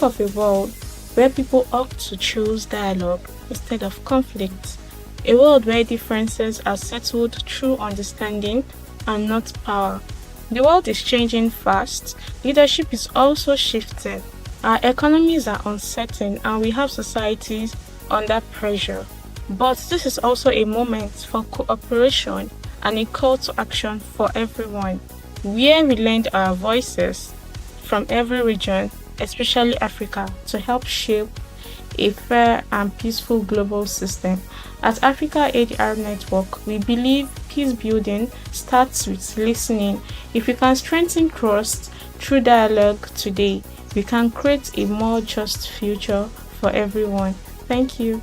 of a world where people opt to choose dialogue instead of conflict, a world where differences are settled through understanding and not power. The world is changing fast, leadership is also shifting, our economies are uncertain, and we have societies under pressure. But this is also a moment for cooperation and a call to action for everyone, where we lend our voices from every region, especially Africa, to help shape a fair and peaceful global system. At Africa ADR Network, we believe peace building starts with listening. If we can strengthen trust through dialogue today, we can create a more just future for everyone. Thank you.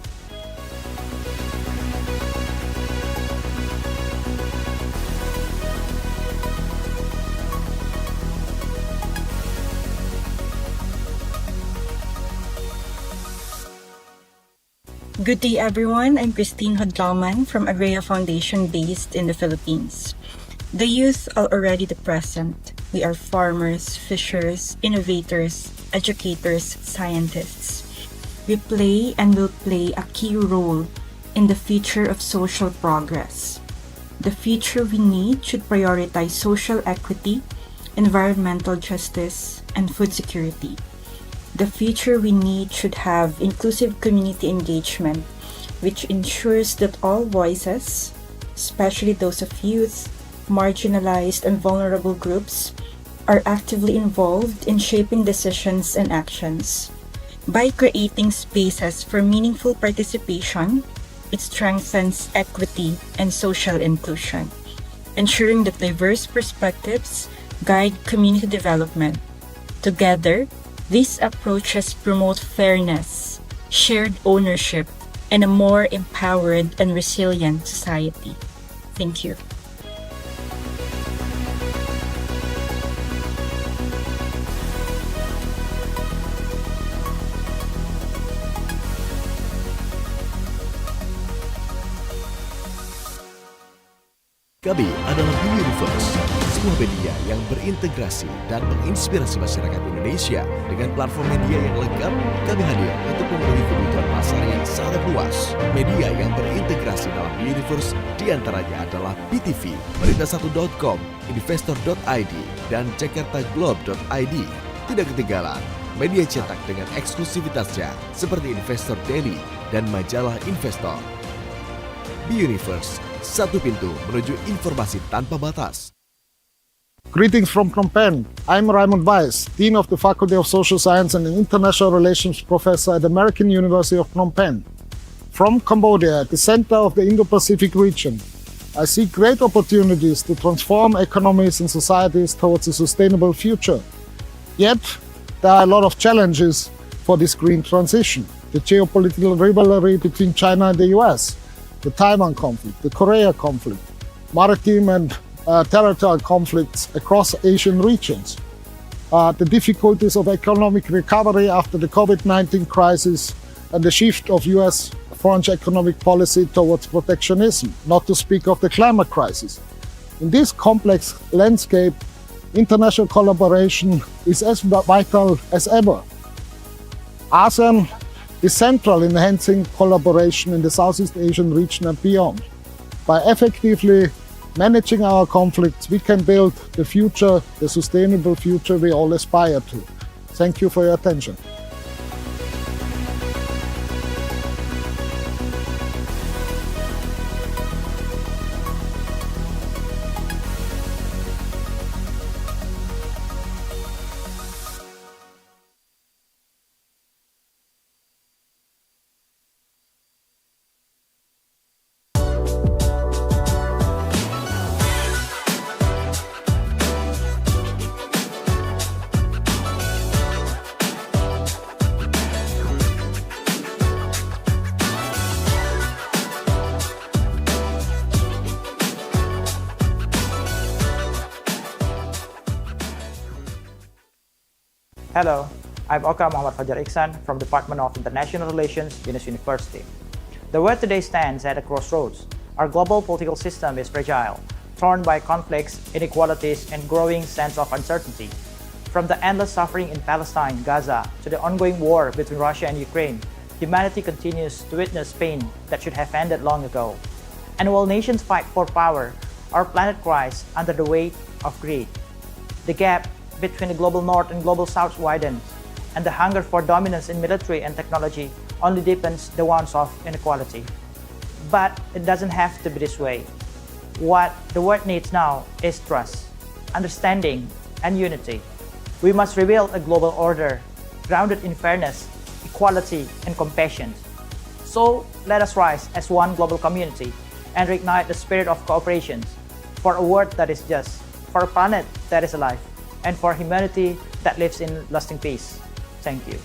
Good day, everyone. I'm Christine Hodlauman from Area Foundation based in the Philippines. The youth are already the present. We are farmers, fishers, innovators, educators, scientists. We play and will play a key role in the future of social progress. The future we need should prioritize social equity, environmental justice, and food security. The future we need should have inclusive community engagement, which ensures that all voices, especially those of youth, marginalized, and vulnerable groups, are actively involved in shaping decisions and actions. By creating spaces for meaningful participation, it strengthens equity and social inclusion, ensuring that diverse perspectives guide community development. Together, these approaches promote fairness, shared ownership, and a more empowered and resilient society. Thank you. Kami adalah Blue Universe, sebuah media yang berintegrasi dan menginspirasi masyarakat Indonesia dengan platform media yang lengkap. Kami hadir untuk memenuhi kebutuhan pasar yang sangat luas. Media yang berintegrasi dalam Blue Universe diantaranya adalah BTV, berita1.com, investor.id, dan jakartaglobe.id. Tidak ketinggalan, media cetak dengan eksklusivitasnya seperti Investor Daily dan majalah Investor. Blue Universe, satu pintu menuju informasi tanpa batas. Greetings from Phnom Penh. I'm Raymond Weiss, Dean of the Faculty of Social Science and International Relations Professor at American University of Phnom Penh. From Cambodia, at the center of the Indo-Pacific region, I see great opportunities to transform economies and societies towards a sustainable future. Yet, there are a lot of challenges for this green transition. The geopolitical rivalry between China and the US, the Taiwan conflict, the Korea conflict, maritime and territorial conflicts across Asian regions, the difficulties of economic recovery after the COVID-19 crisis, and the shift of US foreign economic policy towards protectionism, not to speak of the climate crisis. In this complex landscape, international collaboration is as vital as ever. ASEAN is central in enhancing collaboration in the Southeast Asian region and beyond. By effectively managing our conflicts, we can build the future, the sustainable future we all aspire to. Thank you for your attention. Hello, I'm Oka Muhammad Fajar Iksan from Department of International Relations, Yunus University. The world today stands at a crossroads. Our global political system is fragile, torn by conflicts, inequalities, and growing sense of uncertainty. From the endless suffering in Palestine, Gaza, to the ongoing war between Russia and Ukraine, humanity continues to witness pain that should have ended long ago. And while nations fight for power, our planet cries under the weight of greed. The gap between the global north and global south widens, and the hunger for dominance in military and technology only deepens the wounds of inequality. But it doesn't have to be this way. What the world needs now is trust, understanding, and unity. We must rebuild a global order grounded in fairness, equality, and compassion. So let us rise as one global community and reignite the spirit of cooperation for a world that is just, for a planet that is alive, and for humanity that lives in lasting peace. Thank you.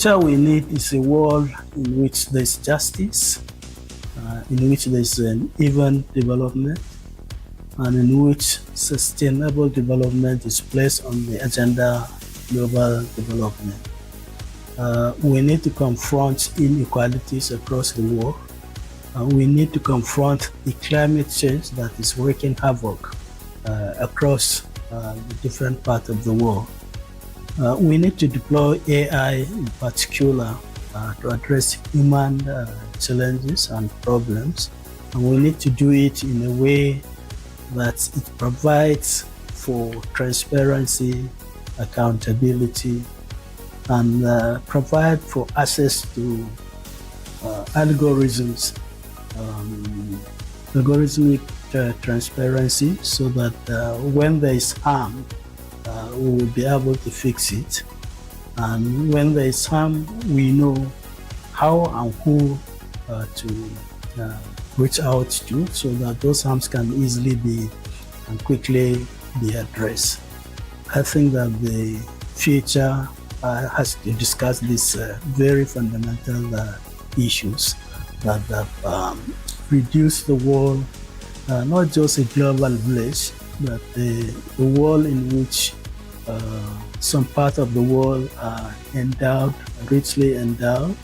What we need is a world in which there's justice, in which there's an even development, and in which sustainable development is placed on the agenda of global development. We need to confront inequalities across the world. We need to confront the climate change that is wreaking havoc across the different parts of the world. We need to deploy AI in particular to address human challenges and problems. And we need to do it in a way that it provides for transparency, accountability, and provide for access to algorithmic transparency, so that when there is harm, we will be able to fix it. And when there is harm, we know how and who to reach out to, so that those harms can easily be and quickly be addressed. I think that the future has to discuss these very fundamental issues that reduce the world, not just a global village, but the world in which some part of the world are richly endowed,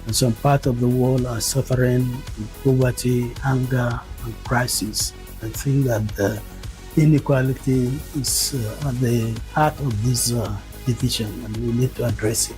and some part of the world are suffering poverty, hunger, and crisis. I think that inequality is at the heart of this division, and we need to address it.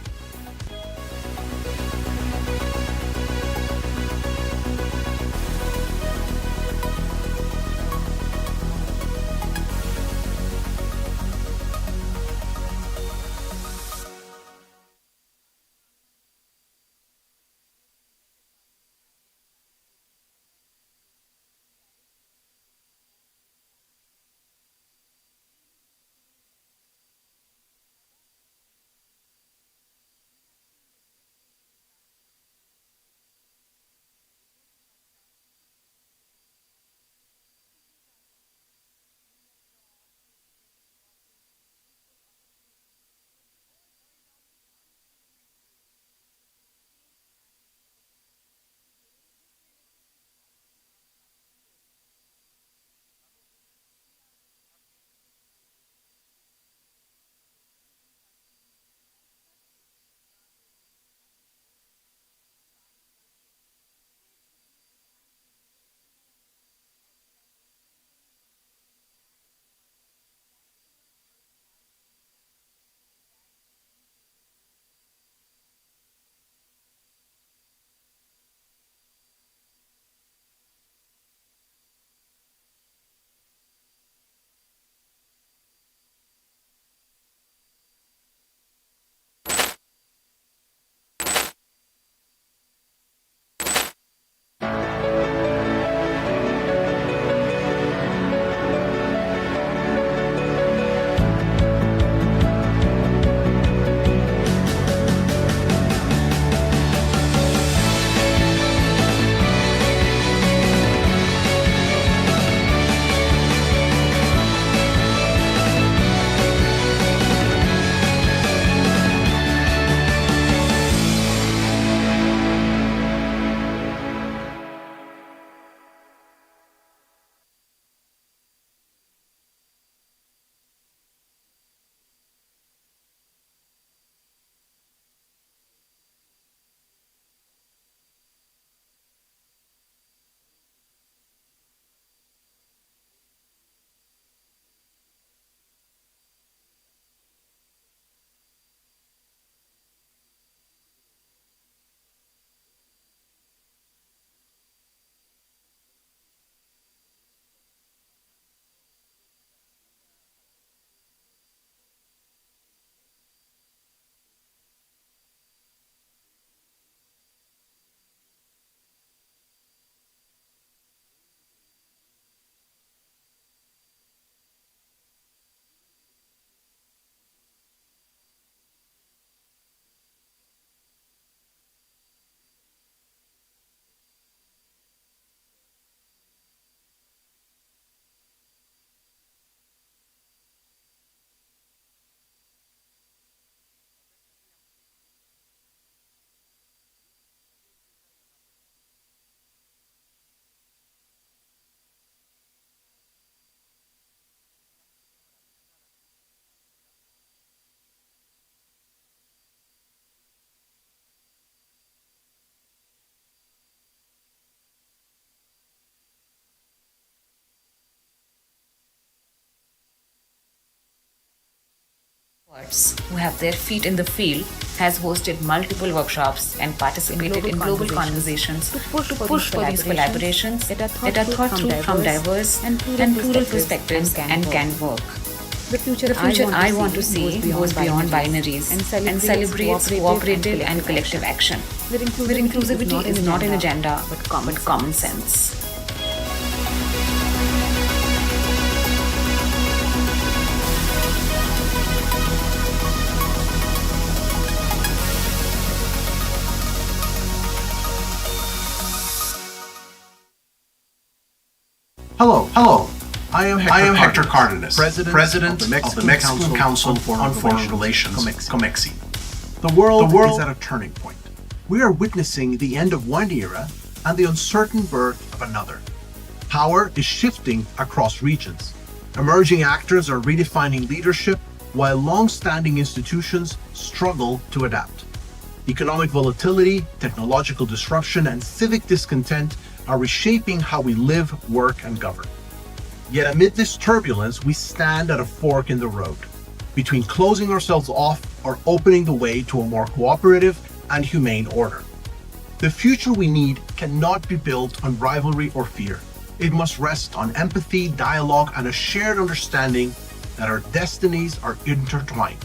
Experts who have their feet in the field has hosted multiple workshops and participated in global conversations to push for these collaborations that are thought through from diverse and plural perspectives and can work. The future I want to see goes beyond binaries and celebrates cooperative and collective action, where inclusivity is not an agenda but common sense. Hello. I am Hector Cardenas, President of the Mexican Council on Foreign Relations, COMEXI. The world is at a turning point. We are witnessing the end of one era and the uncertain birth of another. Power is shifting across regions. Emerging actors are redefining leadership while long-standing institutions struggle to adapt. Economic volatility, technological disruption, and civic discontent are reshaping how we live, work, and govern. Yet amid this turbulence, we stand at a fork in the road between closing ourselves off or opening the way to a more cooperative and humane order. The future we need cannot be built on rivalry or fear. It must rest on empathy, dialogue, and a shared understanding that our destinies are intertwined.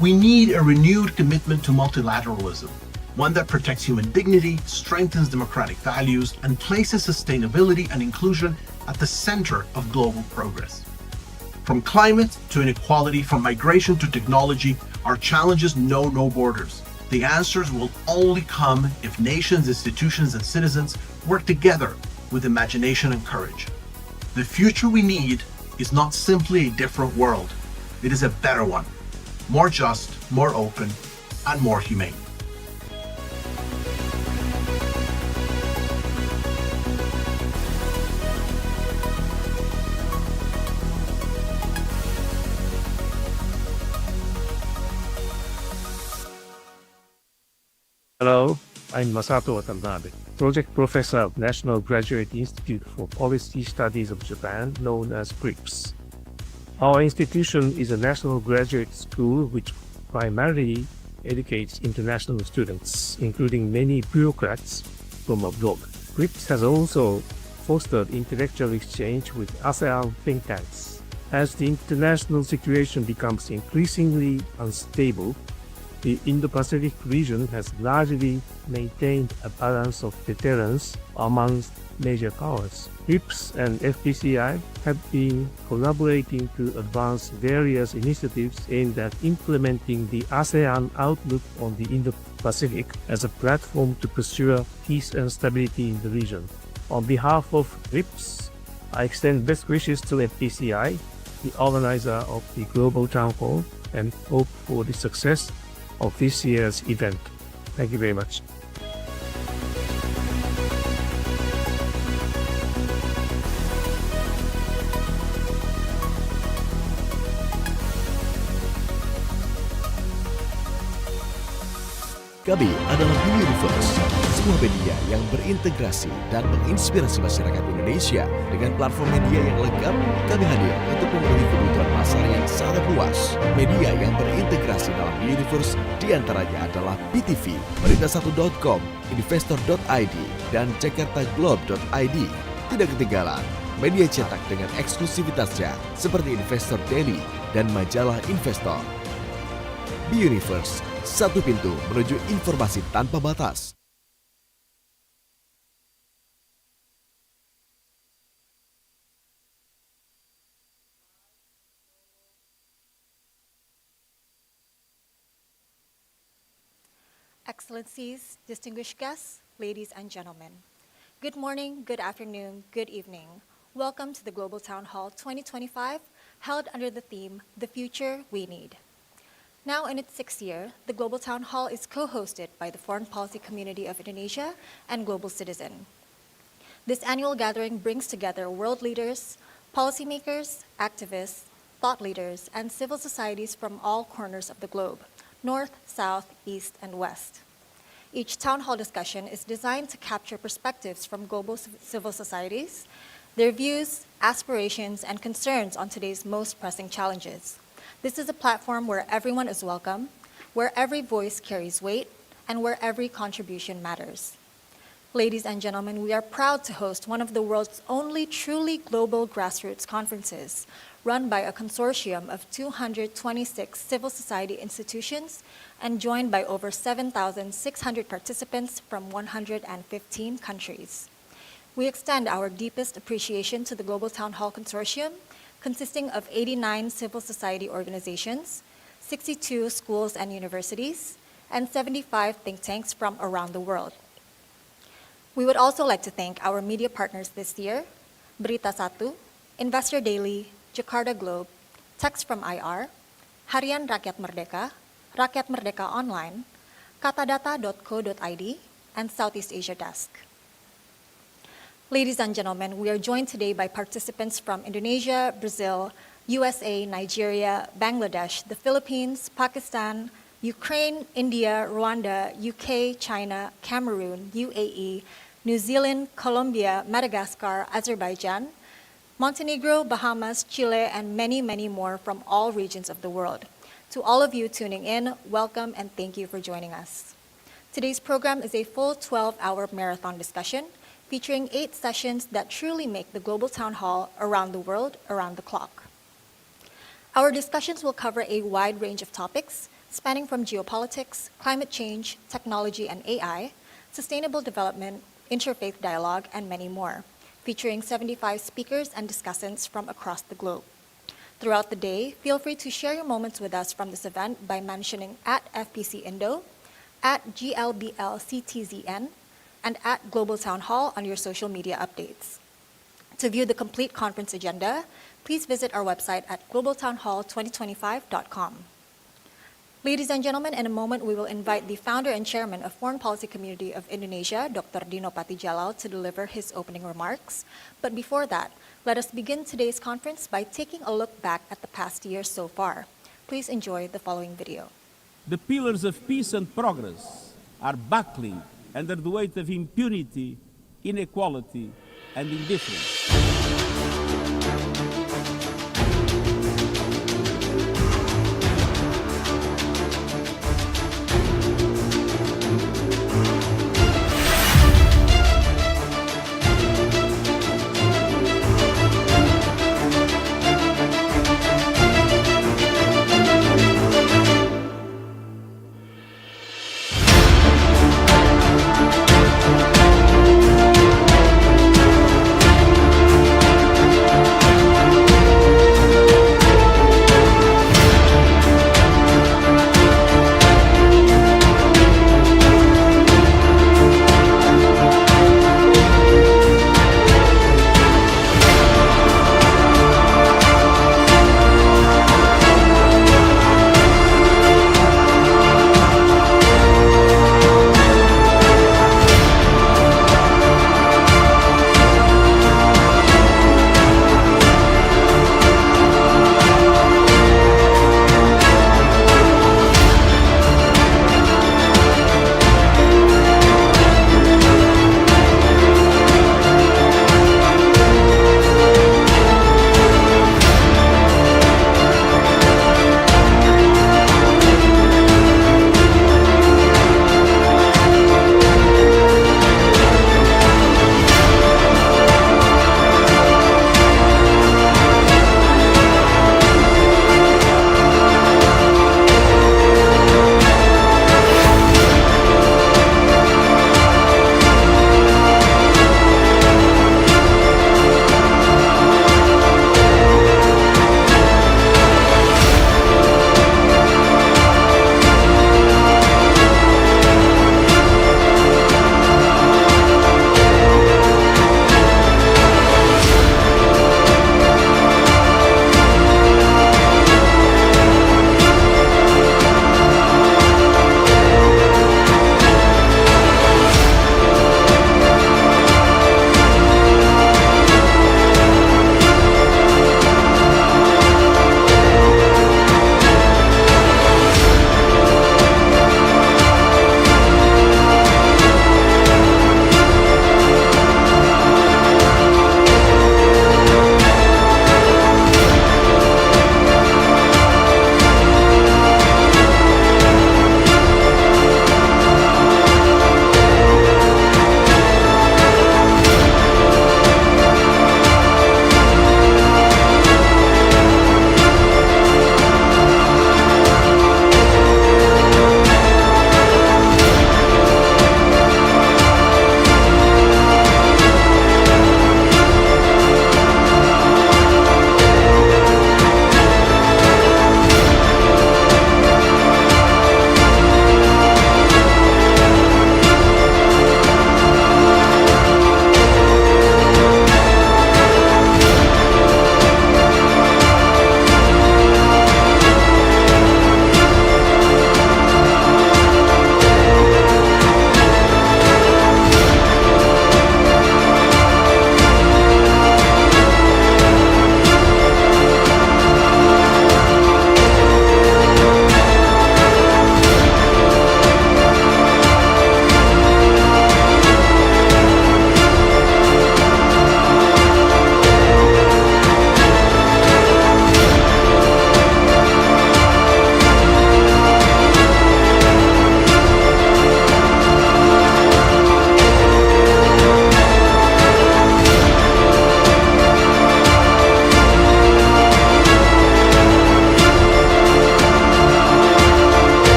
We need a renewed commitment to multilateralism, one that protects human dignity, strengthens democratic values, and places sustainability and inclusion at the center of global progress. From climate to inequality, from migration to technology, our challenges know no borders. The answers will only come if nations, institutions, and citizens work together with imagination and courage. The future we need is not simply a different world. It is a better one, more just, more open, and more humane. Hello, I'm Masato Watanabe, Project Professor of National Graduate Institute for Policy Studies of Japan, known as GRIPS. Our institution is a national graduate school which primarily educates international students, including many bureaucrats from abroad. GRIPS has also fostered intellectual exchange with ASEAN think tanks. As the international situation becomes increasingly unstable, the Indo-Pacific region has largely maintained a balance of deterrence amongst major powers. GRIPS and FPCI have been collaborating to advance various initiatives aimed at implementing the ASEAN outlook on the Indo-Pacific as a platform to pursue peace and stability in the region. On behalf of GRIPS, I extend best wishes to FPCI, the organizer of the Global Town Hall, and hope for the success of this year's event. Thank you very much. Kami adalah Universe, sebuah media yang berintegrasi dan menginspirasi masyarakat Indonesia. Dengan platform media yang lengkap, kami hadir untuk memenuhi kebutuhan pasar yang sangat luas. Media yang berintegrasi dalam Universe diantaranya adalah BTV, Berita1.com, Investor.id, dan JakartaGlobe.id. Tidak ketinggalan, media cetak dengan eksklusivitasnya seperti Investor Daily dan majalah Investor. Universe, satu pintu menuju informasi tanpa batas. Excellencies, distinguished guests, ladies and gentlemen. Good morning, good afternoon, good evening. Welcome to the Global Town Hall 2025, held under the theme, The Future We Need. Now in its sixth year, the Global Town Hall is co-hosted by the Foreign Policy Community of Indonesia and Global Citizen. This annual gathering brings together world leaders, policymakers, activists, thought leaders, and civil societies from all corners of the globe, north, south, east, and west. Each town hall discussion is designed to capture perspectives from global civil societies, their views, aspirations, and concerns on today's most pressing challenges. This is a platform where everyone is welcome, where every voice carries weight, and where every contribution matters. Ladies and gentlemen, we are proud to host one of the world's only truly global grassroots conferences, run by a consortium of 226 civil society institutions and joined by over 7,600 participants from 115 countries. We extend our deepest appreciation to the Global Town Hall Consortium, consisting of 89 civil society organizations, 62 schools and universities, and 75 think tanks from around the world. We would also like to thank our media partners this year, Berita Satu, Investor Daily, Jakarta Globe, Text from IR, Harian Rakyat Merdeka Online, katadata.co.id, and Southeast Asia Desk. Ladies and gentlemen, we are joined today by participants from Indonesia, Brazil, USA, Nigeria, Bangladesh, the Philippines, Pakistan, Ukraine, India, Rwanda, UK, China, Cameroon, UAE, New Zealand, Colombia, Madagascar, Azerbaijan, Montenegro, Bahamas, Chile, and many, many more from all regions of the world. To all of you tuning in, welcome and thank you for joining us. Today's program is a full 12-hour marathon discussion featuring 8 sessions that truly make the Global Town Hall around the world, around the clock. Our discussions will cover a wide range of topics spanning from geopolitics, climate change, technology and AI, sustainable development, interfaith dialogue, and many more, featuring 75 speakers and discussants from across the globe. Throughout the day, feel free to share your moments with us from this event by mentioning @FPC Indo, @GLBLCTZN, and @Global Town Hall on your social media updates. To view the complete conference agenda, please visit our website at globaltownhall2025.com. Ladies and gentlemen, in a moment we will invite the founder and chairman of Foreign Policy Community of Indonesia, Dr. Dino Patijalal, to deliver his opening remarks. But before that, let us begin today's conference by taking a look back at the past year so far. Please enjoy the following video. The pillars of peace and progress are buckling under the weight of impunity, inequality, and indifference.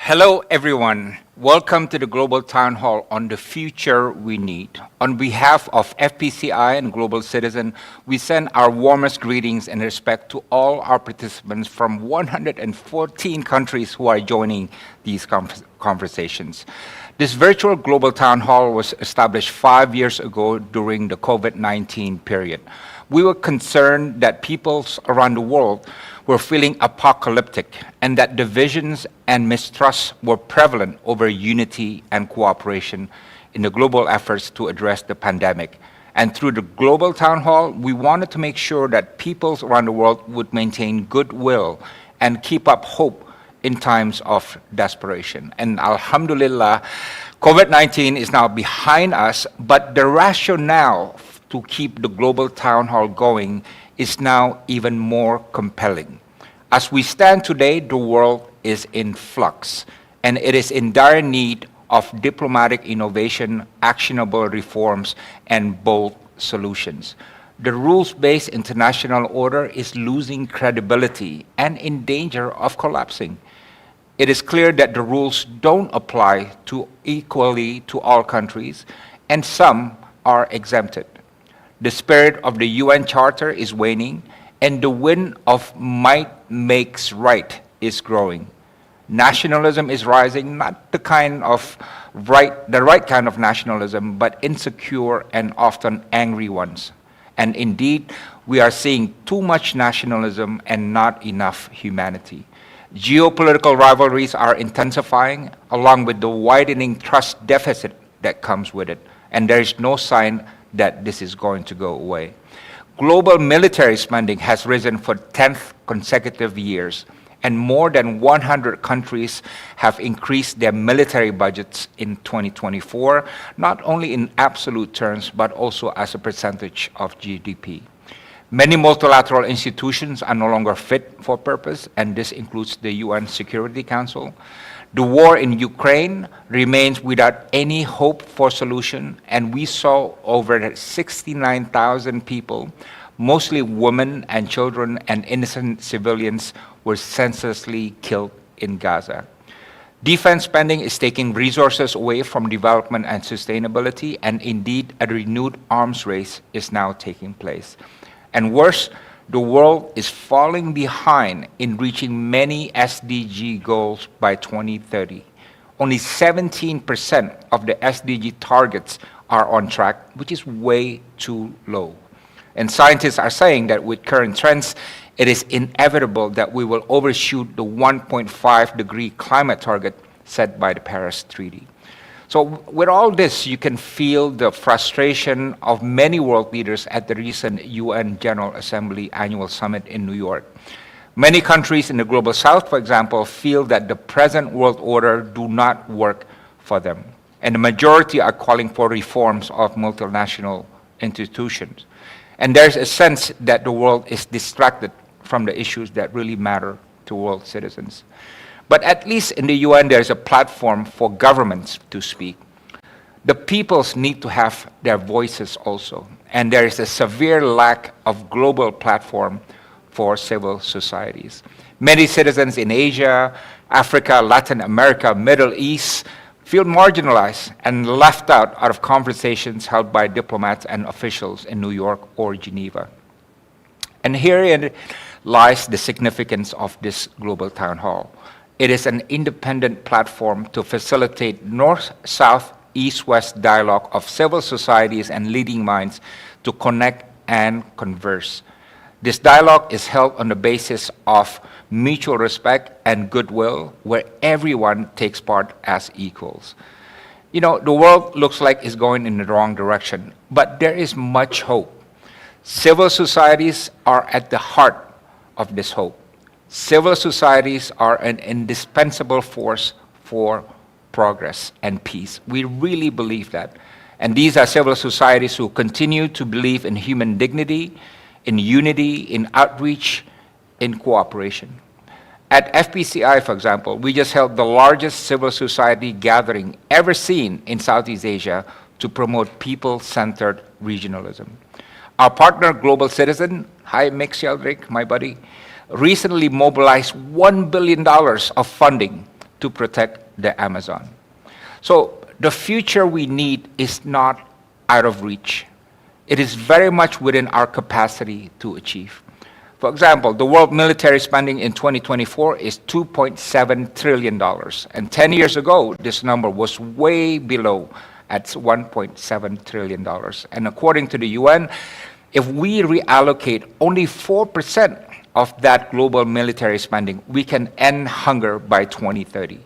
Hello, everyone. Welcome to the Global Town Hall on the Future We Need. On behalf of FPCI and Global Citizen, we send our warmest greetings and respect to all our participants from 114 countries who are joining these conversations. This virtual Global Town Hall was established 5 years ago during the COVID-19 period. We were concerned that peoples around the world were feeling apocalyptic and that divisions and mistrust were prevalent over unity and cooperation in the global efforts to address the pandemic. And through the Global Town Hall, we wanted to make sure that peoples around the world would maintain goodwill and keep up hope in times of desperation. And alhamdulillah, COVID-19 is now behind us, but the rationale to keep the Global Town Hall going is now even more compelling. As we stand today, the world is in flux, and it is in dire need of diplomatic innovation, actionable reforms, and bold solutions. The rules-based international order is losing credibility and in danger of collapsing. It is clear that the rules don't apply equally to all countries, and some are exempted. The spirit of the UN Charter is waning, and the wind of might makes right is growing. Nationalism is rising, not the right kind of nationalism, but insecure and often angry ones. And indeed, we are seeing too much nationalism and not enough humanity. Geopolitical rivalries are intensifying, along with the widening trust deficit that comes with it, and there is no sign that this is going to go away. Global military spending has risen for 10th consecutive years, and more than 100 countries have increased their military budgets in 2024, not only in absolute terms, but also as a percentage of GDP. Many multilateral institutions are no longer fit for purpose, and this includes the UN Security Council. The war in Ukraine remains without any hope for solution, and we saw over 69,000 people, mostly women and children and innocent civilians, were senselessly killed in Gaza. Defense spending is taking resources away from development and sustainability, and indeed a renewed arms race is now taking place. And worse, the world is falling behind in reaching many SDG goals by 2030. Only 17% of the SDG targets are on track, which is way too low. And scientists are saying that with current trends, it is inevitable that we will overshoot the 1.5-degree climate target set by the Paris Treaty. So with all this, you can feel the frustration of many world leaders at the recent UN General Assembly Annual Summit in New York. Many countries in the Global South, for example, feel that the present world order do not work for them. And the majority are calling for reforms of multinational institutions. And there's a sense that the world is distracted from the issues that really matter to world citizens. But at least in the UN, there's a platform for governments to speak. The peoples need to have their voices also. And there is a severe lack of global platform for civil societies. Many citizens in Asia, Africa, Latin America, Middle East feel marginalized and left out of conversations held by diplomats and officials in New York or Geneva. And herein lies the significance of this Global Town Hall. It is an independent platform to facilitate north-south, east-west dialogue of civil societies and leading minds to connect and converse. This dialogue is held on the basis of mutual respect and goodwill, where everyone takes part as equals. You know, the world looks like it's going in the wrong direction, but there is much hope. Civil societies are at the heart of this hope. Civil societies are an indispensable force for progress and peace. We really believe that. And these are civil societies who continue to believe in human dignity, in unity, in outreach, in cooperation. At FPCI, for example, we just held the largest civil society gathering ever seen in Southeast Asia to promote people-centered regionalism. Our partner, Global Citizen, hi Mick Sheldrick, my buddy, recently mobilized $1 billion of funding to protect the Amazon. So the future we need is not out of reach. It is very much within our capacity to achieve. For example, the world military spending in 2024 is $2.7 trillion. And 10 years ago, this number was way below at $1.7 trillion. And according to the UN, if we reallocate only 4% of that global military spending, we can end hunger by 2030.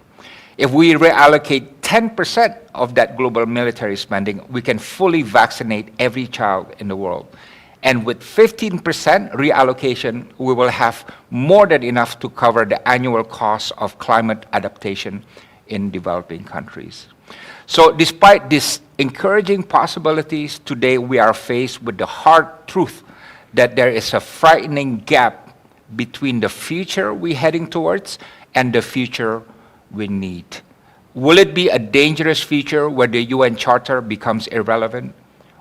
If we reallocate 10% of that global military spending, we can fully vaccinate every child in the world. And with 15% reallocation, we will have more than enough to cover the annual cost of climate adaptation in developing countries. So despite these encouraging possibilities, today we are faced with the hard truth that there is a frightening gap between the future we're heading towards and the future we need. Will it be a dangerous future where the UN Charter becomes irrelevant?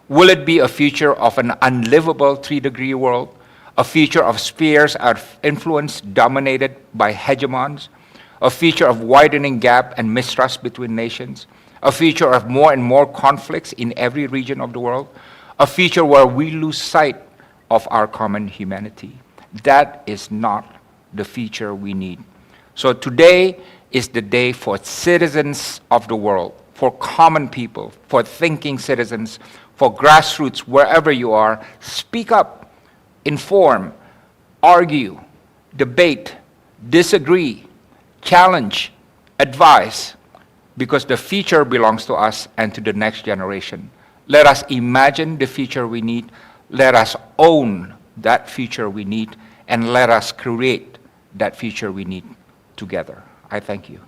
Will it be a future of an unlivable 3-degree world? A future of spheres of influence dominated by hegemons? A future of widening gap and mistrust between nations? A future of more and more conflicts in every region of the world? A future where we lose sight of our common humanity? That is not the future we need. So today is the day for citizens of the world, for common people, for thinking citizens, for grassroots, wherever you are. Speak up, inform, argue, debate, disagree, challenge, advise, because the future belongs to us and to the next generation. Let us imagine the future we need. Let us own that future we need, and let us create that future we need together. I thank you.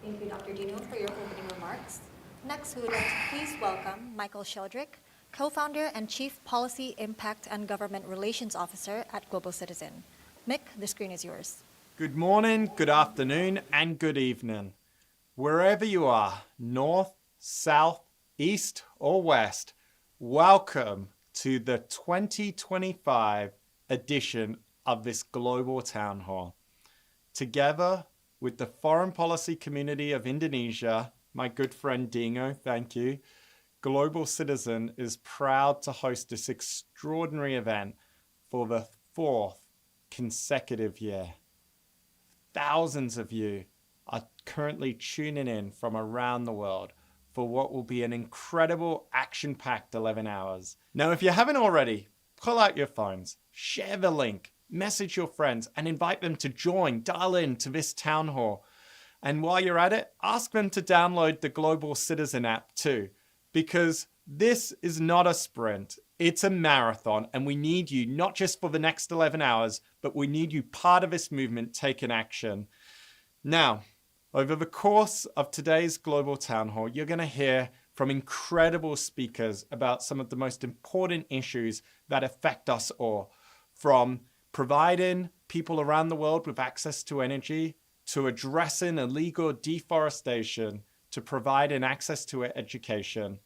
Thank you, Dr. Dino, for your opening remarks. Next, we would like to please welcome Michael Sheldrick, co-founder and Chief Policy, Impact, and Government Relations Officer at Global Citizen. Mick, the screen is yours. Good morning, good afternoon, and good evening. Wherever you are, north, south, east, or west, welcome to the 2025 edition of this Global Town Hall. Together with the foreign policy community of Indonesia, my good friend Dino, thank you, Global Citizen is proud to host this extraordinary event for the 4th consecutive year. Thousands of you are currently tuning in from around the world for what will be an incredible action-packed 11 hours. Now, if you haven't already, pull out your phones, share the link, message your friends, and invite them to join, dial in to this town hall. And while you're at it, ask them to download the Global Citizen app too, because this is not a sprint, it's a marathon, and we need you not just for the next 11 hours, but we need you part of this movement taking action. Now, over the course of today's Global Town Hall, you're going to hear from incredible speakers about some of the most important issues that affect us all, from providing people around the world with access to energy, to addressing illegal deforestation, to providing access to education.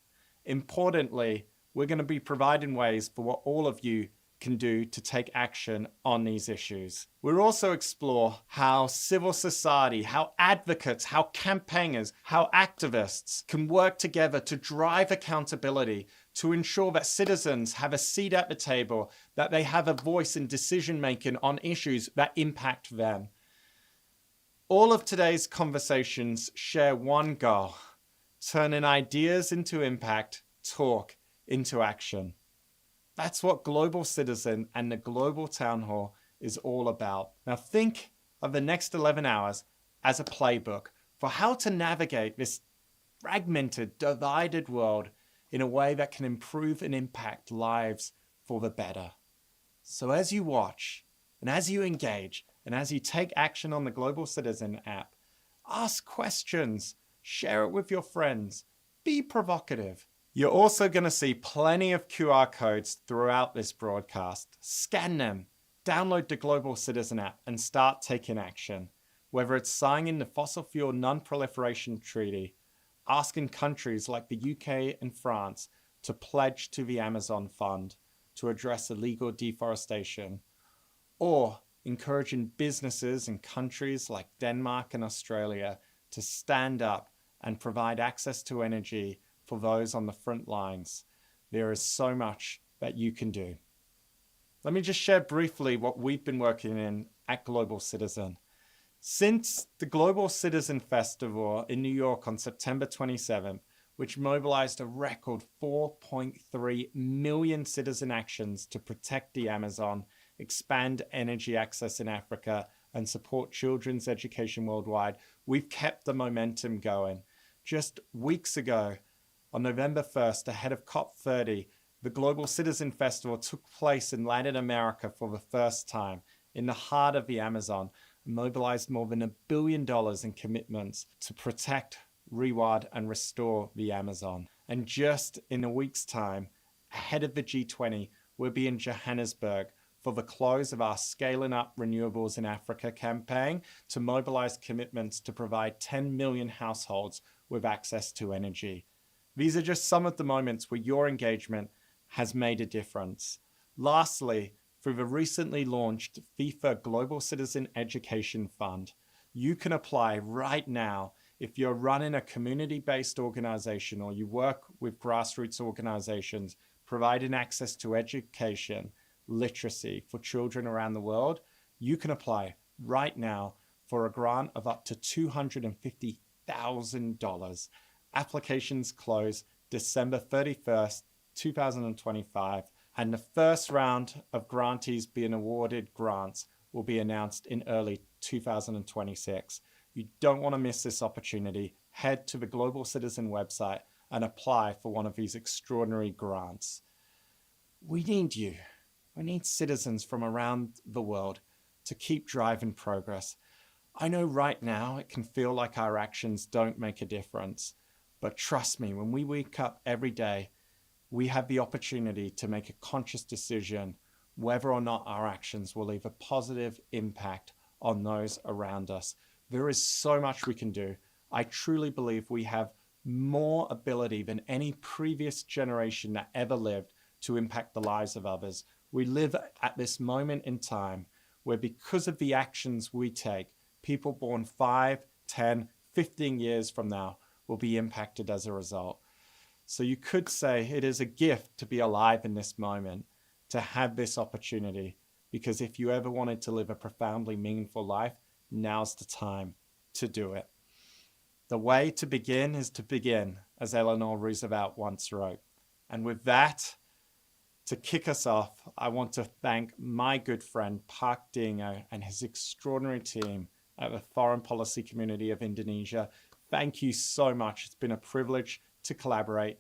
Importantly, we're going to be providing ways for what all of you can do to take action on these issues. We'll also explore how civil society, how advocates, how campaigners, how activists can work together to drive accountability, to ensure that citizens have a seat at the table, that they have a voice in decision-making on issues that impact them. All of today's conversations share one goal: turning ideas into impact, talk into action. That's what Global Citizen and the Global Town Hall is all about. Now think of the next 11 hours as a playbook for how to navigate this fragmented, divided world in a way that can improve and impact lives for the better. So as you watch, and as you engage, and as you take action on the Global Citizen app, ask questions, share it with your friends, be provocative. You're also going to see plenty of QR codes throughout this broadcast. Scan them, download the Global Citizen app, and start taking action. Whether it's signing the Fossil Fuel Non-Proliferation Treaty, asking countries like the UK and France to pledge to the Amazon Fund, to address illegal deforestation, or encouraging businesses in countries like Denmark and Australia to stand up and provide access to energy for those on the front lines. There is so much that you can do. Let me just share briefly what we've been working in at Global Citizen. Since the Global Citizen Festival in New York on September 27th, which mobilized a record 4.3 million citizen actions to protect the Amazon, expand energy access in Africa, and support children's education worldwide, we've kept the momentum going. Just weeks ago, on November 1st, ahead of COP30, the Global Citizen Festival took place in Latin America for the first time, in the heart of the Amazon, and mobilized more than $1 billion in commitments to protect, reward, and restore the Amazon. And just in a week's time, ahead of the G20, we'll be in Johannesburg for the close of our Scaling Up Renewables in Africa campaign to mobilize commitments to provide 10 million households with access to energy. These are just some of the moments where your engagement has made a difference. Lastly, through the recently launched FIFA Global Citizen Education Fund, you can apply right now if you're running a community-based organization or you work with grassroots organizations providing access to education, literacy for children around the world. You can apply right now for a grant of up to $250,000. Applications close December 31st, 2025, and the first round of grantees being awarded grants will be announced in early 2026. You don't want to miss this opportunity. Head to the Global Citizen website and apply for one of these extraordinary grants. We need you. We need citizens from around the world to keep driving progress. I know right now it can feel like our actions don't make a difference, but trust me, when we wake up every day, we have the opportunity to make a conscious decision whether or not our actions will leave a positive impact on those around us. There is so much we can do. I truly believe we have more ability than any previous generation that ever lived to impact the lives of others. We live at this moment in time where, because of the actions we take, people born 5, 10, 15 years from now will be impacted as a result. So you could say it is a gift to be alive in this moment, to have this opportunity, because if you ever wanted to live a profoundly meaningful life, now's the time to do it. The way to begin is to begin, as Eleanor Roosevelt once wrote. And with that, to kick us off, I want to thank my good friend Park Dingo and his extraordinary team at the Foreign Policy Community of Indonesia. Thank you so much. It's been a privilege to collaborate.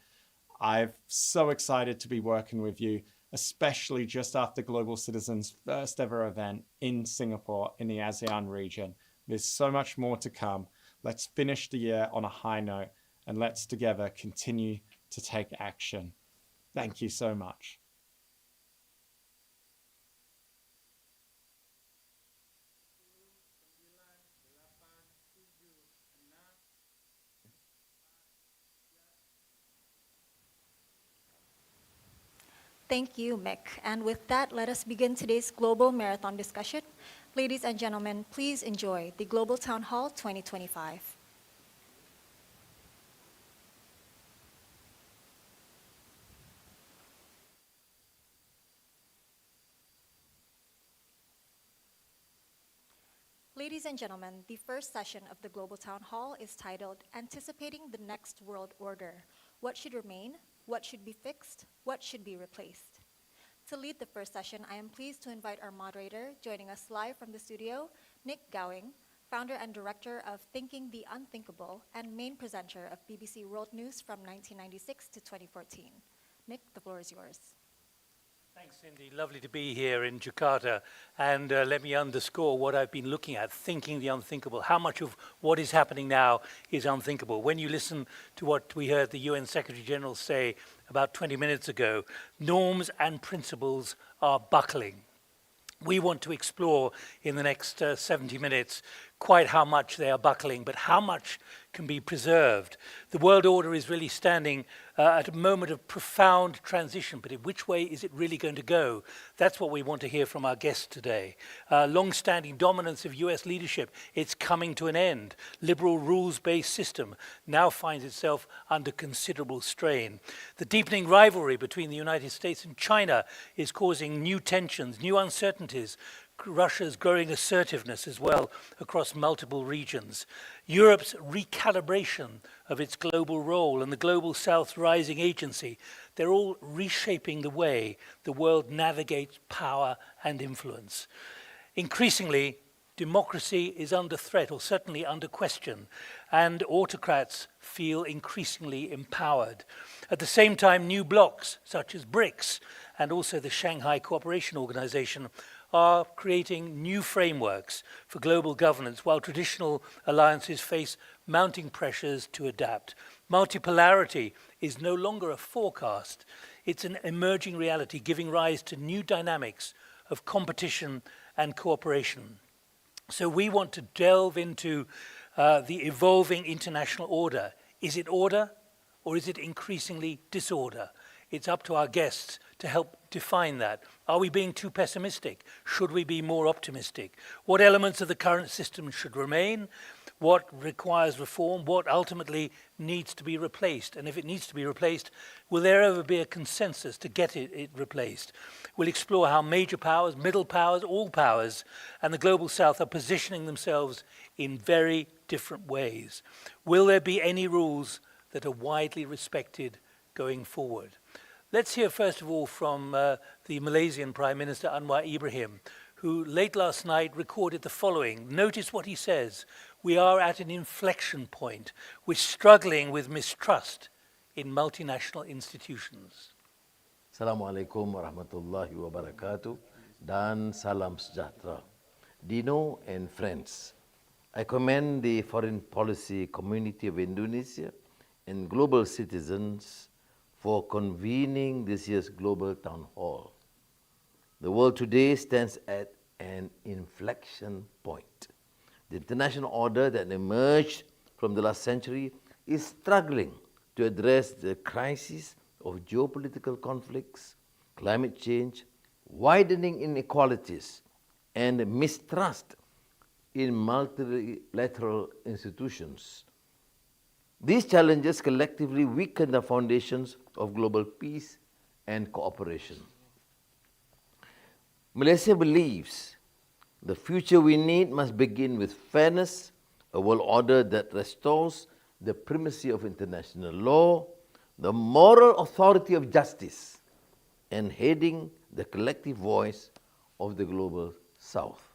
I'm so excited to be working with you, especially just after Global Citizen's first ever event in Singapore in the ASEAN region. There's so much more to come. Let's finish the year on a high note, and let's together continue to take action. Thank you so much. Thank you, Mick. And with that, let us begin today's Global Marathon discussion. Ladies and gentlemen, please enjoy the Global Town Hall 2025. Ladies and gentlemen, the first session of the Global Town Hall is titled Anticipating the Next World Order. What should remain? What should be fixed? What should be replaced? To lead the first session, I am pleased to invite our moderator, joining us live from the studio, Nick Gowing, founder and director of Thinking the Unthinkable and main presenter of BBC World News from 1996 to 2014. Nick, the floor is yours. Thanks, Cindy. Lovely to be here in Jakarta. And let me underscore what I've been looking at, thinking the unthinkable. How much of what is happening now is unthinkable? When you listen to what we heard the UN Secretary General say about 20 minutes ago, norms and principles are buckling. We want to explore in the next 70 minutes quite how much they are buckling, but how much can be preserved. The world order is really standing at a moment of profound transition, but in which way is it really going to go? That's what we want to hear from our guests today. Long-standing dominance of US leadership, it's coming to an end. Liberal rules-based system now finds itself under considerable strain. The deepening rivalry between the United States and China is causing new tensions, new uncertainties, Russia's growing assertiveness as well across multiple regions. Europe's recalibration of its global role and the Global South's rising agency, they're all reshaping the way the world navigates power and influence. Increasingly, democracy is under threat, or certainly under question, and autocrats feel increasingly empowered. At the same time, new blocs, such as BRICS, and also the Shanghai Cooperation Organization, are creating new frameworks for global governance, while traditional alliances face mounting pressures to adapt. Multipolarity is no longer a forecast. It's an emerging reality, giving rise to new dynamics of competition and cooperation. So we want to delve into the evolving international order. Is it order, or is it increasingly disorder? It's up to our guests to help define that. Are we being too pessimistic? Should we be more optimistic? What elements of the current system should remain? What requires reform? What ultimately needs to be replaced? And if it needs to be replaced, will there ever be a consensus to get it replaced? We'll explore how major powers, middle powers, all powers, and the Global South are positioning themselves in very different ways. Will there be any rules that are widely respected going forward? Let's hear first of all from the Malaysian Prime Minister Anwar Ibrahim, who late last night recorded the following. Notice what he says. We are at an inflection point. We're struggling with mistrust in multinational institutions. Assalamualaikum warahmatullahi wabarakatuh dan salam sejahtera. Dino and friends, I commend the foreign policy community of Indonesia and global citizens for convening this year's Global Town Hall. The world today stands at an inflection point. The international order that emerged from the last century is struggling to address the crisis of geopolitical conflicts, climate change, widening inequalities, and mistrust in multilateral institutions. These challenges collectively weaken the foundations of global peace and cooperation. Malaysia believes the future we need must begin with fairness, a world order that restores the primacy of international law, the moral authority of justice, and heading the collective voice of the Global South.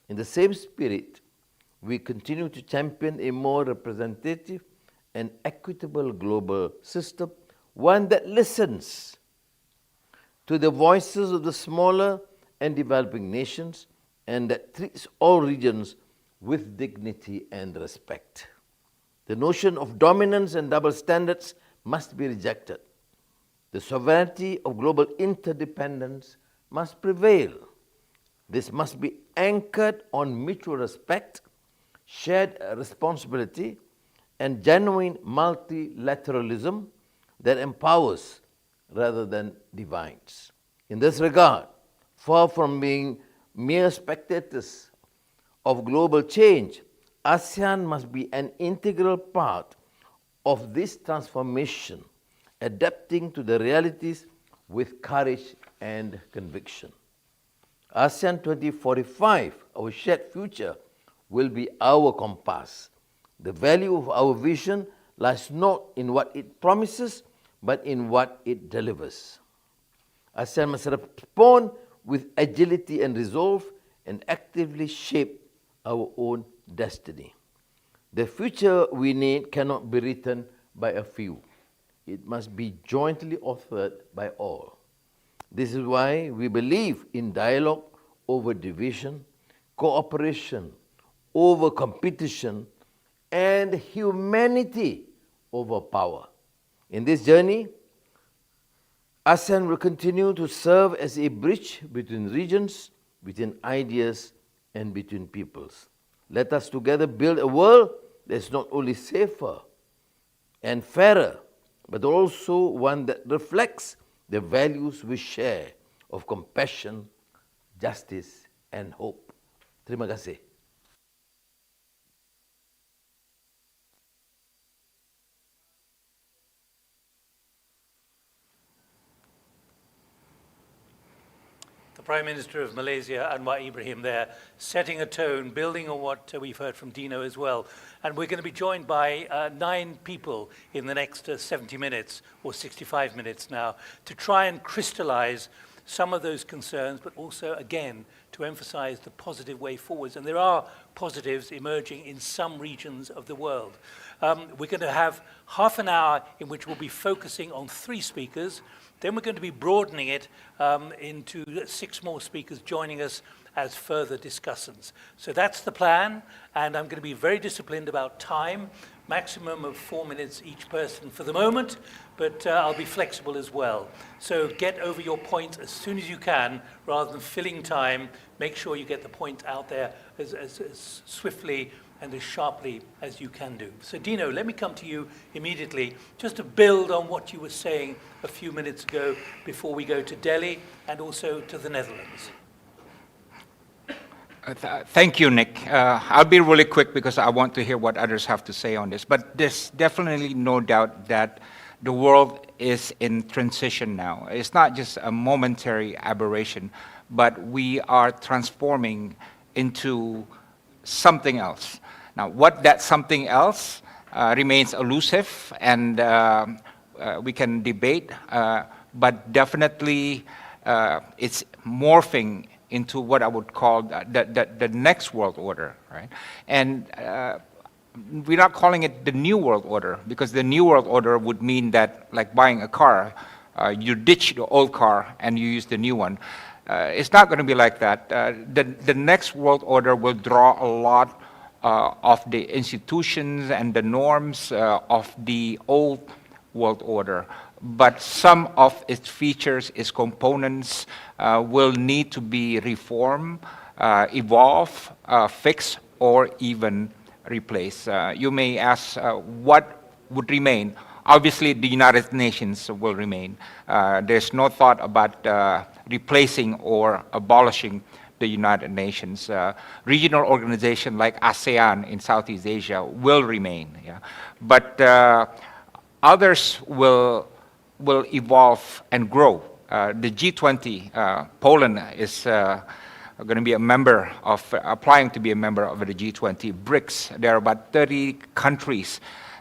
In the same spirit, we continue to champion a more representative and equitable global system, one that listens to the voices of the smaller and developing nations and that treats all regions with dignity and respect. The notion of dominance and double standards must be rejected. The sovereignty of global interdependence must prevail. This must be anchored on mutual respect, shared responsibility, and genuine multilateralism that empowers rather than divides. In this regard, far from being mere spectators of global change, ASEAN must be an integral part of this transformation, adapting to the realities with courage and conviction. ASEAN 2045, our shared future, will be our compass. The value of our vision lies not in what it promises, but in what it delivers. ASEAN must respond with agility and resolve and actively shape our own destiny. The future we need cannot be written by a few. It must be jointly authored by all. This is why we believe in dialogue over division, cooperation over competition, and humanity over power. In this journey, ASEAN will continue to serve as a bridge between regions, between ideas, and between peoples. Let us together build a world that is not only safer and fairer, but also one that reflects the values we share of compassion, justice, and hope. Terima kasih. Prime Minister of Malaysia, Anwar Ibrahim there, setting a tone, building on what we've heard from Dino as well. And we're going to be joined by 9 people in the next 70 minutes, or 65 minutes now, to try and crystallize some of those concerns, but also, again, to emphasize the positive way forwards. And there are positives emerging in some regions of the world. We're going to have half an hour in which we'll be focusing on 3 speakers. Then we're going to be broadening it into 6 more speakers joining us as further discussants. So that's the plan, and I'm going to be very disciplined about time, maximum of 4 minutes each person for the moment, but I'll be flexible as well. So get over your point as soon as you can, rather than filling time. Make sure you get the point out there as swiftly and as sharply as you can do. So Dino, let me come to you immediately, just to build on what you were saying a few minutes ago before we go to Delhi and also to the Netherlands. Thank you, Nick. I'll be really quick because I want to hear what others have to say on this. But there's definitely no doubt that the world is in transition now. It's not just a momentary aberration, but we are transforming into something else. Now, what that something else remains elusive, and we can debate, but definitely it's morphing into what I would call the next world order, right? And we're not calling it the new world order, because the new world order would mean that, like buying a car, you ditch the old car and you use the new one. It's not going to be like that. The next world order will draw a lot of the institutions and the norms of the old world order. But some of its features, its components, will need to be reformed, evolve, fixed, or even replaced. You may ask what would remain. Obviously, the United Nations will remain. There's no thought about replacing or abolishing the United Nations. Regional organizations like ASEAN in Southeast Asia will remain. Yeah? But others will evolve and grow. The G20, Poland is going to be a member of, applying to be a member of the G20. BRICS, there are about 30 countries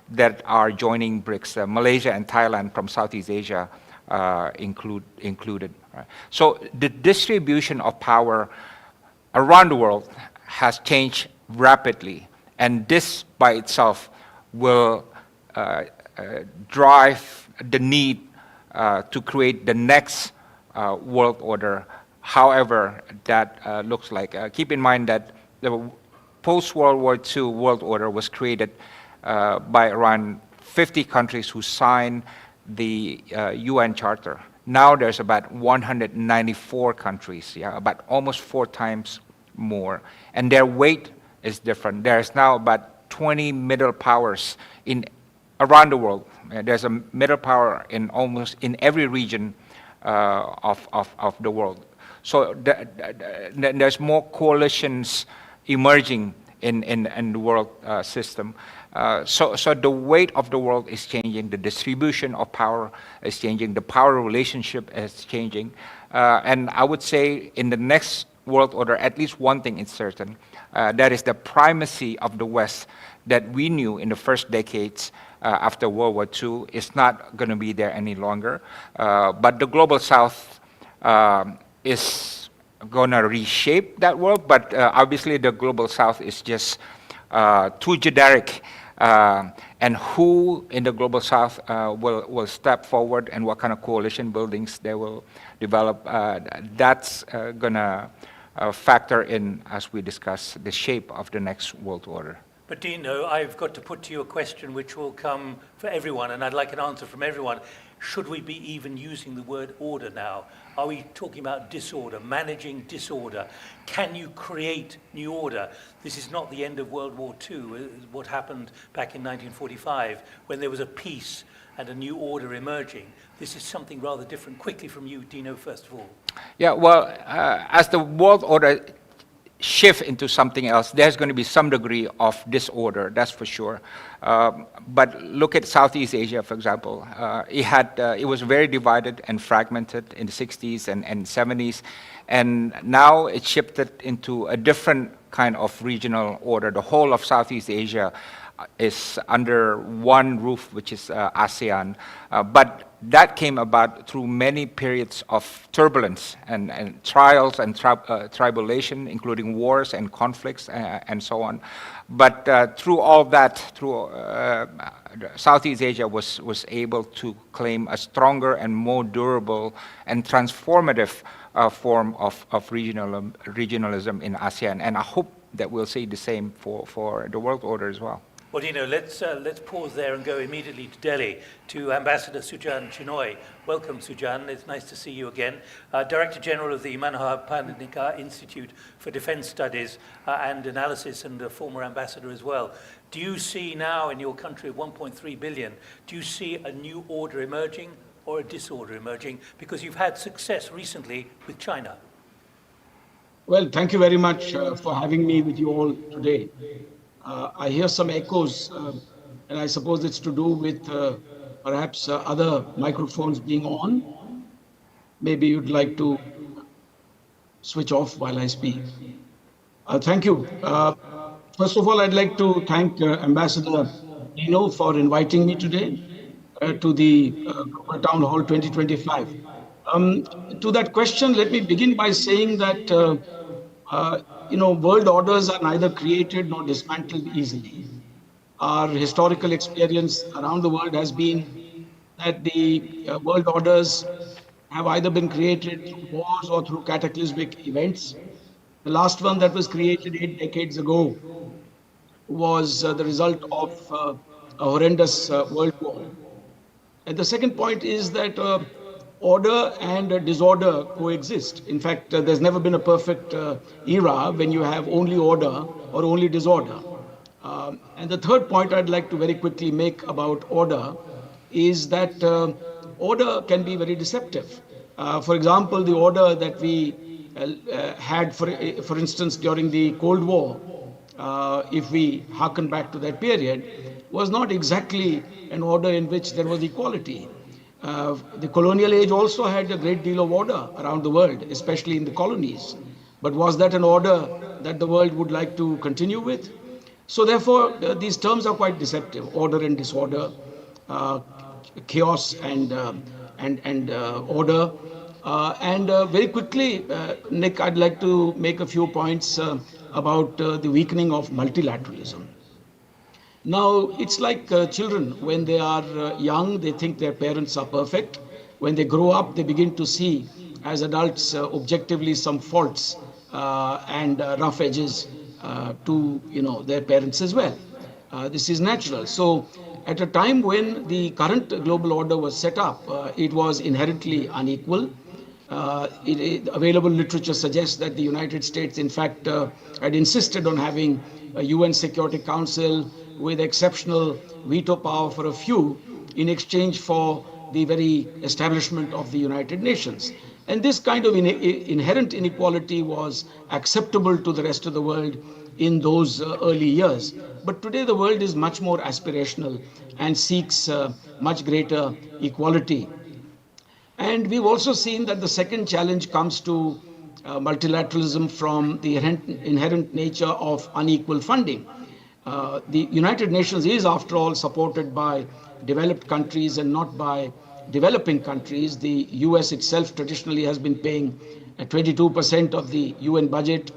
that are joining BRICS. Malaysia and Thailand from Southeast Asia included. Right? So the distribution of power around the world has changed rapidly, and this by itself will drive the need to create the next world order, however that looks like. Keep in mind that the post-World War II world order was created by around 50 countries who signed the UN Charter. Now there's about 194 countries, yeah, about almost 4 times more. And their weight is different. There's now about 20 middle powers around the world. There's a middle power in almost in every region of the world. So there's more coalitions emerging in the world system. So the weight of the world is changing, the distribution of power is changing, the power relationship is changing. And I would say in the next world order, at least one thing is certain, that is the primacy of the West that we knew in the first decades after World War II is not going to be there any longer. But the Global South is going to reshape that world, but obviously the Global South is just too generic. And who in the Global South will step forward and what kind of coalition buildings they will develop, that's going to factor in as we discuss the shape of the next world order. But Dino, I've got to put to you a question which will come for everyone, and I'd like an answer from everyone. should we be even using the word order now? Are we talking about disorder, managing disorder? Can you create new order? This is not the end of World War II, what happened back in 1945, when there was a peace and a new order emerging. This is something rather different. Quickly from you, Dino, first of all. Yeah, well, as the world order shift into something else, there's going to be some degree of disorder, that's for sure. But look at Southeast Asia, for example. It was very divided and fragmented in the 60s and 70s, and now it shifted into a different kind of regional order. The whole of Southeast Asia is under one roof, which is ASEAN. But that came about through many periods of turbulence and trials and tribulation, including wars and conflicts and so on. But through all that, Southeast Asia was able to claim a stronger and more durable and transformative form of regionalism in ASEAN. And I hope that we'll see the same for the world order as well. Well, Dino, let's pause there and go immediately to Delhi, to Ambassador Sujan Chinoy. Welcome, Sujan. It's nice to see you again. Director General of the Manohar Parrikar Institute for Defense Studies and Analysis, and a former ambassador as well. Do you see now in your country of 1.3 billion, do you see a new order emerging or a disorder emerging? Because you've had success recently with China. Well, thank you very much for having me with you all today. I hear some echoes, and I suppose it's to do with perhaps other microphones being on. Maybe you'd like to switch off while I speak. Thank you. First of all, I'd like to thank Ambassador Dino for inviting me today to the Global Town Hall 2025. To that question, let me begin by saying that world orders are neither created nor dismantled easily. Our historical experience around the world has been that the world orders have either been created through wars or through cataclysmic events. The last one that was created 8 decades ago was the result of a horrendous world war. And the second point is that order and disorder coexist. In fact, there's never been a perfect era when you have only order or only disorder. And the third point I'd like to very quickly make about order is that order can be very deceptive. For example, the order that we had, for instance, during the Cold War, if we harken back to that period, was not exactly an order in which there was equality. The colonial age also had a great deal of order around the world, especially in the colonies. But was that an order that the world would like to continue with? So therefore, these terms are quite deceptive: order and disorder, chaos and order. And very quickly, Nick, I'd like to make a few points about the weakening of multilateralism. Now, it's like children. When they are young, they think their parents are perfect. When they grow up, they begin to see, as adults, objectively some faults and rough edges to their parents as well. This is natural. So, at a time when the current global order was set up, it was inherently unequal. Available literature suggests that the United States, in fact, had insisted on having a UN Security Council with exceptional veto power for a few in exchange for the very establishment of the United Nations. And this kind of inherent inequality was acceptable to the rest of the world in those early years. But today the world is much more aspirational and seeks much greater equality. And we've also seen that the second challenge comes to multilateralism from the inherent nature of unequal funding. The United Nations is, after all, supported by developed countries and not by developing countries. The US itself traditionally has been paying 22% of the UN budget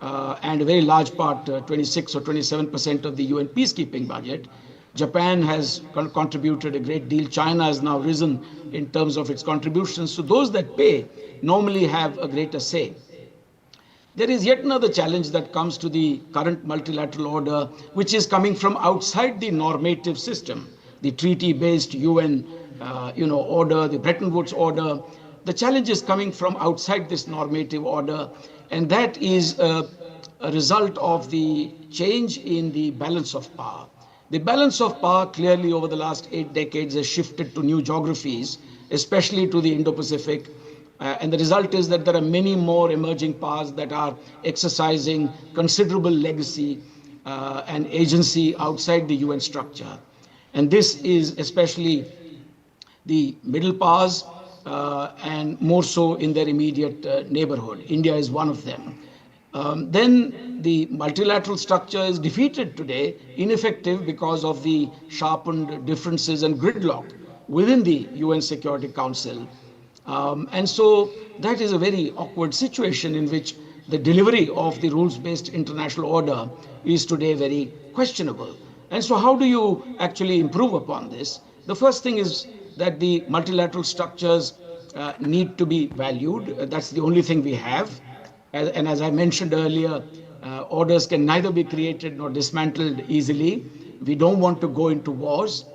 and a very large part, 26 or 27% of the UN peacekeeping budget. Japan has contributed a great deal. China has now risen in terms of its contributions. So those that pay normally have a greater say. There is yet another challenge that comes to the current multilateral order, which is coming from outside the normative system, the treaty-based UN order, the Bretton Woods order. The challenge is coming from outside this normative order, and that is a result of the change in the balance of power. The balance of power clearly over the last 8 decades has shifted to new geographies, especially to the Indo-Pacific. And the result is that there are many more emerging powers that are exercising considerable legacy and agency outside the UN structure. And this is especially the middle powers and more so in their immediate neighborhood. India is one of them. Then the multilateral structure is defeated today, ineffective because of the sharpened differences and gridlock within the UN Security Council. And so that is a very awkward situation in which the delivery of the rules-based international order is today very questionable. And so how do you actually improve upon this? The first thing is that the multilateral structures need to be valued. That's the only thing we have. And as I mentioned earlier, orders can neither be created nor dismantled easily. We don't want to go into wars.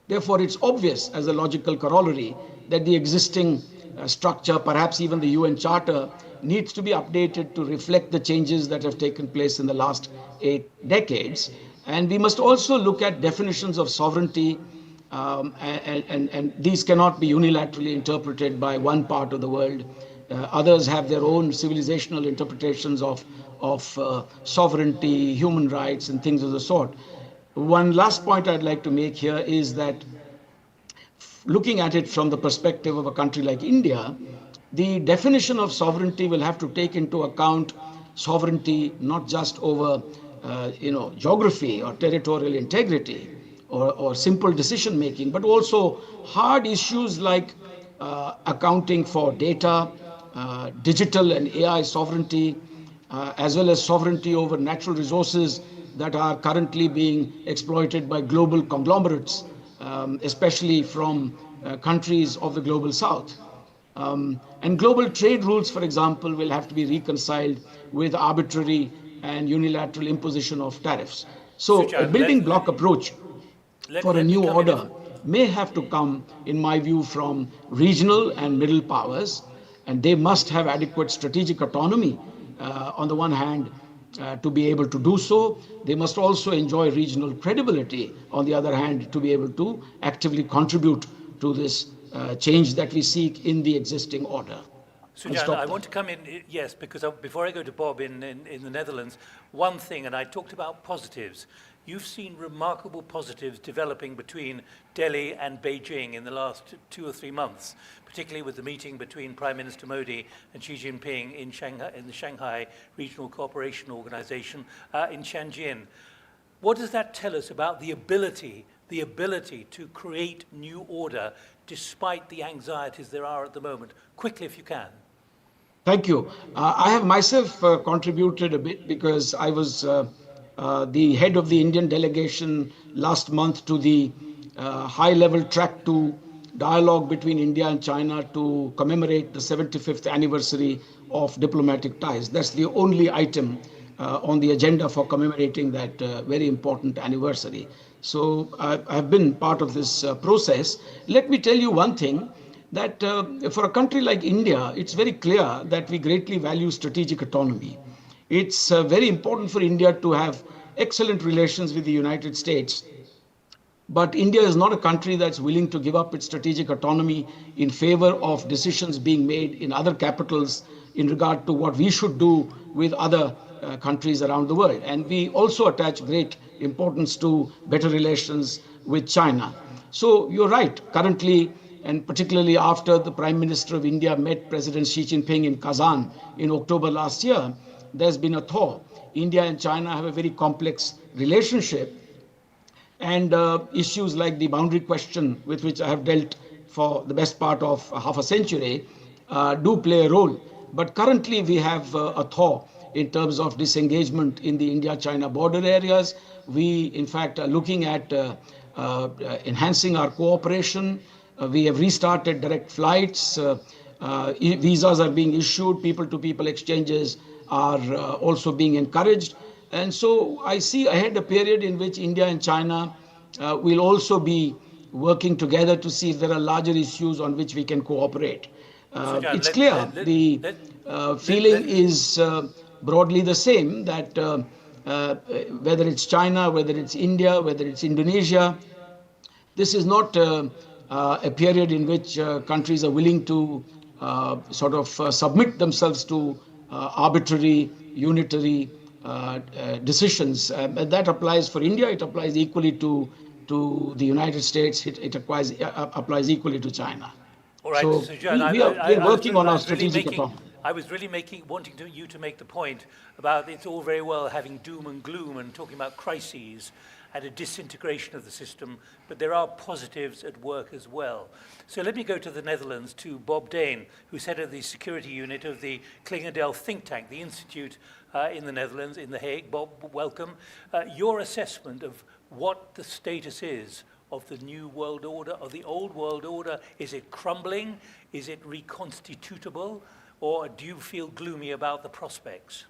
Therefore, it's obvious as a logical corollary that the existing structure, perhaps even the UN Charter, needs to be updated to reflect the changes that have taken place in the last 8 decades. And we must also look at definitions of sovereignty, and these cannot be unilaterally interpreted by one part of the world. Others have their own civilizational interpretations of sovereignty, human rights, and things of the sort. One last point I'd like to make here is that looking at it from the perspective of a country like India, the definition of sovereignty will have to take into account sovereignty not just over geography or territorial integrity or simple decision making, but also hard issues like accounting for data, digital and AI sovereignty, as well as sovereignty over natural resources that are currently being exploited by global conglomerates, especially from countries of the global south. And global trade rules, for example, will have to be reconciled with arbitrary and unilateral imposition of tariffs. So a building block approach for a new order may have to come, in my view, from regional and middle powers, and they must have adequate strategic autonomy on the one hand to be able to do so. They must also enjoy regional credibility on the other hand to be able to actively contribute to this change that we seek in the existing order. Sujan, I want to come in, yes, because before I go to Bob in the Netherlands, one thing, and I talked about positives. You've seen remarkable positives developing between Delhi and Beijing in the last 2 or 3 months, particularly with the meeting between Prime Minister Modi and Xi Jinping in Shanghai, in the Shanghai Regional Cooperation Organization in Tianjin. What does that tell us about the ability to create new order despite the anxieties there are at the moment? Quickly, if you can. Thank you. I have myself contributed a bit because I was the head of the Indian delegation last month to the high-level Track 2 dialogue between India and China to commemorate the 75th anniversary of diplomatic ties. That's the only item on the agenda for commemorating that very important anniversary. So I've been part of this process. Let me tell you one thing, that for a country like India, it's very clear that we greatly value strategic autonomy. It's very important for India to have excellent relations with the United States. But India is not a country that's willing to give up its strategic autonomy in favor of decisions being made in other capitals in regard to what we should do with other countries around the world. And we also attach great importance to better relations with China. So you're right, currently, and particularly after the Prime Minister of India met President Xi Jinping in Kazan in October last year, there's been a thaw. India and China have a very complex relationship, and issues like the boundary question, with which I have dealt for the best part of half a century, do play a role. But currently we have a thaw in terms of disengagement in the India-China border areas. We, in fact, are looking at enhancing our cooperation. We have restarted direct flights. Visas are being issued. People-to-people exchanges are also being encouraged. And so I see ahead a period in which India and China will also be working together to see if there are larger issues on which we can cooperate. John, It's clear the feeling is broadly the same, that whether it's China, whether it's India, whether it's Indonesia, this is not a period in which countries are willing to submit themselves to arbitrary, unitary decisions. And that applies for India, it applies equally to the United States, it applies equally to China. All right, so John, we are working on our strategic autonomy. I was really wanting you to make the point about it's all very well having doom and gloom and talking about crises and a disintegration of the system, but there are positives at work as well. So let me go to the Netherlands, to Bob Dane, who's head of the security unit of the Clingendael think tank, the institute in the Netherlands, in The Hague. Bob, welcome. Your assessment of what the status is of the new world order, of the old world order, is it crumbling? Is it reconstitutable? Or do you feel gloomy about the prospects?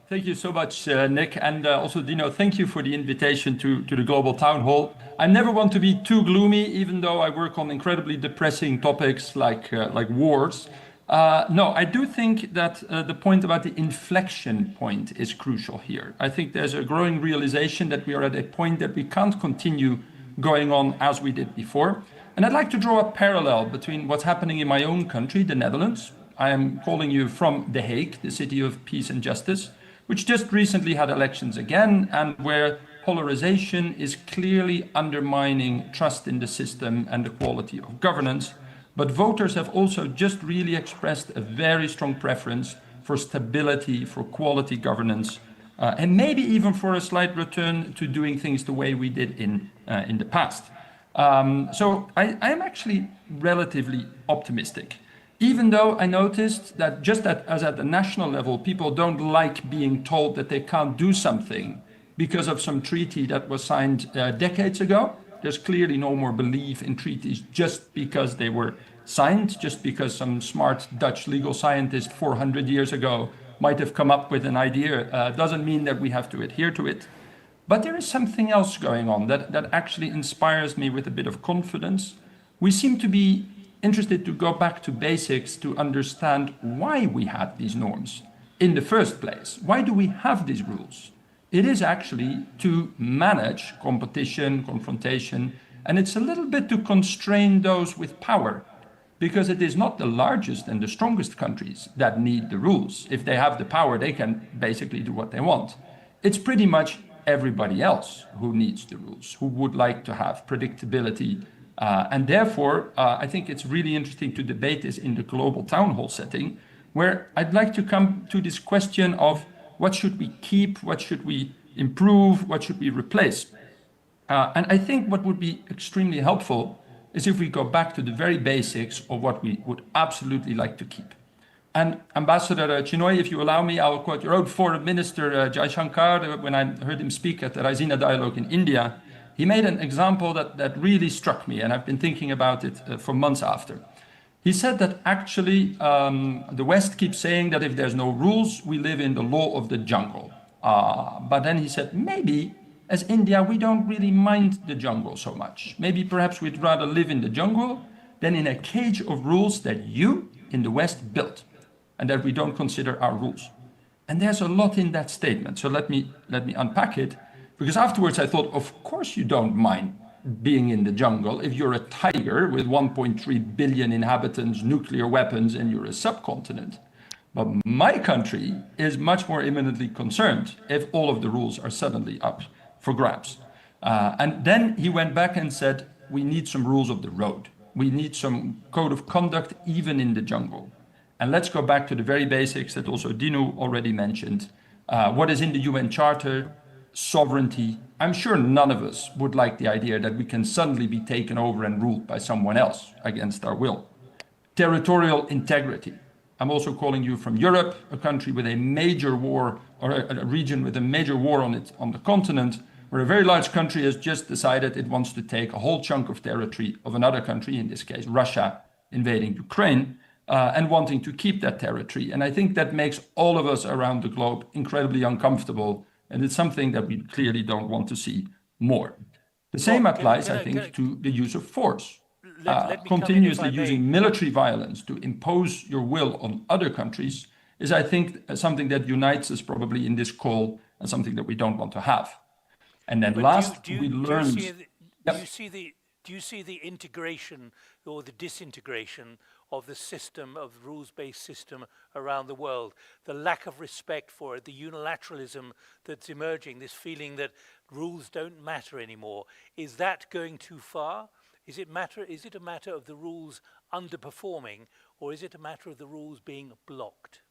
Thank you so much, Nick. And also, Dino, thank you for the invitation to the Global Town Hall. I never want to be too gloomy, even though I work on incredibly depressing topics like wars. No, I do think that the point about the inflection point is crucial here. I think there's a growing realization that we are at a point that we can't continue going on as we did before. And I'd like to draw a parallel between what's happening in my own country, the Netherlands. I am calling you from The Hague, the city of peace and justice, which just recently had elections again, and where polarization is clearly undermining trust in the system and the quality of governance. But voters have also just really expressed a very strong preference for stability, for quality governance, and maybe even for a slight return to doing things the way we did in the past. So I am actually relatively optimistic, even though I noticed that just as at the national level, people don't like being told that they can't do something because of some treaty that was signed decades ago. There's clearly no more belief in treaties just because they were signed, just because some smart Dutch legal scientist 400 years ago might have come up with an idea, doesn't mean that we have to adhere to it. But there is something else going on that actually inspires me with a bit of confidence. We seem to be interested to go back to basics to understand why we had these norms in the first place. Why do we have these rules? It is actually to manage competition, confrontation, and it's a little bit to constrain those with power, because it is not the largest and the strongest countries that need the rules. If they have the power, they can basically do what they want. It's pretty much everybody else who needs the rules, who would like to have predictability. And therefore, I think it's really interesting to debate this in the Global Town Hall setting, where I'd like to come to this question of what should we keep, what should we improve, what should we replace? And I think what would be extremely helpful is if we go back to the very basics of what we would absolutely like to keep. And Ambassador Chinoy, if you allow me, I'll quote your own Foreign Minister Jai Shankar when I heard him speak at the Raisina Dialogue in India. He made an example that really struck me, and I've been thinking about it for months after. He said that actually the West keeps saying that if there's no rules, we live in the law of the jungle. But then he said, maybe as India, we don't really mind the jungle so much. Maybe perhaps we'd rather live in the jungle than in a cage of rules that you in the West built, and that we don't consider our rules. And there's a lot in that statement. So let me unpack it, because afterwards I thought, of course you don't mind being in the jungle if you're a tiger with 1.3 billion inhabitants, nuclear weapons, and you're a subcontinent. But my country is much more imminently concerned if all of the rules are suddenly up for grabs. And then he went back and said, we need some rules of the road. We need some code of conduct even in the jungle. And let's go back to the very basics that also Dino already mentioned. What is in the UN Charter? Sovereignty. I'm sure none of us would like the idea that we can suddenly be taken over and ruled by someone else against our will. Territorial integrity. I'm also calling you from Europe, a country with a major war, or a region with a major war on the continent, where a very large country has just decided it wants to take a whole chunk of territory of another country, in this case Russia, invading Ukraine, and wanting to keep that territory. And I think that makes all of us around the globe incredibly uncomfortable, and it's something that we clearly don't want to see more. The same applies, I think, to the use of force. Continuously using military violence to impose your will on other countries is, I think, something that unites us probably in this call and something that we don't want to have. And then we learned... Do you see the integration or the disintegration of the system, of the rules-based system around the world, the lack of respect for it, the unilateralism that's emerging, this feeling that rules don't matter anymore? Is that going too far? Is it a matter of the rules underperforming, or is it a matter of the rules being blocked?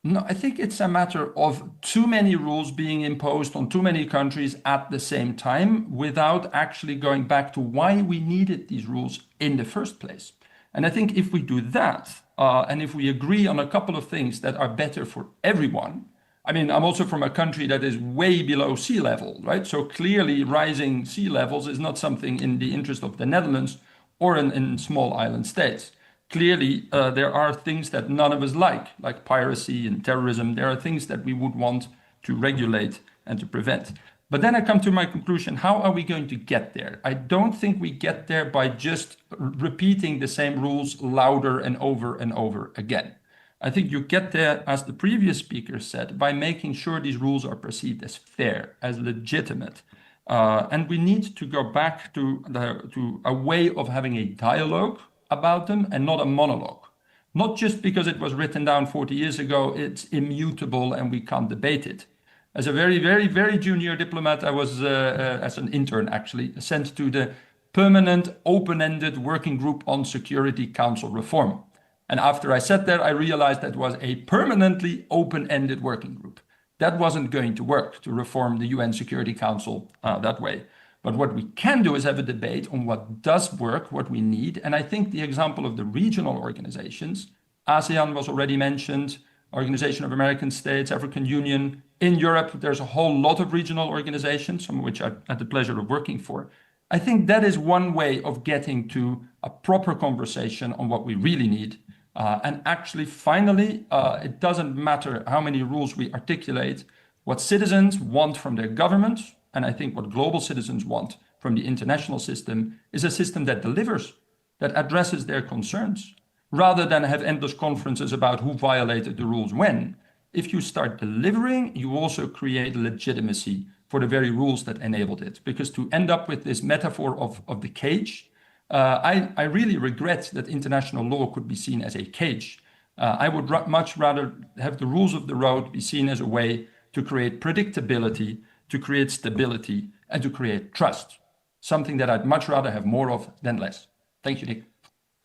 No, I think it's a matter of too many rules being imposed on too many countries at the same time without actually going back to why we needed these rules in the first place. And I think if we do that, and if we agree on a couple of things that are better for everyone, I mean, I'm also from a country that is way below sea level, right? So clearly rising sea levels is not something in the interest of the Netherlands or in small island states. Clearly, there are things that none of us like piracy and terrorism. There are things that we would want to regulate and to prevent. But then I come to my conclusion, how are we going to get there? I don't think we get there by just repeating the same rules louder and over again. I think you get there, as the previous speaker said, by making sure these rules are perceived as fair, as legitimate. And we need to go back to a way of having a dialogue about them and not a monologue. Not just because it was written down 40 years ago, it's immutable and we can't debate it. As a very, very, very junior diplomat, I was, as an intern actually, sent to the Permanent Open-Ended Working Group on Security Council Reform. And after I sat there, I realized that was a permanently open-ended working group. That wasn't going to work to reform the UN Security Council that way. But what we can do is have a debate on what does work, what we need. And I think the example of the regional organizations, ASEAN was already mentioned, Organization of American States, African Union. In Europe, there's a whole lot of regional organizations, some of which I had the pleasure of working for. I think that is one way of getting to a proper conversation on what we really need. And actually, finally, it doesn't matter how many rules we articulate. What citizens want from their governments, and I think what global citizens want from the international system, is a system that delivers, that addresses their concerns, rather than have endless conferences about who violated the rules when. If you start delivering, you also create legitimacy for the very rules that enabled it. Because to end up with this metaphor of the cage, I really regret that international law could be seen as a cage. I would much rather have the rules of the road be seen as a way to create predictability, to create stability, and to create trust. Something that I'd much rather have more of than less. Thank you, Nick.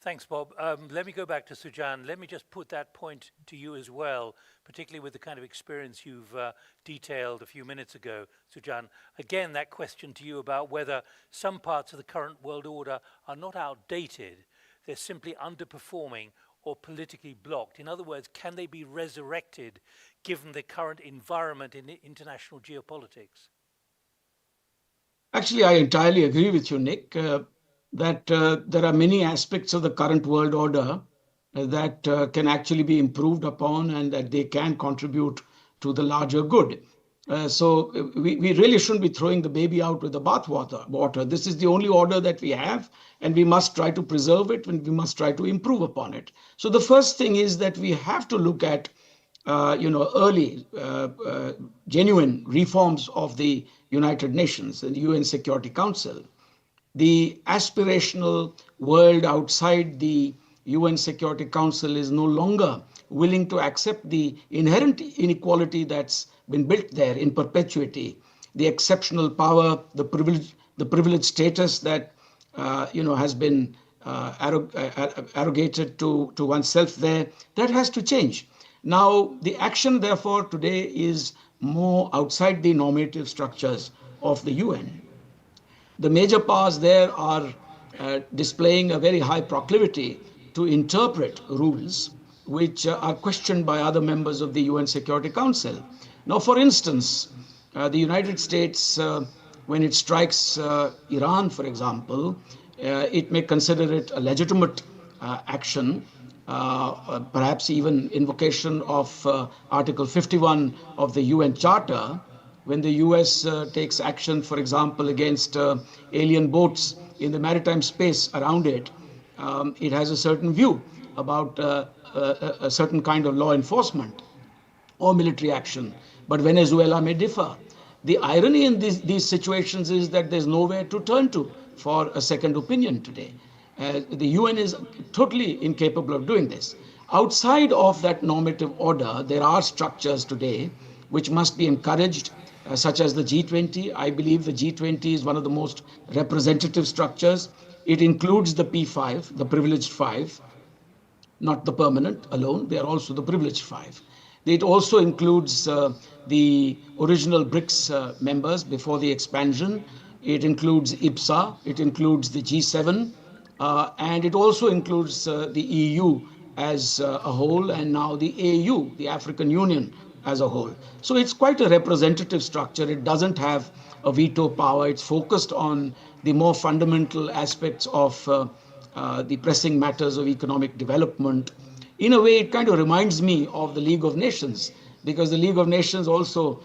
Thanks, Bob. Let me go back to Sujan. Let me just put that point to you as well, particularly with the kind of experience you've detailed a few minutes ago, Sujan. Again, that question to you about whether some parts of the current world order are not outdated, they're simply underperforming or politically blocked. In other words, can they be resurrected given the current environment in international geopolitics? Actually, I entirely agree with you, Nick, that there are many aspects of the current world order that can actually be improved upon and that they can contribute to the larger good. So we really shouldn't be throwing the baby out with the bathwater. This is the only order that we have, and we must try to preserve it, and we must try to improve upon it. So the first thing is that we have to look at early, genuine reforms of the United Nations and the UN Security Council. The aspirational world outside the UN Security Council is no longer willing to accept the inherent inequality that's been built there in perpetuity, the exceptional power, the privileged status that has been arrogated to oneself there. That has to change. Now, the action, therefore, today is more outside the normative structures of the UN. The major powers there are displaying a very high proclivity to interpret rules which are questioned by other members of the UN Security Council. Now, for instance, the United States, when it strikes Iran, for example, it may consider it a legitimate action, perhaps even invocation of Article 51 of the UN Charter, when the US takes action, for example, against alien boats in the maritime space around it, it has a certain view about a certain kind of law enforcement or military action. But Venezuela may differ. The irony in these situations is that there's nowhere to turn to for a second opinion today. The UN is totally incapable of doing this. Outside of that normative order, there are structures today which must be encouraged, such as the G20. I believe the G20 is one of the most representative structures. It includes the P5, the privileged five, not the permanent alone. They are also the privileged five. It also includes the original BRICS members before the expansion. It includes IPSA. It includes the G7. And it also includes the EU as a whole, and now the AU, the African Union, as a whole. So it's quite a representative structure. It doesn't have a veto power. It's focused on the more fundamental aspects of the pressing matters of economic development. In a way, it kind of reminds me of the League of Nations, because the League of Nations also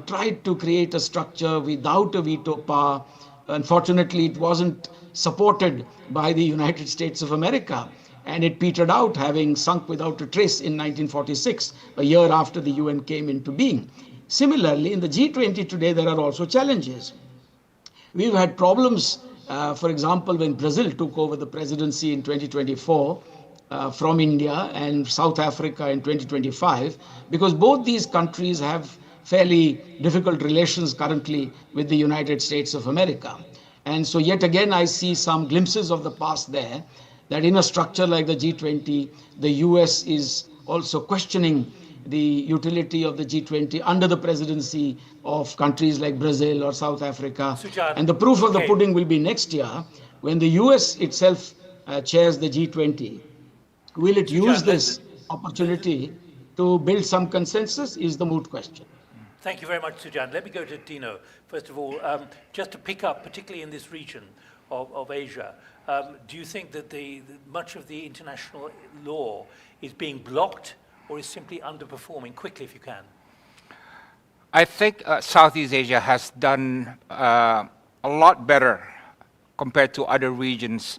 tried to create a structure without a veto power. Unfortunately, it wasn't supported by the United States of America, and it petered out, having sunk without a trace in 1946, a year after the UN came into being. Similarly, in the G20 today, there are also challenges. We've had problems, for example, when Brazil took over the presidency in 2024 from India, and South Africa in 2025, because both these countries have fairly difficult relations currently with the United States of America. And so yet again, I see some glimpses of the past there, that in a structure like the G20, the US is also questioning the utility of the G20 under the presidency of countries like Brazil or South Africa. Sujan, and the proof of the pudding will be next year, when the US itself chairs the G20. Will it use this opportunity to build some consensus is the moot question. Thank you very much, Sujan. Let me go to Dino. First of all, just to pick up, particularly in this region of Asia, do you think that much of the international law is being blocked or is simply underperforming? Quickly, if you can. I think Southeast Asia has done a lot better compared to other regions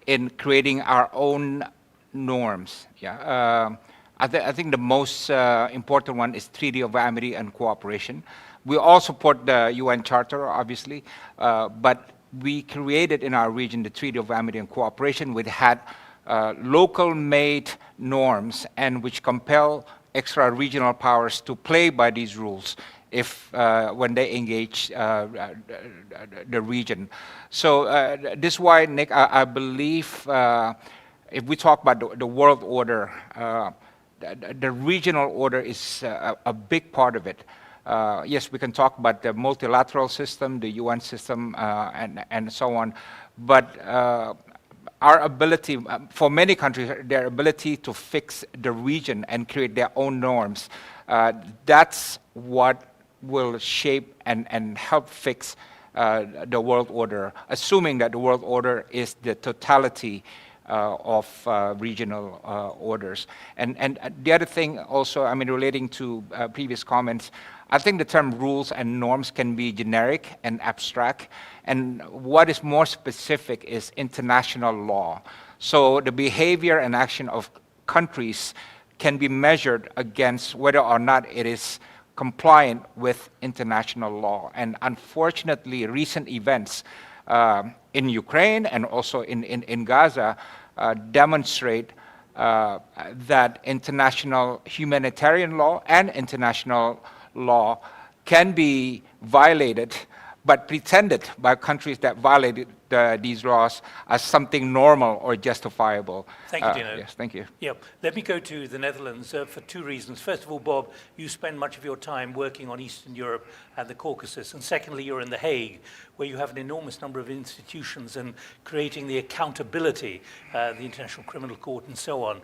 in creating our own norms. I think the most important one is Treaty of Amity and Cooperation. We all support the UN Charter, obviously, but we created in our region the Treaty of Amity and Cooperation, which had local-made norms and which compel extra-regional powers to play by these rules if when they engage the region. So this is why, Nick, I believe if we talk about the world order, the regional order is a big part of it. Yes, we can talk about the multilateral system, the UN system, and so on, but our ability, for many countries, their ability to fix the region and create their own norms, that's what will shape and help fix the world order, assuming that the world order is the totality of regional orders. And the other thing also, I mean, relating to previous comments, I think the term rules and norms can be generic and abstract, and what is more specific is international law. So the behavior and action of countries can be measured against whether or not it is compliant with international law. And unfortunately, recent events in Ukraine and also in Gaza demonstrate that international humanitarian law and international law can be violated, but pretended by countries that violated these laws as something normal or justifiable. Thank you, Dino. Yes, thank you. Yeah, let me go to the Netherlands for two reasons. First of all, Bob, you spend much of your time working on Eastern Europe and the Caucasus. And secondly, you're in The Hague, where you have an enormous number of institutions and creating the accountability, the International Criminal Court and so on.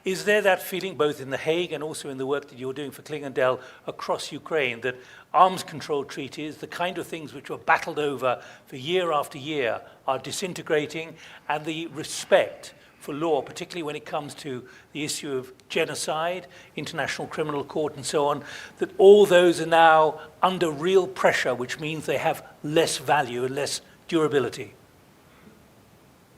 Is there that feeling, both in The Hague and also in the work that you're doing for Klingendel across Ukraine, that arms control treaties, the kind of things which were battled over for year after year, are disintegrating, and the respect for law, particularly when it comes to the issue of genocide, International Criminal Court and so on, that all those are now under real pressure, which means they have less value and less durability?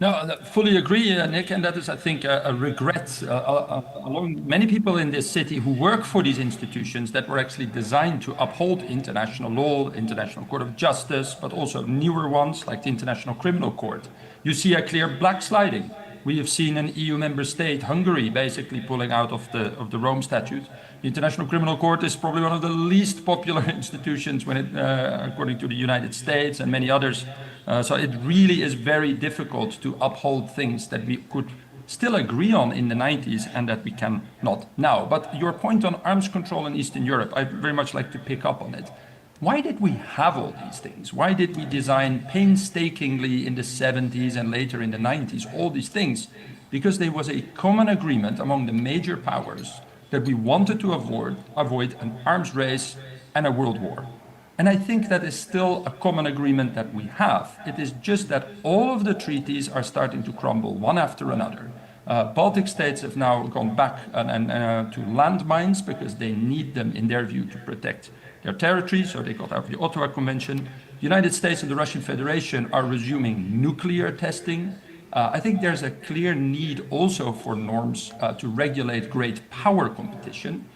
No, I fully agree, Nick, and that is, I think, a regret along many people in this city who work for these institutions that were actually designed to uphold international law, International Court of Justice, but also newer ones like the International Criminal Court. You see a clear backsliding. We have seen an EU member state, Hungary, basically pulling out of the Rome Statute. The International Criminal Court is probably one of the least popular institutions when it, according to the United States and many others. So it really is very difficult to uphold things that we could still agree on in the 90s and that we cannot now. But your point on arms control in Eastern Europe, I very much like to pick up on it. Why did we have all these things? Why did we design painstakingly in the 70s and later in the 90s all these things? Because there was a common agreement among the major powers that we wanted to avoid an arms race and a world war. And I think that is still a common agreement that we have. It is just that all of the treaties are starting to crumble one after another. Baltic states have now gone back to landmines because they need them, in their view, to protect their territory, so they got out of the Ottawa Convention. The United States and the Russian Federation are resuming nuclear testing. I think there's a clear need also for norms to regulate great power competition,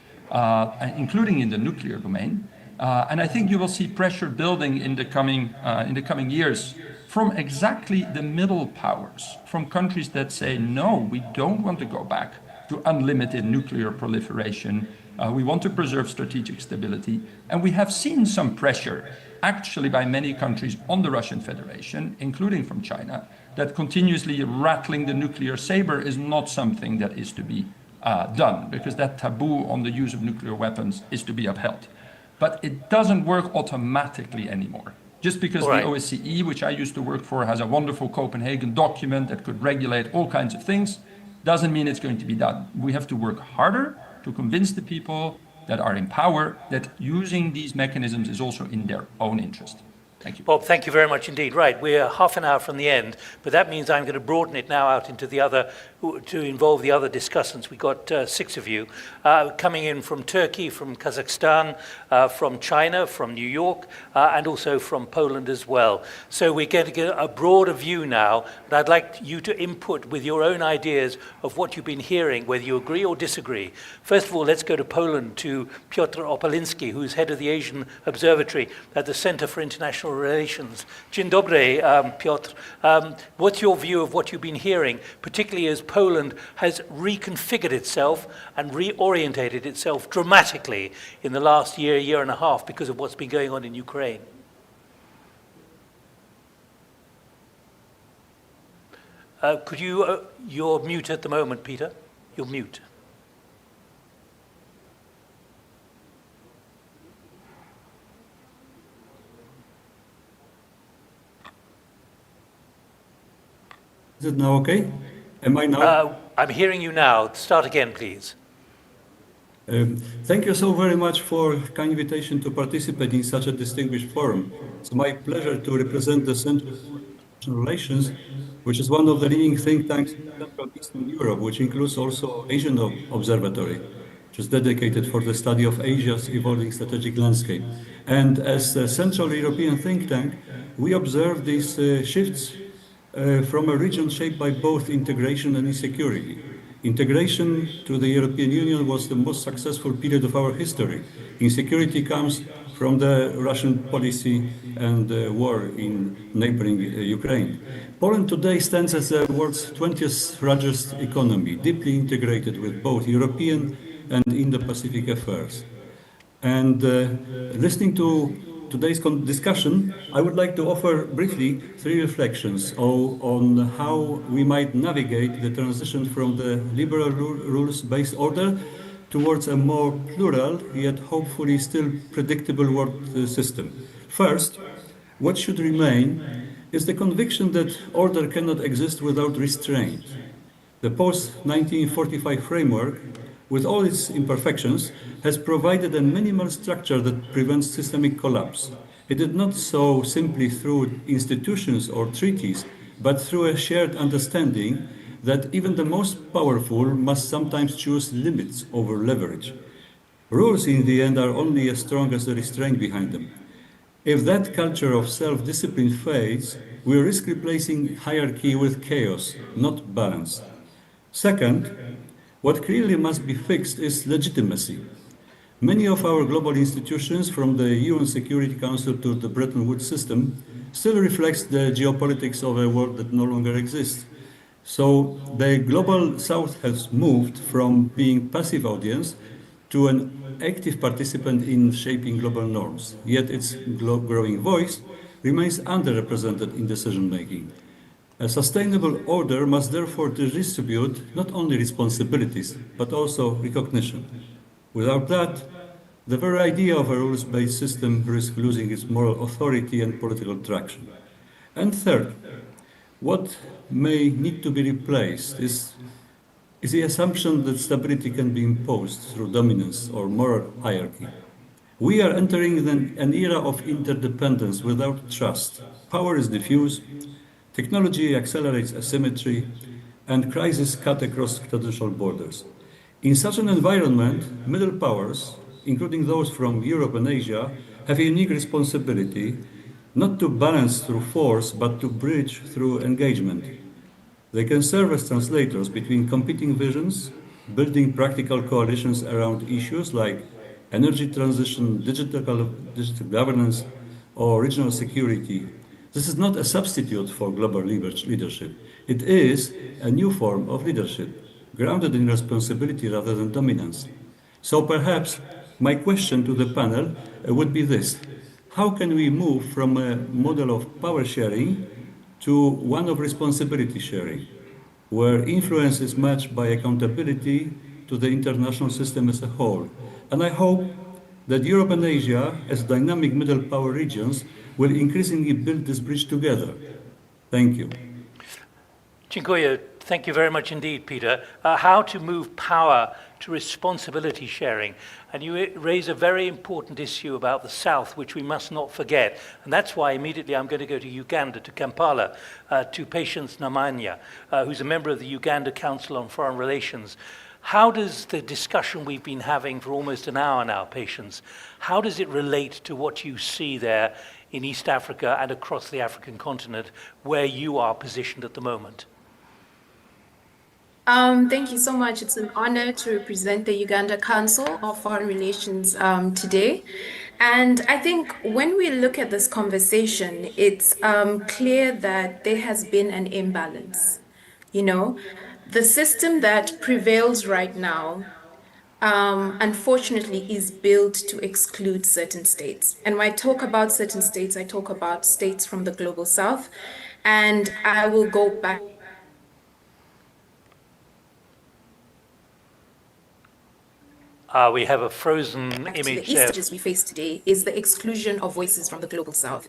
including in the nuclear domain. And I think you will see pressure building in the coming years from exactly the middle powers, from countries that say, no, we don't want to go back to unlimited nuclear proliferation. We want to preserve strategic stability. And we have seen some pressure, actually by many countries on the Russian Federation, including from China, that continuously rattling the nuclear saber is not something that is to be done, because that taboo on the use of nuclear weapons is to be upheld. But it doesn't work automatically anymore. Just because the OSCE, which I used to work for, has a wonderful Copenhagen document that could regulate all kinds of things, doesn't mean it's going to be done. We have to work harder to convince the people that are in power that using these mechanisms is also in their own interest. Thank you. Bob, thank you very much indeed. Right, we're half an hour from the end, but that means I'm going to broaden it now out into the other, to involve the other discussants. We've got 6 of you coming in from Turkey, from Kazakhstan, from China, from New York, and also from Poland as well. So we're going to get a broader view now, and I'd like you to input with your own ideas of what you've been hearing, whether you agree or disagree. First of all, let's go to Poland, to Piotr Opalinski, who's head of the Asian Observatory at the Center for International Relations. Dzień dobry, Piotr. What's your view of what you've been hearing, particularly as Poland has reconfigured itself and reorientated itself dramatically in the last year, year and a half because of what's been going on in Ukraine? Could you, you're mute at the moment, Peter. You're mute. Is it now okay? Am I now? I'm hearing you now. Start again, please. Thank you so very much for the kind invitation to participate in such a distinguished forum. It's my pleasure to represent the Center for International Relations, which is one of the leading think tanks in Central Eastern Europe, which includes also Asian Observatory, which is dedicated for the study of Asia's evolving strategic landscape. And as a Central European think tank, we observe these shifts from a region shaped by both integration and insecurity. Integration to the European Union was the most successful period of our history. Insecurity comes from the Russian policy and war in neighboring Ukraine. Poland today stands as the world's 20th largest economy, deeply integrated with both European and Indo-Pacific affairs. And listening to today's discussion, I would like to offer briefly 3 reflections on how we might navigate the transition from the liberal rules-based order towards a more plural, yet hopefully still predictable world system. First, what should remain is the conviction that order cannot exist without restraint. The post-1945 framework, with all its imperfections, has provided a minimal structure that prevents systemic collapse. It did not so simply through institutions or treaties, but through a shared understanding that even the most powerful must sometimes choose limits over leverage. Rules in the end are only as strong as the restraint behind them. If that culture of self-discipline fades, we risk replacing hierarchy with chaos, not balance. Second, what clearly must be fixed is legitimacy. Many of our global institutions, from the UN Security Council to the Bretton Woods system, still reflects the geopolitics of a world that no longer exists. So the global South has moved from being passive audience to an active participant in shaping global norms, yet its growing voice remains underrepresented in decision-making. A sustainable order must therefore redistribute not only responsibilities, but also recognition. Without that, the very idea of a rules-based system risks losing its moral authority and political traction. And third, what may need to be replaced is the assumption that stability can be imposed through dominance or moral hierarchy. We are entering an era of interdependence without trust. Power is diffuse, technology accelerates asymmetry, and crises cut across traditional borders. In such an environment, middle powers, including those from Europe and Asia, have a unique responsibility not to balance through force, but to bridge through engagement. They can serve as translators between competing visions, building practical coalitions around issues like energy transition, digital governance, or regional security. This is not a substitute for global leadership. It is a new form of leadership, grounded in responsibility rather than dominance. So perhaps my question to the panel would be this: how can we move from a model of power sharing to one of responsibility sharing, where influence is matched by accountability to the international system as a whole? And I hope that Europe and Asia, as dynamic middle power regions, will increasingly build this bridge together. Thank you. Dziękuję. Thank you very much indeed, Peter. How to move power to responsibility sharing. And you raise a very important issue about the South, which we must not forget. And that's why immediately I'm going to go to Uganda, to Kampala, to Patience Namanya, who's a member of the Uganda Council on Foreign Relations. How does the discussion we've been having for almost an hour now, Patience, how does it relate to what you see there in East Africa and across the African continent, where you are positioned at the moment? Thank you so much. It's an honor to represent the Uganda Council of Foreign Relations today. And I think when we look at this conversation, it's clear that there has been an imbalance. You know, the system that prevails right now, unfortunately, is built to exclude certain states. And when I talk about certain states, I talk about states from the Global South. And I will go back. We have a frozen image the East we face today is the exclusion of voices from the Global South.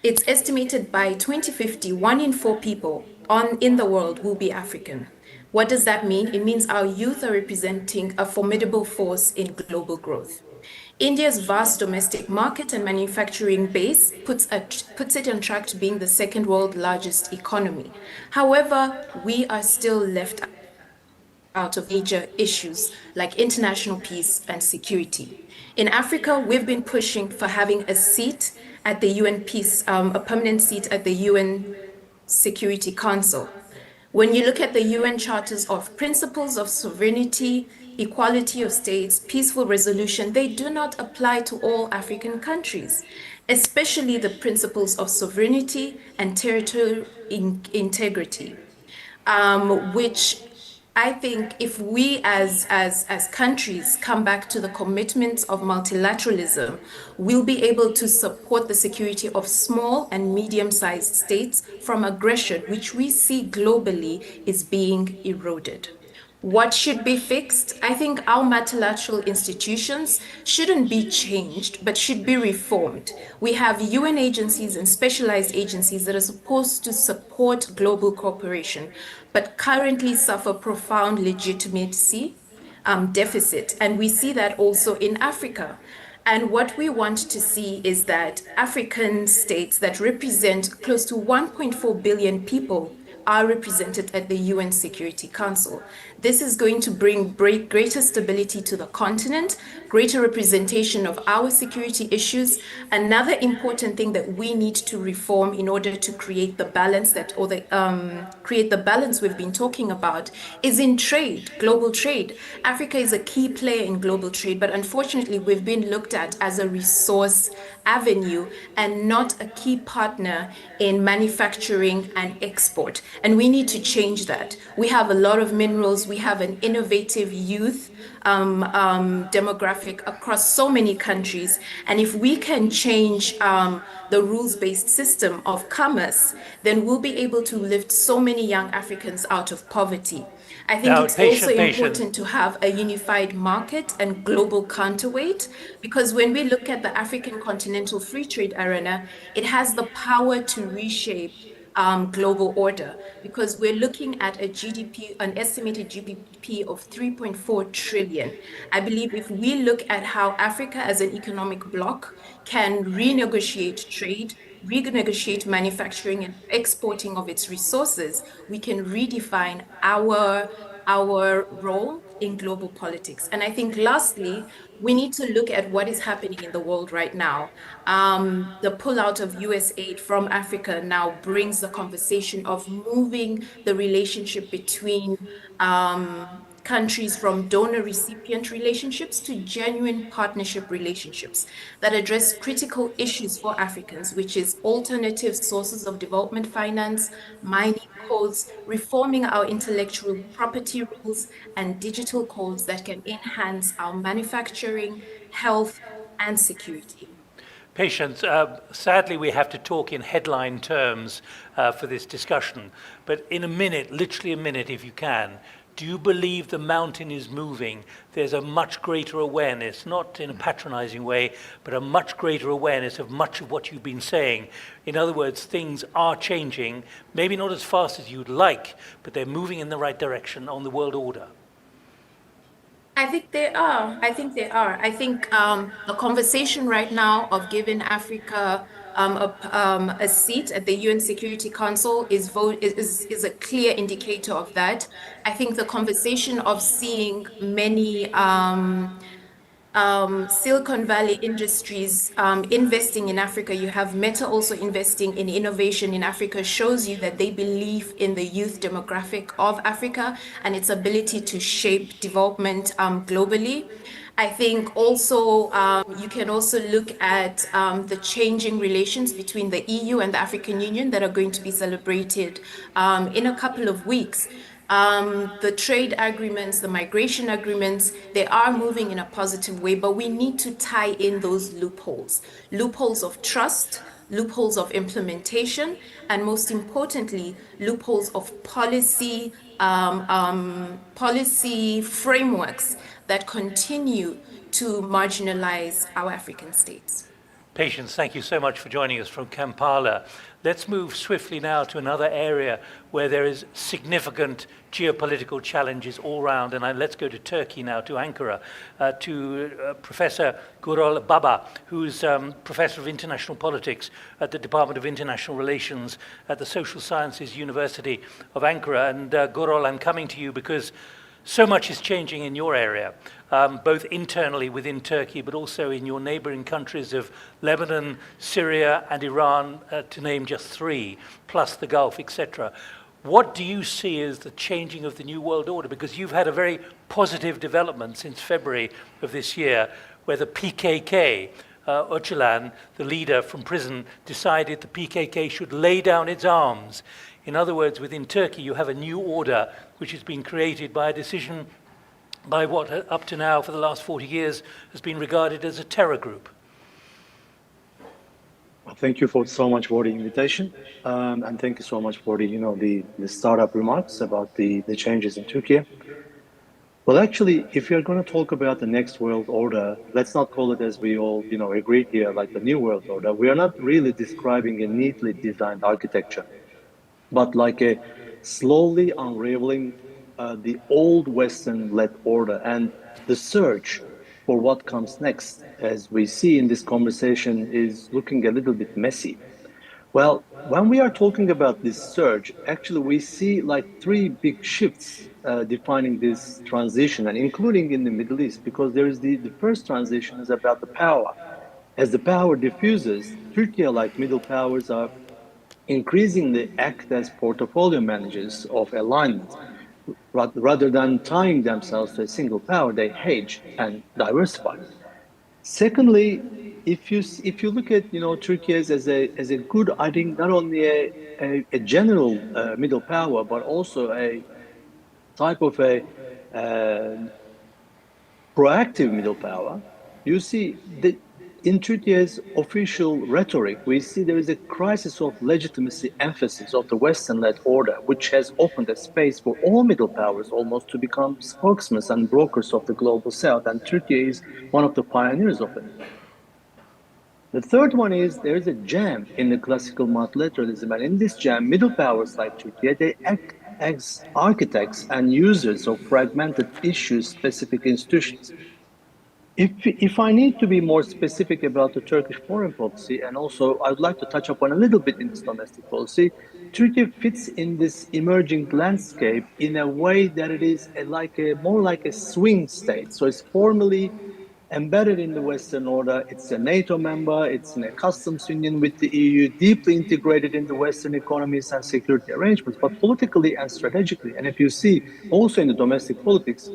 It's estimated by 2050, 1 in 4 people in the world will be African. What does that mean? It means our youth are representing a formidable force in global growth. India's vast domestic market and manufacturing base puts it on track to being the second world largest economy. However, we are still left out of major issues like international peace and security. In Africa, we've been pushing for having a seat at the UN Peace, a permanent seat at the UN Security Council. When you look at the UN Charters of Principles of Sovereignty, Equality of States, Peaceful Resolution, they do not apply to all African countries, especially the principles of sovereignty and territorial integrity, which I think if we as countries come back to the commitments of multilateralism, we'll be able to support the security of small and medium-sized states from aggression, which we see globally is being eroded. What should be fixed? I think our multilateral institutions shouldn't be changed, but should be reformed. We have UN agencies and specialized agencies that are supposed to support global cooperation, but currently suffer profound legitimacy deficit. And we see that also in Africa. And what we want to see is that African states that represent close to 1.4 billion people are represented at the UN Security Council. This is going to bring greater stability to the continent, greater representation of our security issues. Another important thing that we need to reform in order to create the balance create the balance we've been talking about is in trade, global trade. Africa is a key player in global trade, but unfortunately we've been looked at as a resource avenue and not a key partner in manufacturing and export. And we need to change that. We have a lot of minerals. We have an innovative youth demographic across so many countries. And if we can change the rules-based system of commerce, then we'll be able to lift so many young Africans out of poverty. I think it's also important to have a unified market and global counterweight, because when we look at the African continental free trade arena, it has the power to reshape global order, because we're looking at a GDP, an estimated GDP of 3.4 trillion. I believe if we look at how Africa as an economic bloc can renegotiate trade, renegotiate manufacturing and exporting of its resources, we can redefine our role in global politics. And I think lastly, we need to look at what is happening in the world right now. The pullout of US aid from Africa now brings the conversation of moving the relationship between countries from donor-recipient relationships to genuine partnership relationships that address critical issues for Africans, which is alternative sources of development finance, mining codes, reforming our intellectual property rules, and digital codes that can enhance our manufacturing, health, and security. Patience, sadly we have to talk in headline terms for this discussion, but in a minute, literally a minute if you can, do you believe the mountain is moving? There's a much greater awareness, not in a patronizing way, but a much greater awareness of much of what you've been saying. In other words, things are changing, maybe not as fast as you'd like, but they're moving in the right direction on the world order. I think they are. I think the conversation right now of giving Africa a seat at the UN Security Council is a clear indicator of that. I think the conversation of seeing many Silicon Valley industries investing in Africa, you have Meta also investing in innovation in Africa, shows you that they believe in the youth demographic of Africa and its ability to shape development globally. I think also you can also look at the changing relations between the EU and the African Union that are going to be celebrated in a couple of weeks. The trade agreements, the migration agreements, they are moving in a positive way, but we need to tie in those loopholes of trust, loopholes of implementation, and most importantly, loopholes of policy frameworks that continue to marginalize our African states. Patience, thank you so much for joining us from Kampala. Let's move swiftly now to another area where there is significant geopolitical challenges all around, and let's go to Turkey now, to Ankara, to Professor Gürol Baba, who's Professor of International Politics at the Department of International Relations at the Social Sciences University of Ankara. And Gürol, I'm coming to you because so much is changing in your area, both internally within Turkey, but also in your neighboring countries of Lebanon, Syria, and Iran, to name just three, plus the Gulf, etc. What do you see as the changing of the New World Order? Because you've had a very positive development since February of this year, where the PKK, Öcalan, the leader from prison, decided the PKK should lay down its arms. In other words, within Turkey, you have a new order which has been created by a decision by what, up to now, for the last 40 years, has been regarded as a terror group. Well, thank you so much for the invitation, and thank you so much for the startup remarks about the changes in Turkey. Well, actually, if you're going to talk about the next world order, let's not call it as we all agreed here, like the new world order. We are not really describing a neatly designed architecture, but like a slowly unraveling the old Western-led order, and the search for what comes next, as we see in this conversation, is looking a little bit messy. Well, when we are talking about this surge, actually we see like three big shifts defining this transition, and including in the Middle East, because there is the first transition is about the power. As the power diffuses, Turkey, like middle powers, are increasingly act as portfolio managers of alignment. Rather than tying themselves to a single power, they hedge and diversify. Secondly, if you look at Turkey as a good, I think not only a general middle power, but also a type of a uh, proactive middle power, you see that in Turkey's official rhetoric, we see there is a crisis of legitimacy emphasis of the Western-led order, which has opened a space for all middle powers almost to become spokesmen and brokers of the global South, and Turkey is one of the pioneers of it. The third one is there is a jam in the classical multilateralism, and in this jam, middle powers like Turkey, they act as architects and users of fragmented issue-specific institutions. If I need to be more specific about the Turkish foreign policy, and also I would like to touch upon a little bit in this domestic policy, Turkey fits in this emerging landscape in a way that it is more like a swing state. So it's formally embedded in the Western order. It's a NATO member. It's in a customs union with the EU, deeply integrated in the Western economies and security arrangements, but politically and strategically. And if you see also in the domestic politics,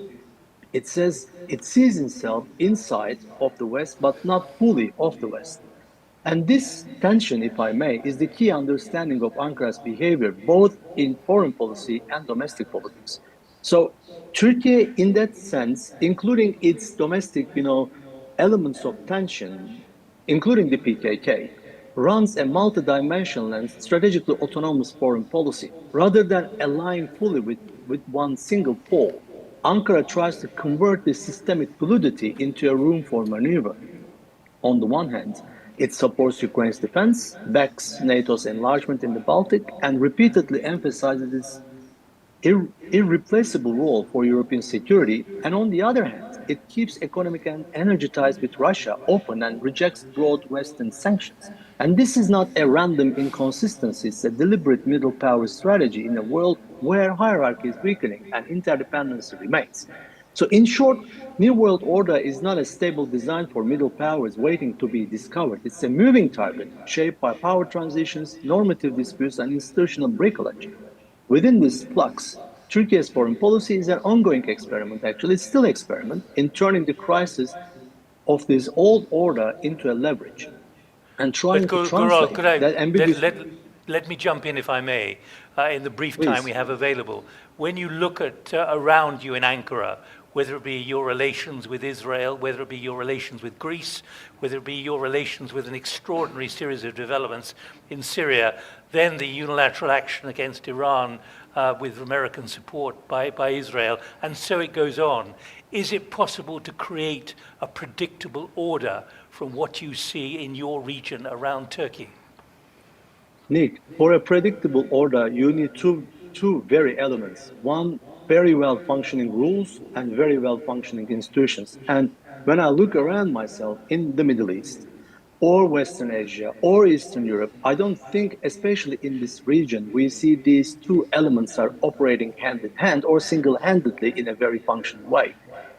it says it sees itself inside of the West, but not fully of the West. And this tension, if I may, is the key understanding of Ankara's behavior, both in foreign policy and domestic politics. So Turkey, in that sense, including its domestic, elements of tension, including the PKK, runs a multidimensional and strategically autonomous foreign policy. Rather than aligning fully with one single pole, Ankara tries to convert this systemic fluidity into a room for maneuver. On the one hand, it supports Ukraine's defense, backs NATO's enlargement in the Baltic, and repeatedly emphasizes its irreplaceable role for European security. And on the other hand, it keeps economic and energy ties with Russia open and rejects broad Western sanctions. And this is not a random inconsistency, it's a deliberate middle power strategy in a world where hierarchy is weakening and interdependency remains. So in short, New World Order is not a stable design for middle powers waiting to be discovered. It's a moving target shaped by power transitions, normative disputes, and institutional bricolage. Within this flux, Turkey's foreign policy is an ongoing experiment, actually, it's still an experiment, in turning the crisis of this old order into a leverage and trying to translate that ambiguous... Let me jump in, if I may, in the brief time we have available. When you look at around you in Ankara, whether it be your relations with Israel, whether it be your relations with Greece, whether it be your relations with an extraordinary series of developments in Syria, then the unilateral action against Iran with American support by Israel, and so it goes on. Is it possible to create a predictable order from what you see in your region around Turkey? Nick, for a predictable order, you need two very elements. One, very well functioning rules and very well functioning institutions. And when I look around myself in the Middle East or Western Asia or Eastern Europe, I don't think, especially in this region, we see these two elements are operating hand in hand or single-handedly in a very functional way.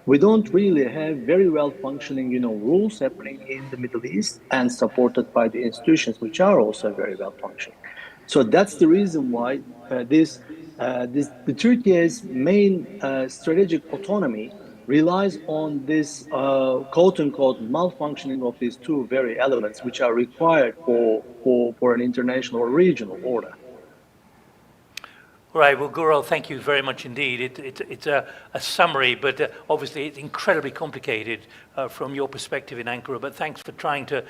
We don't really have very well functioning, rules happening in the Middle East and supported by the institutions, which are also very well functioning. So that's the reason why the Turkey's main strategic autonomy relies on this quote-unquote malfunctioning of these two very elements, which are required for an international or regional order. All right, well, Gürel, thank you very much indeed. It's a summary, but obviously it's incredibly complicated from your perspective in Ankara, but thanks for trying to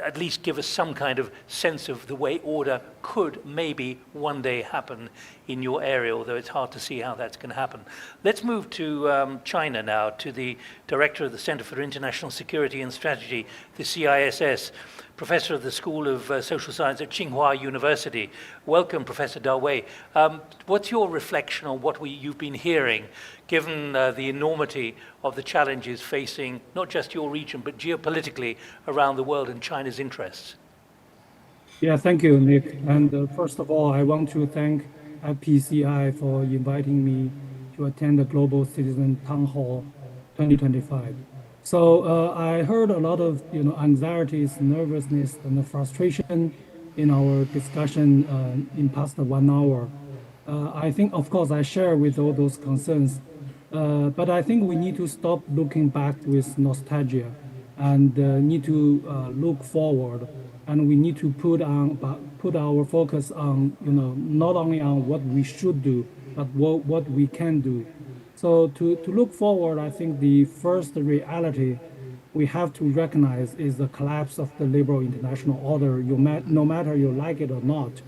at least give us some kind of sense of the way order could maybe one day happen in your area, although it's hard to see how that's going to happen. Let's move to China now, to the Director of the Center for International Security and Strategy, the CISS, Professor of the School of Social Science at Tsinghua University. Welcome, Professor Dao Wei. What's your reflection on what you've been hearing, given the enormity of the challenges facing not just your region, but geopolitically around the world and China's interests? Yeah, thank you, Nick. And first of all, I want to thank FPCI for inviting me to attend the Global Citizen Town Hall 2025. So I heard a lot of anxieties, nervousness, and frustration in our discussion in past 1 hour. I think, of course, I share with all those concerns, but I think we need to stop looking back with nostalgia and need to look forward, and we need to put our focus on not only on what we should do, but what we can do. So to look forward, I think the first reality we have to recognize is the collapse of the liberal international order, no matter you like it or not.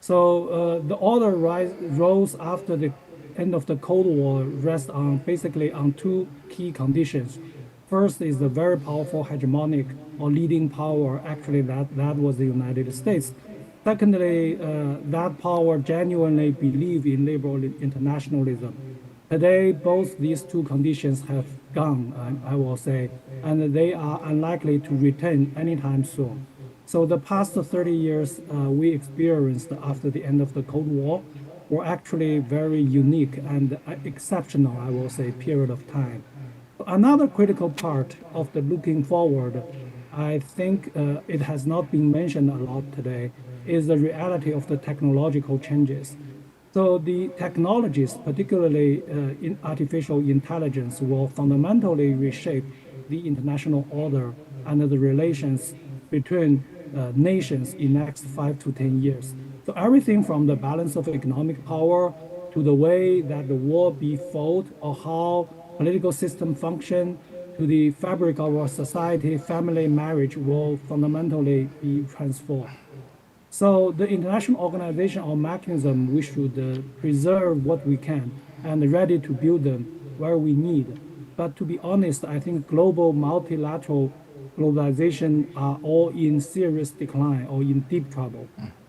So the order rose after the end of the Cold War rests on basically on two key conditions. First is the very powerful hegemonic or leading power, actually that was the United States. Secondly, that power genuinely believed in liberal internationalism. Today, both these two conditions have gone, I will say, and they are unlikely to return anytime soon. So the past 30 years we experienced after the end of the Cold War were actually very unique and exceptional, I will say, period of time. Another critical part of the looking forward, I think it has not been mentioned a lot today, is the reality of the technological changes. So the technologies, particularly in artificial intelligence, will fundamentally reshape the international order and the relations between nations in the next 5 to 10 years. So everything from the balance of economic power to the way that the world be fought or how political system function to the fabric of our society, family, marriage will fundamentally be transformed. So the international organization or mechanism, we should preserve what we can and ready to build them where we need. But to be honest, I think global multilateral globalization are all in serious decline or in deep trouble.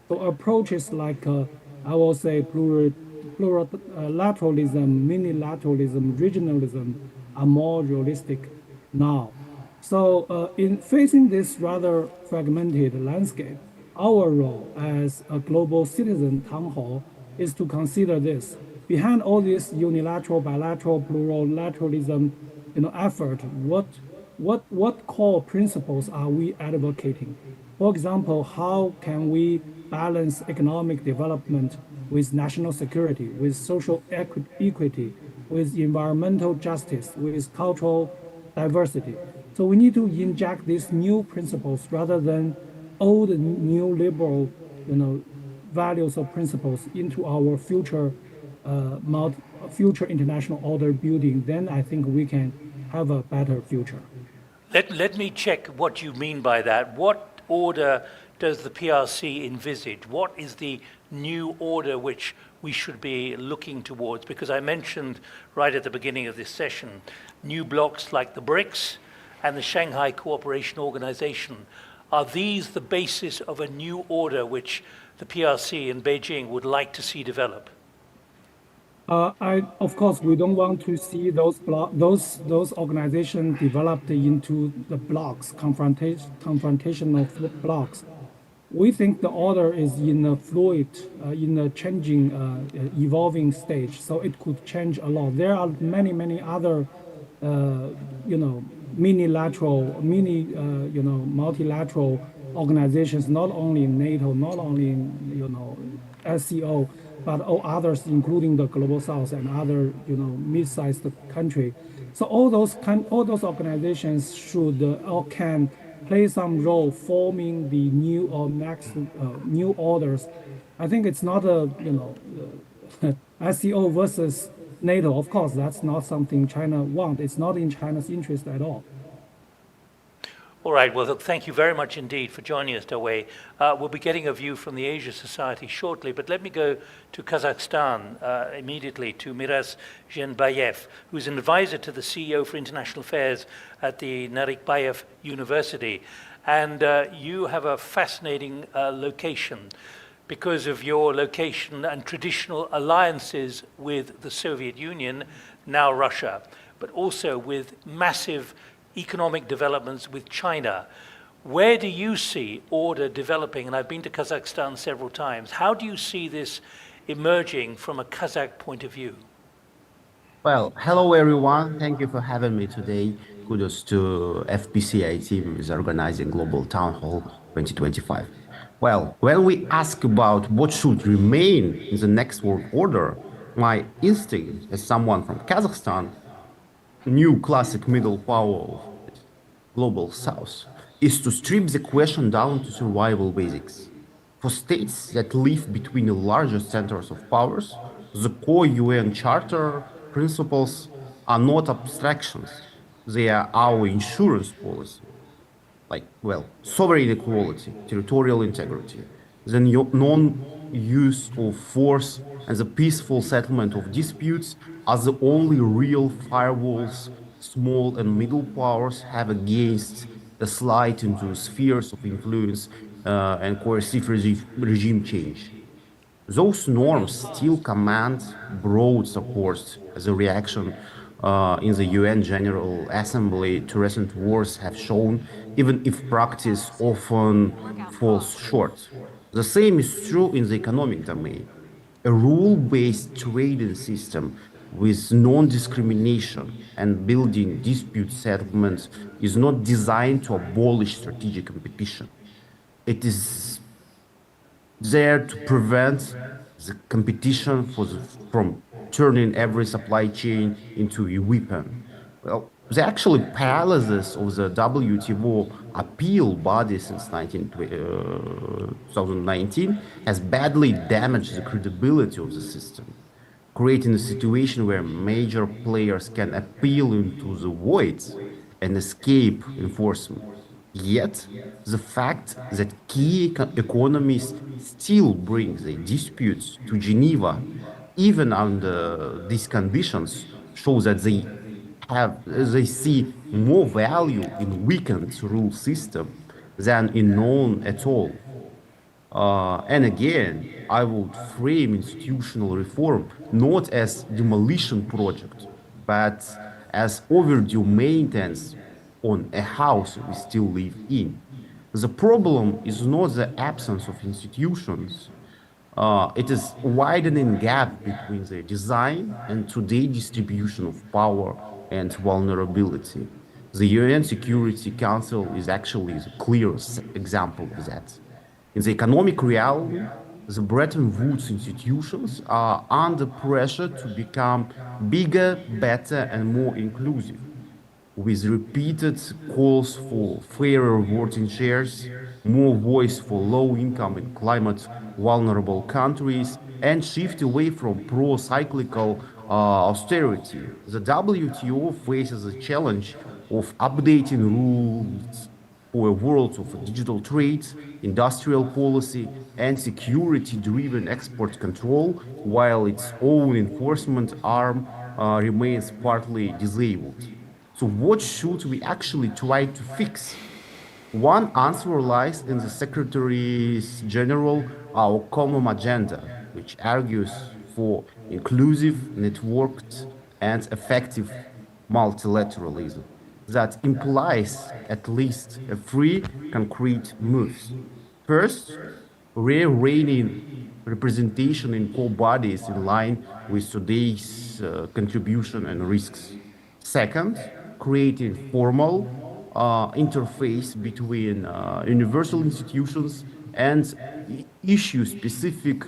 So approaches like, I will say, plurilateralism, minilateralism, regionalism are more realistic now. So in facing this rather fragmented landscape, our role as a global citizen town hall is to consider this. Behind all this unilateral, bilateral, plurilateralism, effort, what core principles are we advocating? For example, how can we balance economic development with national security, with social equity, with environmental justice, with cultural diversity? So we need to inject these new principles rather than old neoliberal, values or principles into our future international order building. Then I think we can have a better future. Let me check what you mean by that. What order does the PRC envisage? What is the new order which we should be looking towards? Because I mentioned right at the beginning of this session, new blocs like the BRICS and the Shanghai Cooperation Organization. Are these the basis of a new order which the PRC in Beijing would like to see develop? Of course, we don't want to see those organizations developed into the blocks, confrontational blocks. We think the order is in a fluid, in a changing, evolving stage, so it could change a lot. There are many other, multilateral organizations, not only in NATO, not only in, SCO, but all others, including the Global South and other, mid-sized country. So all those organizations should or can play some role forming the new or next new orders. I think it's not a SCO versus NATO. Of course, that's not something China wants. It's not in China's interest at all. All right, well, thank you very much indeed for joining us, Dawei. We'll be getting a view from the Asia Society shortly, but let me go to Kazakhstan immediately, to Miraz Zhenbayev, who's an advisor to the CEO for International Affairs at the Narikbayev University. And you have a fascinating location because of your location and traditional alliances with the Soviet Union, now Russia, but also with massive economic developments with China. Where do you see order developing? And I've been to Kazakhstan several times. How do you see this emerging from a Kazakh point of view? Well, hello everyone. Thank you for having me today. Kudos to FPCI team who is organizing Global Town Hall 2025. Well, when we ask about what should remain in the next world order, my instinct as someone from Kazakhstan, new classic middle power of Global South, is to strip the question down to survival basics. For states that live between the largest centers of powers, the core UN Charter principles are not abstractions. They are our insurance policy. Like, well, sovereign equality, territorial integrity, the non-use of force, and the peaceful settlement of disputes are the only real firewalls small and middle powers have against a slide into spheres of influence and coercive regime change. Those norms still command broad support as a reaction in the UN General Assembly to recent wars have shown, even if practice often falls short. The same is true in the economic domain. A rule-based trading system with non-discrimination and building dispute settlements is not designed to abolish strategic competition. It is there to prevent the competition from turning every supply chain into a weapon. Well, the actual paralysis of the WTO appeal body since 2019 has badly damaged the credibility of the system, creating a situation where major players can appeal into the void and escape enforcement. Yet, the fact that key economies still bring their disputes to Geneva, even under these conditions, shows that they see more value in weakened rule system than in none at all. And again, I would frame institutional reform not as demolition project, but as overdue maintenance on a house we still live in. The problem is not the absence of institutions. It is widening gap between the design and today distribution of power and vulnerability. The UN Security Council is actually the clearest example of that. In the economic reality, the Bretton Woods institutions are under pressure to become bigger, better, and more inclusive, with repeated calls for fairer voting shares, more voice for low-income and climate-vulnerable countries, and shift away from pro-cyclical austerity. The WTO faces the challenge of updating rules for a world of digital trade, industrial policy, and security-driven export control, while its own enforcement arm remains partly disabled. So what should we actually try to fix? One answer lies in the Secretary General, our common agenda, which argues for inclusive, networked, and effective multilateralism. That implies at least three concrete moves. First, reigning representation in core bodies in line with today's contribution and risks. Second, creating formal interface between universal institutions and issue-specific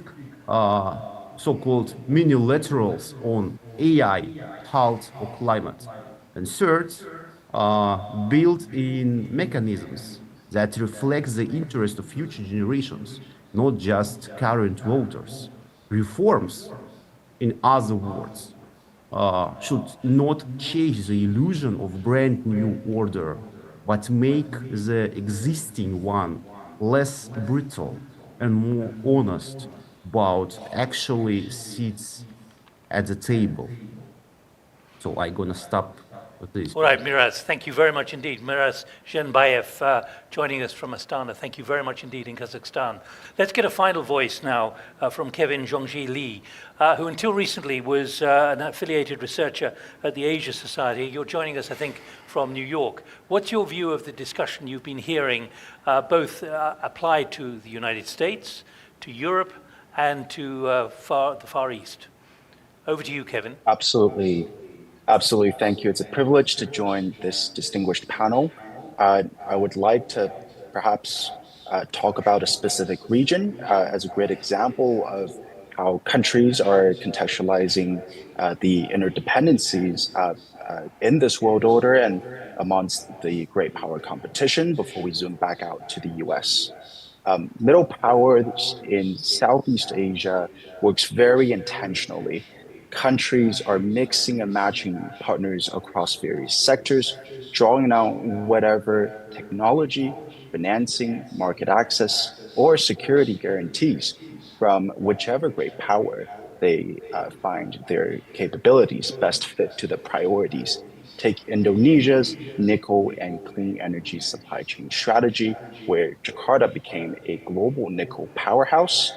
so-called minilaterals on AI, health, or climate. And third, built-in mechanisms that reflect the interest of future generations, not just current voters. Reforms, in other words, should not chase the illusion of brand new order, but make the existing one less brittle and more honest about actually seats at the table. So I'm gonna stop All right, Miraz, thank you very much indeed. Miraz Zhenbayev joining us from Astana. Thank you very much indeed in Kazakhstan. Let's get a final voice now from Kevin Zhongji Lee, who until recently was an affiliated researcher at the Asia Society. You're joining us, I think, from New York. What's your view of the discussion you've been hearing, both applied to the United States, to Europe, and to the Far East? Over to you, Kevin. Absolutely. Absolutely. Thank you. It's a privilege to join this distinguished panel. I would like to perhaps talk about a specific region as a great example of how countries are contextualizing the interdependencies in this world order and amongst the great power competition before we zoom back out to the US. Middle powers in Southeast Asia works very intentionally. Countries are mixing and matching partners across various sectors, drawing out whatever technology, financing, market access, or security guarantees from whichever great power they find their capabilities best fit to the priorities. Take Indonesia's nickel and clean energy supply chain strategy, where Jakarta became a global nickel powerhouse,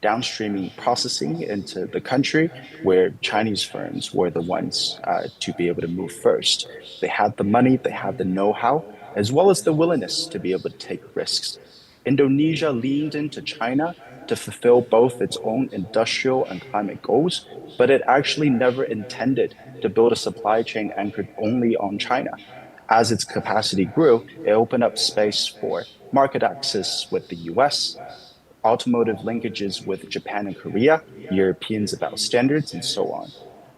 downstreaming processing into the country, where Chinese firms were the ones to be able to move first. They had the money, they had the know-how, as well as the willingness to be able to take risks. Indonesia leaned into China to fulfill both its own industrial and climate goals, but it actually never intended to build a supply chain anchored only on China. As its capacity grew, it opened up space for market access with the US, automotive linkages with Japan and Korea, Europeans about standards, and so on.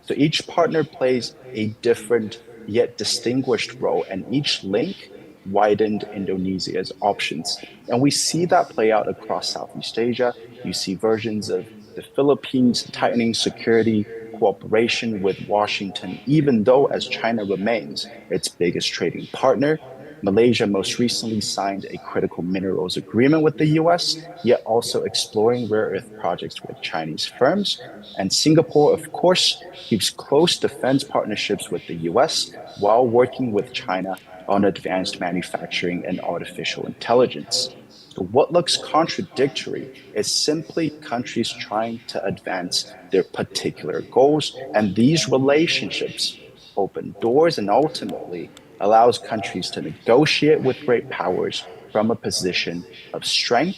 So each partner plays a different yet distinguished role, and each link widened Indonesia's options. And we see that play out across Southeast Asia. You see versions of the Philippines tightening security cooperation with Washington, even though as China remains its biggest trading partner. Malaysia most recently signed a critical minerals agreement with the US, yet also exploring rare earth projects with Chinese firms. And Singapore, of course, keeps close defense partnerships with the US while working with China on advanced manufacturing and artificial intelligence. So what looks contradictory is simply countries trying to advance their particular goals, and these relationships open doors and ultimately allows countries to negotiate with great powers from a position of strength,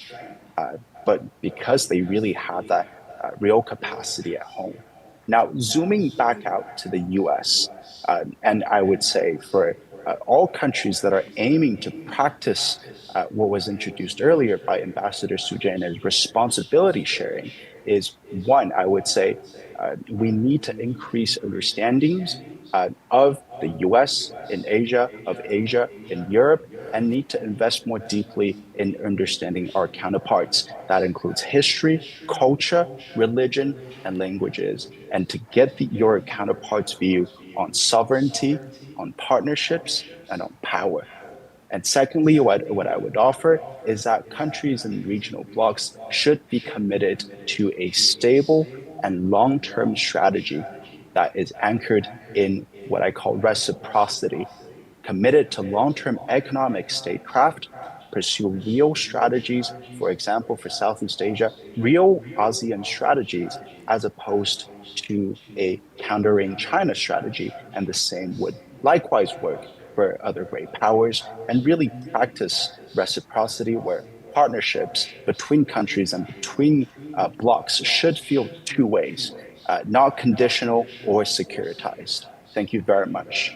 but because they really have that real capacity at home. Now, zooming back out to the US, and I would say for all countries that are aiming to practice what was introduced earlier by Ambassador Su Jan as responsibility sharing is one, I would say we need to increase understandings of the US in Asia, of Asia in Europe, and need to invest more deeply in understanding our counterparts. That includes history, culture, religion, and languages. And to get your counterparts' view on sovereignty, on partnerships, and on power. And secondly, what I would offer is that countries and regional blocs should be committed to a stable and long-term strategy that is anchored in what I call reciprocity, committed to long-term economic statecraft, pursue real strategies, for example, for Southeast Asia, real ASEAN strategies, as opposed to a countering China strategy, and the same would likewise work for other great powers, and really practice reciprocity where partnerships between countries and between blocs should feel two ways, not conditional or securitized. Thank you very much.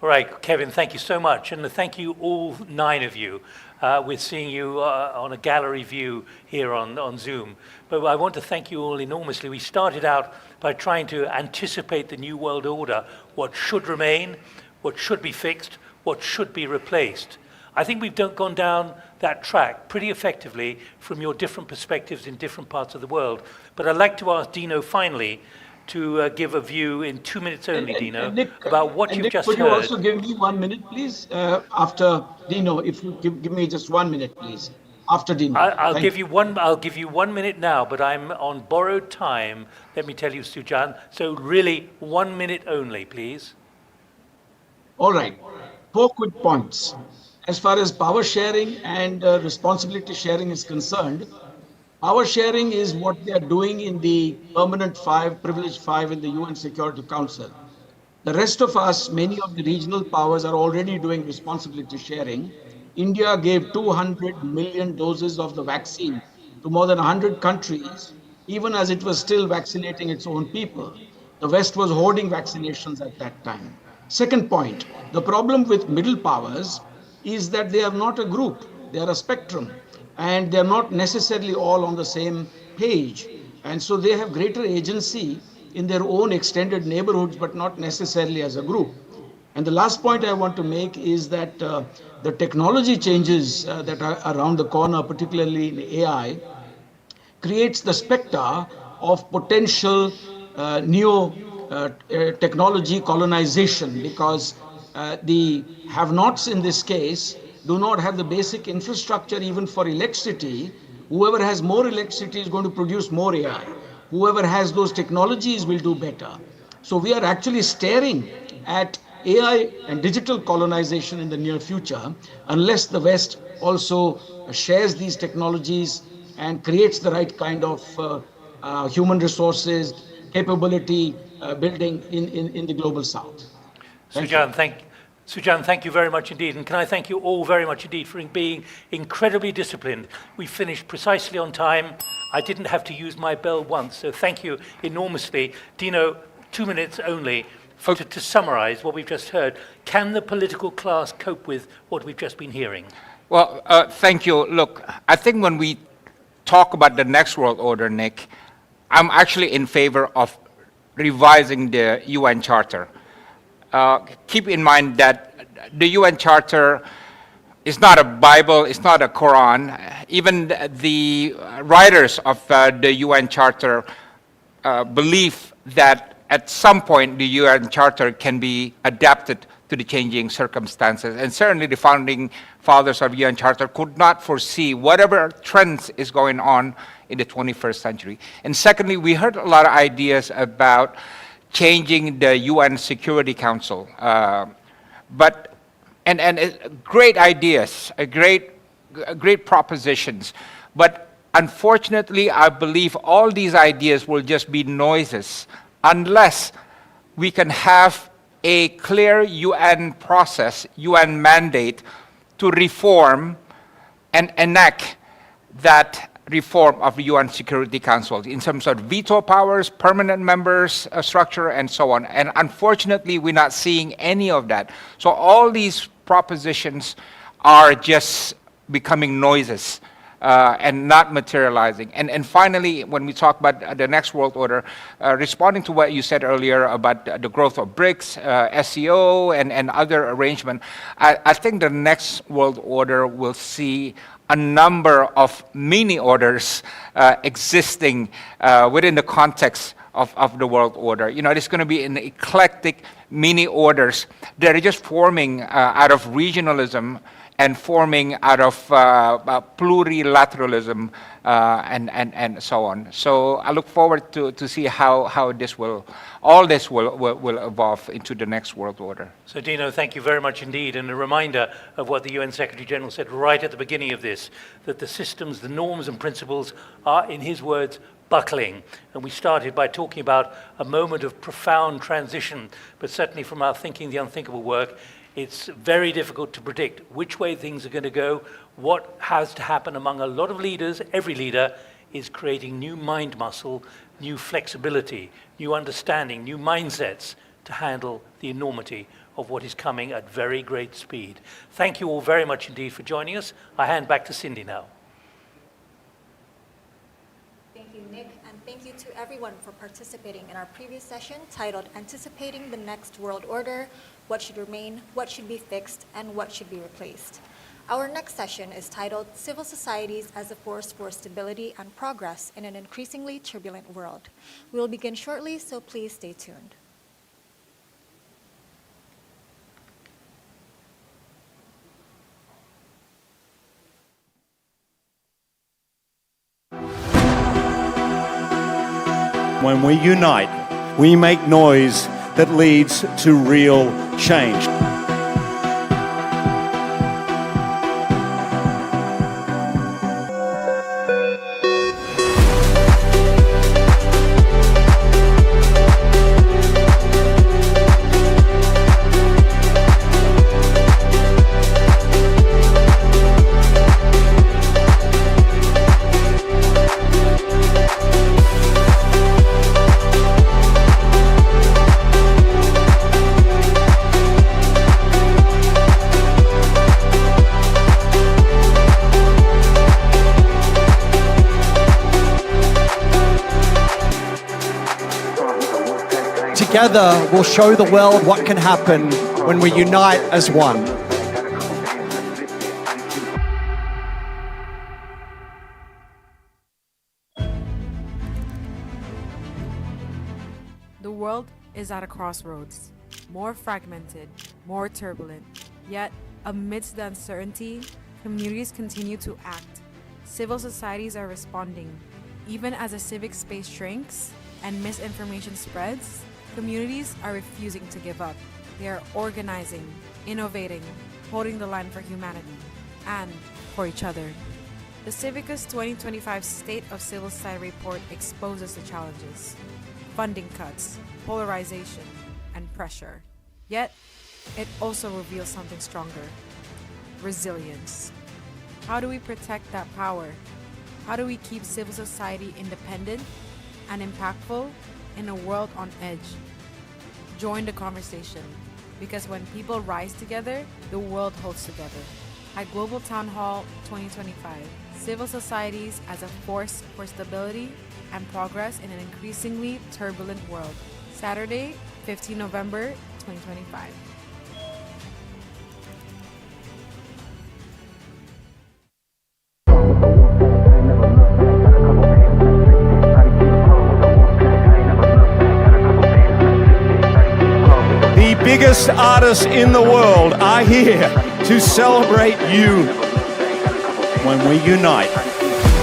All right, Kevin, thank you so much. And thank you, all 9 of you. We're seeing you on a gallery view here on Zoom. But I want to thank you all enormously. We started out by trying to anticipate the new world order, what should remain, what should be fixed, what should be replaced. I think we've gone down that track pretty effectively from your different perspectives in different parts of the world. But I'd like to ask Dino finally to give a view in 2 minutes only, Dino, Nick, about what you've Nick, just could heard. you also give me 1 minute, please? After Dino, if you give me just 1 minute, please. After Dino. I'll give you 1 minute now, but I'm on borrowed time. Let me tell you, Su Jan. So really, 1 minute only, please. All right, 4 quick points. As far as power sharing and responsibility sharing is concerned, power sharing is what they are doing in the permanent 5, privileged 5 in the UN Security Council. The rest of us, many of the regional powers are already doing responsibility sharing. India gave 200 million doses of the vaccine to more than 100 countries, even as it was still vaccinating its own people. The West was hoarding vaccinations at that time. Second point, the problem with middle powers is that they are not a group, they are a spectrum, and they're not necessarily all on the same page. And so they have greater agency in their own extended neighborhoods, but not necessarily as a group. And the last point I want to make is that the technology changes that are around the corner, particularly in AI, creates the specter of potential technology colonization, because the have-nots in this case do not have the basic infrastructure even for electricity. Whoever has more electricity is going to produce more AI. Whoever has those technologies will do better. So we are actually staring at AI and digital colonization in the near future, unless the West also shares these technologies and creates the right kind of human resources, capability building in the global South. Sujan, thank you very much indeed. And can I thank you all very much indeed for being incredibly disciplined. We finished precisely on time. I didn't have to use my bell once, so thank you enormously. Dino, 2 minutes only to summarize what we've just heard. Can the political class cope with what we've just been hearing? Well, thank you. Look, I think when we talk about the next world order, Nick, I'm actually in favor of revising the UN Charter. Keep in mind that the UN Charter is not a Bible, it's not a Quran. Even the writers of the UN Charter believe that at some point the UN Charter can be adapted to the changing circumstances. And certainly the founding fathers of the UN Charter could not foresee whatever trends is going on in the 21st century. And secondly, we heard a lot of ideas about changing the UN Security Council. Great ideas, great propositions. But unfortunately, I believe all these ideas will just be noises unless we can have a clear UN process, UN mandate to reform and enact that reform of the UN Security Council in terms of veto powers, permanent members structure, and so on. And unfortunately, we're not seeing any of that. So all these propositions are just becoming noises and not materializing. And finally, when we talk about the next world order, responding to what you said earlier about the growth of BRICS, SCO, and other arrangement, I think the next world order will see a number of mini orders existing within the context of the world order. You know, it's going to be an eclectic mini orders that are just forming out of regionalism and forming out of plurilateralism and so on. So I look forward to see how all this will evolve into the next world order. So Dino, thank you very much indeed. And a reminder of what the UN Secretary General said right at the beginning of this, that the systems, the norms and principles are, in his words, buckling. And we started by talking about a moment of profound transition, but certainly from our Thinking the Unthinkable work, it's very difficult to predict which way things are going to go. What has to happen among a lot of leaders, every leader, is creating new mind muscle, new flexibility, new understanding, new mindsets to handle the enormity of what is coming at very great speed. Thank you all very much indeed for joining us. I hand back to Cindy now. Thank you, Nick, and thank you to everyone for participating in our previous session titled Anticipating the Next World Order, What Should Remain, What Should Be Fixed, and What Should Be Replaced. Our next session is titled Civil Societies as a Force for Stability and Progress in an Increasingly Turbulent World. We will begin shortly, so please stay tuned. When we unite, we make noise that leads to real change. Together, we'll show the world what can happen when we unite as one. The world is at a crossroads, more fragmented, more turbulent. Yet, amidst the uncertainty, communities continue to act. Civil societies are responding. Even as the civic space shrinks and misinformation spreads, communities are refusing to give up. They are organizing, innovating, holding the line for humanity and for each other. The Civicus 2025 State of Civil Society report exposes the challenges: funding cuts, polarization, and pressure. Yet, it also reveals something stronger: resilience. How do we protect that power? How do we keep civil society independent and impactful in a world on edge? Join the conversation, because when people rise together, the world holds together. At Global Town Hall 2025, Civil Societies as a Force for Stability and Progress in an Increasingly Turbulent World. Saturday, 15 November 2025. The biggest artists in the world are here to celebrate you. When we unite,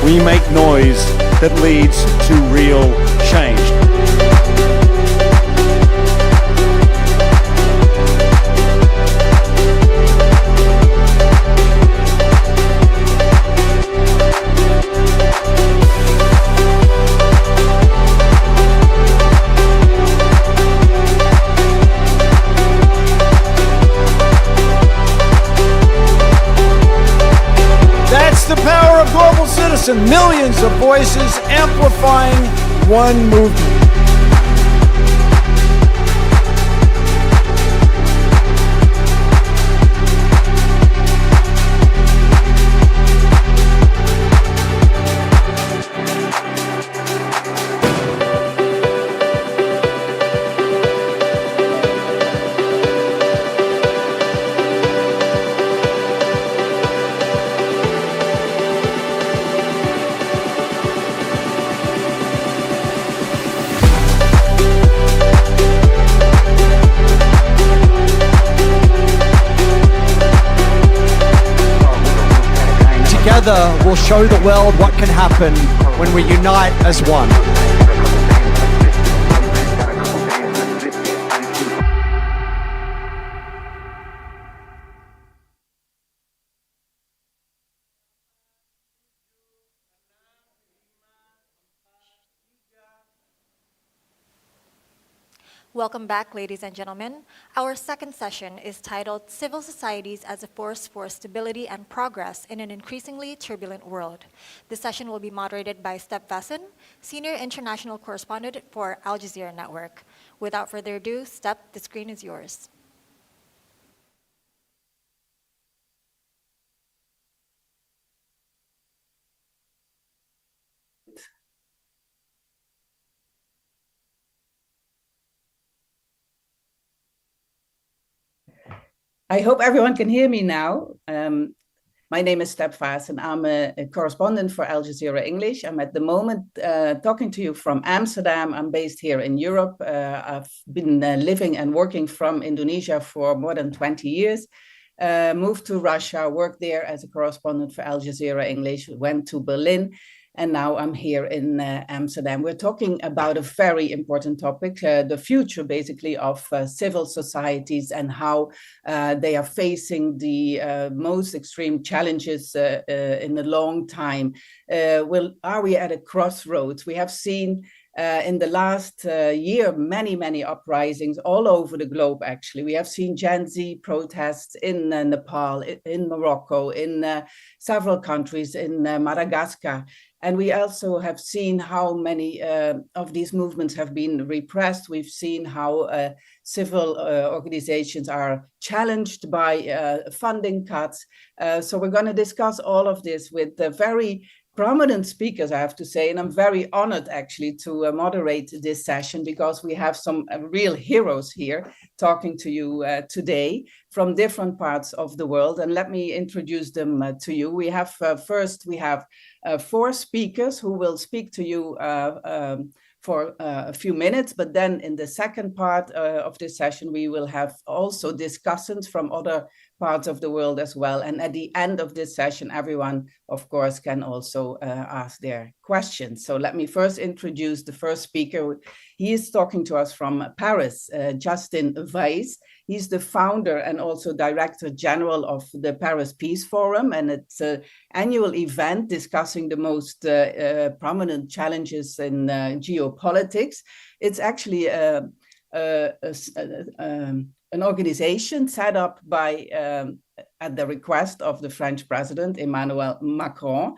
we make noise that leads to real change. That's the power of Global Citizen. Millions of voices amplifying one movement. Together, we'll show the world what can happen when we unite as one. Welcome back, ladies and gentlemen. Our second session is titled Civil Societies as a Force for Stability and Progress in an Increasingly Turbulent World. This session will be moderated by Step Vasson, Senior International Correspondent for Al Jazeera Network. Without further ado, Step, the screen is yours. I hope everyone can hear me now. My name is Step Vasson. I'm a correspondent for Al Jazeera English. I'm at the moment talking to you from Amsterdam. I'm based here in Europe. I've been living and working from Indonesia for more than 20 years. Moved to Russia, worked there as a correspondent for Al Jazeera English, went to Berlin, and now I'm here in Amsterdam. We're talking about a very important topic, the future basically of civil societies and how they are facing the most extreme challenges in a long time. Are we at a crossroads? We have seen in the last year, many uprisings all over the globe, actually. We have seen Gen Z protests in Nepal, in Morocco, in several countries, in Madagascar. And we also have seen how many of these movements have been repressed. We've seen how civil organizations are challenged by funding cuts. So we're going to discuss all of this with very prominent speakers, I have to say, and I'm very honored actually to moderate this session because we have some real heroes here talking to you today from different parts of the world. And let me introduce them to you. We have first, we have 4 speakers who will speak to you for a few minutes, but then in the second part of this session, we will have also discussants from other parts of the world as well. And at the end of this session, everyone, of course, can also ask their questions. So let me first introduce the first speaker. He is talking to us from Paris, Justin Weiss. He's the founder and also Director General of the Paris Peace Forum, and it's an annual event discussing the most prominent challenges in geopolitics. It's actually an organization set up by, at the request of the French President, Emmanuel Macron.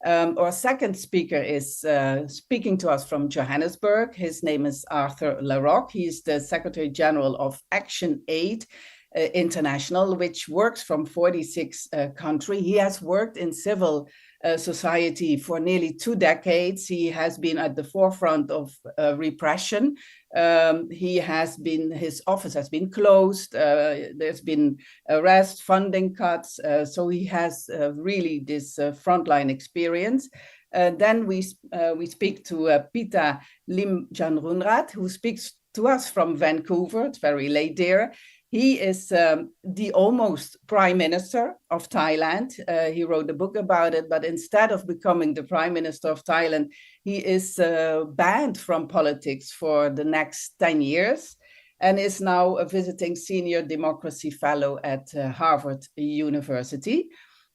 Our second speaker is speaking to us from Johannesburg. His name is Arthur Larocque. He's the Secretary General of Action Aid International, which works from 46 countries. He has worked in civil society for nearly 2 decades. He has been at the forefront of repression. His office has been closed. There's been arrest, funding cuts. So he has really this frontline experience. Then we speak to Pita Limjanroenrat, who speaks to us from Vancouver. It's very late there. He is the almost prime minister of Thailand. He wrote a book about it, but instead of becoming the prime minister of Thailand, he is banned from politics for the next 10 years and is now a visiting senior democracy fellow at Harvard University.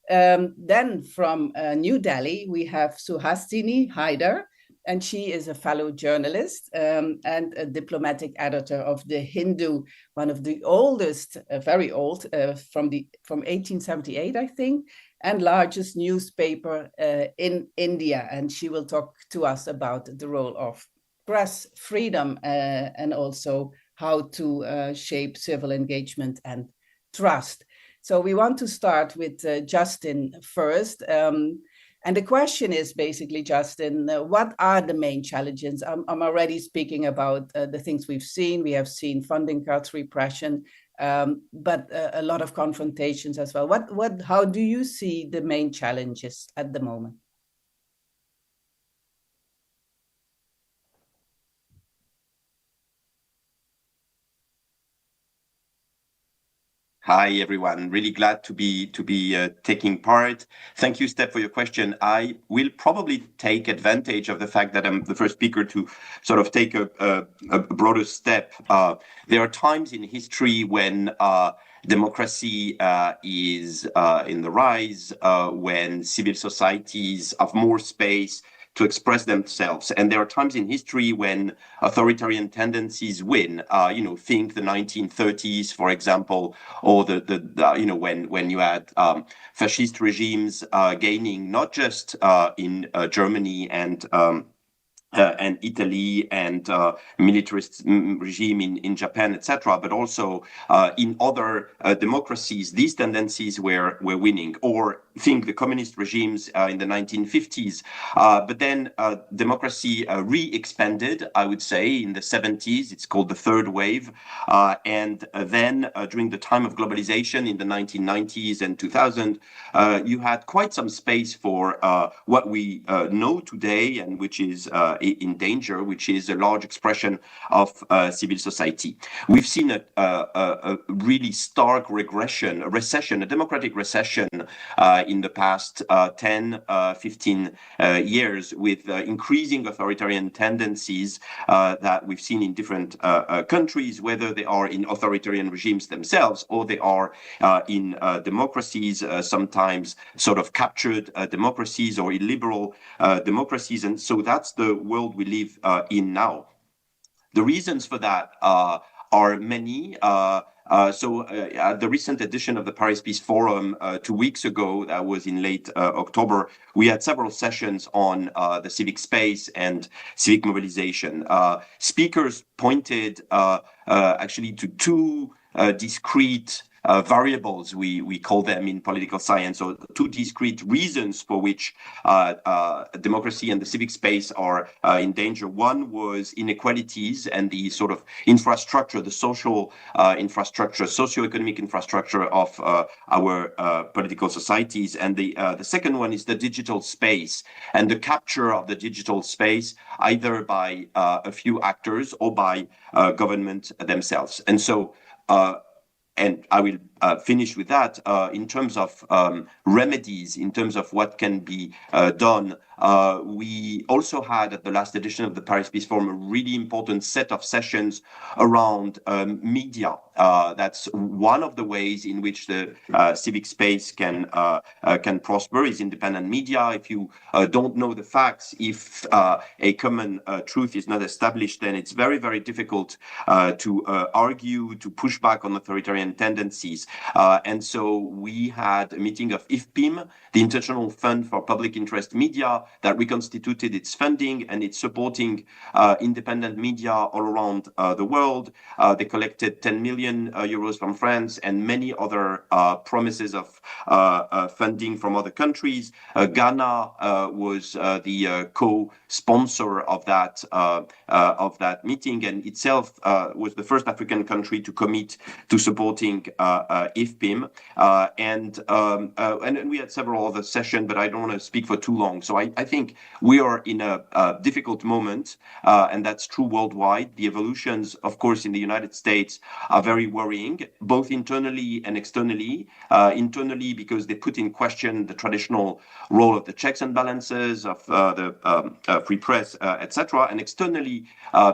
Then from New Delhi, we have Suhasini Haidar, and she is a fellow journalist and a diplomatic editor of The Hindu, one of the oldest, very old, from 1878, I think, and largest newspaper in India. And she will talk to us about the role of press freedom and also how to shape civil engagement and trust. So we want to start with Justin first. And the question is basically, Justin, what are the main challenges? I'm already speaking about the things we've seen. We have seen funding cuts, repression, but a lot of confrontations as well. How do you see the main challenges at the moment? Hi, everyone. Really glad to be taking part. Thank you, Steph, for your question. I will probably take advantage of the fact that I'm the first speaker to sort of take a broader step. There are times in history when democracy is in the rise, when civil societies have more space to express themselves. And there are times in history when authoritarian tendencies win. Think the 1930s, for example, or when you had fascist regimes gaining not just in Germany and Italy and militarist regime in Japan, etc., but also in other democracies, these tendencies were winning. Or think the communist regimes in the 1950s. But then democracy re-expanded, I would say, in the 70s. It's called the third wave. And then during the time of globalization in the 1990s and 2000, you had quite some space for what we know today and which is in danger, which is a large expression of civil society. We've seen a really stark regression, a democratic recession in the past 10, 15 years, with increasing authoritarian tendencies that we've seen in different countries, whether they are in authoritarian regimes themselves or they are in democracies, sometimes sort of captured democracies or illiberal democracies. And so that's the world we live in now. The reasons for that are many. At the recent edition of the Paris Peace Forum 2 weeks ago, that was in late October, we had several sessions on the civic space and civic mobilization. Speakers pointed actually to two discrete variables, we call them in political science, or two discrete reasons for which democracy and the civic space are in danger. One was inequalities and the sort of infrastructure, the social infrastructure, socioeconomic infrastructure of our political societies. And the second one is the digital space and the capture of the digital space, either by a few actors or by government themselves. And so, and I will finish with that. In terms of remedies, in terms of what can be done, we also had at the last edition of the Paris Peace Forum a really important set of sessions around media. That's one of the ways in which the civic space can prosper, is independent media. If you don't know the facts, if a common truth is not established, then it's very, very difficult to argue, to push back on authoritarian tendencies. And so we had a meeting of IFPIM, the International Fund for Public Interest Media, that reconstituted its funding, and it's supporting independent media all around the world. They collected 10 million euros from France and many other promises of funding from other countries. Ghana was the co-sponsor of that meeting, and itself was the first African country to commit to supporting IFPIM. And we had several other sessions, but I don't want to speak for too long. So I think we are in a difficult moment, and that's true worldwide. The evolutions, of course, in the United States are very worrying, both internally and externally. Internally, because they put in question the traditional role of the checks and balances, of the free press, etc. And externally,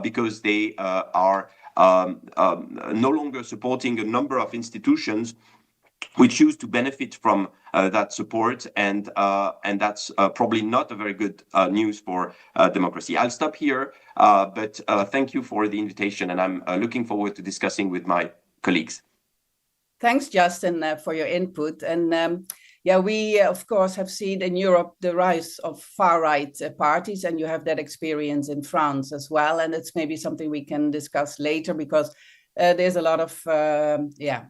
because they are no longer supporting a number of institutions which used to benefit from that support, and that's probably not a very good news for democracy. I'll stop here, but thank you for the invitation, and I'm looking forward to discussing with my colleagues. Thanks, Justin, for your input. And yeah, we, of course, have seen in Europe the rise of far-right parties, and you have that experience in France as well. And it's maybe something we can discuss later, because there's a lot of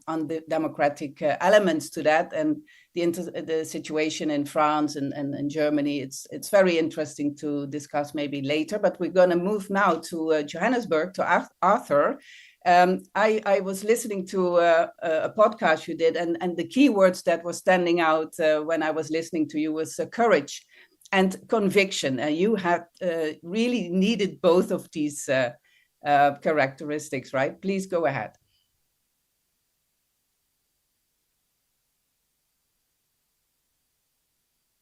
undemocratic elements to that, and the situation in France and Germany. It's very interesting to discuss maybe later. But we're going to move now to Johannesburg, to Arthur. I was listening to a podcast you did, and the keywords that were standing out when I was listening to you was courage and conviction. You had really needed both of these characteristics, right? Please go ahead.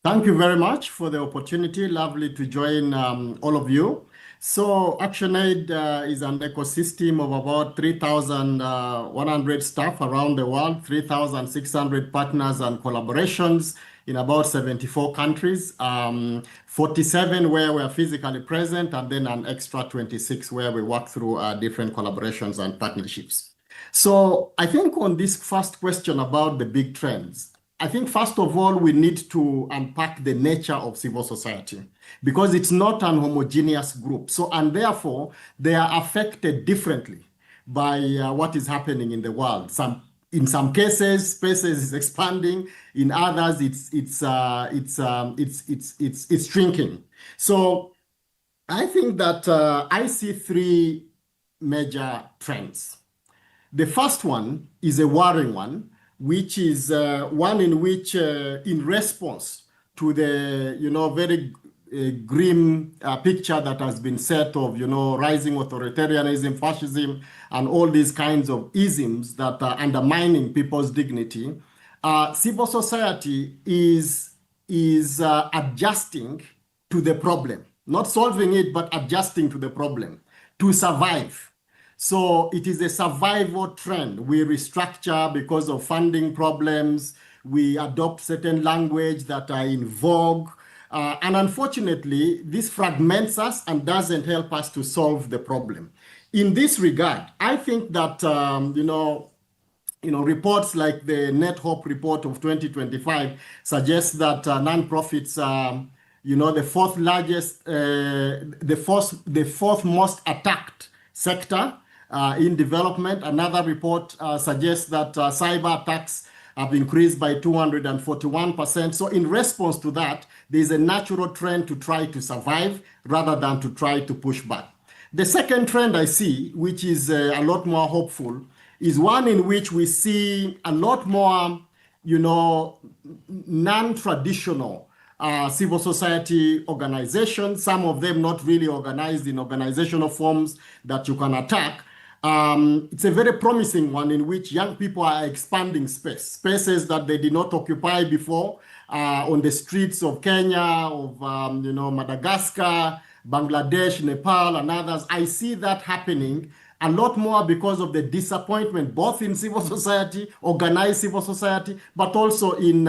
Thank you very much for the opportunity. Lovely to join all of you. So ActionAid is an ecosystem of about 3,100 staff around the world, 3,600 partners and collaborations in about 74 countries, 47 where we are physically present, and then an extra 26 where we work through different collaborations and partnerships. So I think on this first question about the big trends, I think first of all, we need to unpack the nature of civil society, because it's not an homogeneous group. So, and therefore, they are affected differently by what is happening in the world. In some cases, spaces is expanding. In others, it's shrinking. So I think that I see three major trends. The first one is a worrying one, which is one in which, in response to the very grim picture that has been set of rising authoritarianism, fascism, and all these kinds of isms that are undermining people's dignity, civil society is adjusting to the problem, not solving it, but adjusting to the problem to survive. So it is a survival trend. We restructure because of funding problems. We adopt certain language that are in vogue. And unfortunately, this fragments us and doesn't help us to solve the problem. In this regard, I think that, reports like the Net Hope report of 2025 suggest that nonprofits are, the fourth largest, the fourth most attacked sector in development. Another report suggests that cyber attacks have increased by 241%. So in response to that, there's a natural trend to try to survive rather than to try to push back. The second trend I see, which is a lot more hopeful, is one in which we see a lot more, non-traditional civil society organizations, some of them not really organized in organizational forms that you can attack. It's a very promising one in which young people are expanding spaces that they did not occupy before, on the streets of Kenya, of Madagascar, Bangladesh, Nepal, and others. I see that happening a lot more because of the disappointment, both in civil society, organized civil society, but also in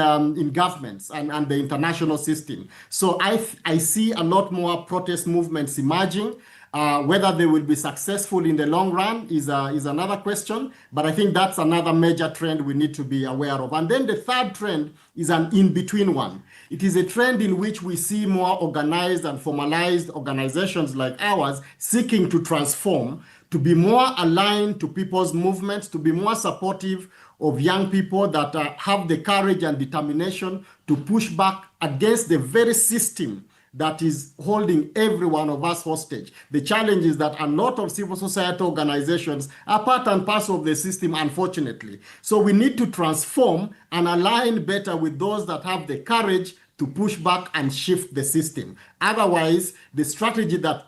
governments and the international system. So I see a lot more protest movements emerging. Whether they will be successful in the long run is another question, but I think that's another major trend we need to be aware of. And then the third trend is an in-between one. It is a trend in which we see more organized and formalized organizations like ours seeking to transform, to be more aligned to people's movements, to be more supportive of young people that have the courage and determination to push back against the very system that is holding every one of us hostage. The challenge is that a lot of civil society organizations are part and parcel of the system, unfortunately. So we need to transform and align better with those that have the courage to push back and shift the system. Otherwise, the strategy that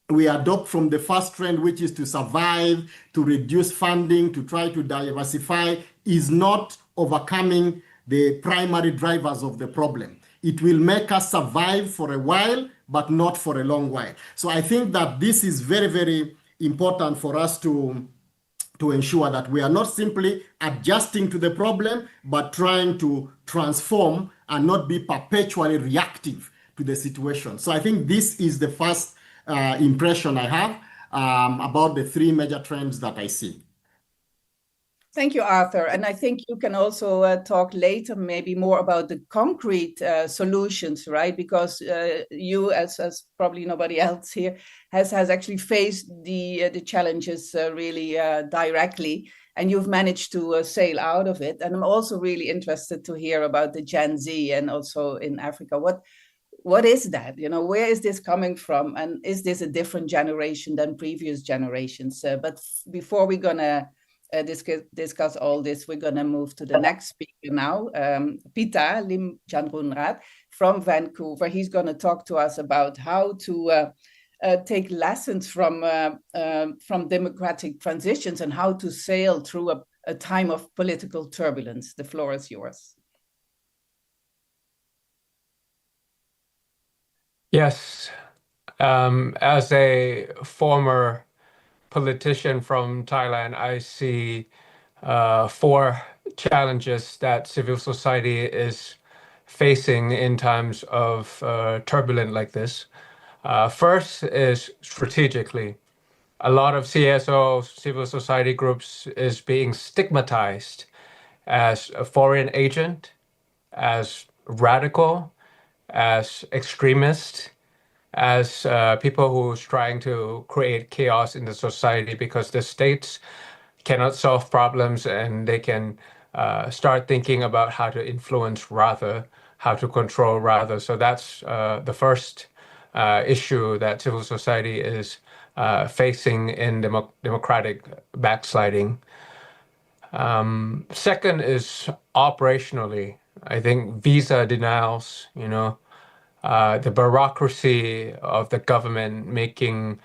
we adopt from the first trend, which is to survive, to reduce funding, to try to diversify, is not overcoming the primary drivers of the problem. It will make us survive for a while, but not for a long while. So I think that this is very, very important for us to ensure that we are not simply adjusting to the problem, but trying to transform and not be perpetually reactive to the situation. So I think this is the first impression I have about the three major trends that I see. Thank you, Arthur. And I think you can also talk later maybe more about the concrete solutions, right? Because you, as probably nobody else here, has actually faced the challenges really directly, and you've managed to sail out of it. And I'm also really interested to hear about the Gen Z and also in Africa. What is that? Where is this coming from? And is this a different generation than previous generations? But before we're going to discuss all this, we're going to move to the next speaker now, Pita Limchandrunrat from Vancouver. He's going to talk to us about how to take lessons from democratic transitions and how to sail through a time of political turbulence. The floor is yours. Yes, as a former politician from Thailand, I see 4 challenges that civil society is facing in times of turbulence like this. First is strategically. A lot of CSO, civil society groups, is being stigmatized as a foreign agent, as radical, as extremist, as people who's trying to create chaos in the society because the states cannot solve problems and they can start thinking about how to influence rather, how to control rather. So that's the first issue that civil society is facing in democratic backsliding. Second is operationally. I think visa denials, the bureaucracy of the government making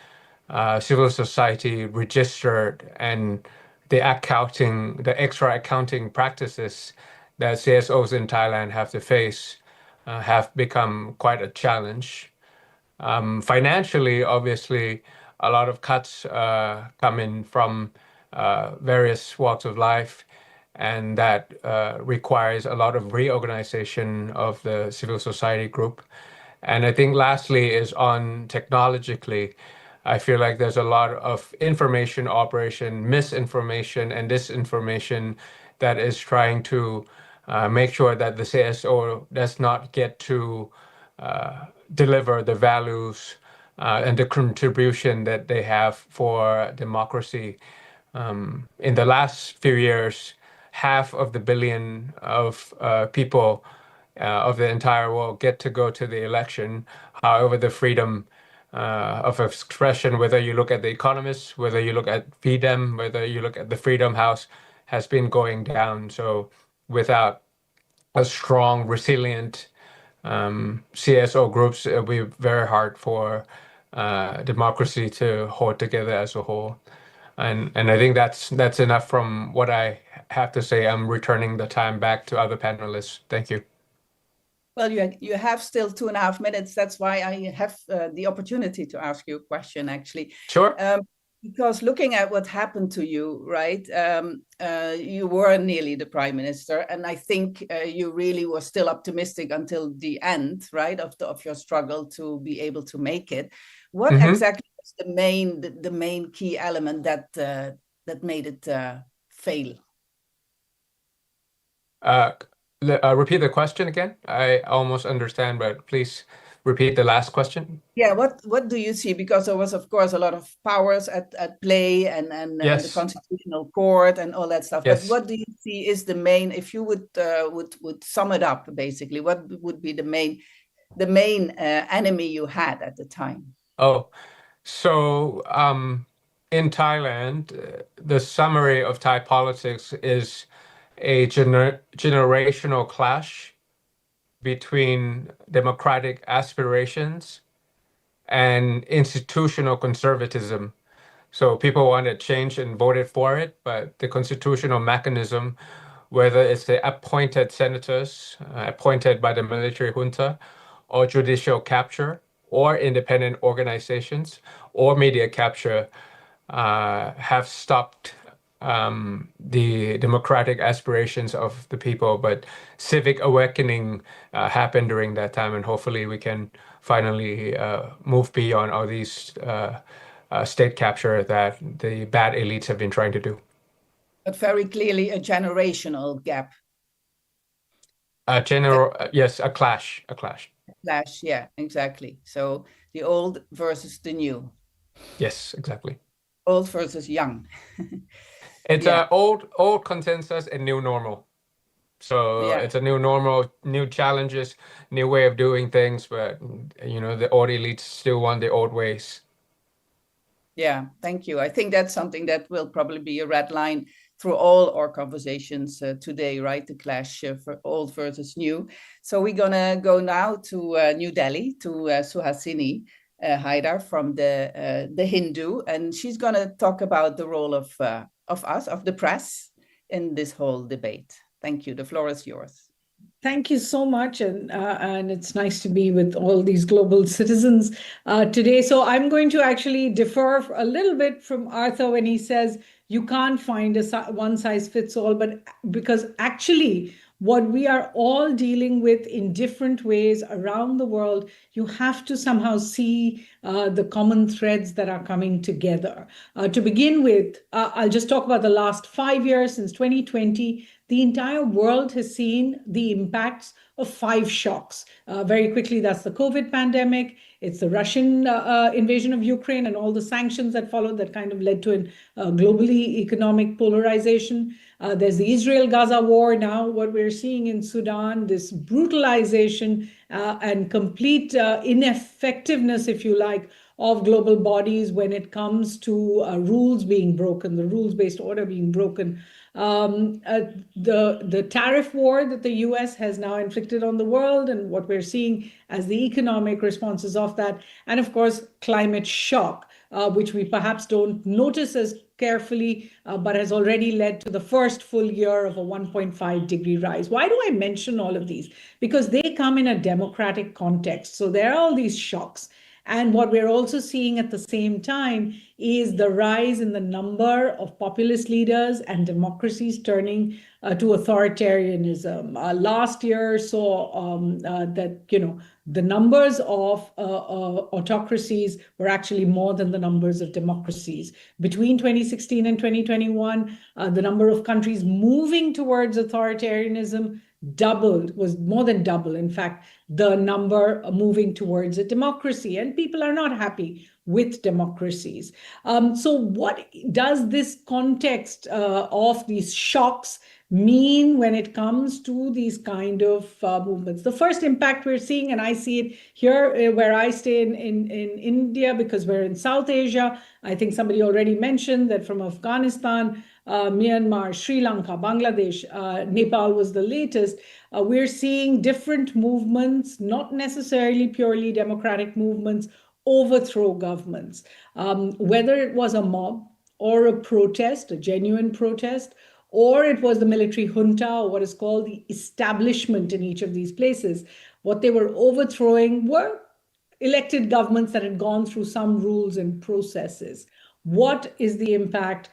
civil society registered and the extra accounting practices that CSOs in Thailand have to face have become quite a challenge. Financially, obviously, a lot of cuts come in from various walks of life, and that requires a lot of reorganization of the civil society group. And I think lastly is on technologically. I feel like there's a lot of information operation, misinformation and disinformation that is trying to make sure that the CSO does not get to deliver the values and the contribution that they have for democracy. In the last few years, half of the billion of people of the entire world get to go to the election. However, the freedom of expression, whether you look at The Economist, whether you look at FreeDem, whether you look at the Freedom House, has been going down. So without a strong, resilient CSO groups, it'll be very hard for democracy to hold together as a whole. And I think that's enough from what I have to say. I'm returning the time back to other panelists. Thank you. Well, you have still 2.5 minutes. That's why I have the opportunity to ask you a question, actually. Sure. Because looking at what happened to you, right, you were nearly the prime minister, and I think you really were still optimistic until the end, right, of your struggle to be able to make it. What exactly was the main key element that made it fail? Repeat the question again. I almost understand, but please repeat the last question. Yeah, what do you see? Because there was, of course, a lot of powers at play and Yes. the Constitutional Court and all that stuff. Yes. But what do you see is the main, if you would sum it up, basically, what would be the main enemy you had at the time? Oh, so in Thailand, the summary of Thai politics is a generational clash between democratic aspirations and institutional conservatism. So people wanted change and voted for it, but the constitutional mechanism, whether it's the appointed senators appointed by the military junta, or judicial capture, or independent organizations, or media capture, have stopped the democratic aspirations of the people. But civic awakening happened during that time, and hopefully we can finally move beyond all these state capture that the bad elites have been trying to do. But very clearly a generational gap. Yes, a clash. Clash, yeah, exactly. So the old versus the new. Yes, exactly. Old versus young. It's an old consensus and new normal. So it's a new normal, new challenges, new way of doing things, but the old elites still want the old ways. Yeah, thank you. I think that's something that will probably be a red line through all our conversations today, right? The clash for old versus new. So we're gonna go now to New Delhi, to Suhasini Haidar from the Hindu, and she's gonna talk about the role of the press in this whole debate. Thank you. The floor is yours. Thank you so much, and it's nice to be with all these global citizens today. So I'm going to actually differ a little bit from Arthur when he says you can't find a one size fits all, but because actually what we are all dealing with in different ways around the world, you have to somehow see the common threads that are coming together. To begin with, I'll just talk about the last 5 years since 2020. The entire world has seen the impacts of 5 shocks. Very quickly, that's the COVID pandemic, it's the Russian invasion of Ukraine and all the sanctions that followed that kind of led to a globally economic polarization. There's the Israel-Gaza war now, what we're seeing in Sudan, this brutalization and complete ineffectiveness, if you like, of global bodies when it comes to rules being broken, the rules-based order being broken. The tariff war that the US has now inflicted on the world and what we're seeing as the economic responses of that. And of course, climate shock, which we perhaps don't notice as carefully, but has already led to the first full year of a 1.5 degree rise. Why do I mention all of these? Because they come in a democratic context. So there are all these shocks. And what we're also seeing at the same time is the rise in the number of populist leaders and democracies turning to authoritarianism. Last year saw that, the numbers of autocracies were actually more than the numbers of democracies. Between 2016 and 2021, the number of countries moving towards authoritarianism doubled, was more than double, in fact, the number moving towards a democracy. And people are not happy with democracies. So what does this context of these shocks mean when it comes to these kind of movements? The first impact we're seeing, and I see it here where I stay in India, because we're in South Asia. I think somebody already mentioned that from Afghanistan, Myanmar, Sri Lanka, Bangladesh, Nepal was the latest. We're seeing different movements, not necessarily purely democratic movements, overthrow governments. Whether it was a mob or a protest, a genuine protest, or it was the military junta, or what is called the establishment in each of these places, what they were overthrowing were elected governments that had gone through some rules and processes. What is the impact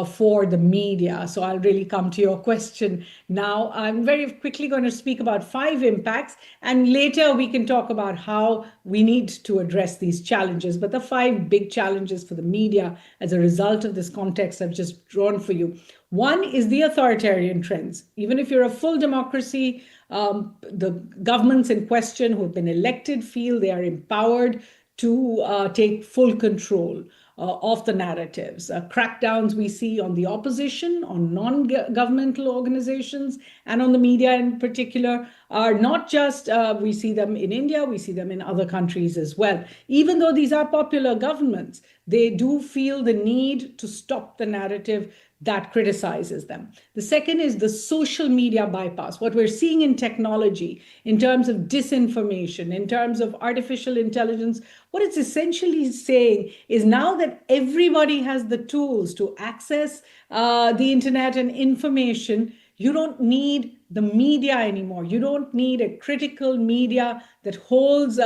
for the media? So I'll really come to your question now. I'm very quickly going to speak about 5 impacts, and later we can talk about how we need to address these challenges. But the 5 big challenges for the media as a result of this context I've just drawn for you. One is the authoritarian trends. Even if you're a full democracy, the governments in question who have been elected feel they are empowered to take full control of the narratives. Crackdowns we see on the opposition, on non-governmental organizations, and on the media in particular are not just, we see them in India, we see them in other countries as well. Even though these are popular governments, they do feel the need to stop the narrative that criticizes them. The second is the social media bypass. What we're seeing in technology, in terms of disinformation, in terms of artificial intelligence, what it's essentially saying is now that everybody has the tools to access the internet and information, you don't need the media anymore. You don't need a critical media that holds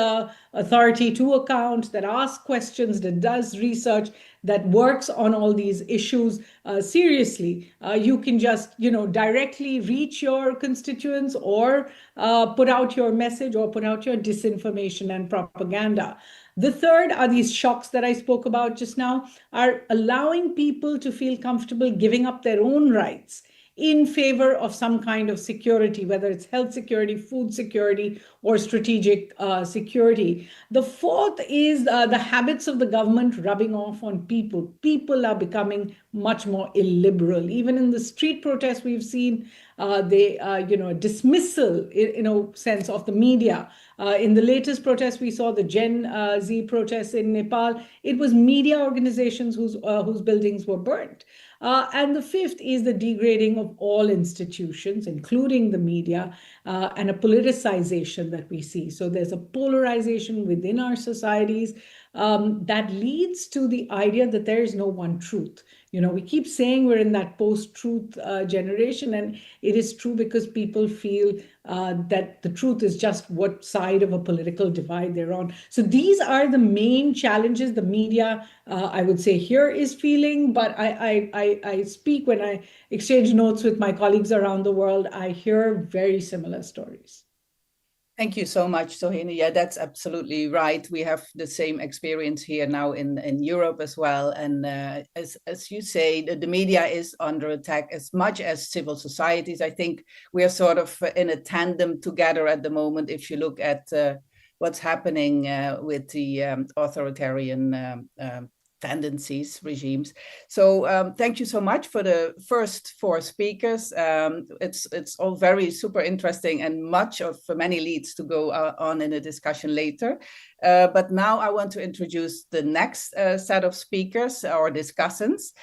authority to account, that asks questions, that does research, that works on all these issues seriously. You can just, directly reach your constituents, or put out your message, or put out your disinformation and propaganda. The third are these shocks that I spoke about just now, are allowing people to feel comfortable giving up their own rights in favor of some kind of security, whether it's health security, food security, or strategic security. The fourth is the habits of the government rubbing off on people. People are becoming much more illiberal. Even in the street protests we've seen, dismissal, in a sense, of the media. In the latest protest, we saw the Gen Z protests in Nepal. It was media organizations whose buildings were burnt. And the fifth is the degrading of all institutions, including the media, and a politicization that we see. So there's a polarization within our societies that leads to the idea that there is no one truth. We keep saying we're in that post-truth generation, and it is true because people feel that the truth is just what side of a political divide they're on. So these are the main challenges the media, I would say, here is feeling. But I speak, when I exchange notes with my colleagues around the world, I hear very similar stories. Thank you so much, Sohini. Yeah, that's absolutely right. We have the same experience here now in Europe as well. And as you say, the media is under attack as much as civil societies. I think we are sort of in a tandem together at the moment. If you look at what's happening with the authoritarian tendencies, regimes. So thank you so much for the first 4 speakers. It's all very super interesting, and many leads to go on in a discussion later. But now I want to introduce the next set of speakers or discussants.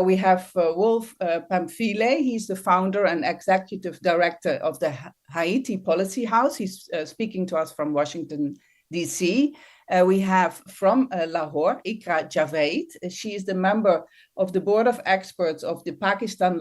We have Wolf Pamphile. He's the founder and executive director of the Haiti Policy House. He's speaking to us from Washington, D.C. We have from Lahore, Ikra Javed. She is the member of the board of experts of the Pakistan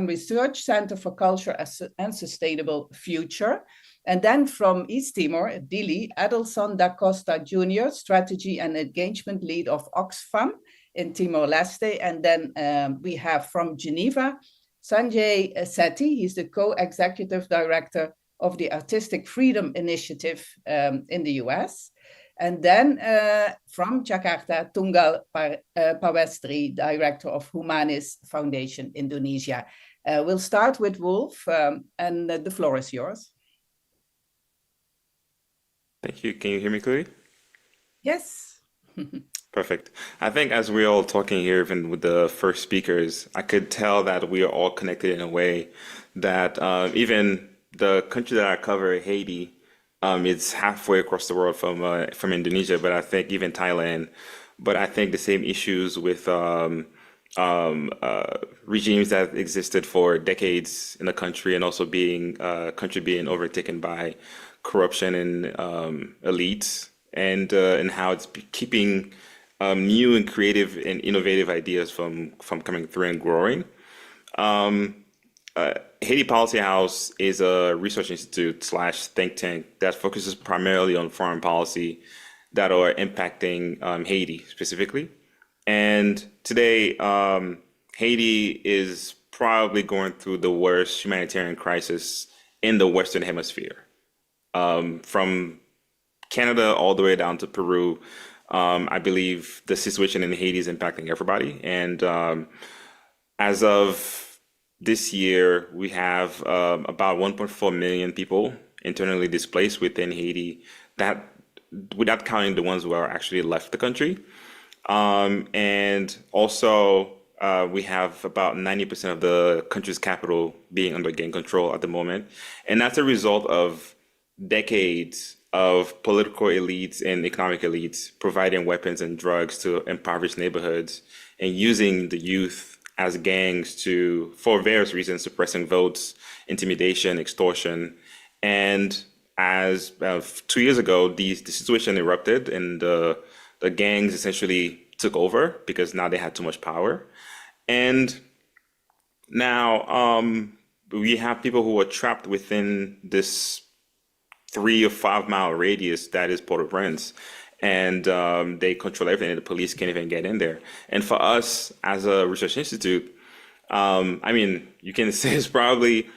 Research Center for Culture and Sustainable Future. And then from East Timor, Dili, Adelson da Costa Jr., strategy and engagement lead of Oxfam in Timor-Leste. And then we have from Geneva, Sanjay Sethi. He's the co-executive director of the Artistic Freedom Initiative in the US. And then from Jakarta, Tunggal Pawestri, director of Humanis Foundation Indonesia. We'll start with Wolf, and the floor is yours. Thank you. Can you hear me clearly? Yes. Perfect. I think as we're all talking here, even with the first speakers, I could tell that we are all connected in a way that even the country that I cover, Haiti, it's halfway across the world from Indonesia, but I think even Thailand. But I think the same issues with regimes that existed for decades in the country, and also being country being overtaken by corruption and elites, and how it's keeping new and creative and innovative ideas from coming through and growing. Haiti Policy House is a research institute / think tank that focuses primarily on foreign policy that are impacting Haiti specifically. And today, Haiti is probably going through the worst humanitarian crisis in the Western Hemisphere. From Canada all the way down to Peru, I believe the situation in Haiti is impacting everybody. And as of this year, we have about 1.4 million people internally displaced within Haiti, that without counting the ones who are actually left the country. And also, we have about 90% of the country's capital being under gang control at the moment. And that's a result of decades of political elites and economic elites providing weapons and drugs to impoverished neighborhoods and using the youth as gangs for various reasons, suppressing votes, intimidation, extortion. And as 2 years ago, the situation erupted, and the gangs essentially took over because now they had too much power. And now we have people who are trapped within this 3 or 5 mile radius that is Port-au-Prince. And they control everything, and the police can't even get in there. And for us as a research institute, I mean, you can say it's probably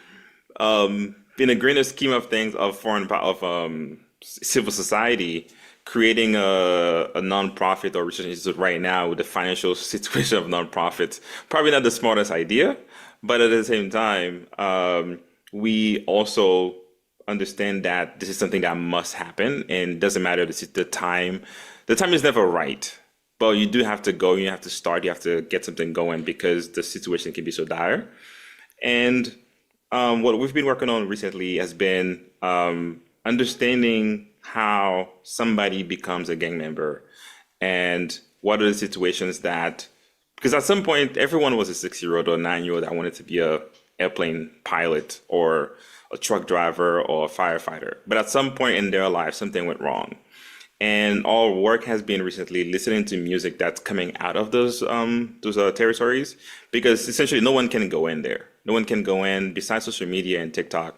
in the grander scheme of things of civil society, creating a nonprofit or research institute right now with the financial situation of nonprofits, probably not the smartest idea. But at the same time, we also understand that this is something that must happen, and it doesn't matter the time. The time is never right, but you do have to go, you have to start, you have to get something going because the situation can be so dire. And what we've been working on recently has been understanding how somebody becomes a gang member, and what are the situations because at some point, everyone was a 6-year-old or a 9-year-old that wanted to be a airplane pilot or a truck driver or a firefighter. But at some point in their life, something went wrong. And our work has been recently listening to music that's coming out of those territories, because essentially no one can go in there. No one can go in besides social media and TikTok.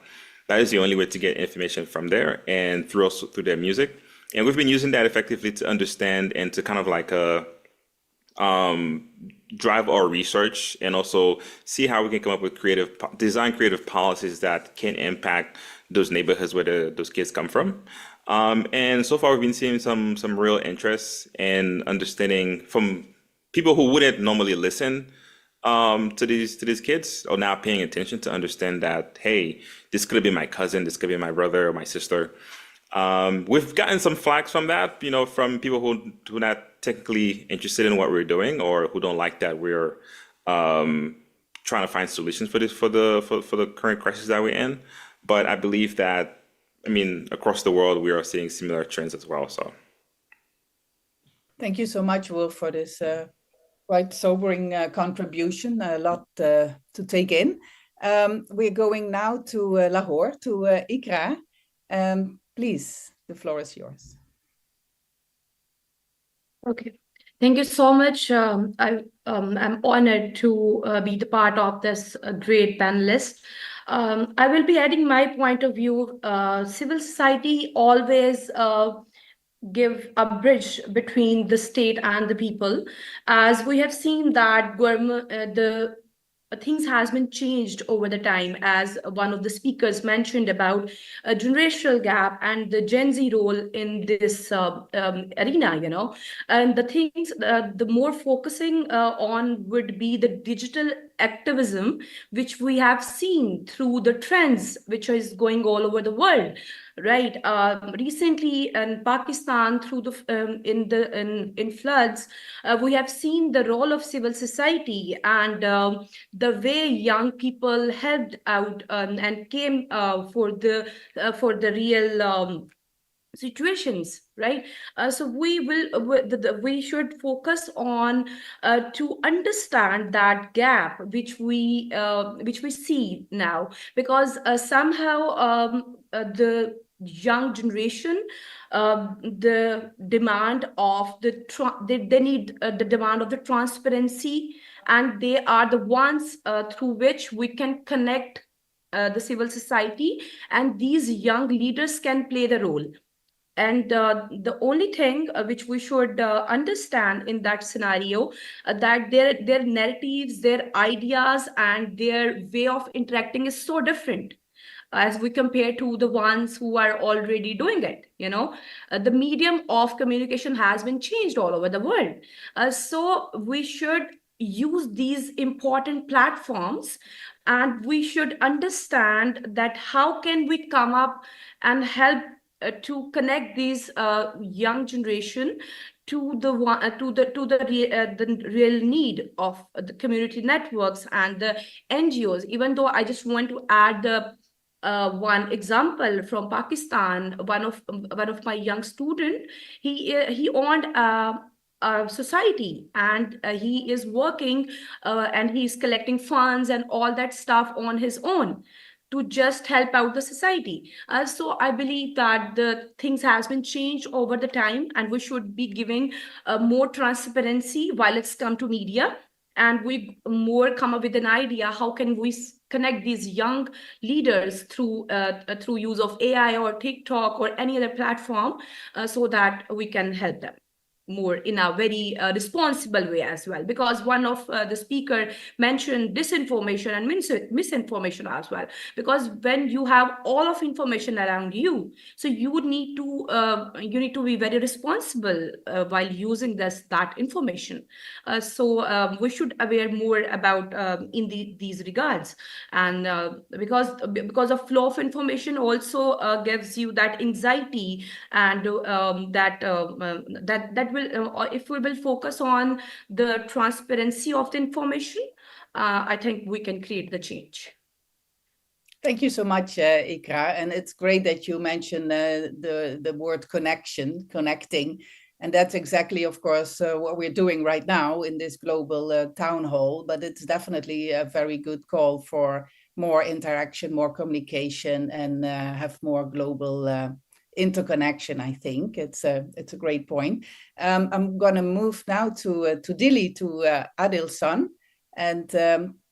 That is the only way to get information from there, and through their music. And we've been using that effectively to understand and to kind of like drive our research, and also see how we can come up with design creative policies that can impact those neighborhoods where those kids come from. And so far, we've been seeing some real interest in understanding from people who wouldn't normally listen to these kids, are now paying attention to understand that, hey, this could be my cousin, this could be my brother or my sister. We've gotten some flags from that, from people who are not technically interested in what we're doing, or who don't like that we're trying to find solutions for the current crisis that we're in. But I believe that, across the world, we are seeing similar trends as well. So, thank you so much, Wolf, for this quite sobering contribution. A lot to take in. We're going now to Lahore, to Ikra. Please, the floor is yours. Okay, thank you so much. I'm honored to be the part of this great panelist. I will be adding my point of view. Civil society always give a bridge between the state and the people, as we have seen that the things has been changed over the time, as one of the speakers mentioned about a generational gap and the Gen Z role in this arena, you know. And the things, the more focusing on would be the digital activism, which we have seen through the trends, which is going all over the world. Right. Recently in Pakistan, through the in floods, we have seen the role of civil society and the way young people helped out and came for the real situations, right? So we should focus on to understand that gap which we see now, because somehow the young generation, the demand of they need the demand of the transparency, and they are the ones through which we can connect the civil society, and these young leaders can play the role. And the only thing which we should understand in that scenario, that their narratives, their ideas, and their way of interacting is so different as we compare to the ones who are already doing it. You know, the medium of communication has been changed all over the world. So we should use these important platforms, and we should understand that how can we come up and help to connect these young generation to the real need of the community networks and the NGOs. Even though I just want to add the one example from Pakistan, one of my young student, he owned a society, and he is working and he's collecting funds and all that stuff on his own to just help out the society. So I believe that the things has been changed over the time, and we should be giving more transparency while it's come to media, and we more come up with an idea how can we connect these young leaders through use of AI or TikTok or any other platform, so that we can help them more in a very responsible way as well. Because one of the speaker mentioned disinformation and misinformation as well, because when you have all of information around you, so you would need to be very responsible while using that information. So we should aware more about in these regards. And because of flow of information also gives you that anxiety, and that will if we will focus on the transparency of the information, I think we can create the change. Thank you so much, Ikra. And it's great that you mentioned the word connecting. And that's exactly, of course, what we're doing right now in this global town hall. But it's definitely a very good call for more interaction, more communication, and have more global interconnection. I think it's a great point. I'm going to move now to Delhi, to Adil San, and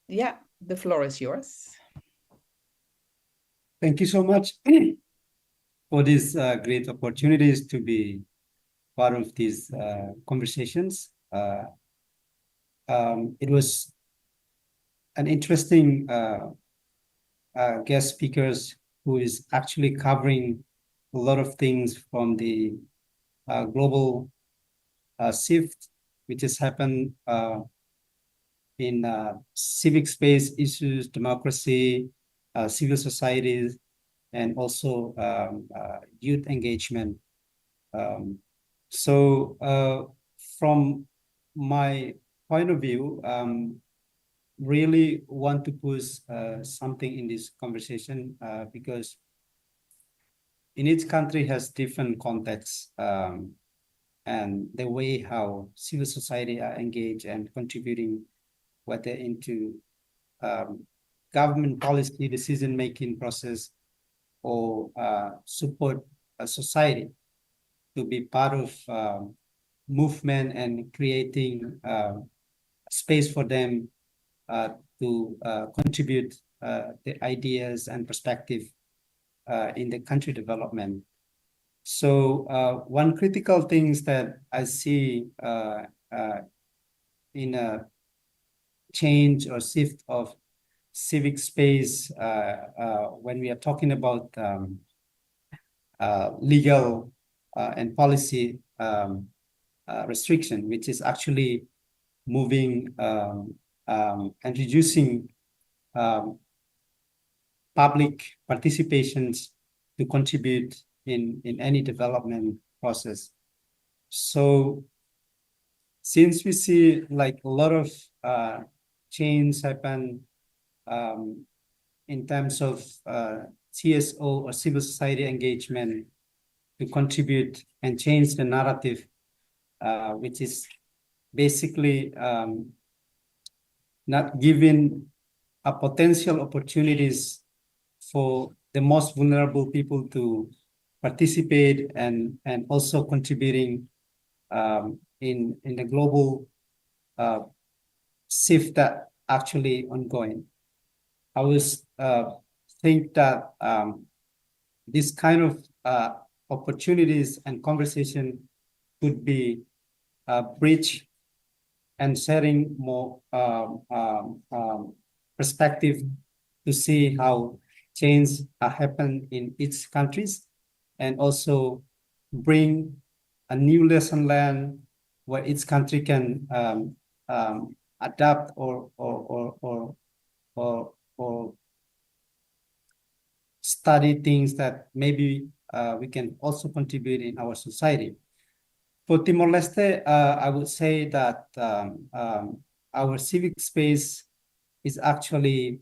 yeah, the floor is yours. Thank you so much for these great opportunities to be part of these conversations. It was an interesting guest speakers who is actually covering a lot of things from the global shift, which has happened in civic space issues, democracy, civil societies, and also youth engagement. So from my point of view, really want to push something in this conversation because in each country has different contexts and the way how civil society are engaged and contributing, whether into government policy decision-making process or support a society to be part of movement and creating space for them to contribute the ideas and perspective in the country development. So one critical things that I see in change or shift of civic space when we are talking about legal and policy restriction, which is actually moving and reducing public participations to contribute in any development process. So since we see like a lot of change happen in terms of CSO or civil society engagement to contribute and change the narrative, which is basically not giving a potential opportunities for the most vulnerable people to participate and also contributing in the global shift that actually ongoing. I was think that this kind of opportunities and conversation could be bridge and sharing more perspective to see how change happen in each countries, and also bring a new lesson learned where each country can adapt or study things that maybe we can also contribute in our society. For Timor-Leste, I would say that our civic space is actually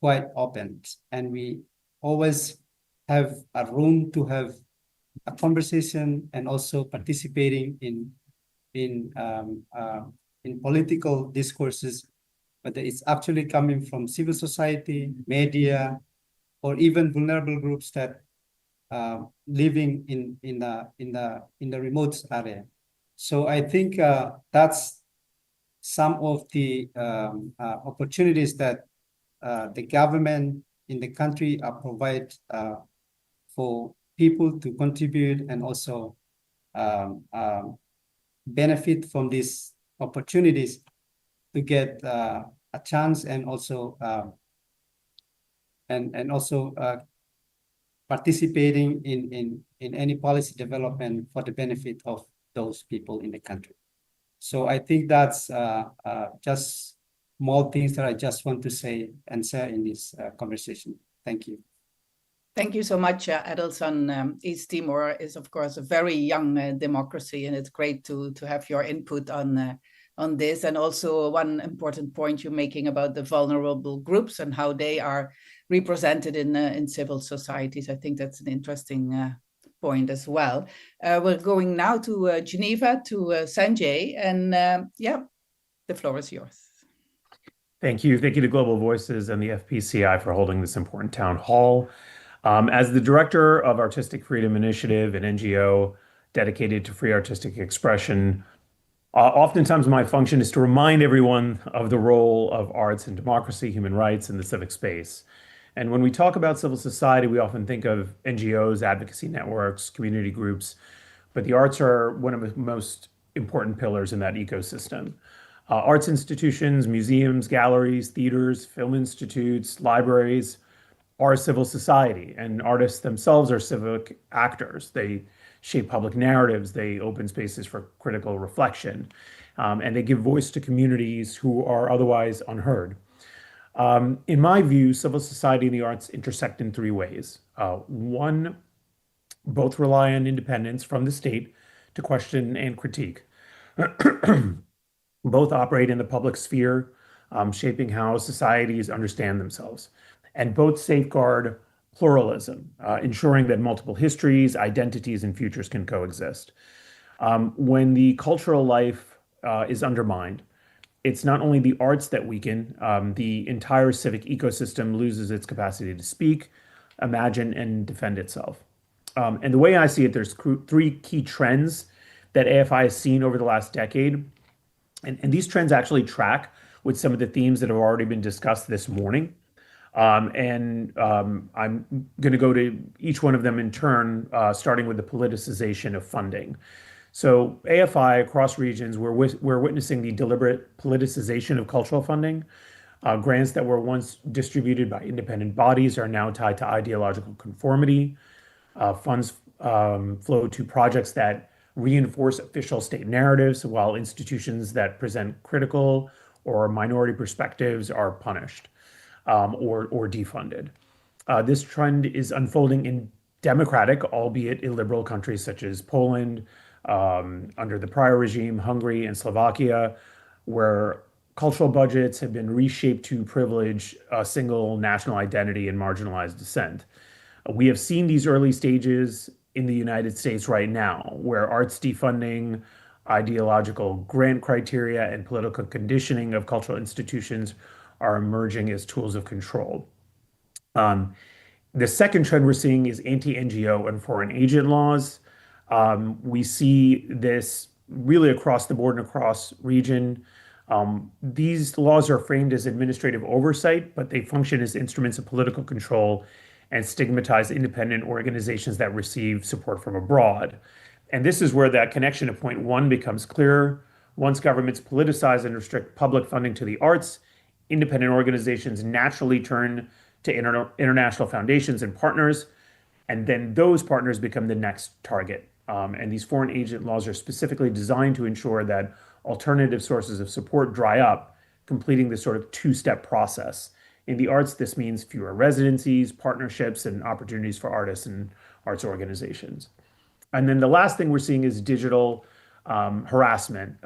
quite open, and we always have a room to have a conversation and also participating in political discourses, whether it's actually coming from civil society, media, or even vulnerable groups that living in the remote area. So I think that's some of the opportunities that the government in the country provide for people to contribute and also benefit from these opportunities to get a chance and also participating in any policy development for the benefit of those people in the country. So I think that's just more things that I just want to say and share in this conversation. Thank you. Thank you so much, Adelson. East Timor is, of course, a very young democracy, and it's great to have your input on this. And also one important point you're making about the vulnerable groups and how they are represented in civil societies. I think that's an interesting point as well. We're going now to Geneva, to Sanjay, and yeah, the floor is yours. Thank you. Thank you to Global Voices and the FPCI for holding this important town hall. As the director of Artistic Freedom Initiative, an NGO dedicated to free artistic expression, oftentimes my function is to remind everyone of the role of arts in democracy, human rights, and the civic space. And when we talk about civil society, we often think of NGOs, advocacy networks, community groups, but the arts are one of the most important pillars in that ecosystem. Arts institutions, museums, galleries, theaters, film institutes, libraries are civil society, and artists themselves are civic actors. They shape public narratives, they open spaces for critical reflection, and they give voice to communities who are otherwise unheard. In my view, civil society and the arts intersect in three ways. One, both rely on independence from the state to question and critique. Both operate in the public sphere, shaping how societies understand themselves. And both safeguard pluralism, ensuring that multiple histories, identities, and futures can coexist. When the cultural life is undermined, it's not only the arts that weaken, the entire civic ecosystem loses its capacity to speak, imagine, and defend itself. And the way I see it, there's three key trends that AFI has seen over the last decade. And these trends actually track with some of the themes that have already been discussed this morning. I'm going to go to each one of them in turn, starting with the politicization of funding. So AFI across regions, we're witnessing the deliberate politicization of cultural funding. Grants that were once distributed by independent bodies are now tied to ideological conformity. Funds flow to projects that reinforce official state narratives, while institutions that present critical or minority perspectives are punished or defunded. This trend is unfolding in democratic, albeit illiberal countries such as Poland, under the prior regime, Hungary, and Slovakia, where cultural budgets have been reshaped to privilege a single national identity and marginalize dissent. We have seen these early stages in the United States right now, where arts defunding, ideological grant criteria, and political conditioning of cultural institutions are emerging as tools of control. The second trend we're seeing is anti-NGO and foreign agent laws. We see this really across the board and across region. These laws are framed as administrative oversight, but they function as instruments of political control and stigmatize independent organizations that receive support from abroad. And this is where that connection to point one becomes clearer. Once governments politicize and restrict public funding to the arts, independent organizations naturally turn to international foundations and partners, and then those partners become the next target. And these foreign agent laws are specifically designed to ensure that alternative sources of support dry up, completing this sort of two-step process. In the arts, this means fewer residencies, partnerships, and opportunities for artists and arts organizations. And then the last thing we're seeing is digital harassment,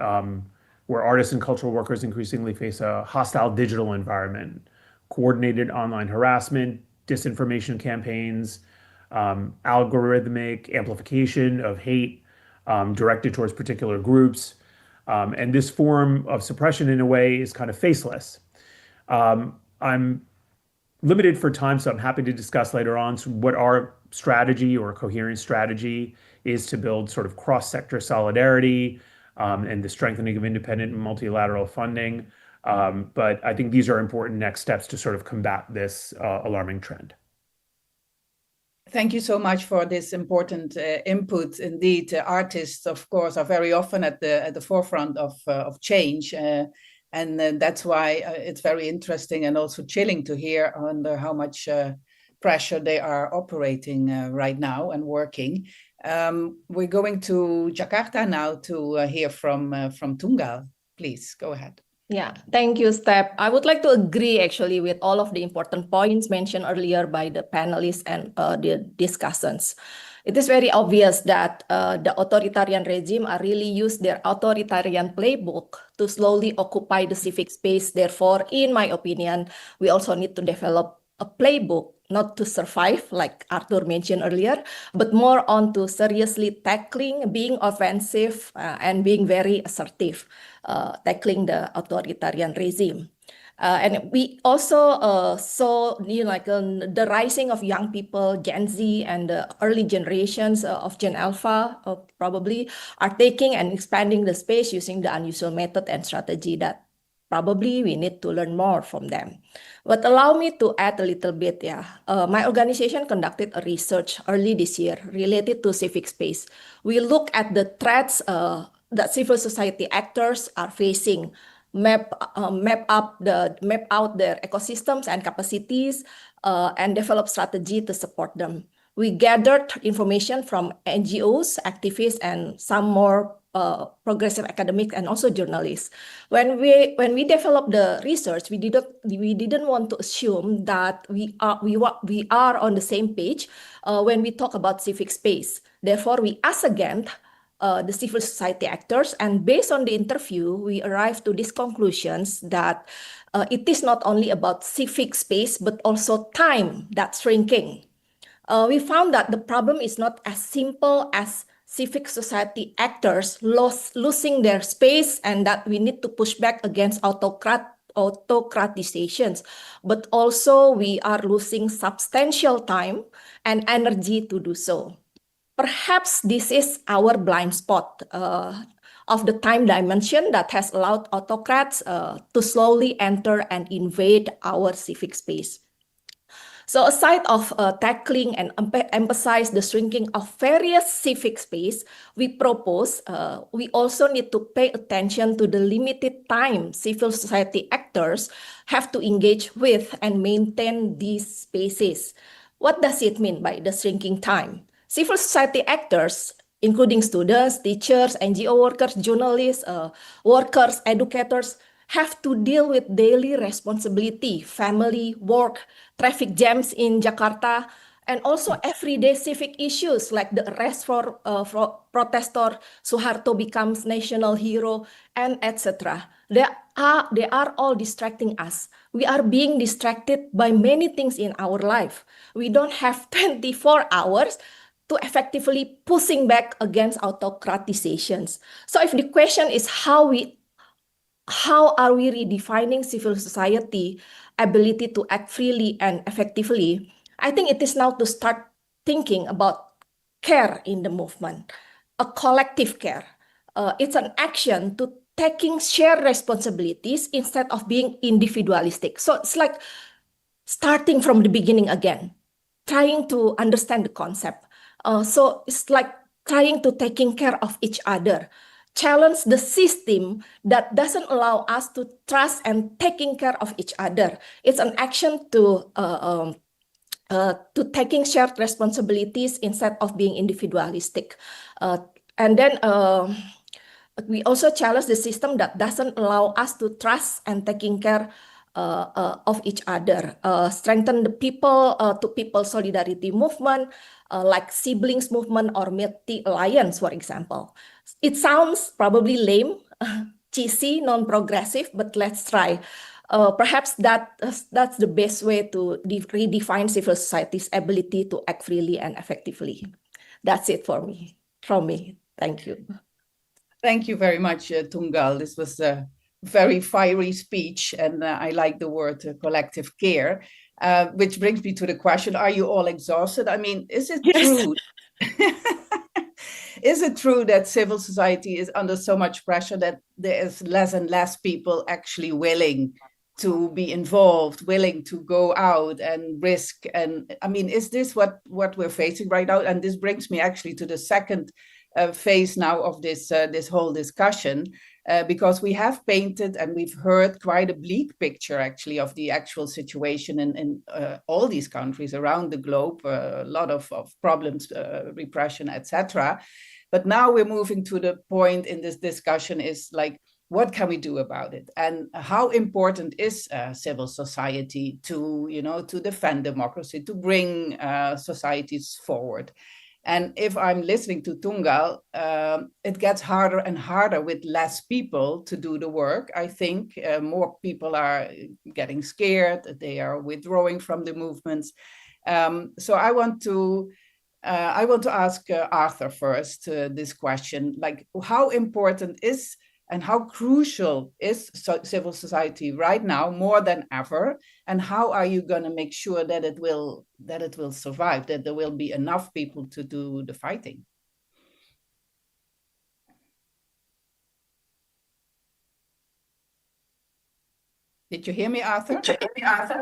where artists and cultural workers increasingly face a hostile digital environment, coordinated online harassment, disinformation campaigns, algorithmic amplification of hate directed towards particular groups. And this form of suppression, in a way, is kind of faceless. I'm limited for time, so I'm happy to discuss later on what our strategy or coherent strategy is to build sort of cross-sector solidarity and the strengthening of independent and multilateral funding. But I think these are important next steps to sort of combat this alarming trend. Thank you so much for this important input. Indeed, artists, of course, are very often at the forefront of change. And that's why it's very interesting and also chilling to hear under how much pressure they are operating right now and working. We're going to Jakarta now to hear from Tunggal. Please, go ahead. Yeah, thank you, Steph. I would like to agree actually with all of the important points mentioned earlier by the panelists and the discussants. It is very obvious that the authoritarian regime are really use their authoritarian playbook to slowly occupy the civic space. Therefore, in my opinion, we also need to develop a playbook, not to survive, like Arthur mentioned earlier, but more on to seriously tackling, being offensive, and being very assertive, tackling the authoritarian regime. And we also saw, the rising of young people, Gen Z, and the early generations of Gen Alpha probably are taking and expanding the space using the unusual method and strategy that probably we need to learn more from them. But allow me to add a little bit, my organization conducted a research early this year related to civic space. We look at the threats that civil society actors are facing, map out their ecosystems and capacities, and develop strategy to support them. We gathered information from NGOs, activists, and some more progressive academics and also journalists. When we developed the research, we didn't want to assume that we are on the same page when we talk about civic space. Therefore, we asked again the civil society actors, and based on the interview, we arrived to these conclusions that it is not only about civic space, but also time that's shrinking. We found that the problem is not as simple as civic society actors losing their space and that we need to push back against autocratizations, but also we are losing substantial time and energy to do so. Perhaps this is our blind spot of the time dimension that has allowed autocrats to slowly enter and invade our civic space. So aside of tackling and emphasize the shrinking of various civic space, we propose we also need to pay attention to the limited time civil society actors have to engage with and maintain these spaces. What does it mean by the shrinking time? Civil society actors, including students, teachers, NGO workers, journalists, workers, educators, have to deal with daily responsibility, family, work, traffic jams in Jakarta, and also everyday civic issues like the arrest for protester Suharto becomes national hero, and etc. They are all distracting us. We are being distracted by many things in our life. We don't have 24 hours to effectively pushing back against autocratizations. So if the question is how are we redefining civil society ability to act freely and effectively, I think it is now to start thinking about care in the movement, a collective care. It's an action to taking shared responsibilities instead of being individualistic. So it's like starting from the beginning again, trying to understand the concept. So it's like trying to taking care of each other, challenge the system that doesn't allow us to trust and taking care of each other. It's an action to taking shared responsibilities instead of being individualistic. And then we also challenge the system that doesn't allow us to trust and taking care of each other. Strengthen the people-to-people solidarity movement, like siblings movement or Milk-Tea Alliance, for example. It sounds probably lame, cheesy, non-progressive, but let's try. Perhaps that's the best way to redefine civil society's ability to act freely and effectively. That's it from me. Thank you. Thank you very much, Tunggal. This was a very fiery speech, and I like the word collective care, which brings me to the question, are you all exhausted? I mean, is it true? Is it true that civil society is under so much pressure that there is less and less people actually willing to be involved, willing to go out and risk? And I mean, is this what we're facing right now? And this brings me actually to the second phase now of this whole discussion, because we have painted and we've heard quite a bleak picture actually of the actual situation in all these countries around the globe, a lot of problems, repression, etc. But now we're moving to the point in this discussion is like, what can we do about it? And how important is civil society to, to defend democracy, to bring societies forward? And if I'm listening to Tunggal, it gets harder and harder with less people to do the work. I think more people are getting scared, they are withdrawing from the movements. So I want to ask Arthur first this question, like how important is and how crucial is civil society right now more than ever? And how are you going to make sure that it will survive, that there will be enough people to do the fighting? Did you hear me, Arthur?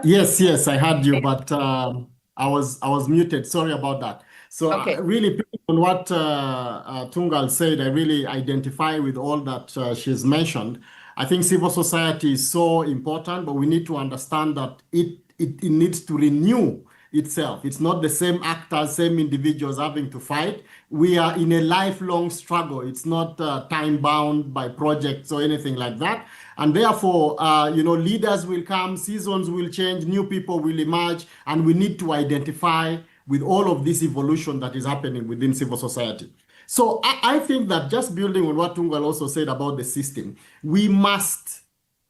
Yes, I heard you, but I was muted. Sorry about that. So Okay. really, on what Tunggal said, I really identify with all that she's mentioned. I think civil society is so important, but we need to understand that it needs to renew itself. It's not the same actors, same individuals having to fight. We are in a lifelong struggle. It's not time bound by projects or anything like that. And therefore, leaders will come, seasons will change, new people will emerge, and we need to identify with all of this evolution that is happening within civil society. So I think that just building on what Tunggal also said about the system, we must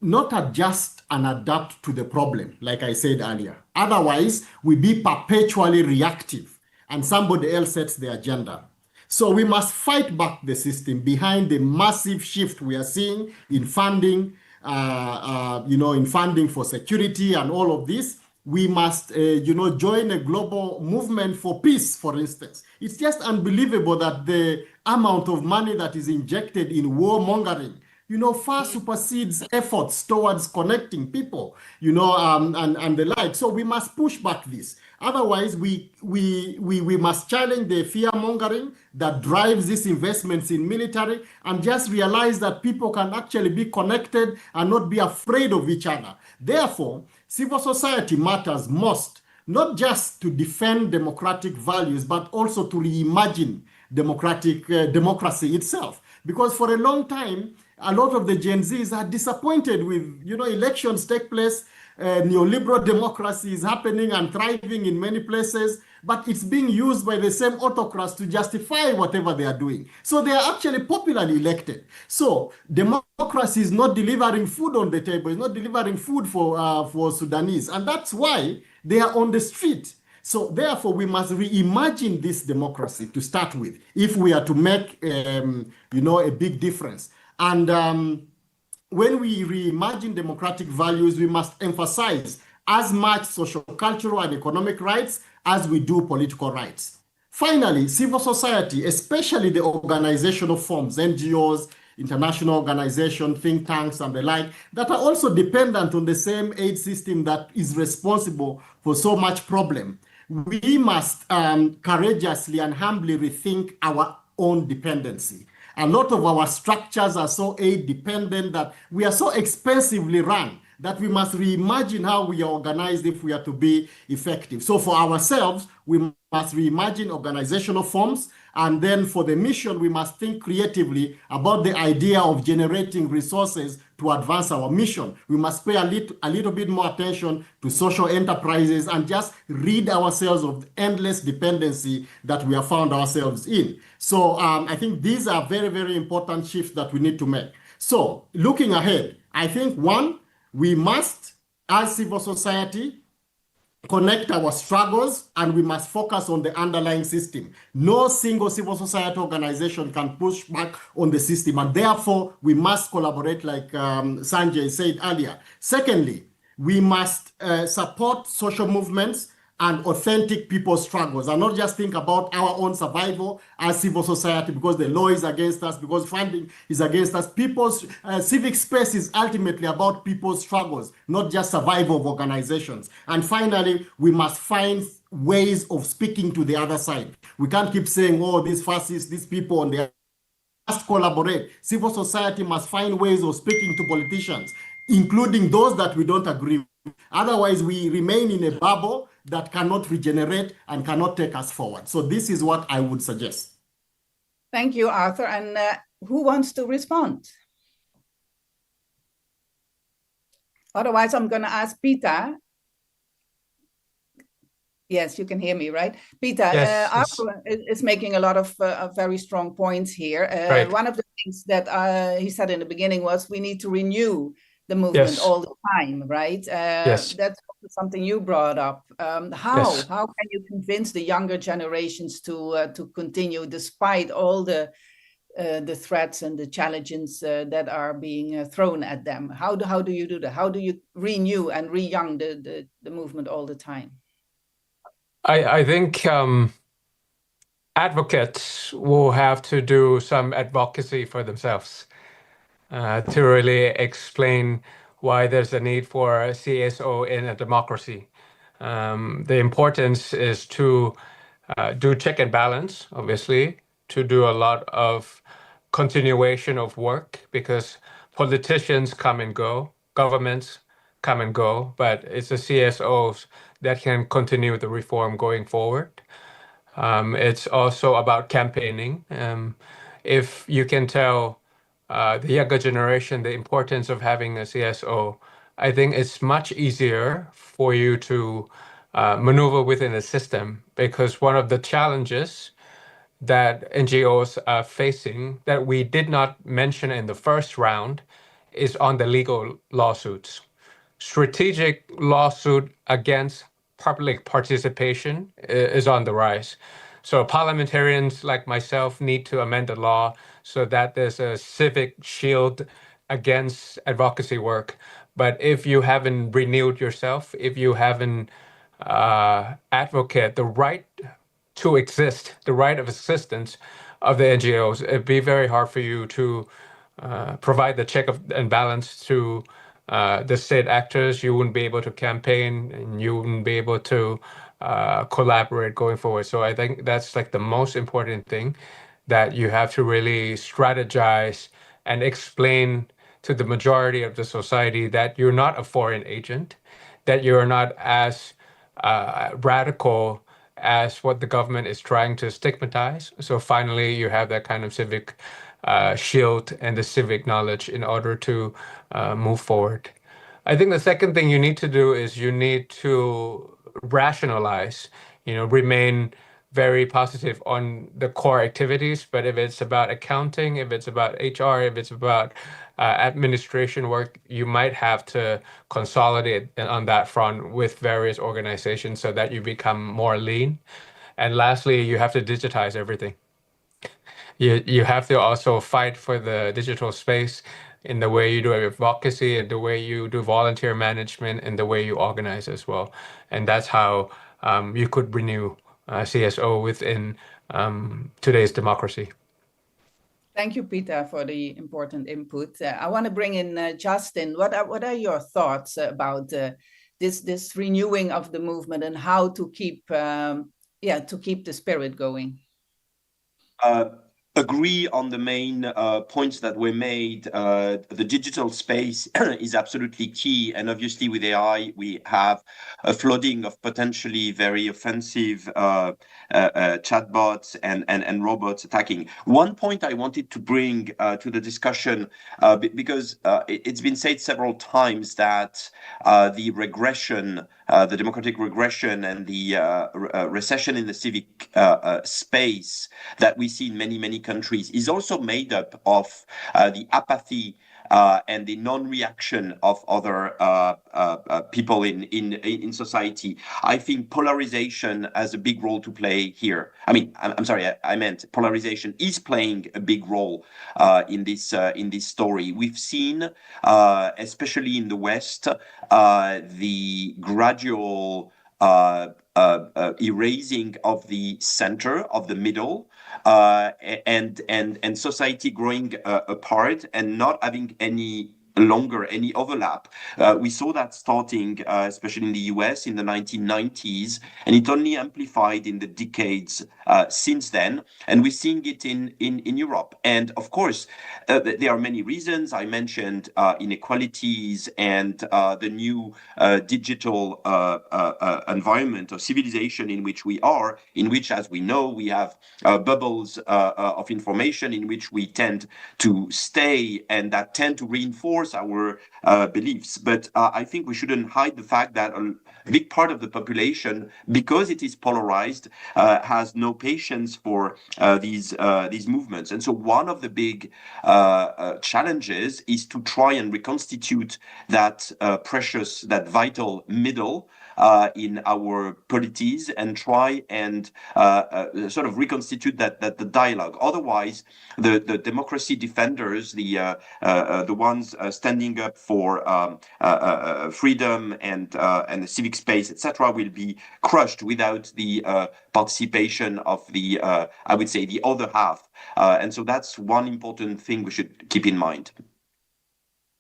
not adjust and adapt to the problem, like I said earlier. Otherwise, we be perpetually reactive and somebody else sets the agenda. So we must fight back the system behind the massive shift we are seeing in funding, in funding for security and all of this. We must, join a global movement for peace, for instance. It's just unbelievable that the amount of money that is injected in warmongering, far supersedes efforts towards connecting people, and the like. So we must push back this. Otherwise, we must challenge the fear mongering that drives these investments in military and just realize that people can actually be connected and not be afraid of each other. Therefore, civil society matters most, not just to defend democratic values, but also to reimagine democracy itself. Because for a long time, a lot of the Gen Zs are disappointed with, elections take place, neoliberal democracy is happening and thriving in many places, but it's being used by the same autocrats to justify whatever they are doing. So they are actually popularly elected. So democracy is not delivering food on the table, it's not delivering food for Sudanese. And that's why they are on the street. So therefore, we must reimagine this democracy to start with, if we are to make, a big difference. And when we reimagine democratic values, we must emphasize as much social, cultural, and economic rights as we do political rights. Finally, civil society, especially the organizational forms, NGOs, international organizations, think tanks, and the like, that are also dependent on the same aid system that is responsible for so much problem. We must courageously and humbly rethink our own dependency. A lot of our structures are so aid dependent that we are so expensively run that we must reimagine how we are organized if we are to be effective. So for ourselves, we must reimagine organizational forms. And then for the mission, we must think creatively about the idea of generating resources to advance our mission. We must pay a little bit more attention to social enterprises and just rid ourselves of the endless dependency that we have found ourselves in. So I think these are very, very important shifts that we need to make. So looking ahead, I think one, we must, as civil society, connect our struggles, and we must focus on the underlying system. No single civil society organization can push back on the system, and therefore we must collaborate, like Sanjay said earlier. Secondly, we must support social movements and authentic people's struggles, and not just think about our own survival as civil society because the law is against us, because funding is against us. People's civic space is ultimately about people's struggles, not just survival of organizations. And finally, we must find ways of speaking to the other side. We can't keep saying, oh, these fascists, these people on the must collaborate. Civil society must find ways of speaking to politicians, including those that we don't agree with. Otherwise, we remain in a bubble that cannot regenerate and cannot take us forward. So this is what I would suggest. Thank you, Arthur. And who wants to respond? Otherwise, I'm going to ask Peter. Yes, you can hear me, right? Peter, Yes, Arthur is making a lot of very strong points here. Right. One of the things that he said in the beginning was we need to renew the movement Yes. all the time, right? Yes. That's also something you brought up. How Yes. how can you convince the younger generations to continue despite all the threats and the challenges that are being thrown at them? How do you do that? How do you renew and re-young the movement all the time? I think advocates will have to do some advocacy for themselves to really explain why there's a need for a CSO in a democracy. The importance is to do check and balance, obviously, to do a lot of continuation of work, because politicians come and go, governments come and go, but it's the CSOs that can continue the reform going forward. It's also about campaigning. If you can tell the younger generation the importance of having a CSO, I think it's much easier for you to maneuver within the system, because one of the challenges that NGOs are facing that we did not mention in the first round is on the legal lawsuits. Strategic lawsuit against public participation is on the rise. So parliamentarians like myself need to amend the law so that there's a civic shield against advocacy work. But if you haven't renewed yourself, if you haven't advocate the right to exist, the right of existence of the NGOs, it'd be very hard for you to provide the check and balance to the state actors. You wouldn't be able to campaign, and you wouldn't be able to collaborate going forward. So I think that's like the most important thing, that you have to really strategize and explain to the majority of the society that you're not a foreign agent, that you're not as radical as what the government is trying to stigmatize. So finally, you have that kind of civic shield and the civic knowledge in order to move forward. I think the second thing you need to do is you need to rationalize, remain very positive on the core activities. But if it's about accounting, if it's about HR, if it's about administration work, you might have to consolidate on that front with various organizations so that you become more lean. And lastly, you have to digitize everything. You have to also fight for the digital space in the way you do advocacy, and the way you do volunteer management, and the way you organize as well. And that's how you could renew CSO within today's democracy. Thank you, Peter, for the important input. I want to bring in Justin. What are your thoughts about this renewing of the movement, and how to keep the spirit going? Agree on the main points that were made. The digital space is absolutely key. And obviously with AI, we have a flooding of potentially very offensive chatbots and robots attacking. One point I wanted to bring to the discussion, because it's been said several times that the regression, the democratic regression and the recession in the civic space that we see in many countries is also made up of the apathy and the non-reaction of other people in society. I think polarization has a big role to play here. I mean, I'm sorry, I meant polarization is playing a big role in this story. We've seen, especially in the West, the gradual erasing of the center, of the middle, and society growing apart and not having any overlap. We saw that starting, especially in the US in the 1990s, and it only amplified in the decades since then. And we're seeing it in Europe. And of course, there are many reasons. I mentioned inequalities and the new digital environment or civilization in which we are, in which, as we know, we have bubbles of information in which we tend to stay and that tend to reinforce our beliefs. But I think we shouldn't hide the fact that a big part of the population, because it is polarized, has no patience for these movements. And so one of the big challenges is to try and reconstitute that precious, that vital middle in our polities, and try and sort of reconstitute that the dialogue. Otherwise, the democracy defenders, the ones standing up for freedom and the civic space, etc., will be crushed without the participation of the I would say the other half. And so that's one important thing we should keep in mind.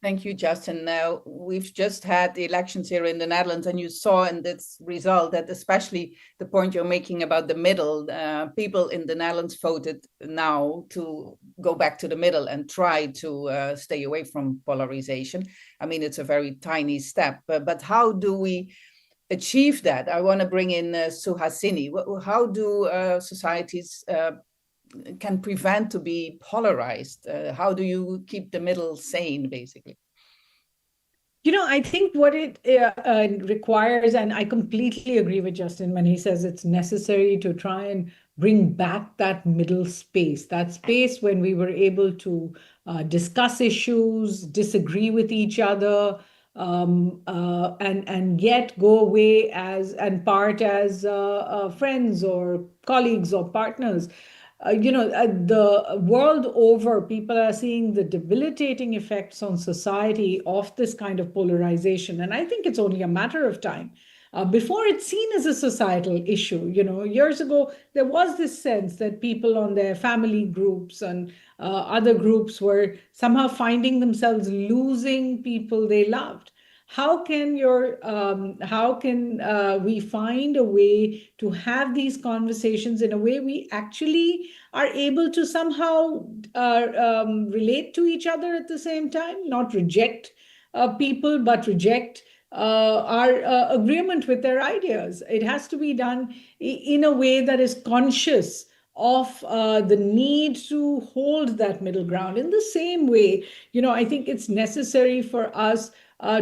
Thank you, Justin. Now, we've just had the elections here in the Netherlands, and you saw in this result that, especially the point you're making about the middle, people in the Netherlands voted now to go back to the middle and try to stay away from polarization. I mean, it's a very tiny step, but how do we achieve that? I want to bring in Suhasini. How do societies can prevent to be polarized? How do you keep the middle sane, basically? I think what it requires, and I completely agree with Justin when he says it's necessary to try and bring back that middle space, that space when we were able to discuss issues, disagree with each other, and yet go away as friends or colleagues or partners. The world over, people are seeing the debilitating effects on society of this kind of polarization. And I think it's only a matter of time before it's seen as a societal issue. Years ago, there was this sense that people on their family groups and other groups were somehow finding themselves losing people they loved. How can we find a way to have these conversations in a way we actually are able to somehow relate to each other at the same time, not reject people, but reject our agreement with their ideas. It has to be done in a way that is conscious of the need to hold that middle ground. In the same way, I think it's necessary for us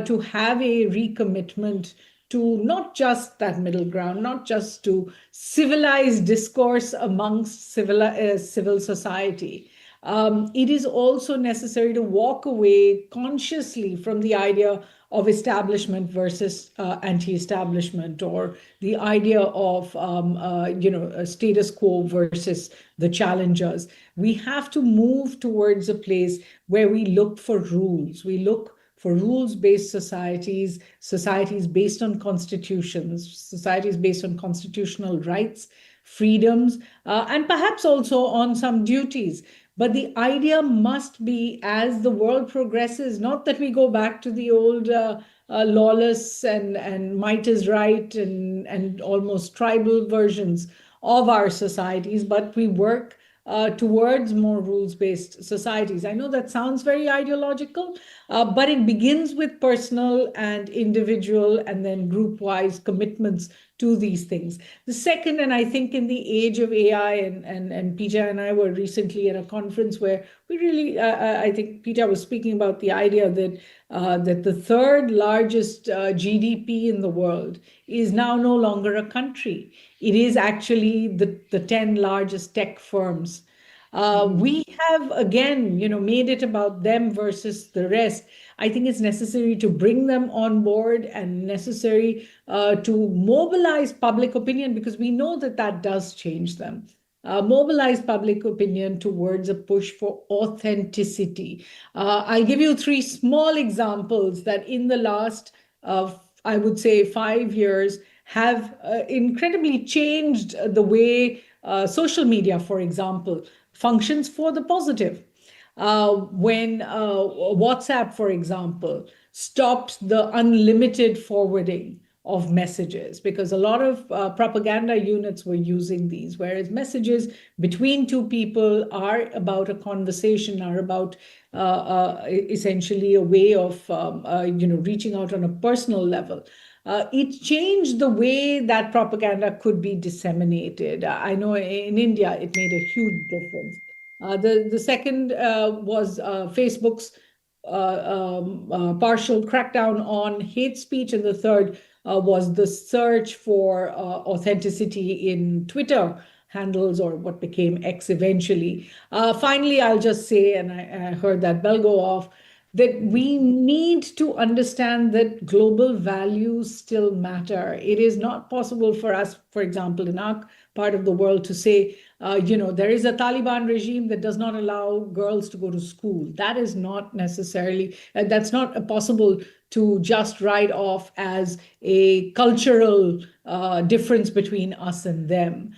to have a recommitment to not just that middle ground, not just to civilized discourse amongst civil society. It is also necessary to walk away consciously from the idea of establishment versus anti-establishment, or the idea of a status quo versus the challengers. We have to move towards a place where we look for rules. We look for rules-based societies, societies based on constitutions, societies based on constitutional rights, freedoms, and perhaps also on some duties. But the idea must be, as the world progresses, not that we go back to the old lawless and might is right and almost tribal versions of our societies, but we work towards more rules-based societies. I know that sounds very ideological, but it begins with personal and individual and then group-wise commitments to these things. The second, and I think in the age of AI, and Peter and I were recently at a conference where we really, I think Peter was speaking about the idea that that the third largest GDP in the world is now no longer a country. It is actually the 10 largest tech firms. We have, again, made it about them versus the rest. I think it's necessary to bring them on board and necessary to mobilize public opinion, because we know that that does change them. Mobilize public opinion towards a push for authenticity. I'll give you 3 small examples that in the last, I would say, 5 years have incredibly changed the way social media, for example, functions for the positive. When WhatsApp, for example, stopped the unlimited forwarding of messages, because a lot of propaganda units were using these, whereas messages between 2 people are about a conversation, are about essentially a way of reaching out on a personal level. It changed the way that propaganda could be disseminated. I know in India, it made a huge difference. The second was Facebook's partial crackdown on hate speech, and the third was the search for authenticity in Twitter handles, or what became X eventually. Finally, I'll just say, and I heard that bell go off, that we need to understand that global values still matter. It is not possible for us, for example, in our part of the world to say, there is a Taliban regime that does not allow girls to go to school. That is not necessarily, that's not possible to just write off as a cultural difference between us and them.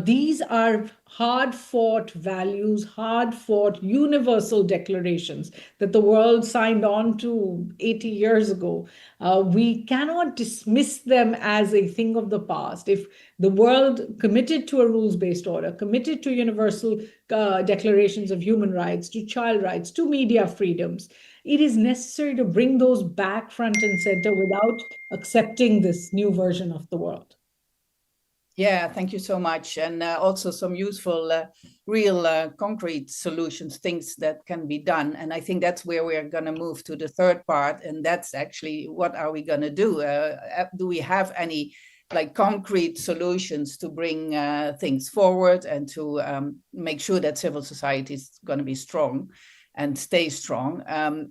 These are hard-fought values, hard-fought universal declarations that the world signed on to 80 years ago. We cannot dismiss them as a thing of the past. If the world committed to a rules-based order, committed to universal declarations of human rights, to child rights, to media freedoms, it is necessary to bring those back front and center without accepting this new version of the world. Yeah, thank you so much. And also some useful, real concrete solutions, things that can be done. And I think that's where we're going to move to the third part. And that's actually, what are we going to do? Do we have any concrete solutions to bring things forward and to make sure that civil society is going to be strong and stay strong?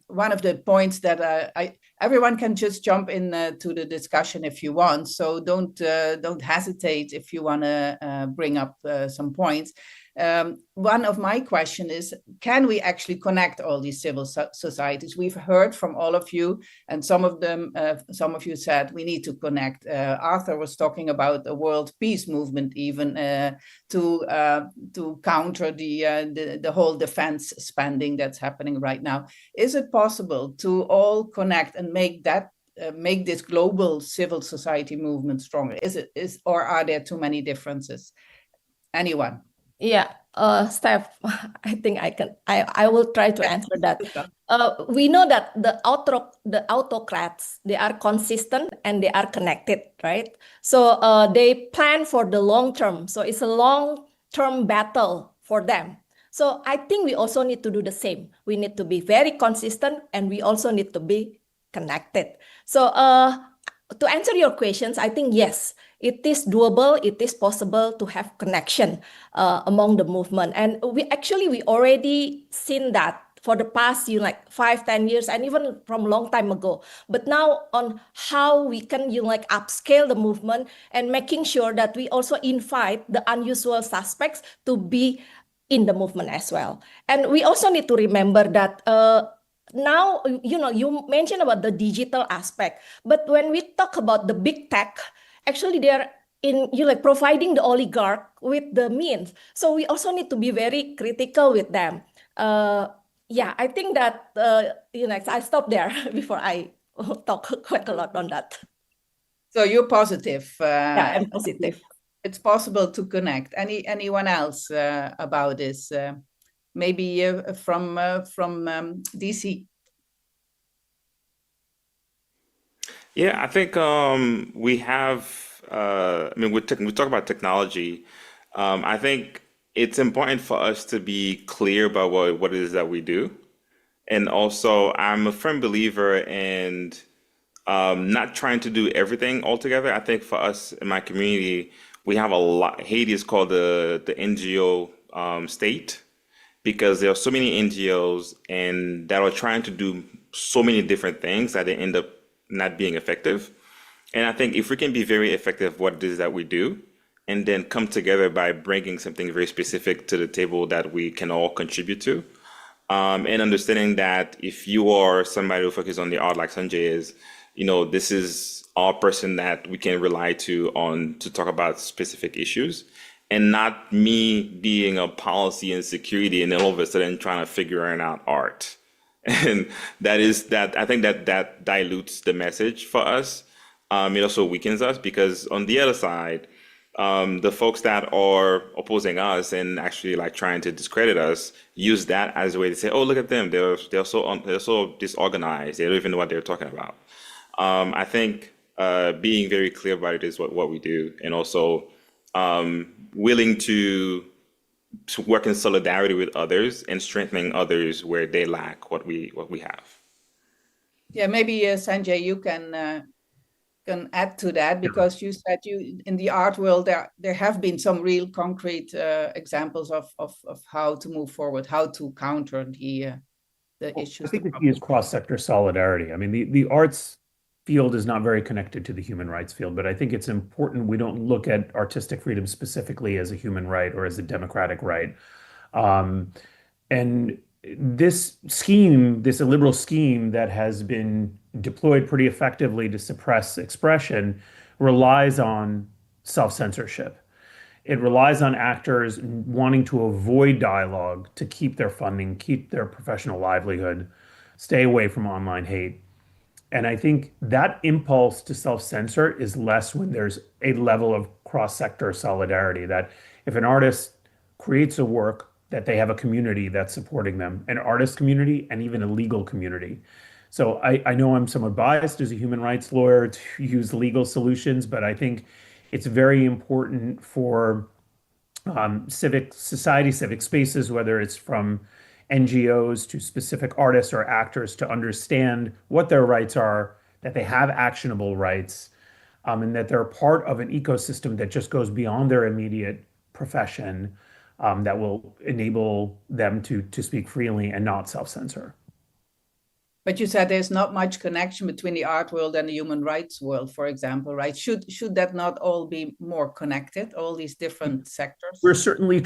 One of the points that everyone can just jump in to the discussion if you want, so don't hesitate if you want to bring up some points. One of my question is, can we actually connect all these civil societies? We've heard from all of you, and some of you said we need to connect. Arthur was talking about a world peace movement, even to counter the whole defense spending that's happening right now. Is it possible to all connect and make that make this global civil society movement stronger? Or are there too many differences? Anyone? Yeah, Steph, I think I will try to answer that. We know that the autocrats, they are consistent and they are connected, right? So they plan for the long term. So it's a long-term battle for them. So I think we also need to do the same. We need to be very consistent and we also need to be connected. So to answer your questions, I think yes, it is doable, it is possible to have connection among the movement. And we already seen that for the past, like 5-10 years, and even from a long time ago. But now on how we can, upscale the movement and making sure that we also invite the unusual suspects to be in the movement as well. And we also need to remember that now, you mentioned about the digital aspect, but when we talk about the big tech, actually they're providing the oligarch with the means. So we also need to be very critical with them. Yeah, I think that, I stop there before I talk quite a lot on that. So you're positive. Yeah, I'm positive. It's possible to connect. Anyone else about this? Maybe from DC. Yeah, I think we have. We talk about technology. I think it's important for us to be clear about what it is that we do, and also I'm a firm believer in not trying to do everything altogether. I think for us in my community, we have a lot. Haiti is called the NGO state, because there are so many NGOs and that are trying to do so many different things that they end up not being effective. And I think if we can be very effective at what it is that we do, and then come together by bringing something very specific to the table that we can all contribute to, and understanding that if you are somebody who focuses on the art like Sanjay is, this is our person that we can rely to talk about specific issues, and not me being a policy and security and then all of a sudden trying to figure out art. And I think that dilutes the message for us. It also weakens us, because on the other side, the folks that are opposing us and actually trying to discredit us use that as a way to say, "Oh, look at them! They're so disorganized. They don't even know what they're talking about." I think being very clear about it is what we do, and also willing to work in solidarity with others and strengthening others where they lack what we have. Yeah, maybe Sanjay, you can add to that, because you said in the art world there have been some real concrete examples of how to move forward, how to counter the issues. I think the key is cross-sector solidarity. I mean, the arts field is not very connected to the human rights field, but I think it's important we don't look at artistic freedom specifically as a human right or as a democratic right. And this illiberal scheme that has been deployed pretty effectively to suppress expression relies on self-censorship. It relies on actors wanting to avoid dialogue to keep their funding, keep their professional livelihood, stay away from online hate. And I think that impulse to self-censor is less when there's a level of cross-sector solidarity, that if an artist creates a work, that they have a community that's supporting them, an artist community and even a legal community. So I know I'm somewhat biased as a human rights lawyer to use legal solutions, but I think it's very important for civic society, civic spaces, whether it's from NGOs to specific artists or actors, to understand what their rights are, that they have actionable rights, and that they're part of an ecosystem that just goes beyond their immediate profession, that will enable them to speak freely and not self-censor. But you said there's not much connection between the art world and the human rights world, for example, right? Should that not all be more connected, all these different sectors? We're certainly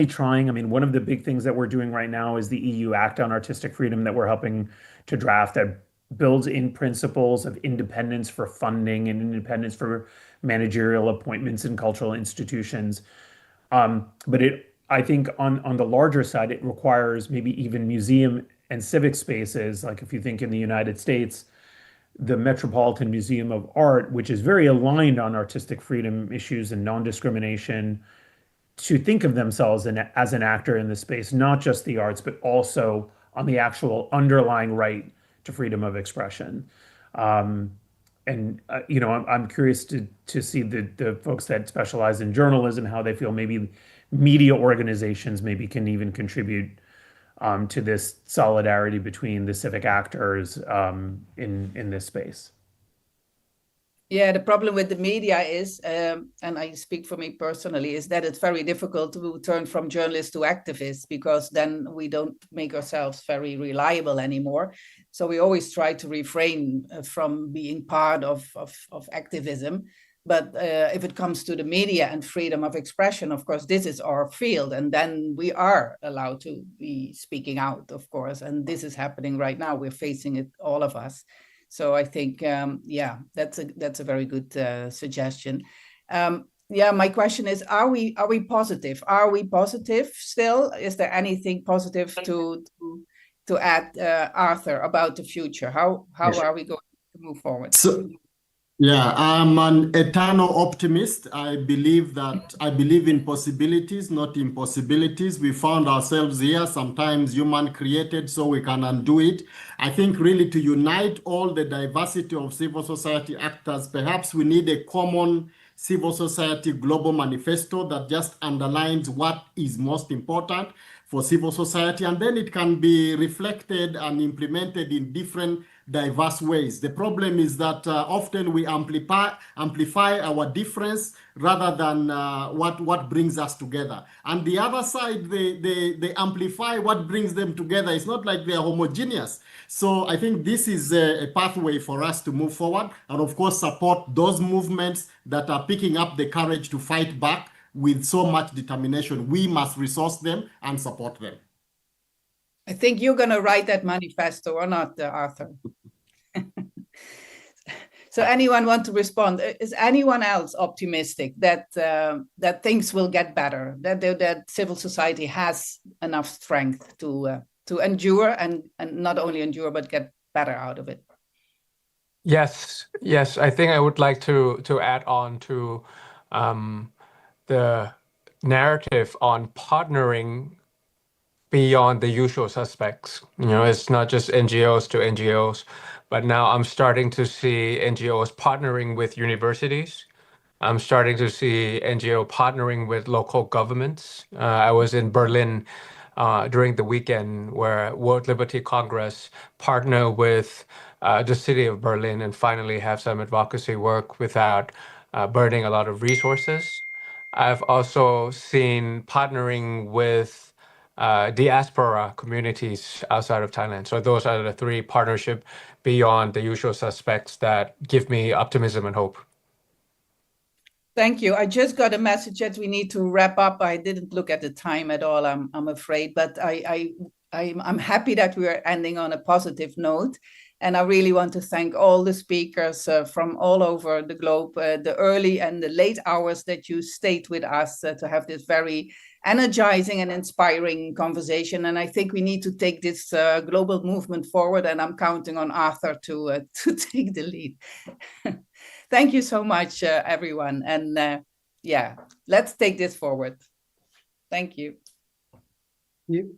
trying. I mean, one of the big things that we're doing right now is the EU Act on Artistic Freedom that we're helping to draft, that builds in principles of independence for funding and independence for managerial appointments in cultural institutions. But I think on the larger side, it requires maybe even museum and civic spaces. Like if you think in the United States, the Metropolitan Museum of Art, which is very aligned on artistic freedom issues and non-discrimination, to think of themselves as an actor in the space, not just the arts, but also on the actual underlying right to freedom of expression. I'm curious to see the folks that specialize in journalism, how they feel maybe media organizations maybe can even contribute to this solidarity between the civic actors in this space. Yeah, the problem with the media is, and I speak for me personally, is that it's very difficult to turn from journalists to activists, because then we don't make ourselves very reliable anymore. So we always try to refrain from being part of activism. But if it comes to the media and freedom of expression, of course, this is our field. And then we are allowed to be speaking out, of course. And this is happening right now. We're facing it, all of us. So I think, yeah, that's a very good suggestion. Yeah, my question is, are we positive? Are we positive still? Is there anything positive to add, Arthur, about the future? How are we going to move forward? So, yeah, I'm an eternal optimist. I believe in possibilities, not impossibilities. We found ourselves here, sometimes human created, so we can undo it. I think really to unite all the diversity of civil society actors, perhaps we need a common civil society global manifesto that just underlines what is most important for civil society, and then it can be reflected and implemented in different diverse ways. The problem is that often we amplify our difference rather than what brings us together. And the other side, they amplify what brings them together. It's not like they're homogeneous. So I think this is a pathway for us to move forward, and of course support those movements that are picking up the courage to fight back with so much determination. We must resource them and support them. I think you're going to write that manifesto, or not, Arthur? So anyone want to respond? Is anyone else optimistic that that things will get better, that civil society has enough strength to endure and not only endure but get better out of it? Yes, I think I would like to add on to the narrative on partnering beyond the usual suspects. It's not just NGOs to NGOs, but now I'm starting to see NGOs partnering with universities. I'm starting to see NGO partnering with local governments. I was in Berlin during the weekend, where World Liberty Congress partnered with the city of Berlin and finally have some advocacy work without burning a lot of resources. I've also seen partnering with diaspora communities outside of Thailand. So those are the three partnerships beyond the usual suspects that give me optimism and hope. Thank you. I just got a message that we need to wrap up. I didn't look at the time at all, I'm afraid, but I'm happy that we are ending on a positive note. And I really want to thank all the speakers from all over the globe, the early and the late hours that you stayed with us to have this very energizing and inspiring conversation. And I think we need to take this global movement forward, and I'm counting on Arthur to take the lead. Thank you so much, everyone. And yeah, let's take this forward. Thank you. You.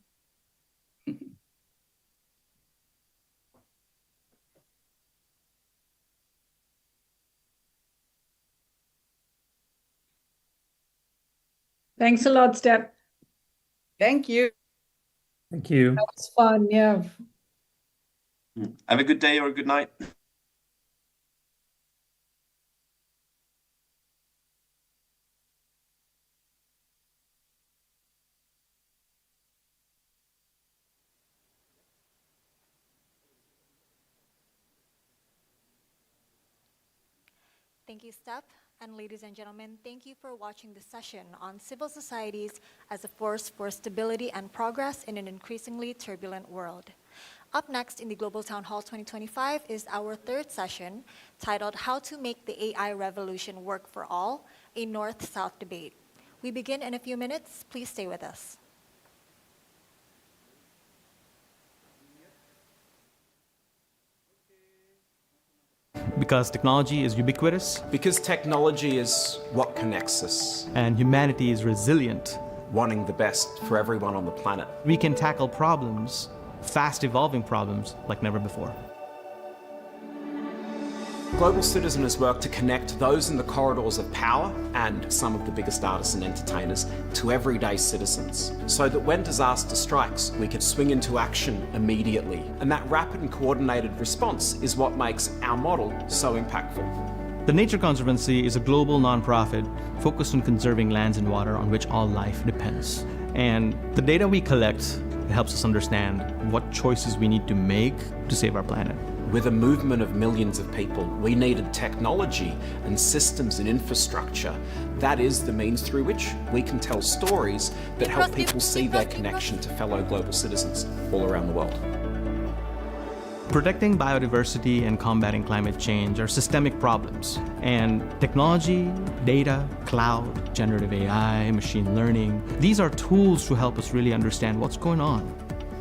Thanks a lot, Step. Thank you. Thank you. That was fun, yeah. Have a good day or a good night. Thank you, Step. And ladies and gentlemen, thank you for watching this session on civil societies as a force for stability and progress in an increasingly turbulent world. Up next in the Global Town Hall 2025 is our third session titled How to Make the AI Revolution Work for All, a North-South Debate. We begin in a few minutes. Please stay with us. Because technology is ubiquitous. Because technology is what connects us. And humanity is resilient. Wanting the best for everyone on the planet. We can tackle problems, fast evolving problems, like never before. Global Citizen has worked to connect those in the corridors of power and some of the biggest artists and entertainers to everyday citizens, so that when disaster strikes, we could swing into action immediately. And that rapid and coordinated response is what makes our model so impactful. The Nature Conservancy is a global nonprofit focused on conserving lands and water on which all life depends. And the data we collect helps us understand what choices we need to make to save our planet. With a movement of millions of people, we needed technology and systems and infrastructure. That is the means through which we can tell stories that help people see their connection to fellow global citizens all around the world. Protecting biodiversity and combating climate change are systemic problems. And technology, data, cloud, generative AI, machine learning, these are tools to help us really understand what's going on.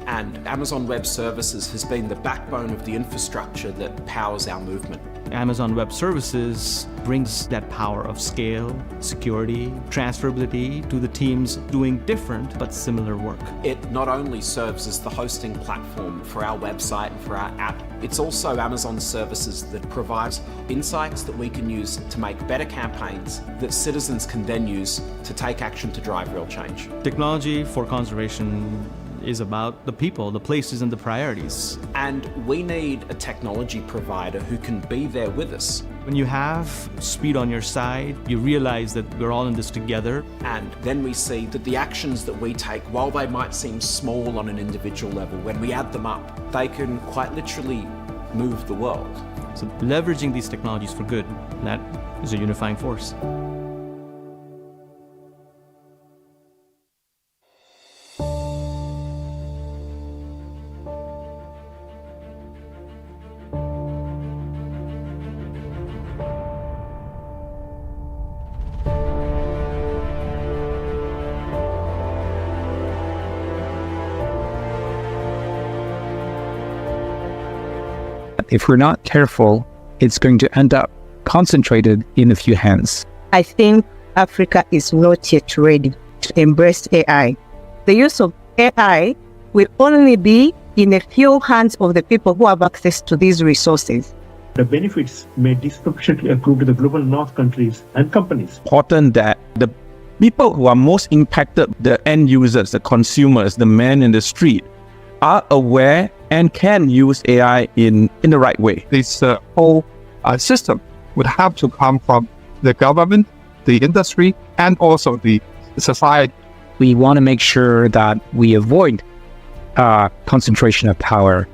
And Amazon Web Services has been the backbone of the infrastructure that powers our movement. Amazon Web Services brings that power of scale, security, transferability to the teams doing different but similar work. It not only serves as the hosting platform for our website and for our app, it's also Amazon Services that provides insights that we can use to make better campaigns that citizens can then use to take action to drive real change. Technology for conservation is about the people, the places, and the priorities. And we need a technology provider who can be there with us. When you have speed on your side, you realize that we're all in this together. And then we see that the actions that we take, while they might seem small on an individual level, when we add them up, they can quite literally move the world. So leveraging these technologies for good, that is a unifying force. If we're not careful, it's going to end up concentrated in a few hands. I think Africa is not yet ready to embrace AI. The use of AI will only be in a few hands of the people who have access to these resources. The benefits may disproportionately accrue to the global north countries and companies. Important that the people who are most impacted, the end users, the consumers, the man in the street, are aware and can use AI in the right way. This whole system would have to come from the government, the industry, and also the society. We want to make sure that we avoid concentration of power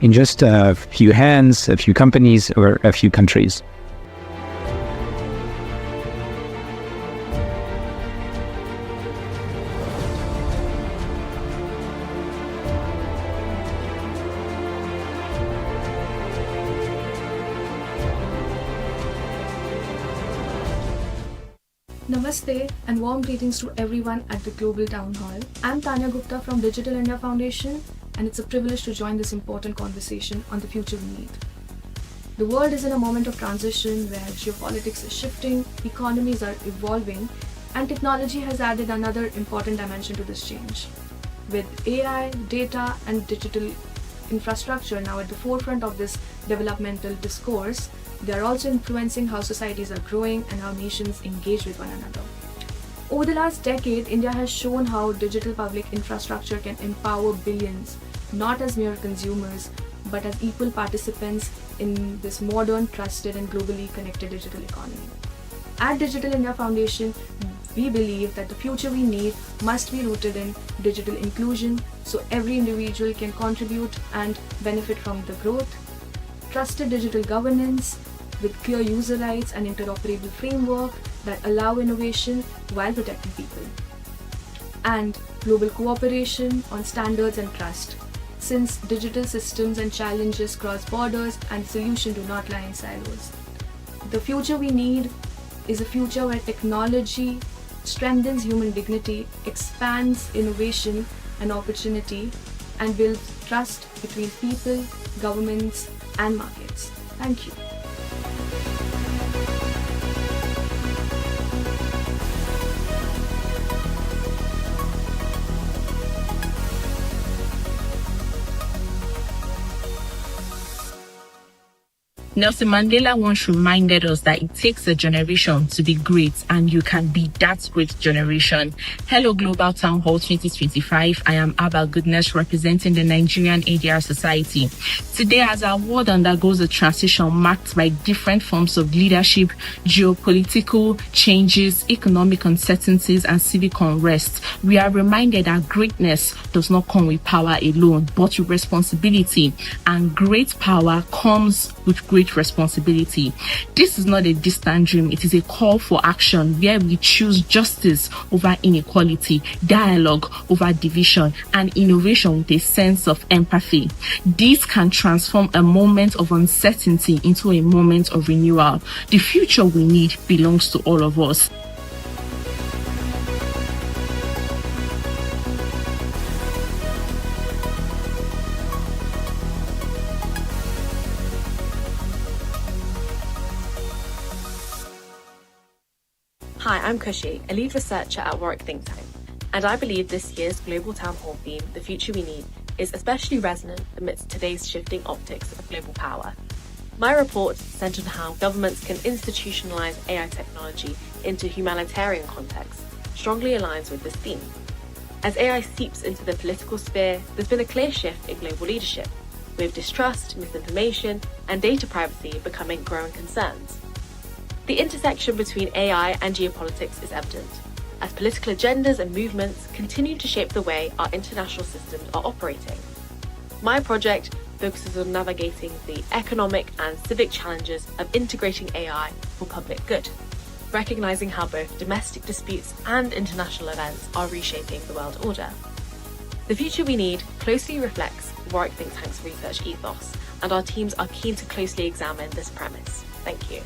in just a few hands, a few companies, or a few countries. Namaste and warm greetings to everyone at the Global Town Hall. I'm Tanya Gupta from Digital India Foundation, and it's a privilege to join this important conversation on the future we need. The world is in a moment of transition where geopolitics is shifting, economies are evolving, and technology has added another important dimension to this change. With AI, data, and digital infrastructure now at the forefront of this developmental discourse, they are also influencing how societies are growing and how nations engage with one another. Over the last decade, India has shown how digital public infrastructure can empower billions, not as mere consumers, but as equal participants in this modern, trusted, and globally connected digital economy. At Digital India Foundation, we believe that the future we need must be rooted in digital inclusion, so every individual can contribute and benefit from the growth, trusted digital governance with clear user rights and interoperable framework that allow innovation while protecting people, and global cooperation on standards and trust, since digital systems and challenges cross borders and solutions do not lie in silos. The future we need is a future where technology strengthens human dignity, expands innovation and opportunity, and builds trust between people, governments, and markets. Thank you. Nelson Mandela once reminded us that it takes a generation to be great, and you can be that great generation. Hello, Global Town Hall 2025. I am Abba Goodness, representing the Nigerian ADR Society. Today, as our world undergoes a transition marked by different forms of leadership, geopolitical changes, economic uncertainties, and civic unrest, we are reminded that greatness does not come with power alone, but with responsibility. And great power comes with great responsibility. This is not a distant dream. It is a call for action where we choose justice over inequality, dialogue over division, and innovation with a sense of empathy. This can transform a moment of uncertainty into a moment of renewal. The future we need belongs to all of us. Hi, I'm Kushi, a lead researcher at Warwick Think Tank, and I believe this year's Global Town Hall theme, The Future We Need, is especially resonant amidst today's shifting optics of global power. My report, centered on how governments can institutionalize AI technology into humanitarian contexts, strongly aligns with this theme. As AI seeps into the political sphere, there's been a clear shift in global leadership, with distrust, misinformation, and data privacy becoming growing concerns. The intersection between AI and geopolitics is evident, as political agendas and movements continue to shape the way our international systems are operating. My project focuses on navigating the economic and civic challenges of integrating AI for public good, recognizing how both domestic disputes and international events are reshaping the world order. The Future We Need closely reflects Warwick Think Tank's research ethos, and our teams are keen to closely examine this premise. Thank you.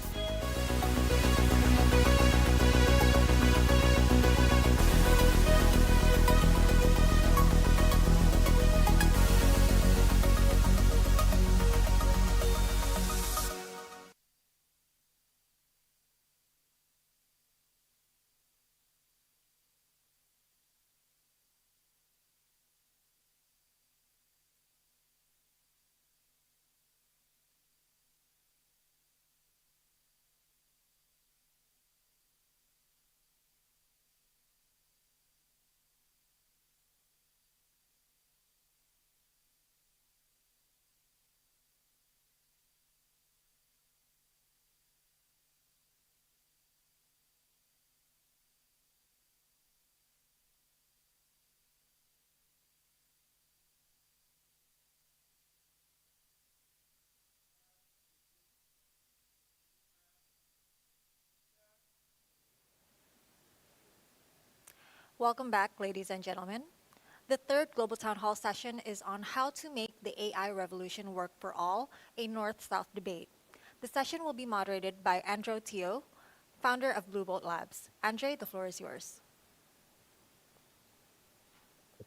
Welcome back, ladies and gentlemen. The third Global Town Hall session is on how to make the AI revolution work for all, a North-South debate. The session will be moderated by Andrew Teo, founder of Blue Bolt Labs. Andre, the floor is yours.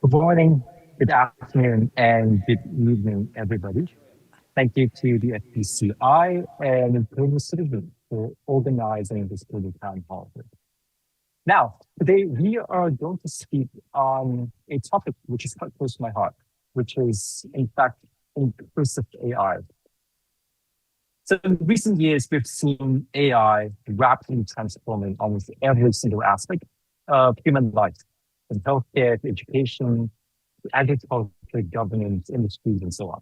Good morning, good afternoon, and good evening, everybody. Thank you to the FPCI and Global Citizen for organizing this Global Town Hall. Now, today we are going to speak on a topic which is quite close to my heart, which is, in fact, inclusive AI. So in recent years, we've seen AI rapidly transforming almost every single aspect of human life, from healthcare to education, to agriculture, governance, industries, and so on.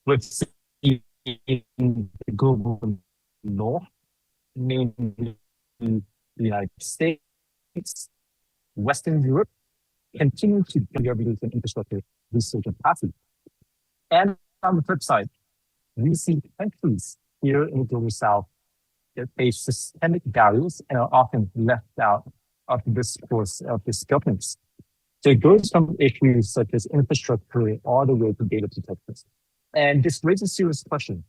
We've seen the global north, mainly the United States, Western Europe, continue to build an infrastructure, research, and capacity. And on the flip side, we see countries here in the global south that face systemic barriers and are often left out of the discourse of this governance. So it goes from issues such as infrastructure all the way to data protection. And this raises a serious question.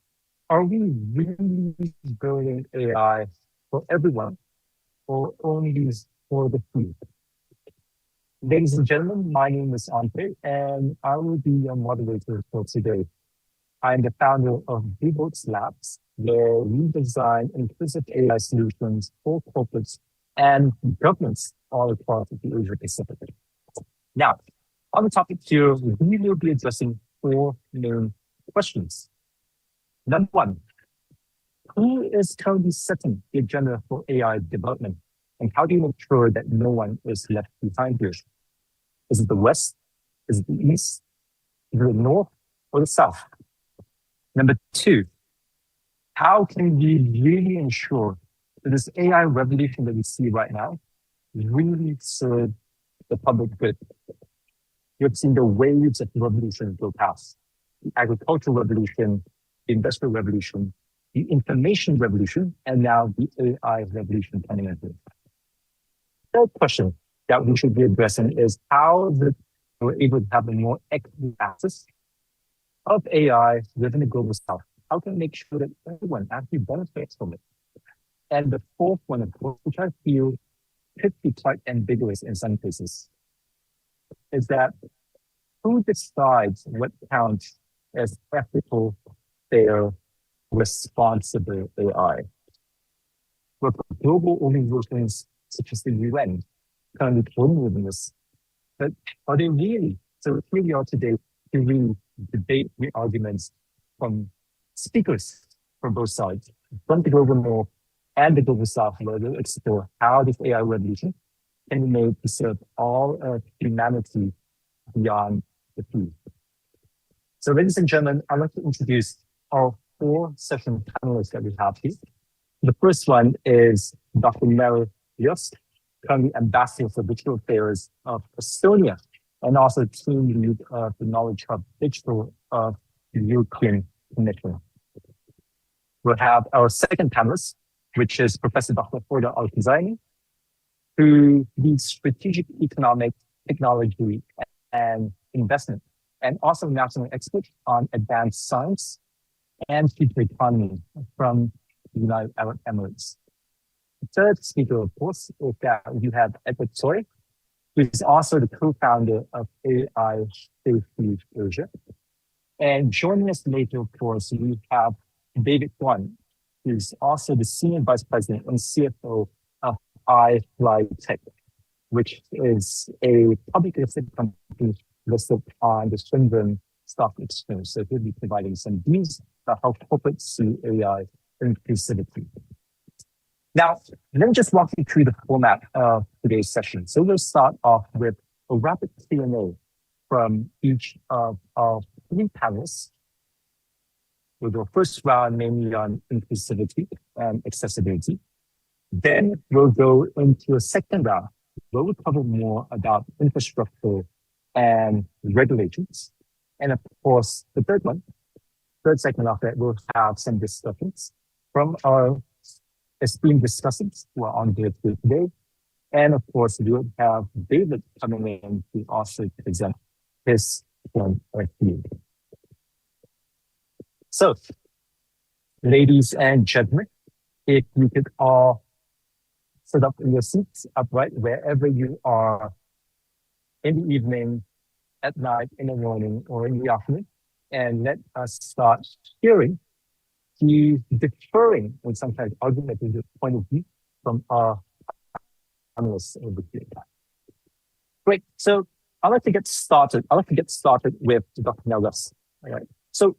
Are we really building AI for everyone or only for the few? Ladies and gentlemen, my name is Andre, and I will be your moderator for today. I'm the founder of BlueBoats Labs, where we design inclusive AI solutions for corporates and governments all across the Asia Pacific. Now, on the topic here, we will be addressing 4 main questions. Number 1, who is currently setting the agenda for AI development? And how do you make sure that no one is left behind here? Is it the West? Is it the East? Is it the North or the South? Number 2, how can we really ensure that this AI revolution that we see right now really serve the public good? You've seen the waves of revolution go past. The agricultural revolution, the industrial revolution, the information revolution, and now the AI revolution coming into. Third question that we should be addressing is how we're able to have a more equitable access of AI within the global south. How can we make sure that everyone actually benefits from it? And the fourth one, of course, which I feel could be quite ambiguous in some cases, is that who decides what counts as ethical, fair, responsible AI? Well, global organizations such as the UN currently coordinating this, but are they really? So here we are today to really debate the arguments from speakers from both sides, from the global north and the global south, where they'll explore how this AI revolution can be made to serve all of humanity beyond the few. So ladies and gentlemen, I'd like to introduce our 4 session panelists that we have here. The first one is Dr. Mary Jost, currently Ambassador for Digital Affairs of Estonia, and also team lead of the Knowledge Hub Digital of the European Commission. We'll have our second panelist, which is Professor Dr. Hoda Al-Khuzaimi, who leads strategic economic, technology, and investment, and also national expert on advanced science and future economy from the United Arab Emirates. The third speaker, of course, is that you have Edward Tsoi, who is also the co-founder of AI Safety Asia. And joining us later, of course, we have David Guan, who is also the Senior Vice President and CFO of iFlyTech, which is a publicly listed company listed on the Shenzhen Stock Exchange. So he'll be providing some views about how corporates see AI inclusivity. Now, let me just walk you through the format of today's session. So we'll start off with a rapid Q&A from each of our 3 panelists. We'll go first round mainly on inclusivity and accessibility. Then we'll go into a second round where we'll cover more about infrastructure and regulations. And of course, the third segment of that, we'll have some discussions from our esteemed discussants who are on here today. And of course, we will have David coming in to also present his point of view. So, ladies and gentlemen, if you could all sit up in your seats upright wherever you are in the evening, at night, in the morning, or in the afternoon, and let us start hearing the differing and sometimes argumentative point of view from our panelists over here. Great. So I'd like to get started. With Dr. Nelgas. All right. So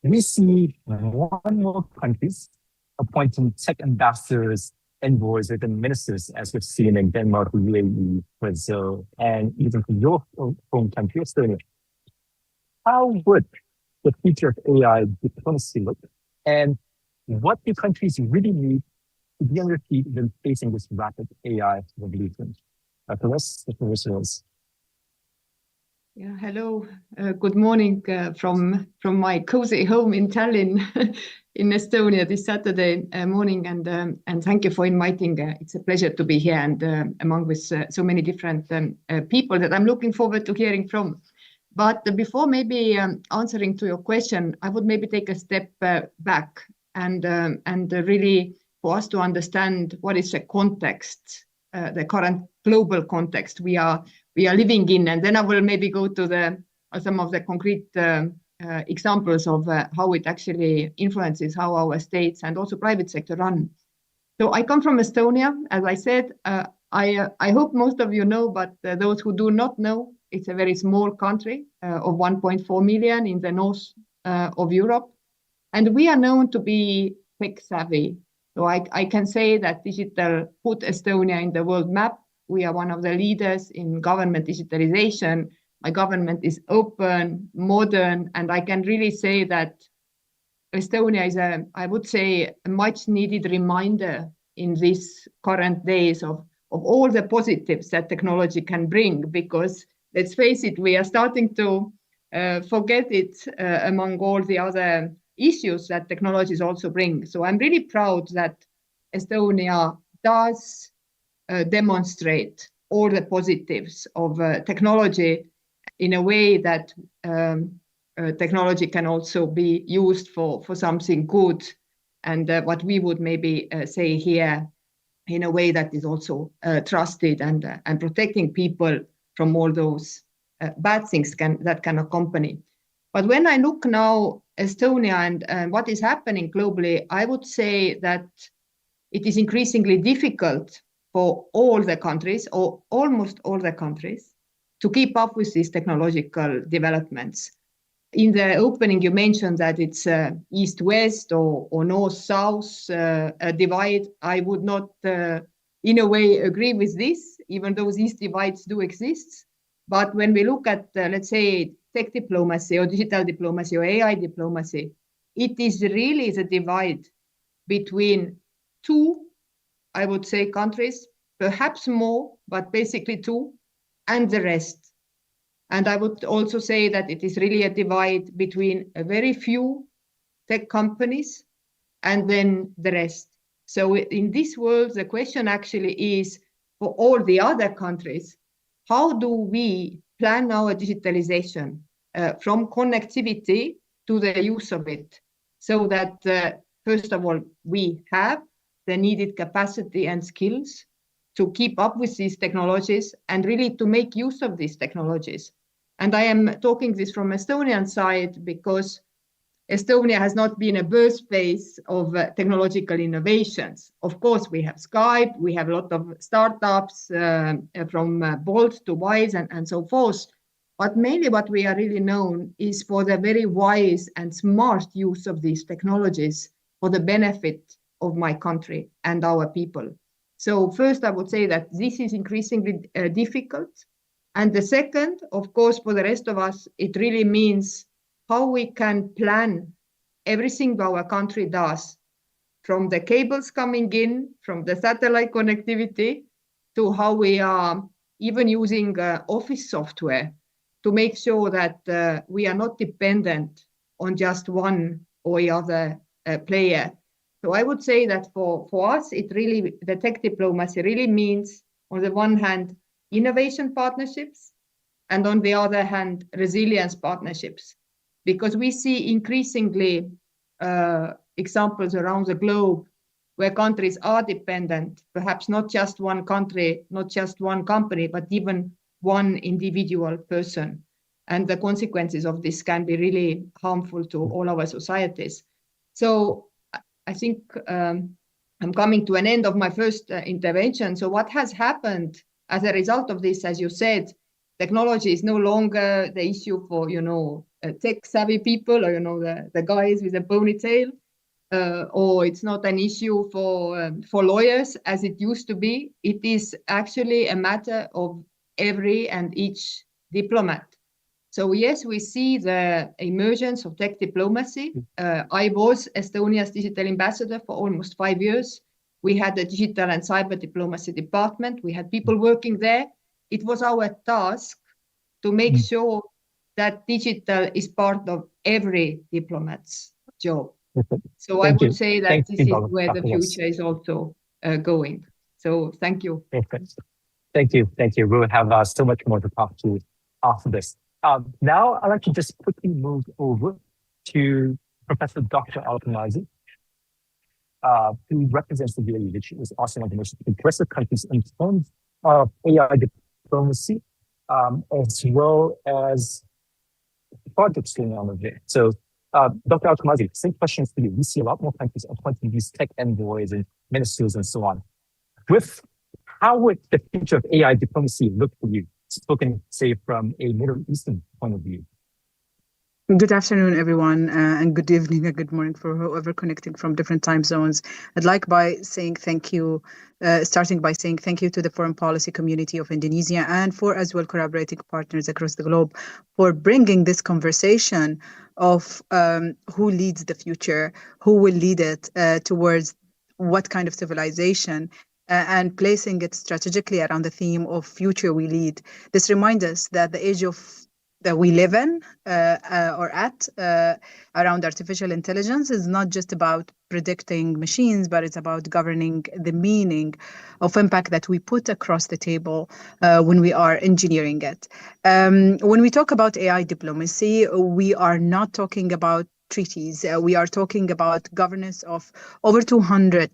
we see more and more countries appointing tech ambassadors, envoys, even ministers, as we've seen in Denmark, UAE, Brazil, and even from your home country, Estonia. How would the future of AI diplomacy look? And what do countries really need to be on their feet when facing this rapid AI revolution? Dr. West, the first was. Yeah, hello. Good morning from my cozy home in Tallinn, in Estonia, this Saturday morning, and thank you for inviting. It's a pleasure to be here and among with so many different people that I'm looking forward to hearing from. But before maybe answering to your question, I would maybe take a step back and really for us to understand what is the context, the current global context we are living in, and then I will maybe go to some of the concrete examples of how it actually influences how our states and also private sector run. So I come from Estonia, as I said. I hope most of you know, but those who do not know, it's a very small country of 1.4 million in the north of Europe. And we are known to be tech savvy. So I can say that digital put Estonia in the world map. We are one of the leaders in government digitalization. My government is open, modern, and I can really say that Estonia is I would say, a much needed reminder in these current days of all the positives that technology can bring, because let's face it, we are starting to forget it among all the other issues that technologies also bring. So I'm really proud that Estonia does demonstrate all the positives of technology in a way that technology can also be used for something good, and what we would maybe say here in a way that is also trusted and protecting people from all those bad things that can accompany. But when I look now Estonia and what is happening globally, I would say that it is increasingly difficult for all the countries, or almost all the countries, to keep up with these technological developments. In the opening, you mentioned that it's east-west or north-south divide. I would not, in a way, agree with this, even though these divides do exist. But when we look at, let's say, tech diplomacy or digital diplomacy or AI diplomacy, it is really the divide between two, I would say, countries, perhaps more, but basically two, and the rest. And I would also say that it is really a divide between a very few tech companies and then the rest. So in this world, the question actually is, for all the other countries, how do we plan our digitalization from connectivity to the use of it, so that, first of all, we have the needed capacity and skills to keep up with these technologies and really to make use of these technologies. And I am talking this from Estonian side because Estonia has not been a birthplace of technological innovations. Of course, we have Skype, we have a lot of startups from Bolt to Wise and so forth. But mainly what we are really known is for the very wise and smart use of these technologies for the benefit of my country and our people. So first, I would say that this is increasingly difficult. And the second, of course, for the rest of us, it really means how we can plan everything our country does, from the cables coming in, from the satellite connectivity, to how we are even using office software to make sure that we are not dependent on just one or the other player. So I would say that for us, it really, the tech diplomacy really means, on the one hand, innovation partnerships, and on the other hand, resilience partnerships. Because we see increasingly examples around the globe where countries are dependent, perhaps not just one country, not just one company, but even one individual person. And the consequences of this can be really harmful to all our societies. So I think I'm coming to an end of my first intervention. So what has happened as a result of this, as you said, technology is no longer the issue for, tech savvy people, or, the guys with a ponytail, or it's not an issue for lawyers as it used to be. It is actually a matter of every and each diplomat. So yes, we see the emergence of tech diplomacy. I was Estonia's digital ambassador for almost 5 years. We had a digital and cyber diplomacy department. We had people working there. It was our task to make sure that digital is part of every diplomat's job. So I would say that this is where the future is also going. So thank you. Thank you. We will have so much more to talk to after this. Now I'd like to just quickly move over to Professor Dr. Alkanazi, who represents the UAE, which is also one of the most impressive countries in terms of AI diplomacy, as well as projects going on with it. So, Dr. Alkmazi, same questions for you. We see a lot more countries appointing these tech envoys and ministers and so on. How would the future of AI diplomacy look for you, spoken, say, from a Middle Eastern point of view? Good afternoon, everyone, and good evening and good morning for whoever connecting from different time zones. I'd like by saying thank you, starting by saying thank you to the foreign policy community of Indonesia and for as well collaborating partners across the globe for bringing this conversation of who leads the future, who will lead it towards what kind of civilization, and placing it strategically around the theme of future we lead. This reminds us that the age that we live in around artificial intelligence is not just about predicting machines, but it's about governing the meaning of impact that we put across the table when we are engineering it. When we talk about AI diplomacy, we are not talking about treaties. We are talking about governance of over 200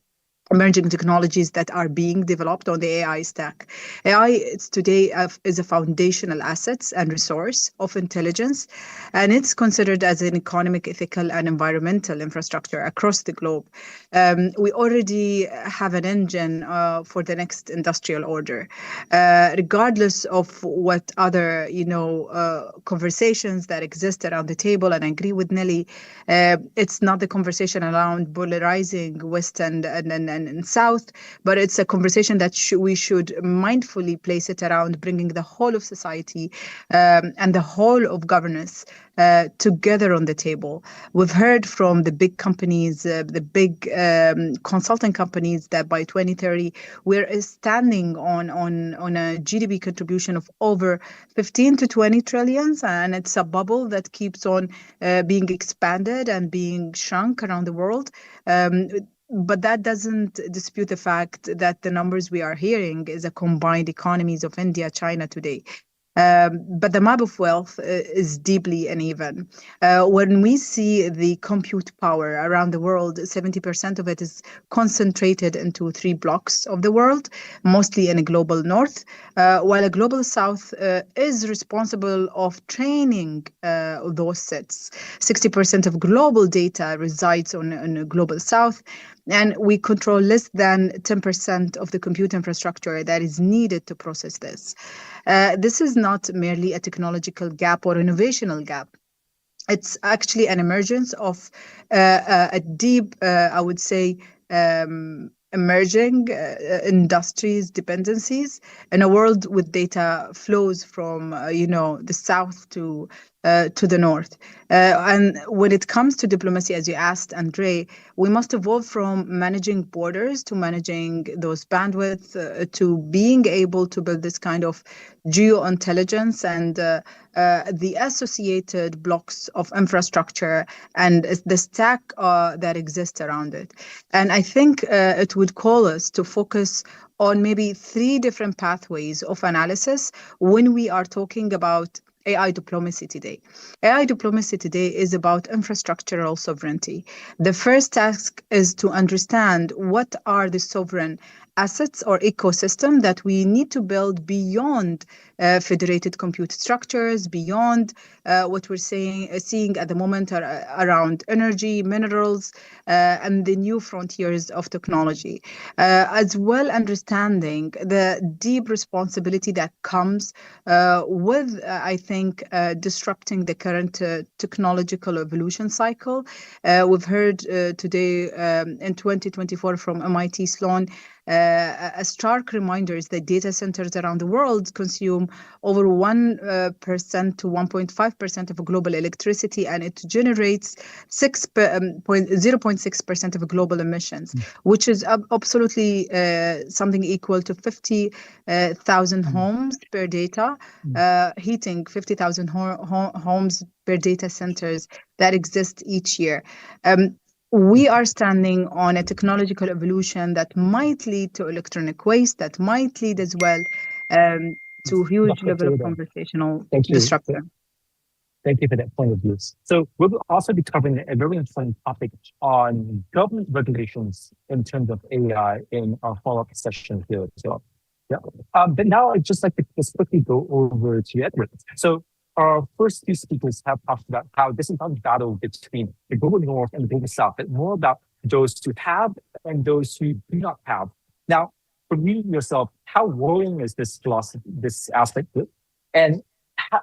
emerging technologies that are being developed on the AI stack. AI today is a foundational asset and resource of intelligence, and it's considered as an economic, ethical, and environmental infrastructure across the globe. We already have an engine for the next industrial order. Regardless of what other, conversations that exist around the table, and I agree with Nelly, it's not the conversation around polarizing West and South, but it's a conversation that we should mindfully place it around bringing the whole of society and the whole of governance together on the table. We've heard from the big companies, the big consulting companies, that by 2030 we're standing on a GDP contribution of over 15 to 20 trillions, and it's a bubble that keeps on being expanded and being shrunk around the world. But that doesn't dispute the fact that the numbers we are hearing is a combined economies of India, China today. But the map of wealth is deeply uneven. When we see the compute power around the world, 70% of it is concentrated into 3 blocks of the world, mostly in a global north, while a global south is responsible of training those sets. 60% of global data resides on a global south, and we control less than 10% of the compute infrastructure that is needed to process this. This is not merely a technological gap or innovational gap. It's actually an emergence of a deep, I would say, emerging industries dependencies in a world with data flows from the south to the north. And when it comes to diplomacy, as you asked, Andre, we must evolve from managing borders to managing those bandwidth to being able to build this kind of geo-intelligence and the associated blocks of infrastructure and the stack that exists around it. And I think it would call us to focus on maybe 3 different pathways of analysis when we are talking about AI diplomacy today. AI diplomacy today is about infrastructural sovereignty. The first task is to understand what are the sovereign assets or ecosystem that we need to build beyond federated compute structures, beyond what we're seeing at the moment around energy, minerals, and the new frontiers of technology, as well understanding the deep responsibility that comes with, I think, disrupting the current technological evolution cycle. We've heard today in 2024 from MIT Sloan, a stark reminder is that data centers around the world consume over 1% to 1.5% of global electricity, and it generates 0.6% of global emissions, which is absolutely something equal to 50,000 homes per data, heating 50,000 homes per data centers that exist each year. We are standing on a technological evolution that might lead to electronic waste, that might lead as well to huge level of conversational disruption. Thank you for that point of view. So we'll also be covering a very important topic on government regulations in terms of AI in our follow-up session here. So, yeah. But now I'd just like to just quickly go over to Edward. So our first two speakers have talked about how this is not a battle between the global north and the global south, but more about those who have and those who do not have. Now, for you yourself, how worrying is this philosophy, this aspect? And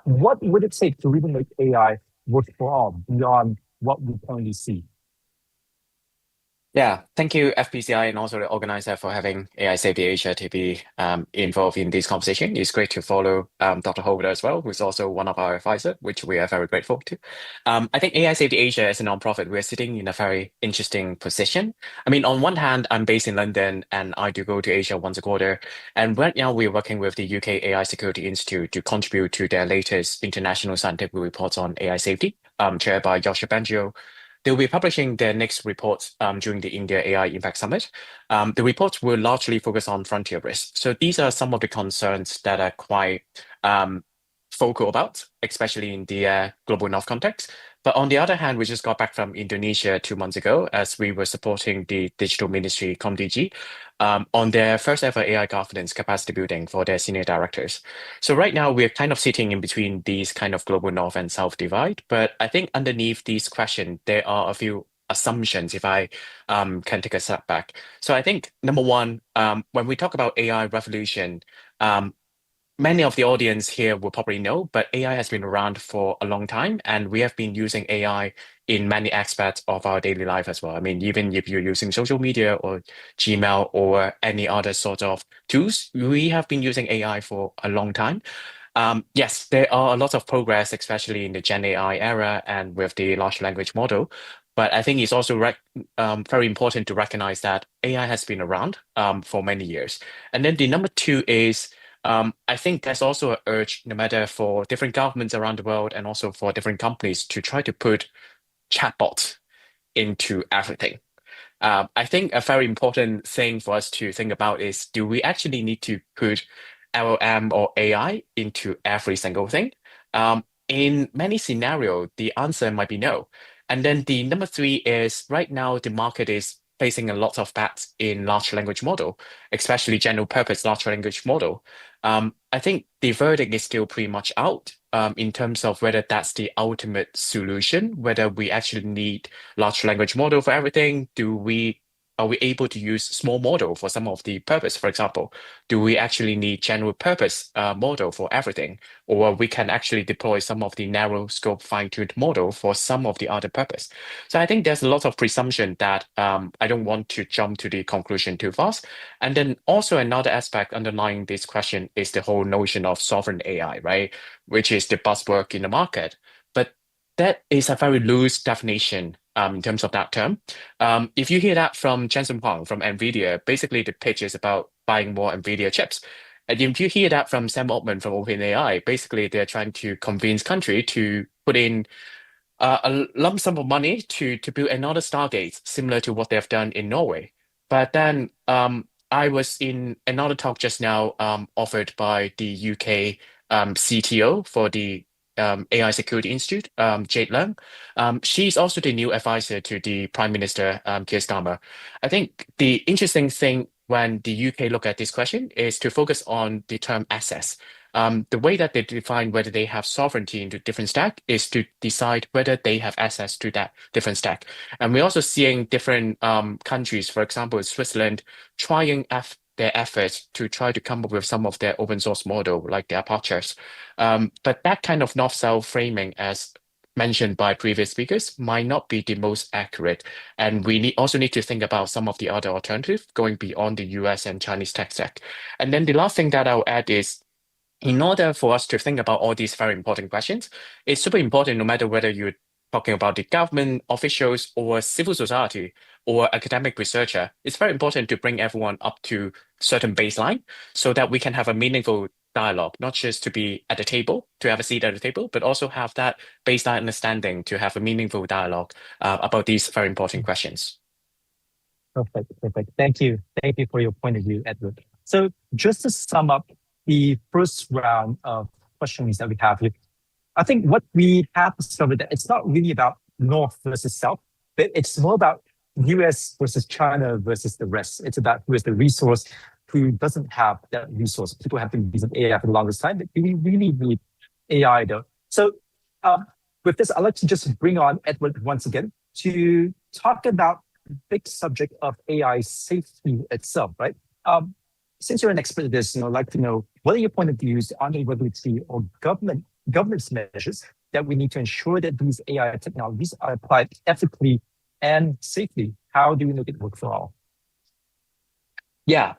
what would it take to really make AI work for all beyond what we currently see? Yeah, thank you, FPCI, and also the organizer for having AI Safety Asia to be involved in this conversation. It's great to follow Dr. Holder as well, who's also one of our advisors, which we are very grateful to. I think AI Safety Asia as a nonprofit, we're sitting in a very interesting position. I mean, on one hand, I'm based in London and I do go to Asia once a quarter. And right now we're working with the UK AI Security Institute to contribute to their latest international scientific reports on AI safety, chaired by Joshua Bengio. They'll be publishing their next reports during the India AI Impact Summit. The reports will largely focus on frontier risks. So these are some of the concerns that are quite focal about, especially in the global north context. But on the other hand, we just got back from Indonesia 2 months ago as we were supporting the Digital Ministry, ComDigi, on their first ever AI governance capacity building for their senior directors. So right now we're kind of sitting in between these kind of global north and south divide. But I think underneath these questions, there are a few assumptions, if I can take a step back. So I think number one, when we talk about AI revolution, many of the audience here will probably know, but AI has been around for a long time, and we have been using AI in many aspects of our daily life as well. I mean, even if you're using social media or Gmail or any other sort of tools, we have been using AI for a long time. Yes, there are a lot of progress, especially in the Gen AI era and with the large language model. But I think it's also very important to recognize that AI has been around for many years. And then the number two is, I think there's also an urge, no matter for different governments around the world and also for different companies, to try to put chatbots into everything. I think a very important thing for us to think about is, do we actually need to put LLM or AI into every single thing? In many scenarios, the answer might be no. And then the number three is, right now, the market is placing a lot of bets in large language model, especially general purpose large language model. I think the verdict is still pretty much out in terms of whether that's the ultimate solution, whether we actually need large language model for everything. Are we able to use small model for some of the purpose? For example, do we actually need general purpose model for everything? Or we can actually deploy some of the narrow scope fine-tuned model for some of the other purpose. So I think there's a lot of presumption that I don't want to jump to the conclusion too fast. And then also another aspect underlying this question is the whole notion of sovereign AI, right? Which is the buzzword in the market. But that is a very loose definition in terms of that term. If you hear that from Jensen Huang from NVIDIA, basically the pitch is about buying more NVIDIA chips. And if you hear that from Sam Altman from OpenAI, basically they're trying to convince country to put in a lump sum of money to build another Stargate, similar to what they've done in Norway. But then I was in another talk just now offered by the UK CTO for the AI Security Institute, Jade Leung. She's also the new advisor to the Prime Minister, Keir Starmer. I think the interesting thing when the UK look at this question is to focus on the term access. The way that they define whether they have sovereignty into different stack is to decide whether they have access to that different stack. And we're also seeing different countries, for example, Switzerland, trying their efforts to try to come up with some of their open source model, like the Apaches. But that kind of north-south framing, as mentioned by previous speakers, might not be the most accurate. And we also need to think about some of the other alternatives going beyond the US and Chinese tech stack. And then the last thing that I'll add is, in order for us to think about all these very important questions, it's super important, no matter whether you're talking about the government officials or civil society or academic researcher, it's very important to bring everyone up to certain baseline so that we can have a meaningful dialogue, not just to be at the table, to have a seat at the table, but also have that baseline understanding to have a meaningful dialogue about these very important questions. Perfect. Thank you for your point of view, Edward. So just to sum up the first round of questions that we have here, I think what we have discovered that it's not really about North versus South, but it's more about US versus China versus the rest. It's about who has the resource, who doesn't have that resource. People have been using AI for the longest time, but we really need AI to So with this, I'd like to just bring on Edward once again to talk about the big subject of AI safety itself, right? Since you're an expert in this, I'd like to know what are your point of views on the regulatory or governance measures that we need to ensure that these AI technologies are applied ethically and safely? How do we make it work for all? Yeah,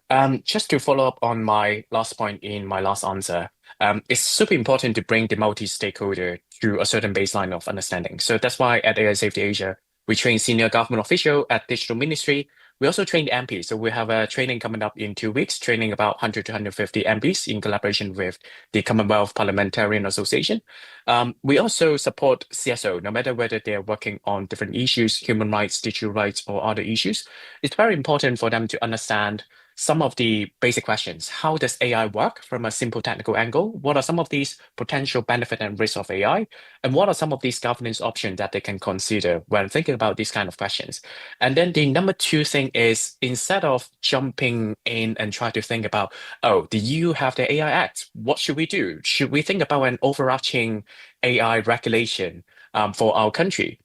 just to follow up on my last point in my last answer, it's super important to bring the multi-stakeholder to a certain baseline of understanding. So that's why at AI Safety Asia, we train senior government official at Digital Ministry. We also train the MPs. So we have a training coming up in 2 weeks, training about 100 to 150 MPs in collaboration with the Commonwealth Parliamentarian Association. We also support CSO, no matter whether they're working on different issues, human rights, digital rights, or other issues. It's very important for them to understand some of the basic questions. How does AI work from a simple technical angle? What are some of these potential benefits and risks of AI? And what are some of these governance options that they can consider when thinking about these kind of questions? And then the number 2 thing is, instead of jumping in and try to think about, oh, the EU have the AI Act, what should we do? Should we think about an overarching AI regulation for our country?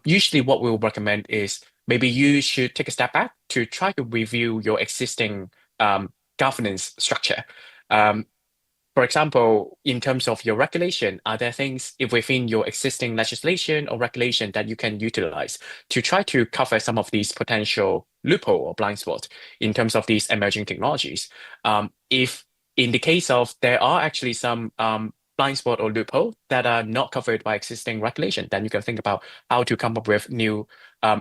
Usually what we'll recommend is maybe you should take a step back to try to review your existing governance structure. For example, in terms of your regulation, are there things within your existing legislation or regulation that you can utilize to try to cover some of these potential loophole or blind spots in terms of these emerging technologies? If in the case of there are actually some blind spot or loophole that are not covered by existing regulation, then you can think about how to come up with new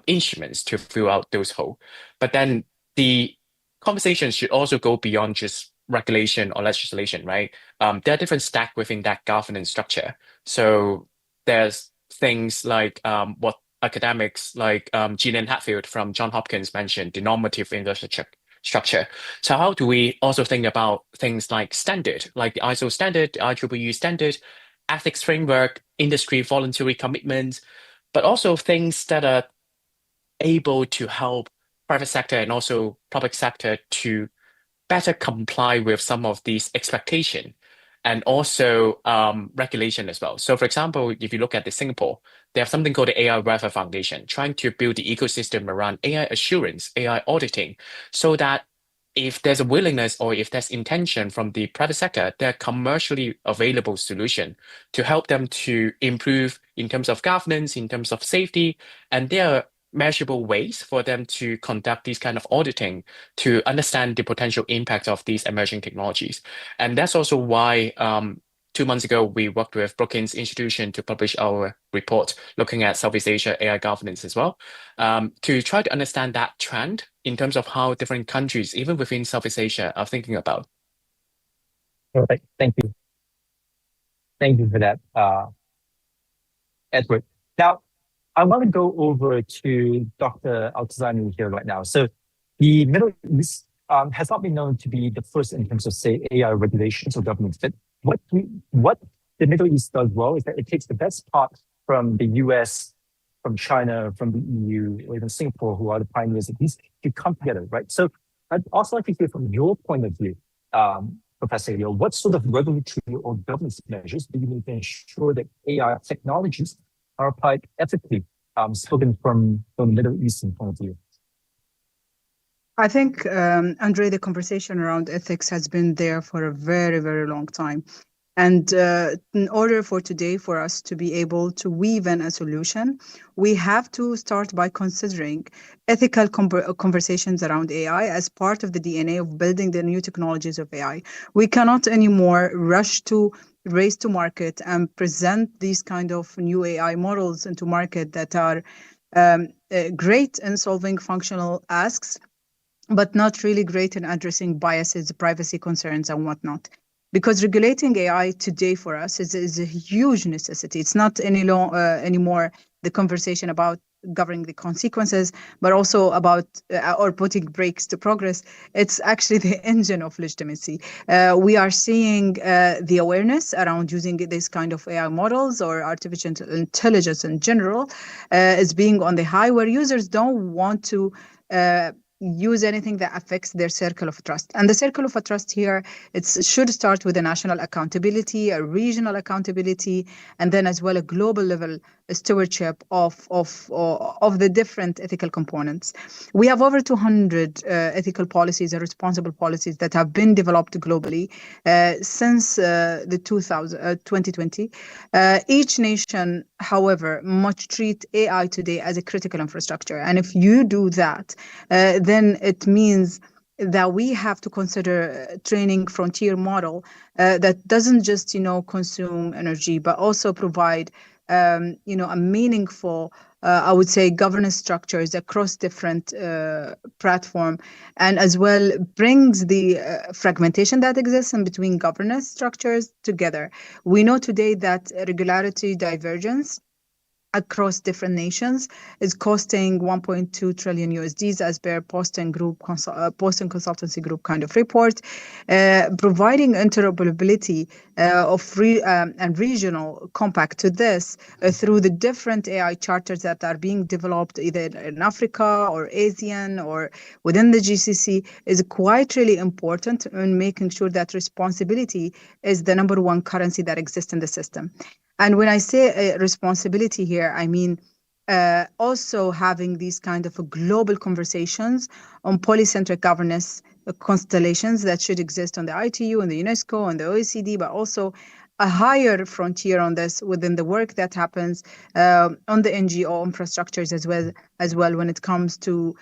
instruments to fill out those holes. But then the conversation should also go beyond just regulation or legislation, right? There are different stacks within that governance structure. So there's things like what academics like Gillian Hatfield from Johns Hopkins mentioned, the normative infrastructure. So how do we also think about things like standard, like the ISO standard, the IEEE standard, ethics framework, industry voluntary commitments, but also things that are able to help private sector and also public sector to better comply with some of these expectations and also regulation as well. So for example, if you look at Singapore, they have something called the AI Welfare Foundation, trying to build the ecosystem around AI assurance, AI auditing, so that if there's a willingness or if there's intention from the private sector, there are commercially available solutions to help them to improve in terms of governance, in terms of safety, and there are measurable ways for them to conduct these kind of auditing to understand the potential impact of these emerging technologies. And that's also why 2 months ago, we worked with Brookings Institution to publish our report looking at Southeast Asia AI governance as well, to try to understand that trend in terms of how different countries, even within Southeast Asia, are thinking about. Perfect. Thank you. Thank you for that, Edward. Now, I want to go over to Dr. Altazani here right now. So the Middle East has not been known to be the first in terms of, say, AI regulations or governance. But what the Middle East does well is that it takes the best part from the US, from China, from the EU, or even Singapore, who are the pioneers of these, to come together, right? So I'd also like to hear from your point of view, Professor Yeo, what sort of regulatory or governance measures do you need to ensure that AI technologies are applied ethically, spoken from the Middle Eastern point of view? I think, Andre, the conversation around ethics has been there for a very, very long time. And in order for today, for us to be able to weave in a solution, we have to start by considering ethical conversations around AI as part of the DNA of building the new technologies of AI. We cannot anymore race to market and present these kind of new AI models into market that are great in solving functional asks, but not really great in addressing biases, privacy concerns, and whatnot. Because regulating AI today for us is a huge necessity. It's not anymore the conversation about governing the consequences, but also about or putting brakes to progress. It's actually the engine of legitimacy. We are seeing the awareness around using this kind of AI models or artificial intelligence in general is being on the high, where users don't want to use anything that affects their circle of trust. And the circle of trust here, it should start with a national accountability, a regional accountability, and then as well a global level stewardship of the different ethical components. We have over 200 ethical policies or responsible policies that have been developed globally since the 2020. Each nation, however, must treat AI today as a critical infrastructure. And if you do that, then it means that we have to consider training frontier model that doesn't just, consume energy, but also provide, a meaningful, I would say, governance structures across different platform, and as well brings the fragmentation that exists in between governance structures together. We know today that regulatory divergence across different nations is costing 1.2 trillion USDs as per Boston Consultancy Group kind of report, providing interoperability and regional compact to this through the different AI charters that are being developed either in Africa or ASEAN or within the GCC is quite really important in making sure that responsibility is the number one currency that exists in the system. And when I say responsibility here, I mean also having these kind of global conversations on polycentric governance constellations that should exist on the ITU and the UNESCO and the OECD, but also a higher frontier on this within the work that happens on the NGO infrastructures as well when it comes to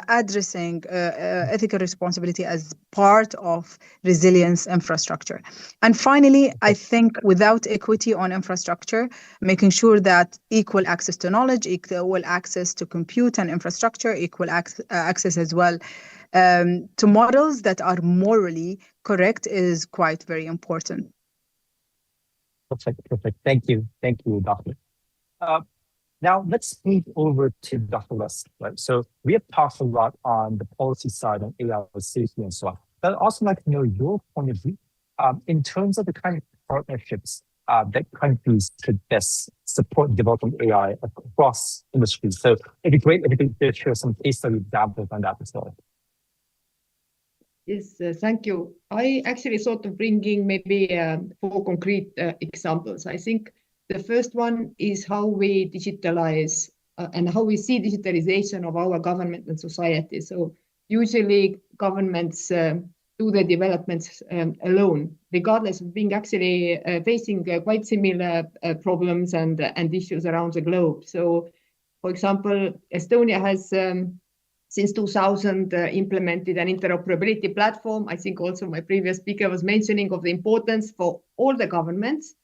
addressing ethical responsibility as part of resilience infrastructure. And finally, I think without equity on infrastructure, making sure that equal access to knowledge, equal access to compute and infrastructure, equal access as well to models that are morally correct is quite very important. Perfect. Thank you, Doctor. Now let's move over to Dr. Les. Right? So we have talked a lot on the policy side on AI safety and so on. But I'd also like to know your point of view in terms of the kind of partnerships that countries could best support developing AI across industries. So it'd be great if you could share some case study examples on that as well. Yes, thank you. I actually thought of bringing maybe 4 concrete examples. I think the first one is how we digitalize and how we see digitalization of our government and society. So usually governments do the developments alone, regardless of being actually facing quite similar problems and issues around the globe. So, for example, Estonia has since 2000 implemented an interoperability platform. I think also my previous speaker was mentioning of the importance for all the governments.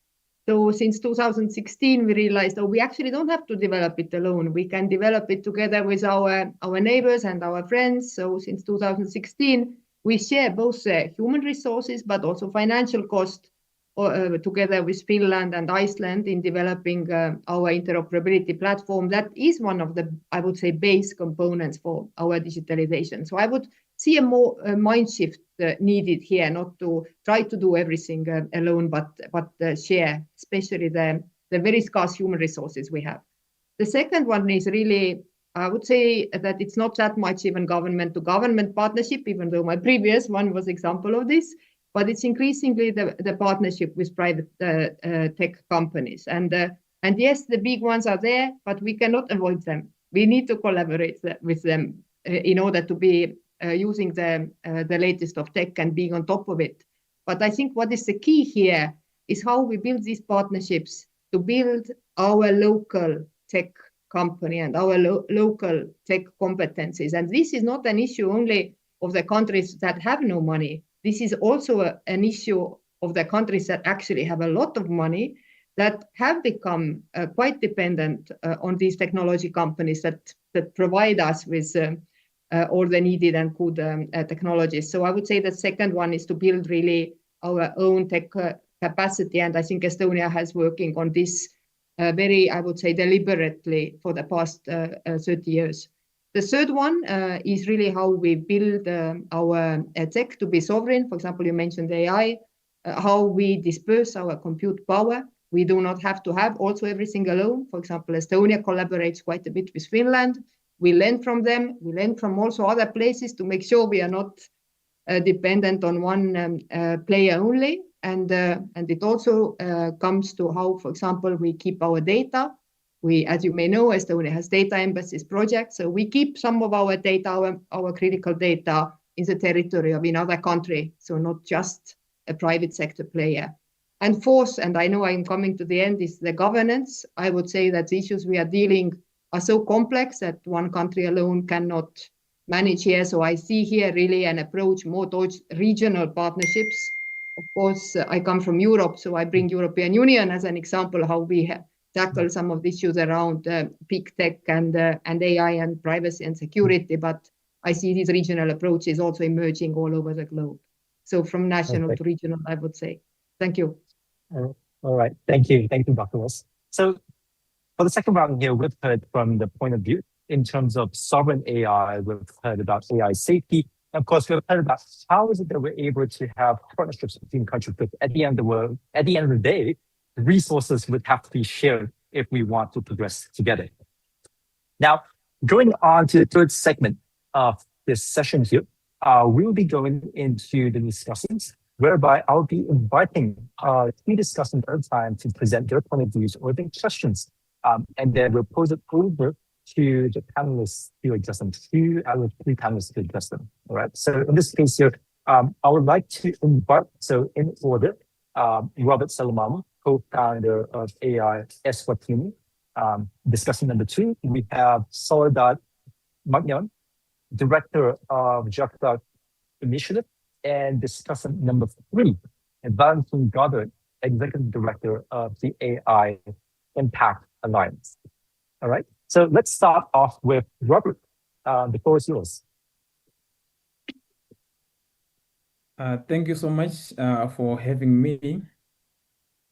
So since 2016, we realized, we actually don't have to develop it alone. We can develop it together with our neighbors and our friends. So since 2016, we share both human resources, but also financial cost together with Finland and Iceland in developing our interoperability platform. That is one of the, I would say, base components for our digitalization. So I would see a more mind shift needed here, not to try to do everything alone, but share, especially the very scarce human resources we have. The second one is really, I would say that it's not that much even government to government partnership, even though my previous one was example of this, but it's increasingly the partnership with private tech companies. And yes, the big ones are there, but we cannot avoid them. We need to collaborate with them in order to be using the latest of tech and being on top of it. But I think what is the key here is how we build these partnerships to build our local tech company and our local tech competencies. And this is not an issue only of the countries that have no money. This is also an issue of the countries that actually have a lot of money that have become quite dependent on these technology companies that provide us with all the needed and good technologies. So I would say the second one is to build really our own tech capacity. And I think Estonia has working on this very, I would say, deliberately for the past 30 years. The third one is really how we build our tech to be sovereign. For example, you mentioned AI, how we disperse our compute power. We do not have to have also everything alone. For example, Estonia collaborates quite a bit with Finland we learn from them. We learn from also other places to make sure we are not dependent on one player only. And it also comes to how, for example, we keep our data. As you may know, Estonia has data embassies projects. So we keep some of our data, our critical data in the territory of another country. So not just a private sector player. And fourth, and I know I'm coming to the end, is the governance. I would say that the issues we are dealing are so complex that one country alone cannot manage here. So I see here really an approach more towards regional partnerships. Of course, I come from Europe, so I bring European Union as an example how we tackle some of the issues around big tech and AI and privacy and security. But I see these regional approaches also emerging all over the globe. So from national to regional, I would say. Thank you. All right. Thank you. Thank you, Dr. Ross. So for the second round here, we've heard from the point of view in terms of sovereign AI, we've heard about AI safety. And of course, we've heard about how is it that we're able to have partnerships between countries. But at the end of the day, resources would have to be shared if we want to progress together. Now, going on to the third segment of this session here, we'll be going into the discussions whereby I'll be inviting three discussants at a time to present their point of views or their questions. And then we'll pose it over to the panelists to address them, 2 out of 3 panelists to address them. All right. So in this case here, I would like to invite, so in order, Robert Salamamu, co-founder of AI Eswatini. Discussion number 2, we have Soledad Magnan, director of Jakarta Initiative. And discussion number 3, Valentin Goddard, executive director of the AI Impact Alliance. All right. So let's start off with Robert. The floor is yours. Thank you so much for having me.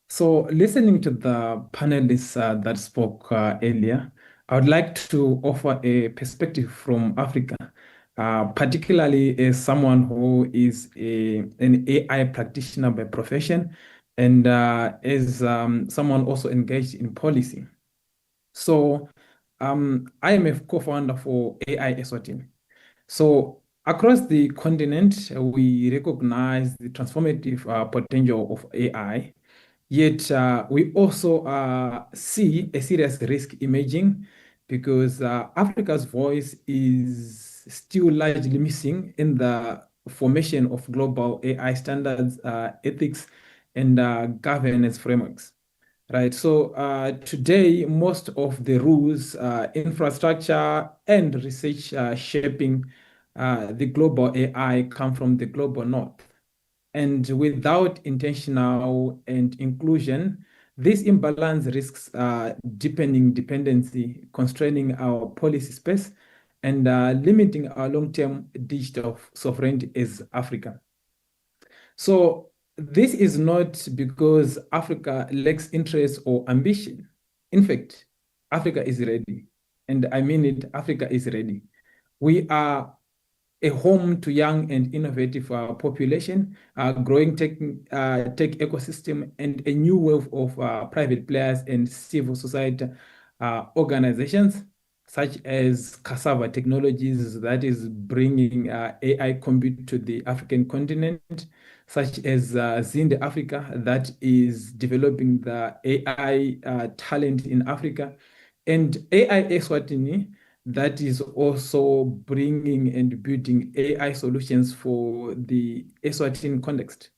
So listening to the panelists that spoke earlier, I would like to offer a perspective from Africa, particularly as someone who is an AI practitioner by profession and as someone also engaged in policy. So I am a co-founder for AI Eswatini. So across the continent, we recognize the transformative potential of AI, yet we also see a serious risk emerging because Africa's voice is still largely missing in the formation of global AI standards, ethics, and governance frameworks. Right. So today, most of the rules, infrastructure, and research shaping the global AI come from the global north. And without intentional and inclusion, this imbalance risks deepening dependency, constraining our policy space, and limiting our long-term digital sovereignty as Africa. So this is not because Africa lacks interest or ambition. In fact, Africa is ready. And I mean it, Africa is ready. We are a home to young and innovative population, growing tech ecosystem, and a new wave of private players and civil society organizations, such as Cassava Technologies, that is bringing AI compute to the African continent, such as Zinde Africa, that is developing the AI talent in Africa, and AI Eswatini, that is also bringing and building AI solutions for the Eswatini context,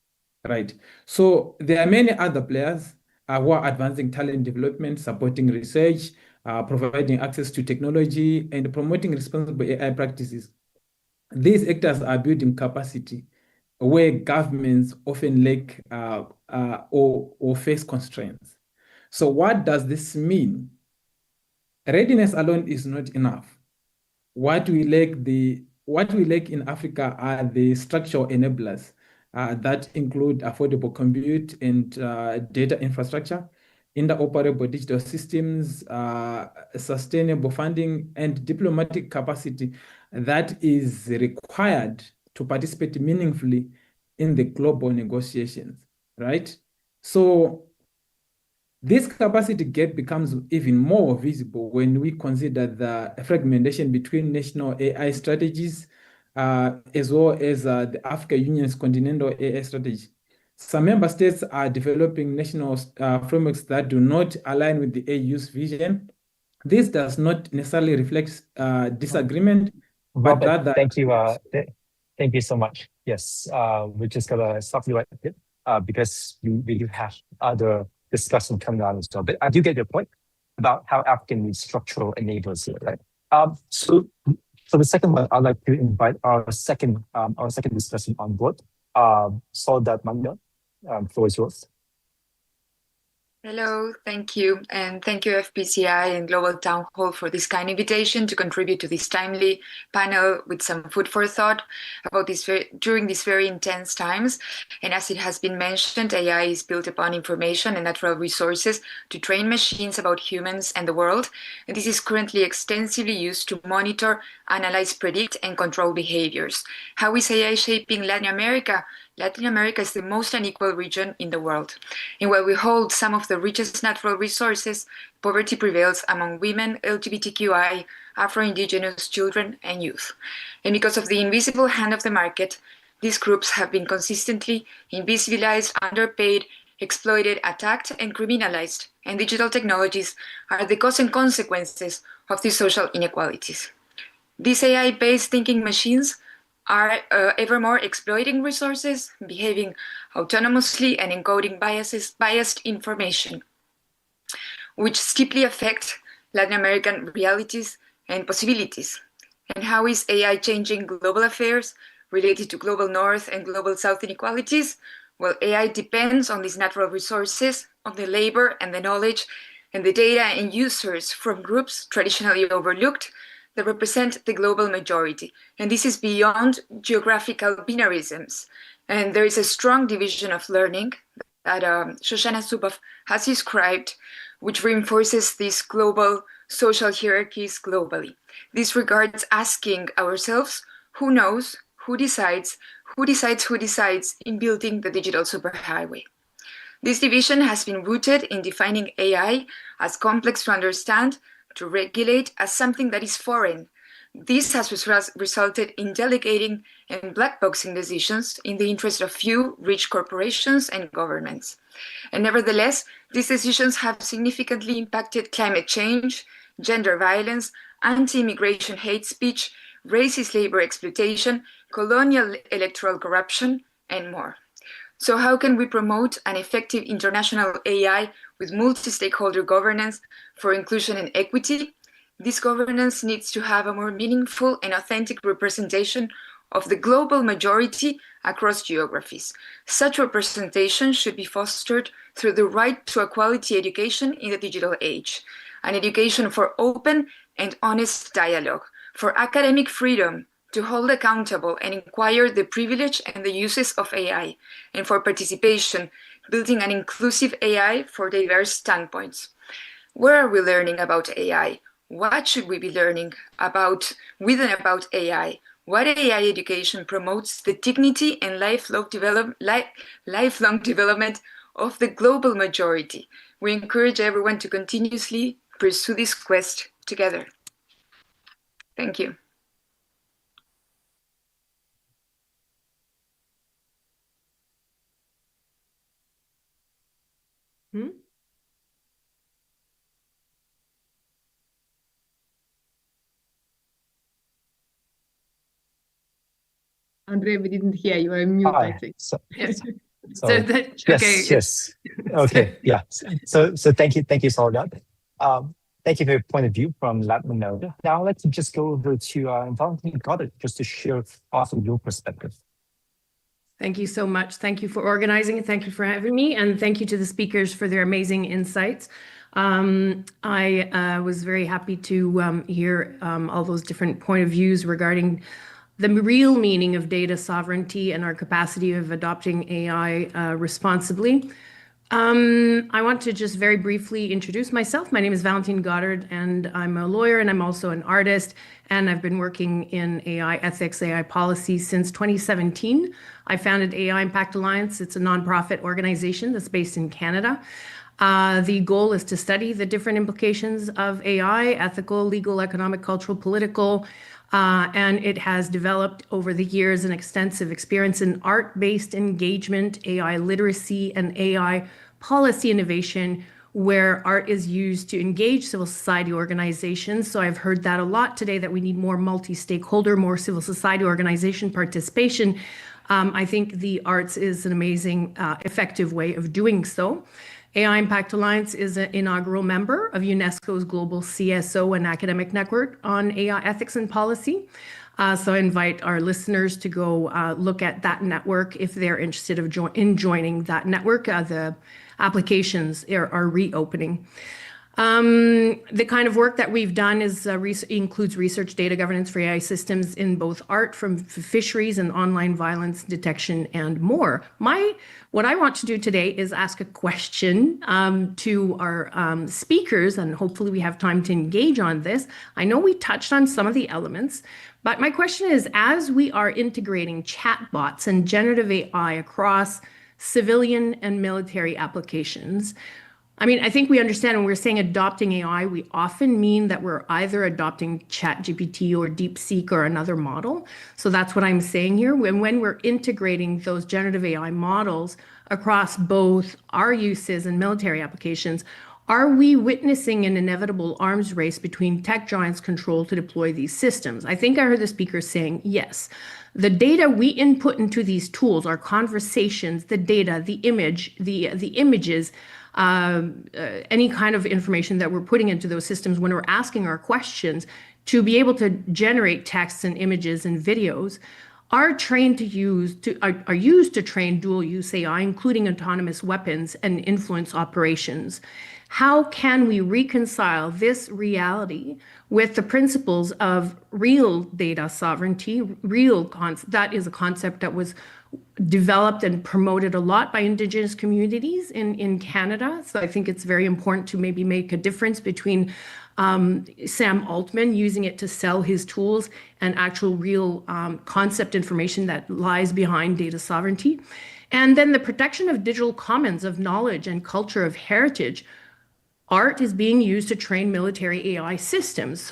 right? So there are many other players who are advancing talent development, supporting research, providing access to technology, and promoting responsible AI practices. These actors are building capacity where governments often lack or face constraints. So what does this mean? Readiness alone is not enough. What we lack in Africa are the structural enablers that include affordable compute and data infrastructure, interoperable digital systems, sustainable funding, and diplomatic capacity that is required to participate meaningfully in the global negotiations, right? So This capacity gap becomes even more visible when we consider the fragmentation between national AI strategies, as well as the African Union's continental AI strategy. Some member states are developing national frameworks that do not align with the AU's vision. This does not necessarily reflect disagreement, but Robert, rather. thank you. Thank you so much. Yes, we're just gonna stop you right here because we do have other discussion coming on as well. But I do get your point about how African needs structural enablers here, right? So for the second one, I'd like to invite our second discussion on board. Saudade Manga, floor is yours. Hello, thank you. And thank you FPCI and Global Town Hall for this kind invitation to contribute to this timely panel with some food for thought about during these very intense times. And as it has been mentioned, AI is built upon information and natural resources to train machines about humans and the world. And this is currently extensively used to monitor, analyze, predict, and control behaviors. How is AI shaping Latin America? Latin America is the most unequal region in the world. And while we hold some of the richest natural resources, poverty prevails among women, LGBTQI, Afro-Indigenous children, and youth. And because of the invisible hand of the market, these groups have been consistently invisibilized, underpaid, exploited, attacked, and criminalized. And digital technologies are the cause and consequences of these social inequalities. These AI-based thinking machines are ever more exploiting resources, behaving autonomously, and encoding biased information, which steeply affect Latin American realities and possibilities. And how is AI changing global affairs related to global North and global South inequalities? Well, AI depends on these natural resources, on the labor and the knowledge and the data and users from groups traditionally overlooked that represent the global majority. And this is beyond geographical binarisms. And there is a strong division of learning that Shoshana Zuboff has described, which reinforces these global social hierarchies globally. This regards asking ourselves, who knows, who decides in building the digital superhighway. This division has been rooted in defining AI as complex to understand, to regulate, as something that is foreign. This has resulted in delegating and blackboxing decisions in the interest of few rich corporations and governments. And nevertheless, these decisions have significantly impacted climate change, gender violence, anti-immigration hate speech, racist labor exploitation, colonial electoral corruption, and more. So how can we promote an effective international AI with multi-stakeholder governance for inclusion and equity? This governance needs to have a more meaningful and authentic representation of the global majority across geographies. Such representation should be fostered through the right to a quality education in the digital age, an education for open and honest dialogue, for academic freedom, to hold accountable and inquire the privilege and the uses of AI, and for participation, building an inclusive AI for diverse standpoints. Where are we learning about AI? What should we be learning about with and about AI? What AI education promotes the dignity and lifelong development of the global majority? We encourage everyone to continuously pursue this quest together. Thank you. Andre, we didn't hear you. I'm mute, I think. Yes. Yes. Okay. Yeah. So thank you, Saudade. Thank you for your point of view from Latin America. Now let's just go over to Valentin Goddard just to share also your perspective. Thank you so much. Thank you for organizing. Thank you for having me. And thank you to the speakers for their amazing insights. I was very happy to hear all those different point of views regarding the real meaning of data sovereignty and our capacity of adopting AI responsibly. I want to just very briefly introduce myself. My name is Valentin Goddard, and I'm a lawyer, and I'm also an artist, and I've been working in AI ethics, AI policy since 2017. I founded AI Impact Alliance. It's a nonprofit organization that's based in Canada. The goal is to study the different implications of AI, ethical, legal, economic, cultural, political, and it has developed over the years an extensive experience in art-based engagement, AI literacy, and AI policy innovation, where art is used to engage civil society organizations. So I've heard that a lot today, that we need more multi-stakeholder, more civil society organization participation. I think the arts is an amazing, effective way of doing so. AI Impact Alliance is an inaugural member of UNESCO's Global CSO and Academic Network on AI ethics and policy. So I invite our listeners to go look at that network if they're interested in joining that network. The applications are reopening. The kind of work that we've done is includes research data governance for AI systems in both art, from fisheries and online violence detection, and more. What I want to do today is ask a question to our speakers, and hopefully we have time to engage on this. I know we touched on some of the elements, but my question is, as we are integrating chatbots and generative AI across civilian and military applications, I mean, I think we understand when we're saying adopting AI, we often mean that we're either adopting ChatGPT or DeepSeek or another model. So that's what I'm saying here. When we're integrating those generative AI models across both our uses and military applications, are we witnessing an inevitable arms race between tech giants controlled to deploy these systems? I think I heard the speaker saying yes. The data we input into these tools, our conversations, the data, the images, any kind of information that we're putting into those systems when we're asking our questions to be able to generate texts and images and videos are used to train dual use AI, including autonomous weapons and influence operations. How can we reconcile this reality with the principles of real data sovereignty? That is a concept that was developed and promoted a lot by Indigenous communities in Canada. So I think it's very important to maybe make a difference between Sam Altman using it to sell his tools and actual real concept information that lies behind data sovereignty. And then the protection of digital commons of knowledge and culture of heritage. Art is being used to train military AI systems,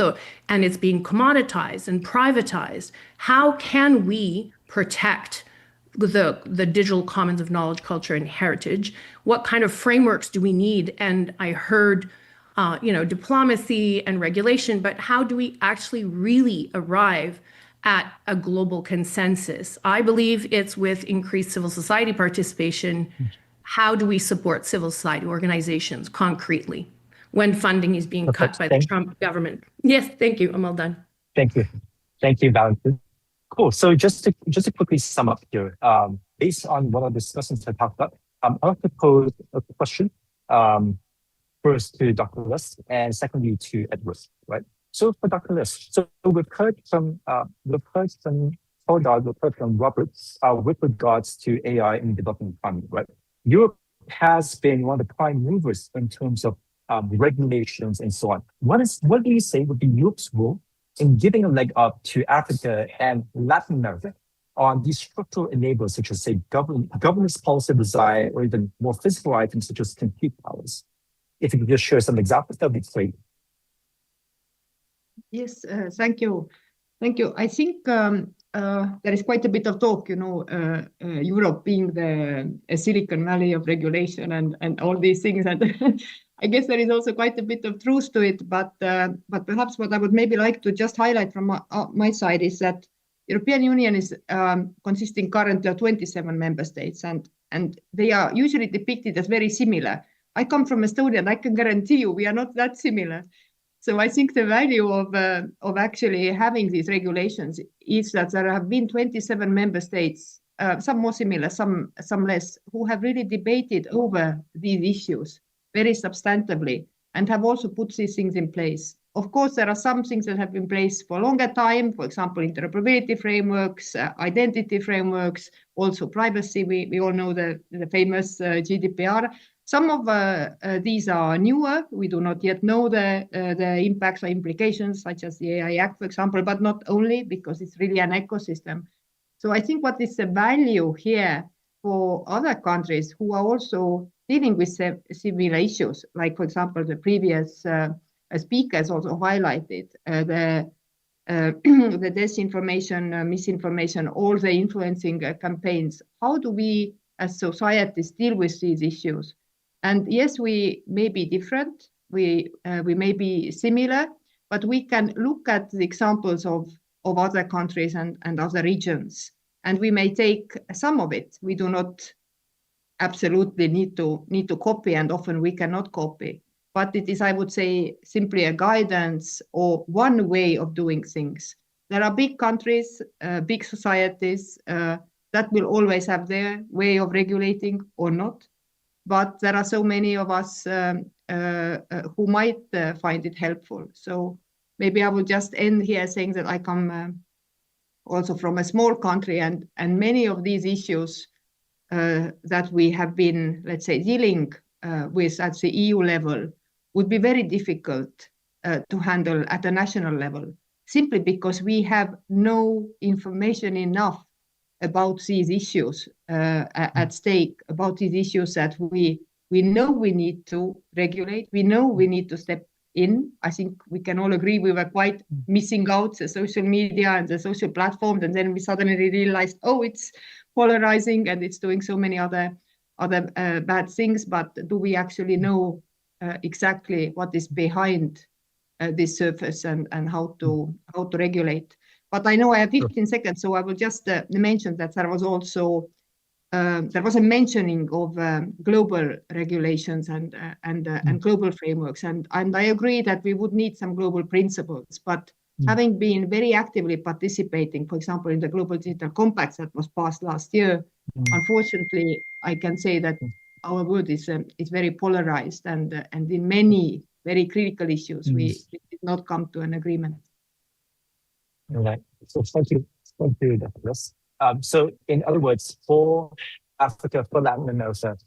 and it's being commoditized and privatized. How can we protect the digital commons of knowledge, culture, and heritage? What kind of frameworks do we need? And I heard, diplomacy and regulation, but how do we actually really arrive at a global consensus? I believe it's with increased civil society participation. How do we support civil society organizations concretely when funding is being cut by the Trump government? Yes, thank you. I'm all done. Thank you. Thank you, Valentin. Cool. So just to quickly sum up here, based on what our discussions have talked about, I want to pose a question first to Dr. Liss and secondly to Edward, right? So for Dr. Liss, so we've heard from Todd, we've heard from Robert with regards to AI in the developing economy, right? Europe has been one of the prime movers in terms of regulations and so on. What do you say would be Europe's role in giving a leg up to Africa and Latin America on these structural enablers, such as, say, governance policy design, or even more physical items such as compute powers? If you could just share some examples, that would be great. Yes, thank you. Thank you. I think there is quite a bit of talk, Europe being the Silicon Valley of regulation and all these things. And I guess there is also quite a bit of truth to it. But perhaps what I would maybe like to just highlight from my side is that European Union is consisting currently of 27 member states, and they are usually depicted as very similar. I come from Estonia, and I can guarantee you we are not that similar. So I think the value of actually having these regulations is that there have been 27 member states, some more similar, some less, who have really debated over these issues very substantively and have also put these things in place. Of course, there are some things that have been in place for a longer time, for example, interoperability frameworks, identity frameworks, also privacy. We all know the famous GDPR. Some of these are newer. We do not yet know the impacts or implications, such as the AI Act, for example, but not only, because it's really an ecosystem. So I think what is the value here for other countries who are also dealing with similar issues. Like, for example, the previous speakers also highlighted the disinformation, misinformation, all the influencing campaigns. How do we as societies deal with these issues? And yes, we may be different, we may be similar, but we can look at the examples of other countries and other regions, and we may take some of it. We do not absolutely need to copy, and often we cannot copy. But it is, I would say, simply a guidance or one way of doing things. There are big countries, big societies that will always have their way of regulating or not. But there are so many of us who might find it helpful. So maybe I will just end here saying that I come also from a small country, and many of these issues that we have been, let's say, dealing with at the EU level would be very difficult to handle at a national level, simply because we have no information enough about these issues at stake, about these issues that we know we need to regulate, we know we need to step in. I think we can all agree we were quite missing out the social media and the social platforms, and then we suddenly realized, oh, it's polarizing and it's doing so many other bad things. But do we actually know exactly what is behind this surface and how to regulate? But I know I have 15 seconds, so I will just mention that there was also there was a mentioning of global regulations and global frameworks, and I agree that we would need some global principles. But having been very actively participating, for example, in the Global Digital Compact that was passed last year, unfortunately, I can say that our world is very polarized, and in many very critical issues, we did not come to an agreement. All right. So thank you, Douglas. So in other words, for Africa, for Latin America,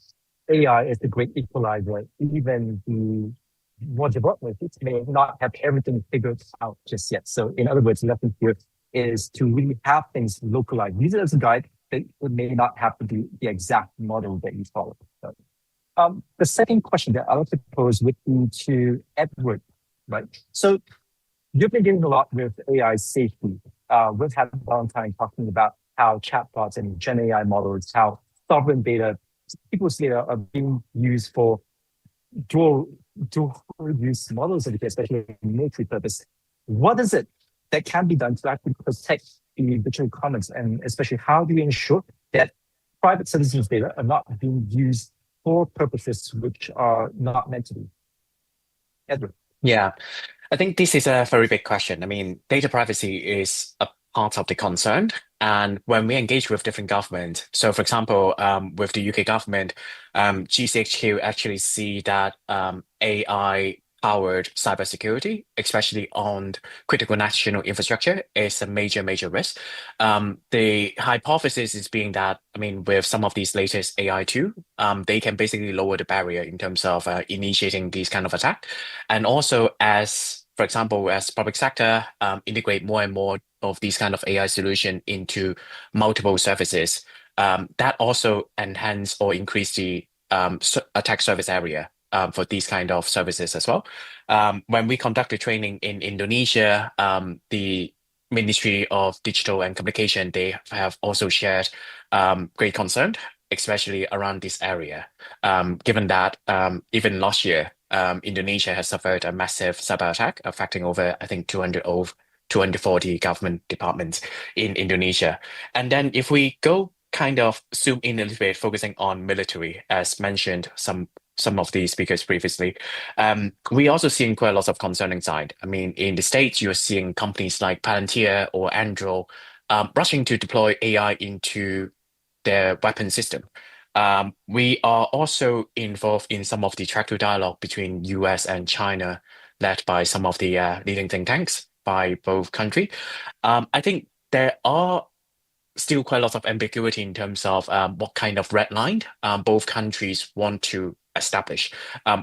AI is the great equalizer. Even the more developed markets may not have everything figured out just yet. So in other words, the lesson here is to really have things localized. Use it as a guide. It may not have to be the exact model that you follow. So, the second question that I want to pose would be to Edward, right? So you've been dealing a lot with AI safety. We've had Valentine talking about how chatbots and Gen AI models, how sovereign data, people's data are being used for dual use models, especially in military purpose. What is it that can be done to actually protect the digital commons, and especially how do you ensure that private citizens' data are not being used for purposes which are not meant to be? Edward. Yeah, I think this is a very big question. I mean, data privacy is a part of the concern. And when we engage with different governments, so for example, with the UK government, GCHQ actually see that AI-powered cybersecurity, especially on critical national infrastructure, is a major risk. The hypothesis is being that, I mean, with some of these latest AI too, they can basically lower the barrier in terms of initiating these kind of attack. And also as, for example, as public sector integrate more and more of these kind of AI solution into multiple services, that also enhance or increase the attack surface area for these kind of services as well. When we conducted training in Indonesia, the Ministry of Digital and Communication, they have also shared great concern, especially around this area, given that even last year, Indonesia has suffered a massive cyber attack affecting over, I think, 240 government departments in Indonesia. And then if we go kind of zoom in a little bit, focusing on military, as mentioned some of the speakers previously, we also seeing quite a lot of concerning side. I mean, in the States, you're seeing companies like Palantir or Anduril rushing to deploy AI into their weapon system. We are also involved in some of the tractor dialogue between US and China, led by some of the leading think tanks by both countries. I think there are still quite a lot of ambiguity in terms of what kind of red line both countries want to establish,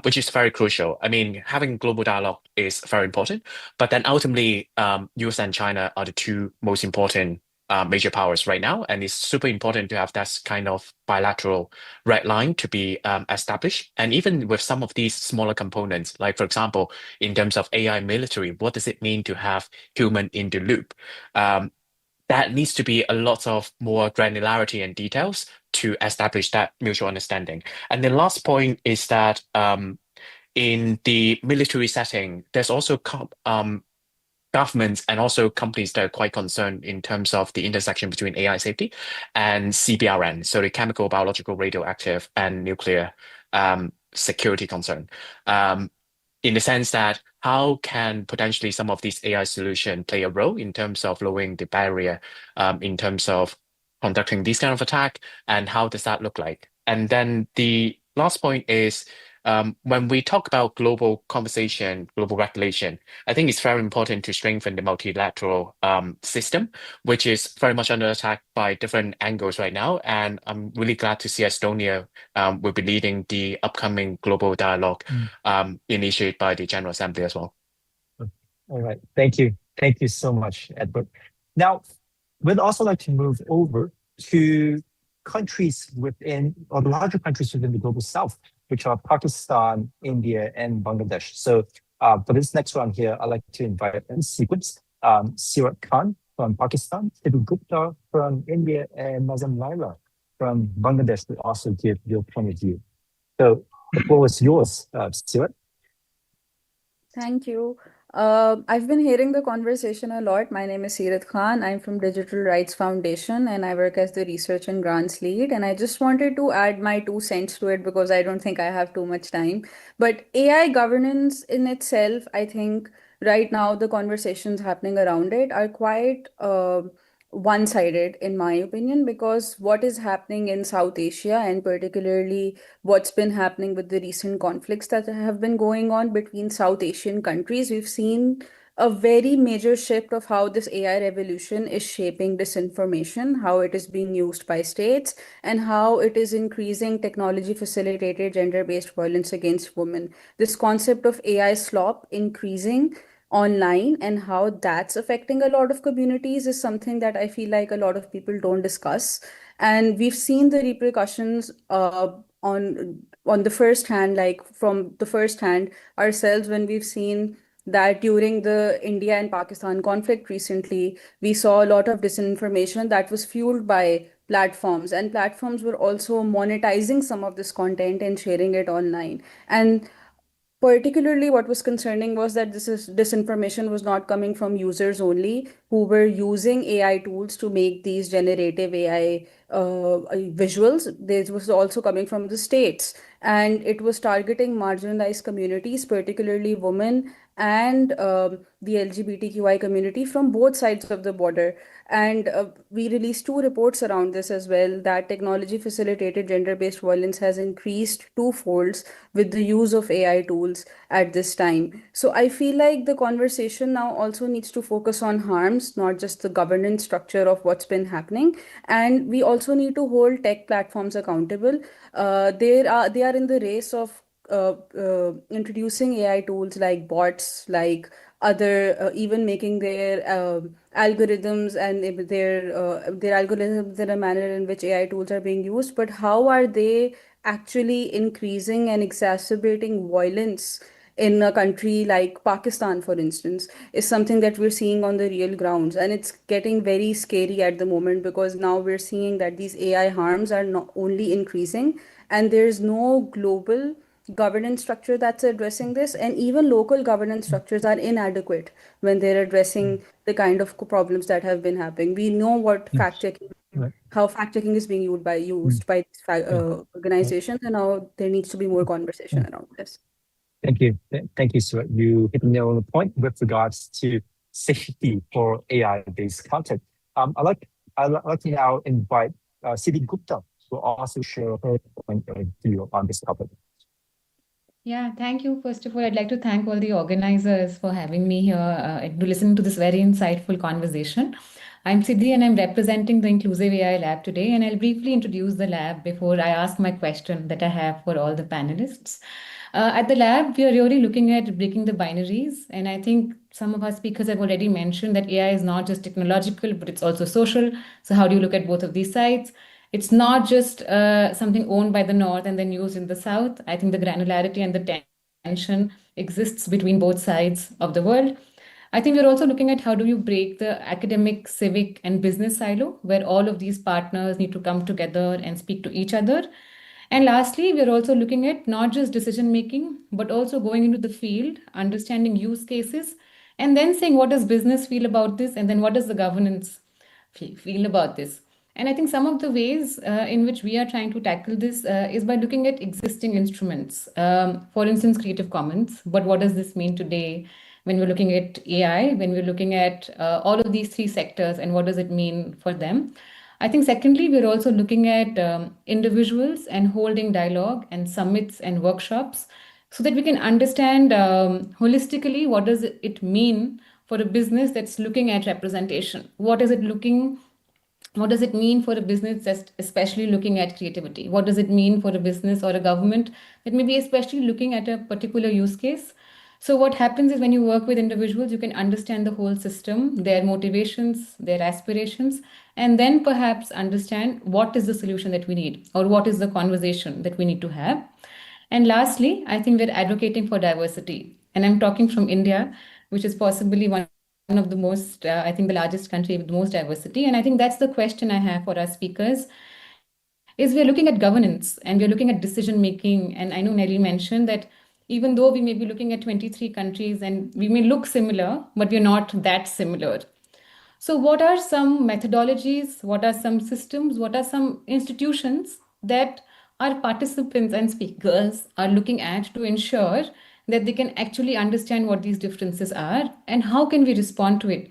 which is very crucial. I mean, having global dialogue is very important, but then ultimately, US and China are the two most important major powers right now, and it's super important to have that kind of bilateral red line to be established. And even with some of these smaller components, like for example, in terms of AI military, what does it mean to have human in the loop? That needs to be a lot of more granularity and details to establish that mutual understanding. And the last point is that in the military setting, there's also governments and also companies that are quite concerned in terms of the intersection between AI safety and CBRN, so the chemical, biological, radioactive, and nuclear security concern. In the sense that how can potentially some of these AI solutions play a role in terms of lowering the barrier in terms of conducting this kind of attack, and how does that look like? And then the last point is when we talk about global conversation, global regulation, I think it's very important to strengthen the multilateral system, which is very much under attack by different angles right now. And I'm really glad to see Estonia will be leading the upcoming global dialogue initiated by the General Assembly as well. All right. Thank you. Thank you so much, Edward. Now, we'd also like to move over to countries within, or the larger countries within the global south, which are Pakistan, India, and Bangladesh. So for this next round here, I'd like to invite in sequence Sirat Khan from Pakistan, Sidhu Gupta from India, and Nazam Laila from Bangladesh to also give your point of view. So the floor is yours, Sirat. Thank you. I've been hearing the conversation a lot. My name is Sirat Khan. I'm from Digital Rights Foundation and I work as the research and grants lead. And I just wanted to add my 2 cents to it because I don't think I have too much time. But AI governance in itself, I think right now the conversations happening around it are quite one-sided in my opinion, because what is happening in South Asia and particularly what's been happening with the recent conflicts that have been going on between South Asian countries, we've seen a very major shift of how this AI revolution is shaping disinformation, how it is being used by states, and how it is increasing technology-facilitated gender-based violence against women. This concept of AI slop increasing online and how that's affecting a lot of communities is something that I feel like a lot of people don't discuss. And we've seen the repercussions on the first hand, like from the first hand ourselves, when we've seen that during the India and Pakistan conflict recently, we saw a lot of disinformation that was fueled by platforms, and platforms were also monetizing some of this content and sharing it online. And particularly what was concerning was that disinformation was not coming from users only who were using AI tools to make these generative AI visuals. This was also coming from the states, and it was targeting marginalized communities, particularly women and the LGBTQI community from both sides of the border. And we released 2 reports around this as well, that technology facilitated gender-based violence has increased 2-folds with the use of AI tools at this time. So I feel like the conversation now also needs to focus on harms, not just the governance structure of what's been happening. And we also need to hold tech platforms accountable. They are in the race of introducing AI tools like bots, like other even making their algorithms and their algorithms in a manner in which AI tools are being used. But how are they actually increasing and exacerbating violence in a country like Pakistan, for instance, is something that we're seeing on the real grounds. And it's getting very scary at the moment, because now we're seeing that these AI harms are not only increasing, and there's no global governance structure that's addressing this, and even local governance structures are inadequate when they're addressing the kind of problems that have been happening. We know what fact-checking, how fact-checking is being used by these organizations, and now there needs to be more conversation around this. Thank you. Thank you, Stuart. You hit the nail on the point with regards to safety for AI-based content. I'd like to now invite Sidhu Gupta to also share her point of view on this topic. Yeah, thank you. First of all, I'd like to thank all the organizers for having me here to listen to this very insightful conversation. I'm Siddhi and I'm representing the Inclusive AI Lab today, and I'll briefly introduce the lab before I ask my question that I have for all the panelists. At the lab, we are really looking at breaking the binaries. And I think some of our speakers have already mentioned that AI is not just technological, but it's also social. So how do you look at both of these sides? It's not just something owned by the North and then used in the South. I think the granularity and the tension exists between both sides of the world. I think we're also looking at how do you break the academic, civic, and business silo, where all of these partners need to come together and speak to each other. And lastly, we're also looking at not just decision making, but also going into the field, understanding use cases, and then saying what does business feel about this, and then what does the governance feel about this. And I think some of the ways in which we are trying to tackle this is by looking at existing instruments. For instance, Creative Commons. But what does this mean today when we're looking at AI, when we're looking at all of these three sectors, and what does it mean for them? I think secondly, we're also looking at individuals and holding dialogue and summits and workshops so that we can understand holistically what does it mean for a business that's looking at representation. What does it mean for a business that's especially looking at creativity? What does it mean for a business or a government that may be especially looking at a particular use case? So what happens is when you work with individuals, you can understand the whole system, their motivations, their aspirations, and then perhaps understand what is the solution that we need or what is the conversation that we need to have. And lastly, I think we're advocating for diversity. And I'm talking from India, which is possibly one of the most, I think the largest country with the most diversity. And I think that's the question I have for our speakers, is we're looking at governance and we're looking at decision making. And I know Nelly mentioned that even though we may be looking at 23 countries and we may look similar, but we're not that similar. So what are some methodologies? What are some systems? What are some institutions that our participants and speakers are looking at to ensure that they can actually understand what these differences are and how can we respond to it?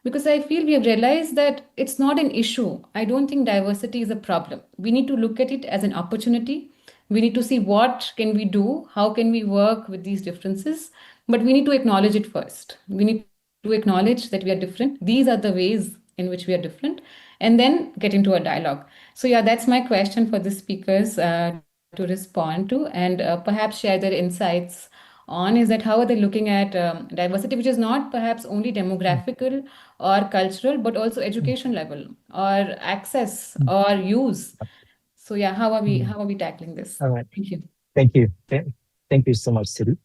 Because I feel we have realized that it's not an issue. I don't think diversity is a problem. We need to look at it as an opportunity. We need to see what can we do, how can we work with these differences, but we need to acknowledge it first. We need to acknowledge that we are different. These are the ways in which we are different, and then get into a dialogue. So yeah, that's my question for the speakers to respond to, and perhaps share their insights on is that how are they looking at diversity, which is not perhaps only demographical or cultural, but also education level or access or use. So yeah, how are we tackling this? All right. Thank you. Thank you. Thank you so much, Siri.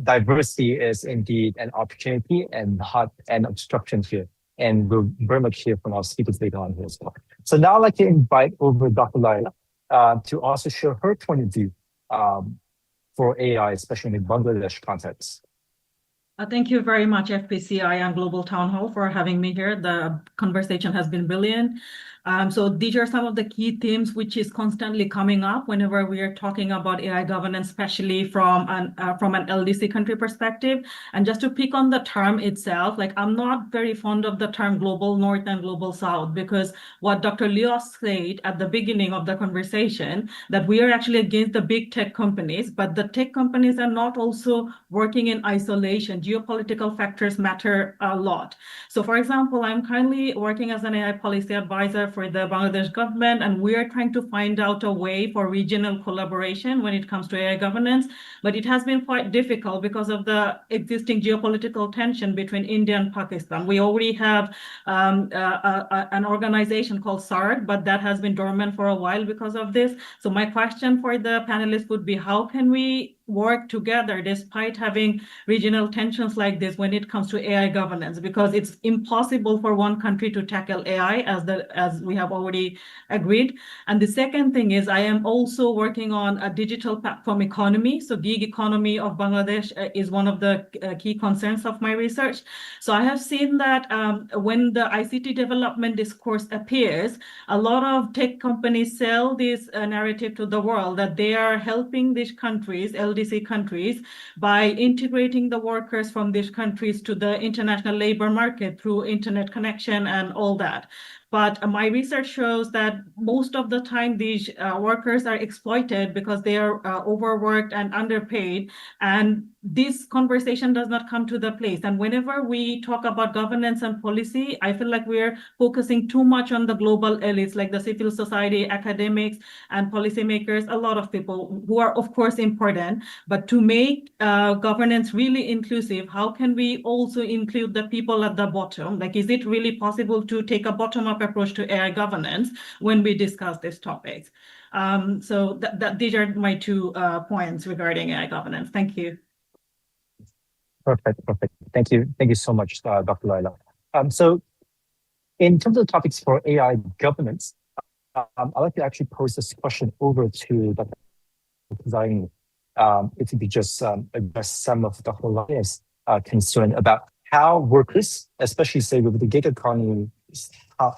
Diversity is indeed an opportunity and not an obstruction here. And we'll very much hear from our speakers later on here as well. So now I'd like to invite over Dr. Laila to also share her point of view for AI, especially in the Bangladesh context. Thank you very much, FPCI and Global Town Hall, for having me here. The conversation has been brilliant. So these are some of the key themes which is constantly coming up whenever we are talking about AI governance, especially from an LDC country perspective. And just to pick on the term itself, like I'm not very fond of the term global north and global south, because what Dr. Leos said at the beginning of the conversation, that we are actually against the big tech companies, but the tech companies are not also working in isolation. Geopolitical factors matter a lot. So for example, I'm currently working as an AI policy advisor for the Bangladesh government, and we are trying to find out a way for regional collaboration when it comes to AI governance. But it has been quite difficult because of the existing geopolitical tension between India and Pakistan. We already have an organization called SARC, but that has been dormant for a while because of this. So my question for the panelists would be, how can we work together despite having regional tensions like this when it comes to AI governance? Because it's impossible for one country to tackle AI, as we have already agreed. And the second thing is, I am also working on a digital platform economy. So gig economy of Bangladesh is one of the key concerns of my research. So I have seen that when the ICT development discourse appears, a lot of tech companies sell this narrative to the world that they are helping these countries, LDC countries, by integrating the workers from these countries to the international labor market through internet connection and all that. But my research shows that most of the time these workers are exploited because they are overworked and underpaid. And this conversation does not come to the place. And whenever we talk about governance and policy, I feel like we're focusing too much on the global elites, like the civil society, academics, and policymakers, a lot of people who are, of course, important. But to make governance really inclusive, how can we also include the people at the bottom? Like, is it really possible to take a bottom-up approach to AI governance when we discuss these topics? So these are my 2 points regarding AI governance. Thank you. Perfect. Thank you so much, Dr. Laila. So in terms of the topics for AI governance, I'd like to actually pose this question over to Dr. Zaini. If you could just address some of Dr. Laila's concern about how workers, especially say with the gig economy, style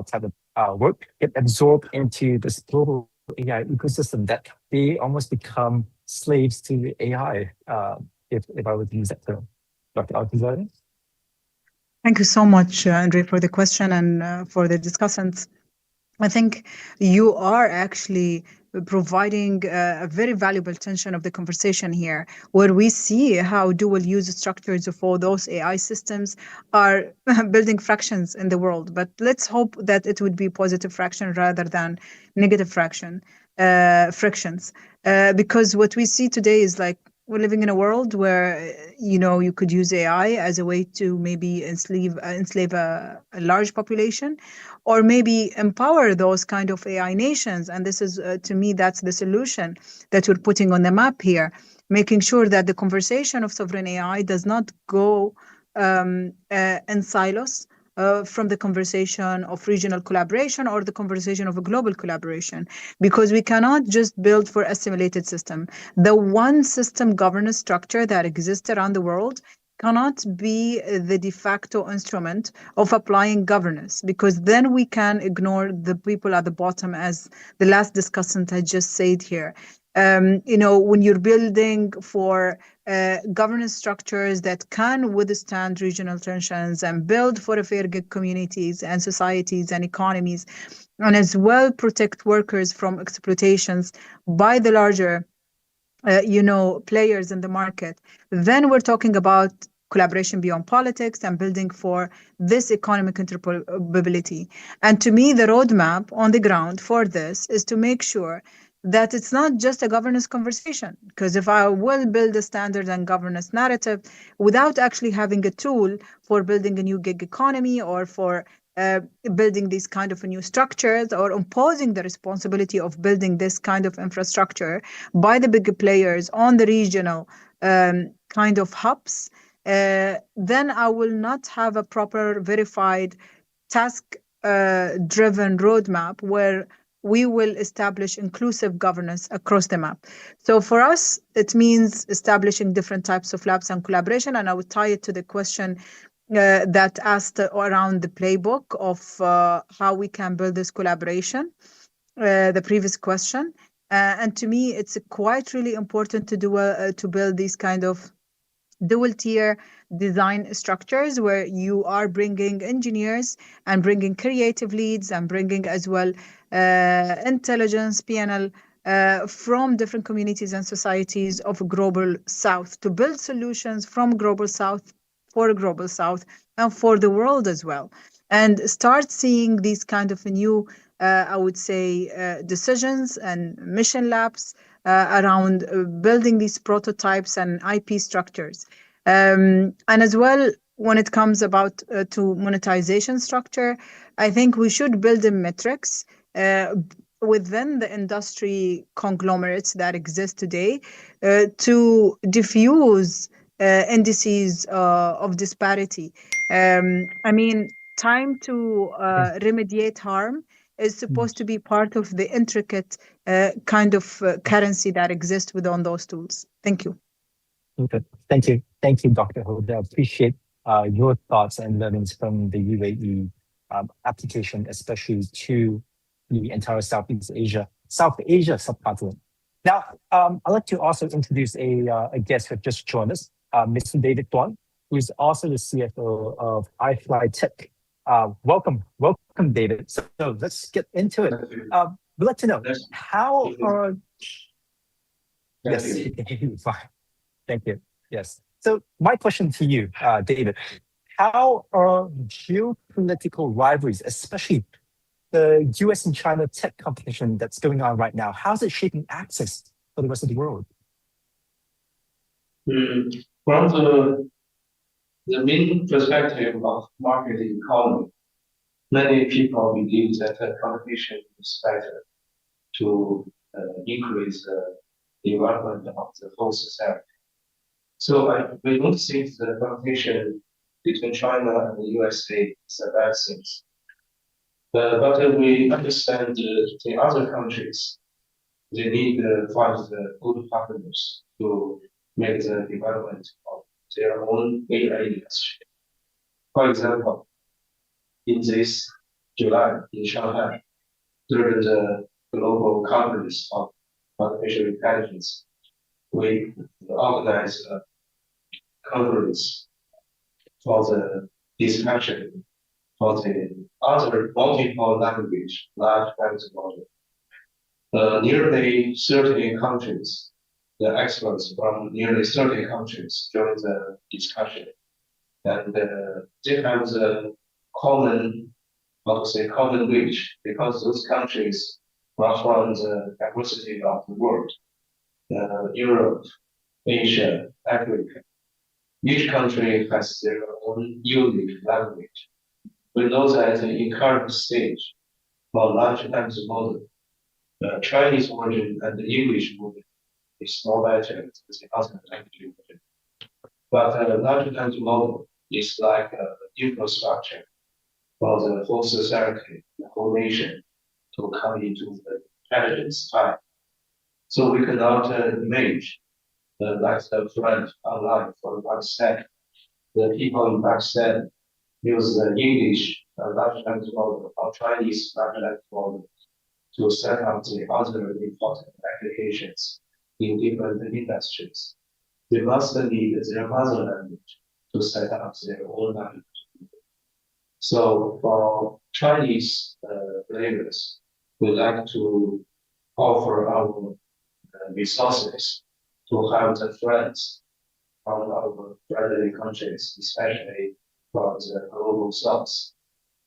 type of work, get absorbed into this global AI ecosystem that they almost become slaves to AI, if I would use that term. Dr. Alkizadeh? Thank you so much, Andre, for the question and for the discussants. I think you are actually providing a very valuable tension of the conversation here, where we see how dual use structures of all those AI systems are building fractions in the world. But let's hope that it would be positive fraction rather than negative frictions. Because what we see today is like we're living in a world where, you could use AI as a way to maybe enslave a large population, or maybe empower those kind of AI nations. And this is, to me, that's the solution that we're putting on the map here, making sure that the conversation of sovereign AI does not go in silos from the conversation of regional collaboration or the conversation of a global collaboration, because we cannot just build for assimilated system. The one system governance structure that exists around the world cannot be the de facto instrument of applying governance, because then we can ignore the people at the bottom, as the last discussant had just said here. When you're building for governance structures that can withstand regional tensions and build for fair gig communities and societies and economies, and as well protect workers from exploitations by the larger players in the market, then we're talking about collaboration beyond politics and building for this economic interoperability. And to me, the roadmap on the ground for this is to make sure that it's not just a governance conversation. Because if I will build a standard and governance narrative without actually having a tool for building a new gig economy or for building these kind of new structures, or imposing the responsibility of building this kind of infrastructure by the bigger players on the regional kind of hubs, then I will not have a proper verified task-driven roadmap where we will establish inclusive governance across the map. So for us, it means establishing different types of labs and collaboration. And I would tie it to the question that asked around the playbook of how we can build this collaboration, the previous question. And to me, it's quite really important to build these kind of dual tier design structures where you are bringing engineers and bringing creative leads and bringing as well intelligence, PNL, from different communities and societies of Global South to build solutions from Global South for Global South and for the world as well. And start seeing these kind of new, I would say, decisions and mission labs around building these prototypes and IP structures. And as well, when it comes about to monetization structure, I think we should build in metrics within the industry conglomerates that exist today to diffuse indices of disparity. I mean, time to remediate harm is supposed to be part of the intricate kind of currency that exists within those tools. Thank you. Okay. Thank you. Thank you, Dr. Hoda. I appreciate your thoughts and learnings from the UAE application, especially to the entire South Asia subcontinent. Now, I'd like to also introduce a guest who just joined us, Mr. David Tuan, who is also the CFO of iFlyTek. Welcome, David. So let's get into it. We'd like to know how are Yes, you can hear you fine. Thank you. Yes. So my question to you, David, how are geopolitical rivalries, especially the US and China tech competition that's going on right now, how's it shaping access for the rest of the world? From the main perspective of market economy, many people believe that competition is better to increase the development of the whole society. So we don't think the competition between China and the USA is a bad thing. But we understand the other countries, they need to find the good partners to make the development of their own AI industry. For example, in this July in Shanghai, during the global conference of artificial intelligence, we organized a conference for the discussion for the other multiple language large language model. Nearly 30 countries, the experts from nearly 30 countries joined the discussion. And they have the common, common wish, because those countries are from the diversity of the world, Europe, Asia, Africa. Each country has their own unique language. We know that in current stage for large language model, the Chinese version and the English version is more better than the other language version. But large language model is like infrastructure for the whole society, the whole nation to come into the intelligence time. So we cannot image like the friend online from Pakistan. The people in Pakistan use the English large language model or Chinese large language model to set up the other important applications in different industries. They must need their mother language to set up their own language. So for Chinese players, we like to offer our resources to have the friends from our friendly countries, especially from the global south,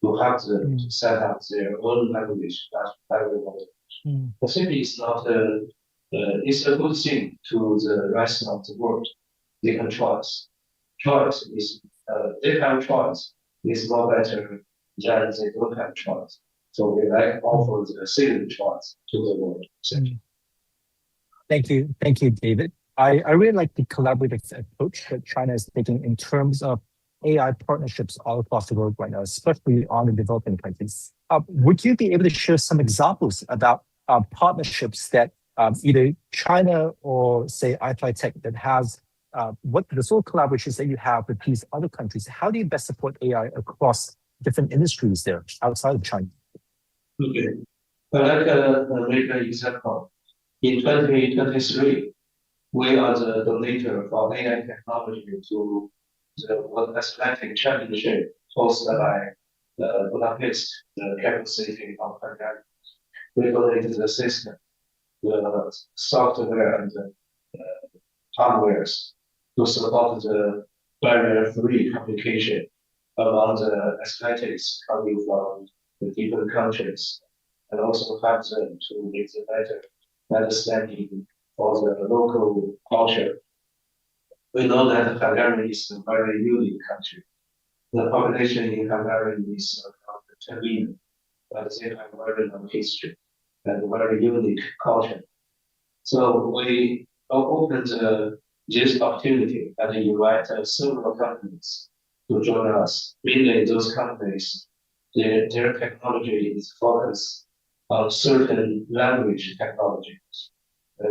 to help them to set up their own language. I think it's not it's a good thing to the rest of the world. They can choice. Choice is they have choice is more better than they don't have choice. So we like offer the second choice to the world. Thank you, David. I really like the collaborative approach that China is taking in terms of AI partnerships all across the world right now, especially on the developing countries. Would you be able to share some examples about partnerships that either China or say iFlyTek that has what the sort of collaborations that you have with these other countries? How do you best support AI across different industries there outside of China? Okay, I'd like to make an example. In 2023, we are the donator for AI technology to the World Athletic Championship hosted by Budapest, the capital city of Hungary. We donated the system, the software and the hardwares to support the barrier-free communication among the athletics coming from the different countries, and also help them to make the better understanding for the local culture. We know that Hungary is a very unique country. The population in Hungary is around 10 million, but they have very long history and very unique culture. So we opened this opportunity and invite several companies to join us. Mainly those companies, their technology is focused on certain language technologies.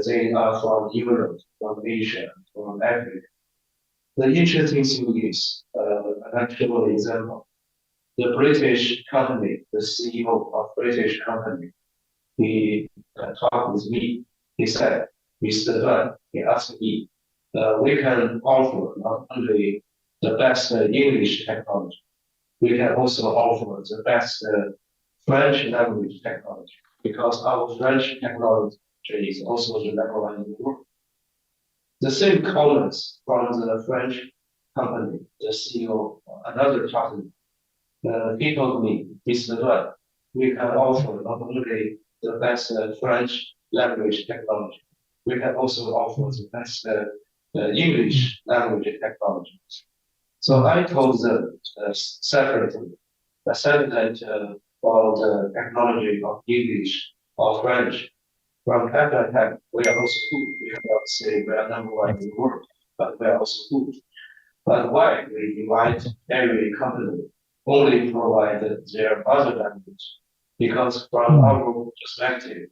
They are from Europe, from Asia, from Africa. The interesting thing is, an actual example. The British company, the CEO of British company, he talked with me. He said, Mr. Duan, he asked me, we can offer not only the best English technology, we can also offer the best French language technology, because our French technology is also the number one in the world. The same comments from the French company, the CEO, another company. He told me, Mr. Duan, we can offer not only the best French language technology, we can also offer the best English language technology. So I told them separately. I said that for the technology of English or French, from Tech, we are also good. We cannot say we are number one in the world, but we are also good. But why we invite every company only provide their mother language? Because from our perspective,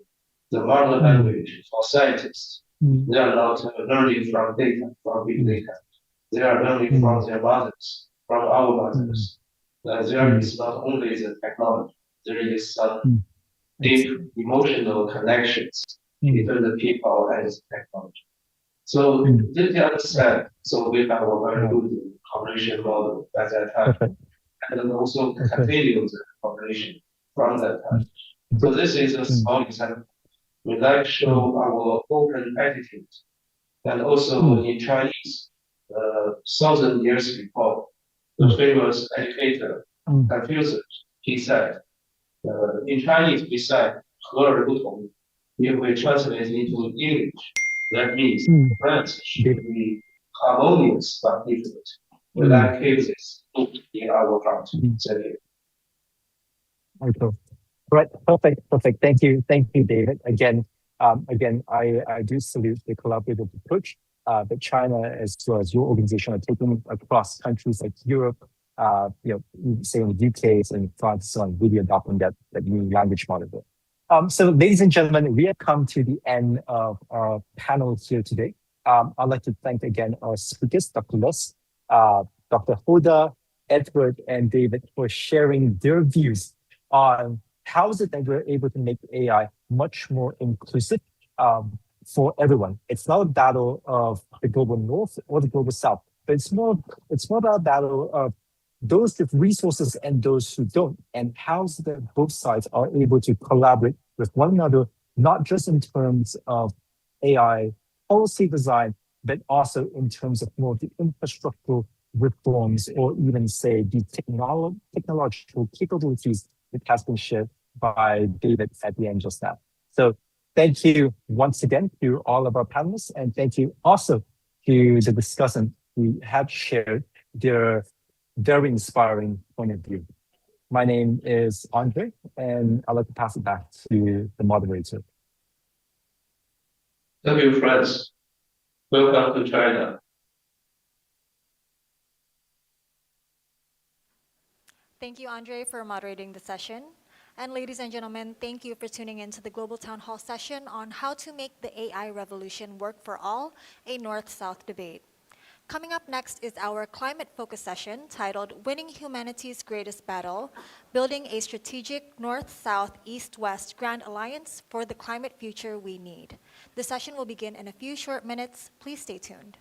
the mother language for scientists, they are not learning from data, from big data. They are learning from their mothers, from our mothers. There is not only the technology, there is some deep emotional connections between the people and the technology. So did you understand? So we have a very good cooperation model at that time, and then also continue the cooperation from that time. So this is a small example. We like to show our open attitude, and also in Chinese, 1,000 years before, the famous educator Confucius, he said, in Chinese we said 和而不同. If we translate into English, that means friends should be harmonious but different. We like cases in our heart. Thank you. Okay. Right. Perfect. Thank you, David. Again, I do salute the collaborative approach that China as well as your organization are taking across countries like Europe, say in the UK and France, so on, really adopting that new language model. So, ladies and gentlemen, we have come to the end of our panel here today. I'd like to thank again our speakers, Dr. Les, Dr. Hoda, Edward, and David for sharing their views on how is it that we're able to make AI much more inclusive for everyone. It's not a battle of the global north or the global south, but it's more about a battle of those with resources and those who don't, and how is it that both sides are able to collaborate with one another, not just in terms of AI policy design, but also in terms of more of the infrastructural reforms, or even say the technological capabilities that has been shared by David at the end just now. So thank you once again to all of our panelists, and thank you also to the discussants who have shared their very inspiring point of view. My name is Andre, and I'd like to pass it back to the moderator. Thank you, friends. Welcome to China. Thank you, Andre, for moderating the session. And ladies and gentlemen, thank you for tuning in to the Global Town Hall session on how to make the AI revolution work for all, a North-South debate. Coming up next is our climate-focused session titled Winning Humanity's Greatest Battle, Building a Strategic North-South East-West Grand Alliance for the Climate Future We Need. The session will begin in a few short minutes. Please stay tuned.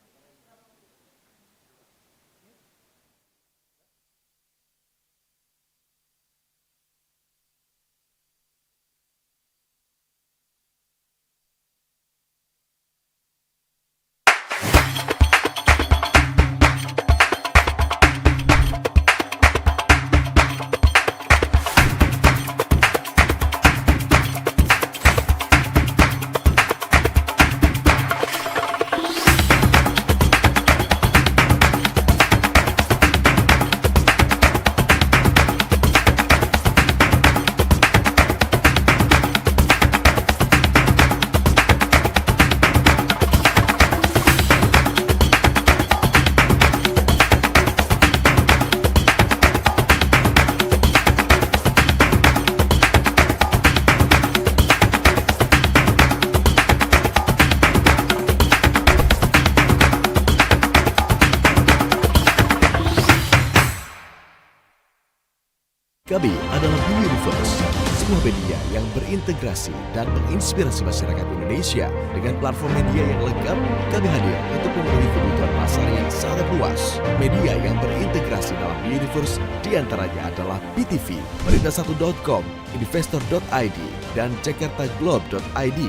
Kami adalah Blue Universe, sebuah media yang berintegrasi dan menginspirasi masyarakat Indonesia dengan platform media yang lengkap. Kami hadir untuk memenuhi kebutuhan pasar yang sangat luas. Media yang berintegrasi dalam Blue Universe diantaranya adalah BTV, Berita1.com, Investor.id, dan JakartaGlobe.id.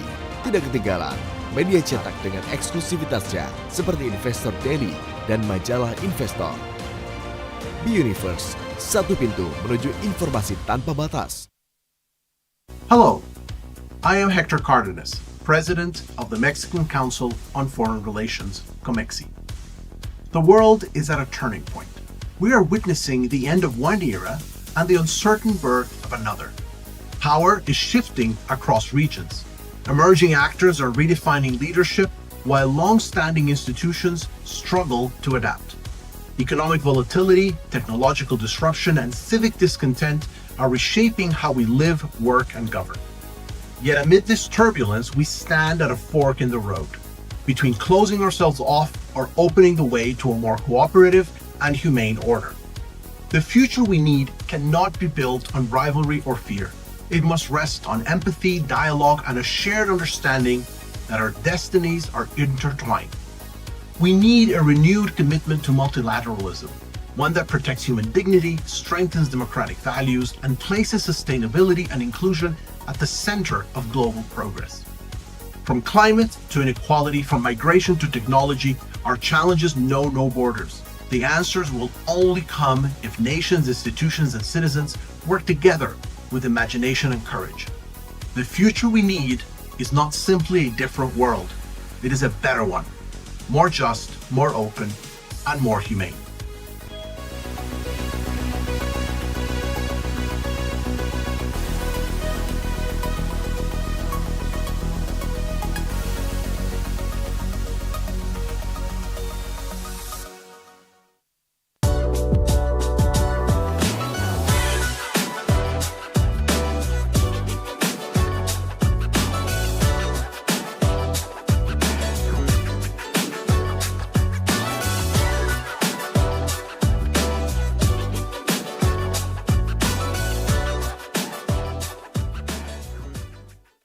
Tidak ketinggalan, media cetak dengan eksklusivitasnya seperti Investor Daily dan majalah Investor. B-Universe, satu pintu menuju informasi tanpa batas. Hello, I am Hector Cardenas, President of the Mexican Council on Foreign Relations, COMEXI. The world is at a turning point. We are witnessing the end of one era and the uncertain birth of another. Power is shifting across regions. Emerging actors are redefining leadership while long-standing institutions struggle to adapt. Economic volatility, technological disruption, and civic discontent are reshaping how we live, work, and govern. Yet amid this turbulence, we stand at a fork in the road between closing ourselves off or opening the way to a more cooperative and humane order. The future we need cannot be built on rivalry or fear. It must rest on empathy, dialogue, and a shared understanding that our destinies are intertwined. We need a renewed commitment to multilateralism, one that protects human dignity, strengthens democratic values, and places sustainability and inclusion at the center of global progress. From climate to inequality, from migration to technology, our challenges know no borders. The answers will only come if nations, institutions, and citizens work together with imagination and courage. The future we need is not simply a different world. It is a better one, more just, more open, and more humane.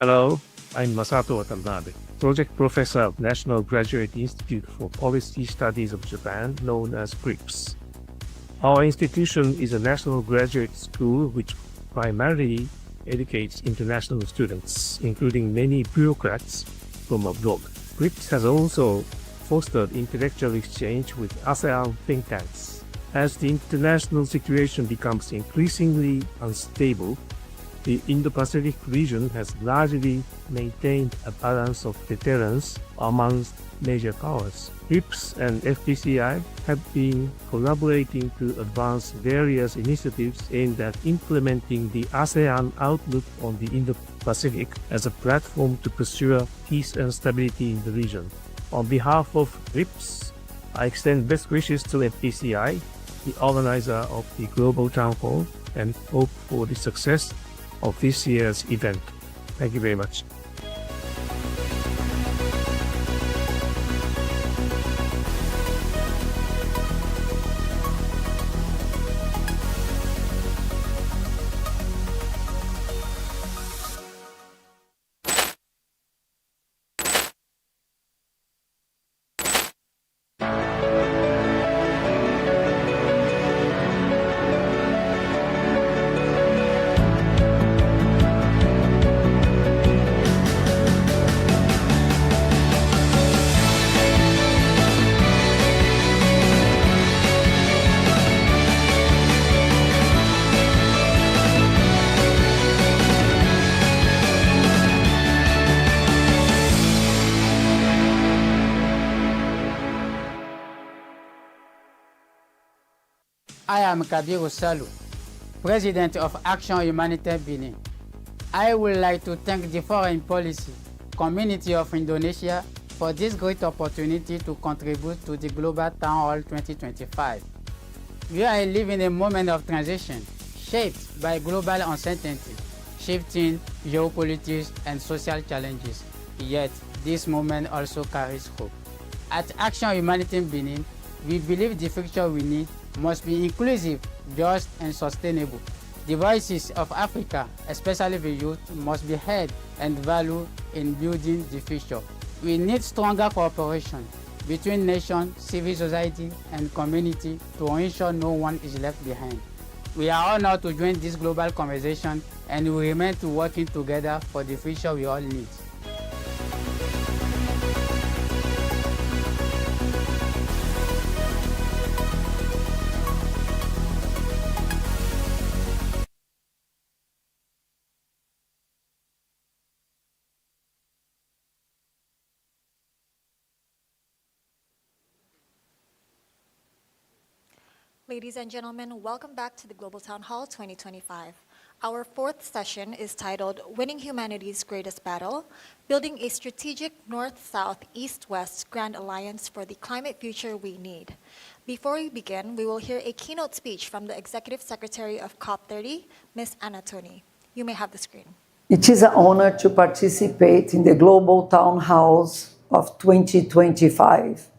Hello, I'm Masato Watanabe, Project Professor of National Graduate Institute for Policy Studies of Japan, known as GRIPS. Our institution is a national graduate school which primarily educates international students, including many bureaucrats from abroad. GRIPS has also fostered intellectual exchange with ASEAN think tanks. As the international situation becomes increasingly unstable, the Indo-Pacific region has largely maintained a balance of deterrence amongst major powers. GRIPS and FPCI have been collaborating to advance various initiatives aimed at implementing the ASEAN outlook on the Indo-Pacific as a platform to pursue peace and stability in the region. On behalf of GRIPS, I extend best wishes to FPCI, the organizer of the Global Town Hall, and hope for the success of this year's event. Thank you very much. I am Kabiru Salu, President of Action Humanitaire Benin. I would like to thank the Foreign Policy Community of Indonesia for this great opportunity to contribute to the Global Town Hall 2025. We are living a moment of transition shaped by global uncertainty, shifting geopolitics and social challenges. Yet, this moment also carries hope. At Action Humanitaire Benin, we believe the future we need must be inclusive, just, and sustainable. The voices of Africa, especially the youth, must be heard and valued in building the future. We need stronger cooperation between nations, civil society, and community to ensure no one is left behind. We are honored to join this global conversation, and we remain to working together for the future we all need. Ladies and gentlemen, welcome back to the Global Town Hall 2025. Our fourth session is titled Winning Humanity's Greatest Battle, Building a Strategic North-South, East-West Grand Alliance for the Climate Future We Need. Before we begin, we will hear a keynote speech from the Executive Secretary of COP30, Ms. Anna Toni. You may have the screen. It is an honor to participate in the Global Town Halls of 2025.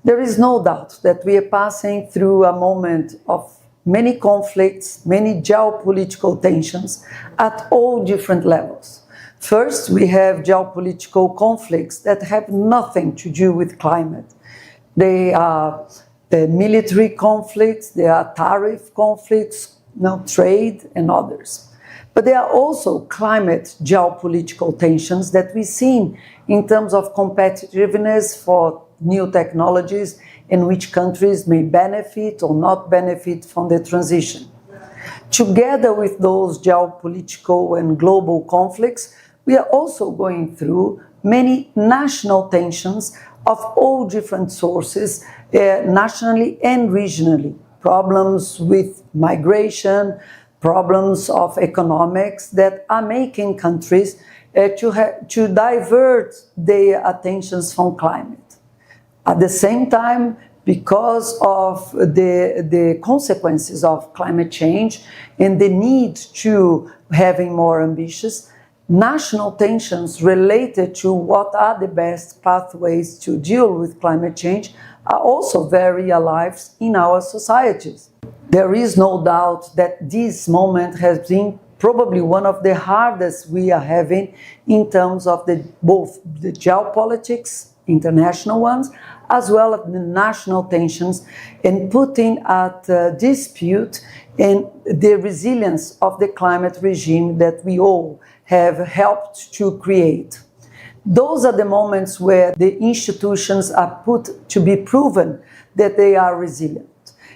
There is no doubt that we are passing through a moment of many conflicts, many geopolitical tensions at all different levels. First, we have geopolitical conflicts that have nothing to do with climate. They are the military conflicts, there are tariff conflicts, trade and others. But there are also climate geopolitical tensions that we've seen in terms of competitiveness for new technologies in which countries may benefit or not benefit from the transition. Together with those geopolitical and global conflicts, we are also going through many national tensions of all different sources, nationally and regionally. Problems with migration, problems of economics that are making countries to divert their attentions from climate. At the same time, because of the consequences of climate change and the need to having more ambitious, national tensions related to what are the best pathways to deal with climate change are also very alive in our societies. There is no doubt that this moment has been probably one of the hardest we are having in terms of both the geopolitics, international ones, as well as the national tensions, and putting at dispute and the resilience of the climate regime that we all have helped to create. Those are the moments where the institutions are put to be proven that they are resilient.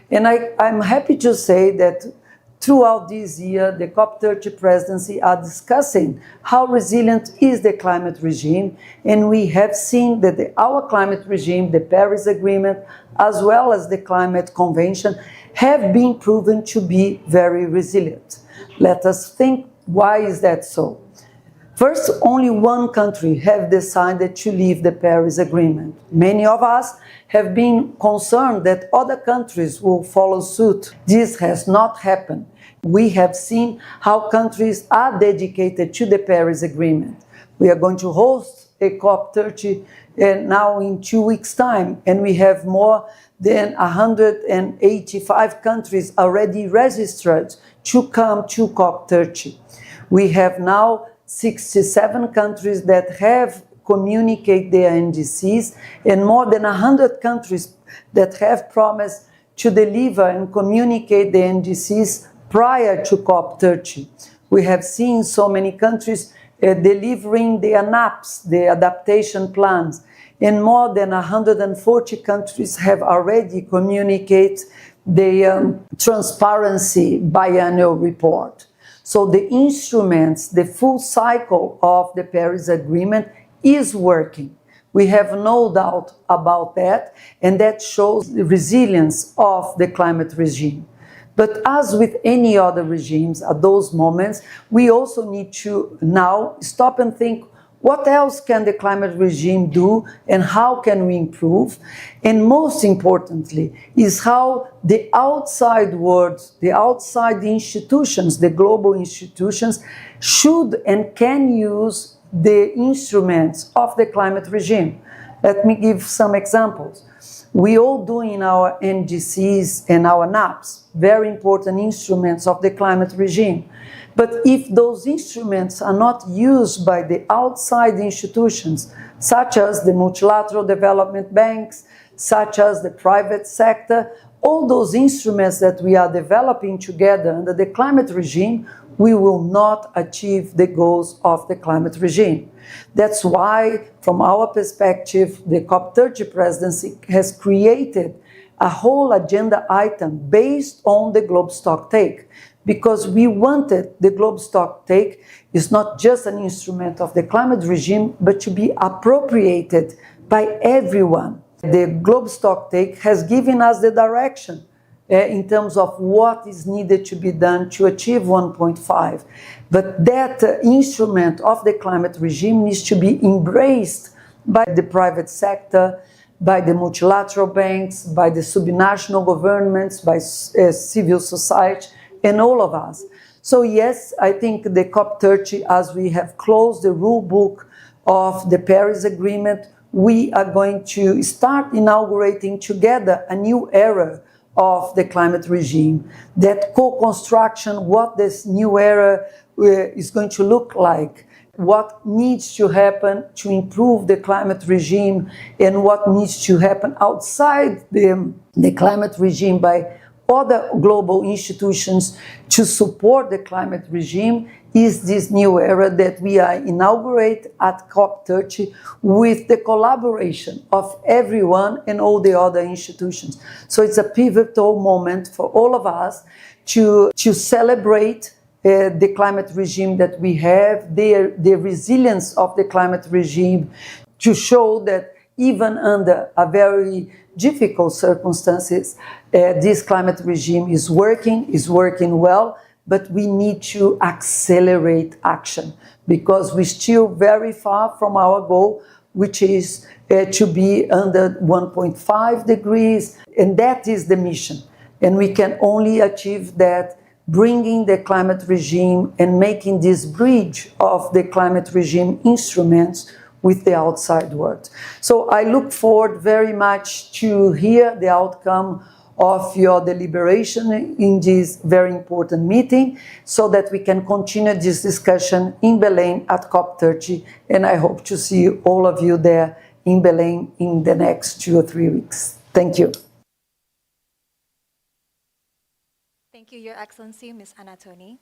And I'm happy to say that throughout this year, the COP30 presidency are discussing how resilient is the climate regime, and we have seen that our climate regime, the Paris Agreement, as well as the Climate Convention, have been proven to be very resilient. Let us think, why is that so? First, only one country have decided to leave the Paris Agreement. Many of us have been concerned that other countries will follow suit. This has not happened. We have seen how countries are dedicated to the Paris Agreement. We are going to host a COP30 now in 2 weeks' time, and we have more than 185 countries already registered to come to COP30. We have now 67 countries that have communicated their NDCs, and more than 100 countries that have promised to deliver and communicate the NDCs prior to COP30. We have seen so many countries delivering their NAPs, their adaptation plans, and more than 140 countries have already communicated the transparency biannual report. So the instruments, the full cycle of the Paris Agreement is working. We have no doubt about that, and that shows the resilience of the climate regime. But as with any other regimes at those moments, we also need to now stop and think, what else can the climate regime do and how can we improve? And most importantly is how the outside world, the outside institutions, the global institutions should and can use the instruments of the climate regime. Let me give some examples. We all do in our NDCs and our NAPs, very important instruments of the climate regime. But if those instruments are not used by the outside institutions, such as the multilateral development banks, such as the private sector, all those instruments that we are developing together under the climate regime, we will not achieve the goals of the climate regime. That's why, from our perspective, the COP30 presidency has created a whole agenda item based on the Globe Stocktake, because we wanted the Globe Stocktake is not just an instrument of the climate regime, but to be appropriated by everyone. The Globe Stocktake has given us the direction in terms of what is needed to be done to achieve 1.5. But that instrument of the climate regime needs to be embraced by the private sector, by the multilateral banks, by the subnational governments, by civil society, and all of us. So yes, I think the COP30, as we have closed the rule book of the Paris Agreement, we are going to start inaugurating together a new era of the climate regime. That co-construction, what this new era is going to look like, what needs to happen to improve the climate regime, and what needs to happen outside the climate regime by other global institutions to support the climate regime, is this new era that we are inaugurate at COP30 with the collaboration of everyone and all the other institutions. So it's a pivotal moment for all of us to celebrate the climate regime that we have, the resilience of the climate regime, to show that even under a very difficult circumstances, this climate regime is working well, but we need to accelerate action because we're still very far from our goal, which is to be under 1.5 degrees, and that is the mission. And we can only achieve that bringing the climate regime and making this bridge of the climate regime instruments with the outside world. So I look forward very much to hear the outcome of your deliberation in this very important meeting so that we can continue this discussion in Belém at COP30. And I hope to see all of you there in Belém in the next 2 or 3 weeks. Thank you. Thank you, Your Excellency, Ms. Anatoni.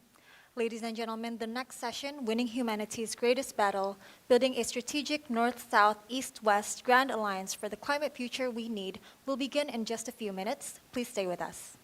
Ladies and gentlemen, the next session, Winning Humanity's Greatest Battle, Building a Strategic North-South, East-West Grand Alliance for the Climate Future We Need, will begin in just a few minutes. Please stay with us.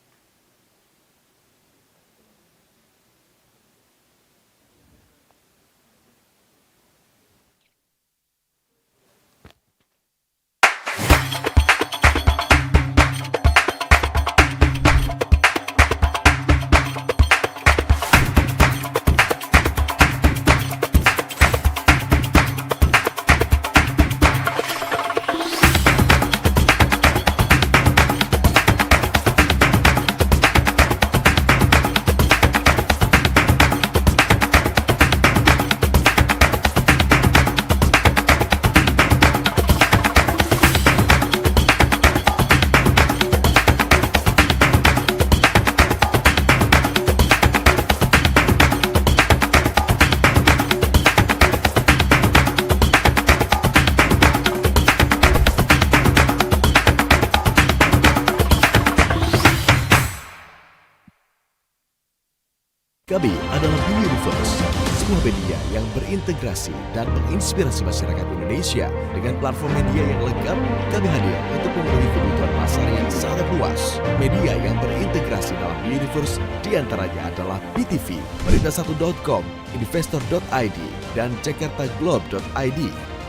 Kami adalah Universe, sebuah media yang berintegrasi dan menginspirasi masyarakat Indonesia dengan platform media yang lengkap. Kami hadir untuk memenuhi kebutuhan pasar yang sangat luas. Media yang berintegrasi dalam Universe diantaranya adalah BTV, Berita1.com, Investor.id, dan JakartaGlobe.id.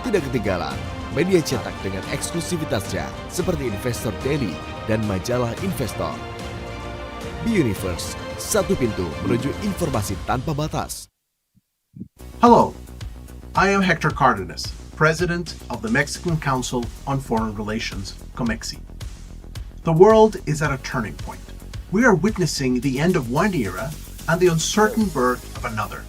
Tidak ketinggalan, media cetak dengan eksklusivitasnya seperti Investor Daily dan majalah Investor. Universe, satu pintu menuju informasi tanpa batas. Hello, I am Hector Cardenas, President of the Mexican Council on Foreign Relations, COMEXI. The world is at a turning point. We are witnessing the end of one era and the uncertain birth of another.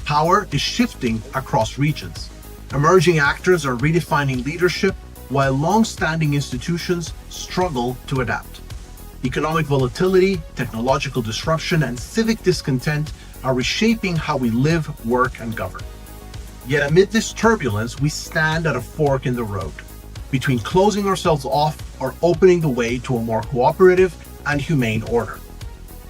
Power is shifting across regions. Emerging actors are redefining leadership while long-standing institutions struggle to adapt. Economic volatility, technological disruption, and civic discontent are reshaping how we live, work, and govern. Yet amid this turbulence, we stand at a fork in the road between closing ourselves off or opening the way to a more cooperative and humane order.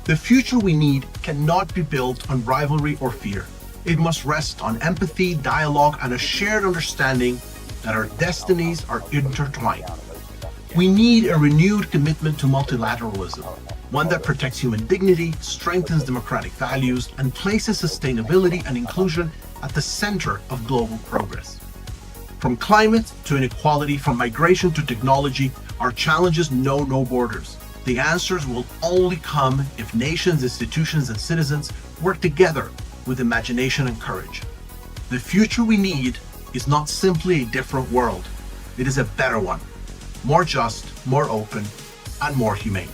The future we need cannot be built on rivalry or fear. It must rest on empathy, dialogue, and a shared understanding that our destinies are intertwined. We need a renewed commitment to multilateralism, one that protects human dignity, strengthens democratic values, and places sustainability and inclusion at the center of global progress. From climate to inequality, from migration to technology, our challenges know no borders. The answers will only come if nations, institutions, and citizens work together with imagination and courage. The future we need is not simply a different world. It is a better one, more just, more open, and more humane.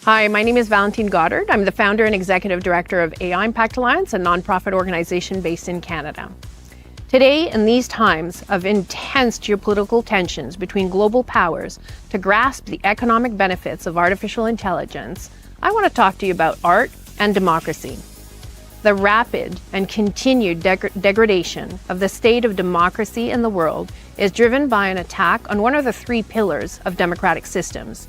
Hi, my name is Valentine Goddard. I'm the founder and executive director of AI Impact Alliance, a nonprofit organization based in Canada. Today, in these times of intense geopolitical tensions between global powers to grasp the economic benefits of artificial intelligence, I want to talk to you about art and democracy. The rapid and continued degradation of the state of democracy in the world is driven by an attack on one of the three pillars of democratic systems: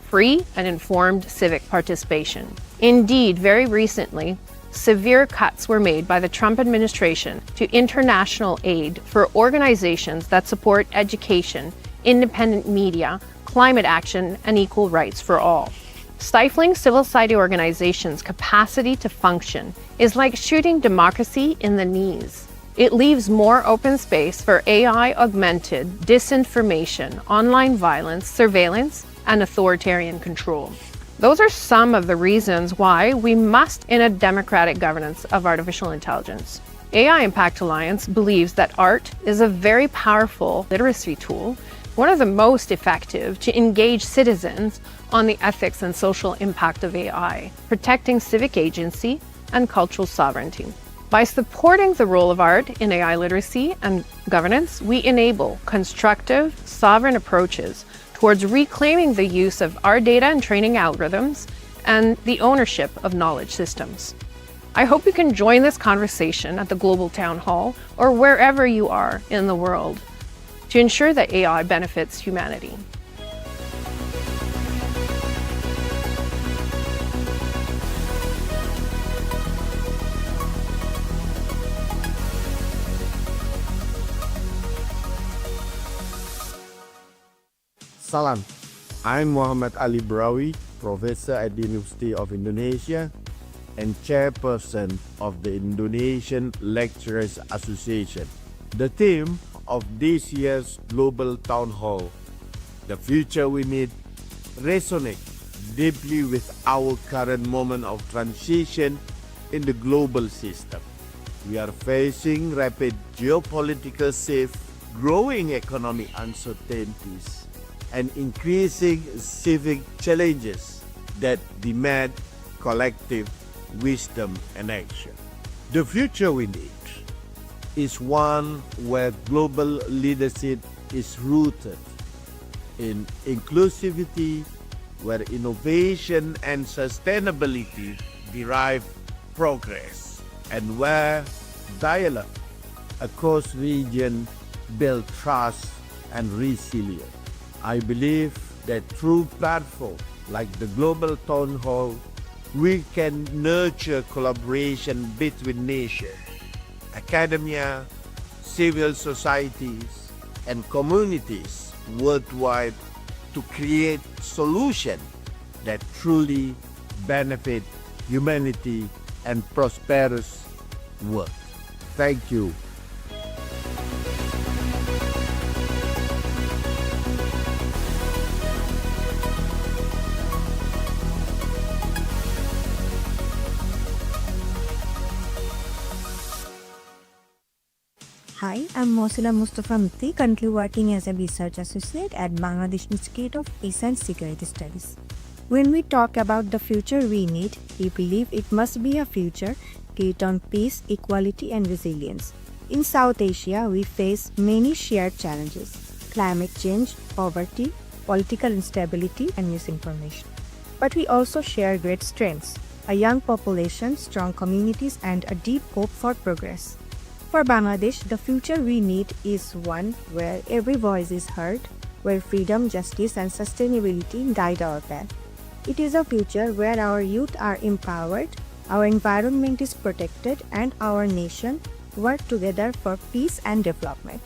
free and informed civic participation. Indeed, very recently, severe cuts were made by the Trump administration to international aid for organizations that support education, independent media, climate action, and equal rights for all. Stifling civil society organizations' capacity to function is like shooting democracy in the knees. It leaves more open space for AI-augmented disinformation, online violence, surveillance, and authoritarian control. Those are some of the reasons why we must in a democratic governance of artificial intelligence. AI Impact Alliance believes that art is a very powerful literacy tool, one of the most effective to engage citizens on the ethics and social impact of AI, protecting civic agency and cultural sovereignty. By supporting the role of art in AI literacy and governance, we enable constructive, sovereign approaches towards reclaiming the use of our data and training algorithms and the ownership of knowledge systems. I hope you can join this conversation at the Global Town Hall or wherever you are in the world to ensure that AI benefits humanity. Salam, I'm Muhammad Ali Brawi, professor at the University of Indonesia and chairperson of the Indonesian Lecturers Association. The theme of this year's Global Town Hall, The Future We Need, resonates deeply with our current moment of transition in the global system. We are facing rapid geopolitical shifts, growing economic uncertainties, and increasing civic challenges that demand collective wisdom and action. The future we need is one where global leadership is rooted in inclusivity, where innovation and sustainability derive progress, and where dialogue across regions build trust and resilience. I believe that through platforms like the Global Town Hall, we can nurture collaboration between nations, academia, civil societies, and communities worldwide to create solutions that truly benefit humanity and prosperous world. Thank you. Hi, I'm Mosila Mustafa Mukti, currently working as a research associate at Bangladesh Institute of Peace and Security Studies. When we talk about the future we need, we believe it must be a future built on peace, equality, and resilience. In South Asia, we face many shared challenges: climate change, poverty, political instability, and misinformation. But we also share great strengths: a young population, strong communities, and a deep hope for progress. For Bangladesh, the future we need is one where every voice is heard, where freedom, justice, and sustainability guide our path. It is a future where our youth are empowered, our environment is protected, and our nation work together for peace and development.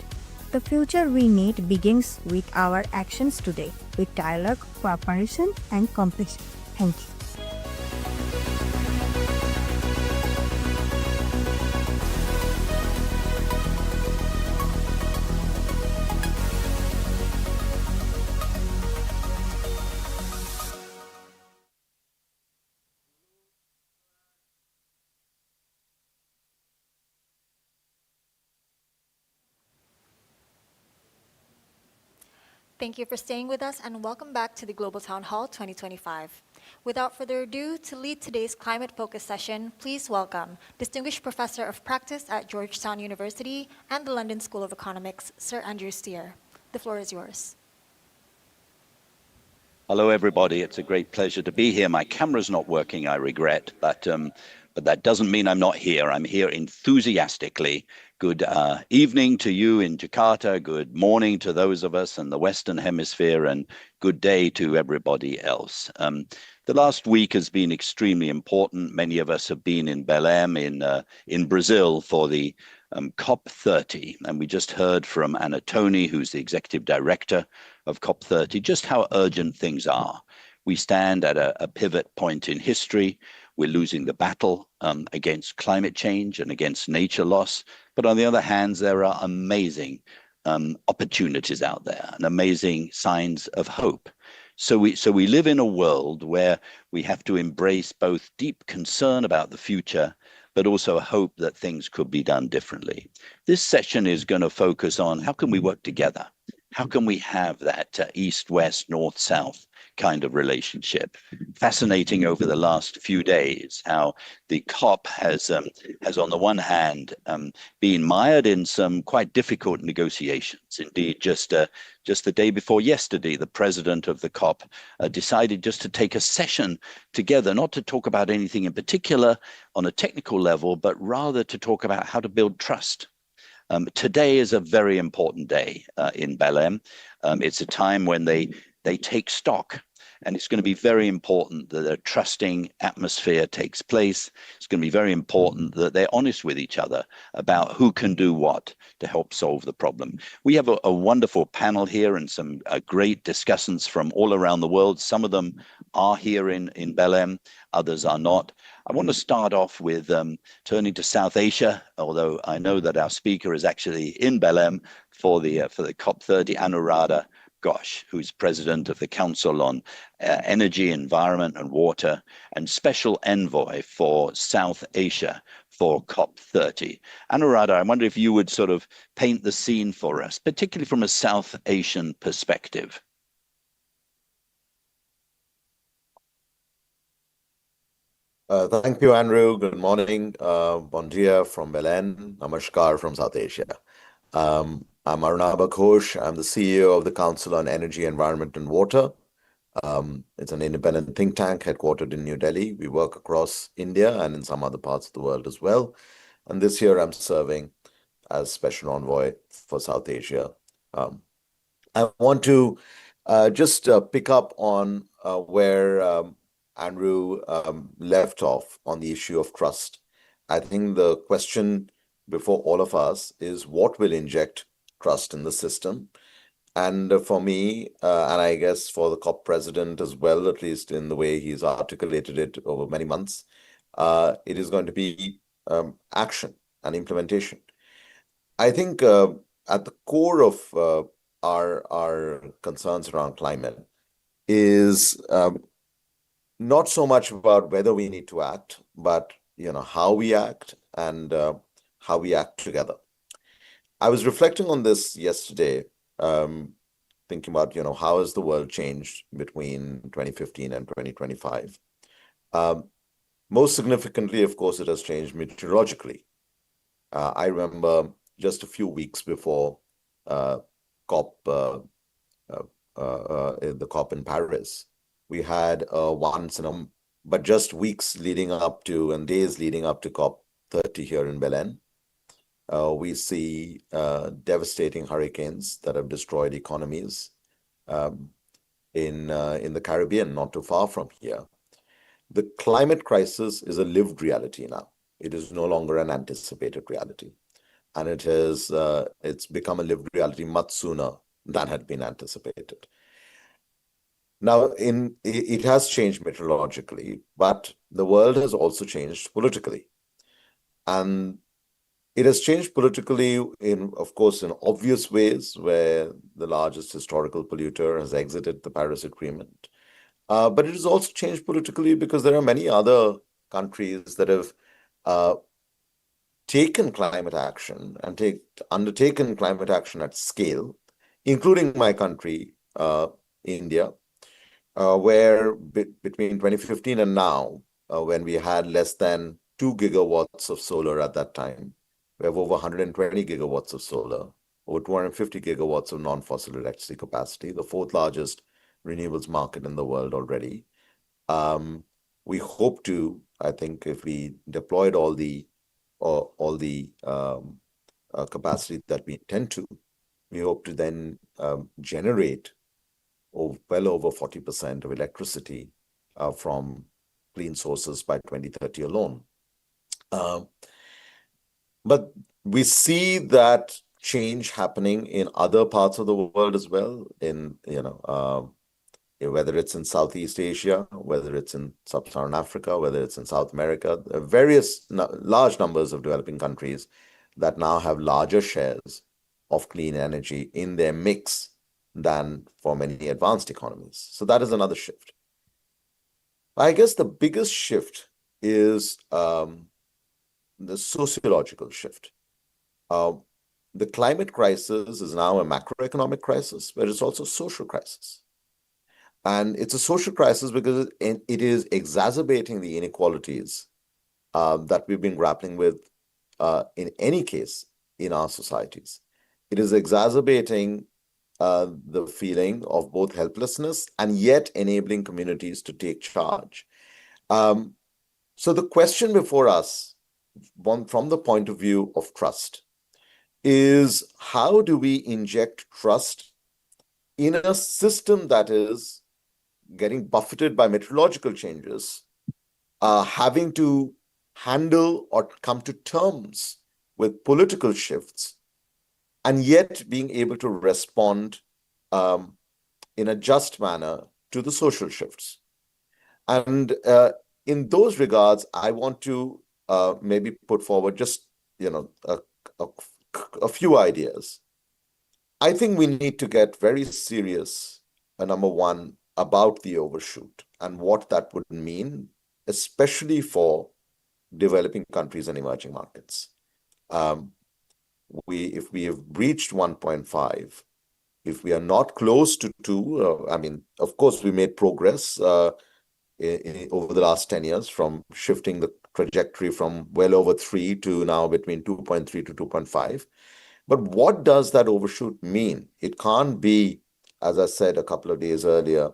The future we need begins with our actions today, with dialogue, cooperation, and compassion. Thank you. Thank you for staying with us and welcome back to the Global Town Hall 2025. Without further ado, to lead today's climate-focused session, please welcome Distinguished Professor of Practice at Georgetown University and the London School of Economics, Sir Andrew Steer. The floor is yours. Hello, everybody. It's a great pleasure to be here. My camera's not working, I regret, but that doesn't mean I'm not here. I'm here enthusiastically. Good evening to you in Jakarta. Good morning to those of us in the Western Hemisphere, and good day to everybody else. The last week has been extremely important. Many of us have been in Belém in Brazil for the COP30, and we just heard from Anna Tony, who's the executive director of COP30, just how urgent things are. We stand at a pivot point in history. We're losing the battle against climate change and against nature loss. But on the other hand, there are amazing opportunities out there and amazing signs of hope. So we live in a world where we have to embrace both deep concern about the future, but also hope that things could be done differently. This session is going to focus on how can we work together? How can we have that east-west, north-south kind of relationship? Fascinating over the last few days how the COP has on the one hand been mired in some quite difficult negotiations. Indeed, just the day before yesterday, the president of the COP decided just to take a session together, not to talk about anything in particular on a technical level, but rather to talk about how to build trust. Today is a very important day in Belém. It's a time when they take stock, and it's going to be very important that a trusting atmosphere takes place. It's going to be very important that they're honest with each other about who can do what to help solve the problem. We have a wonderful panel here and some great discussants from all around the world. Some of them are here in Belém, others are not. I want to start off with turning to South Asia, although I know that our speaker is actually in Belém for the COP30, Anuradha Ghosh, who's president of the Council on Energy, Environment and Water, and special envoy for South Asia for COP30. Anuradha, I wonder if you would sort of paint the scene for us, particularly from a South Asian perspective. Thank you, Andrew. Good morning. Bon dia from Belém. Namaskar from South Asia. I'm Anuradha Ghosh. I'm the CEO of the Council on Energy, Environment and Water. It's an independent think tank headquartered in New Delhi. We work across India and in some other parts of the world as well. And this year I'm serving as special envoy for South Asia. I want to just pick up on where Andrew left off on the issue of trust. I think the question before all of us is what will inject trust in the system? And for me, and I guess for the COP president as well, at least in the way he's articulated it over many months, it is going to be action and implementation. I think at the core of our concerns around climate is not so much about whether we need to act, but how we act and how we act together. I was reflecting on this yesterday, thinking about, how has the world changed between 2015 and 2025? Most significantly, of course, it has changed meteorologically. I remember just a few weeks before COP, the COP in Paris, we had but just weeks leading up to and days leading up to COP 30 here in Belen. We see devastating hurricanes that have destroyed economies in the Caribbean, not too far from here. The climate crisis is a lived reality now. It is no longer an anticipated reality. And it's become a lived reality much sooner than had been anticipated. Now, it has changed meteorologically, but the world has also changed politically. And it has changed politically of course, in obvious ways, where the largest historical polluter has exited the Paris Agreement. But it has also changed politically because there are many other countries that have taken climate action and undertaken climate action at scale, including my country, India, where between 2015 and now, when we had less than 2 gigawatts of solar at that time, we have over 120 gigawatts of solar, over 250 gigawatts of non-fossil electricity capacity, the fourth largest renewables market in the world already. We hope to, I think, if we deployed all the capacity that we intend to, we hope to then generate well over 40% of electricity from clean sources by 2030 alone. But we see that change happening in other parts of the world as well, whether it's in Southeast Asia, whether it's in Sub-Saharan Africa, whether it's in South America, various large numbers of developing countries that now have larger shares of clean energy in their mix than for many advanced economies. So that is another shift. I guess the biggest shift is the sociological shift. The climate crisis is now a macroeconomic crisis, but it's also a social crisis. And it's a social crisis because it is exacerbating the inequalities that we've been grappling with in any case in our societies. It is exacerbating the feeling of both helplessness and yet enabling communities to take charge. So the question before us, from the point of view of trust, is how do we inject trust in a system that is getting buffeted by meteorological changes, having to handle or come to terms with political shifts, and yet being able to respond in a just manner to the social shifts. And in those regards, I want to maybe put forward just a few ideas. I think we need to get very serious, number one, about the overshoot and what that would mean, especially for developing countries and emerging markets. If we have reached 1.5, if we are not close to 2, of course, we made progress over the last 10 years from shifting the trajectory from well over 3 to now between 2.3 to 2.5. But what does that overshoot mean? It can't be, as I said a couple of days earlier,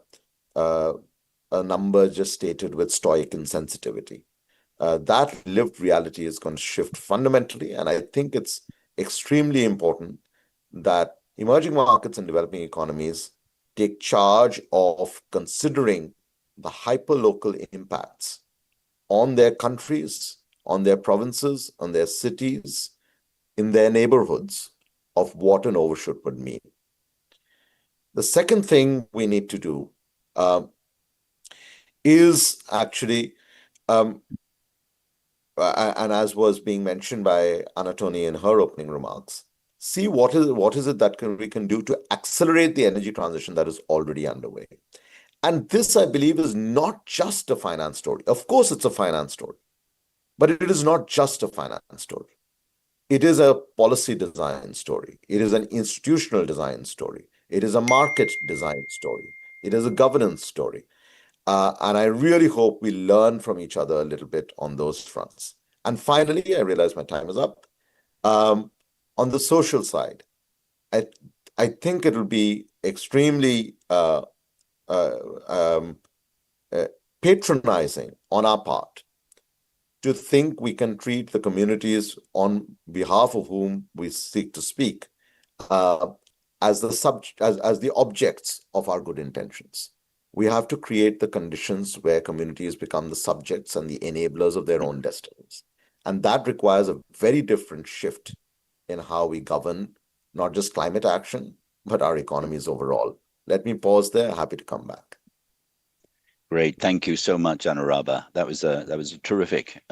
a number just stated with stoic insensitivity. That lived reality is going to shift fundamentally, and I think it's extremely important that emerging markets and developing economies take charge of considering the hyperlocal impacts on their countries, on their provinces, on their cities, in their neighborhoods of what an overshoot would mean. The second thing we need to do is actually, and as was being mentioned by Anatoni in her opening remarks, see what is it that we can do to accelerate the energy transition that is already underway. And this, I believe, is not just a finance story. Of course, it's a finance story, but it is not just a finance story. It is a policy design story. It is an institutional design story. It is a market design story. It is a governance story. And I really hope we learn from each other a little bit on those fronts. And finally, I realize my time is up. On the social side, I think it will be extremely patronizing on our part to think we can treat the communities on behalf of whom we seek to speak as the objects of our good intentions. We have to create the conditions where communities become the subjects and the enablers of their own destinies. And that requires a very different shift in how we govern, not just climate action, but our economies overall. Let me pause there. Happy to come back. Great. Thank you so much, Anurabha. That was a terrific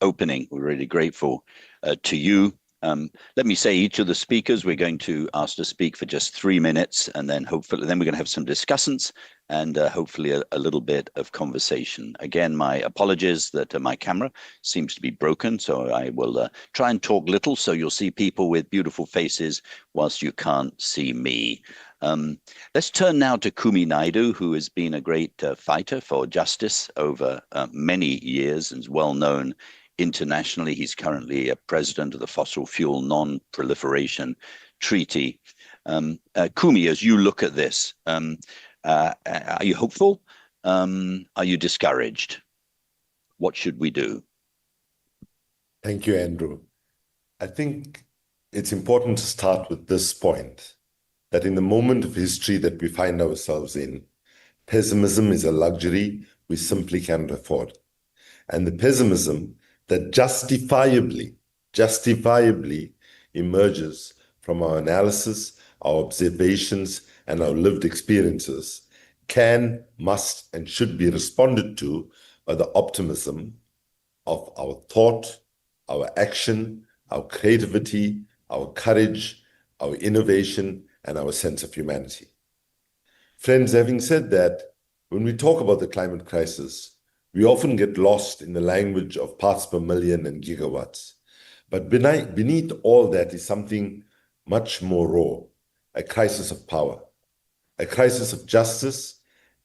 opening. We're really grateful to you. Let me say each of the speakers, we're going to ask to speak for just 3 minutes, and then hopefully we're going to have some discussants and hopefully a little bit of conversation. Again, my apologies that my camera seems to be broken, so I will try and talk little so you'll see people with beautiful faces whilst you can't see me. Let's turn now to Kumi Naidoo, who has been a great fighter for justice over many years and is well known internationally. He's currently a president of the Fossil Fuel Non-Proliferation Treaty. Kumi, as you look at this, are you hopeful? Are you discouraged? What should we do? Thank you, Andrew. I think it's important to start with this point, that in the moment of history that we find ourselves in, pessimism is a luxury we simply cannot afford. And the pessimism that justifiably emerges from our analysis, our observations, and our lived experiences can, must, and should be responded to by the optimism of our thought, our action, our creativity, our courage, our innovation, and our sense of humanity. Friends, having said that, when we talk about the climate crisis, we often get lost in the language of parts per million and gigawatts. But beneath all that is something much more raw, a crisis of power, a crisis of justice,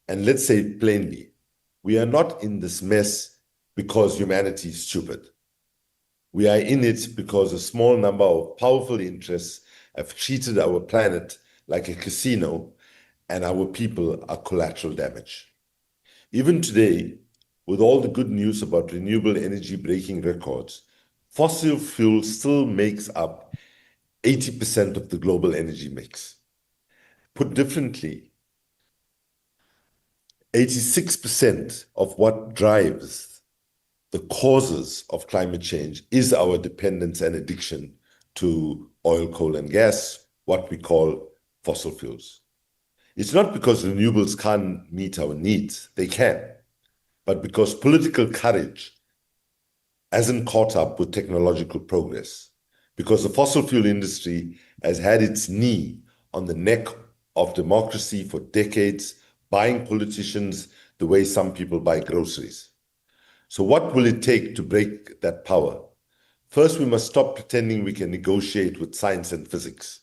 and let's say it plainly, we are not in this mess because humanity is stupid. We are in it because a small number of powerful interests have treated our planet like a casino, and our people are collateral damage. Even today, with all the good news about renewable energy breaking records, fossil fuel still makes up 80% of the global energy mix. Put differently, 86% of what drives the causes of climate change is our dependence and addiction to oil, coal, and gas, what we call fossil fuels. It's not because renewables can't meet our needs, they can, but because political courage hasn't caught up with technological progress, because the fossil fuel industry has had its knee on the neck of democracy for decades, buying politicians the way some people buy groceries. So what will it take to break that power? First, we must stop pretending we can negotiate with science and physics.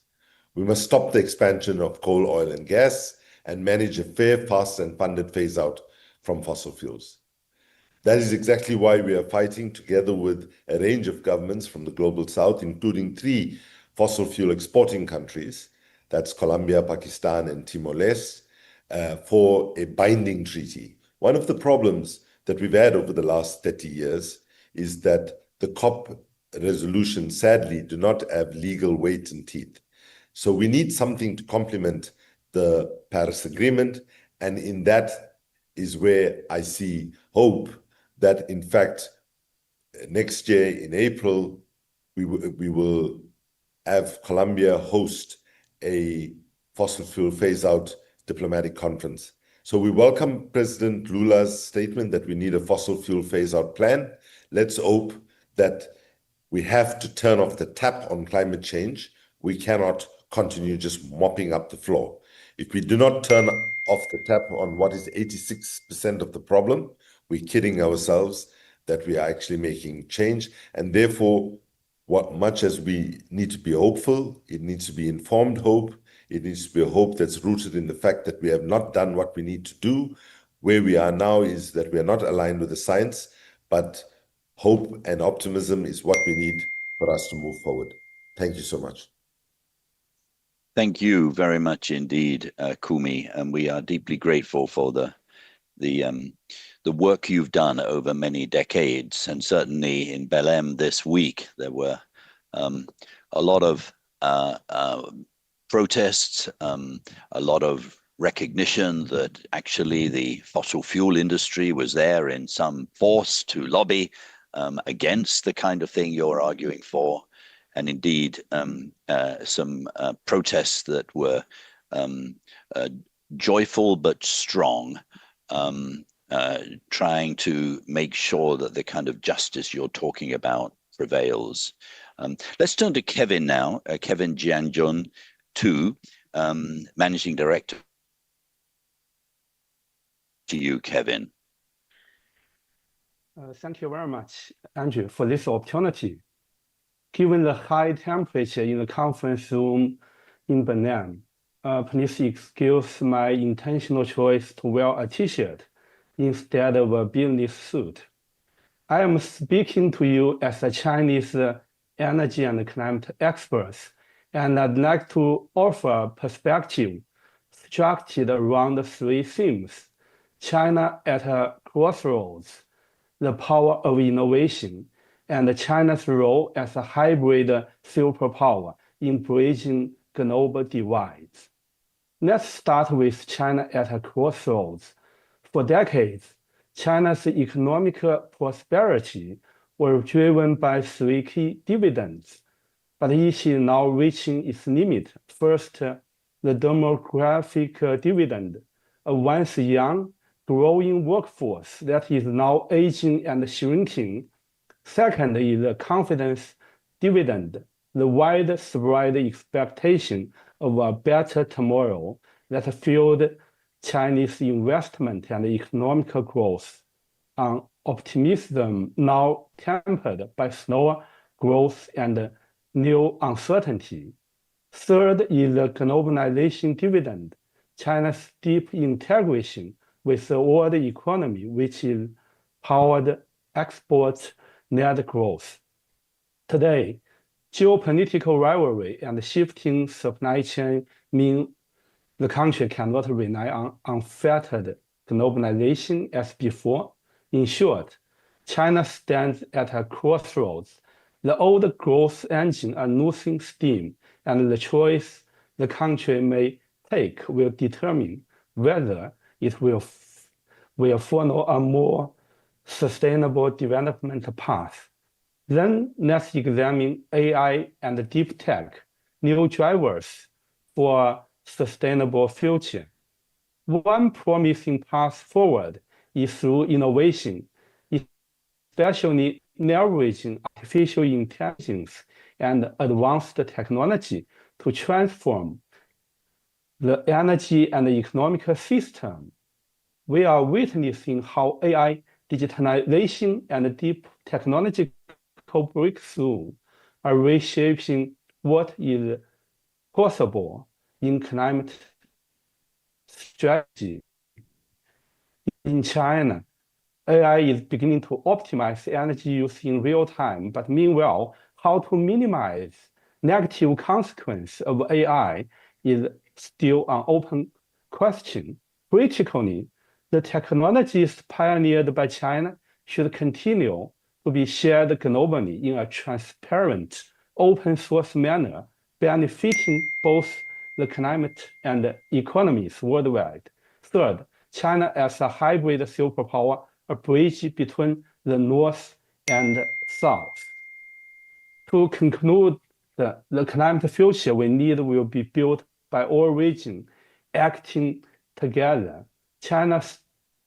We must stop the expansion of coal, oil, and gas and manage a fair, fast, and funded phase out from fossil fuels. That is exactly why we are fighting together with a range of governments from the global south, including 3 fossil fuel exporting countries, that's Colombia, Pakistan, and Timor-Leste, for a binding treaty. One of the problems that we've had over the last 30 years is that the COP resolutions, sadly, do not have legal weight and teeth. So we need something to complement the Paris Agreement, and in that is where I see hope that, in fact, next year in April, we will have Colombia host a fossil fuel phase-out diplomatic conference. So we welcome President Lula's statement that we need a fossil fuel phase-out plan. Let's hope that we have to turn off the tap on climate change. We cannot continue just mopping up the floor. If we do not turn off the tap on what is 86% of the problem, we're kidding ourselves that we are actually making change. And therefore, much as we need to be hopeful, it needs to be informed hope. It needs to be a hope that's rooted in the fact that we have not done what we need to do. Where we are now is that we are not aligned with the science, but hope and optimism is what we need for us to move forward. Thank you so much. Thank you very much indeed, Kumi, and we are deeply grateful for the work you've done over many decades. And certainly in Belém this week, there were a lot of protests, a lot of recognition that actually the fossil fuel industry was there in some force to lobby against the kind of thing you're arguing for. And indeed, some protests that were joyful but strong, trying to make sure that the kind of justice you're talking about prevails. Let's turn to Kevin now, Kevin Jianjun, Managing Director. To you, Kevin. Thank you very much, Andrew, for this opportunity. Given the high temperature in the conference room in Belém, please excuse my intentional choice to wear a t-shirt instead of a business suit. I am speaking to you as a Chinese energy and climate expert, and I'd like to offer a perspective structured around 3 themes: China at a crossroads, the power of innovation, and China's role as a hybrid superpower in bridging global divides. Let's start with China at a crossroads. For decades, China's economic prosperity was driven by 3 key dividends, but it is now reaching its limit. First, the demographic dividend, a once young, growing workforce that is now aging and shrinking. Second is the confidence dividend, the widespread expectation of a better tomorrow that fueled Chinese investment and economic growth. Optimism now tempered by slower growth and new uncertainty. Third is the globalization dividend, China's deep integration with the world economy, which is powered export-led growth. Today, geopolitical rivalry and shifting supply chain mean the country cannot rely on unfettered globalization as before. In short, China stands at a crossroads. The old growth engine are losing steam, and the choice the country may take will determine whether it will follow a more sustainable development path. Then let's examine AI and deep tech, new drivers for a sustainable future. One promising path forward is through innovation, especially leveraging artificial intelligence and advanced technology to transform the energy and economic system. We are witnessing how AI, digitalization, and deep technological breakthrough are reshaping what is possible in climate strategy. In China, AI is beginning to optimize energy use in real time, but meanwhile, how to minimize negative consequences of AI is still an open question. Critically, the technologies pioneered by China should continue to be shared globally in a transparent, open source manner, benefiting both the climate and economies worldwide. Third, China as a hybrid superpower, a bridge between the North and South. To conclude, the climate future we need will be built by all regions acting together. China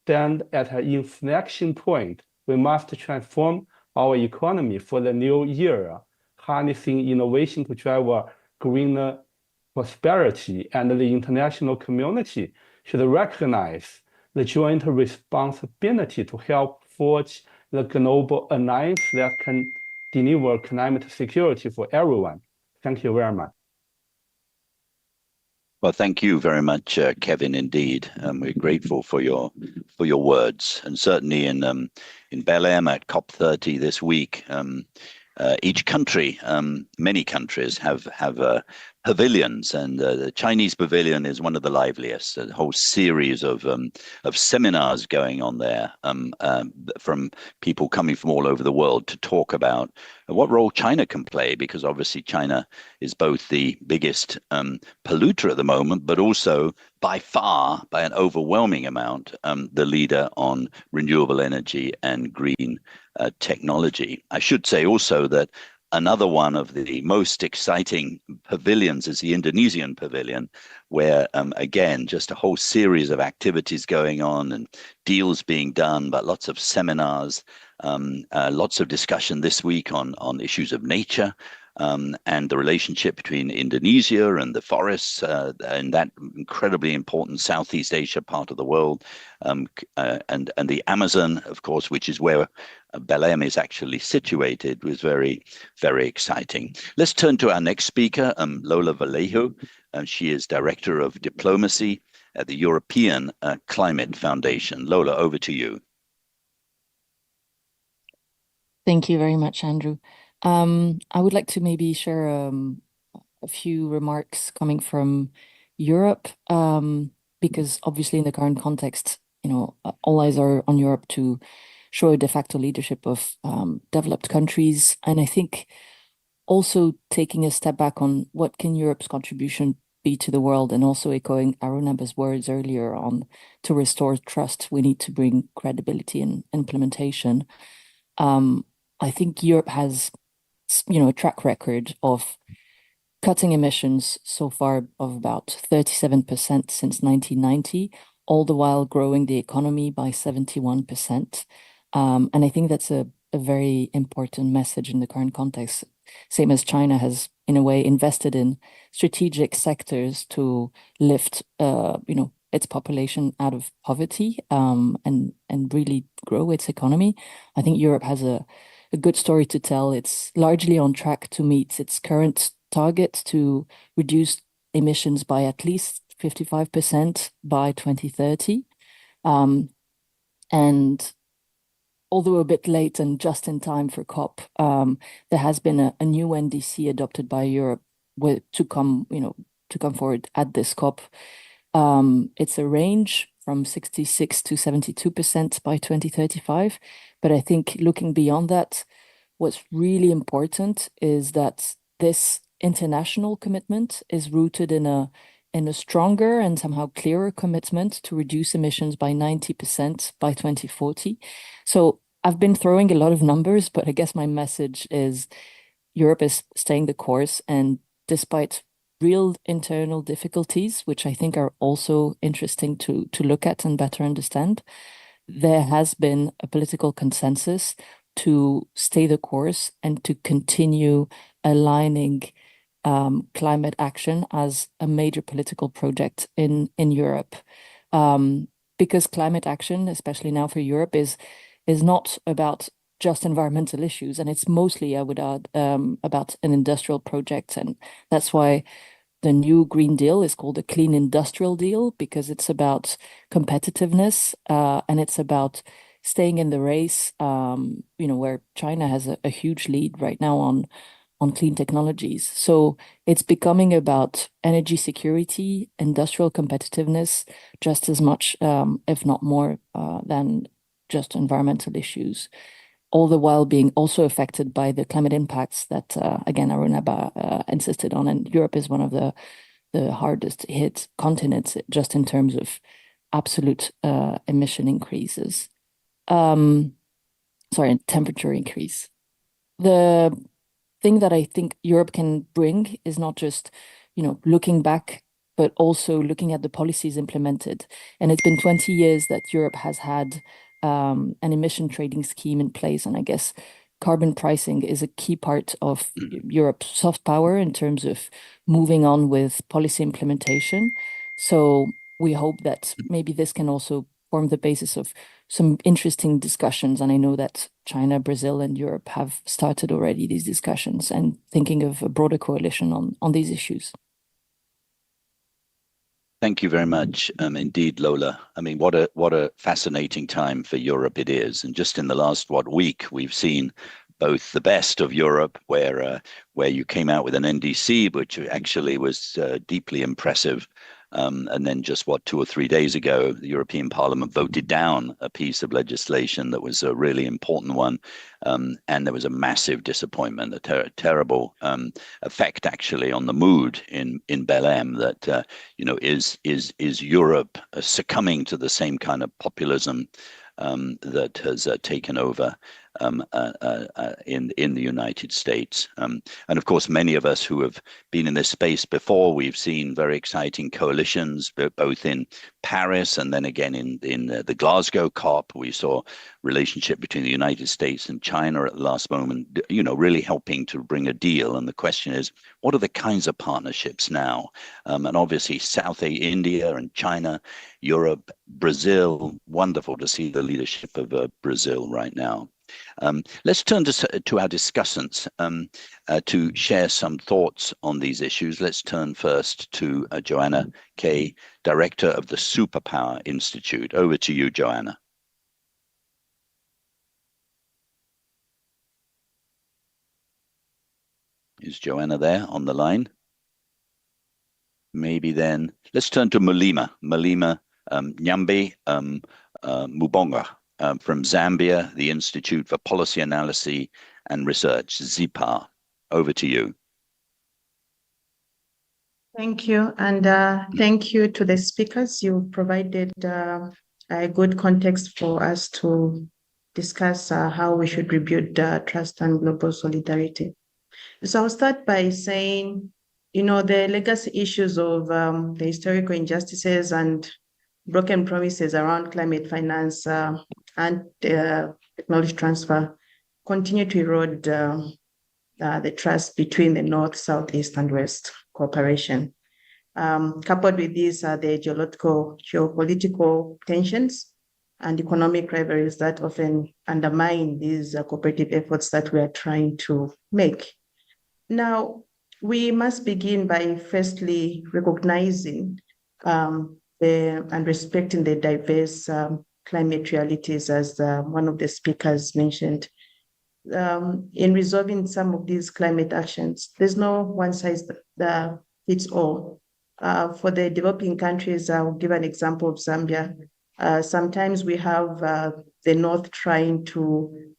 stands at an inflection point. We must transform our economy for the new era, harnessing innovation to drive a greener prosperity, and the international community should recognize the joint responsibility to help forge the global alliance that can deliver climate security for everyone. Thank you very much. Well, thank you very much, Kevin. Indeed, we're grateful for your words, and certainly in Belém at COP30 this week, each country, many countries have pavilions, and the Chinese pavilion is one of the liveliest. A whole series of seminars going on there from people coming from all over the world to talk about what role China can play, because obviously China is both the biggest polluter at the moment, but also by far, by an overwhelming amount, the leader on renewable energy and green technology. I should say also that another one of the most exciting pavilions is the Indonesian pavilion, where, again, just a whole series of activities going on and deals being done, but lots of seminars, lots of discussion this week on issues of nature, and the relationship between Indonesia and the forests in that incredibly important Southeast Asia part of the world, and the Amazon, of course, which is where Belém is actually situated, was very, very exciting. Let's turn to our next speaker, Lola Vallejo. She is Director of Diplomacy at the European Climate Foundation. Lola, over to you. Thank you very much, Andrew. I would like to maybe share a few remarks coming from Europe, because obviously in the current context, all eyes are on Europe to show a de facto leadership of developed countries. And I think also taking a step back on what can Europe's contribution be to the world, and also echoing Arunaba's words earlier on, to restore trust, we need to bring credibility and implementation. I think Europe has a track record of cutting emissions so far of about 37% since 1990, all the while growing the economy by 71%. And I think that's a very important message in the current context, same as China has, in a way, invested in strategic sectors to lift, its population out of poverty, and really grow its economy. I think Europe has a good story to tell. It's largely on track to meet its current target to reduce emissions by at least 55% by 2030. And although a bit late and just in time for COP, there has been a new NDC adopted by Europe to come forward at this COP. It's a range from 66 to 72% by 2035. But I think looking beyond that, what's really important is that this international commitment is rooted in a stronger and somehow clearer commitment to reduce emissions by 90% by 2040. So I've been throwing a lot of numbers, but I guess my message is Europe is staying the course, and despite real internal difficulties, which I think are also interesting to look at and better understand, there has been a political consensus to stay the course and to continue aligning climate action as a major political project in Europe. Because climate action, especially now for Europe, is not about just environmental issues, and it's mostly, I would add, about an industrial project. And that's why the new Green Deal is called a Clean Industrial Deal, because it's about competitiveness, and it's about staying in the race, where China has a huge lead right now on clean technologies. So it's becoming about energy security, industrial competitiveness, just as much, if not more, than just environmental issues, all the while being also affected by the climate impacts that, again, Arunaba insisted on. And Europe is one of the hardest hit continents, just in terms of absolute emission increases. Temperature increase. The thing that I think Europe can bring is not just, looking back, but also looking at the policies implemented. And it's been 20 years that Europe has had an emission trading scheme in place. And I guess carbon pricing is a key part of Europe's soft power in terms of moving on with policy implementation. So we hope that maybe this can also form the basis of some interesting discussions. And I know that China, Brazil, and Europe have started already these discussions and thinking of a broader coalition on these issues. Thank you very much, indeed, Lola. I mean, what a fascinating time for Europe it is, and just in the last week, we've seen both the best of Europe, where you came out with an NDC, which actually was deeply impressive. And then just 2 or 3 days ago, the European Parliament voted down a piece of legislation that was a really important one. And there was a massive disappointment, a terrible effect actually on the mood in Belém that, is Europe succumbing to the same kind of populism that has taken over in the United States. And of course, many of us who have been in this space before, we've seen very exciting coalitions, both in Paris and then again in the Glasgow COP. We saw relationship between the United States and China at the last moment, really helping to bring a deal. And the question is, what are the kinds of partnerships now? And obviously, India and China, Europe, Brazil, wonderful to see the leadership of Brazil right now. Let's turn to our discussants to share some thoughts on these issues. Let's turn first to Joanna Kay, Director of the Superpower Institute. Over to you, Joanna. Is Joanna there on the line? Maybe then. Let's turn to Mulima Nyambe Mubonga. From Zambia, the Institute for Policy Analysis and Research, ZIPAR. Over to you. Thank you, and thank you to the speakers. You provided a good context for us to discuss how we should rebuild trust and global solidarity. So I'll start by saying, the legacy issues of the historical injustices and broken promises around climate finance and technology transfer continue to erode the trust between the North, South, East, and West cooperation. Coupled with these are the geopolitical tensions and economic rivalries that often undermine these cooperative efforts that we are trying to make. Now, we must begin by firstly recognizing and respecting the diverse climate realities, as one of the speakers mentioned. In resolving some of these climate actions, there's no one size that fits all. For the developing countries, I'll give an example of Zambia. Sometimes we have the North trying to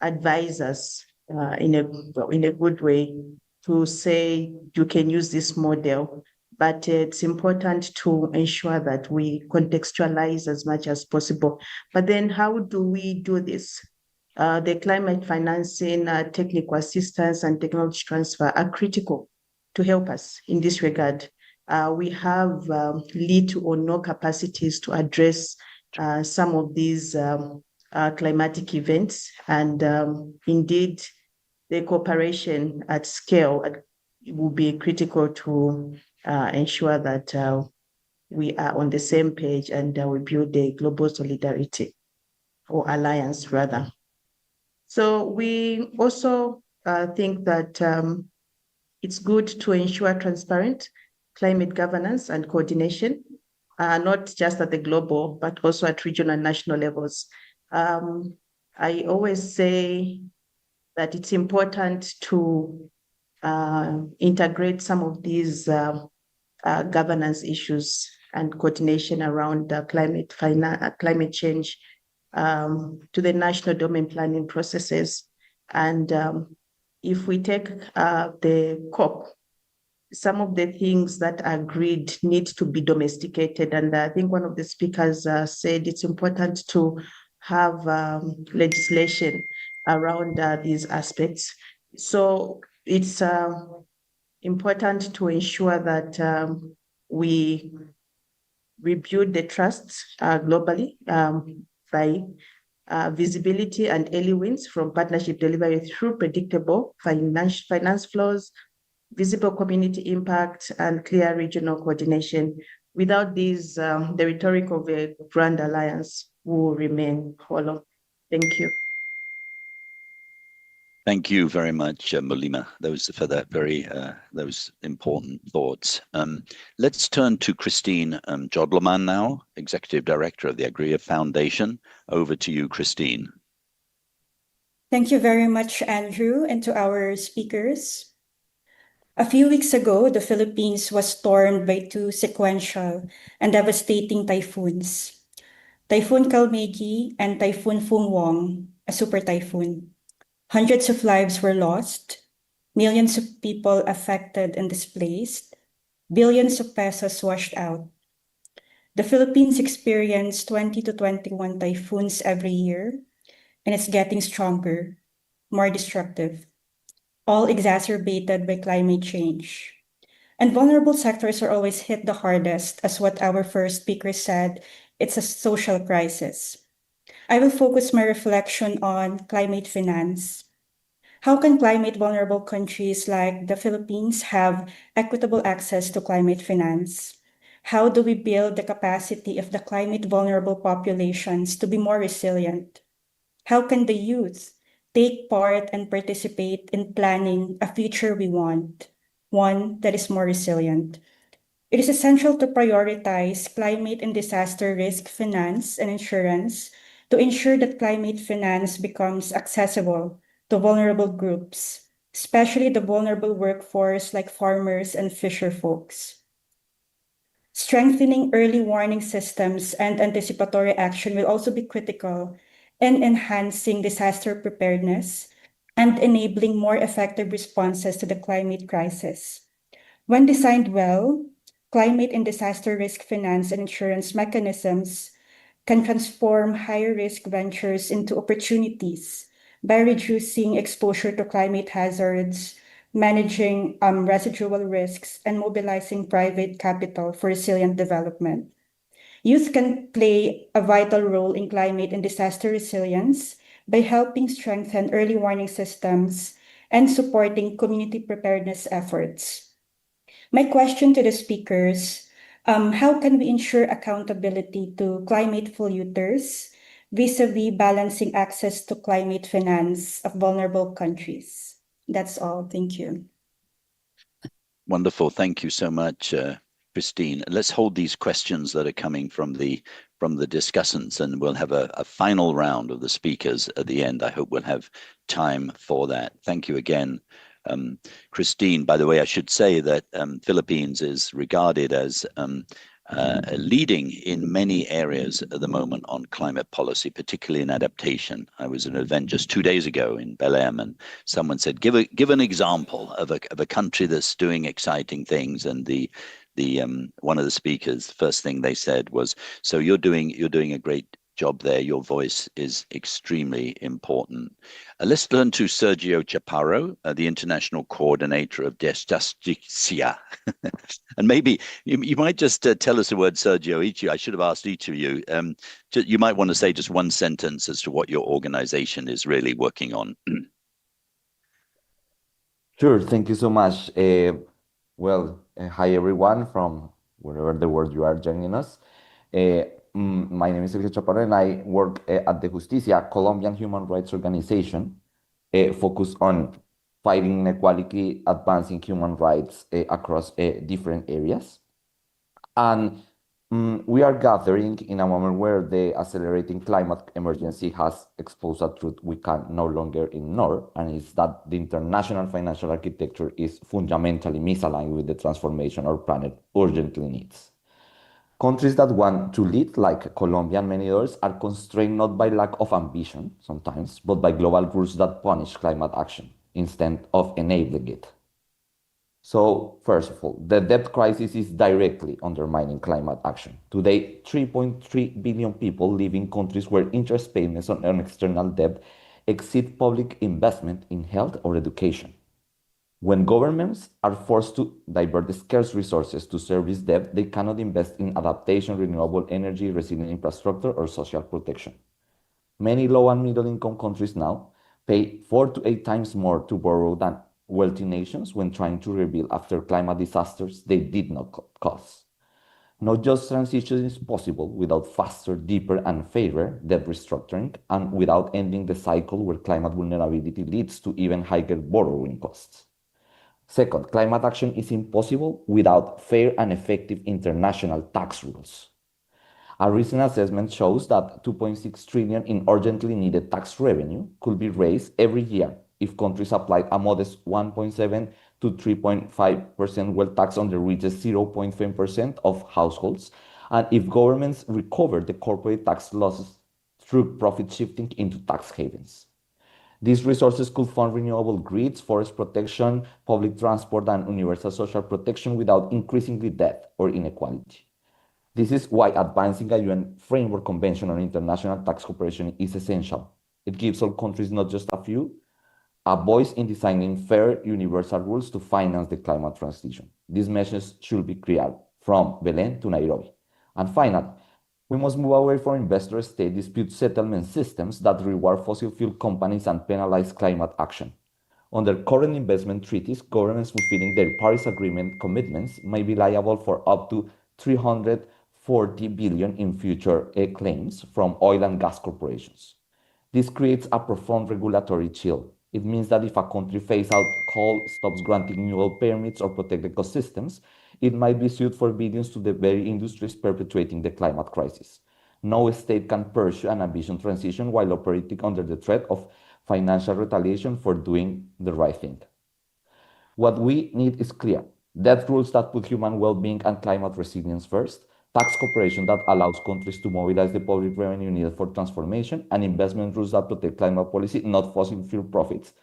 advise us in a good way to say, you can use this model. But it's important to ensure that we contextualize as much as possible. But then how do we do this? The climate financing, technical assistance, and technology transfer are critical to help us in this regard. We have little or no capacities to address some of these climatic events. And indeed, the cooperation at scale will be critical to ensure that we are on the same page and we build a global solidarity or alliance rather. So we also think that it's good to ensure transparent climate governance and coordination, not just at the global, but also at regional and national levels. I always say that it's important to integrate some of these governance issues and coordination around climate change to the national domain planning processes. And if we take the COP, some of the things that are agreed need to be domesticated. And I think one of the speakers said it's important to have legislation around these aspects. So it's important to ensure that we rebuild the trust globally by visibility and early wins from partnership delivery through predictable finance flows, visible community impact, and clear regional coordination. without these, the rhetoric of a grand alliance will remain hollow. Thank you. Thank you very much, Mulima, for that those important thoughts. Let's turn to Christine Jodleman now, Executive Director of the Agria Foundation. Over to you, Christine. Thank you very much, Andrew, and to our speakers. A few weeks ago, the Philippines was stormed by two sequential and devastating typhoons, Typhoon Kalmegi and Typhoon Fungwong, a super typhoon. Hundreds of lives were lost, millions of people affected and displaced, billions of pesos washed out. The Philippines experienced 20 to 21 typhoons every year, and it's getting stronger, more destructive, all exacerbated by climate change. And vulnerable sectors are always hit the hardest, as what our first speaker said, it's a social crisis. I will focus my reflection on climate finance. How can climate vulnerable countries like the Philippines have equitable access to climate finance? How do we build the capacity of the climate vulnerable populations to be more resilient? How can the youth take part and participate in planning a future we want, one that is more resilient? It is essential to prioritize climate and disaster risk finance and insurance to ensure that climate finance becomes accessible to vulnerable groups, especially the vulnerable workforce like farmers and fisher folks. Strengthening early warning systems and anticipatory action will also be critical in enhancing disaster preparedness and enabling more effective responses to the climate crisis. When designed well, climate and disaster risk finance and insurance mechanisms can transform higher risk ventures into opportunities by reducing exposure to climate hazards, managing residual risks, and mobilizing private capital for resilient development. Youth can play a vital role in climate and disaster resilience by helping strengthen early warning systems and supporting community preparedness efforts. My question to the speakers, how can we ensure accountability to climate polluters vis-a-vis balancing access to climate finance of vulnerable countries? That's all. Thank you. Wonderful. Thank you so much, Christine. Let's hold these questions that are coming from the discussants, and we'll have a final round of the speakers at the end. I hope we'll have time for that. Thank you again, Christine. By the way, I should say that Philippines is regarded as leading in many areas at the moment on climate policy, particularly in adaptation. I was at an event just 2 days ago in Belém, and someone said, give an example of a country that's doing exciting things. And the one of the speakers, first thing they said was, so you're doing a great job there. Your voice is extremely important. Let's turn to Sergio Chaparro, the International Coordinator of Desjusticia. And maybe you might just tell us a word, Sergio. I should have asked each of you. You might want to say just one sentence as to what your organization is really working on. Sure, thank you so much. Hi everyone from wherever the world you are joining us. My name is Sergio Chaparro, and I work at Desjusticia, Colombian human rights organization, focused on fighting inequality, advancing human rights across different areas. And we are gathering in a moment where the accelerating climate emergency has exposed a truth we can no longer ignore, and it's that the international financial architecture is fundamentally misaligned with the transformation our planet urgently needs. Countries that want to lead, like Colombia and many others, are constrained not by lack of ambition sometimes, but by global rules that punish climate action instead of enabling it. So, first of all, the debt crisis is directly undermining climate action. Today, 3.3 billion people live in countries where interest payments on external debt exceed public investment in health or education. When governments are forced to divert the scarce resources to service debt, they cannot invest in adaptation, renewable energy, resilient infrastructure, or social protection. Many low and middle income countries now pay 4 to 8 times more to borrow than wealthy nations when trying to rebuild after climate disasters they did not cause. No just transition is possible without faster, deeper, and fairer debt restructuring, and without ending the cycle where climate vulnerability leads to even higher borrowing costs. Second, climate action is impossible without fair and effective international tax rules. A recent assessment shows that 2.6 trillion in urgently needed tax revenue could be raised every year if countries applied a modest 1.7 to 3.5% wealth tax on the richest 0.5% of households, and if governments recover the corporate tax losses through profit shifting into tax havens. These resources could fund renewable grids, forest protection, public transport, and universal social protection without increasing the debt or inequality. This is why advancing a UN Framework Convention on International Tax Cooperation is essential. It gives all countries, not just a few, a voice in designing fair, universal rules to finance the climate transition. These measures should be clear from Belém to Nairobi. And finally, we must move away from investor-state dispute settlement systems that reward fossil fuel companies and penalize climate action. Under current investment treaties, governments fulfilling their Paris Agreement commitments may be liable for up to 340 billion in future claims from oil and gas corporations. This creates a profound regulatory chill. It means that if a country phases out coal, stops granting new oil permits, or protect ecosystems, it might be sued for billions to the very industries perpetuating the climate crisis. No state can pursue an ambitious transition while operating under the threat of financial retaliation for doing the right thing. What we need is clear: debt rules that put human well-being and climate resilience first, tax cooperation that allows countries to mobilize the public revenue needed for transformation, and investment rules that protect climate policy, not fossil fuel profits,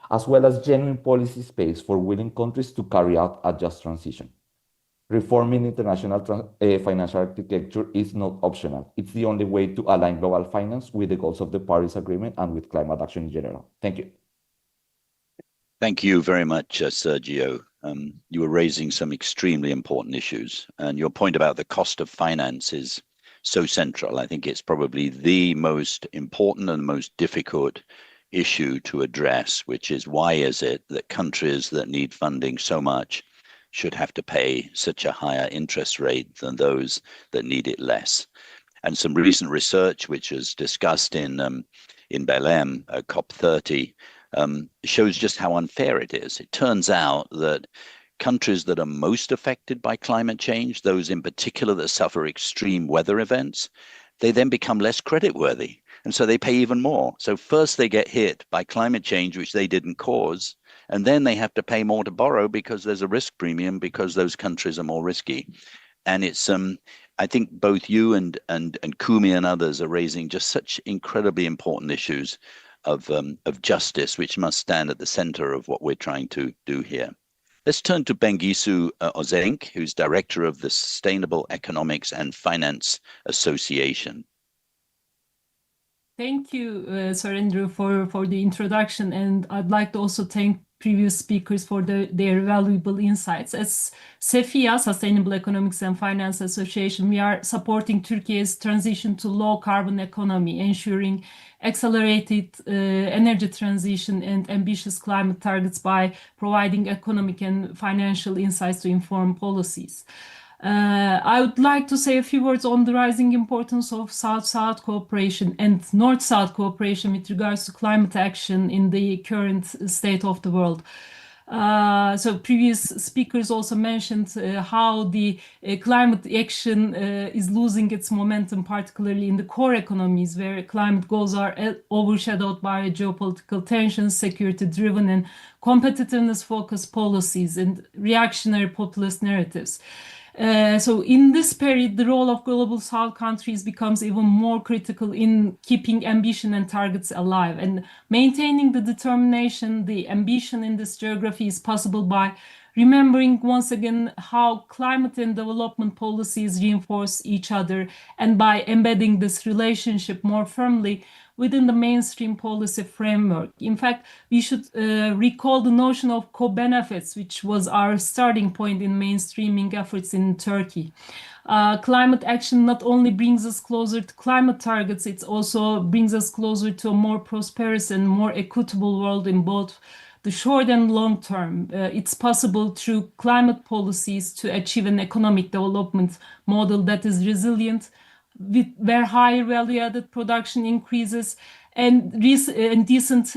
as well as genuine policy space for willing countries to carry out a just transition. Reforming international financial architecture is not optional. It's the only way to align global finance with the goals of the Paris Agreement and with climate action in general. Thank you. Thank you very much, Sergio. You were raising some extremely important issues, and your point about the cost of finance is so central. I think it's probably the most important and most difficult issue to address, which is why is it that countries that need funding so much should have to pay such a higher interest rate than those that need it less? And some recent research, which is discussed in Belém, COP30, shows just how unfair it is. It turns out that countries that are most affected by climate change, those in particular that suffer extreme weather events, they then become less creditworthy. And so they pay even more. So first they get hit by climate change, which they didn't cause, and then they have to pay more to borrow because there's a risk premium because those countries are more risky. And it's I think both you and Kumi and others are raising just such incredibly important issues of justice, which must stand at the center of what we're trying to do here. Let's turn to Bengisu Ozeng, who's director of the Sustainable Economics and Finance Association. Thank you, Sir Andrew, for the introduction, and I'd like to also thank previous speakers for their valuable insights. As SEFIA, Sustainable Economics and Finance Association, we are supporting Turkey's transition to low carbon economy, ensuring accelerated energy transition and ambitious climate targets by providing economic and financial insights to inform policies. I would like to say a few words on the rising importance of South-South cooperation and North-South cooperation with regards to climate action in the current state of the world. So previous speakers also mentioned how the climate action is losing its momentum, particularly in the core economies where climate goals are overshadowed by geopolitical tensions, security-driven and competitiveness-focused policies and reactionary populist narratives. So in this period, the role of global South countries becomes even more critical in keeping ambition and targets alive. And maintaining the determination, the ambition in this geography is possible by remembering once again how climate and development policies reinforce each other, and by embedding this relationship more firmly within the mainstream policy framework. In fact, we should recall the notion of co-benefits, which was our starting point in mainstreaming efforts in Turkey. Climate action not only brings us closer to climate targets, it also brings us closer to a more prosperous and more equitable world in both the short and long term. It's possible through climate policies to achieve an economic development model that is resilient, where higher value-added production increases and decent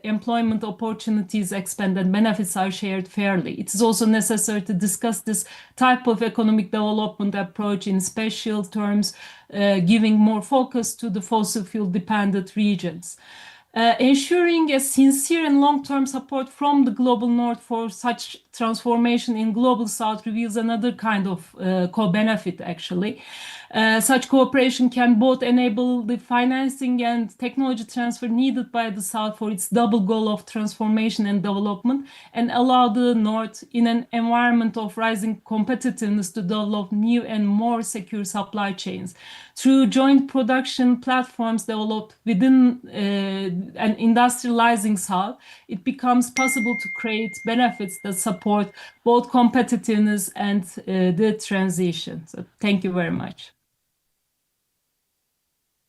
employment opportunities expand and benefits are shared fairly. It is also necessary to discuss this type of economic development approach in special terms, giving more focus to the fossil fuel dependent regions. Ensuring a sincere and long-term support from the global north for such transformation in global south reveals another kind of co-benefit, actually. Such cooperation can both enable the financing and technology transfer needed by the South for its double goal of transformation and development, and allow the North, in an environment of rising competitiveness, to develop new and more secure supply chains. Through joint production platforms developed within an industrializing South, it becomes possible to create benefits that support both competitiveness and the transition. So thank you very much.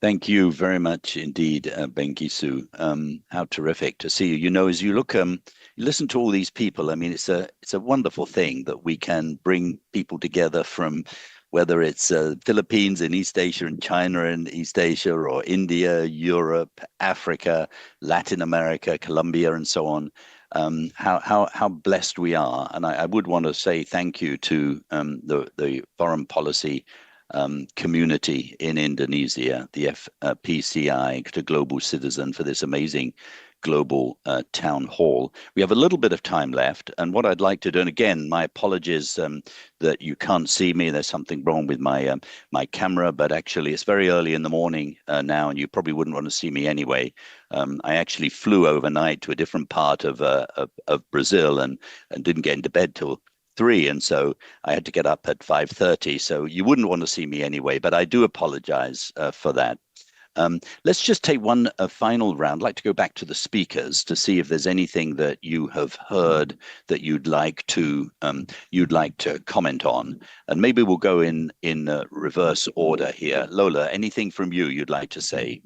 Thank you very much indeed, Bengisu. How terrific to see you. You know, as you look, you listen to all these people. I mean, it's a wonderful thing that we can bring people together from, whether it's Philippines and East Asia and China and East Asia, or India, Europe, Africa, Latin America, Colombia, and so on. How blessed we are. And I would want to say thank you to the foreign policy community in Indonesia, the PCI, to Global Citizen, for this amazing global town hall. We have a little bit of time left, and what I'd like to do, and again, my apologies that you can't see me. There's something wrong with my my camera, but actually it's very early in the morning now, and you probably wouldn't want to see me anyway. I actually flew overnight to a different part of Brazil and didn't get into bed till 3, and so I had to get up at 5:30. So you wouldn't want to see me anyway, but I do apologize for that. Let's just take one final round. I'd like to go back to the speakers to see if there's anything that you have heard that you'd like to comment on, and maybe we'll go in reverse order here. Lola, anything from you you'd like to say?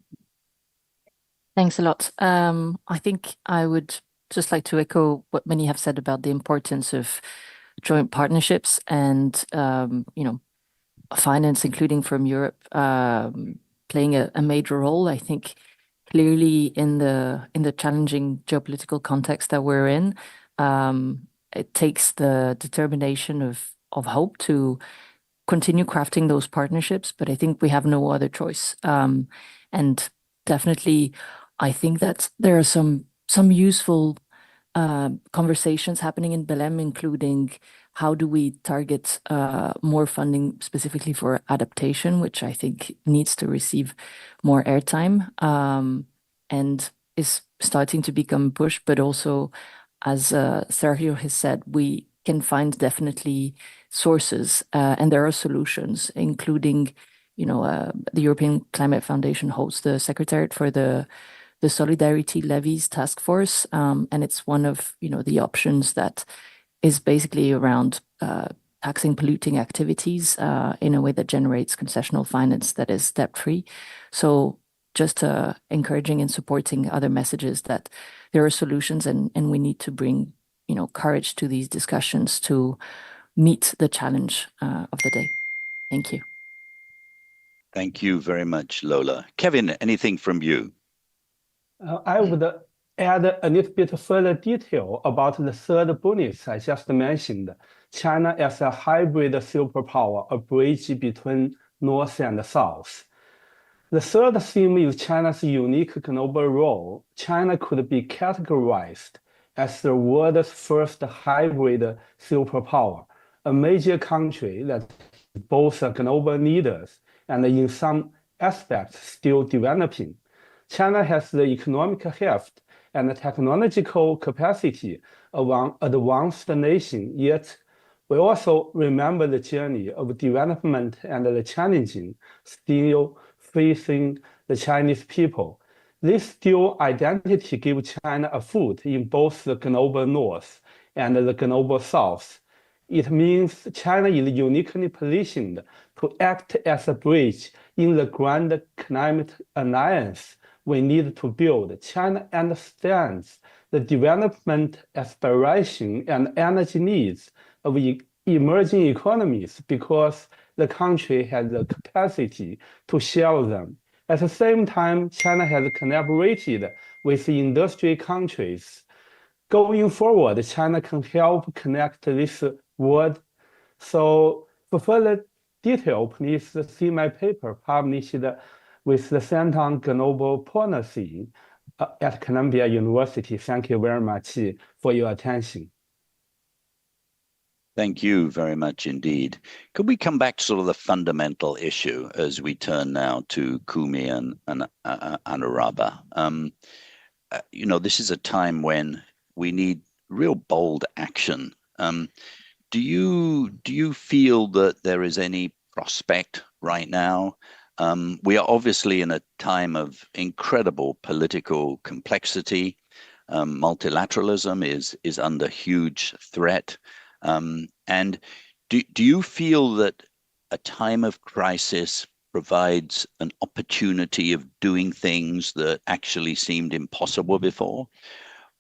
Thanks a lot. I think I would just like to echo what many have said about the importance of joint partnerships and finance, including from Europe, playing a major role. I think clearly in the challenging geopolitical context that we're in, it takes the determination of hope to continue crafting those partnerships, but I think we have no other choice. And definitely, I think that there are some useful conversations happening in Belém, including how do we target more funding specifically for adaptation, which I think needs to receive more airtime and is starting to become pushed. But also, as Sergio has said, we can find definitely sources and there are solutions, including, the European Climate Foundation holds the Secretariat for the Solidarity Levies Task Force, and it's one of the options that is basically around taxing polluting activities in a way that generates concessional finance that is debt-free. So just encouraging and supporting other messages that there are solutions, and we need to bring courage to these discussions to meet the challenge of the day. Thank you. Thank you very much, Lola. Kevin, anything from you? I would add a little bit further detail about the third bonus I just mentioned. China as a hybrid superpower, a bridge between North and South. The third theme is China's unique global role. China could be categorized as the world's first hybrid superpower, a major country that is both a global leader and in some aspects still developing. China has the economic heft and the technological capacity of an advanced nation, yet we also remember the journey of development and the challenges still facing the Chinese people. This dual identity gives China a foot in both the global North and the global South. It means China is uniquely positioned to act as a bridge in the Grand Climate Alliance we need to build. China understands the development aspiration and energy needs of emerging economies because the country has the capacity to share them. At the same time, China has collaborated with industry countries. Going forward, China can help connect this world. So for further detail, please see my paper published with the Center on Global Policy at Columbia University. Thank you very much for your attention. Thank you very much indeed. Could we come back to sort of the fundamental issue as we turn now to Kumi and Anuradha? You know, this is a time when we need real bold action. Do you feel that there is any prospect right now? We are obviously in a time of incredible political complexity. Multilateralism is under huge threat. And do you feel that a time of crisis provides an opportunity of doing things that actually seemed impossible before?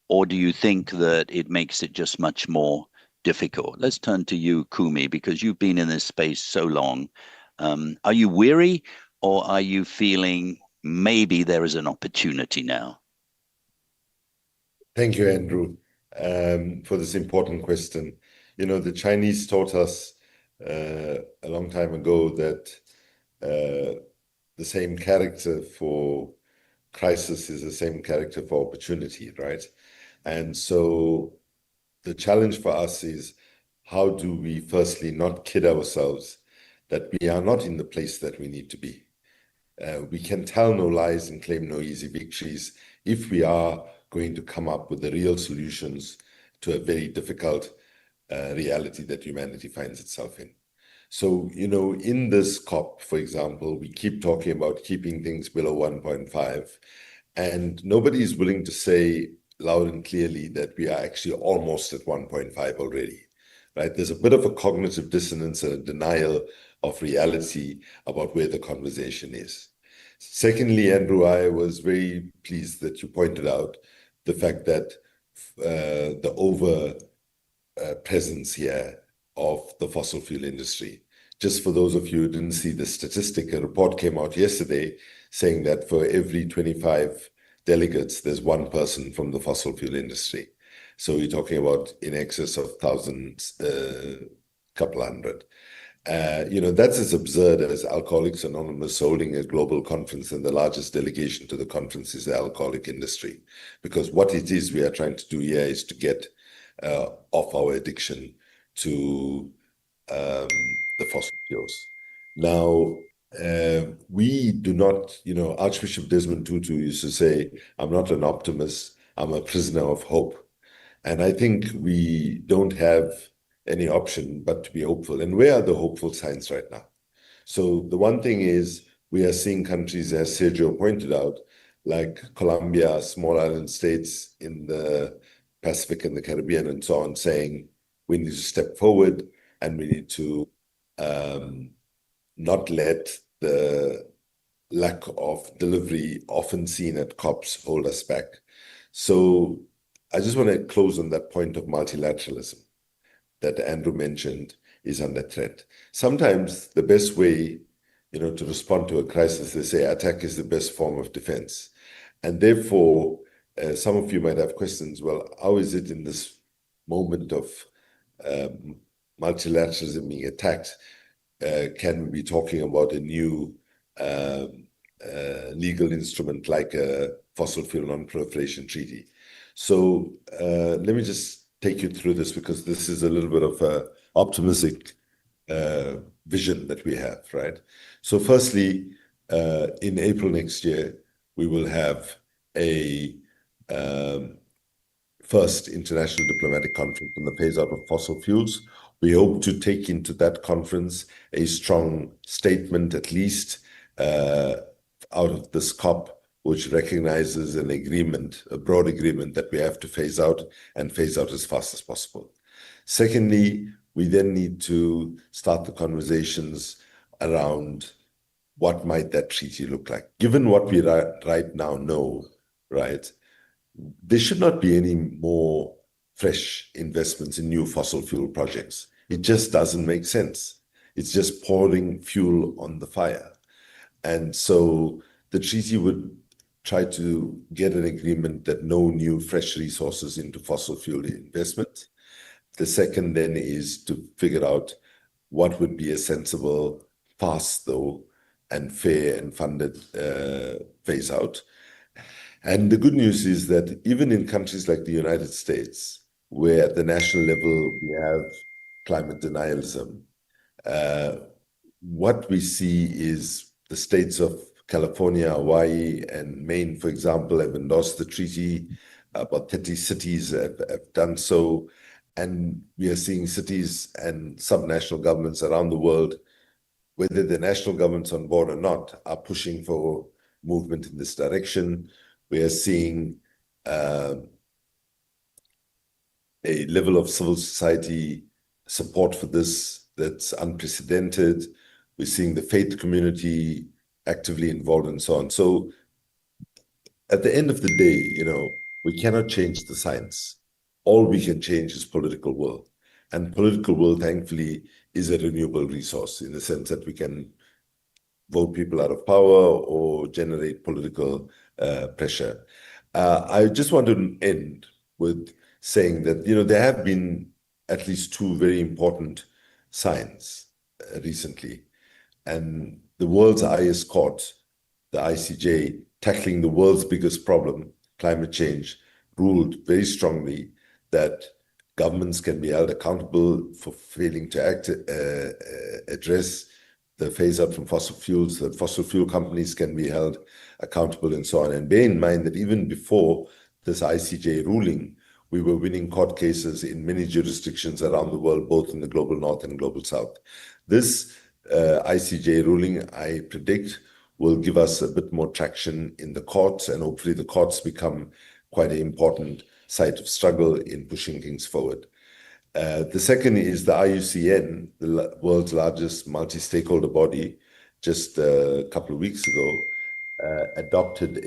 Or do you think that it makes it just much more difficult? Let's turn to you, Kumi, because you've been in this space so long. Are you weary, or are you feeling maybe there is an opportunity now? Thank you, Andrew, for this important question. You know, the Chinese taught us a long time ago that the same character for crisis is the same character for opportunity, right? And so the challenge for us is, how do we firstly not kid ourselves that we are not in the place that we need to be? We can tell no lies and claim no easy victories if we are going to come up with the real solutions to a very difficult reality that humanity finds itself in. So, you know, in this COP, for example, we keep talking about keeping things below 1.5, and nobody is willing to say loud and clearly that we are actually almost at 1.5 already, right? There's a bit of a cognitive dissonance and a denial of reality about where the conversation is. Secondly, Andrew, I was very pleased that you pointed out the fact that the over presence here of the fossil fuel industry. Just for those of you who didn't see the statistic, a report came out yesterday saying that for every 25 delegates, there's one person from the fossil fuel industry. So we're talking about in excess of thousands, couple hundred. You know, that's as absurd as Alcoholics Anonymous holding a global conference, and the largest delegation to the conference is the alcoholic industry. Because what it is we are trying to do here is to get off our addiction to the fossil fuels. Now, we do not, you know, Archbishop Desmond Tutu used to say, I'm not an optimist, I'm a prisoner of hope. And I think we don't have any option but to be hopeful. And where are the hopeful signs right now? So the one thing is, we are seeing countries, as Sergio pointed out, like Colombia, small island states in the Pacific and the Caribbean and so on, saying we need to step forward and we need to not let the lack of delivery often seen at COPs hold us back. So I just want to close on that point of multilateralism that Andrew mentioned is under threat. Sometimes the best way, you know, to respond to a crisis, they say attack is the best form of defense. And therefore, some of you might have questions, well, how is it in this moment of multilateralism being attacked, can we be talking about a new legal instrument like a fossil fuel non-proliferation treaty? So let me just take you through this, because this is a little bit of a optimistic vision that we have, right? So firstly, in April next year, we will have a first international diplomatic conference on the phase out of fossil fuels. We hope to take into that conference a strong statement, at least out of this COP, which recognizes an agreement, a broad agreement that we have to phase out and phase out as fast as possible. Secondly, we then need to start the conversations around what might that treaty look like? Given what we right now know, right, there should not be any more fresh investments in new fossil fuel projects. It just doesn't make sense. It's just pouring fuel on the fire. And so the treaty would try to get an agreement that no new fresh resources into fossil fuel investment. The second then is to figure out what would be a sensible, fast though, and fair and funded phase out. And the good news is that even in countries like the United States, where at the national level we have climate denialism, what we see is the states of California, Hawaii, and Maine, for example, have endorsed the treaty. About 30 cities have done so. And we are seeing cities and subnational governments around the world, whether the national government's on board or not, are pushing for movement in this direction. We are seeing a level of civil society support for this that's unprecedented. We're seeing the faith community actively involved and so on. So at the end of the day, we cannot change the science. All we can change is political will. And political will, thankfully, is a renewable resource in the sense that we can vote people out of power or generate political pressure. I just want to end with saying that, there have been at least two very important signs recently. And the world's highest court, the ICJ, tackling the world's biggest problem, climate change, ruled very strongly that governments can be held accountable for failing to address the phase out from fossil fuels, that fossil fuel companies can be held accountable and so on. And bear in mind that even before this ICJ ruling, we were winning court cases in many jurisdictions around the world, both in the global north and global south. This ICJ ruling, I predict, will give us a bit more traction in the courts, and hopefully the courts become quite an important site of struggle in pushing things forward. The second is the IUCN, the world's largest multi-stakeholder body, just a couple of weeks ago, adopted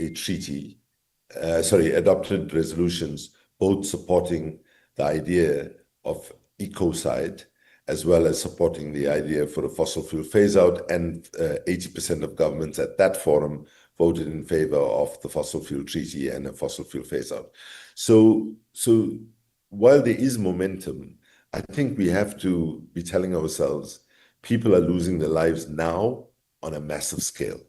resolutions, both supporting the idea of ecocide, as well as supporting the idea for a fossil fuel phase out, and 80% of governments at that forum voted in favor of the fossil fuel treaty and a fossil fuel phase out. So while there is momentum, I think we have to be telling ourselves people are losing their lives now on a massive scale.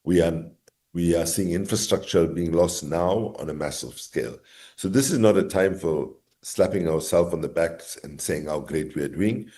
We are seeing infrastructure being lost now on a massive scale. So this is not a time for slapping ourselves on the back and saying how great we are doing.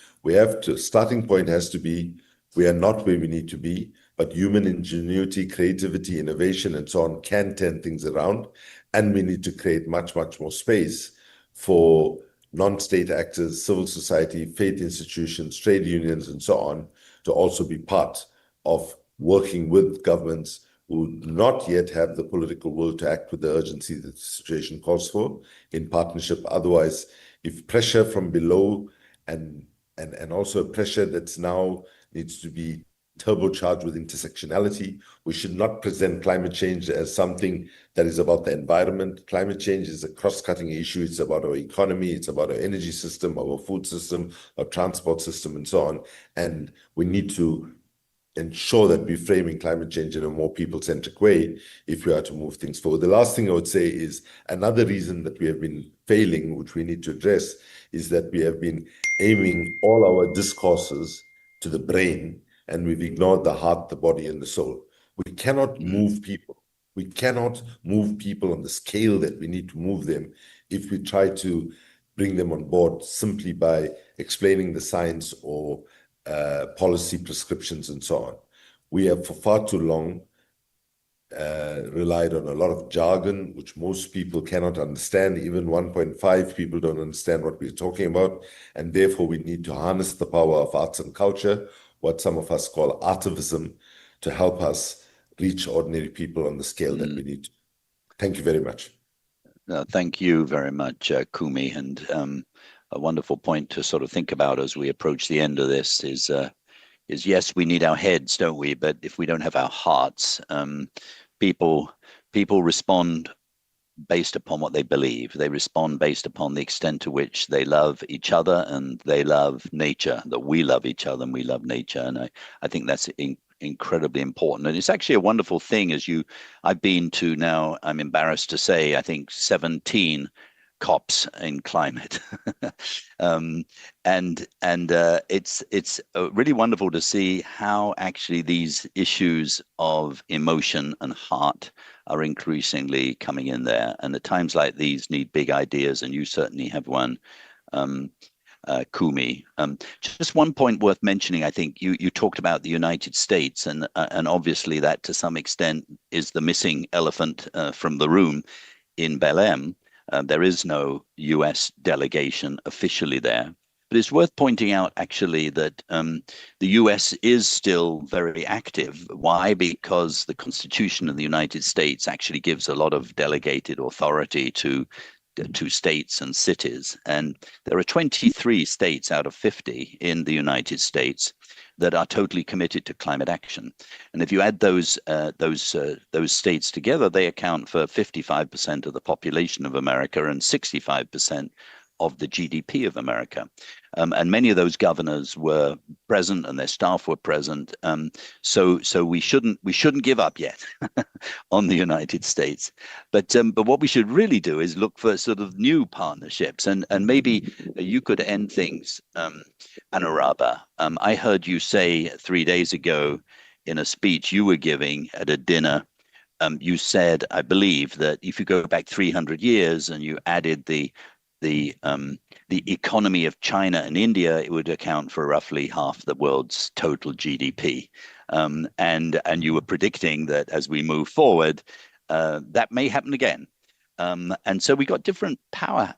Starting point has to be, we are not where we need to be, but human ingenuity, creativity, innovation, and so on can turn things around. And we need to create much, much more space for non-state actors, civil society, faith institutions, trade unions, and so on, to also be part of working with governments who do not yet have the political will to act with the urgency that the situation calls for in partnership. Otherwise, if pressure from below and also pressure that's now needs to be turbocharged with intersectionality, we should not present climate change as something that is about the environment. Climate change is a cross-cutting issue. It's about our economy, it's about our energy system, our food system, our transport system, and so on. And we need to ensure that we're framing climate change in a more people-centric way if we are to move things forward. The last thing I would say is another reason that we have been failing, which we need to address, is that we have been aiming all our discourses to the brain, and we've ignored the heart, the body, and the soul. We cannot move people. We cannot move people on the scale that we need to move them if we try to bring them on board simply by explaining the science or policy prescriptions and so on. We have for far too long relied on a lot of jargon, which most people cannot understand. Even 1.5 people don't understand what we're talking about. And therefore, we need to harness the power of arts and culture, what some of us call artivism, to help us reach ordinary people on the scale that we need to. Thank you very much. Thank you very much, Kumi. And a wonderful point to sort of think about as we approach the end of this is, yes, we need our heads, don't we? But if we don't have our hearts, people respond based upon what they believe. They respond based upon the extent to which they love each other and they love nature, that we love each other and we love nature. And I think that's incredibly important. And it's actually a wonderful thing I've been to now, I'm embarrassed to say, I think 17 COPs in climate. It's really wonderful to see how actually these issues of emotion and heart are increasingly coming in there. And at times like these need big ideas, and you certainly have one, Kumi. Just one point worth mentioning, I think you talked about the United States, and obviously that to some extent is the missing elephant from the room in Belém. There is no US delegation officially there. But it's worth pointing out, actually, that the US is still very active. Why? Because the Constitution of the United States actually gives a lot of delegated authority to states and cities. And there are 23 states out of 50 in the United States that are totally committed to climate action. And if you add those states together, they account for 55% of the population of America and 65% of the GDP of America. And many of those governors were present and their staff were present. So we shouldn't give up yet on the United States. But what we should really do is look for sort of new partnerships. And maybe you could end things, Anuraba. I heard you say 3 days ago in a speech you were giving at a dinner, you said, I believe, that if you go back 300 years and you added the economy of China and India, it would account for roughly half the world's total GDP. And you were predicting that as we move forward, that may happen again. And so we got different power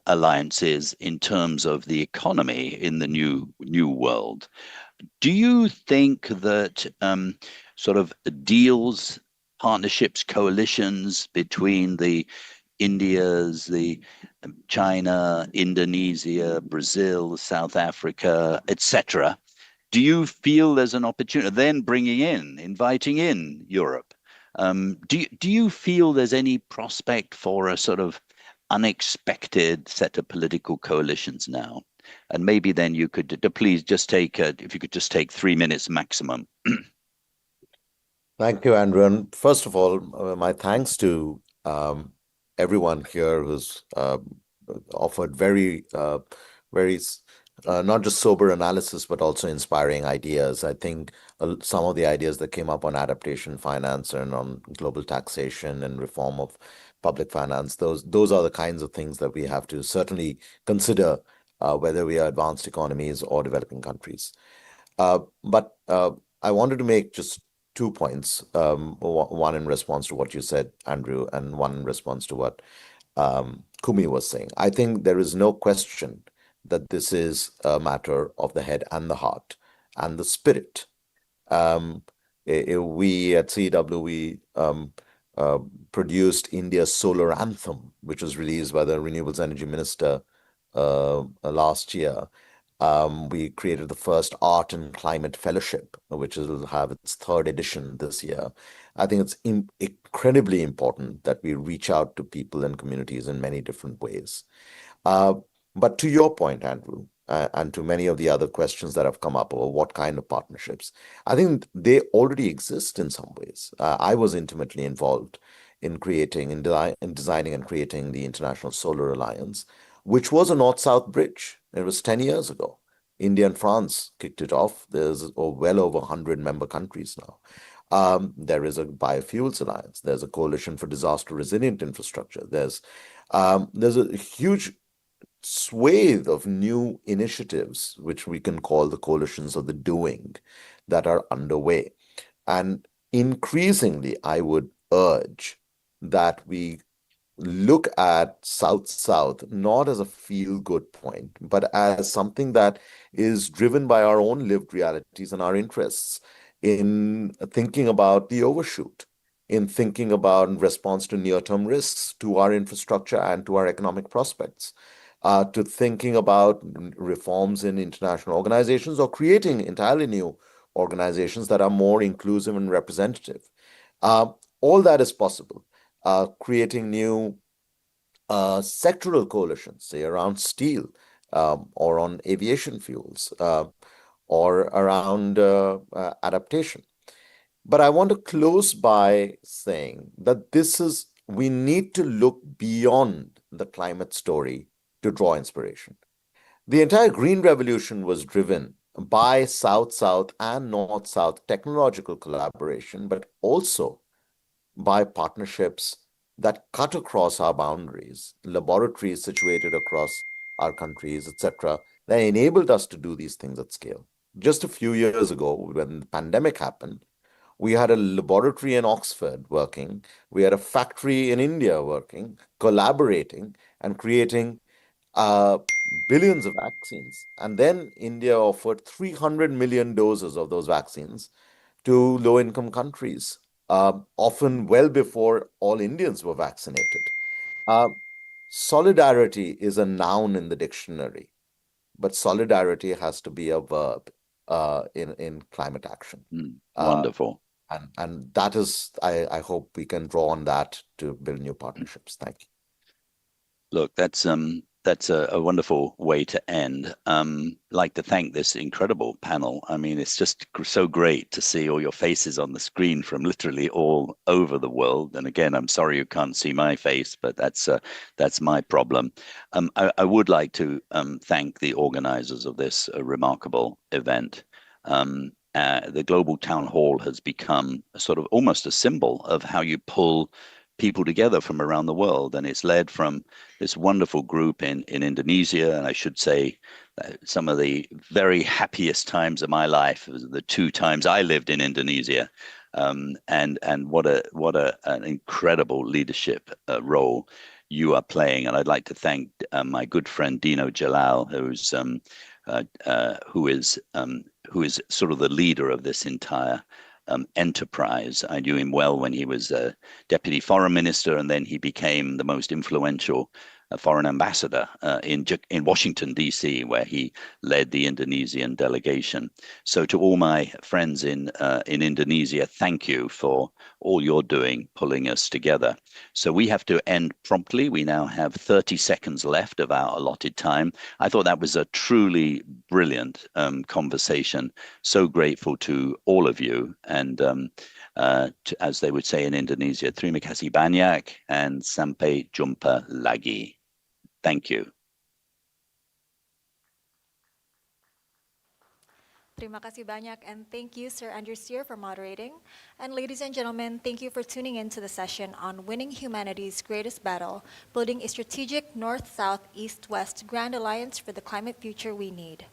alliances in terms of the economy in the new world. Do you think that sort of deals, partnerships, coalitions between the India's, the China, Indonesia, Brazil, South Africa, etc. Do you feel there's an opportunity, then inviting in Europe? Do you feel there's any prospect for a sort of unexpected set of political coalitions now? And maybe then you could please just take if you could just take 3 minutes maximum. Thank you, Andrew. And first of all, my thanks to everyone here who's offered very not just sober analysis, but also inspiring ideas. I think some of the ideas that came up on adaptation finance and on global taxation and reform of public finance, those are the kinds of things that we have to certainly consider, whether we are advanced economies or developing countries. But I wanted to make just 2 points, one in response to what you said, Andrew, and one in response to what Kumi was saying. I think there is no question that this is a matter of the head and the heart and the spirit. We at CEW, produced India's Solar Anthem, which was released by the Renewables Energy Minister last year. We created the first Art and Climate Fellowship, which will have its 3rd edition this year. I think it's incredibly important that we reach out to people and communities in many different ways. But to your point, Andrew, and to many of the other questions that have come up over what kind of partnerships, I think they already exist in some ways. I was intimately involved in creating and designing and creating the International Solar Alliance, which was a North-South bridge. It was 10 years ago. India and France kicked it off. There's well over 100 member countries now. There is a Biofuels Alliance. There's a Coalition for Disaster Resilient Infrastructure. There's a huge swathe of new initiatives, which we can call the coalitions of the doing, that are underway. And increasingly, I would urge that we look at South-South not as a feel-good point, but as something that is driven by our own lived realities and our interests in thinking about the overshoot, in thinking about response to near-term risks to our infrastructure and to our economic prospects. to thinking about reforms in international organizations or creating entirely new organizations that are more inclusive and representative. All that is possible. Creating new sectoral coalitions, say around steel or on aviation fuels or around adaptation. But I want to close by saying that we need to look beyond the climate story to draw inspiration. The entire Green Revolution was driven by South-South and North-South technological collaboration, but also by partnerships that cut across our boundaries, laboratories situated across our countries, etc., that enabled us to do these things at scale. Just a few years ago, when the pandemic happened, we had a laboratory in Oxford working, we had a factory in India working, collaborating and creating billions of vaccines. And then India offered 300 million doses of those vaccines to low-income countries, often well before all Indians were vaccinated. Solidarity is a noun in the dictionary, but solidarity has to be a verb in climate action. Wonderful. And that is, I hope we can draw on that to build new partnerships. Thank you. Look, that's a wonderful way to end. Like to thank this incredible panel. I mean, it's just so great to see all your faces on the screen from literally all over the world. And again, I'm sorry you can't see my face, but that's my problem. I would like to thank the organizers of this remarkable event. The Global Town Hall has become a sort of almost a symbol of how you pull people together from around the world, and it's led from this wonderful group in Indonesia. And I should say some of the very happiest times of my life was the 2 times I lived in Indonesia, and what an incredible leadership role you are playing. And I'd like to thank my good friend Dino Jalal, who is sort of the leader of this entire enterprise. I knew him well when he was deputy foreign minister, and then he became the most influential foreign ambassador in Washington, D.C., where he led the Indonesian delegation. So to all my friends in Indonesia, thank you for all you're doing, pulling us together. So we have to end promptly. We now have 30 seconds left of our allotted time. I thought that was a truly brilliant conversation. So grateful to all of you. And as they would say in Indonesia, terima kasih banyak and sampai jumpa lagi. Thank you. Terima kasih banyak, and thank you, Sir Andrew Steer, for moderating. And ladies and gentlemen, thank you for tuning in to the session on Winning Humanity's Greatest Battle, Building a Strategic North-South, East-West Grand Alliance for the Climate Future We Need.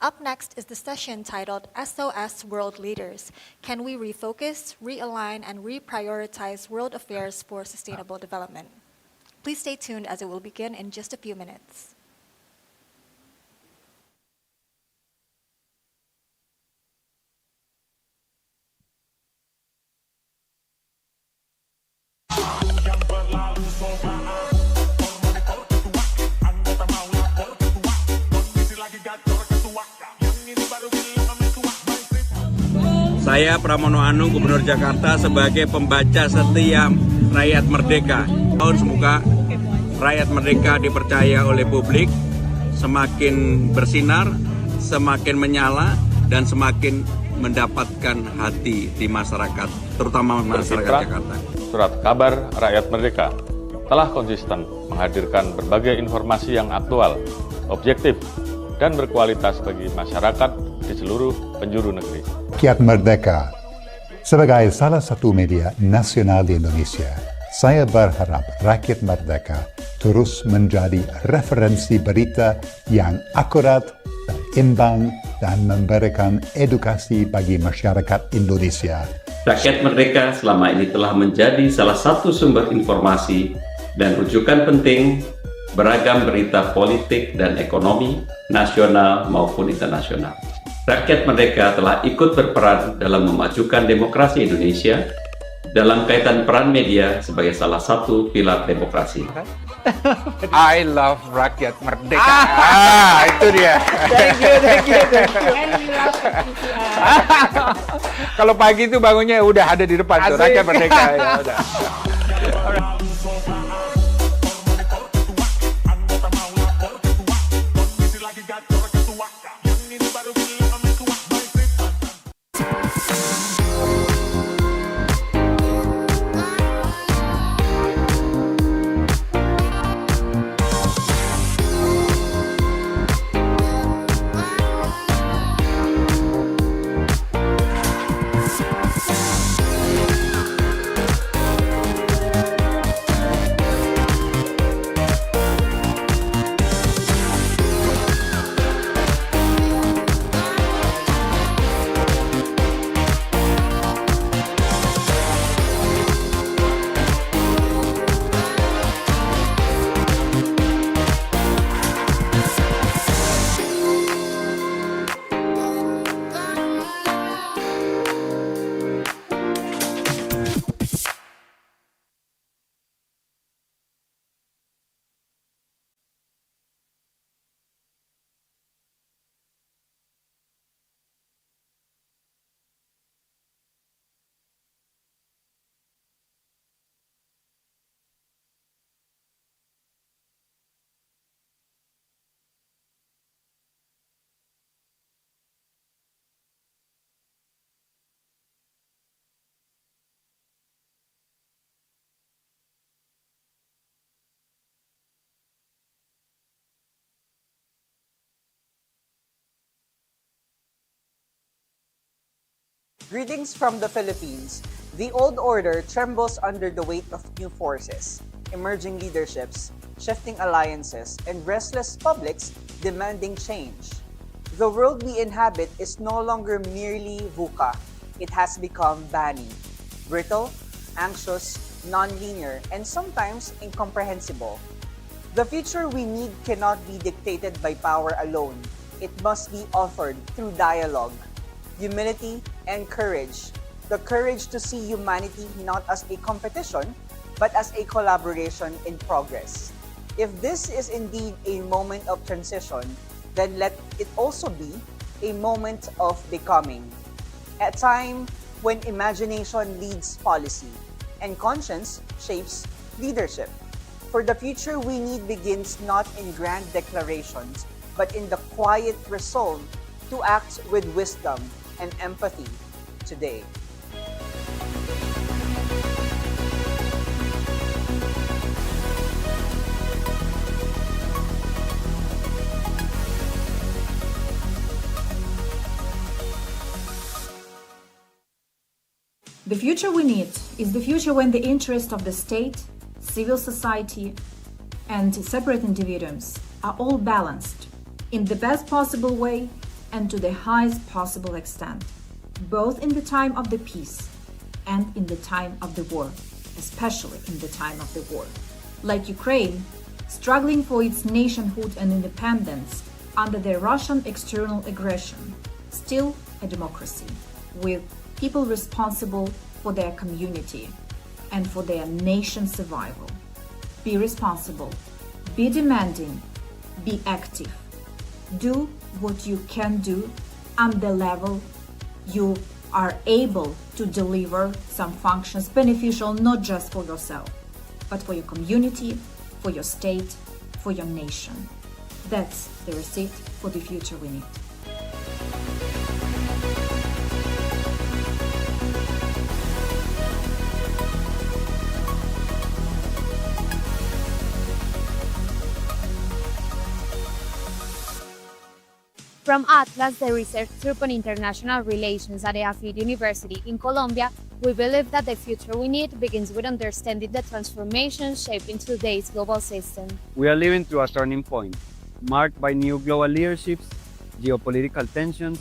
Up next is the session titled SOS World Leaders. Can we refocus, realign, and reprioritize world affairs for sustainable development? Please stay tuned as it will begin in just a few minutes. Saya Pramono Anung, Gubernur Jakarta, sebagai pembaca setia Rakyat Merdeka. Semoga Rakyat Merdeka dipercaya oleh publik, semakin bersinar, semakin menyala, dan semakin mendapatkan hati di masyarakat, terutama masyarakat Jakarta. Surat kabar Rakyat Merdeka telah konsisten menghadirkan berbagai informasi yang aktual, objektif, dan berkualitas bagi masyarakat di seluruh penjuru negeri. Rakyat Merdeka sebagai salah satu media nasional di Indonesia, saya berharap Rakyat Merdeka terus menjadi referensi berita yang akurat dan imbang dan memberikan edukasi bagi masyarakat Indonesia. Rakyat Merdeka selama ini telah menjadi salah satu sumber informasi dan rujukan penting beragam berita politik dan ekonomi nasional maupun internasional. Rakyat Merdeka telah ikut berperan dalam memajukan demokrasi Indonesia dalam kaitan peran media sebagai salah satu pilar demokrasi. I love Rakyat Merdeka. Itu dia. Thank you. Kalau pagi itu bangunnya udah ada di depan tuh, Rakyat Merdeka. Ya, udah. Greetings from the Philippines. The old order trembles under the weight of new forces, emerging leaderships, shifting alliances, and restless publics demanding change. The world we inhabit is no longer merely VUCA. It has become BANI, brittle, anxious, non-linear, and sometimes incomprehensible. The future we need cannot be dictated by power alone. It must be authored through dialogue, humility, and courage. The courage to see humanity not as a competition, but as a collaboration in progress. If this is indeed a moment of transition, then let it also be a moment of becoming. A time when imagination leads policy and conscience shapes leadership. For the future we need begins not in grand declarations, but in the quiet resolve to act with wisdom and empathy today. The future we need is the future when the interests of the state, civil society, and separate individuals are all balanced in the best possible way and to the highest possible extent, both in the time of the peace and in the time of the war, especially in the time of the war. Like Ukraine, struggling for its nationhood and independence under the Russian external aggression, still a democracy, with people responsible for their community and for their nation's survival. Be responsible, be demanding, be active. Do what you can do on the level you are able to deliver some functions beneficial not just for yourself, but for your community, for your state, for your nation. That's the receipt for the future we need. From Atlas, the research group on international relations at EAFIT University in Colombia, we believe that the future we need begins with understanding the transformation shaping today's global system. We are living through a turning point, marked by new global leaderships, geopolitical tensions,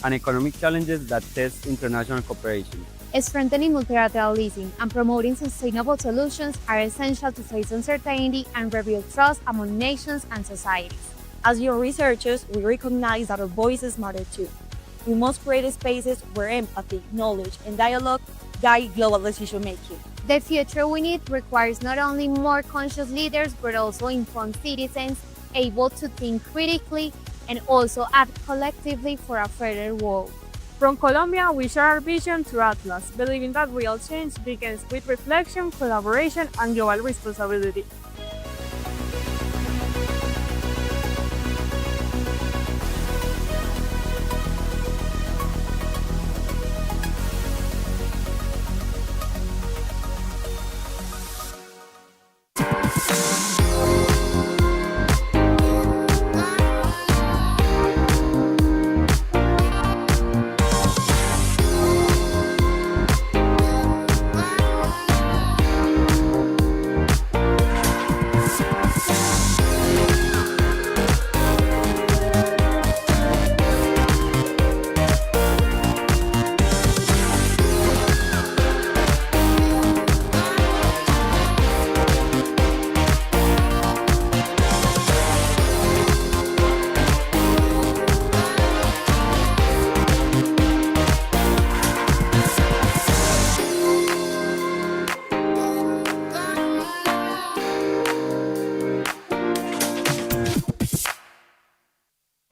and economic challenges that test international cooperation. Strengthening multilateralism and promoting sustainable solutions are essential to face uncertainty and rebuild trust among nations and societies. As your researchers, we recognize that our voices matter too. We must create spaces where empathy, knowledge, and dialogue guide global decision-making. The future we need requires not only more conscious leaders, but also informed citizens able to think critically and also act collectively for a fairer world. From Colombia, we share our vision through Atlas, believing that real change begins with reflection, collaboration, and global responsibility.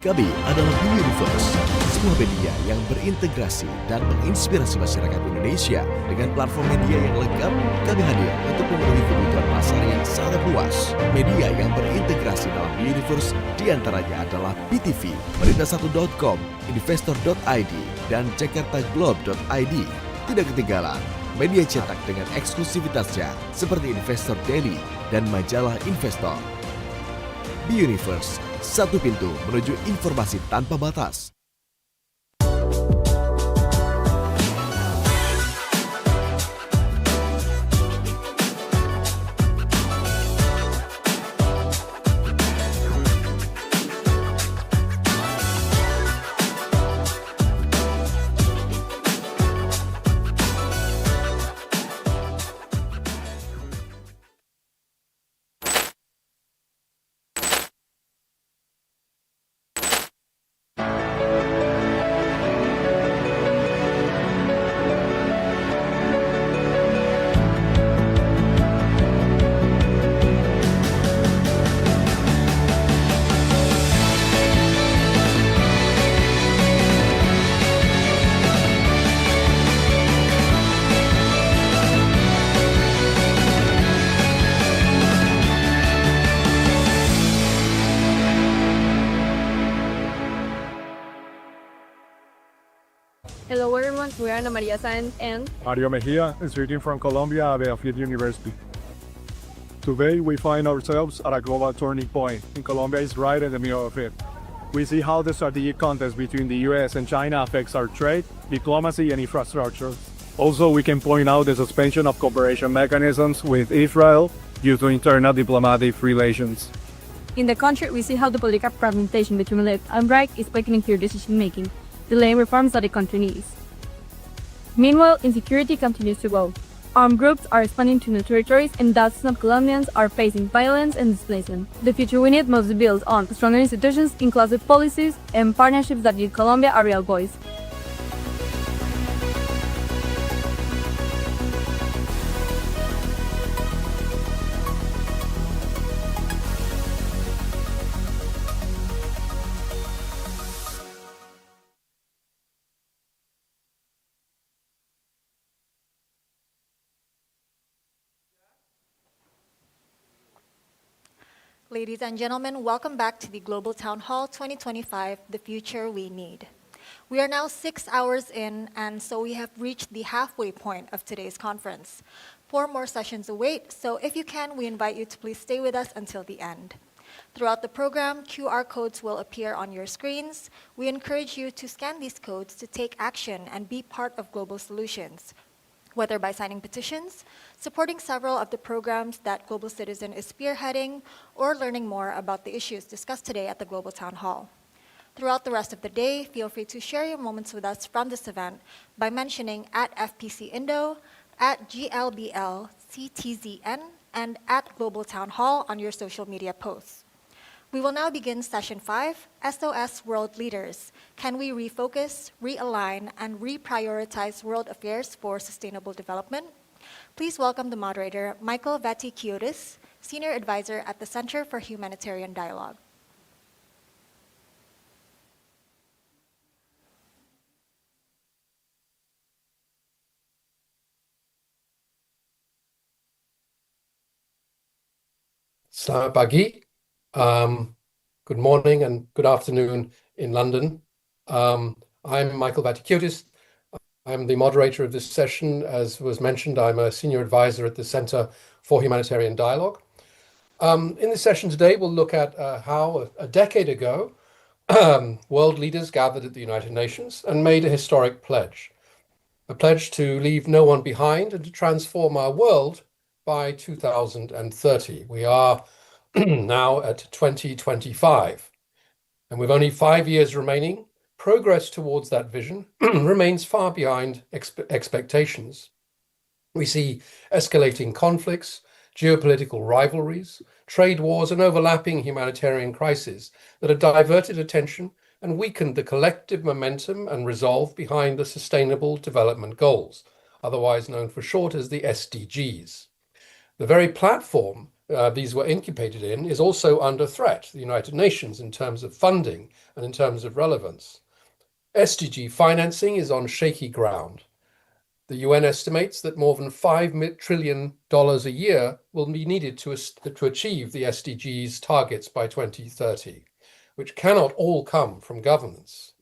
Kami adalah Blue Universe, sebuah media yang berintegrasi dan menginspirasi masyarakat Indonesia. Dengan platform media yang lengkap, kami hadir untuk memenuhi kebutuhan pasar yang sangat luas. Media yang berintegrasi dalam Blue Universe diantaranya adalah BTV, Berita1.com, Investor.id, dan JakartaGlobe.id. Tidak ketinggalan, media cetak dengan eksklusivitasnya seperti Investor Daily dan majalah Investor. Blue Universe, satu pintu menuju informasi tanpa batas. Hello everyone, we are Ana Maria Sáenz and Mario Mejia is reading from Colombia at Belfield University. Today we find ourselves at a global turning point, and Colombia is right in the middle of it. We see how the strategic contest between the US and China affects our trade, diplomacy, and infrastructure. Also, we can point out the suspension of cooperation mechanisms with Israel due to internal diplomatic relations. in the country we see how the political fragmentation between left and right is weakening clear decision-making, delaying reforms that the country needs. Meanwhile, insecurity continues to grow. Armed groups are expanding to new territories and thousands of Colombians are facing violence and displacement. The future we need must be built on stronger institutions, inclusive policies, and partnerships that give Colombia a real voice. Ladies and gentlemen, welcome back to the Global Town Hall 2025, The Future We Need. We are now 6 hours in, and so we have reached the halfway point of today's conference. 4 more sessions await, so if you can, we invite you to please stay with us until the end. Throughout the program, QR codes will appear on your screens. We encourage you to scan these codes to take action and be part of global solutions, whether by signing petitions, supporting several of the programs that Global Citizen is spearheading, or learning more about the issues discussed today at the Global Town Hall. Throughout the rest of the day, feel free to share your moments with us from this event by mentioning at FPC Indo, at GLBLCTZN, and at Global Town Hall on your social media posts. We will now begin Session 5, SOS World Leaders. Can we refocus, realign, and reprioritize world affairs for sustainable development? Please welcome the moderator, Michael Vatikiotis, Senior Advisor at the Center for Humanitarian Dialogue. Selamat pagi, good morning and good afternoon in London. I'm Michael Vatikiotis. I'm the moderator of this session. As was mentioned, I'm a senior advisor at the Center for Humanitarian Dialogue. In this session today, we'll look at how a decade ago, world leaders gathered at the United Nations and made a historic pledge. A pledge to leave no one behind and to transform our world by 2030. We are now at 2025, and with only 5 years remaining, progress towards that vision remains far behind expectations. We see escalating conflicts, geopolitical rivalries, trade wars, and overlapping humanitarian crises that have diverted attention and weakened the collective momentum and resolve behind the Sustainable Development Goals, otherwise known for short as the SDGs. The very platform these were incubated in is also under threat, the United Nations, in terms of funding and in terms of relevance. SDG financing is on shaky ground. The UN estimates that more than $5 trillion a year will be needed to achieve the SDGs targets by 2030, which cannot all come from governments.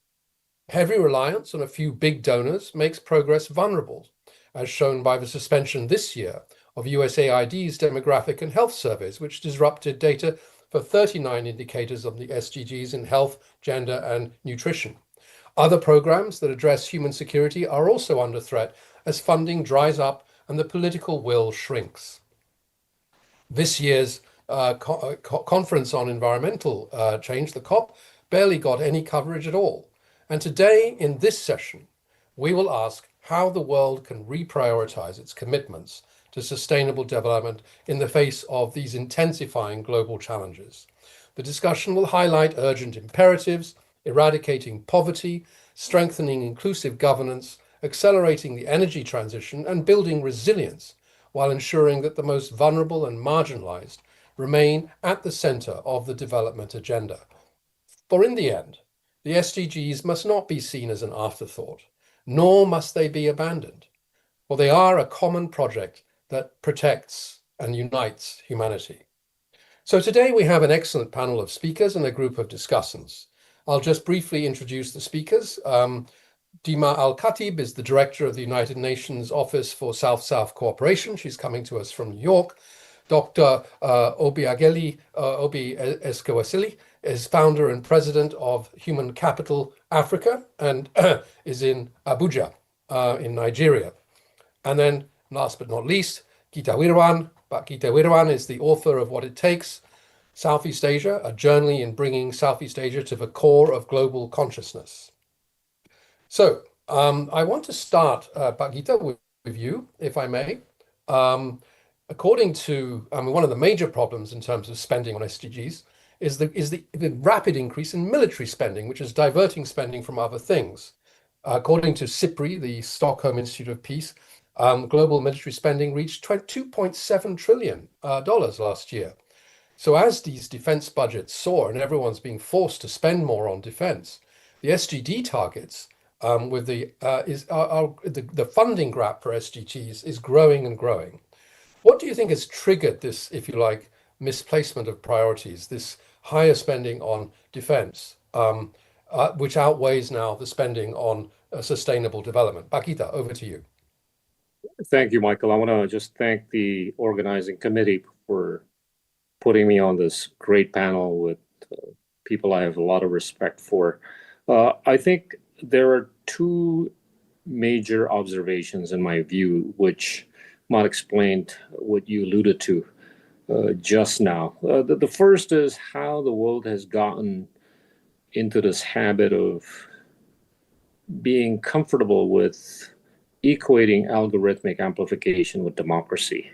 Heavy reliance on a few big donors makes progress vulnerable, as shown by the suspension this year of USAID's demographic and health surveys, which disrupted data for 39 indicators of the SDGs in health, gender, and nutrition. Other programs that address human security are also under threat as funding dries up and the political will shrinks. This year's Conference on Environmental Change, the COP, barely got any coverage at all. And today, in this session, we will ask how the world can reprioritize its commitments to sustainable development in the face of these intensifying global challenges. The discussion will highlight urgent imperatives, eradicating poverty, strengthening inclusive governance, accelerating the energy transition, and building resilience, while ensuring that the most vulnerable and marginalized remain at the center of the development agenda. For in the end, the SDGs must not be seen as an afterthought, nor must they be abandoned, for they are a common project that protects and unites humanity. So today we have an excellent panel of speakers and a group of discussants. I'll just briefly introduce the speakers. Dima Al-Khatib is the director of the United Nations Office for South-South Cooperation. She's coming to us from New York. Dr. Obiageli Eskewasili is founder and president of Human Capital Africa and is in Abuja in Nigeria. And then last but not least, Gita Wirwan. Gita Wirwan is the author of What It Takes, Southeast Asia, a journey in bringing Southeast Asia to the core of global consciousness. So I want to start, Gita, with you, if I may. According to one of the major problems in terms of spending on SDGs is the rapid increase in military spending, which is diverting spending from other things. According to SIPRI, the Stockholm Institute of Peace, global military spending reached $2.7 trillion last year. So as these defense budgets soar and everyone's being forced to spend more on defense, the SDG targets with the funding gap for SDGs is growing and growing. What do you think has triggered this, if you like, misplacement of priorities, this higher spending on defense, which outweighs now the spending on sustainable development? Gita, over to you. Thank you, Michael. I want to just thank the organizing committee for putting me on this great panel with people I have a lot of respect for. I think there are two major observations in my view, which might explain what you alluded to just now. The first is how the world has gotten into this habit of being comfortable with equating algorithmic amplification with democracy.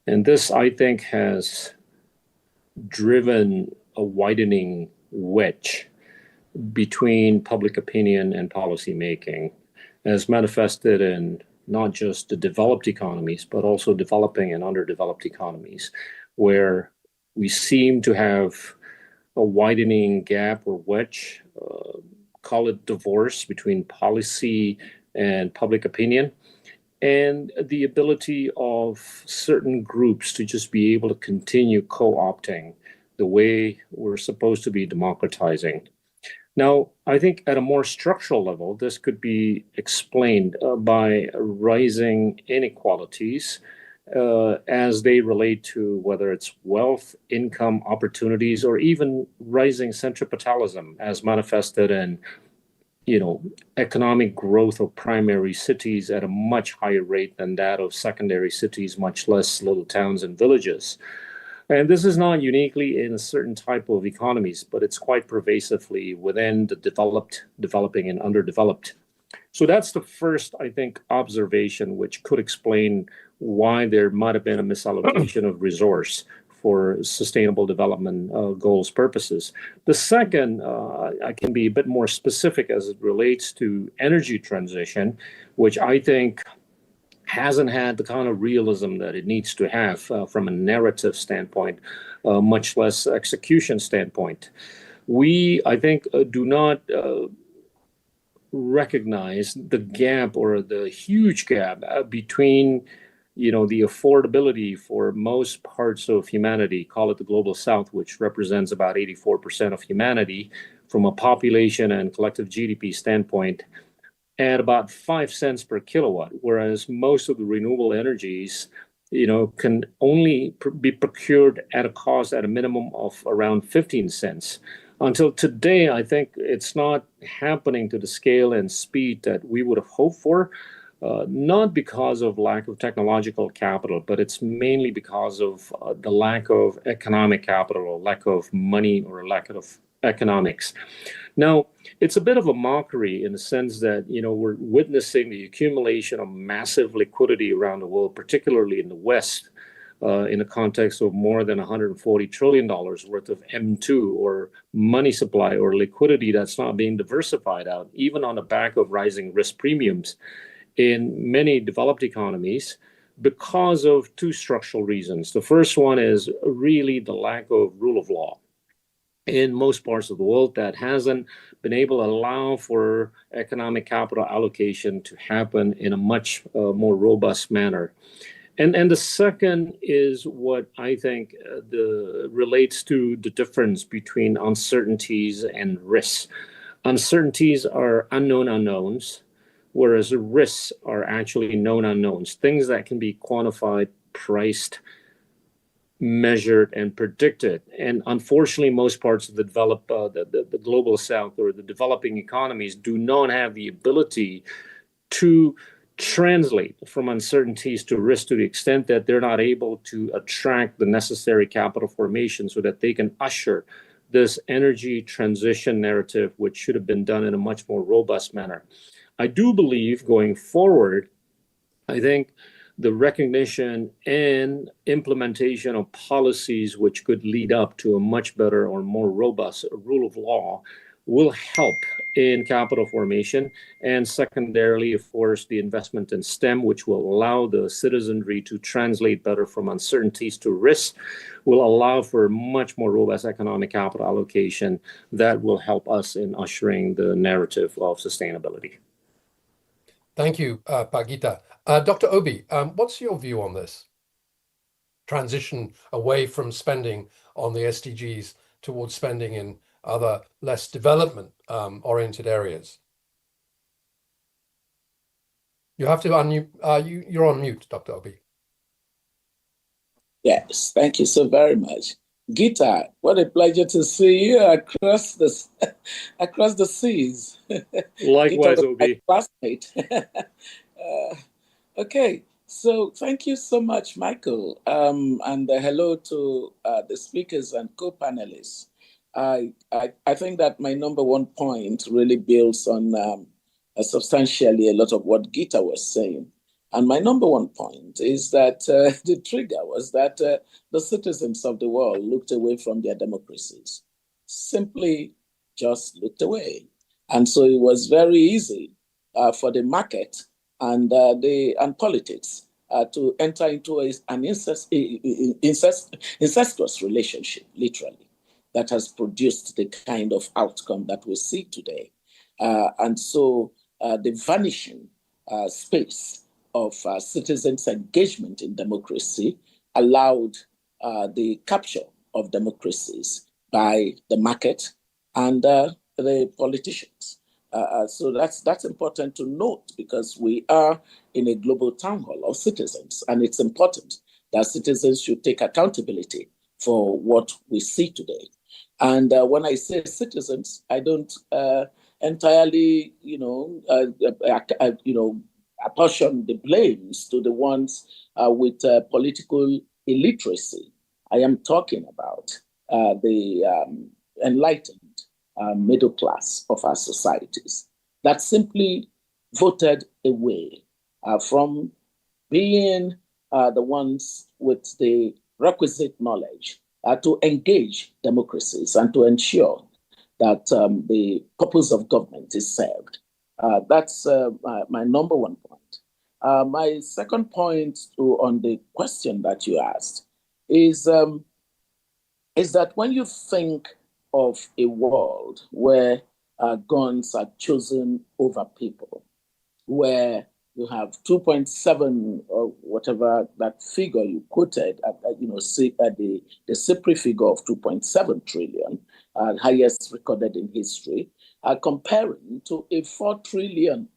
And this, I think, has driven a widening wedge between public opinion and policy making, as manifested in not just the developed economies, but also developing and underdeveloped economies, where we seem to have a widening gap or wedge, call it divorce between policy and public opinion, and the ability of certain groups to just be able to continue co-opting the way we're supposed to be democratizing. Now, I think at a more structural level, this could be explained by rising inequalities as they relate to whether it's wealth, income, opportunities, or even rising centripetalism as manifested in, economic growth of primary cities at a much higher rate than that of secondary cities, much less little towns and villages. And this is not uniquely in a certain type of economies, but it's quite pervasively within the developed, developing, and underdeveloped. So that's the first, I think, observation which could explain why there might have been a misallocation of resource for sustainable development goals purposes. The second, I can be a bit more specific as it relates to energy transition, which I think hasn't had the kind of realism that it needs to have from a narrative standpoint, much less execution standpoint. We, I think, do not recognize the gap or the huge gap between the affordability for most parts of humanity, call it the global south, which represents about 84% of humanity from a population and collective GDP standpoint, at about 5 cents per kilowatt, whereas most of the renewable energies, can only be procured at a cost at a minimum of around 15 cents. Until today, I think it's not happening to the scale and speed that we would have hoped for, not because of lack of technological capital, but it's mainly because of the lack of economic capital or lack of money or lack of economics. Now, it's a bit of a mockery in the sense that, we're witnessing the accumulation of massive liquidity around the world, particularly in the West, in the context of more than $140 trillion worth of M2 or money supply or liquidity that's not being diversified out, even on the back of rising risk premiums in many developed economies because of two structural reasons. The first one is really the lack of rule of law in most parts of the world that hasn't been able to allow for economic capital allocation to happen in a much more robust manner. And the second is what I think relates to the difference between uncertainties and risks. Uncertainties are unknown unknowns, whereas risks are actually known unknowns, things that can be quantified, priced, measured, and predicted. And unfortunately, most parts of the the global south or the developing economies do not have the ability to translate from uncertainties to risk to the extent that they're not able to attract the necessary capital formation so that they can usher this energy transition narrative, which should have been done in a much more robust manner. I do believe going forward, I think the recognition and implementation of policies which could lead up to a much better or more robust rule of law will help in capital formation. And secondarily, of course, the investment in STEM, which will allow the citizenry to translate better from uncertainties to risks, will allow for much more robust economic capital allocation that will help us in ushering the narrative of sustainability. Thank you, Pak Gita. Dr. Obi, what's your view on this transition away from spending on the SDGs towards spending in other less development oriented areas? You have to unmute. You're on mute, Dr. Obi. Yes, thank you so very much. Gita, what a pleasure to see you across the seas. Likewise, Obi. Classmate. Okay, so thank you so much, Michael, and hello to the speakers and co-panelists. I think that my number one point really builds on substantially a lot of what Gita was saying. And my number one point is that the trigger was that the citizens of the world looked away from their democracies, simply just looked away. And so it was very easy for the market and politics to enter into an incestuous relationship, literally, that has produced the kind of outcome that we see today. And so the vanishing space of citizens' engagement in democracy allowed the capture of democracies by the market and the politicians. So that's important to note, because we are in a global town hall of citizens, and it's important that citizens should take accountability for what we see today. And when I say citizens, I don't entirely, apportion the blames to the ones with political illiteracy. I am talking about the enlightened middle class of our societies that simply voted away from being the ones with the requisite knowledge to engage democracies and to ensure that the purpose of government is served. That's my number one point. My second point on the question that you asked is that when you think of a world where guns are chosen over people, where you have 2.7 or whatever that figure you quoted, the CIPRI figure of 2.7 trillion, highest recorded in history, comparing to a 4 trillion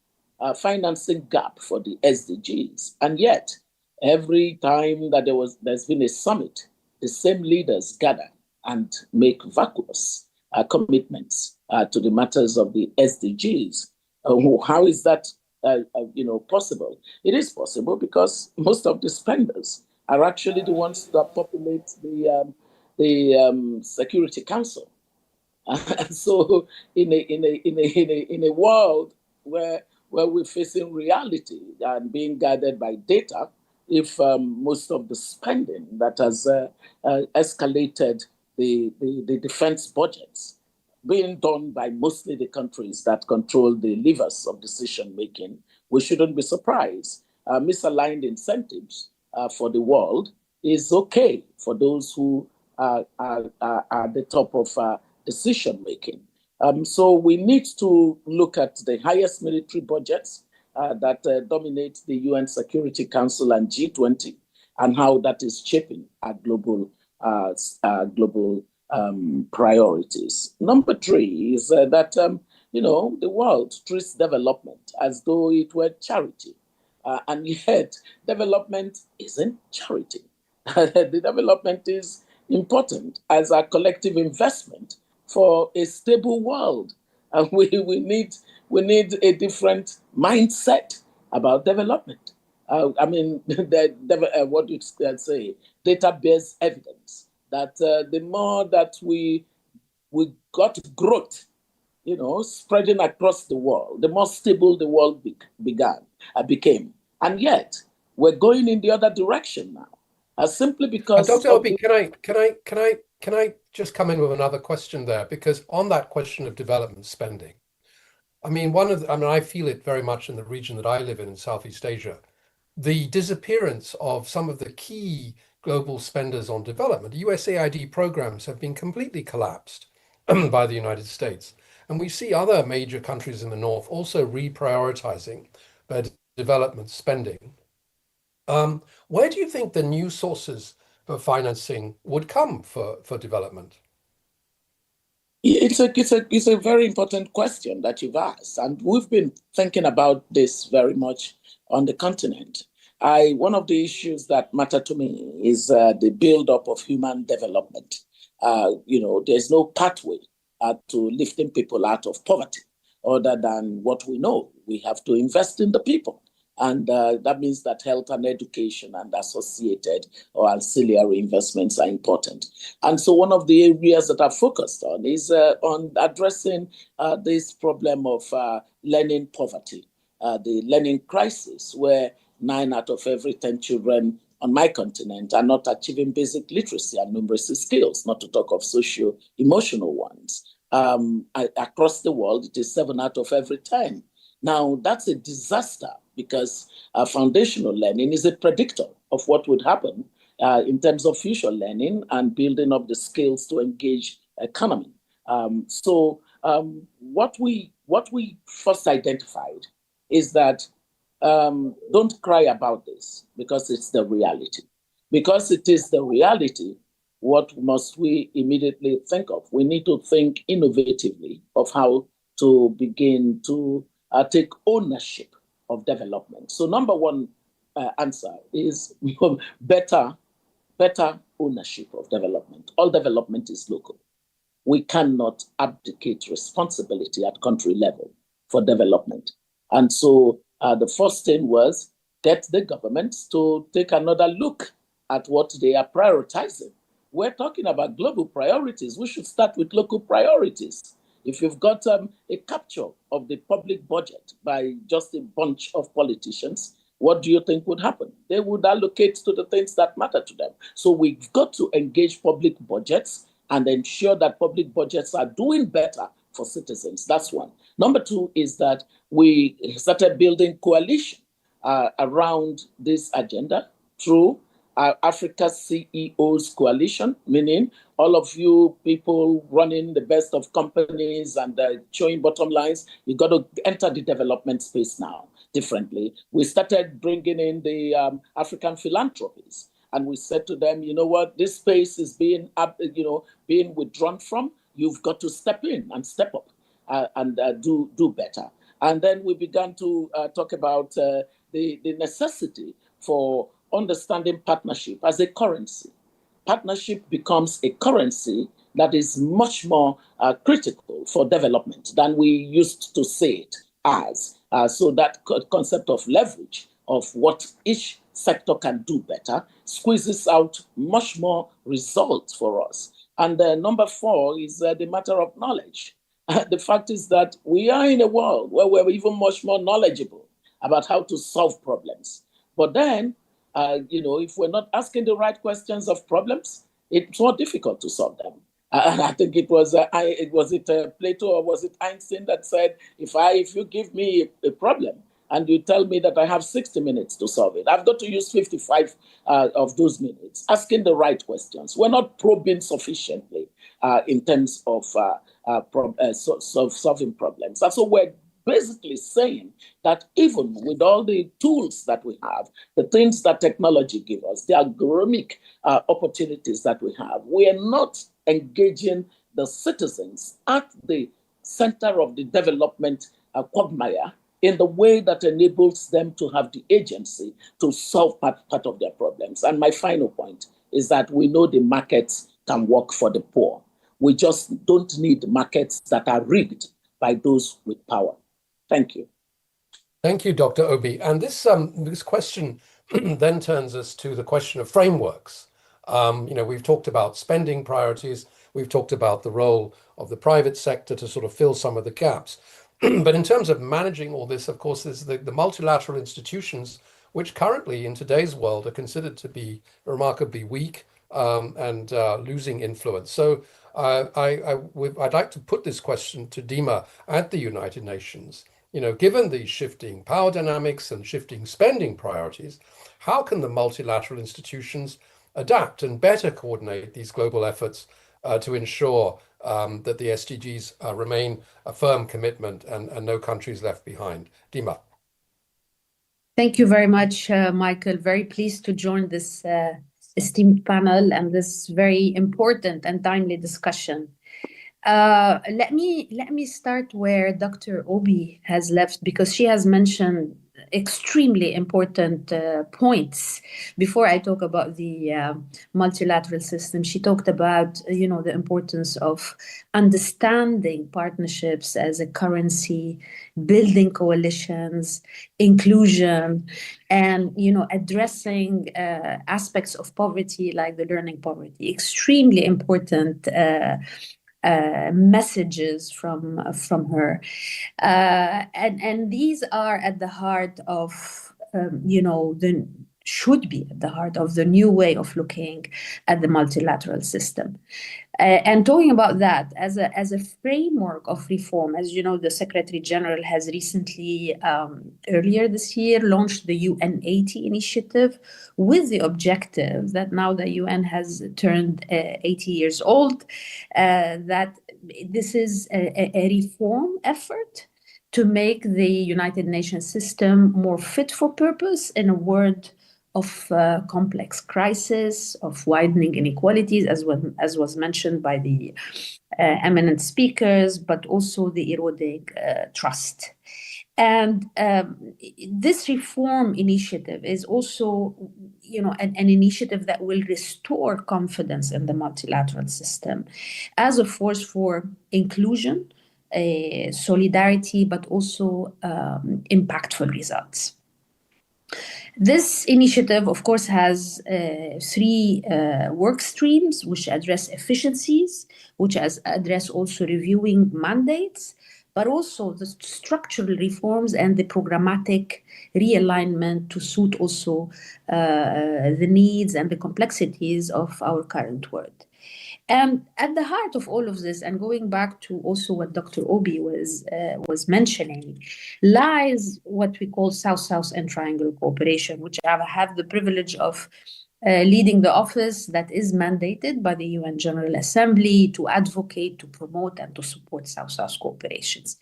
financing gap for the SDGs. And yet, every time that there's been a summit, the same leaders gather and make vacuous commitments to the matters of the SDGs. How is that possible? It is possible because most of the spenders are actually the ones that populate the Security Council. And so, in a world where we're facing reality and being guided by data, if most of the spending that has escalated the defense budgets being done by mostly the countries that control the levers of decision making, we shouldn't be surprised. Misaligned incentives for the world is okay for those who are at the top of decision making. So we need to look at the highest military budgets that dominate the UN Security Council and G20, and how that is shaping our global priorities. Number three is that the world treats development as though it were charity, and yet development isn't charity. The development is important as a collective investment for a stable world. We need a different mindset about development. What you say, data bears evidence that the more that we got growth, spreading across the world, the more stable the world became. And yet, we're going in the other direction now, simply because. Dr. Obi, can I just come in with another question there? Because on that question of development spending, I feel it very much in the region that I live in Southeast Asia. The disappearance of some of the key global spenders on development, USAID programs have been completely collapsed by the United States. And we see other major countries in the North also reprioritizing their development spending. Where do you think the new sources for financing would come for development? It's a very important question that you've asked, and we've been thinking about this very much on the continent. One of the issues that matter to me is the build-up of human development. There's no pathway to lifting people out of poverty other than what we know. We have to invest in the people. And that means that health and education and associated or ancillary investments are important. And so one of the areas that I've focused on is on addressing this problem of learning poverty, the learning crisis, where 9 out of every 10 children on my continent are not achieving basic literacy and numeracy skills, not to talk of socio-emotional ones. Across the world, it is 7 out of every 10. Now, that's a disaster because foundational learning is a predictor of what would happen in terms of future learning and building up the skills to engage economy. What we first identified is that don't cry about this because it's the reality. Because it is the reality, what must we immediately think of? We need to think innovatively of how to begin to take ownership of development. So number one answer is better ownership of development. All development is local. We cannot abdicate responsibility at country level for development. And so the first thing was get the governments to take another look at what they are prioritizing. We're talking about global priorities. We should start with local priorities. If you've got a capture of the public budget by just a bunch of politicians, what do you think would happen? They would allocate to the things that matter to them. So we've got to engage public budgets and ensure that public budgets are doing better for citizens. That's one. Number two is that we started building coalition around this agenda through Africa CEOs Coalition, meaning all of you people running the best of companies and showing bottom lines, you got to enter the development space now differently. We started bringing in the African philanthropies, and we said to them, you know what, this space is being withdrawn from. You've got to step in and step up and do better. And then we began to talk about the necessity for understanding partnership as a currency. Partnership becomes a currency that is much more critical for development than we used to say it as. So that concept of leverage of what each sector can do better squeezes out much more results for us. And number four is the matter of knowledge. The fact is that we are in a world where we're even much more knowledgeable about how to solve problems. But then, if we're not asking the right questions of problems, it's more difficult to solve them. And I think it was Plato or was it Einstein that said, if you give me a problem and you tell me that I have 60 minutes to solve it, I've got to use 55 of those minutes, asking the right questions. We're not probing sufficiently in terms of solving problems. And so we're basically saying that even with all the tools that we have, the things that technology gives us, the algorithmic opportunities that we have, we are not engaging the citizens at the center of the development quagmire in the way that enables them to have the agency to solve part of their problems. And my final point is that we know the markets can work for the poor. We just don't need markets that are rigged by those with power. Thank you. Thank you, Dr. Obi. And this question then turns us to the question of frameworks. We've talked about spending priorities. We've talked about the role of the private sector to sort of fill some of the gaps. But in terms of managing all this, of course, there's the multilateral institutions, which currently in today's world are considered to be remarkably weak and losing influence. So I'd like to put this question to Dima at the United Nations. Given the shifting power dynamics and shifting spending priorities, how can the multilateral institutions adapt and better coordinate these global efforts to ensure that the SDGs remain a firm commitment and no countries left behind? Dima. Thank you very much, Michael. Very pleased to join this esteemed panel and this very important and timely discussion. Let me start where Dr. Obi has left, because she has mentioned extremely important points. Before I talk about the multilateral system, she talked about the importance of understanding partnerships as a currency, building coalitions, inclusion, and addressing aspects of poverty like the learning poverty. Extremely important messages from her, and these are at the heart of the should be at the heart of the new way of looking at the multilateral system. And talking about that as a framework of reform, as you know, the Secretary General has recently, earlier this year, launched the UN 80 initiative with the objective that now the UN has turned 80 years old, that this is a reform effort to make the United Nations system more fit for purpose in a world of complex crisis, of widening inequalities, as was mentioned by the eminent speakers, but also the eroding trust. And this reform initiative is also, an initiative that will restore confidence in the multilateral system as a force for inclusion, solidarity, but also impactful results. This initiative, of course, has 3 work streams which address efficiencies, which address also reviewing mandates, but also the structural reforms and the programmatic realignment to suit also the needs and the complexities of our current world. And at the heart of all of this, and going back to also what Dr. Obi was mentioning, lies what we call South-South and Triangle cooperation, which I have the privilege of leading the office that is mandated by the UN General Assembly to advocate, to promote, and to support South-South cooperations.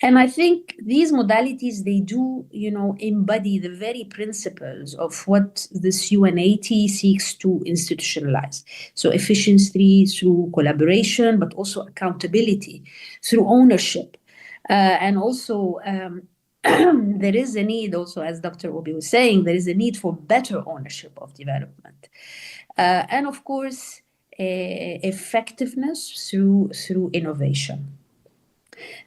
And I think these modalities, they do, embody the very principles of what this UN 80 seeks to institutionalize. So efficiency through collaboration, but also accountability through ownership. And also, there is a need also, as Dr. Obi was saying, there is a need for better ownership of development. And of course, effectiveness through innovation.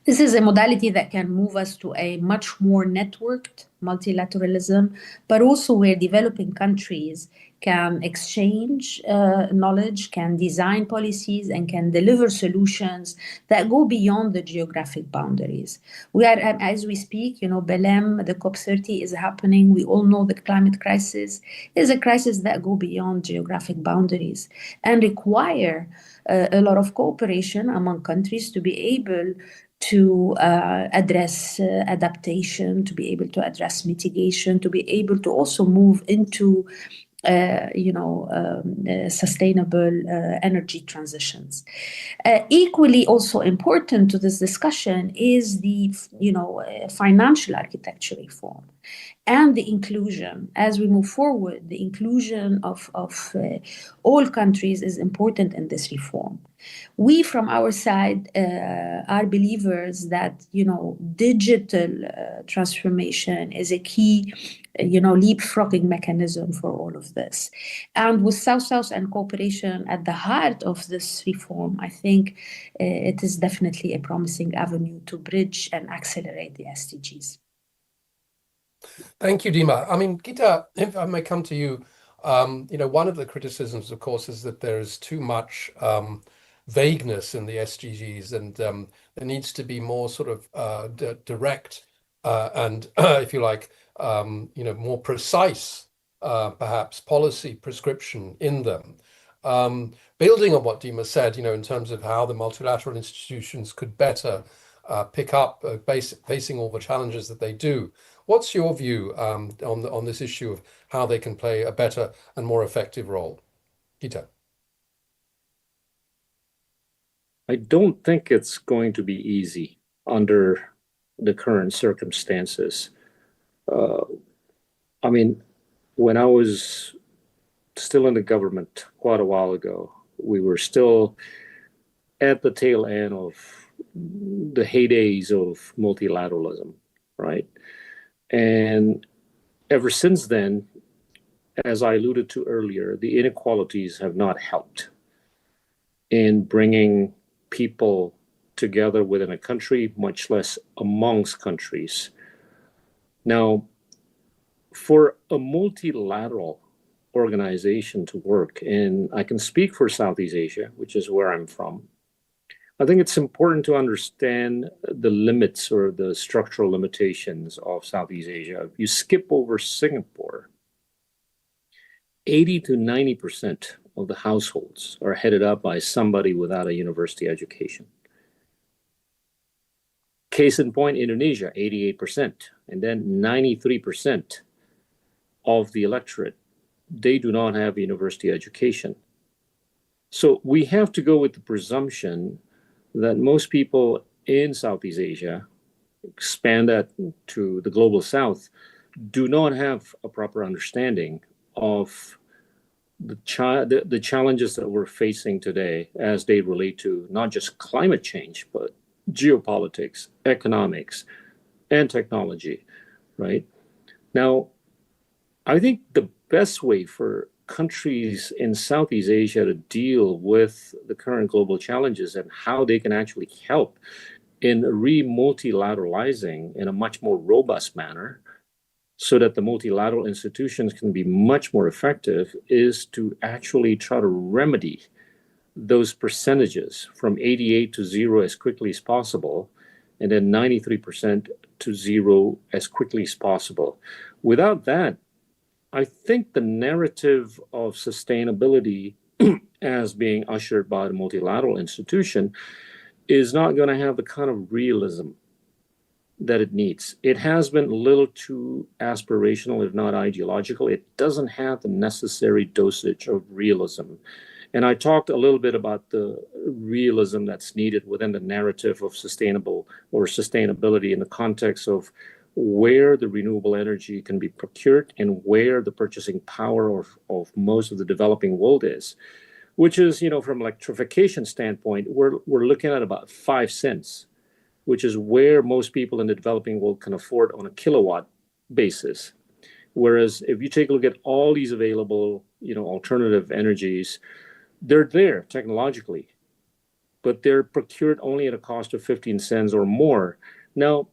This is a modality that can move us to a much more networked multilateralism, but also where developing countries can exchange knowledge, can design policies, and can deliver solutions that go beyond the geographic boundaries. We are, as we speak, Belém, the COP30 is happening. We all know the climate crisis is a crisis that go beyond geographic boundaries and require a lot of cooperation among countries to be able to address adaptation, to be able to address mitigation, to be able to also move into sustainable energy transitions. Equally also important to this discussion is the financial architecture reform and the inclusion. As we move forward, the inclusion of all countries is important in this reform. We, from our side, are believers that digital transformation is a key leapfrogging mechanism for all of this. And with South-South and cooperation at the heart of this reform, I think it is definitely a promising avenue to bridge and accelerate the SDGs. Thank you, Dima. I mean, Gita, if I may come to you, one of the criticisms, of course, is that there is too much vagueness in the SDGs, and there needs to be more sort of direct and, if you like, more precise, perhaps, policy prescription in them. Building on what Dima said, in terms of how the multilateral institutions could better pick up facing all the challenges that they do. What's your view on this issue of how they can play a better and more effective role? Gita. I don't think it's going to be easy under the current circumstances. I mean, when I was still in the government quite a while ago, we were still at the tail end of the heydays of multilateralism, right? And ever since then, as I alluded to earlier, the inequalities have not helped in bringing people together within a country, much less amongst countries. Now, for a multilateral organization to work, and I can speak for Southeast Asia, which is where I'm from, I think it's important to understand the limits or the structural limitations of Southeast Asia. If you skip over Singapore, 80 to 90% of the households are headed up by somebody without a university education. Case in point, Indonesia, 88%, and then 93% of the electorate, they do not have a university education. So we have to go with the presumption that most people in Southeast Asia, expand that to the global South, do not have a proper understanding of the challenges that we're facing today as they relate to not just climate change, but geopolitics, economics, and technology, right? Now, I think the best way for countries in Southeast Asia to deal with the current global challenges and how they can actually help in multilateralizing in a much more robust manner so that the multilateral institutions can be much more effective is to actually try to remedy those percentages from 88 to 0 as quickly as possible, and then 93% to 0 as quickly as possible. Without that, I think the narrative of sustainability as being ushered by the multilateral institution is not going to have the kind of realism that it needs. It has been a little too aspirational, if not ideological. It doesn't have the necessary dosage of realism. And I talked a little bit about the realism that's needed within the narrative of sustainable or sustainability in the context of where the renewable energy can be procured and where the purchasing power of most of the developing world is, which is, from electrification standpoint, we're looking at about 5 cents, which is where most people in the developing world can afford on a kilowatt basis. Whereas if you take a look at all these available, alternative energies, they're there technologically, but they're procured only at a cost of 15 cents or more. Now,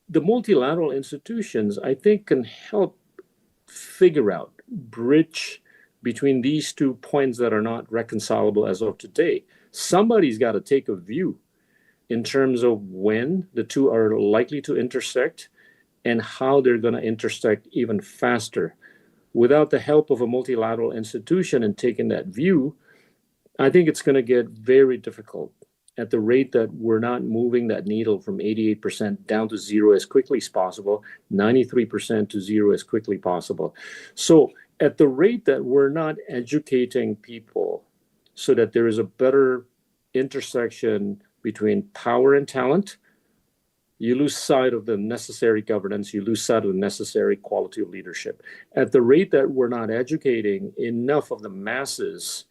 the multilateral institutions, I think, can help figure out, bridge between these 2 points that are not reconcilable as of today. Somebody's got to take a view in terms of when the two are likely to intersect and how they're going to intersect even faster. Without the help of a multilateral institution and taking that view, I think it's going to get very difficult at the rate that we're not moving that needle from 88% down to 0 as quickly as possible, 93% to 0 as quickly as possible. So at the rate that we're not educating people so that there is a better intersection between power and talent, you lose sight of the necessary governance, you lose sight of the necessary quality of leadership. At the rate that we're not educating enough of the masses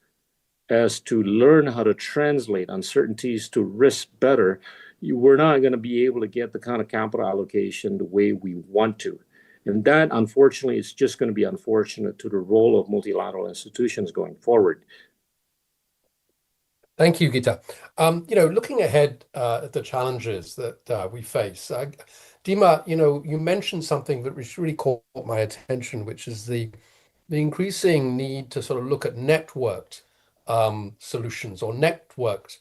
as to learn how to translate uncertainties to risk better, we're not going to be able to get the kind of capital allocation the way we want to. And that, unfortunately, is just going to be unfortunate to the role of multilateral institutions going forward. Thank you, Gita. Looking ahead at the challenges that we face, Dima, you mentioned something that really caught my attention, which is the increasing need to sort of look at networked solutions or networked,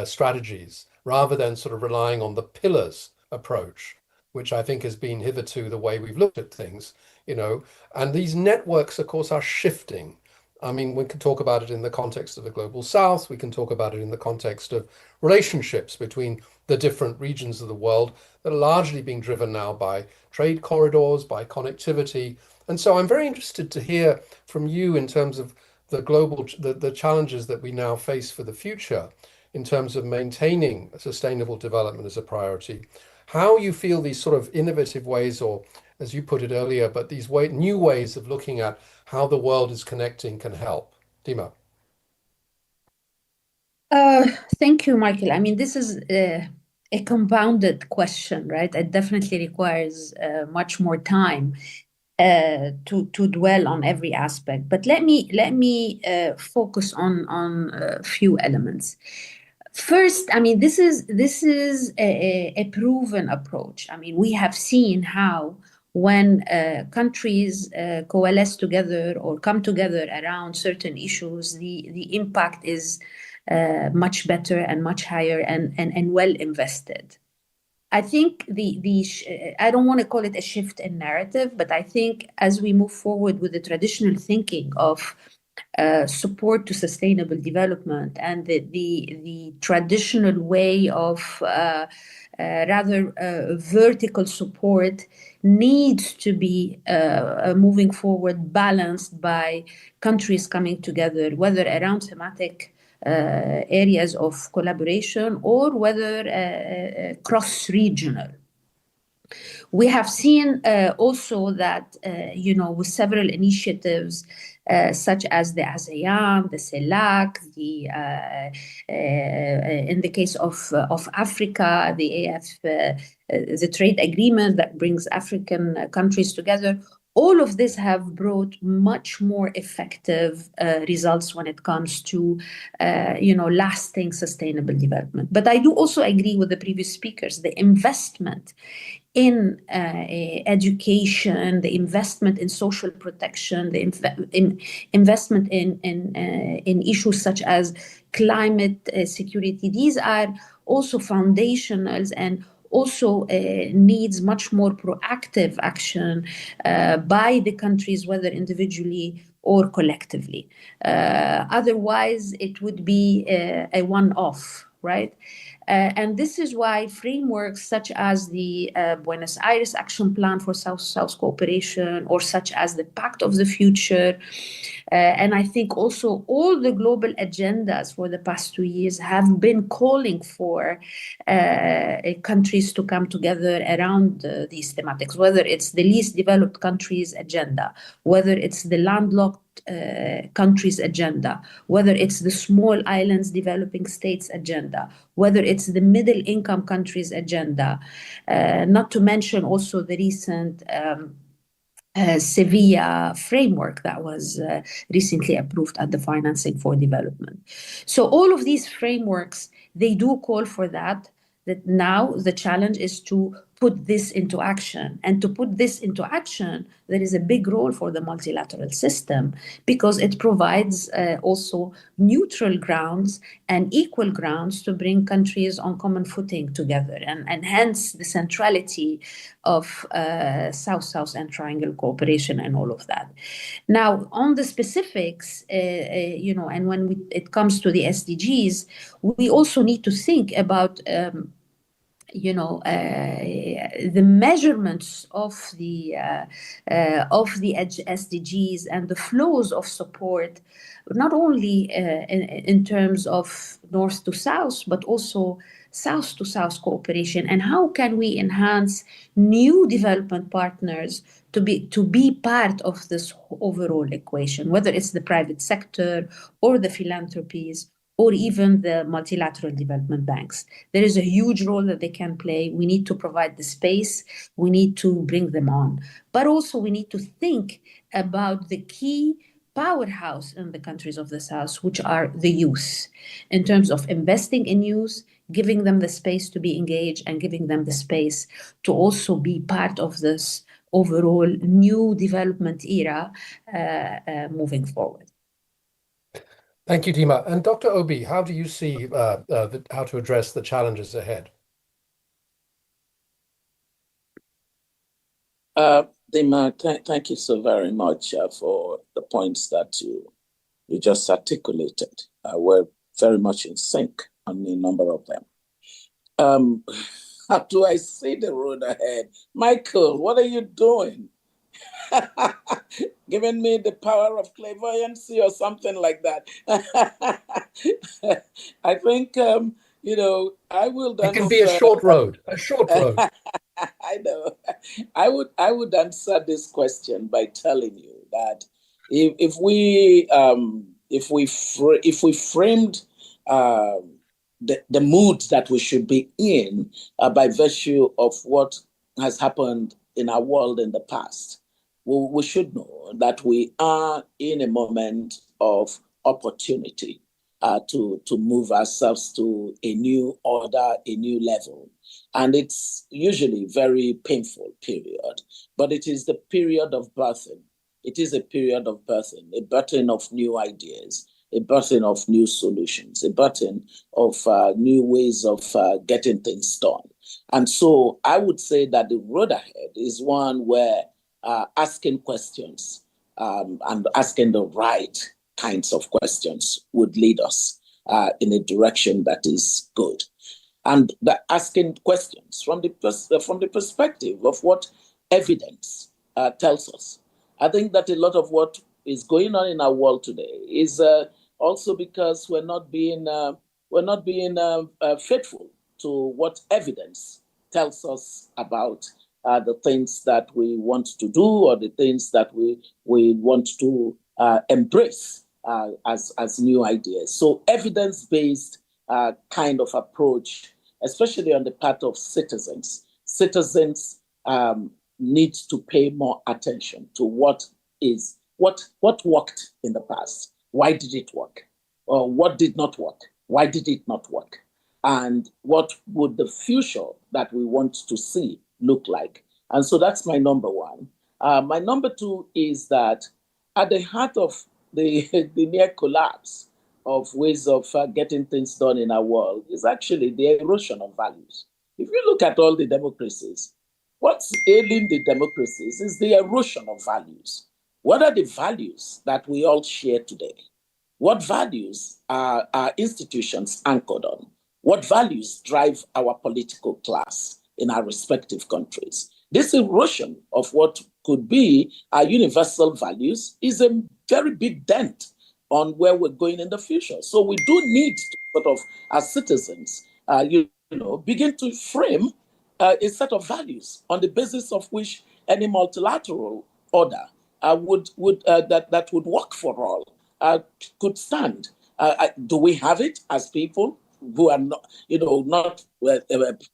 strategies, rather than sort of relying on the pillars approach, which I think has been hitherto the way we've looked at things, and these networks, of course, are shifting. I mean, we can talk about it in the context of the global South. We can talk about it in the context of relationships between the different regions of the world that are largely being driven now by trade corridors, by connectivity. And so I'm very interested to hear from you in terms of the challenges that we now face for the future in terms of maintaining sustainable development as a priority. How you feel these sort of innovative ways, or as you put it earlier, but these new ways of looking at how the world is connecting can help. Dima. Thank you, Michael. I mean, this is a compounded question, right? It definitely requires much more time to dwell on every aspect. But let me focus on a few elements. First, I mean, this is a proven approach. I mean, we have seen how when countries coalesce together or come together around certain issues, the impact is much better and much higher and well invested. I think I don't want to call it a shift in narrative, but I think as we move forward with the traditional thinking of support to sustainable development and the traditional way of rather vertical support needs to be moving forward, balanced by countries coming together, whether around thematic areas of collaboration or whether cross-regional. We have seen also that, with several initiatives such as the ASEAN, the CELAC, in the case of Africa, the trade agreement that brings African countries together. All of this have brought much more effective results when it comes to, lasting sustainable development. But I do also agree with the previous speakers, the investment in education, the investment in social protection, the investment in issues such as climate security. These are also foundationals and also needs much more proactive action by the countries, whether individually or collectively. Otherwise, it would be a one-off, right? And this is why frameworks such as the Buenos Aires Action Plan for South-South Cooperation, or such as the Pact of the Future, and I think also all the global agendas for the past 2 years have been calling for countries to come together around these thematics, whether it's the least developed countries agenda, whether it's the landlocked countries agenda, whether it's the small islands developing states agenda, whether it's the middle income countries agenda, not to mention also the recent Sevilla framework that was recently approved at the Financing for Development. So all of these frameworks, they do call for that now the challenge is to put this into action. And to put this into action, there is a big role for the multilateral system, because it provides also neutral grounds and equal grounds to bring countries on common footing together, and hence the centrality of South-South and Triangle cooperation and all of that. Now, on the specifics, and when it comes to the SDGs, we also need to think about the measurements of the SDGs and the flows of support, not only in terms of north to south, but also south to south cooperation, and how can we enhance new development partners to be part of this overall equation, whether it's the private sector or the philanthropies, or even the multilateral development banks. There is a huge role that they can play. We need to provide the space. We need to bring them on. But also we need to think about the key powerhouse in the countries of the South, which are the youth, in terms of investing in youth, giving them the space to be engaged, and giving them the space to also be part of this overall new development era moving forward. Thank you, Dima. And Dr. Obi, how do you see how to address the challenges ahead? Dima, thank you so very much for the points that you just articulated. We're very much in sync on a number of them. How do I see the road ahead? Michael, what are you doing? Giving me the power of clairvoyancy or something like that. I think, I will answer. It can be a short road, I know. I would answer this question by telling you that if we framed the mood that we should be in by virtue of what has happened in our world in the past, we should know that we are in a moment of opportunity to move ourselves to a new order, a new level. And it's usually a very painful period, but it is the period of birthing. It is a period of birthing, a birthing of new ideas, a birthing of new solutions, a birthing of new ways of getting things done. And so I would say that the road ahead is one where asking questions and asking the right kinds of questions would lead us in a direction that is good. And asking questions from the perspective of what evidence tells us. I think that a lot of what is going on in our world today is also because we're not being faithful to what evidence tells us about the things that we want to do or the things that we want to embrace as new ideas. So evidence-based kind of approach, especially on the part of citizens. Citizens need to pay more attention to what worked in the past. Why did it work? Or what did not work? Why did it not work? And what would the future that we want to see look like? And so that's my number one. My number two is that at the heart of the near collapse of ways of getting things done in our world is actually the erosion of values. If you look at all the democracies, what's ailing the democracies is the erosion of values. What are the values that we all share today? What values are our institutions anchored on? What values drive our political class in our respective countries? This erosion of what could be our universal values is a very big dent on where we're going in the future. So we do need to sort of, as citizens, begin to frame a set of values on the basis of which any multilateral order that would work for all could stand. Do we have it as people who are not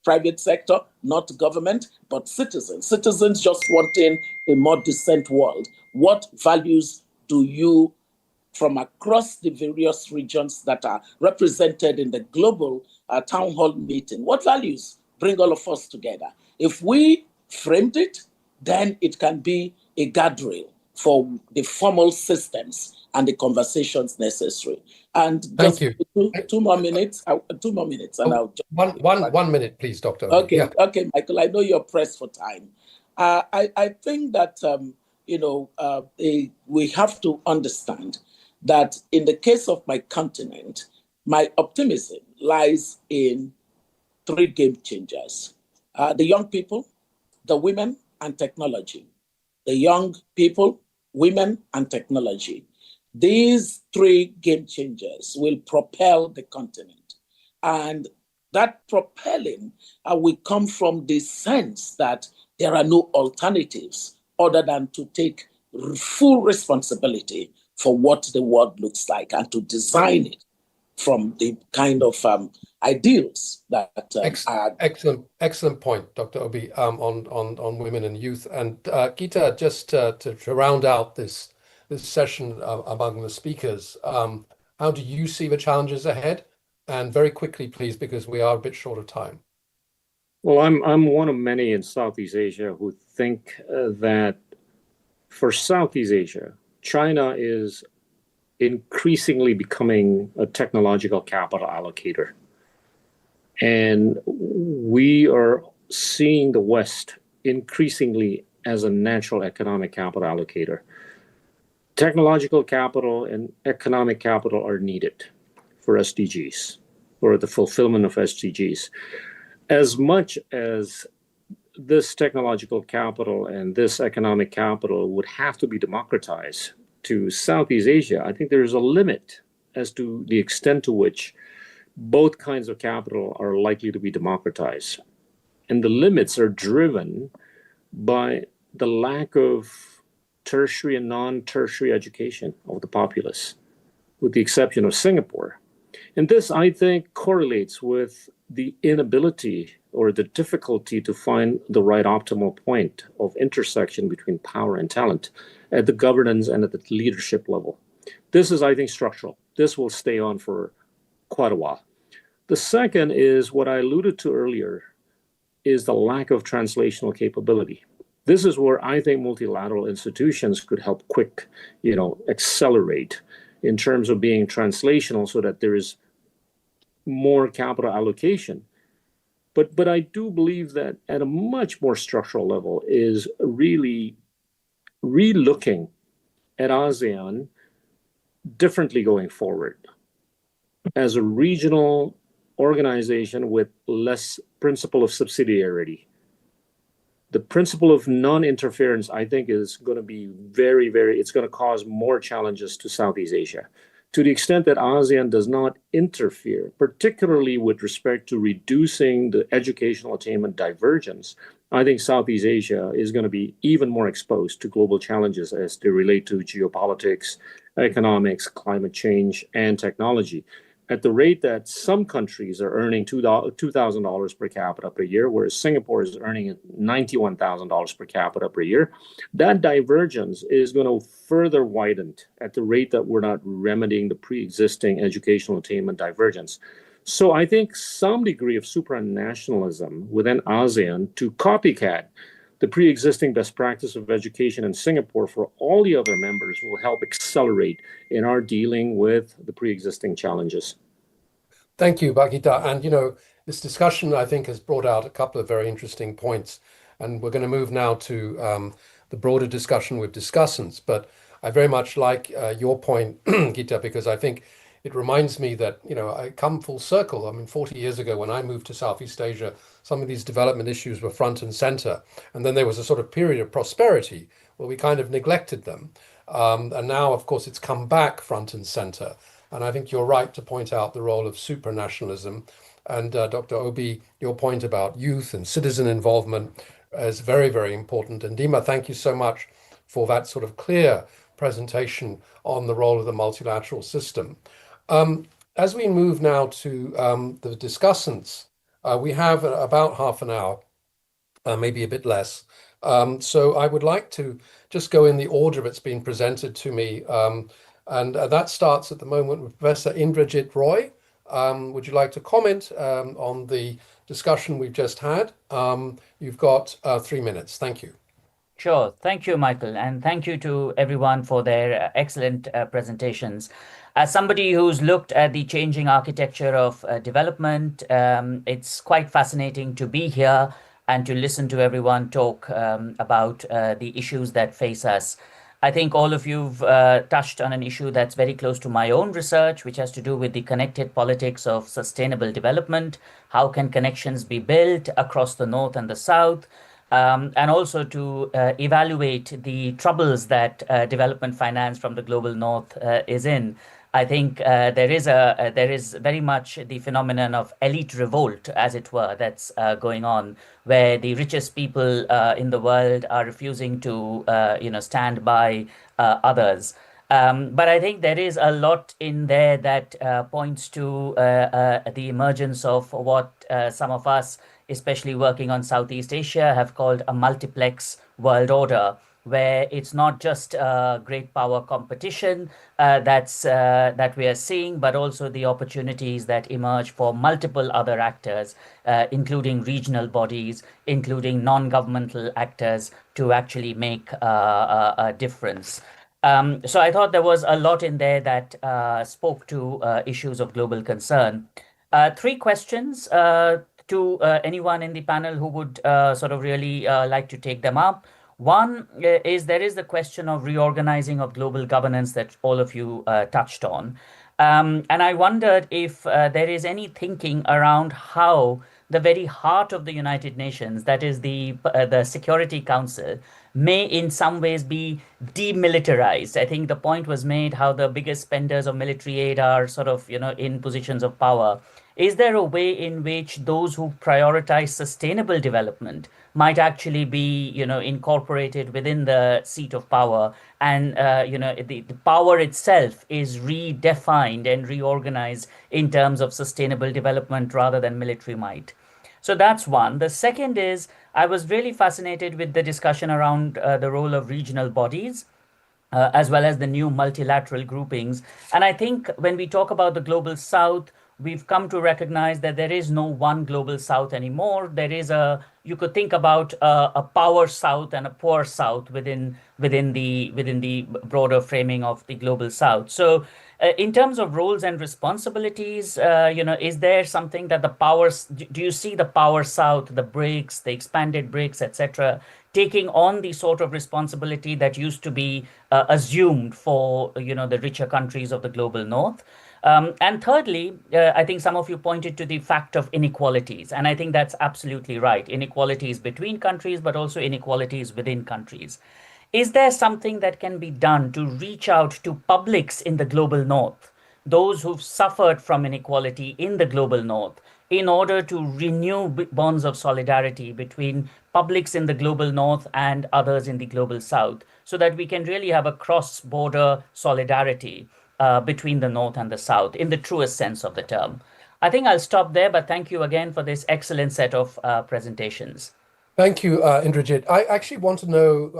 private sector, not government, but citizens? Citizens just wanting a more decent world. What values do you, from across the various regions that are represented in the global town hall meeting, what values bring all of us together? If we framed it, then it can be a guardrail for the formal systems and the conversations necessary. And Thank you. Two more minutes, and I'll just... One minute, please, Dr. Okay, Yeah. Okay, Michael, I know you're pressed for time. I think that, we have to understand that in the case of my continent, my optimism lies in three game changers: the young people, the women, and technology. The young people, women, and technology. These three game changers will propel the continent. And that propelling will come from the sense that there are no alternatives other than to take full responsibility for what the world looks like and to design it from the kind of ideals that excellent point, Dr. Obi, on women and youth. And Gita, just to round out this session among the speakers, how do you see the challenges ahead? And very quickly, please, because we are a bit short of time. Well, I'm one of many in Southeast Asia who think that for Southeast Asia, China is increasingly becoming a technological capital allocator. And we are seeing the West increasingly as a natural economic capital allocator. Technological capital and economic capital are needed for SDGs, for the fulfillment of SDGs. As much as this technological capital and this economic capital would have to be democratized to Southeast Asia, I think there is a limit as to the extent to which both kinds of capital are likely to be democratized. And the limits are driven by the lack of tertiary and non-tertiary education of the populace, with the exception of Singapore. And this, I think, correlates with the inability or the difficulty to find the right optimal point of intersection between power and talent at the governance and at the leadership level. This is, I think, structural. This will stay on for quite a while. The second is what I alluded to earlier, is the lack of translational capability. This is where I think multilateral institutions could help accelerate in terms of being translational so that there is more capital allocation But I do believe that at a much more structural level is really relooking at ASEAN differently going forward as a regional organization with less principle of subsidiarity. The principle of non-interference, I think, is going to be it's going to cause more challenges to Southeast Asia. To the extent that ASEAN does not interfere, particularly with respect to reducing the educational attainment divergence, I think Southeast Asia is going to be even more exposed to global challenges as they relate to geopolitics, economics, climate change, and technology. At the rate that some countries are earning $2,000 per capita per year, whereas Singapore is earning $91,000 per capita per year, that divergence is going to further widen at the rate that we're not remedying the pre-existing educational attainment divergence. So I think some degree of supranationalism within ASEAN to copycat the pre-existing best practice of education in Singapore for all the other members will help accelerate in our dealing with the pre-existing challenges. Thank you, Bagita. And, this discussion, I think, has brought out a couple of very interesting points. And we're going to move now to the broader discussion with discussants. But I very much like your point, Gita, because I think it reminds me that, I come full circle. I mean, 40 years ago, when I moved to Southeast Asia, some of these development issues were front and center. And then there was a sort of period of prosperity where we kind of neglected them. And now, of course, it's come back front and center. And I think you're right to point out the role of supranationalism. And Dr. Obi, your point about youth and citizen involvement is very, very important. And Dima, thank you so much for that sort of clear presentation on the role of the multilateral system. As we move now to the discussants, we have about half an hour, maybe a bit less. So I would like to just go in the order it's been presented to me. And that starts at the moment with Professor Indrajit Roy. Would you like to comment on the discussion we've just had? You've got 3 minutes. Thank you. Sure. Thank you, Michael. And thank you to everyone for their excellent presentations. As somebody who's looked at the changing architecture of development, it's quite fascinating to be here and to listen to everyone talk about the issues that face us. I think all of you've touched on an issue that's very close to my own research, which has to do with the connected politics of sustainable development. How can connections be built across the North and the South? And also to evaluate the troubles that development finance from the global North is in. I think there is very much the phenomenon of elite revolt, as it were, that's going on, where the richest people in the world are refusing to, stand by others. But I think there is a lot in there that points to the emergence of what some of us, especially working on Southeast Asia, have called a multiplex world order, where it's not just great power competition that we are seeing, but also the opportunities that emerge for multiple other actors, including regional bodies, including non-governmental actors, to actually make a difference. So I thought there was a lot in there that spoke to issues of global concern. 3 questions to anyone in the panel who would sort of really like to take them up. One is there is the question of reorganizing of global governance that all of you touched on. And I wondered if there is any thinking around how the very heart of the United Nations, that is the Security Council, may in some ways be demilitarized. I think the point was made how the biggest spenders of military aid are sort of, in positions of power. Is there a way in which those who prioritize sustainable development might actually be, incorporated within the seat of power, and the power itself is redefined and reorganized in terms of sustainable development rather than military might? So that's one. The second is, I was really fascinated with the discussion around the role of regional bodies, as well as the new multilateral groupings. And I think when we talk about the Global South, we've come to recognize that there is no one global South anymore. There is you could think about a power South and a poor South within the broader framing of the global South. So in terms of roles and responsibilities, is there something that do you see the power South, the BRICS, the expanded BRICS, etc., taking on the sort of responsibility that used to be assumed for the richer countries of the global North? And thirdly, I think some of you pointed to the fact of inequalities, and I think that's absolutely right. Inequalities between countries, but also inequalities within countries. Is there something that can be done to reach out to publics in the global North, those who've suffered from inequality in the global North, in order to renew bonds of solidarity between publics in the global North and others in the global South, so that we can really have a cross-border solidarity between the North and the South in the truest sense of the term? I think I'll stop there, but thank you again for this excellent set of presentations. Thank you, Indrajit. I actually want to know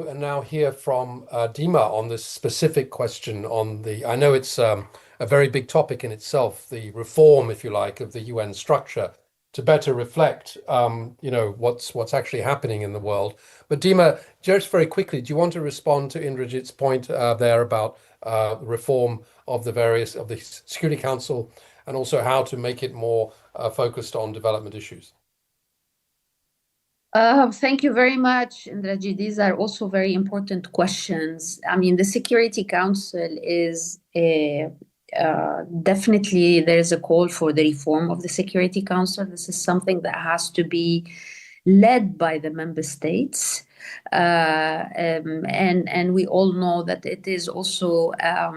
and now hear from Dima on this specific question on I know it's a very big topic in itself, the reform, if you like, of the UN structure to better reflect, what's actually happening in the world. But Dima, just very quickly, do you want to respond to Indrajit's point there about reform of the Security Council and also how to make it more focused on development issues? Thank you very much, Indrajit. These are also very important questions. I mean, the Security Council is definitely, there's a call for the reform of the Security Council. This is something that has to be led by the member states. And we all know that it is also a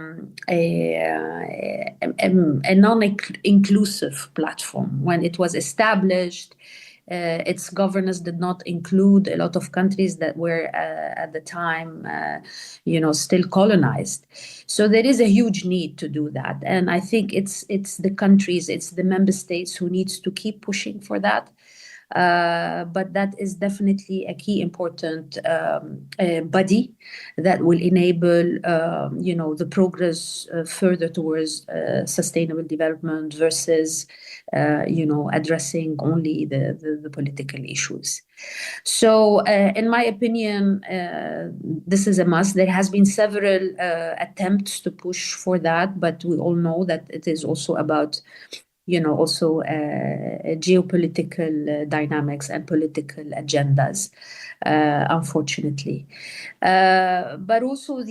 non-inclusive platform. When it was established, its governance did not include a lot of countries that were at the time, still colonized. So there is a huge need to do that, and I think it's the countries, it's the member states who needs to keep pushing for that. But that is definitely a key important body that will enable, the progress further towards sustainable development versus, addressing only the political issues. So, in my opinion, this is a must. There has been several attempts to push for that, but we all know that it is also about geopolitical dynamics and political agendas, unfortunately. But also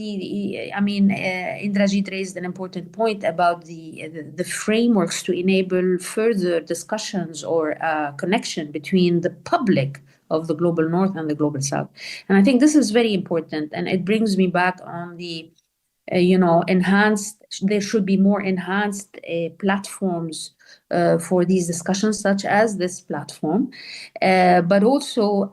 Indrajit raised an important point about the frameworks to enable further discussions or connection between the public of the global North and the global South. And I think this is very important, and it brings me back on the there should be more enhanced platforms for these discussions, such as this platform, but also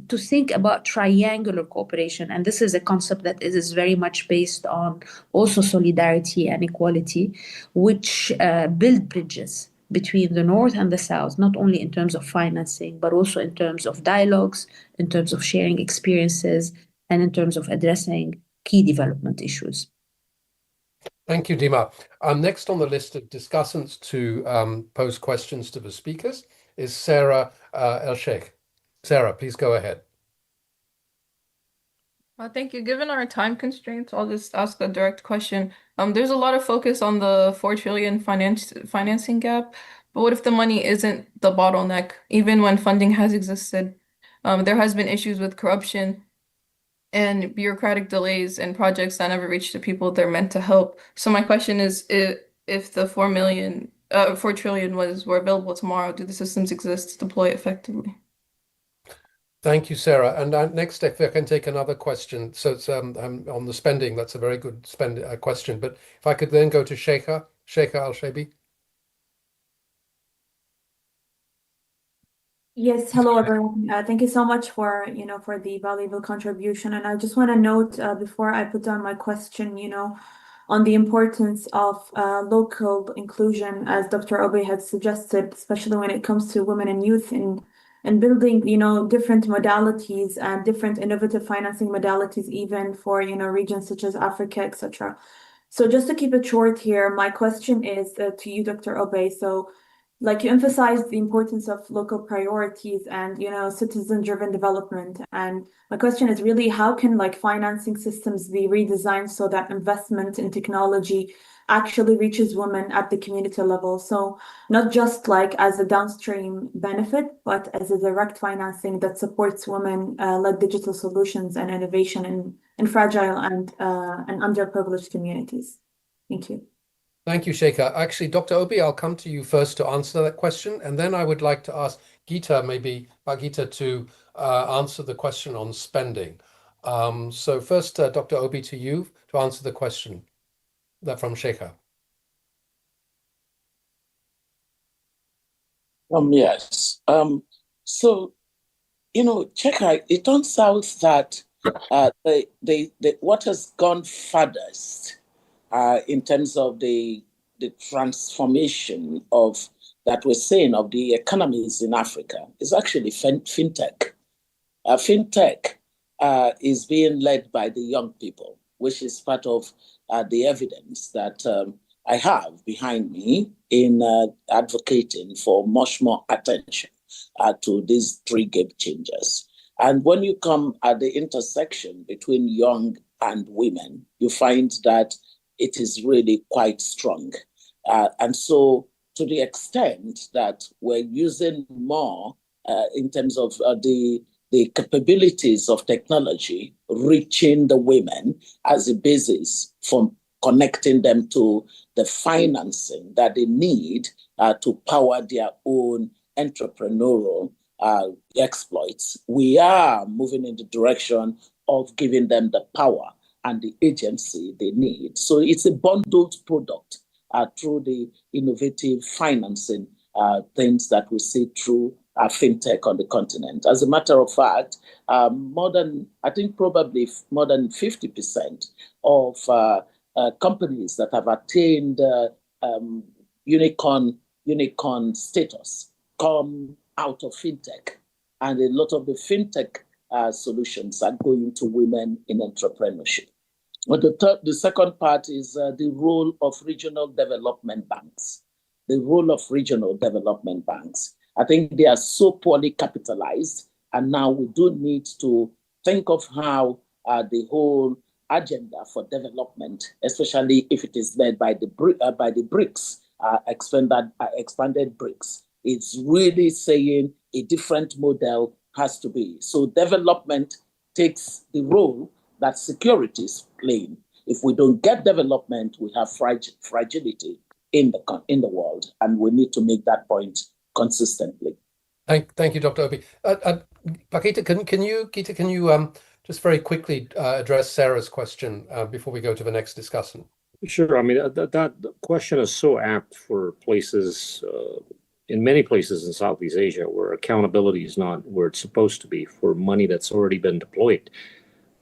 to think about triangular cooperation. And this is a concept that is very much based on also solidarity and equality, which build bridges between the North and the South, not only in terms of financing, but also in terms of dialogues, in terms of sharing experiences, and in terms of addressing key development issues. Thank you, Dima. Next on the list of discussants to pose questions to the speakers is Sarah El-Sheikh. Sarah, please go ahead. Thank you. Given our time constraints, I'll just ask a direct question. There's a lot of focus on the 4 trillion financing gap, but what if the money isn't the bottleneck? Even when funding has existed, there has been issues with corruption and bureaucratic delays and projects that never reach the people they're meant to help. So my question is, if the 4 trillion were available tomorrow, do the systems exist to deploy effectively? Thank you, Sarah. And next, if I can take another question. So it's on the spending. That's a very good question. But if I could then go to Sheikha Al-Shaibi. Yes, hello everyone. Thank you so much for the valuable contribution. And I just want to note before I put down my question, on the importance of local inclusion, as Dr. Obey had suggested, especially when it comes to women and youth, and building, different modalities and different innovative financing modalities, even for regions such as Africa, etc. So just to keep it short here, my question is to you, Dr. Obey. So like you emphasized the importance of local priorities and, you know, citizen-driven development. And my question is really, how can like financing systems be redesigned so that investment in technology actually reaches women at the community level? So not just like as a downstream benefit, but as a direct financing that supports women-led digital solutions and innovation in fragile and underprivileged communities. Thank you. Thank you, Sheikha. Actually, Dr. Obi, I'll come to you first to answer that question, and then I would like to ask Geeta, maybe Bhagita, to answer the question on spending. So first, Dr. Obi, to you to answer the question that from Sheikha. Yes. So, you know, Sheikha, it turns out that what has gone furthest in terms of the transformation of that we're seeing of the economies in Africa is actually fintech. Fintech is being led by the young people, which is part of the evidence that I have behind me in advocating for much more attention to these three game changers. And when you come at the intersection between young and women, you find that it is really quite strong. And so to the extent that we're using more in terms of the capabilities of technology, reaching the women as a basis for connecting them to the financing that they need to power their own entrepreneurial exploits, we are moving in the direction of giving them the power and the agency they need. So it's a bundled product through the innovative financing things that we see through fintech on the continent. As a matter of fact, probably more than 50% of companies that have attained unicorn status come out of fintech. And a lot of the fintech solutions are going to women in entrepreneurship. But the second part is the role of regional development banks. The role of regional development banks. I think they are so poorly capitalized, and now we do need to think of how the whole agenda for development, especially if it is led by the BRICS, expanded BRICS, it's really saying a different model has to be. So development takes the role that security is playing. If we don't get development, we have fragility in the world, and we need to make that point consistently. Thank you, Dr. Obi. Bhagita, can you just very quickly address Sarah's question before we go to the next discussion? Sure. I mean, that question is so apt for places, in many places in Southeast Asia, where accountability is not where it's supposed to be for money that's already been deployed.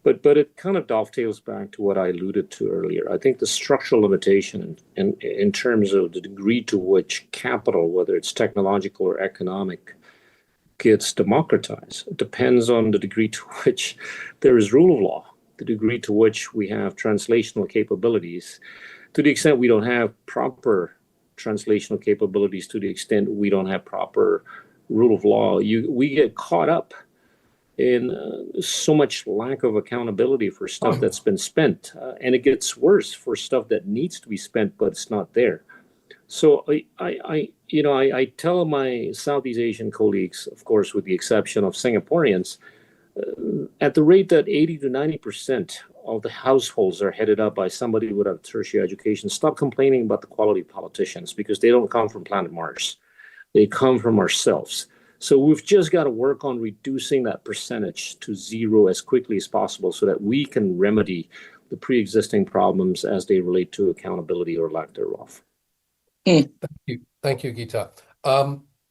But it kind of dovetails back to what I alluded to earlier. I think the structural limitation in terms of the degree to which capital, whether it's technological or economic, gets democratized depends on the degree to which there is rule of law, the degree to which we have translational capabilities. To the extent we don't have proper translational capabilities, to the extent we don't have proper rule of law, we get caught up in so much lack of accountability for stuff that's been spent, and it gets worse for stuff that needs to be spent but it's not there. So I tell my Southeast Asian colleagues, of course, with the exception of Singaporeans, at the rate that 80 to 90% of the households are headed up by somebody with a tertiary education, stop complaining about the quality of politicians, because they don't come from planet Mars. They come from ourselves. So we've just got to work on reducing that percentage to zero as quickly as possible so that we can remedy the pre-existing problems as they relate to accountability or lack thereof. Thank you, Geeta.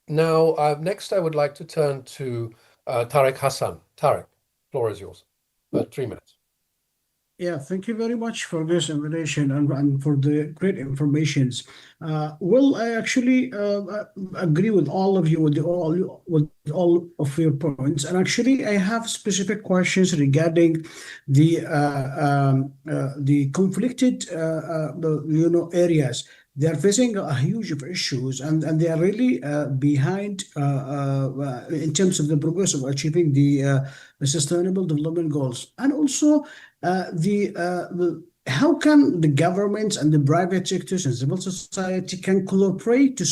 Now, next I would like to turn to Tariq Hassan. Tariq, floor is yours. 3 minutes. Yeah, thank you very much for this invitation and for the great informations. Well, I actually agree with all of you with all of your points, and actually I have specific questions regarding the conflicted areas. They are facing a huge of issues, and they are really behind in terms of the progress of achieving the Sustainable Development Goals, and also how can the governments and the private sectors and civil society can collaborate to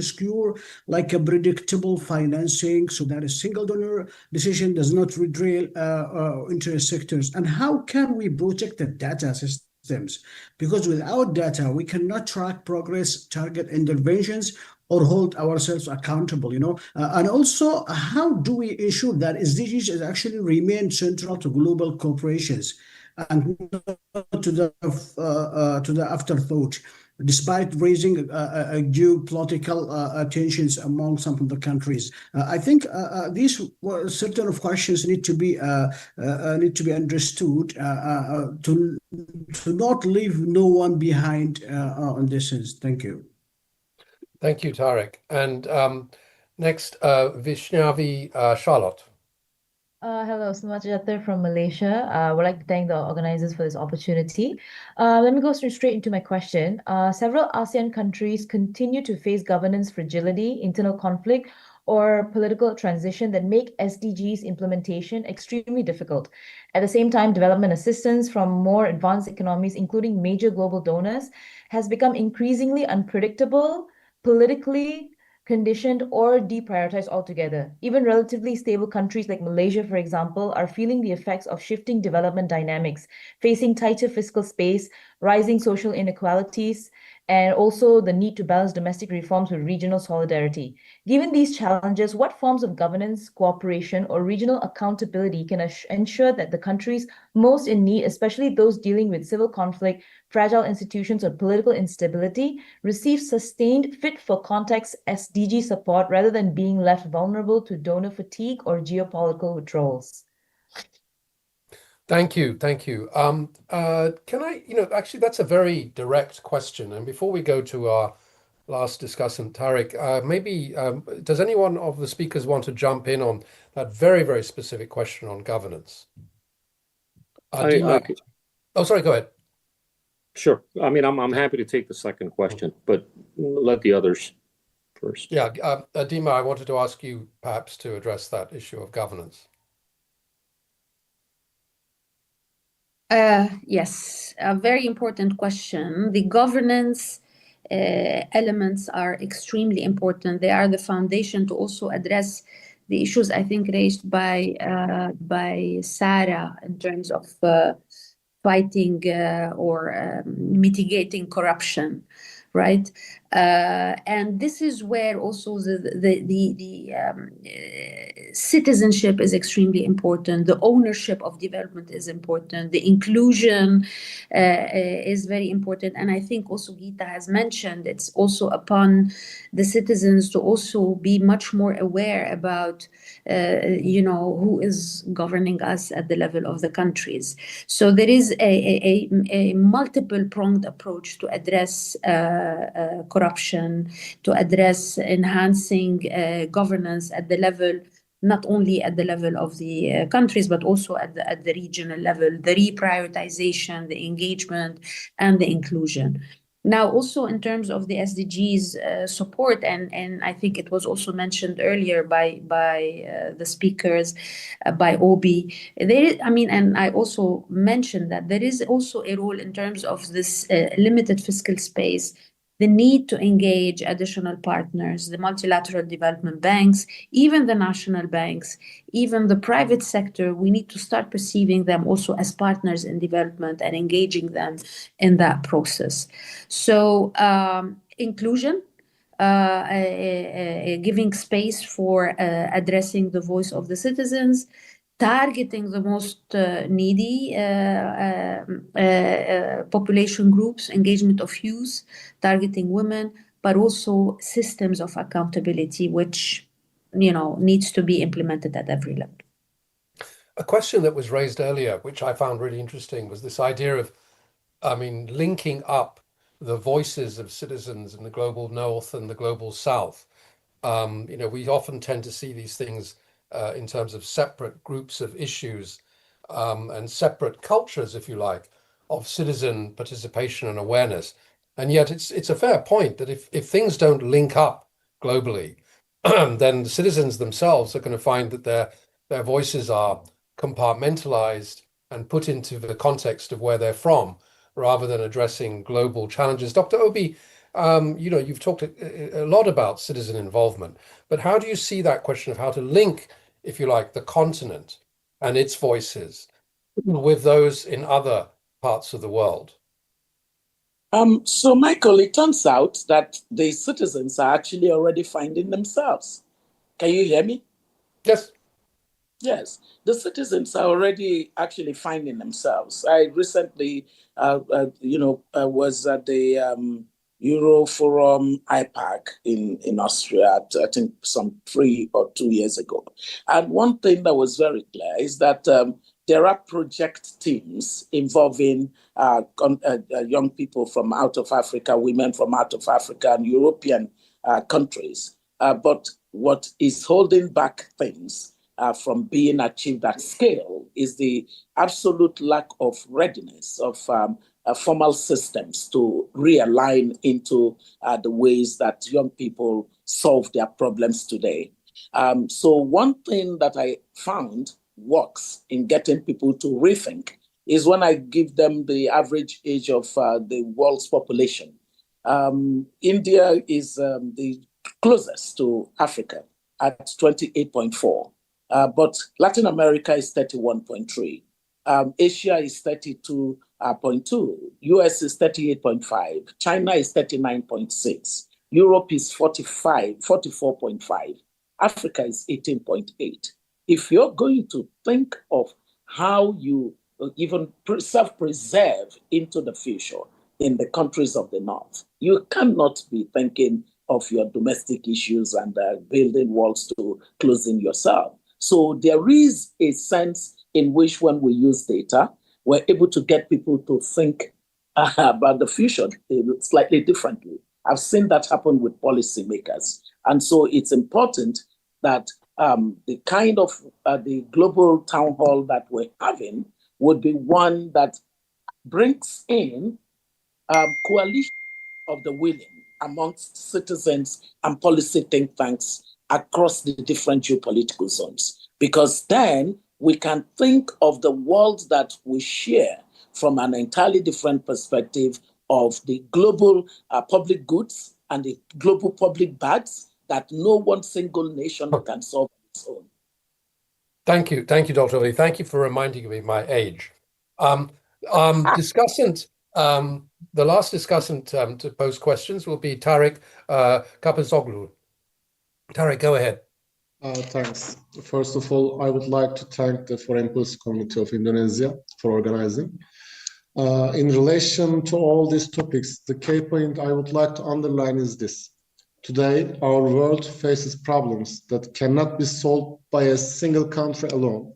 secure like a predictable financing so that a single donor decision does not derail interest sectors, and how can we protect the data systems, because without data we cannot track progress, target interventions, or hold ourselves accountable, and also how do we ensure that SDGs is actually remain central to global corporations and not to the afterthought, despite raising geopolitical tensions among some of the countries. I think these certain of questions need to be understood to not leave no one behind on this sense. Thank you. Thank you, Tariq. And next, Vishnavi Charlotte. Hello, Selamat Sejahtera from Malaysia. I would like to thank the organizers for this opportunity. Let me go straight into my question. Several ASEAN countries continue to face governance fragility, internal conflict, or political transition that make SDGs implementation extremely difficult. At the same time, development assistance from more advanced economies, including major global donors, has become increasingly unpredictable, politically conditioned, or deprioritized altogether. Even relatively stable countries like Malaysia, for example, are feeling the effects of shifting development dynamics, facing tighter fiscal space, rising social inequalities, and also the need to balance domestic reforms with regional solidarity. Given these challenges, what forms of governance, cooperation, or regional accountability can ensure that the countries most in need, especially those dealing with civil conflict, fragile institutions, or political instability, receive sustained, fit-for-context SDG support rather than being left vulnerable to donor fatigue or geopolitical withdrawals? Thank you. Can I, actually, that's a very direct question. And before we go to our last discussant, Tariq, maybe does anyone of the speakers want to jump in on that very, very specific question on governance? Oh, sorry, go ahead. Sure. I mean, I'm happy to take the second question, but let the others first. Yeah, Dima, I wanted to ask you perhaps to address that issue of governance. Yes, a very important question. The governance elements are extremely important. They are the foundation to also address the issues I think raised by Sarah in terms of fighting or mitigating corruption, right? And this is where also the citizenship is extremely important. The ownership of development is important. The inclusion is very important. And I think also Gita has mentioned it's also upon the citizens to also be much more aware about, who is governing us at the level of the countries. So there is a multiple-pronged approach to address corruption, to address enhancing governance at the level, not only at the level of the countries, but also at the regional level, the reprioritization, the engagement, and the inclusion. Now, also in terms of the SDGs support, and I think it was also mentioned earlier by the speakers, by Obi, and I also mentioned that there is also a role in terms of this limited fiscal space, the need to engage additional partners, the multilateral development banks, even the national banks, even the private sector. We need to start perceiving them also as partners in development and engaging them in that process. So inclusion, giving space for addressing the voice of the citizens, targeting the most needy population groups, engagement of youth, targeting women, but also systems of accountability, which needs to be implemented at every level. A question that was raised earlier, which I found really interesting, was this idea of, linking up the voices of citizens in the global north and the global south. We often tend to see these things in terms of separate groups of issues and separate cultures, if you like, of citizen participation and awareness. And yet it's a fair point that if things don't link up globally, then the citizens themselves are going to find that their voices are compartmentalized and put into the context of where they're from, rather than addressing global challenges. Dr. Obi, you've talked a lot about citizen involvement, but how do you see that question of how to link, if you like, the continent and its voices with those in other parts of the world? So, Michael, it turns out that the citizens are actually already finding themselves. Can you hear me? Yes. Yes, the citizens are already actually finding themselves. I recently, was at the Euroforum IPAC in Austria, I think some 3 or 2 years ago. And one thing that was very clear is that there are project teams involving young people from out of Africa, women from out of Africa and European countries. But what is holding back things from being achieved at scale is the absolute lack of readiness of formal systems to realign into the ways that young people solve their problems today. So one thing that I found works in getting people to rethink is when I give them the average age of the world's population. India is the closest to Africa at 28.4. But Latin America is 31.3. Asia is 32.2. US is 38.5. China is 39.6. Europe is 44.5. Africa is 18.8. If you're going to think of how you even self-preserve into the future in the countries of the North, you cannot be thinking of your domestic issues and building walls to closing yourself. So there is a sense in which when we use data, we're able to get people to think about the future slightly differently. I've seen that happen with policymakers. And so it's important that the kind of the global town hall that we're having would be one that brings in coalition of the willing amongst citizens and policy think tanks across the different geopolitical zones, because then we can think of the world that we share from an entirely different perspective of the global public goods and the global public bads that no one single nation can solve on its own. Thank you, Dr. Obi. Thank you for reminding me of my age. The last discussant to pose questions will be Tarek Kapazoglu. Tarek, go ahead. Thanks. First of all, I would like to thank the Foreign Policy Committee of Indonesia for organizing. In relation to all these topics, the key point I would like to underline is this. Today, our world faces problems that cannot be solved by a single country alone,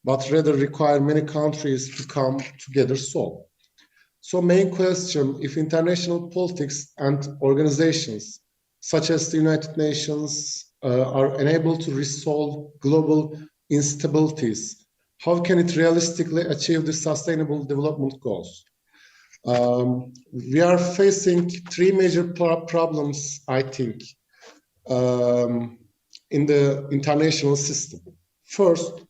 but rather require many countries to come together solve. So main question, if international politics and organizations such as the United Nations are unable to resolve global instabilities, how can it realistically achieve the sustainable development goals? We are facing 3 major problems, I think, in the international system. First,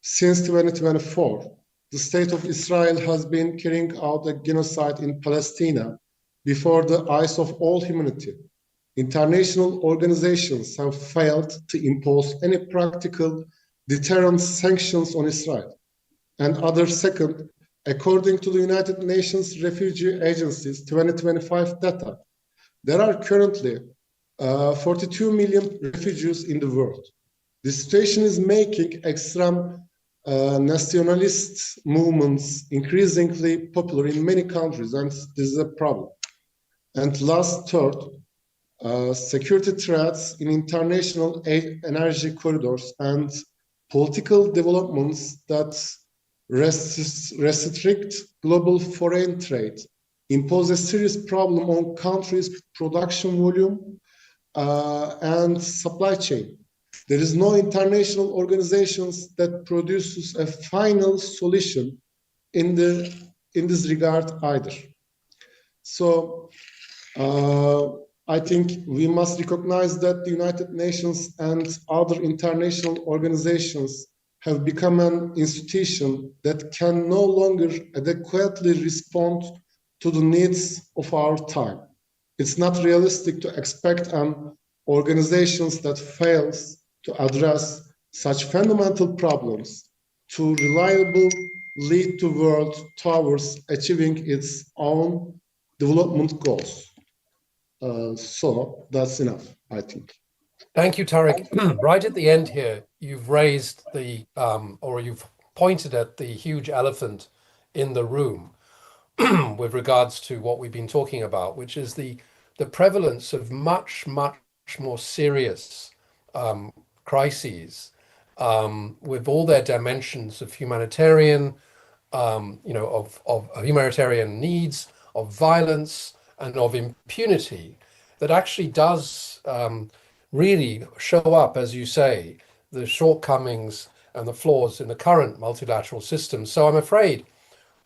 since 2024, the state of Israel has been carrying out a genocide in Palestine before the eyes of all humanity. International organizations have failed to impose any practical deterrent sanctions on Israel. And second, according to the United Nations Refugee Agency's 2025 data, there are currently 42 million refugees in the world. The situation is making extreme nationalist movements increasingly popular in many countries, and this is a problem. And third, security threats in international energy corridors and political developments that restrict global foreign trade, impose a serious problem on countries' production volume and supply chain. There is no international organizations that produces a final solution in this regard either. So I think we must recognize that the United Nations and other international organizations have become an institution that can no longer adequately respond to the needs of our time. It's not realistic to expect an organization that fails to address such fundamental problems to reliably lead the world towards achieving its own development goals. So that's enough, I think. Thank you, Tariq. Right at the end here, you've raised the, or you've pointed at the huge elephant in the room with regards to what we've been talking about, which is the prevalence of much more serious crises with all their dimensions of humanitarian, of humanitarian needs, of violence, and of impunity that actually does really show up, as you say, the shortcomings and the flaws in the current multilateral system. So I'm afraid,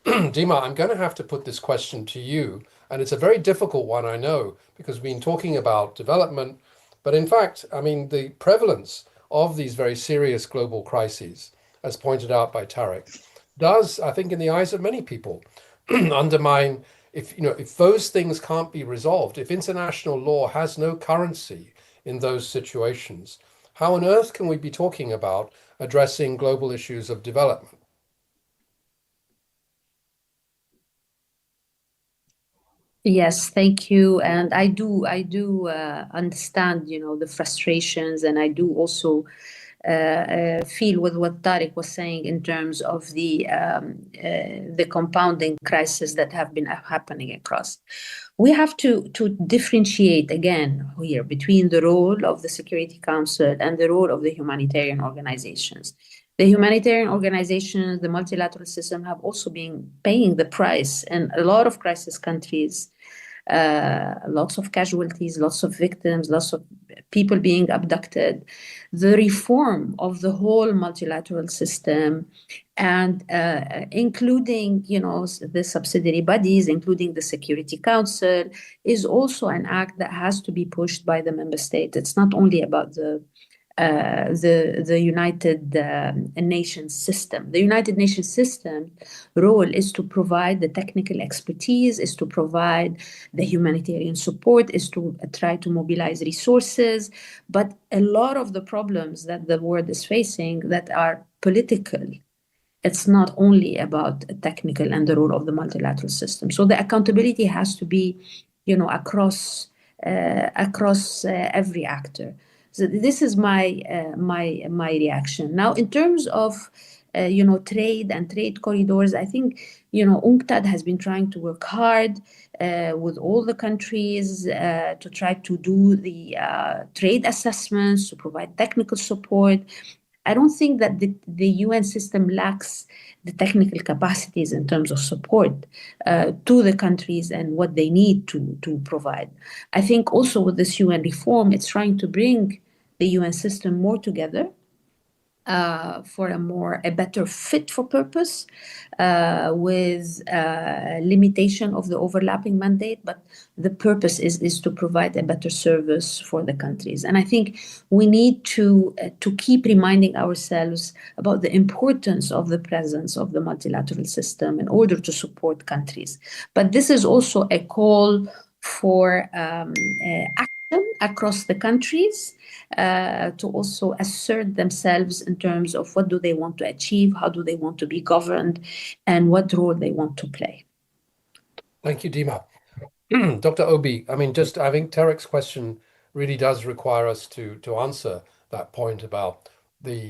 Dima, I'm going to have to put this question to you. And it's a very difficult one, I know, because we've been talking about development. But in fact, I mean, the prevalence of these very serious global crises, as pointed out by Tariq, does, I think, in the eyes of many people, undermine, if those things can't be resolved, if international law has no currency in those situations, how on earth can we be talking about addressing global issues of development? Yes, thank you. And I do understand, the frustrations, and I do also feel with what Tariq was saying in terms of the compounding crisis that have been happening across. We have to differentiate again here between the role of the Security Council and the role of the humanitarian organizations. The humanitarian organizations, the multilateral system have also been paying the price in a lot of crisis countries. Lots of casualties, lots of victims, lots of people being abducted. The reform of the whole multilateral system, and including, the subsidiary bodies, including the Security Council, is also an act that has to be pushed by the member state. It's not only about the United Nations system. The United Nations system role is to provide the technical expertise, is to provide the humanitarian support, is to try to mobilize resources. But a lot of the problems that the world is facing that are political, it's not only about technical and the role of the multilateral system. So the accountability has to be, across every actor. So this is my reaction. Now, in terms of trade and trade corridors, I think UNCTAD has been trying to work hard with all the countries to try to do the trade assessments, to provide technical support. I don't think that the UN system lacks the technical capacities in terms of support to the countries and what they need to provide. I think also with this UN reform, it's trying to bring the UN system more together for a better fit for purpose with limitation of the overlapping mandate, but the purpose is to provide a better service for the countries. And I think we need to keep reminding ourselves about the importance of the presence of the multilateral system in order to support countries. But this is also a call for action across the countries to also assert themselves in terms of what do they want to achieve, how do they want to be governed, and what role they want to play. Thank you, Dima. Dr. Obi, I mean, I think Tariq's question really does require us to answer that point about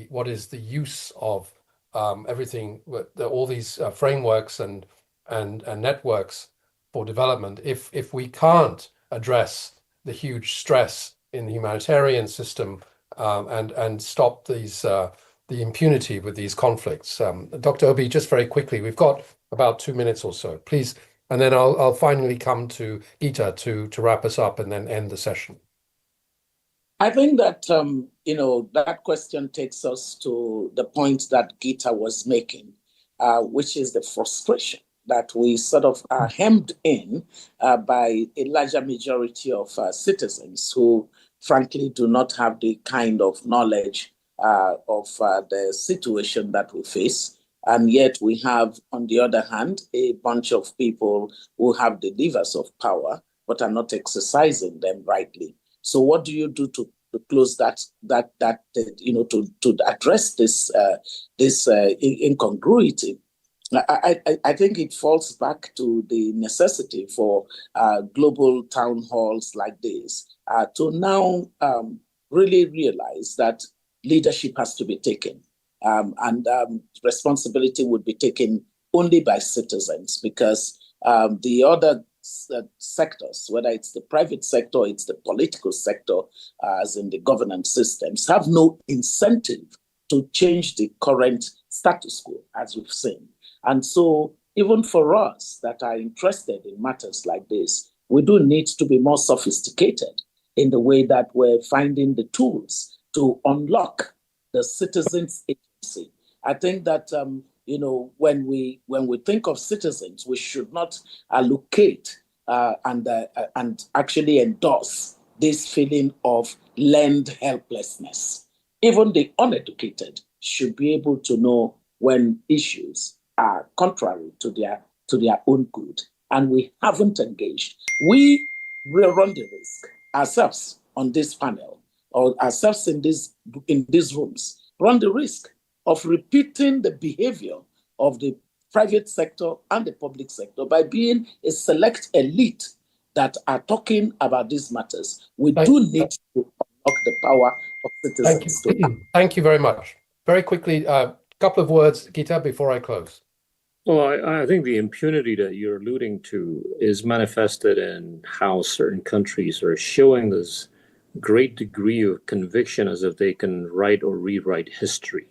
what is the use of everything, all these frameworks and networks for development if we can't address the huge stress in the humanitarian system and stop these the impunity with these conflicts. Dr. Obi, just very quickly, we've got about 2 minutes or so, please, and then I'll finally come to Gita to wrap us up and then end the session. I think that, that question takes us to the point that Gita was making, which is the frustration that we sort of are hemmed in by a larger majority of citizens who, frankly, do not have the kind of knowledge of the situation that we face. And yet we have, on the other hand, a bunch of people who have the levers of power, but are not exercising them rightly. So what do you do to close that to address this incongruity? I think it falls back to the necessity for global town halls like this to now really realize that leadership has to be taken, and responsibility would be taken only by citizens, because the other sectors, whether it's the private sector, it's the political sector, as in the governance systems, have no incentive to change the current status quo, as we've seen. And so even for us that are interested in matters like this, we do need to be more sophisticated in the way that we're finding the tools to unlock the citizens' agency. I think that when we think of citizens, we should not allocate and actually endorse this feeling of learned helplessness. Even the uneducated should be able to know when issues are contrary to their own good, and we haven't engaged. We will run the risk ourselves on this panel, or ourselves in these rooms, run the risk of repeating the behavior of the private sector and the public sector by being a select elite that are talking about these matters. We do need to unlock the power of citizens. Thank you very much. Very quickly, a couple of words, Gita, before I close. Well, I think the impunity that you're alluding to is manifested in how certain countries are showing this great degree of conviction as if they can write or rewrite history.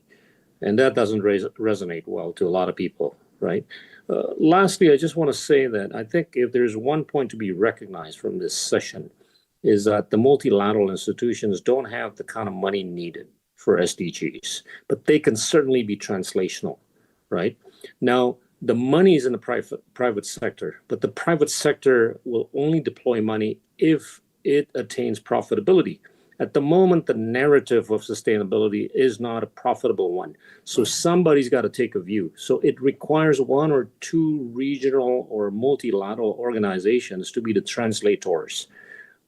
And that doesn't resonate well to a lot of people, right? Lastly, I just want to say that I think if there's one point to be recognized from this session is that the multilateral institutions don't have the kind of money needed for SDGs, but they can certainly be translational, right? Now, the money is in the private sector, but the private sector will only deploy money if it attains profitability. At the moment, the narrative of sustainability is not a profitable one. So somebody's got to take a view. So it requires one or two regional or multilateral organizations to be the translators.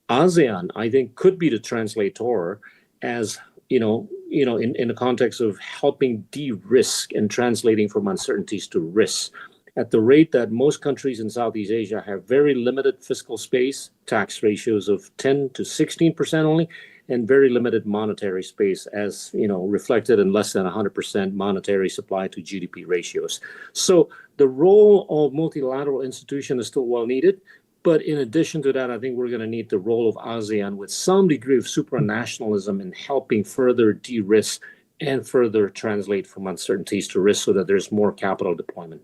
ASEAN, I think, could be the translator as, in the context of helping de-risk and translating from uncertainties to risks. At the rate that most countries in Southeast Asia have very limited fiscal space, tax ratios of 10 to 16% only, and very limited monetary space, as reflected in less than 100% monetary supply to GDP ratios. So the role of multilateral institutions is still well needed. But in addition to that, I think we're going to need the role of ASEAN with some degree of supranationalism in helping further de-risk and further translate from uncertainties to risk so that there's more capital deployment.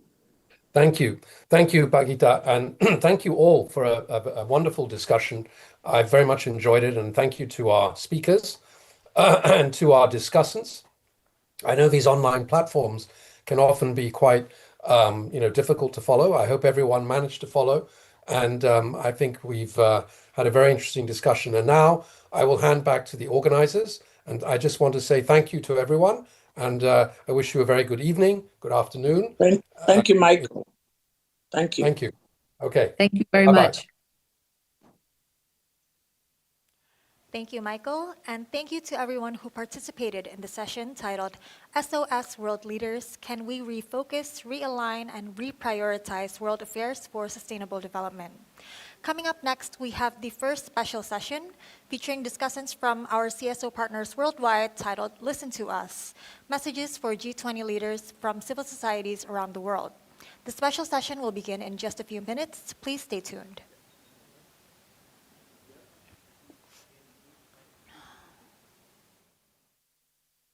Thank you. Thank you, Bhagita. And thank you all for a wonderful discussion. I very much enjoyed it. And thank you to our speakers and to our discussants. I know these online platforms can often be quite difficult to follow. I hope everyone managed to follow. And I think we've had a very interesting discussion. And now I will hand back to the organizers. And I just want to say thank you to everyone. And I wish you a very good evening, good afternoon. Thank you, Michael. Thank you. Thank you. Okay. Thank you very Bye-bye. much. Thank you, Michael, and thank you to everyone who participated in the session titled SOS World Leaders, Can We Refocus, Realign, and Reprioritize World Affairs for Sustainable Development? Coming up next, we have the first special session featuring discussants from our CSO partners worldwide titled Listen to Us, Messages for G20 Leaders from Civil Societies Around the World. The special session will begin in just a few minutes. Please stay tuned.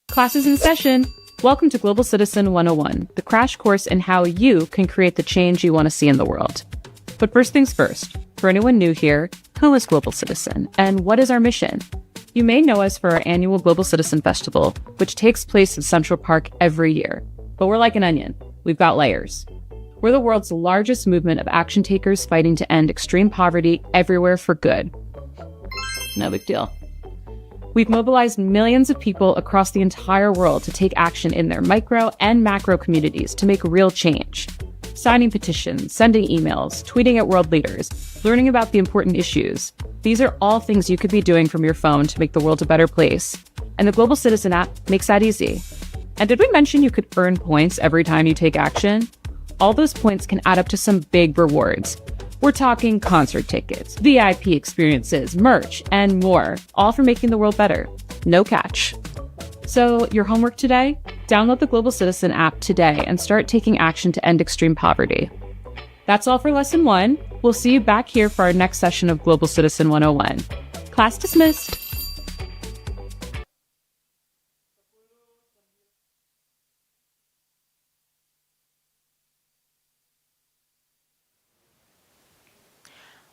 Class is in session. Welcome to Global Citizen 101, the crash course in how you can create the change you want to see in the world. But first things first, for anyone new here, who is Global Citizen and what is our mission? You may know us for our annual Global Citizen Festival, which takes place in Central Park every year. But we're like an onion. We've got layers. We're the world's largest movement of action takers fighting to end extreme poverty everywhere for good. No big deal. We've mobilized millions of people across the entire world to take action in their micro and macro communities to make real change. Signing petitions, sending emails, tweeting at world leaders, learning about the important issues. These are all things you could be doing from your phone to make the world a better place. And the Global Citizen app makes that easy. And did we mention you could earn points every time you take action? All those points can add up to some big rewards. We're talking concert tickets, VIP experiences, merch, and more, all for making the world better. No catch. So, your homework today? Download the Global Citizen app today and start taking action to end extreme poverty. That's all for Lesson 1. We'll see you back here for our next session of Global Citizen 101. Class dismissed.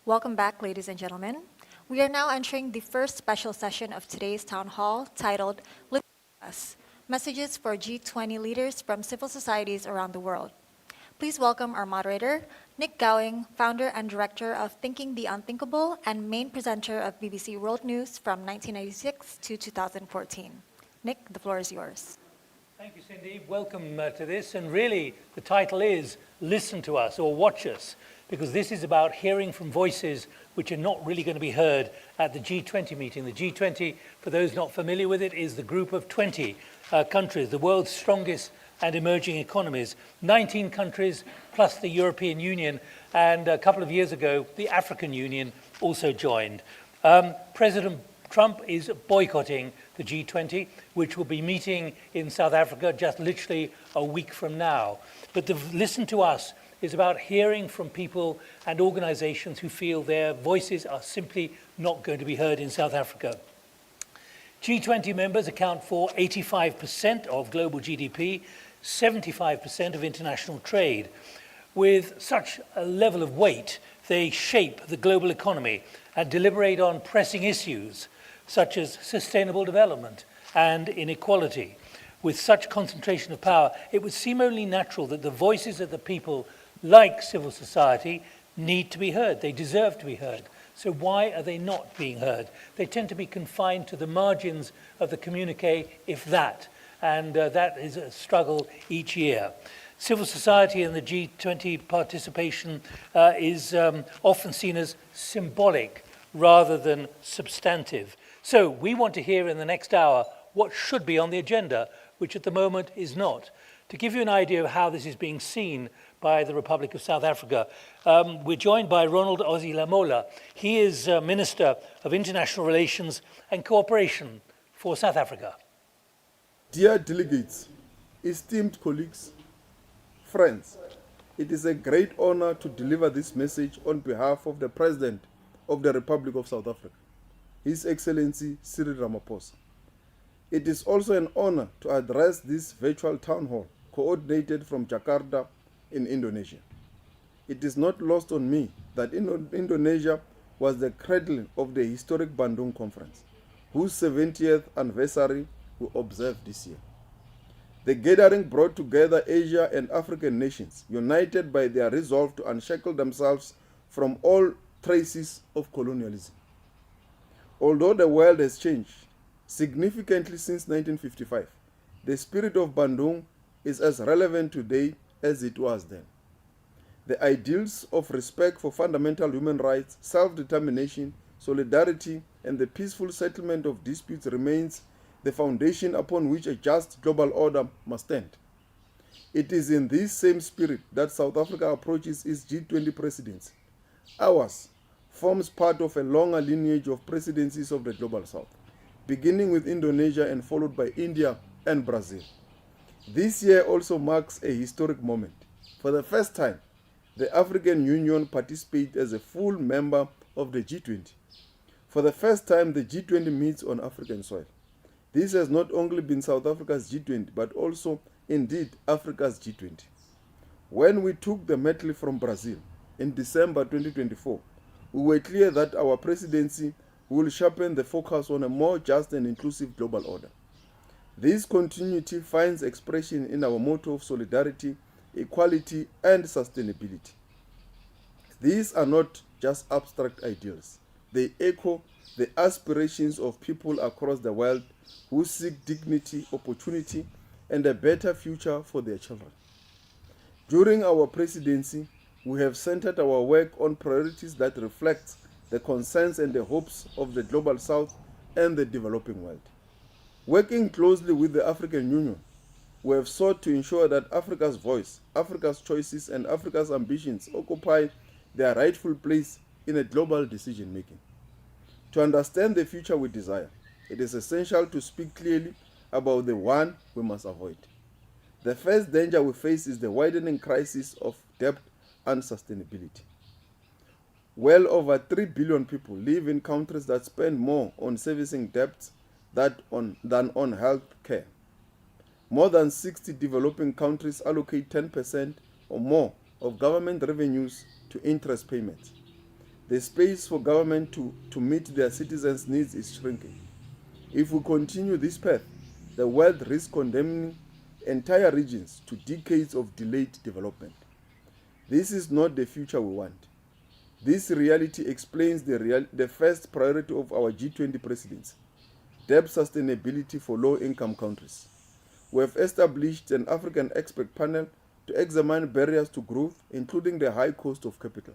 Welcome back, ladies and gentlemen. We are now entering the first special session of today's town hall titled Listen to Us, Messages for G20 Leaders from Civil Societies Around the World. Please welcome our moderator, Nick Gowing, founder and director of Thinking the Unthinkable and main presenter of BBC World News from 1996 to 2014. Nick, the floor is yours. Thank you, Cindy. Welcome to this. And really, the title is Listen to Us or Watch Us, because this is about hearing from voices which are not really going to be heard at the G20 meeting. The G20, for those not familiar with it, is the group of 20 countries, the world's strongest and emerging economies. 19 countries plus the European Union, and a couple of years ago, the African Union also joined. President Trump is boycotting the G20, which will be meeting in South Africa just literally a week from now. But the Listen to Us is about hearing from people and organizations who feel their voices are simply not going to be heard in South Africa. G20 members account for 85% of global GDP, 75% of international trade. With such a level of weight, they shape the global economy and deliberate on pressing issues such as sustainable development and inequality. With such concentration of power, it would seem only natural that the voices of the people, like civil society, need to be heard. They deserve to be heard. So why are they not being heard? They tend to be confined to the margins of the communiqué, if that, and that is a struggle each year. Civil society in the G20 participation is often seen as symbolic rather than substantive. So we want to hear in the next hour what should be on the agenda, which at the moment is not. To give you an idea of how this is being seen by the Republic of South Africa, we're joined by Ronald Ozilamola. He is Minister of International Relations and Cooperation for South Africa. Dear delegates, esteemed colleagues, friends, it is a great honor to deliver this message on behalf of the President of the Republic of South Africa, His Excellency Cyril Ramaphosa. It is also an honor to address this virtual town hall coordinated from Jakarta in Indonesia. It is not lost on me that Indonesia was the cradle of the historic Bandung Conference, whose 70th anniversary we observe this year. The gathering brought together Asia and African nations, united by their resolve to unshackle themselves from all traces of colonialism. Although the world has changed significantly since 1955, the spirit of Bandung is as relevant today as it was then. The ideals of respect for fundamental human rights, self-determination, solidarity, and the peaceful settlement of disputes remains the foundation upon which a just global order must stand. It is in this same spirit that South Africa approaches its G20 presidency. Ours forms part of a longer lineage of presidencies of the Global South, beginning with Indonesia and followed by India and Brazil. This year also marks a historic moment. For the first time, the African Union participates as a full member of the G20. For the first time, the G20 meets on African soil. This has not only been South Africa's G20, but also indeed Africa's G20. When we took the mantle from Brazil in December 2024, we were clear that our presidency will sharpen the focus on a more just and inclusive global order. This continuity finds expression in our motto of solidarity, equality, and sustainability. These are not just abstract ideals. They echo the aspirations of people across the world who seek dignity, opportunity, and a better future for their children. During our presidency, we have centered our work on priorities that reflect the concerns and the hopes of the Global South and the developing world. Working closely with the African Union, we have sought to ensure that Africa's voice, Africa's choices, and Africa's ambitions occupy their rightful place in a global decision-making. To understand the future we desire, it is essential to speak clearly about the one we must avoid. The first danger we face is the widening crisis of debt and sustainability. Well over 3 billion people live in countries that spend more on servicing debts than on health care. More than 60 developing countries allocate 10% or more of government revenues to interest payments. The space for government to meet their citizens' needs is shrinking. If we continue this path, the world risks condemning entire regions to decades of delayed development. This is not the future we want. This reality explains the first priority of our G20 presidency, debt sustainability for low-income countries. We have established an African expert panel to examine barriers to growth, including the high cost of capital.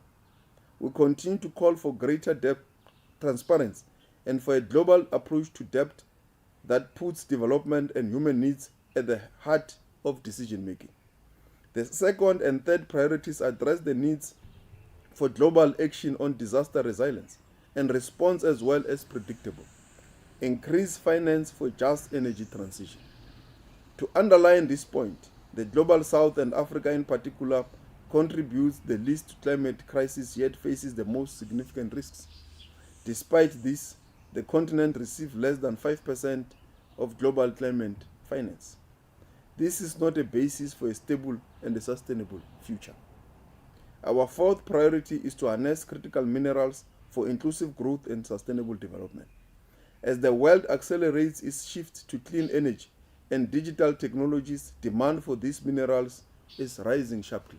We continue to call for greater debt transparency and for a global approach to debt that puts development and human needs at the heart of decision-making. The second and third priorities address the needs for global action on disaster resilience and response as well as predictable. Increase finance for just energy transition. To underline this point, the Global South and Africa in particular contributes the least to climate crisis yet faces the most significant risks. Despite this, the continent receives less than 5% of global climate finance. This is not a basis for a stable and a sustainable future. Our fourth priority is to harness critical minerals for inclusive growth and sustainable development. As the world accelerates its shift to clean energy and digital technologies, demand for these minerals is rising sharply.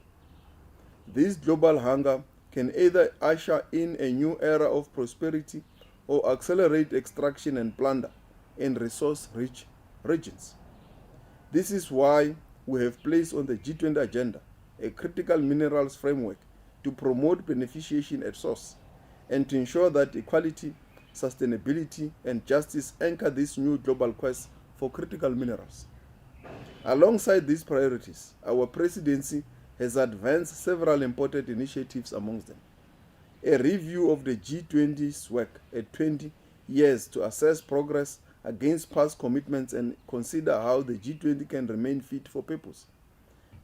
This global hunger can either usher in a new era of prosperity or accelerate extraction and plunder in resource-rich regions. This is why we have placed on the G20 agenda a critical minerals framework to promote beneficiation at source and to ensure that equality, sustainability, and justice anchor this new global quest for critical minerals. Alongside these priorities, our presidency has advanced several important initiatives amongst them. A review of the G20's work at 20 years to assess progress against past commitments and consider how the G20 can remain fit for purpose.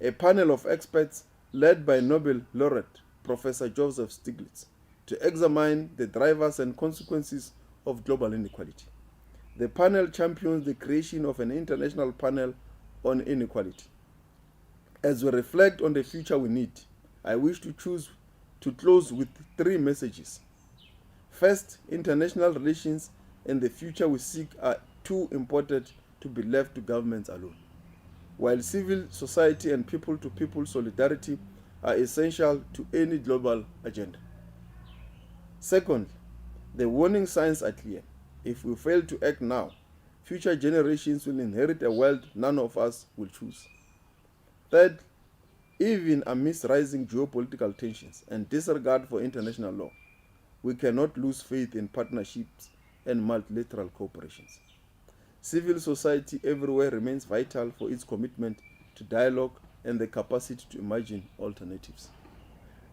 A panel of experts led by Nobel laureate Professor Joseph Stiglitz to examine the drivers and consequences of global inequality. The panel champions the creation of an international panel on inequality. As we reflect on the future we need, I wish to close with 3 messages. First, international relations and the future we seek are too important to be left to governments alone, while civil society and people-to-people solidarity are essential to any global agenda. Second, the warning signs are clear. If we fail to act now, future generations will inherit a world none of us will choose. Third, even amidst rising geopolitical tensions and disregard for international law, we cannot lose faith in partnerships and multilateral cooperations. Civil society everywhere remains vital for its commitment to dialogue and the capacity to imagine alternatives.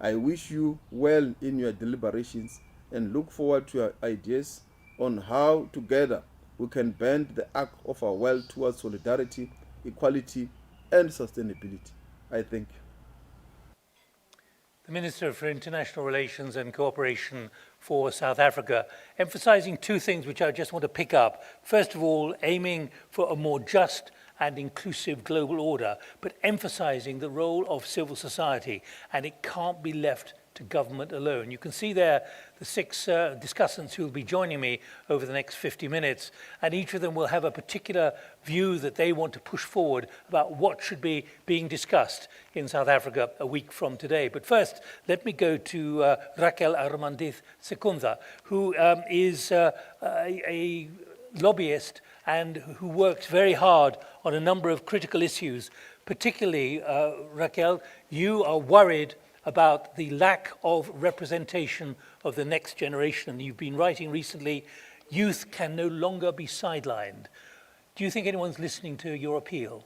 I wish you well in your deliberations and look forward to your ideas on how together we can bend the arc of our world towards solidarity, equality, and sustainability. I thank you. The Minister for International Relations and Cooperation for South Africa, emphasizing two things which I just want to pick up. First of all, aiming for a more just and inclusive global order, but emphasizing the role of civil society, and it can't be left to government alone. You can see there the six discussants who will be joining me over the next 50 minutes, and each of them will have a particular view that they want to push forward about what should be being discussed in South Africa a week from today. But first, let me go to Raquel Armandiz Secunda, who is a lobbyist and who works very hard on a number of critical issues. Particularly, Raquel, you are worried about the lack of representation of the next generation. You've been writing recently, youth can no longer be sidelined. Do you think anyone's listening to your appeal?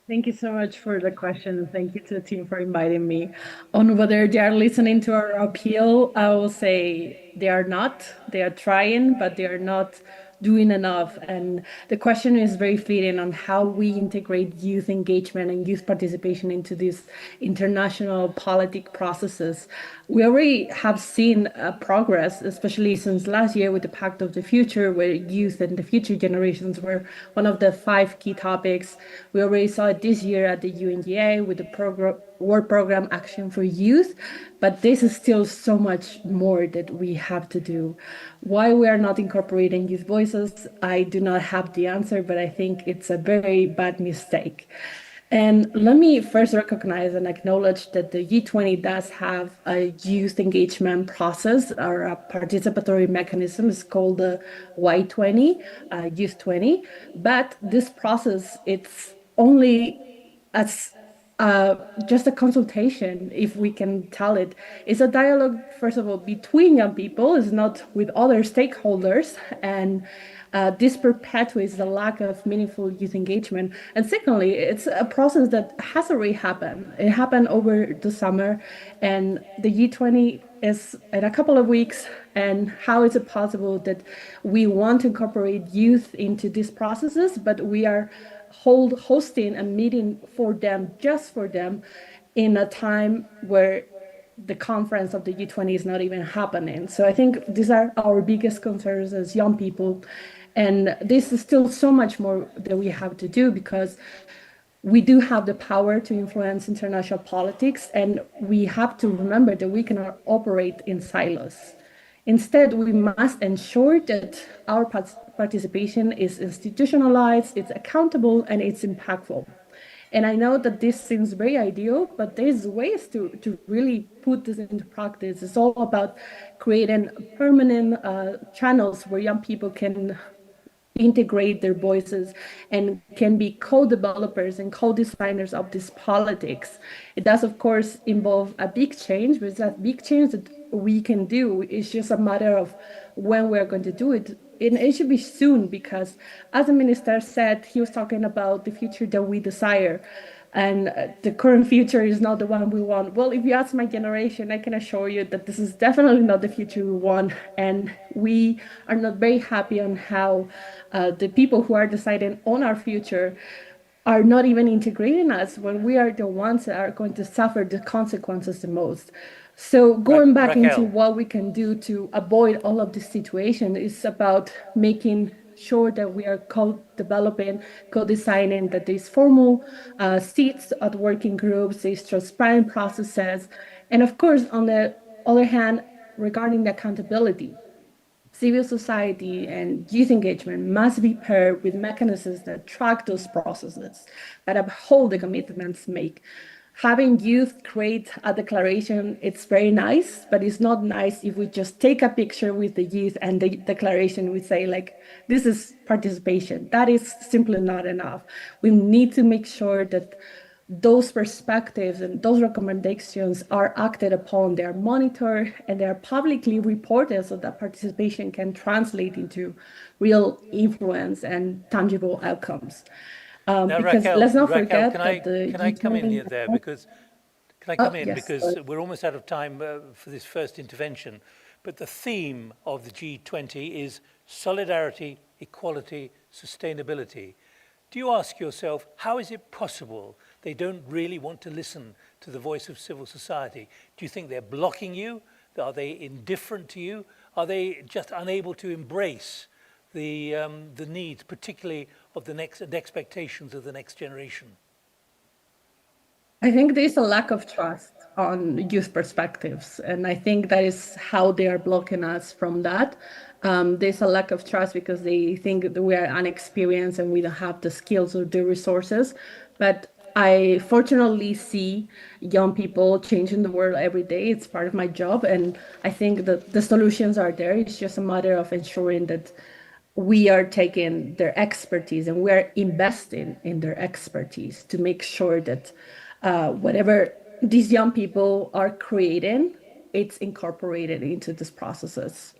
Thank you so much for the question. Thank you to the team for inviting me. On whether they are listening to our appeal, I will say they are not. They are trying, but they are not doing enough. And the question is very fitting on how we integrate youth engagement and youth participation into these international politic processes. We already have seen progress, especially since last year with the Pact of the Future, where youth and the future generations were one of the 5 key topics. We already saw it this year at the UNGA with the World Program Action for Youth, but this is still so much more that we have to do. Why we are not incorporating youth voices, I do not have the answer, but I think it's a very bad mistake. And let me first recognize and acknowledge that the G20 does have a youth engagement process or a participatory mechanism. It's called the Y20, Youth 20. But this process, it's only as just a consultation, if we can tell it. It's a dialogue, first of all, between young people. It's not with other stakeholders. And this perpetuates the lack of meaningful youth engagement. And secondly, it's a process that has already happened. It happened over the summer, and the G20 is in a couple of weeks. And how is it possible that we want to incorporate youth into these processes, but we are hosting a meeting for them, just for them, in a time where the conference of the G20 is not even happening? So I think these are our biggest concerns as young people. And this is still so much more that we have to do, because we do have the power to influence international politics, and we have to remember that we cannot operate in silos. Instead, we must ensure that our participation is institutionalized, it's accountable, and it's impactful. And I know that this seems very ideal, but there's ways to really put this into practice. It's all about creating permanent channels where young people can integrate their voices and can be co-developers and co-designers of this politics. It does, of course, involve a big change, but that big change that we can do, it's just a matter of when we're going to do it. And it should be soon, because as the minister said, he was talking about the future that we desire. And the current future is not the one we want. Well, if you ask my generation, I can assure you that this is definitely not the future we want. And we are not very happy on how the people who are deciding on our future are not even integrating us, when we are the ones that are going to suffer the consequences the most. So going back into what we can do to avoid all of this situation is about making sure that we are co-developing, co-designing, that there's formal seats at working groups, there's transparent processes. And of course, on the other hand, regarding the accountability, civil society and youth engagement must be paired with mechanisms that track those processes, that uphold the commitments made. Having youth create a declaration, it's very nice, but it's not nice if we just take a picture with the youth and the declaration, we say like, this is participation. That is simply not enough. We need to make sure that those perspectives and those recommendations are acted upon, they are monitored, and they are publicly reported so that participation can translate into real influence and tangible outcomes. Now, because Raquel, let's not Raquel, forget can that I come in here there, because yes, because sorry. we're almost out of time for this first intervention, but the theme of the G20 is solidarity, equality, sustainability. Do you ask yourself, how is it possible they don't really want to listen to the voice of civil society? Do you think they're blocking you? Are they indifferent to you? Are they just unable to embrace the needs, particularly of the expectations of the next generation? I think there's a lack of trust on youth perspectives, and I think that is how they are blocking us from that. There's a lack of trust because they think that we are inexperienced and we don't have the skills or the resources. But I fortunately see young people changing the world every day. It's part of my job, and I think that the solutions are there. It's just a matter of ensuring that we are taking their expertise and we are investing in their expertise to make sure that whatever these young people are creating, it's incorporated into these processes.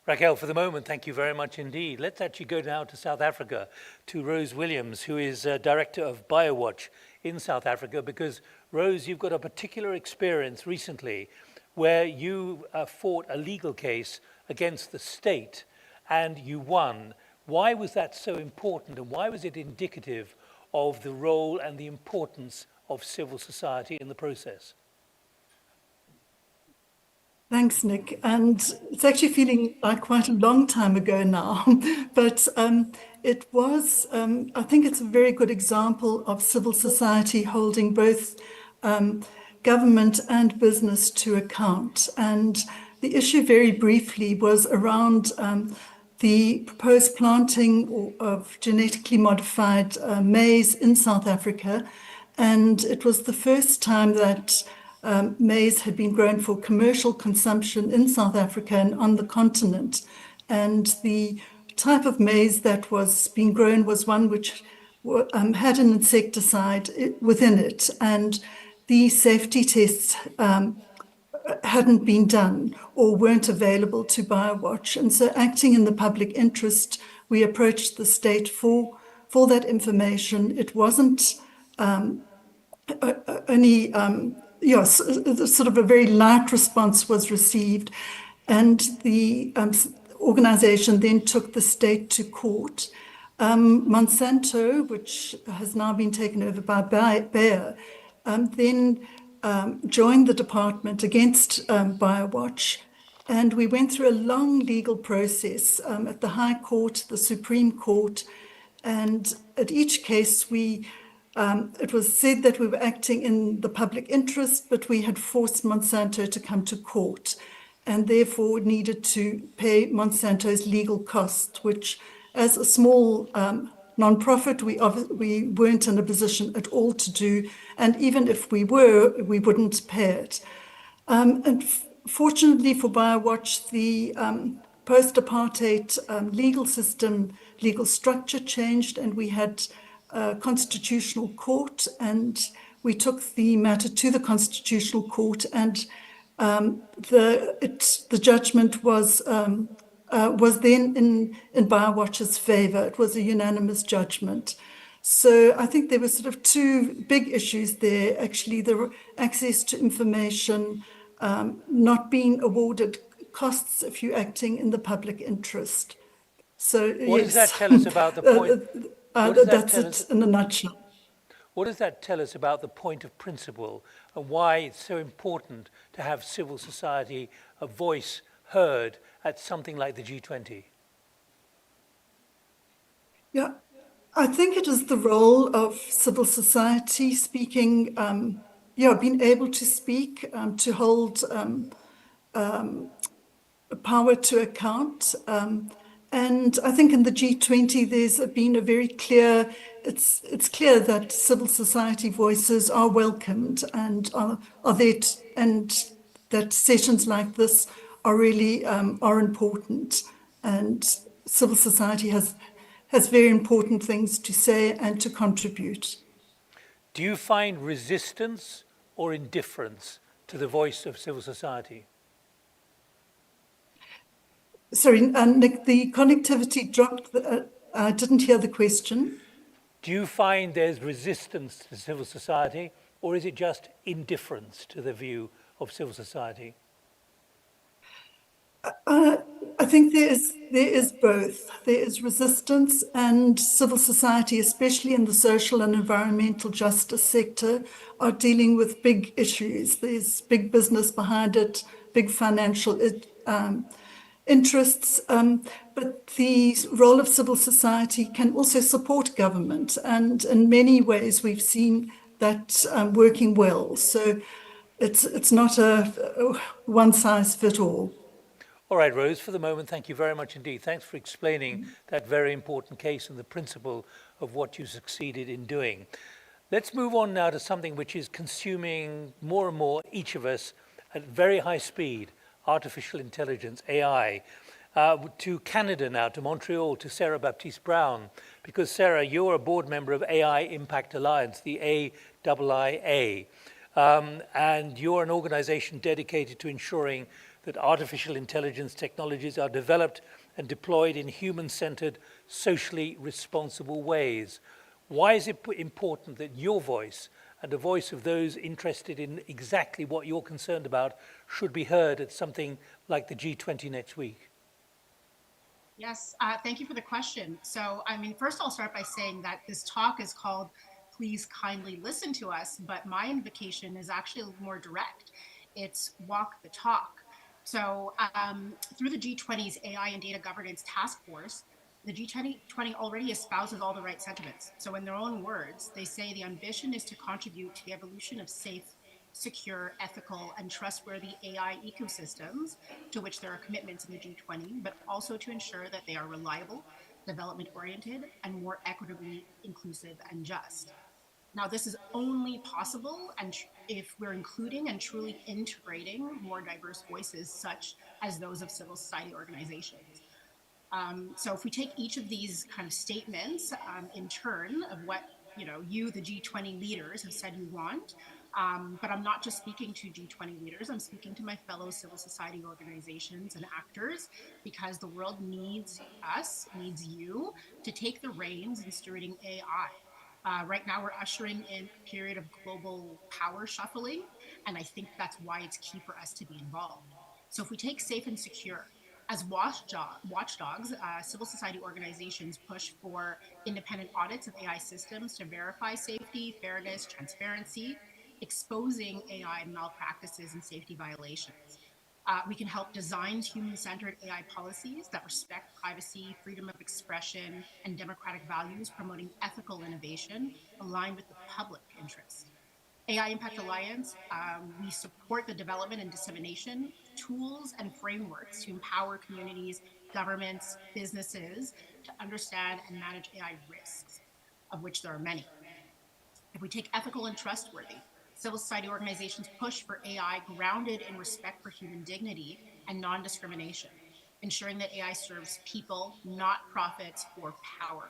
Raquel, for the moment, thank you very much indeed. Let's actually go now to South Africa, to Rose Williams, who is Director of BioWatch in South Africa, because Rose, you've got a particular experience recently where you fought a legal case against the state and you won. Why was that so important, and why was it indicative of the role and the importance of civil society in the process? Thanks, Nick. And it's actually feeling like quite a long time ago now, but it was, I think it's a very good example of civil society holding both government and business to account. And the issue very briefly was around the proposed planting of genetically modified maize in South Africa. And it was the first time that maize had been grown for commercial consumption in South Africa and on the continent. And the type of maize that was being grown was one which had an insecticide within it. And the safety tests hadn't been done or weren't available to BioWatch. And so, acting in the public interest, we approached the state for that information. It wasn't only sort of a very light response was received, and the organization then took the state to court. Monsanto, which has now been taken over by Bayer, then joined the department against BioWatch, and we went through a long legal process at the High Court, the Supreme Court, and at each case it was said that we were acting in the public interest, but we had forced Monsanto to come to court and therefore needed to pay Monsanto's legal costs, which as a small non-profit, we weren't in a position at all to do. And even if we were, we wouldn't pay it. And fortunately for BioWatch, the post-apartheid legal system, legal structure changed, and we had Constitutional Court, and we took the matter to the Constitutional Court, and the judgment was then in BioWatch's favor. It was a unanimous judgment. So I think there were sort of two big issues there. Actually, the access to information, not being awarded costs if you're acting in the public interest. So what does that tell us about the point? That's it in a nutshell. What does that tell us about the point of principle and why it's so important to have civil society, a voice heard at something like the G20? Yeah, I think it is the role of civil society speaking, being able to speak, to hold power to account. And I think in the G20, there's been a very clear, it's clear that civil society voices are welcomed and are there, and that sessions like this are really are important. And civil society has very important things to say and to contribute. Do you find resistance or indifference to the voice of civil society? Sorry, Nick, the connectivity dropped. I didn't hear the question. Do you find there's resistance to civil society, or is it just indifference to the view of civil society? I think there is both. There is resistance, and civil society, especially in the social and environmental justice sector, are dealing with big issues. There's big business behind it. big financial interests, but the role of civil society can also support government. And in many ways, we've seen that working well. So it's not a one-size-fits-all. All right, Rose, for the moment, thank you very much indeed. Thanks for explaining that very important case and the principle of what you succeeded in doing. Let's move on now to something which is consuming more and more each of us at very high speed, artificial intelligence, AI. To Canada now, to Montreal, to Sarah Baptiste-Brown, because Sarah, you're a board member of AI Impact Alliance, the AIIA, and you're an organization dedicated to ensuring that artificial intelligence technologies are developed and deployed in human-centered, socially responsible ways. Why is it important that your voice and the voice of those interested in exactly what you're concerned about should be heard at something like the G20 next week? Yes, thank you for the question. So, I mean, first I'll start by saying that this talk is called Please Kindly Listen to Us, but my invocation is actually a little more direct. It's walk the talk. So through the G20's AI and Data Governance Task Force, the G20 already espouses all the right sentiments. So in their own words, they say the ambition is to contribute to the evolution of safe, secure, ethical, and trustworthy AI ecosystems, to which there are commitments in the G20, but also to ensure that they are reliable, development-oriented, and more equitably inclusive and just. Now, this is only possible and if we're including and truly integrating more diverse voices, such as those of civil society organizations. So if we take each of these kind of statements in turn of what you, the G20 leaders, have said you want, but I'm not just speaking to G20 leaders, I'm speaking to my fellow civil society organizations and actors, because the world needs us, needs you, to take the reins in stewarding AI. Right now, we're ushering in a period of global power shuffling, and I think that's why it's key for us to be involved. So if we take safe and secure, as watchdogs, civil society organizations push for independent audits of AI systems to verify safety, fairness, transparency, exposing AI malpractices and safety violations. We can help design human-centered AI policies that respect privacy, freedom of expression, and democratic values, promoting ethical innovation aligned with the public interest. AI Impact Alliance, we support the development and dissemination of tools and frameworks to empower communities, governments, businesses to understand and manage AI risks, of which there are many. If we take ethical and trustworthy, civil society organizations push for AI grounded in respect for human dignity and non-discrimination, ensuring that AI serves people, not profits or power.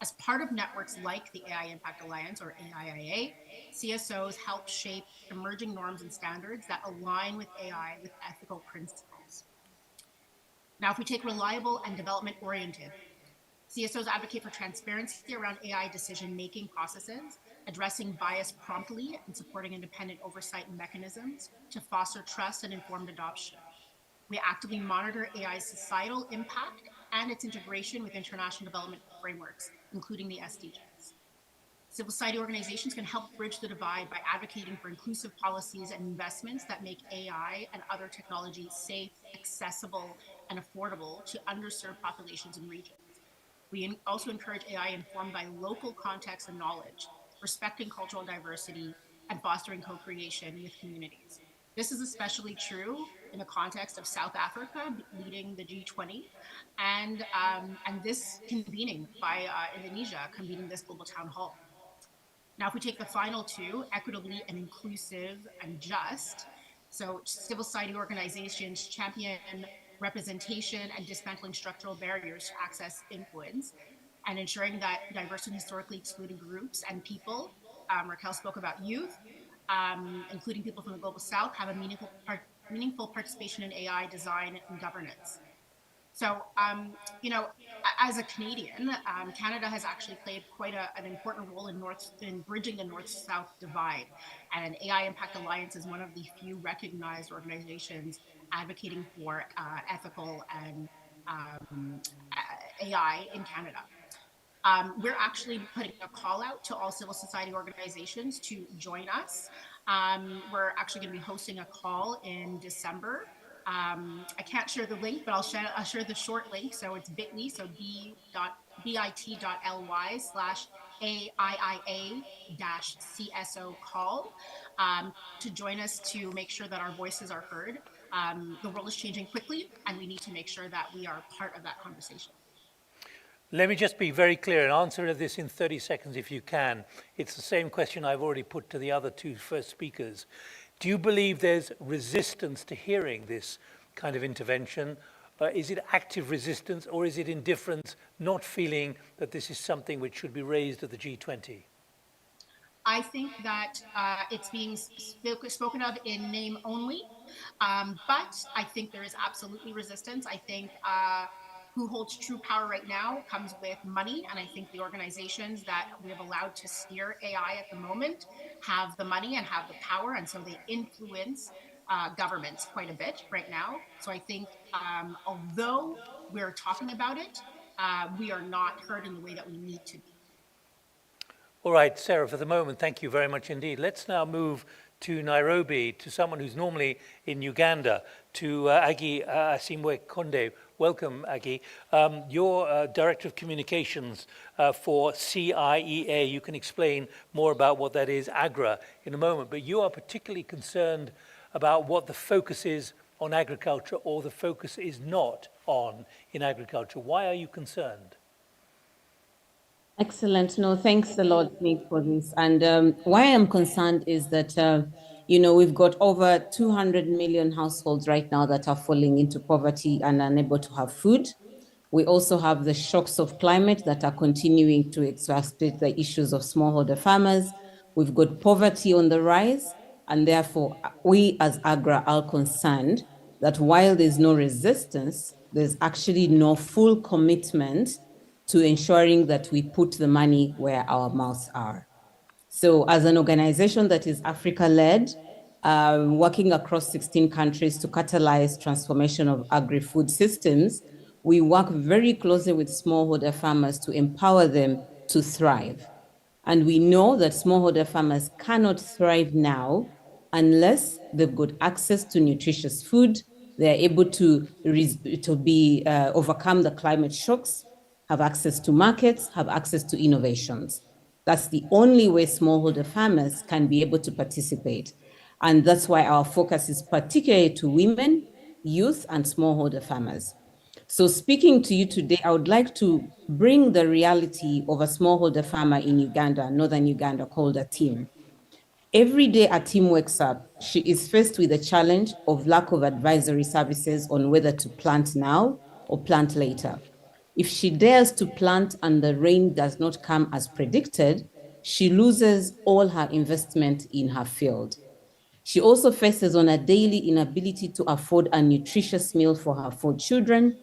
As part of networks like the AI Impact Alliance, or AIIA, CSOs help shape emerging norms and standards that align with AI with ethical principles. Now, if we take reliable and development-oriented, CSOs advocate for transparency around AI decision-making processes, addressing bias promptly and supporting independent oversight mechanisms to foster trust and informed adoption. We actively monitor AI's societal impact and its integration with international development frameworks, including the SDGs. Civil society organizations can help bridge the divide by advocating for inclusive policies and investments that make AI and other technologies safe, accessible, and affordable to underserved populations and regions. We also encourage AI informed by local context and knowledge, respecting cultural diversity, and fostering co-creation with communities. This is especially true in the context of South Africa leading the G20 and this convening by Indonesia, convening this global town hall. Now, if we take the final two, equitably and inclusive and just, so civil society organizations champion representation and dismantling structural barriers to access influence and ensuring that diverse and historically excluded groups and people, Raquel spoke about youth, including people from the Global South, have a meaningful participation in AI design and governance. So, as a Canadian, Canada has actually played quite an important role in bridging the North-South divide. And AI Impact Alliance is one of the few recognized organizations advocating for ethical and AI in Canada. We're actually putting a call out to all civil society organizations to join us. We're actually going to be hosting a call in December. I can't share the link, but I'll share the short link. So it's bit.ly, so bit.ly/AIIA-CSO call to join us to make sure that our voices are heard. The world is changing quickly, and we need to make sure that we are part of that conversation. Let me just be very clear and answer this in 30 seconds if you can. It's the same question I've already put to the other two first speakers. Do you believe there's resistance to hearing this kind of intervention? Is it active resistance, or is it indifference, not feeling that this is something which should be raised at the G20? I think that it's being spoken of in name only, but I think there is absolutely resistance. I think who holds true power right now comes with money, and I think the organizations that we have allowed to steer AI at the moment have the money and have the power, and so they influence governments quite a bit right now. So I think although we're talking about it, we are not heard in the way that we need to be. All right, Sarah, for the moment, thank you very much indeed. Let's now move to Nairobi, to someone who's normally in Uganda, to Aggie Asimwe-Konde. Welcome, Aggie. You're Director of Communications for CIEA. You can explain more about what that is, AGRA, in a moment. But you are particularly concerned about what the focus is on agriculture or the focus is not on in agriculture. Why are you concerned? Excellent. No, thanks a lot, Nick, for this. And why I'm concerned is that, we've got over 200 million households right now that are falling into poverty and unable to have food. We also have the shocks of climate that are continuing to exacerbate the issues of smallholder farmers. We've got poverty on the rise, and therefore we as AGRA are concerned that while there's no resistance, there's actually no full commitment to ensuring that we put the money where our mouths are. So as an organization that is Africa-led, working across 16 countries to catalyze transformation of agri-food systems, we work very closely with smallholder farmers to empower them to thrive. And we know that smallholder farmers cannot thrive now unless they've got access to nutritious food, they're able to overcome the climate shocks, have access to markets, have access to innovations. That's the only way smallholder farmers can be able to participate. And that's why our focus is particularly to women, youth, and smallholder farmers. So speaking to you today, I would like to bring the reality of a smallholder farmer in Uganda, northern Uganda, called Atim. Every day Atim wakes up, she is faced with the challenge of lack of advisory services on whether to plant now or plant later. If she dares to plant and the rain does not come as predicted, she loses all her investment in her field. She also faces on a daily inability to afford a nutritious meal for her 4 children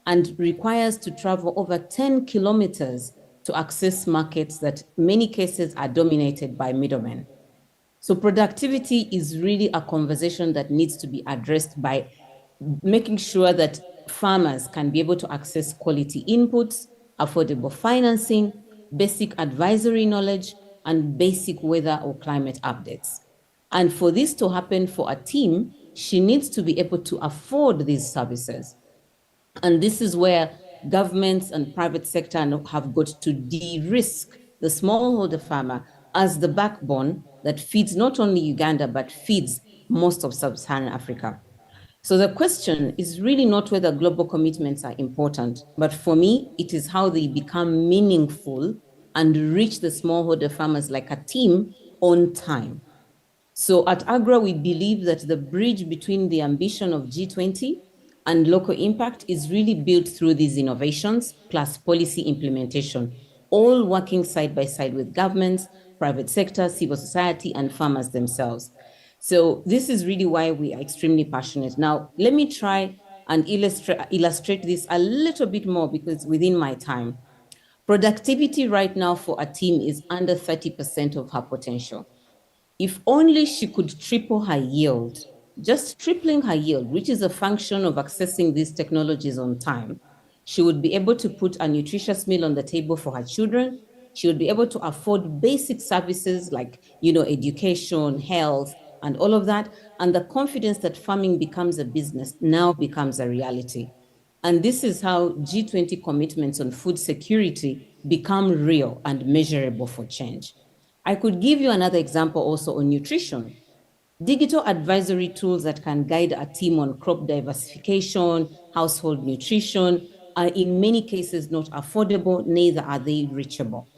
and requires to travel over 10 kilometers to access markets that in many cases are dominated by middlemen. So productivity is really a conversation that needs to be addressed by making sure that farmers can be able to access quality inputs, affordable financing, basic advisory knowledge, and basic weather or climate updates. And for this to happen for a team, she needs to be able to afford these services. And this is where governments and private sector have got to de-risk the smallholder farmer as the backbone that feeds not only Uganda, but feeds most of sub-Saharan Africa. So the question is really not whether global commitments are important, but for me, it is how they become meaningful and reach the smallholder farmers like a team on time. So at AGRA, we believe that the bridge between the ambition of G20 and local impact is really built through these innovations plus policy implementation, all working side by side with governments, private sector, civil society, and farmers themselves. So this is really why we are extremely passionate. Now, let me try and illustrate this a little bit more because within my time, productivity right now for a team is under 30% of her potential. If only she could triple her yield, just tripling her yield, which is a function of accessing these technologies on time, She would be able to put a nutritious meal on the table for her children. She would be able to afford basic services like, education, health, and all of that. And the confidence that farming becomes a business now becomes a reality. And this is how G20 commitments on food security become real and measurable for change. I could give you another example also on nutrition. Digital advisory tools that can guide a team on crop diversification, household nutrition, are in many cases not affordable, neither are they reachable.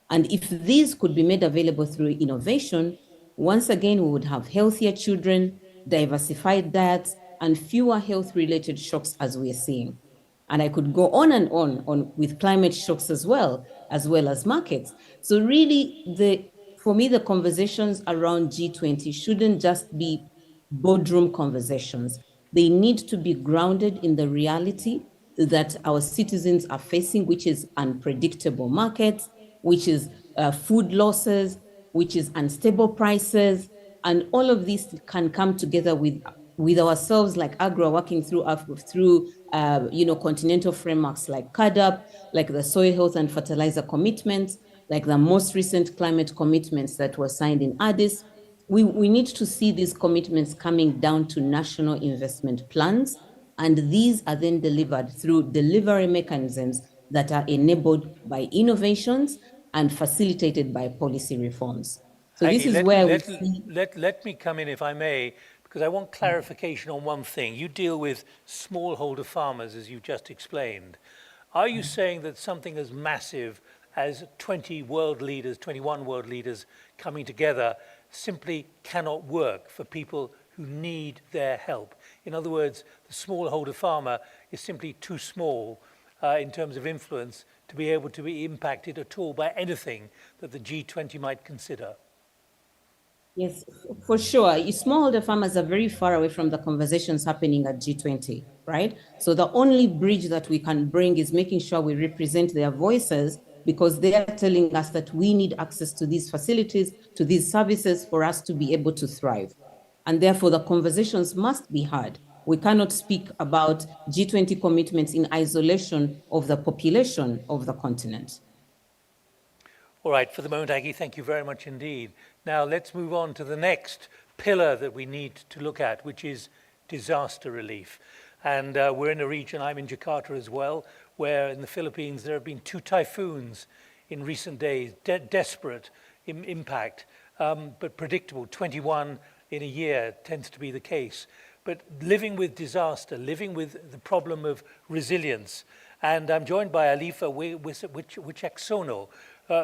And if these could be made available through innovation, once again, we would have healthier children, diversified diets, and fewer health-related shocks as we are seeing. And I could go on and on with climate shocks as well as markets. So really, for me, the conversations around G20 shouldn't just be boardroom conversations. They need to be grounded in the reality that our citizens are facing, which is unpredictable markets, which is food losses, which is unstable prices, and all of these can come together with ourselves like AGRA working through continental frameworks like CAADP, like the soil health and fertilizer commitments, like the most recent climate commitments that were signed in Addis. We need to see these commitments coming down to national investment plans, and these are then delivered through delivery mechanisms that are enabled by innovations and facilitated by policy reforms. So Aggie, this is where we see... Let me come in, if I may, because I want clarification on one thing. You deal with smallholder farmers, as you just explained. Are you saying that something as massive as 21 world leaders coming together simply cannot work for people who need their help? In other words, the smallholder farmer is simply too small in terms of influence to be able to be impacted at all by anything that the G20 might consider. Yes, for sure. Smallholder farmers are very far away from the conversations happening at G20, right? So the only bridge that we can bring is making sure we represent their voices, because they are telling us that we need access to these facilities, to these services for us to be able to thrive. And therefore, the conversations must be had. We cannot speak about G20 commitments in isolation of the population of the continent. All right, for the moment, Aggie, thank you very much indeed. Now let's move on to the next pillar that we need to look at, which is disaster relief. And we're in a region, I'm in Jakarta as well, where in the Philippines there have been 2 typhoons in recent days, desperate impact, but predictable. 21 in a year tends to be the case. But living with disaster, living with the problem of resilience. And I'm joined by Alifa Wicaksono,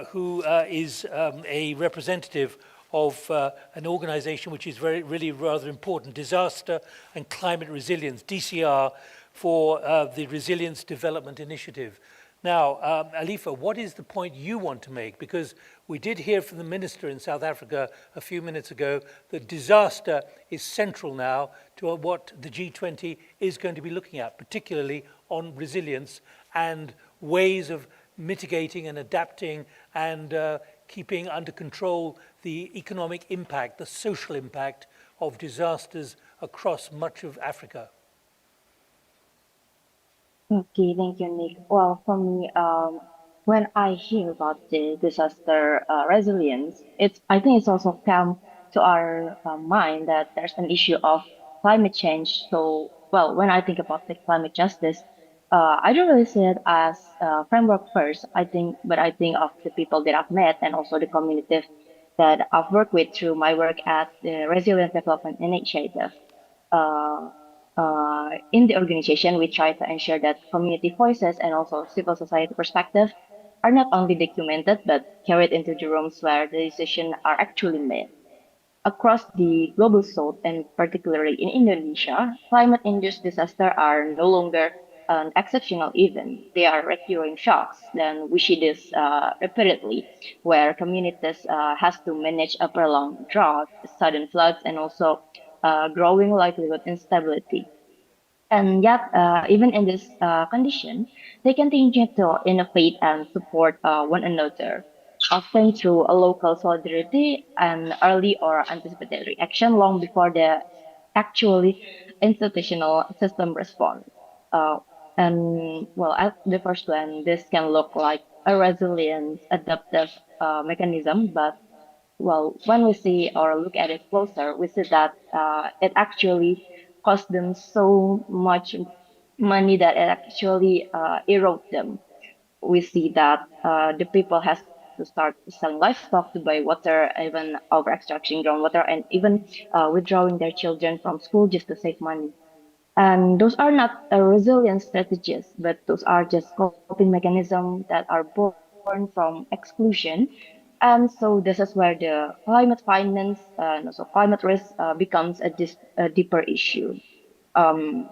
who is a representative of an organization which is really rather important, Disaster and Climate Resilience, DCR, for the Resilience Development Initiative. Now, Alifa, what is the point you want to make? Because we did hear from the minister in South Africa a few minutes ago that disaster is central now to what the G20 is going to be looking at, particularly on resilience and ways of mitigating and adapting and keeping under control the economic impact, the social impact of disasters across much of Africa. Okay, thank you, Nick. Well, for me, when I hear about the disaster resilience, I think it's also come to our mind that there's an issue of climate change. So, well, when I think about the climate justice, I don't really see it as a framework first. But I think of the people that I've met and also the community that I've worked with through my work at the Resilient Development Initiative. In the organization, we try to ensure that community voices and also civil society perspective are not only documented but carried into the rooms where the decisions are actually made. Across the global south and particularly in Indonesia, climate-induced disasters are no longer an exceptional event. They are recurring shocks. Then we see this repeatedly, where communities has to manage a prolonged drought, sudden floods, and also growing livelihood instability. And yet, even in this condition, they continue to innovate and support one another, often through a local solidarity and early or anticipatory action long before the actually institutional system response. And well, at the first glance, this can look like a resilient, adaptive mechanism, but well, when we see or look at it closer, we see that it actually cost them so much money that it actually erode them. We see that the people has to start selling livestock to buy water, even over extracting groundwater, and even withdrawing their children from school just to save money. And those are not resilient strategies, but those are just coping mechanisms that are born from exclusion. And so this is where the climate finance and also climate risk becomes a deeper issue. Um,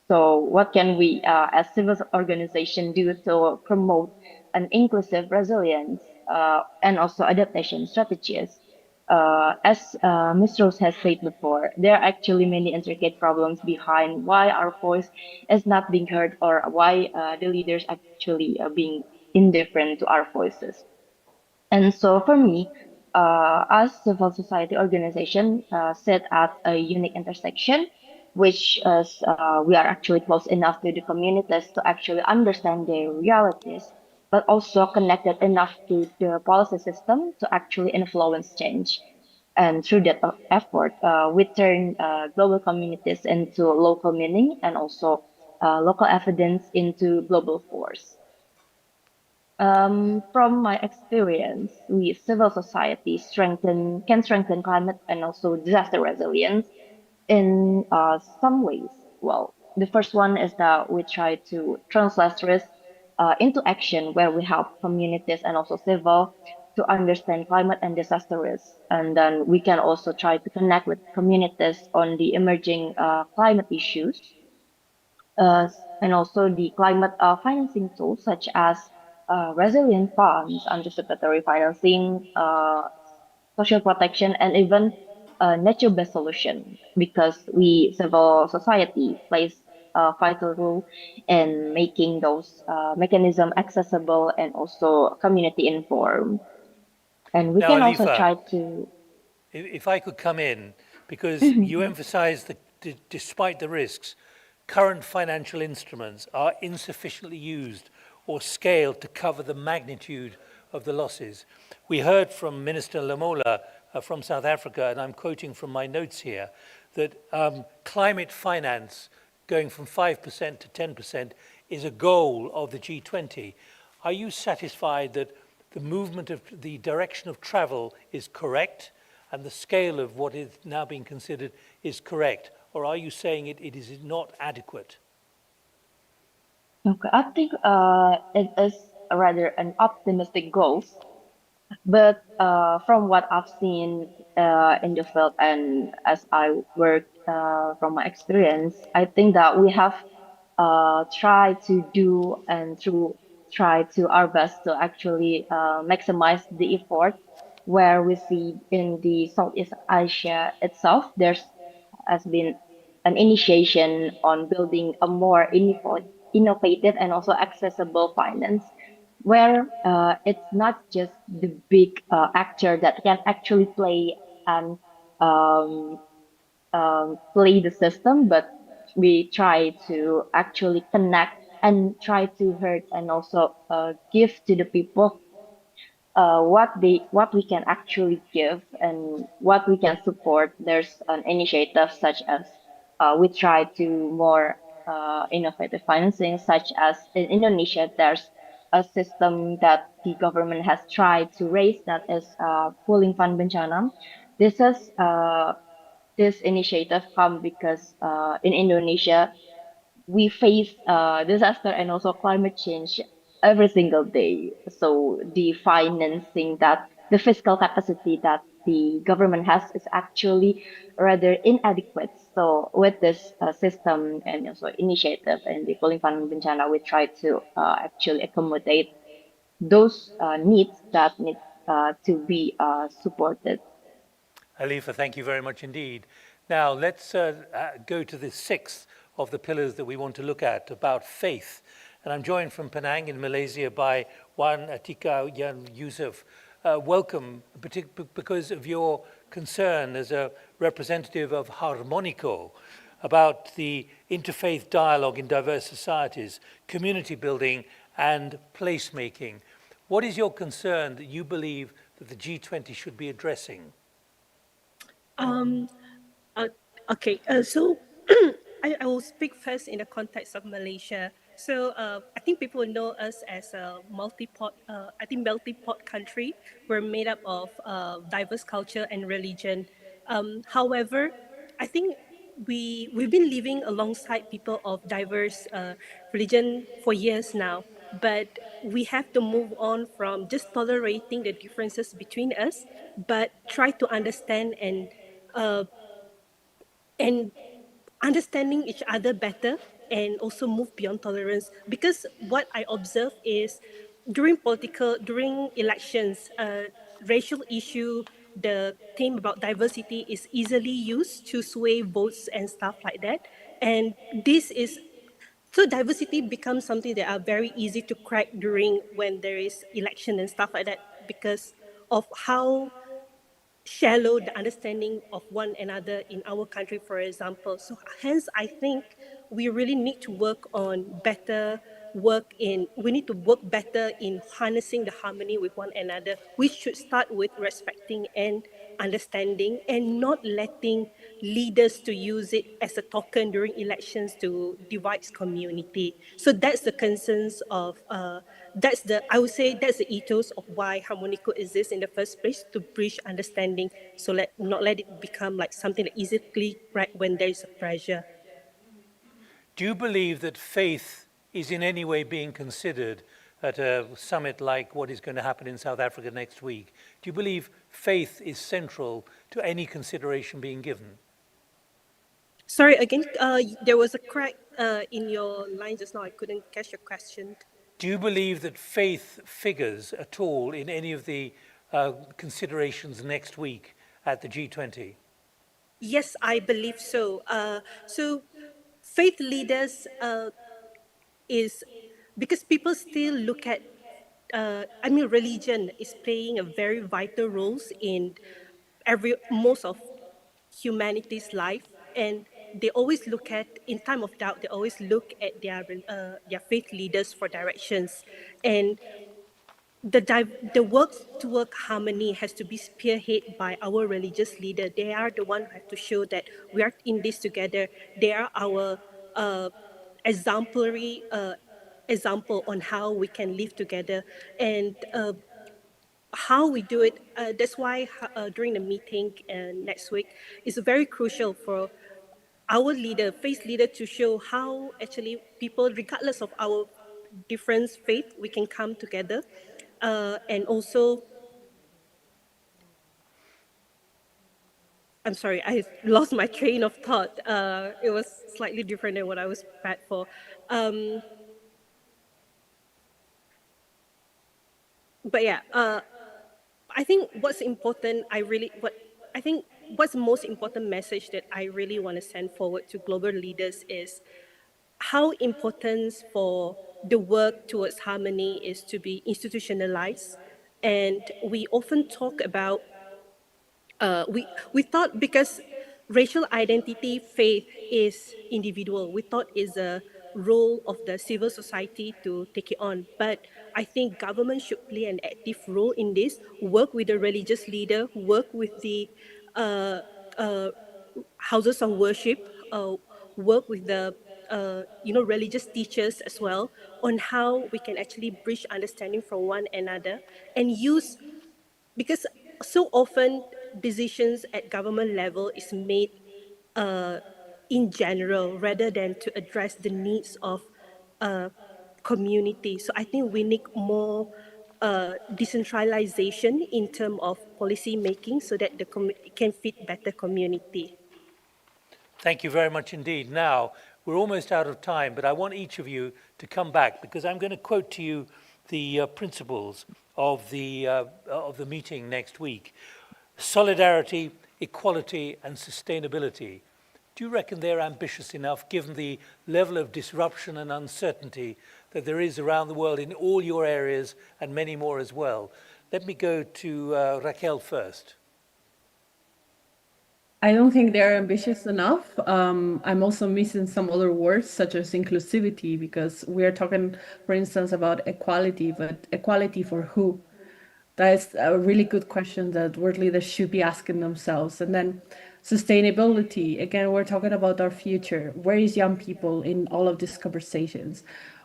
so what can we, as civil organization, do to promote an inclusive resilience and also adaptation strategies? As Ms. Rose has said before, there are actually many intricate problems behind why our voice is not being heard or why the leaders actually are being indifferent to our voices. And so for me, as civil society organization sit at a unique intersection, which is we are actually close enough to the communities to actually understand their realities, but also connected enough to the policy system to actually influence change. And through that effort, we turn global communities into local meaning and also local evidence into global force. From my experience, we civil society can strengthen climate and also disaster resilience in some ways. Well, the first one is that we try to translate risk into action, where we help communities and also civil to understand climate and disaster risk, and then we can also try to connect with communities on the emerging climate issues uh, and also the climate financing tools such as resilient funds, anticipatory financing, social protection, and even nature-based solution. Because we, civil society, plays a vital role in making those mechanisms accessible and also community informed. And we Now, can also Alifa, try to. if I could come in, because you emphasize that despite the risks, current financial instruments are insufficiently used or scaled to cover the magnitude of the losses. We heard from Minister Lamola from South Africa, and I'm quoting from my notes here, that climate finance going from 5% to 10% is a goal of the G20. Are you satisfied that the movement of the direction of travel is correct and the scale of what is now being considered is correct? Or are you saying it is not adequate? Okay, I think it is rather an optimistic goal. But from what I've seen in the field and as I work from my experience, I think that we have tried to do and through try to our best to actually maximize the effort where we see in the Southeast Asia itself, there's has been an initiation on building a more innovative and also accessible finance where it's not just the big actor that can actually play and um, play the system, but we try to actually connect and try to hurt and also give to the people what we can actually give and what we can support. There's an initiative such as we try to more innovative financing, such as in Indonesia, there's a system that the government has tried to raise that is pooling fund bencana. This is this initiative come because in Indonesia we face disaster and also climate change every single day. So the financing that the fiscal capacity that the government has is actually rather inadequate. So with this system and also initiative and the Pooling Fund Bencana, we try to actually accommodate those needs that need to be supported. Alifa, thank you very much indeed. Now, let's go to the sixth of the pillars that we want to look at, about faith. And I'm joined from Penang in Malaysia by Wan Atika Yan Yusuf. Welcome, because of your concern as a representative of Harmonico. about the interfaith dialogue in diverse societies, community building, and placemaking. What is your concern that you believe that the G20 should be addressing? Um, uh, okay, so I will speak first in the context of Malaysia. So I think people know us as a melting pot country. We're made up of diverse culture and religion. However, I think we've been living alongside people of diverse religion for years now, but we have to move on from just tolerating the differences between us, but try to understand uh, and understanding each other better, and also move beyond tolerance. Because what I observe is during elections, racial issue, the theme about diversity is easily used to sway votes and stuff like that. And this is so diversity becomes something that are very easy to crack during when there is election and stuff like that, because of how shallow the understanding of one another in our country, for example. So hence, I think we really need to work on we need to work better in harnessing the harmony with one another. We should start with respecting and understanding, and not letting leaders to use it as a token during elections to divide community. So that's the concerns of I would say that's the ethos of why Harmonico exists in the first place, to bridge understanding. So not let it become like something that easily cracked when there is a pressure. Do you believe that faith is in any way being considered at a summit like what is going to happen in South Africa next week? Do you believe faith is central to any consideration being given? Sorry, again, there was a crack in your line just now. I couldn't catch your question. Do you believe that faith figures at all in any of the considerations next week at the G20? Yes, I believe so. So faith leaders is because people still look at, religion is playing a very vital role in most of humanity's life, and they always look at, in time of doubt, they always look at their faith leaders for directions. And the work toward harmony has to be spearheaded by our religious leader. They are the one who have to show that we are in this together. They are our exemplary example on how we can live together, and how we do it. That's why during the meeting next week, it's very crucial for our leader, faith leader, to show how actually people, regardless of our different faith, we can come together. And also, I'm sorry, I lost my train of thought. It was slightly different than what I was prepared for. But yeah, I think what's important, what's the most important message that I really want to send forward to global leaders is how important for the work towards harmony is to be institutionalized. And we often talk about, we thought because racial identity, faith is individual, we thought is a role of the civil society to take it on. But I think government should play an active role in this, work with the religious leader, work with the houses of worship, work with the religious teachers as well, on how we can actually bridge understanding from one another, and use, because so often decisions at government level is made in general rather than to address the needs of community. So I think we need more decentralization in terms of policy making, so that it can fit better community. Thank you very much indeed. Now, we're almost out of time, but I want each of you to come back, because I'm going to quote to you the principles of the meeting next week. Solidarity, equality, and sustainability. Do you reckon they're ambitious enough, given the level of disruption and uncertainty that there is around the world in all your areas and many more as well? Let me go to Raquel first. I don't think they're ambitious enough. I'm also missing some other words such as inclusivity, because we are talking, for instance, about equality, but equality for who? That is a really good question that world leaders should be asking themselves. And then sustainability, again, we're talking about our future. Where is young people in all of these conversations?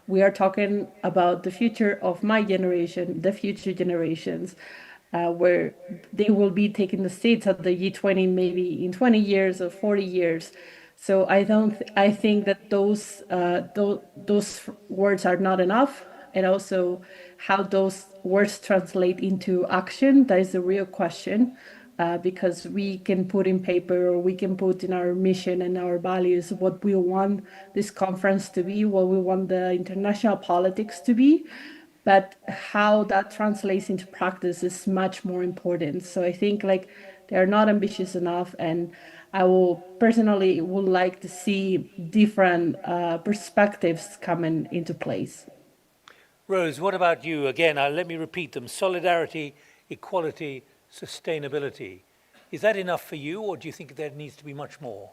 We are talking about the future of my generation, the future generations, where they will be taking the seats at the G20 maybe in 20 years or 40 years. So I think that those words are not enough, and also how those words translate into action. That is the real question, because we can put in paper or we can put in our mission and our values what we want this conference to be, what we want the international politics to be. But how that translates into practice is much more important. So I think like they're not ambitious enough, and I will personally would like to see different perspectives coming into place. Rose, what about you? Again, let me repeat them. Solidarity, equality, sustainability. Is that enough for you, or do you think there needs to be much more?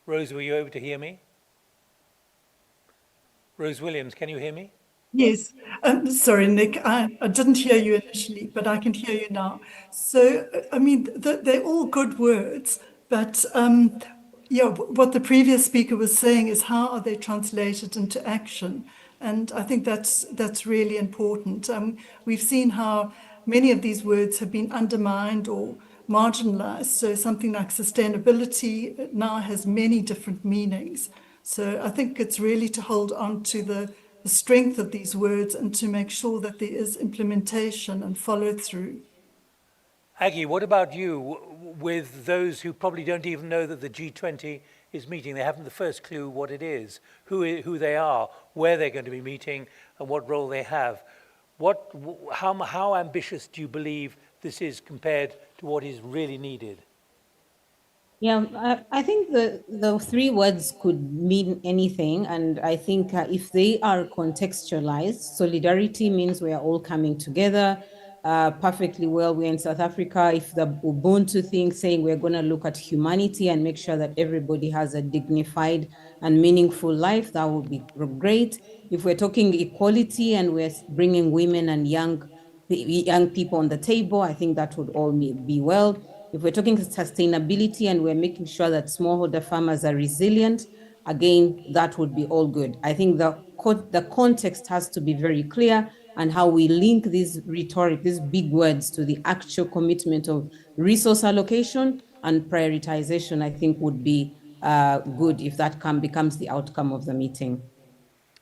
Rose, were you able to hear me? Rose Williams, can you hear me? Yes. Sorry, Nick, I didn't hear you initially, but I can hear you now. So, I mean, they're all good words, but yeah, what the previous speaker was saying is how are they translated into action? And I think that's really important. We've seen how many of these words have been undermined or marginalized. So something like sustainability now has many different meanings. So I think it's really to hold on to the strength of these words and to make sure that there is implementation and follow through. Aggie, what about you with those who probably don't even know that the G20 is meeting? They haven't the first clue what it is, who they are, where they're going to be meeting, and what role they have. How ambitious do you believe this is compared to what is really needed? Yeah, I think the three words could mean anything. And I think if they are contextualized, solidarity means we are all coming together perfectly well. We're in South Africa. If the Ubuntu thing saying we're going to look at humanity and make sure that everybody has a dignified and meaningful life, that would be great. If we're talking equality and we're bringing women and young people on the table, I think that would all be well. If we're talking sustainability and we're making sure that smallholder farmers are resilient, again, that would be all good. I think the context has to be very clear, and how we link these rhetoric, these big words, to the actual commitment of resource allocation and prioritization, I think would be good if that becomes the outcome of the meeting.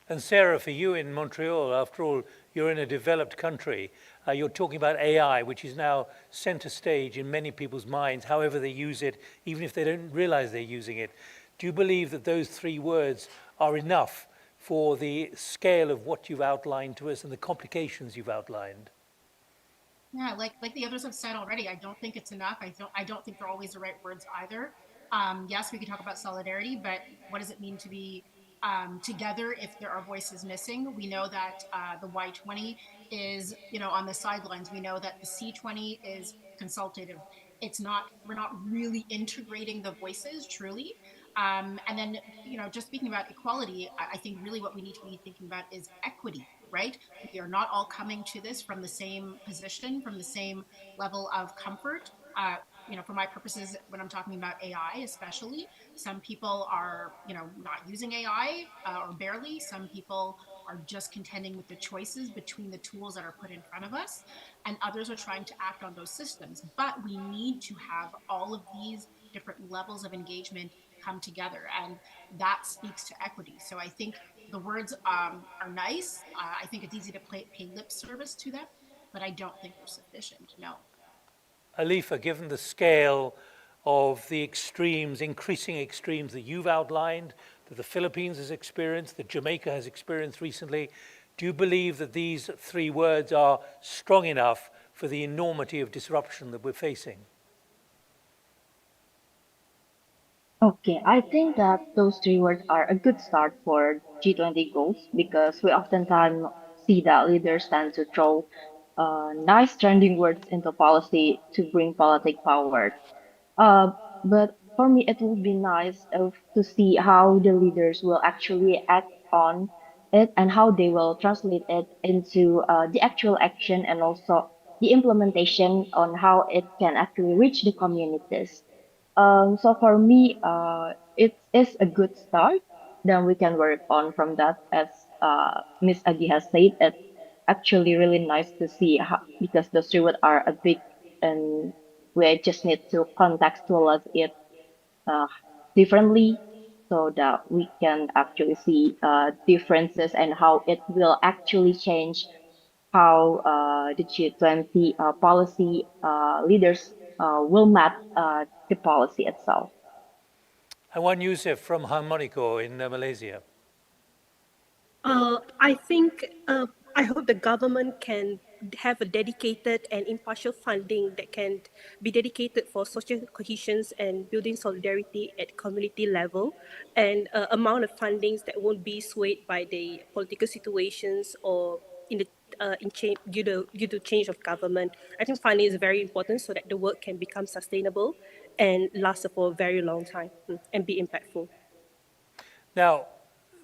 And Sarah, for you in Montreal, after all, you're in a developed country. You're talking about AI, which is now center stage in many people's minds, however they use it, even if they don't realize they're using it. Do you believe that those three words are enough for the scale of what you've outlined to us and the complications you've outlined? Yeah, like the others have said already, I don't think it's enough. I don't think they're always the right words either. Yes, we can talk about solidarity, but what does it mean to be together if there are voices missing? We know that the Y20 is, on the sidelines. We know that the C20 is consultative. We're not really integrating the voices truly. And then, just speaking about equality, I think really what we need to be thinking about is equity, right? We are not all coming to this from the same position, from the same level of comfort. For my purposes, when I'm talking about AI, especially, some people are, not using AI or barely. Some people are just contending with the choices between the tools that are put in front of us, and others are trying to act on those systems. But we need to have all of these different levels of engagement come together, and that speaks to equity. So I think the words are nice. I think it's easy to pay lip service to them, but I don't think they're sufficient, no. Alifa, given the scale of the extremes, increasing extremes that you've outlined, that the Philippines has experienced, that Jamaica has experienced recently, do you believe that these three words are strong enough for the enormity of disruption that we're facing? Okay, I think that those three words are a good start for G20 goals, because we oftentimes see that leaders tend to throw nice trending words into policy to bring politic power. But for me, it would be nice to see how the leaders will actually act on it and how they will translate it into the actual action and also the implementation on how it can actually reach the communities. So for me, it is a good start. Then we can work on from that. As Miss Adi has said, it's actually really nice to see how, because those rewards are a big, and we just need to contextualize it uh, differently so that we can actually see differences and how it will actually change how the G20 policy leaders will map the policy itself. Hawan Yusuf from Harmonico in Malaysia. I think I hope the government can have a dedicated and impartial funding that can be dedicated for social cohesion and building solidarity at community level, and amount of fundings that won't be swayed by the political situations or in the due to change of government. I think funding is very important so that the work can become sustainable and last for a very long time and be impactful. Now,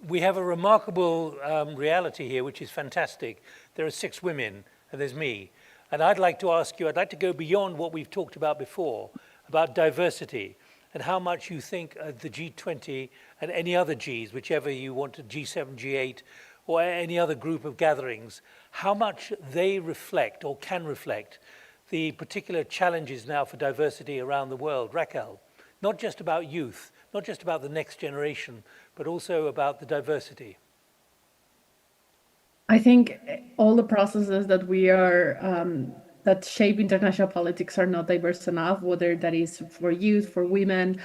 we have a remarkable reality here, which is fantastic. There are 6 women, and there's me. And I'd like to ask you, I'd like to go beyond what we've talked about before, about diversity, and how much you think the G20 and any other Gs, whichever you want to, G7, G8, or any other group of gatherings, how much they reflect or can reflect the particular challenges now for diversity around the world. Raquel, not just about youth, not just about the next generation, but also about the diversity. I think all the processes that we are that shape international politics are not diverse enough, whether that is for youth, for women,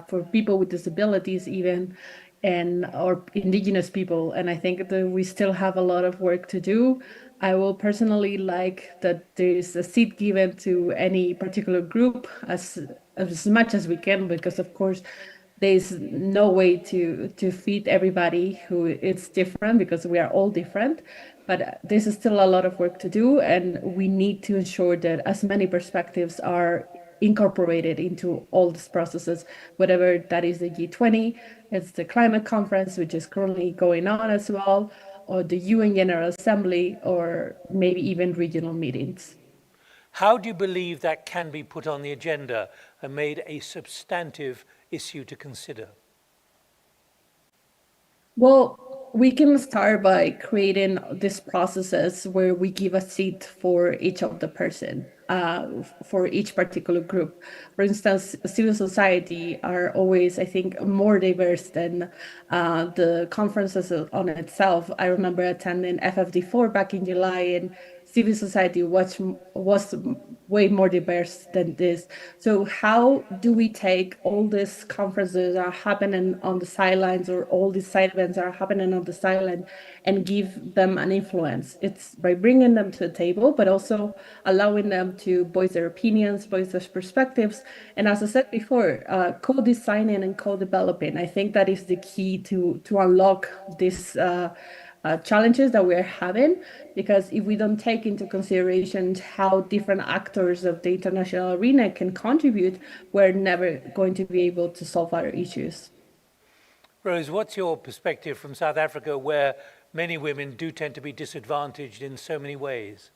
for people with disabilities even, and or indigenous people. And I think that we still have a lot of work to do. I will personally like that there is a seat given to any particular group as much as we can, because of course there's no way to feed everybody who is different, because we are all different. But this is still a lot of work to do, and we need to ensure that as many perspectives are incorporated into all these processes, whatever that is the G20, it's the climate conference, which is currently going on as well, or the UN General Assembly, or maybe even regional meetings. How do you believe that can be put on the agenda and made a substantive issue to consider? Well, we can start by creating these processes where we give a seat for each of the person, for each particular group. For instance, civil society are always, I think, more diverse than the conferences on itself. I remember attending FFD4 back in July, and civil society was way more diverse than this. So how do we take all these conferences that are happening on the sidelines, or all these side events that are happening on the sideline, and give them an influence? It's by bringing them to the table, but also allowing them to voice their opinions, voice their perspectives. And as I said before, co-designing and co-developing, I think that is the key to unlock this challenges that we're having, because if we don't take into consideration how different actors of the international arena can contribute, we're never going to be able to solve our issues. Rose, what's your perspective from South Africa, where many women do tend to be disadvantaged in so many ways?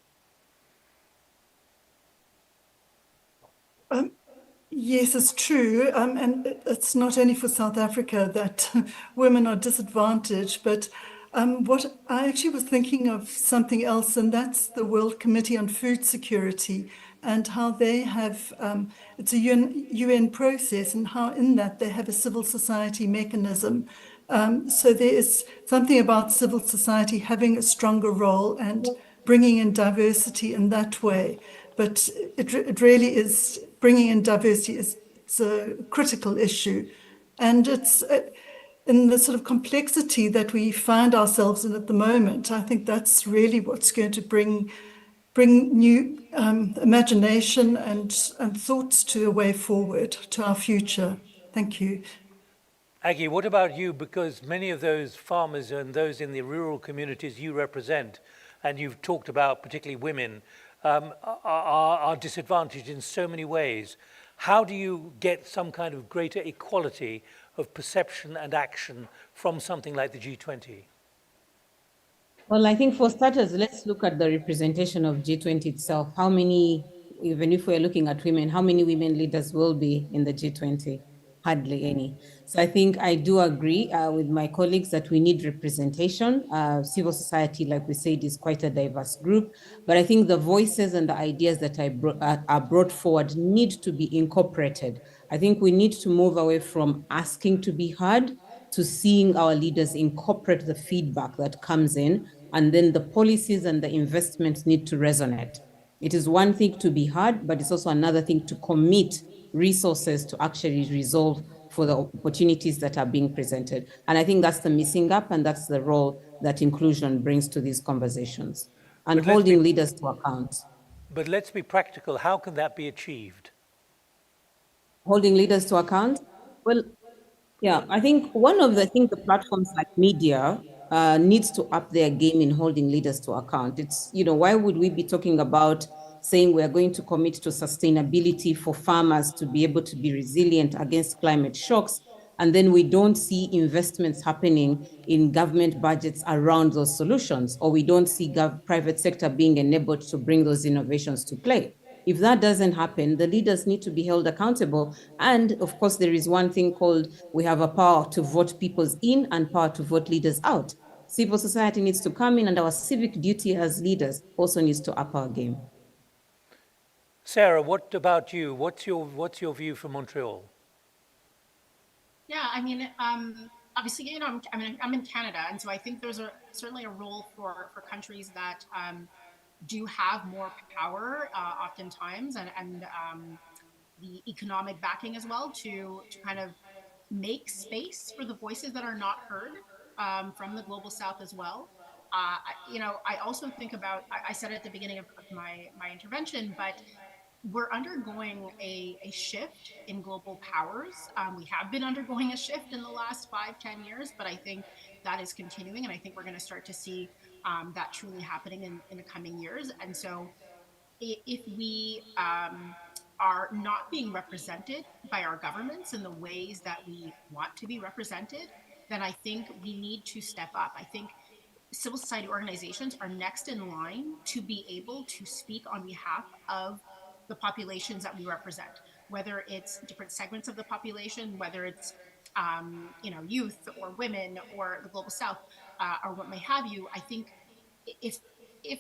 Yes, it's true. And it's not only for South Africa that women are disadvantaged, but what I actually was thinking of something else, and that's the World Committee on Food Security, and how they have, it's a UN process, and how in that they have a civil society mechanism. So there is something about civil society having a stronger role and bringing in diversity in that way. But it really is, bringing in diversity is a critical issue. And it's in the sort of complexity that we find ourselves in at the moment, I think that's really what's going to bring new imagination and thoughts to a way forward, to our future. Thank you. Aggie, what about you? Because many of those farmers and those in the rural communities you represent, and you've talked about particularly women, are disadvantaged in so many ways. How do you get some kind of greater equality of perception and action from something like the G20? Well, I think for starters, let's look at the representation of G20 itself. How many, even if we're looking at women, how many women leaders will be in the G20? Hardly any. So I think I do agree with my colleagues that we need representation. Civil society, like we said, is quite a diverse group, but I think the voices and the ideas that are brought forward need to be incorporated. I think we need to move away from asking to be heard to seeing our leaders incorporate the feedback that comes in, and then the policies and the investments need to resonate. It is one thing to be heard, but it's also another thing to commit resources to actually resolve for the opportunities that are being presented. And I think that's the missing gap, and that's the role that inclusion brings to these conversations, and holding leaders to account. But let's be practical. How can that be achieved? Holding leaders to account? Well, yeah, I think one of the things the platforms like media needs to up their game in holding leaders to account. It's, why would we be talking about saying we're going to commit to sustainability for farmers to be able to be resilient against climate shocks, and then we don't see investments happening in government budgets around those solutions, or we don't see private sector being enabled to bring those innovations to play? If that doesn't happen, the leaders need to be held accountable. And of course, there is one thing called, we have a power to vote peoples in and power to vote leaders out. Civil society needs to come in, and our civic duty as leaders also needs to up our game. Sarah, what about you? What's your view from Montreal? Yeah, I mean, obviously, I'm in Canada, and so I think there's certainly a role for countries that do have more power, oftentimes, and the economic backing as well to kind of make space for the voices that are not heard from the global South as well. I also think about, I said at the beginning of my intervention, but we're undergoing a shift in global powers. We have been undergoing a shift in the last 5-10 years, but I think that is continuing, and I think we're going to start to see that truly happening in the coming years. And so if we are not being represented by our governments in the ways that we want to be represented, then I think we need to step up. I think civil society organizations are next in line to be able to speak on behalf of the populations that we represent, whether it's different segments of the population, whether it's youth or women or the global South or what may have you. I think if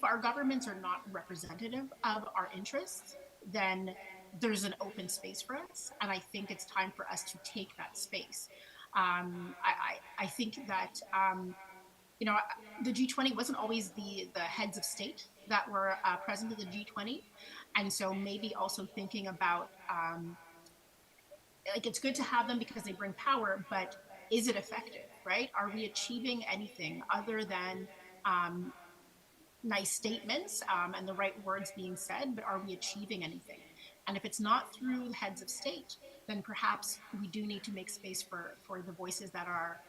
our governments are not representative of our interests, then there's an open space for us, and I think it's time for us to take that space. I think that the G20 wasn't always the heads of state that were present at the G20. And so maybe also thinking about, it's good to have them because they bring power, but is it effective, right? Are we achieving anything other than nice statements and the right words being said, but are we achieving anything? And if it's not through heads of state, then perhaps we do need to make space for the voices that are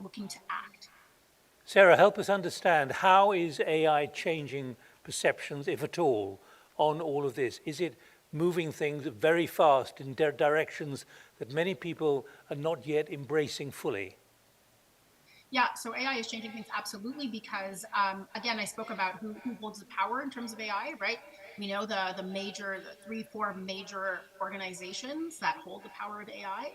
looking to act. Sarah, help us understand, how is AI changing perceptions, if at all, on all of this? Is it moving things very fast in directions that many people are not yet embracing fully? Yeah, so AI is changing things absolutely because, again, I spoke about who holds the power in terms of AI, right? We know the 3-4 major organizations that hold the power of AI.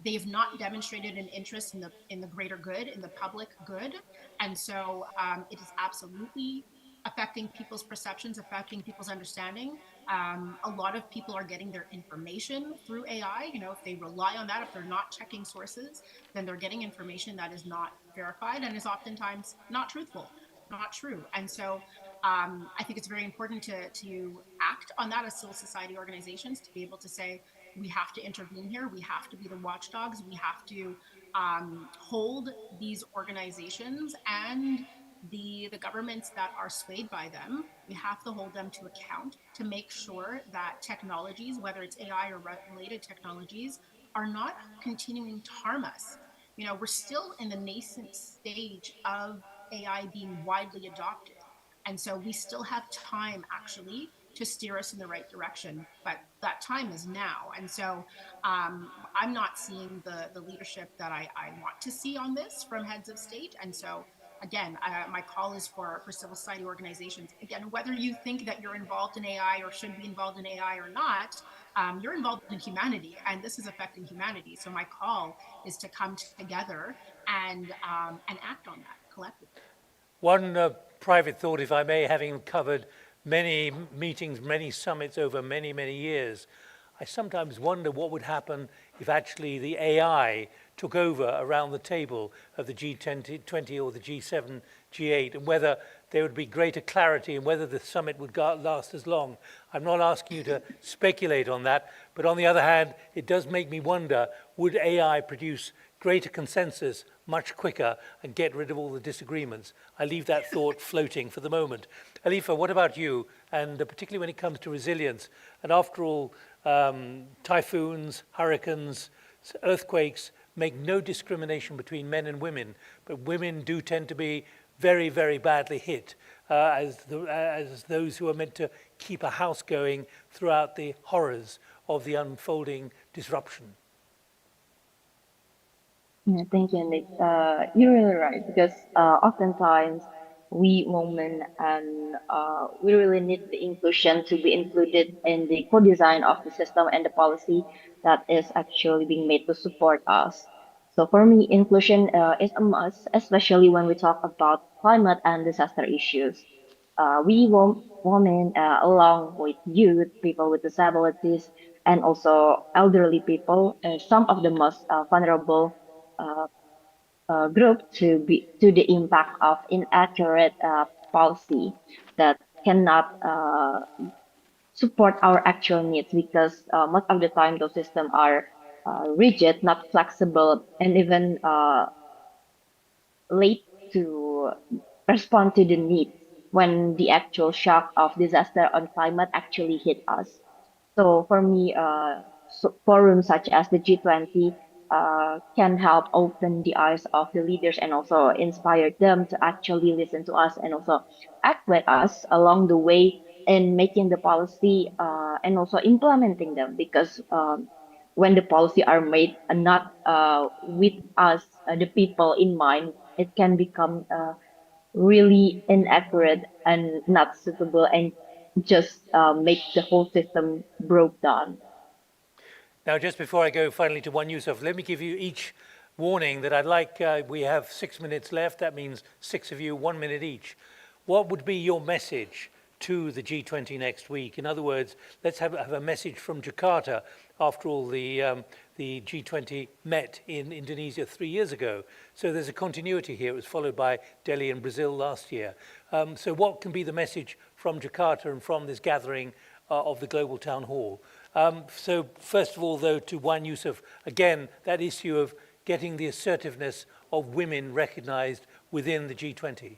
They've not demonstrated an interest in the greater good, in the public good. And so it is absolutely affecting people's perceptions, affecting people's understanding. A lot of people are getting their information through AI. If they rely on that, if they're not checking sources, then they're getting information that is not verified and is oftentimes not truthful, not true. And so I think it's very important to act on that as civil society organizations, to be able to say, we have to intervene here. We have to be the watchdogs. We have to hold these organizations and the governments that are swayed by them. We have to hold them to account to make sure that technologies, whether it's AI or related technologies, are not continuing to harm us. You know, we're still in the nascent stage of AI being widely adopted. And so we still have time actually to steer us in the right direction, but that time is now. And so I'm not seeing the leadership that I want to see on this from heads of state. And so again, my call is for civil society organizations. Again, whether you think that you're involved in AI or should be involved in AI or not, you're involved in humanity, and this is affecting humanity. So my call is to come together and act on that collectively. One private thought, if I may, having covered many meetings, many summits over many, many years, I sometimes wonder what would happen if actually the AI took over around the table of the G20 or the G7, G8, and whether there would be greater clarity and whether the summit would last as long. I'm not asking you to speculate on that, but on the other hand, it does make me wonder, would AI produce greater consensus much quicker and get rid of all the disagreements? I leave that thought floating for the moment. Alifa, what about you? And particularly when it comes to resilience, and after all, typhoons, hurricanes, earthquakes make no discrimination between men and women, but women do tend to be very, very badly hit as those who are meant to keep a house going throughout the horrors of the unfolding disruption. Yeah, thank you, Nick. You're really right, because oftentimes we women and we really need the inclusion to be included in the co-design of the system and the policy that is actually being made to support us. So for me, inclusion is a must, especially when we talk about climate and disaster issues. We women, along with youth, people with disabilities, and also elderly people, some of the most vulnerable group to the impact of inaccurate policy that cannot support our actual needs, because most of the time those systems are rigid, not flexible, and even late to respond to the needs when the actual shock of disaster on climate actually hit us. So for me, forums such as the G20 can help open the eyes of the leaders and also inspire them to actually listen to us and also act with us along the way in making the policy and also implementing them. Because when the policy are made and not with us, the people in mind, it can become really inaccurate and not suitable and just make the whole system broke down. Now, just before I go finally to Juan Yusuf, let me give you each warning that I'd like, we have 6 minutes left. That means 6 of you, 1 minute each. What would be your message to the G20 next week? In other words, let's have a message from Jakarta. After all, the G20 met in Indonesia 3 years ago. So there's a continuity here. It was followed by Delhi and Brazil last year. So what can be the message from Jakarta and from this gathering of the Global Town Hall? So first of all, though, to Juan Yusuf, again, that issue of getting the assertiveness of women recognized within the G20.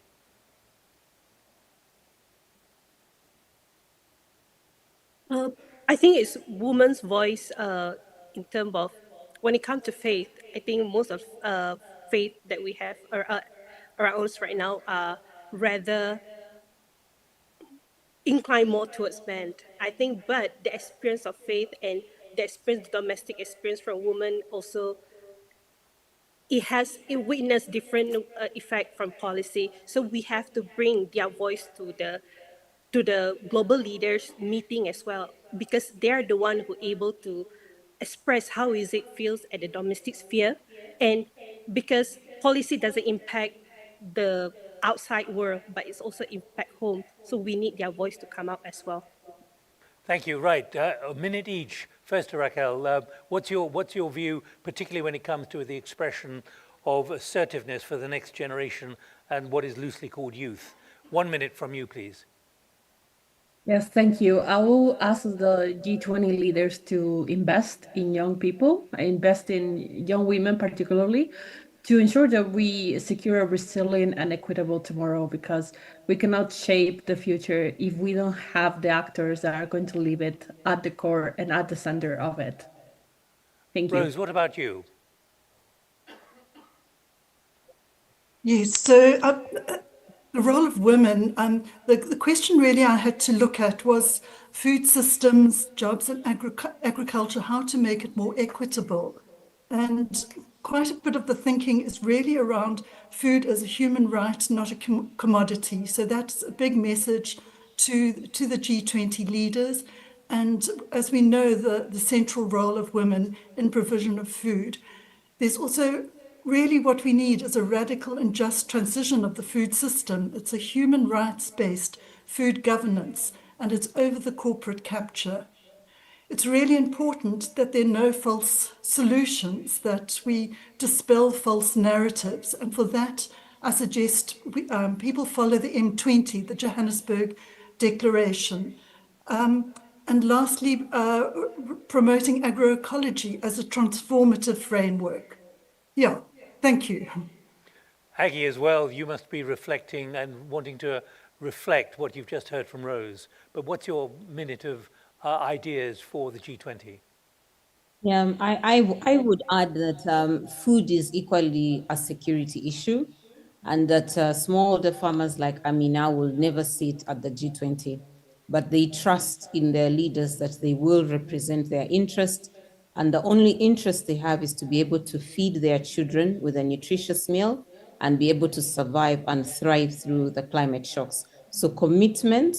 I think it's women's voice in terms of when it comes to faith. I think most of faith that we have around us right now are rather inclined more towards men. I think, but the experience of faith and the experience, domestic experience from women also, it witnessed different effect from policy. So we have to bring their voice to the global leaders meeting as well, because they're the one who able to express how is it feels at the domestic sphere, and because policy doesn't impact the outside world, but it's also impact home. So we need their voice to come out as well. Thank you. Right, a minute each. First, Raquel, what's your view, particularly when it comes to the expression of assertiveness for the next generation and what is loosely called youth? 1 minute from you, please. Yes, thank you. I will ask the G20 leaders to invest in young people, invest in young women particularly, to ensure that we secure a resilient and equitable tomorrow, because we cannot shape the future if we don't have the actors that are going to live it at the core and at the center of it. Thank you. Rose, what about you? Yes, so the role of women, the question really I had to look at was food systems, jobs and agriculture, how to make it more equitable. And quite a bit of the thinking is really around food as a human right, not a commodity. So that's a big message to the G20 leaders. And as we know, the central role of women in provision of food. There's also really what we need is a radical and just transition of the food system. It's a human rights-based food governance, and it's over the corporate capture. It's really important that there are no false solutions, that we dispel false narratives. And for that, I suggest people follow the M20, the Johannesburg Declaration. And lastly, promoting agroecology as a transformative framework. Yeah, thank you. Aggie, as well, you must be reflecting and wanting to reflect what you've just heard from Rose. But what's your minute of ideas for the G20? Yeah, I would add that food is equally a security issue, and that smallholder farmers like Amina will never sit at the G20, but they trust in their leaders that they will represent their interest, and the only interest they have is to be able to feed their children with a nutritious meal and be able to survive and thrive through the climate shocks. So commitment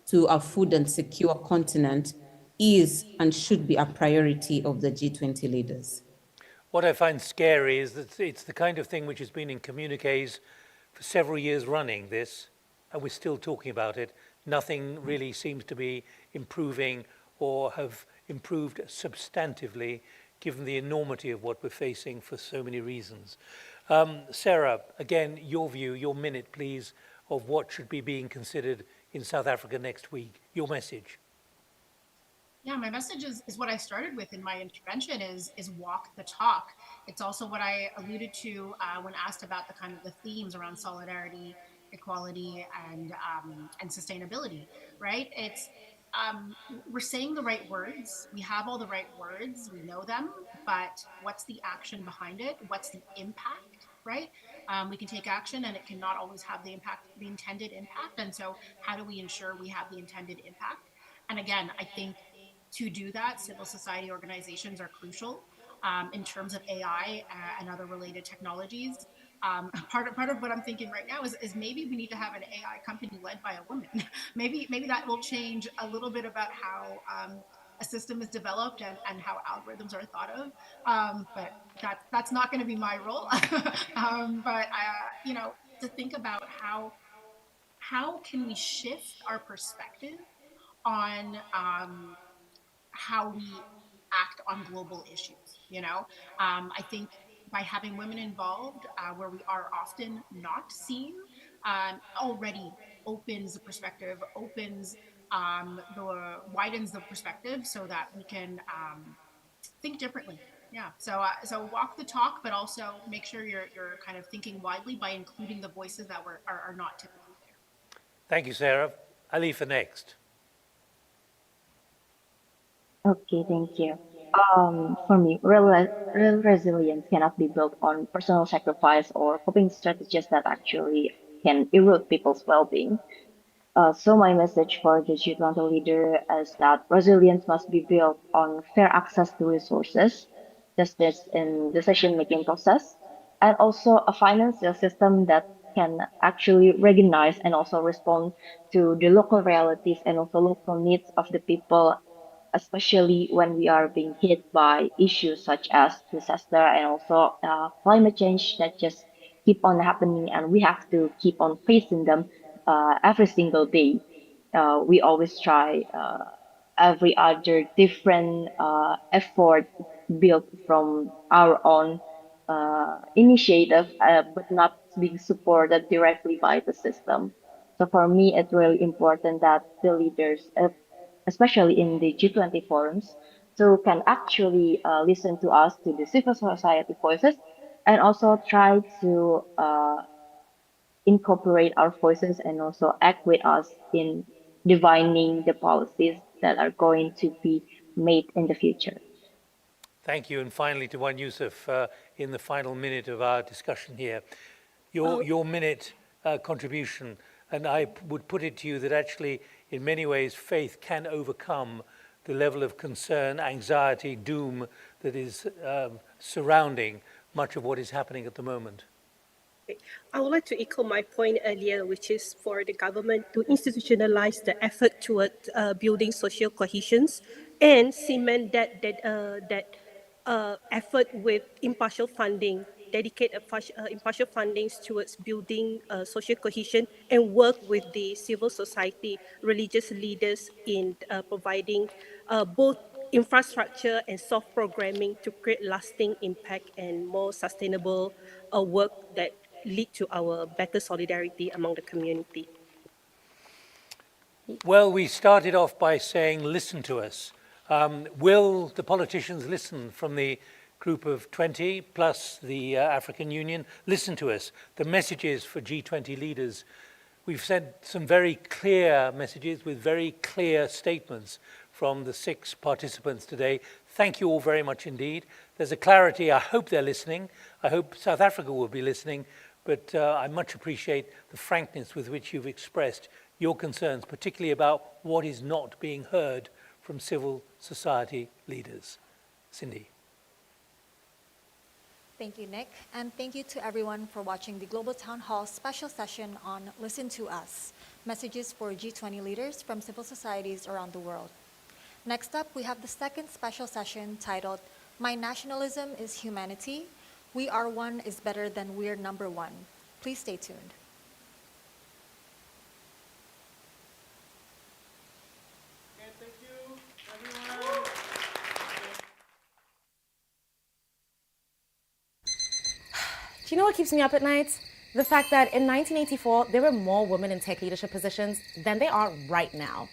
to a food and secure continent is and should be a priority of the G20 leaders. What I find scary is that it's the kind of thing which has been in communiques for several years running, this, and we're still talking about it. Nothing really seems to be improving or have improved substantively, given the enormity of what we're facing for so many reasons. Sarah, again, your view, your minute, please, of what should be being considered in South Africa next week. Your message. Yeah, my message is what I started with in my intervention is walk the talk. It's also what I alluded to when asked about the kind of the themes around solidarity, equality, and sustainability, right? It's we're saying the right words. We have all the right words. We know them, but what's the action behind it? What's the impact, right? We can take action and it cannot always have the impact, the intended impact. And so how do we ensure we have the intended impact? And again, I think to do that, civil society organizations are crucial in terms of AI and other related technologies. Part of what I'm thinking right now is maybe we need to have an AI company led by a woman. maybe that will change a little bit about how a system is developed and how algorithms are thought of. But that's not going to be my role. But you know, to think about how can we shift our perspective on how we act on global issues, you know? I think by having women involved, where we are often not seen, already opens the perspective, widens the perspective so that we can think differently. Yeah, so walk the talk, but also make sure you're kind of thinking widely by including the voices that are not typically there. Thank you, Sarah. Alifa next. Okay, thank you. For me, real resilience cannot be built on personal sacrifice or coping strategies that actually can erode people's well-being. So my message for the G20 leader is that resilience must be built on fair access to resources, justice in decision-making process, and also a financial system that can actually recognize and also respond to the local realities and also local needs of the people, especially when we are being hit by issues such as disaster and also climate change that just keep on happening, and we have to keep on facing them every single day. We always try every other different effort built from our own initiative, but not being supported directly by the system. So for me, it's really important that the leaders, especially in the G20 forums, so can actually listen to us, to the civil society voices, and also try to incorporate our voices and also act with us in defining the policies that are going to be made in the future. Thank you. And finally to Wan Yusuf, in the final minute of our discussion here, your minute contribution, and I would put it to you that actually in many ways faith can overcome the level of concern, anxiety, doom that is surrounding much of what is happening at the moment. I would like to echo my point earlier, which is for the government to institutionalize the effort toward building social cohesion and cement that effort with impartial funding, dedicate impartial fundings towards building social cohesion, and work with the civil society, religious leaders in providing both infrastructure and soft programming to create lasting impact and more sustainable work that lead to our better solidarity among the community. Well, we started off by saying, listen to us. Will the politicians listen from the group of 20 plus the African Union? Listen to us. The messages for G20 leaders. We've sent some very clear messages with very clear statements from the 6 participants today. Thank you all very much indeed. There's a clarity. I hope they're listening. I hope South Africa will be listening. But I much appreciate the frankness with which you've expressed your concerns, particularly about what is not being heard from civil society leaders. Cindy. Thank you, Nick. And thank you to everyone for watching the Global Town Hall special session on Listen to Us, messages for G20 leaders from civil societies around the world. Next up, we have the second special session titled, My Nationalism is Humanity. We Are One is Better Than We're Number One. Please stay tuned. Thank you, everyone. Do you know what keeps me up at night? The fact that in 1984, there were more women in tech leadership positions than there are right now.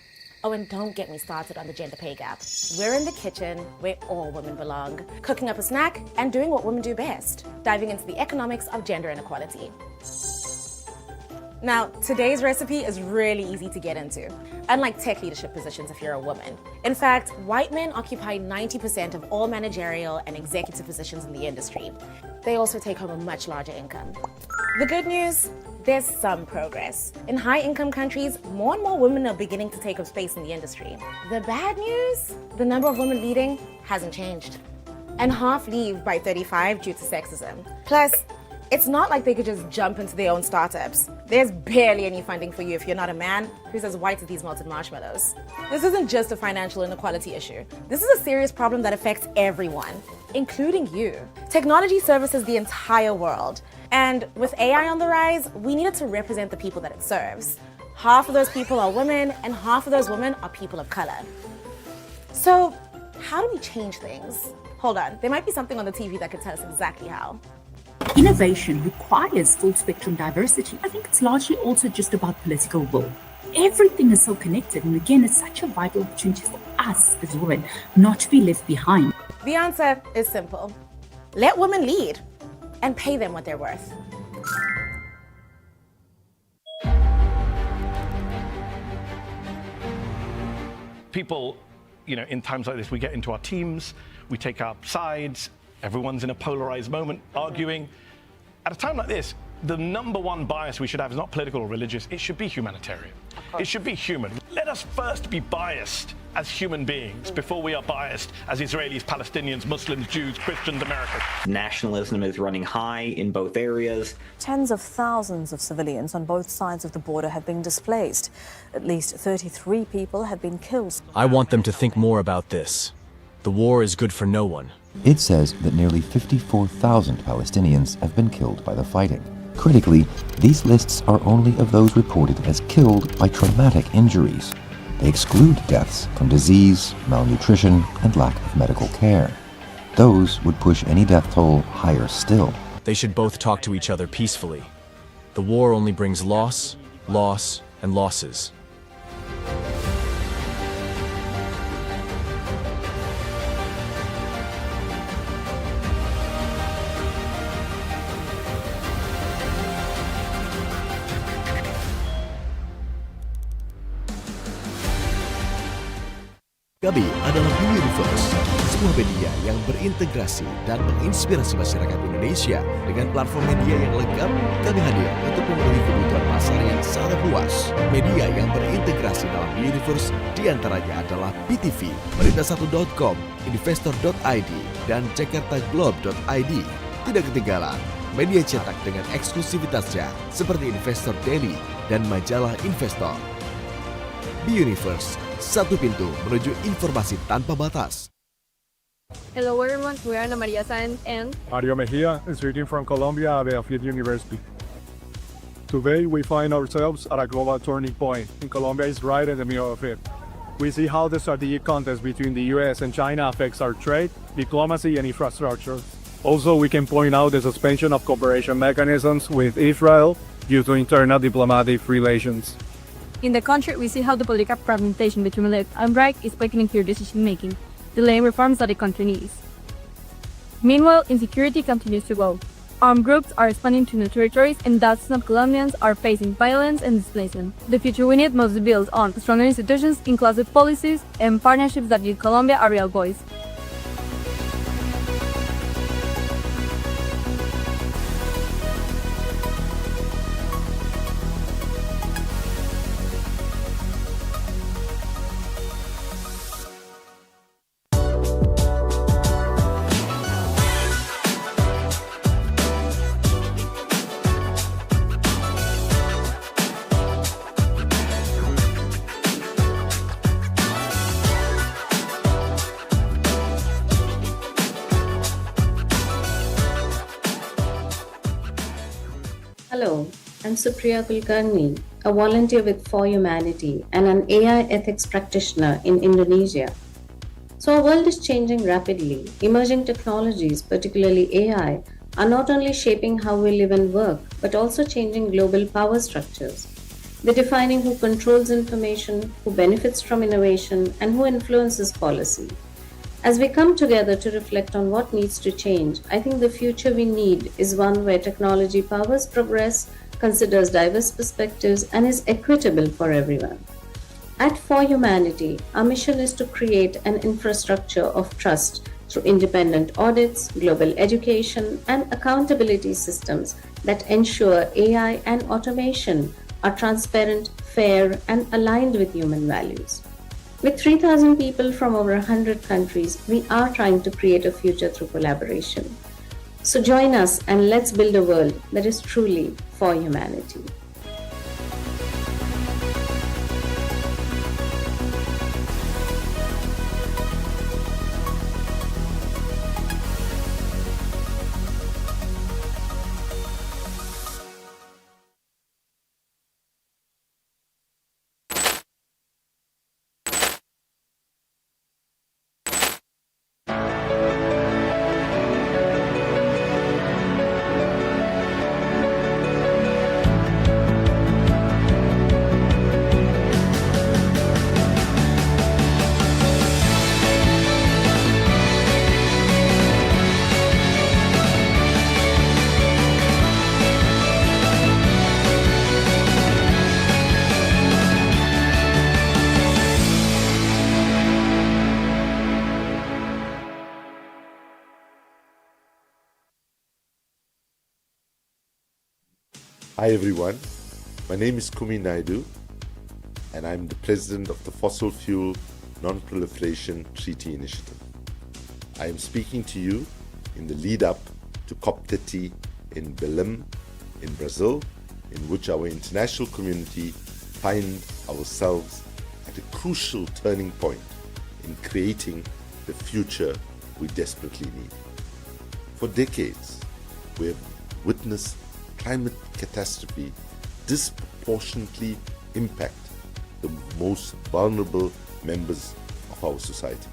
Oh, and don't get me started on the gender pay gap. We're in the kitchen where all women belong, cooking up a snack and doing what women do best, diving into the economics of gender inequality. Now, today's recipe is really easy to get into, unlike tech leadership positions if you're a woman. In fact, white men occupy 90% of all managerial and executive positions in the industry. They also take home a much larger income. The good news? There's some progress. In high-income countries, more and more women are beginning to take up space in the industry. The bad news? The number of women leading hasn't changed. And half leave by 35 due to sexism. Plus, it's not like they could just jump into their own startups. There's barely any funding for you if you're not a man who's as white as these melted marshmallows. This isn't just a financial inequality issue. This is a serious problem that affects everyone, including you. Technology services the entire world. And with AI on the rise, we need it to represent the people that it serves. Half of those people are women, and half of those women are people of color. So, how do we change things? Hold on, there might be something on the TV that could tell us exactly how. Innovation requires full spectrum diversity. I think it's largely also just about political will. Everything is so connected, and again, it's such a vital opportunity for us as women not to be left behind. The answer is simple. Let women lead and pay them what they're worth. People, in times like this, we get into our teams, we take our sides, everyone's in a polarized moment, arguing. At a time like this, the number one bias we should have is not political or religious, it should be humanitarian. It should be human. Let us first be biased as human beings before we are biased as Israelis, Palestinians, Muslims, Jews, Christians, Americans. Nationalism is running high in both areas. Tens of thousands of civilians on both sides of the border have been displaced. At least 33 people have been killed. I want them to think more about this. The war is good for no one. It says that nearly 54,000 Palestinians have been killed by the fighting. Critically, these lists are only of those reported as killed by traumatic injuries. They exclude deaths from disease, malnutrition, and lack of medical care. Those would push any death toll higher still. They should both talk to each other peacefully. The war only brings loss, loss, and losses. Kami adalah Universe, sebuah media yang berintegrasi dan menginspirasi masyarakat Indonesia dengan platform media yang lengkap. Kami hadir untuk memenuhi kebutuhan pasar yang sangat luas. Media yang berintegrasi dalam Universe diantaranya adalah PTV, berita1.com, investor.id, dan jakartaglobe.id. Tidak ketinggalan, media cetak dengan eksklusivitasnya seperti Investor Daily dan majalah Investor. Universe, satu pintu menuju informasi tanpa batas. Hello everyone, we are Ana Maria Sáenz and Mario Mejia is reading from Colombia at Belfield University. Today we find ourselves at a global turning point, and Colombia is right in the middle of it. We see how the strategic contest between the US and China affects our trade, diplomacy, and infrastructure. Also, we can point out the suspension of cooperation mechanisms with Israel due to internal diplomatic relations. in the country we see how the political fragmentation between left and right is weakening clear decision making, delaying reforms that the country needs. Meanwhile, insecurity continues to grow. Armed groups are expanding to new territories and thousands of Colombians are facing violence and displacement. The future we need must be built on stronger institutions, inclusive policies, and partnerships that give Colombia a real voice. Hello, I'm Supriya Kulkarni, a volunteer with For Humanity and an AI ethics practitioner in Indonesia. So our world is changing rapidly. Emerging technologies, particularly AI, are not only shaping how we live and work, but also changing global power structures. They're defining who controls information, who benefits from innovation, and who influences policy. As we come together to reflect on what needs to change, I think the future we need is one where technology powers progress, considers diverse perspectives, and is equitable for everyone. At For Humanity, our mission is to create an infrastructure of trust through independent audits, global education, and accountability systems that ensure AI and automation are transparent, fair, and aligned with human values. With 3,000 people from over 100 countries, we are trying to create a future through collaboration. So join us and let's build a world that is truly for humanity. Hi everyone, my name is Kumi Naidu and I'm the president of the Fossil Fuel Non-Proliferation Treaty Initiative. I am speaking to you in the lead up to COP30 in Belém in Brazil, in which our international community find ourselves at a crucial turning point in creating the future we desperately need. For decades, we have witnessed climate catastrophe disproportionately impact the most vulnerable members of our society.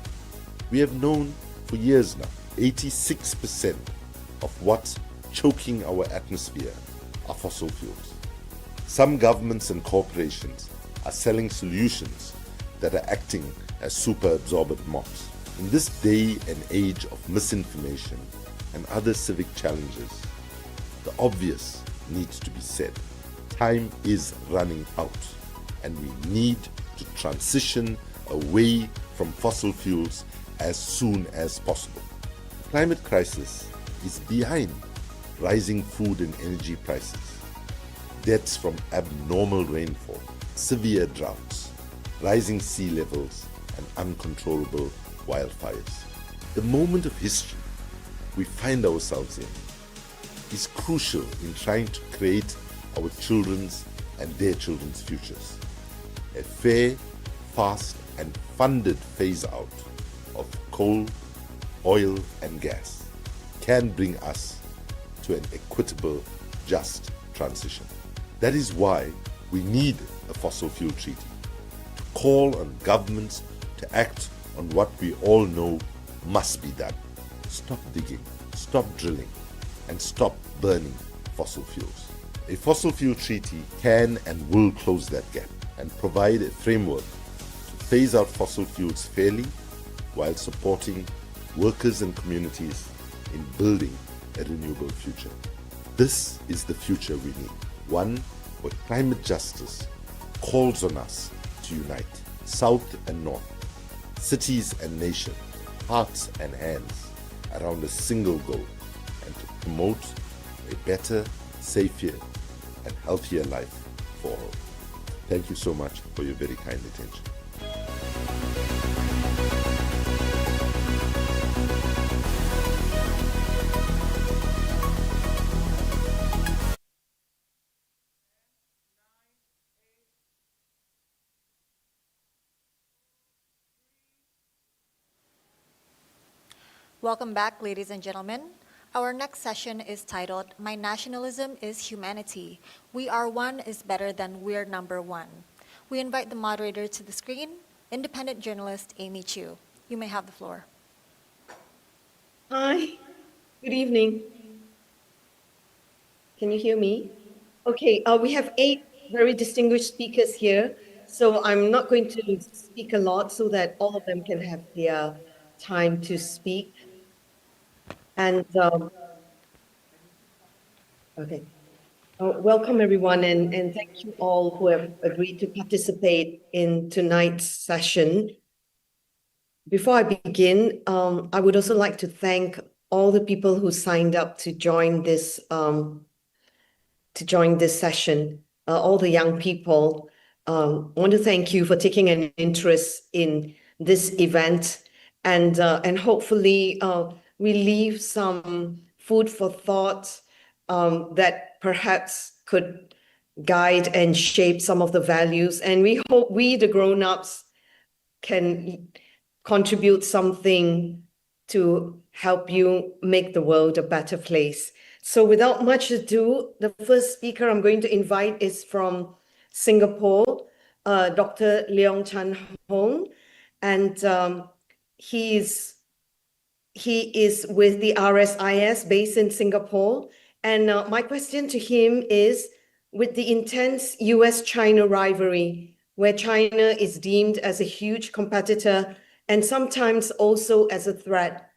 We have known for years now, 86% of what's choking our atmosphere are fossil fuels. Some governments and corporations are selling solutions that are acting as super absorbent mops. In this day and age of misinformation and other civic challenges, the obvious needs to be said. Time is running out and we need to transition away from fossil fuels as soon as possible. The climate crisis is behind rising food and energy prices, deaths from abnormal rainfall, severe droughts, rising sea levels, and uncontrollable wildfires. The moment of history we find ourselves in is crucial in trying to create our children's and their children's futures. A fair, fast, and funded phase-out of coal, oil, and gas can bring us to an equitable, just transition. That is why we need a fossil fuel treaty, to call on governments to act on what we all know must be done. Stop digging, stop drilling, and stop burning fossil fuels. A fossil fuel treaty can and will close that gap and provide a framework to phase out fossil fuels fairly while supporting workers and communities in building a renewable future. This is the future we need, one where climate justice calls on us to unite, South and North, cities and nation, hearts and hands around a single goal, and to promote a better, safer, and healthier life for all. Thank you so much for your very kind attention. Welcome back, ladies and gentlemen. Our next session is titled, My Nationalism is Humanity. We Are One is Better Than We're Number One. We invite the moderator to the screen, independent journalist Amy Chu. You may have the floor. Hi, good evening. Can you hear me? Okay, we have 8 very distinguished speakers here, so I'm not going to speak a lot so that all of them can have their time to speak. And okay, welcome everyone, and thank you all who have agreed to participate in tonight's session. Before I begin, I would also like to thank all the people who signed up to join this session. All the young people. I want to thank you for taking an interest in this event, and hopefully we leave some food for thought that perhaps could guide and shape some of the values. And we hope we, the grown-ups, can contribute something to help you make the world a better place. So without much ado, the first speaker I'm going to invite is from Singapore, Dr. Leong Chan Hong, and he is with the RSIS based in Singapore. And my question to him is, with the intense US-China rivalry, where China is deemed as a huge competitor and sometimes also as a threat,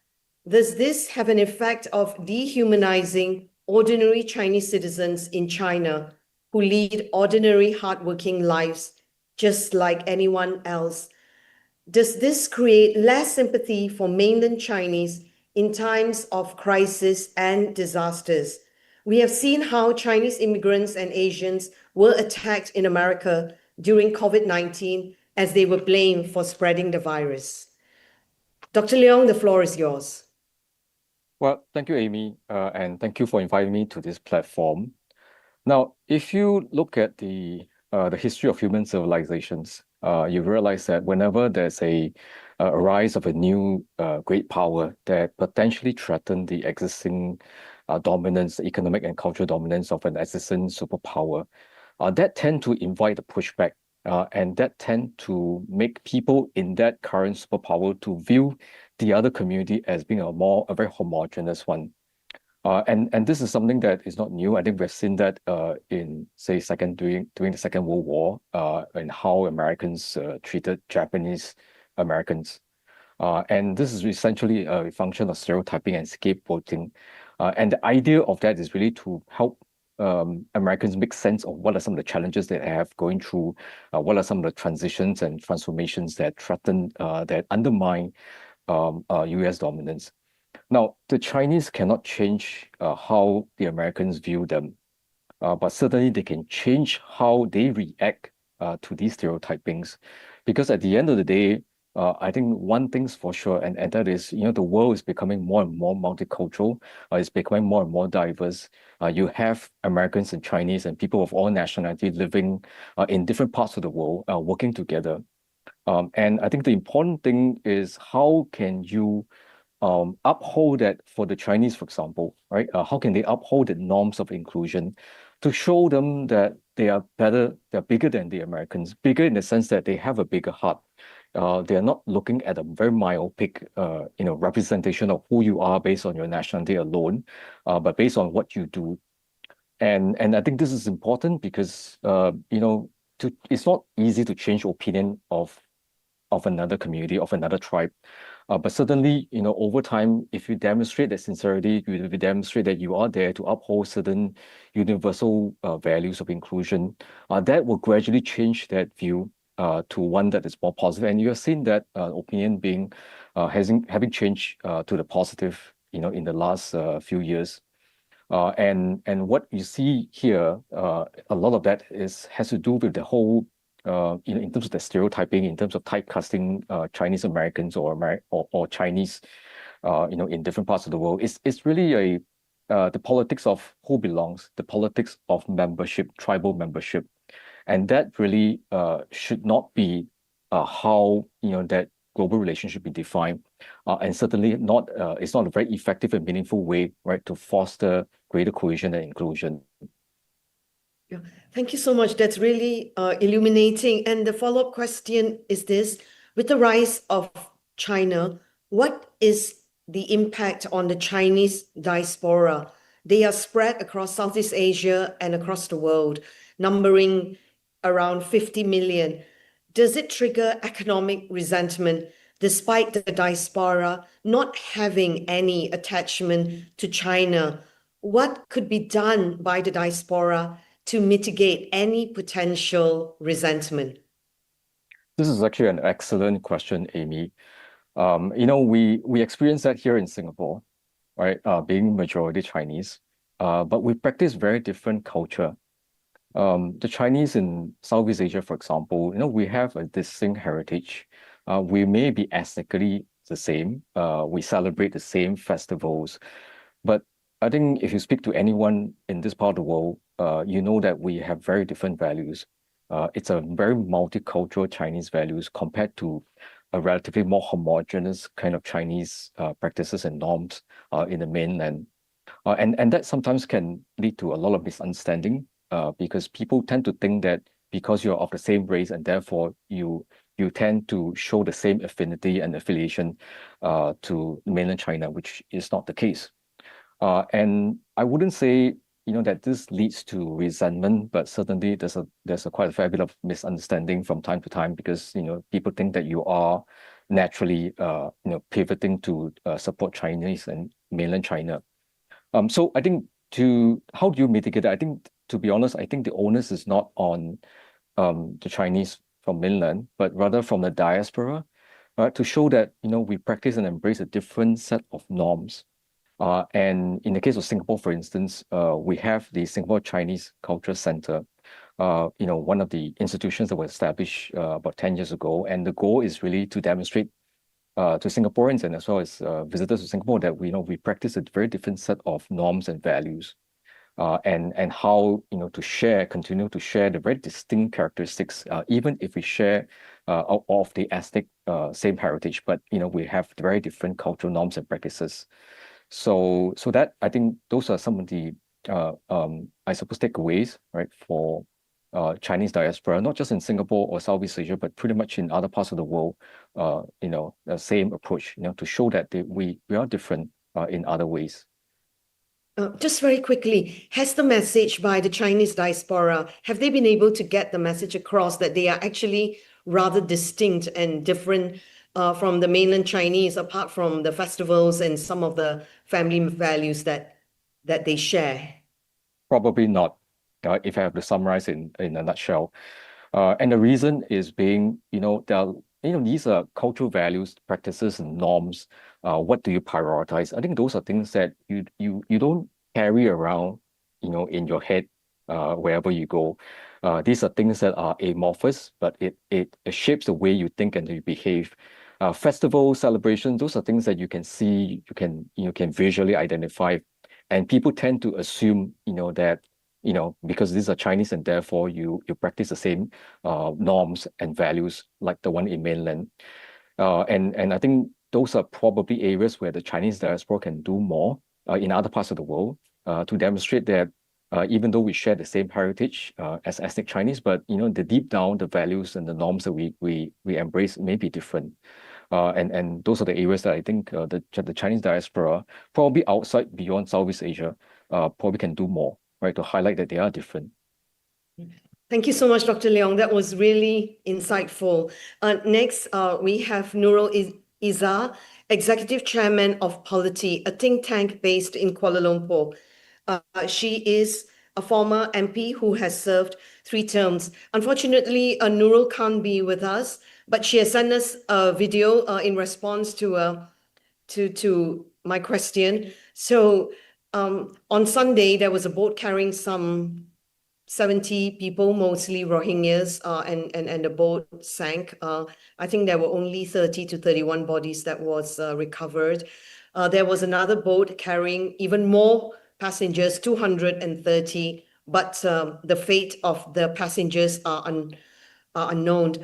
does this have an effect of dehumanizing ordinary Chinese citizens in China who lead ordinary, hardworking lives just like anyone else? Does this create less sympathy for mainland Chinese in times of crisis and disasters? We have seen how Chinese immigrants and Asians were attacked in America during COVID-19 as they were blamed for spreading the virus. Dr. Leong, the floor is yours. Well, thank you, Amy, and thank you for inviting me to this platform. Now, if you look at the history of human civilizations, you realize that whenever there's a rise of a new great power that potentially threaten the existing dominance, economic and cultural dominance of an existing superpower, that tend to invite a pushback, and that tend to make people in that current superpower to view the other community as being a very homogeneous one. And this is something that is not new. I think we've seen that in, say, during the Second World War, and how Americans treated Japanese Americans. And this is essentially a function of stereotyping and scapegoating. And the idea of that is really to help Americans make sense of what are some of the challenges they have going through, what are some of the transitions and transformations that threaten, that undermine US dominance. Now, the Chinese cannot change how the Americans view them, but certainly they can change how they react to these stereotypings. Because at the end of the day, I think one thing's for sure, and that is, the world is becoming more and more multicultural. It's becoming more and more diverse. You have Americans and Chinese and people of all nationality living in different parts of the world, working together. And I think the important thing is how can you uphold that for the Chinese, for example, right? How can they uphold the norms of inclusion to show them that they are better, they're bigger than the Americans, bigger in the sense that they have a bigger heart. They are not looking at a very myopic, representation of who you are based on your nationality alone, but based on what you do. And I think this is important because it's not easy to change opinion of another community, of another tribe. But certainly, over time, if you demonstrate that sincerity, you demonstrate that you are there to uphold certain universal values of inclusion, that will gradually change that view to one that is more positive. And you have seen that opinion being having changed to the positive, in the last few years. And what you see here, a lot of that has to do with the whole, in terms of the stereotyping, in terms of typecasting Chinese Americans or Chinese, in different parts of the world. It's really the politics of who belongs, the politics of membership, tribal membership. And that really should not be how that global relationship be defined, and certainly not. It's not a very effective and meaningful way, right, to foster greater cohesion and inclusion. Yeah. Thank you so much. That's really illuminating. And the follow-up question is this: with the rise of China, what is the impact on the Chinese diaspora? They are spread across Southeast Asia and across the world, numbering around 50 million. Does it trigger economic resentment despite the diaspora not having any attachment to China? What could be done by the diaspora to mitigate any potential resentment? This is actually an excellent question, Amy. We experience that here in Singapore, right? Being majority Chinese, but we practice very different culture. The Chinese in Southeast Asia, for example, we have a distinct heritage. We may be ethnically the same. We celebrate the same festivals, but I think if you speak to anyone in this part of the world, you know that we have very different values. It's a very multicultural Chinese values compared to a relatively more homogeneous kind of Chinese practices and norms in the mainland. And that sometimes can lead to a lot of misunderstanding because people tend to think that because you're of the same race and therefore you tend to show the same affinity and affiliation to mainland China, which is not the case. And I wouldn't say that this leads to resentment, but certainly there's quite a fair bit of misunderstanding from time to time because people think that you are naturally pivoting to support Chinese and mainland China. So I think how do you mitigate it? I think, to be honest, I think the onus is not on the Chinese from mainland, but rather from the diaspora, to show that we practice and embrace a different set of norms. And in the case of Singapore, for instance, we have the Singapore Chinese Culture Center, one of the institutions that was established about 10 years ago. And the goal is really to demonstrate to Singaporeans and as well as visitors to Singapore that we practice a very different set of norms and values, and how to continue to share the very distinct characteristics, even if we share of the ethnic same heritage, but we have very different cultural norms and practices. So that, I think those are some of the I suppose takeaways, right, for Chinese diaspora, not just in Singapore or Southeast Asia, but pretty much in other parts of the world. The same approach, to show that we are different in other ways. Just very quickly, has the message by the Chinese diaspora, have they been able to get the message across that they are actually rather distinct and different from the mainland Chinese, apart from the festivals and some of the family values that they share? Probably not, if I have to summarize in a nutshell. And the reason is being, these are cultural values, practices, and norms. What do you prioritize? I think those are things that you don't carry around, in your head wherever you go. These are things that are amorphous, but it shapes the way you think and you behave. Festival celebrations, those are things that you can see, you can visually identify, and people tend to assume, that because these are Chinese and therefore you practice the same norms and values like the one in mainland. And I think those are probably areas where the Chinese diaspora can do more in other parts of the world to demonstrate that even though we share the same heritage as ethnic Chinese, but the deep down, the values and the norms that we embrace may be different. And those are the areas that I think the Chinese diaspora, probably outside beyond Southeast Asia, probably can do more, right, to highlight that they are different. Thank you so much, Dr. Leong. That was really insightful. Next, we have Nurul Izzah, Executive Chairman of Polity, a think tank based in Kuala Lumpur. She is a former MP who has served 3 terms. Unfortunately, Nurul can't be with us, but she has sent us a video in response to my question. So on Sunday, there was a boat carrying some 70 people, mostly Rohingyas, and the boat sank. I think there were only 30 to 31 bodies that was recovered. There was another boat carrying even more passengers, 230, but the fate of the passengers are unknown.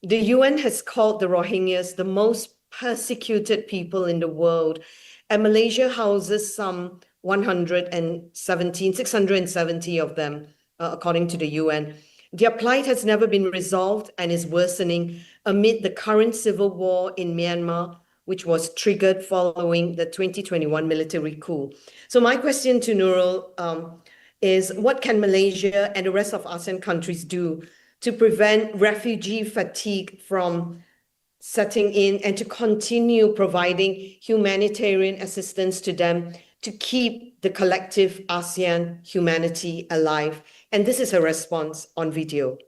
The UN has called the Rohingyas the most persecuted people in the world, and Malaysia houses some 670 of them, according to the UN. Their plight has never been resolved and is worsening amid the current civil war in Myanmar, which was triggered following the 2021 military coup. So my question to Nurul is, what can Malaysia and the rest of ASEAN countries do to prevent refugee fatigue from setting in and to continue providing humanitarian assistance to them to keep the collective ASEAN humanity alive? And this is a response on video.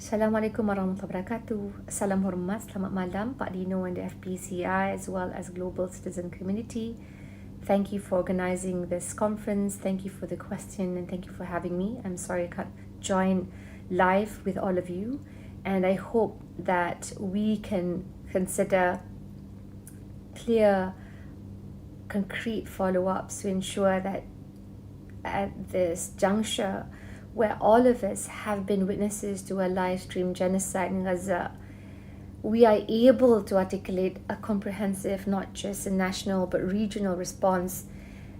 Assalamualaikum warahmatullahi wabarakatuh. Salam hormat, selamat malam Pak Dino and the FPCI as well as global citizen community. Thank you for organizing this conference. Thank you for the question and thank you for having me. I'm sorry I can't join live with all of you, and I hope that we can consider clear, concrete follow-ups to ensure that at this juncture where all of us have been witnesses to a live stream genocide in Gaza, we are able to articulate a comprehensive, not just a national but regional response,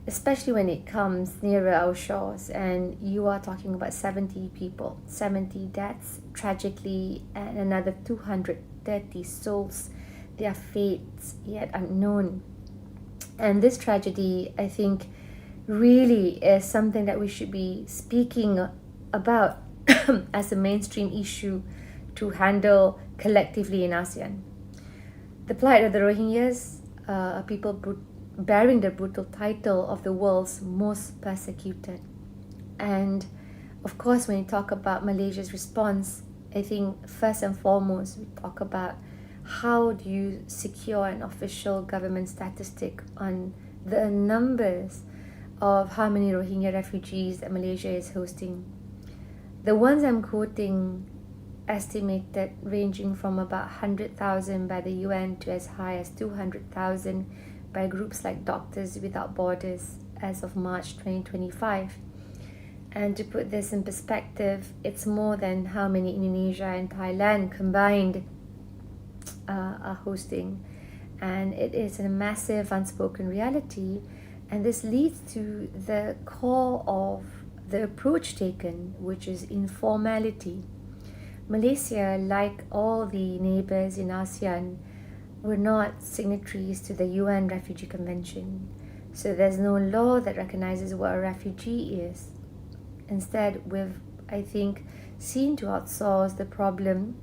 especially when it comes nearer our shores. And you are talking about 70 people, 70 deaths, tragically, and another 230 souls, their fates yet unknown. And this tragedy, I think, really is something that we should be speaking about as a mainstream issue to handle collectively in ASEAN. The plight of the Rohingyas, people bearing the brutal title of the world's most persecuted. And of course, when you talk about Malaysia's response, I think first and foremost, we talk about how do you secure an official government statistic on the numbers of how many Rohingya refugees that Malaysia is hosting. The ones I'm quoting estimated ranging from about 100,000 by the UN to as high as 200,000 by groups like Doctors Without Borders as of March 2025. And to put this in perspective, it's more than how many Indonesia and Thailand combined are hosting. And it is a massive unspoken reality. And this leads to the core of the approach taken, which is informality. Malaysia, like all the neighbors in ASEAN, were not signatories to the UN Refugee Convention. So there's no law that recognizes what a refugee is. Instead, we've, I think, seen to outsource the problem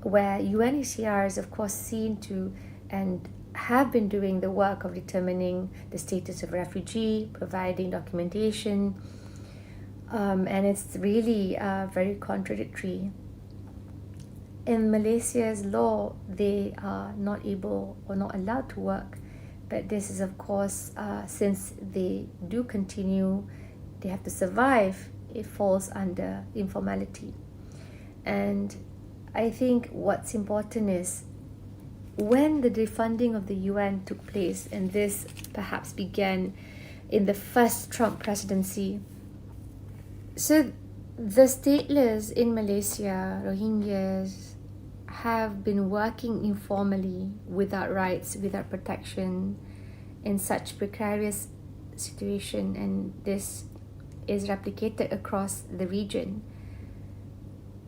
where UNHCR is, of course, seen to and have been doing the work of determining the status of refugee, providing documentation, and it's really very contradictory. In Malaysia's law, they are not able or not allowed to work, but this is, of course, since they do continue, they have to survive, it falls under informality. And I think what's important is when the defunding of the UN took place, and this perhaps began in the first Trump presidency, so the stateless in Malaysia, Rohingyas, have been working informally without rights, without protection, in such precarious situation, and this is replicated across the region.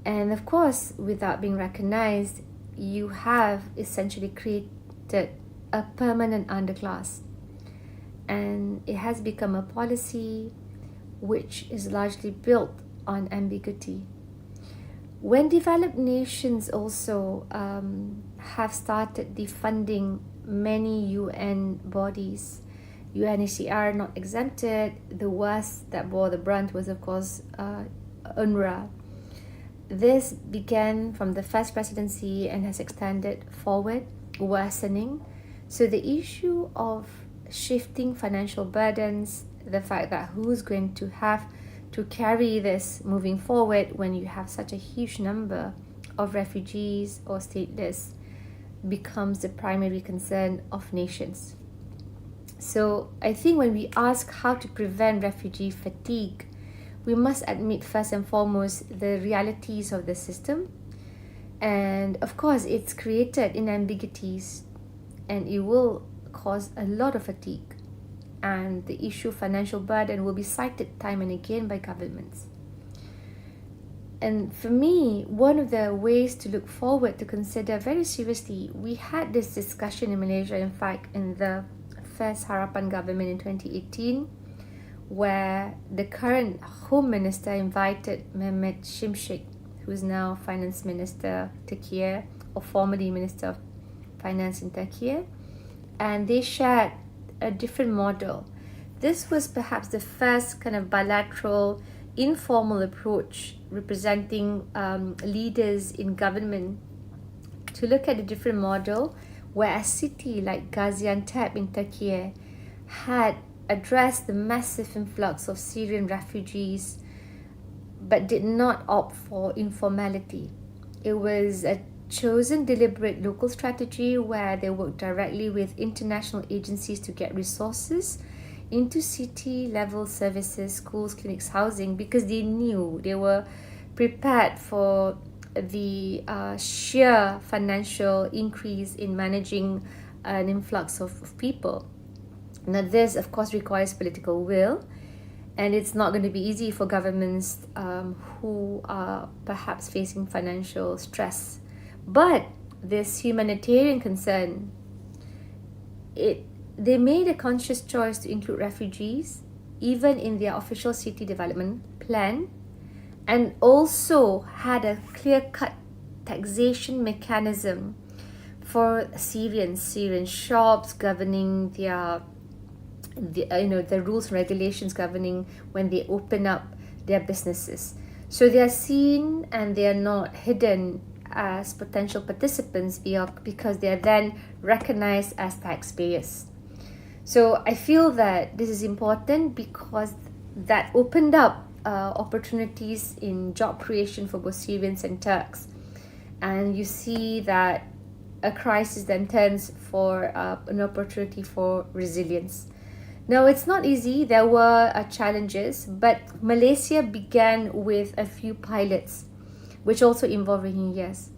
And of course, without being recognized, you have essentially created a permanent underclass. And it has become a policy which is largely built on ambiguity. When developed nations also have started defunding many UN bodies, UNHCR not exempted, the worst that bore the brunt was, of course, UNRWA. This began from the first presidency and has extended forward, worsening. So the issue of shifting financial burdens, the fact that who's going to have to carry this moving forward when you have such a huge number of refugees or stateless, becomes the primary concern of nations. So I think when we ask how to prevent refugee fatigue, we must admit first and foremost the realities of the system. And of course, it's created in ambiguities and it will cause a lot of fatigue. And the issue of financial burden will be cited time and again by governments. And for me, one of the ways to look forward to consider very seriously, we had this discussion in Malaysia, in fact, in the first Harapan government in 2018, where the current Home Minister invited Mehmet Şimşek, who is now Finance Minister Turkey, or formerly Minister of Finance in Turkey, and they shared a different model. This was perhaps the first kind of bilateral, informal approach representing leaders in government to look at a different model where a city like Gaziantep in Turkey had addressed the massive influx of Syrian refugees but did not opt for informality. It was a chosen deliberate local strategy where they worked directly with international agencies to get resources into city level services, schools, clinics, housing, because they knew they were prepared for the sheer financial increase in managing an influx of people. Now this of course requires political will, and it's not going to be easy for governments who are perhaps facing financial stress. But this humanitarian concern, they made a conscious choice to include refugees even in their official city development plan, and also had a clear-cut taxation mechanism for Syrian shops governing the rules and regulations governing when they open up their businesses. So they are seen and they are not hidden as potential participants because they are then recognized as taxpayers. So I feel that this is important because that opened up opportunities in job creation for both Syrians and Turks. And you see that a crisis then turns for an opportunity for resilience. Now, it's not easy. There were challenges, but Malaysia began with a few pilots, which also involved Rohingyas.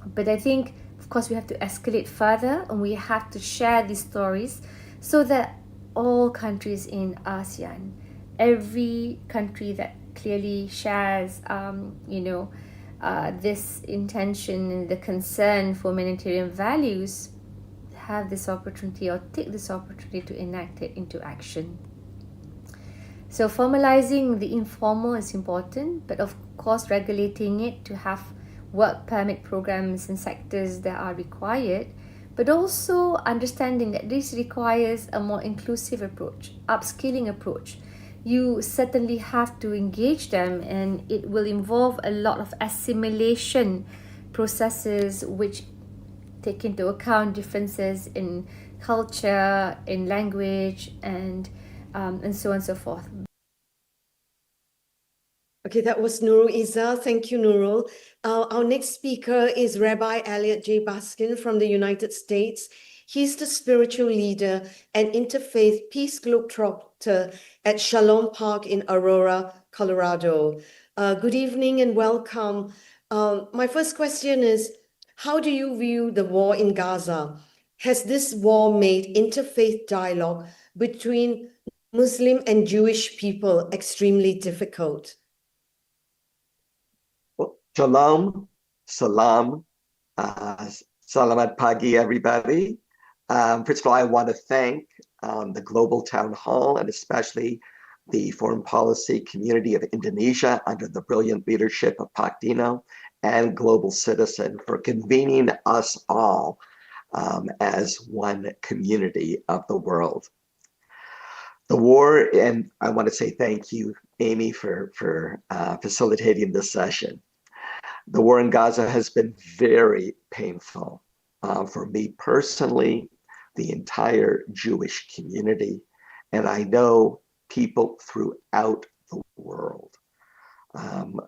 But I think, of course, we have to escalate further and we have to share these stories so that all countries in ASEAN, every country that clearly shares, this intention and the concern for humanitarian values, have this opportunity or take this opportunity to enact it into action. So formalizing the informal is important, but of course regulating it to have work permit programs in sectors that are required but also understanding that this requires a more inclusive approach, upskilling approach. You certainly have to engage them, and it will involve a lot of assimilation processes which take into account differences in culture, in language, and so on and so forth. Okay, that was Nurul Izzah. Thank you, Nurul. Our next speaker is Rabbi Elliot J. Baskin from the United States. He's the spiritual leader and interfaith peace globetrotter at Shalom Park in Aurora, Colorado. Good evening and welcome. My first question is, how do you view the war in Gaza? Has this war made interfaith dialogue between Muslim and Jewish people extremely difficult? Shalom, salam, salamat pagi, everybody. First of all, I want to thank the Global Town Hall and especially the foreign policy community of Indonesia under the brilliant leadership of Pak Dino and Global Citizen for convening us all as one community of the world. The war, and I want to say thank you, Amy, for facilitating this session. The war in Gaza has been very painful for me personally, the entire Jewish community, and I know people throughout the world.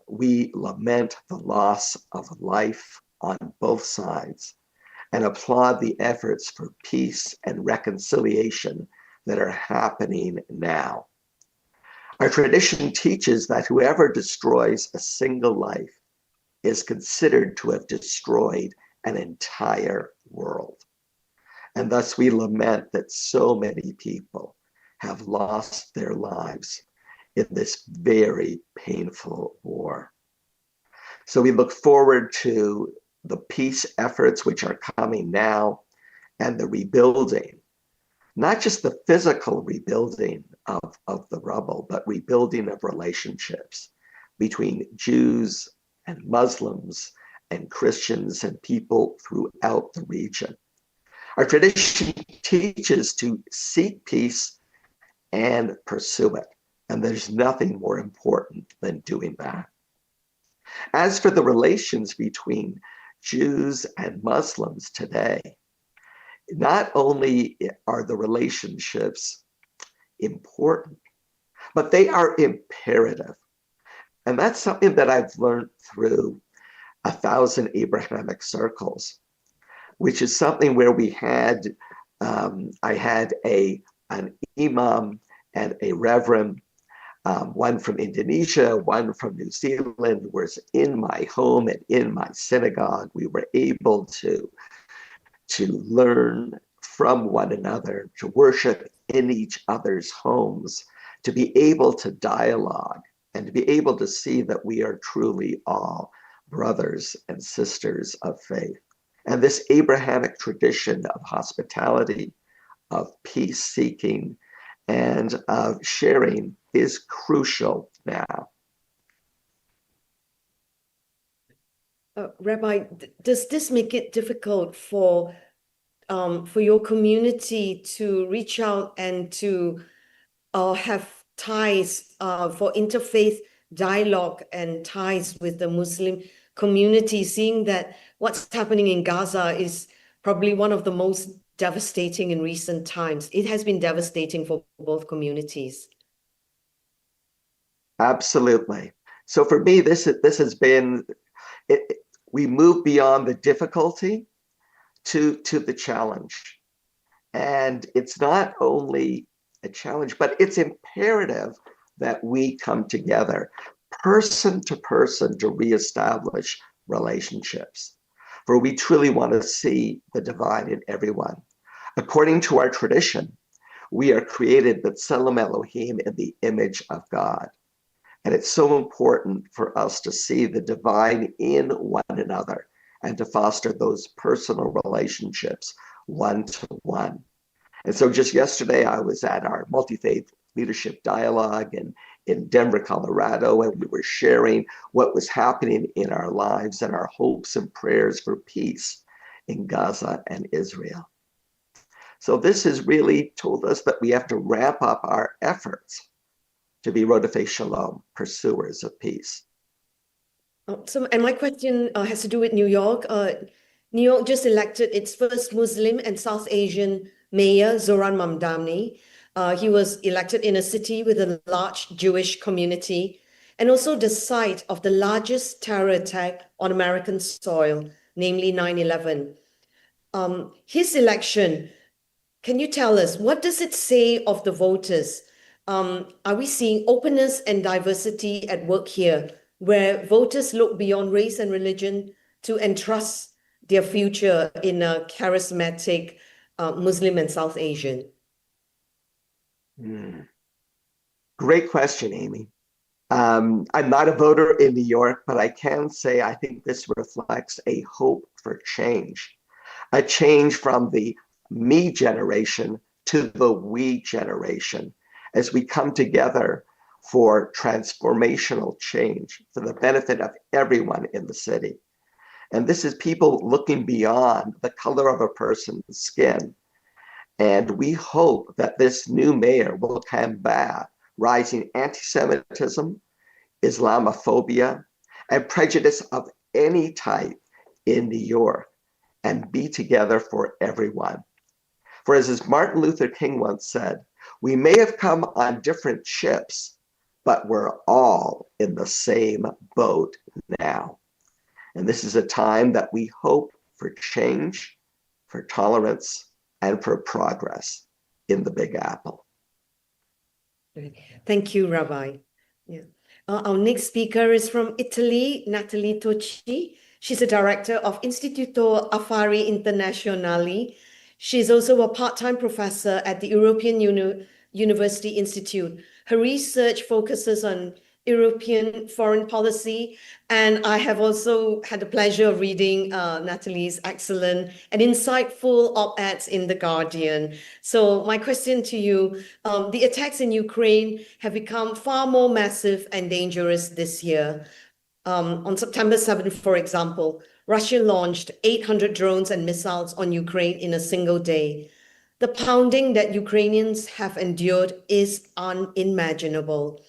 We lament the loss of life on both sides and applaud the efforts for peace and reconciliation that are happening now. Our tradition teaches that whoever destroys a single life is considered to have destroyed an entire world. And thus we lament that so many people have lost their lives in this very painful war. So we look forward to the peace efforts which are coming now and the rebuilding, not just the physical rebuilding of the rubble, but rebuilding of relationships between Jews and Muslims and Christians and people throughout the region. Our tradition teaches to seek peace and pursue it, and there's nothing more important than doing that. As for the relations between Jews and Muslims today, not only are the relationships important, but they are imperative. And that's something that I've learned through 1,000 Abrahamic circles, which is something where we had, I had an imam and a reverend, one from Indonesia, one from New Zealand, was in my home and in my synagogue. We were able to learn from one another, to worship in each other's homes, to be able to dialogue, and to be able to see that we are truly all brothers and sisters of faith. And this Abrahamic tradition of hospitality, of peace-seeking, and of sharing is crucial now. Rabbi, does this make it difficult for your community to reach out and to have ties for interfaith dialogue and ties with the Muslim community, seeing that what's happening in Gaza is probably one of the most devastating in recent times? It has been devastating for both communities. Absolutely. So for me, this has been, we move beyond the difficulty to the challenge. And it's not only a challenge, but it's imperative that we come together, person to person, to reestablish relationships. For we truly want to see the divine in everyone. According to our tradition, we are created B'Tselem Elohim in the image of God. And it's so important for us to see the divine in one another and to foster those personal relationships one to one. And so just yesterday, I was at our multi-faith leadership dialogue in Denver, Colorado, and we were sharing what was happening in our lives and our hopes and prayers for peace in Gaza and Israel. So this has really told us that we have to ramp up our efforts to be Rodefei Shalom, pursuers of peace. And my question has to do with New York. New York just elected its first Muslim and South Asian mayor, Zoran Mamdani. He was elected in a city with a large Jewish community and also the site of the largest terror attack on American soil, namely 9/11. His election, can you tell us, what does it say of the voters? Are we seeing openness and diversity at work here, where voters look beyond race and religion to entrust their future in a charismatic Muslim and South Asian? Great question, Amy. I'm not a voter in New York, but I can say I think this reflects a hope for change, a change from the me generation to the we generation, as we come together for transformational change for the benefit of everyone in the city. And this is people looking beyond the color of a person's skin. And we hope that this new mayor will combat rising anti-Semitism, Islamophobia, and prejudice of any type in New York, and be together for everyone. For as Martin Luther King once said, we may have come on different ships, but we're all in the same boat now. And this is a time that we hope for change, for tolerance, and for progress in the Big Apple. Thank you, Rabbi. Yeah. Our next speaker is from Italy, Natalie Tocci. She's a director of Istituto Affari Internazionali. She's also a part-time professor at the European University Institute. Her research focuses on European foreign policy, and I have also had the pleasure of reading Natalie's excellent and insightful op-eds in The Guardian. So my question to you, the attacks in Ukraine have become far more massive and dangerous this year. On September 7th, for example, Russia launched 800 drones and missiles on Ukraine in a single day. The pounding that Ukrainians have endured is unimaginable.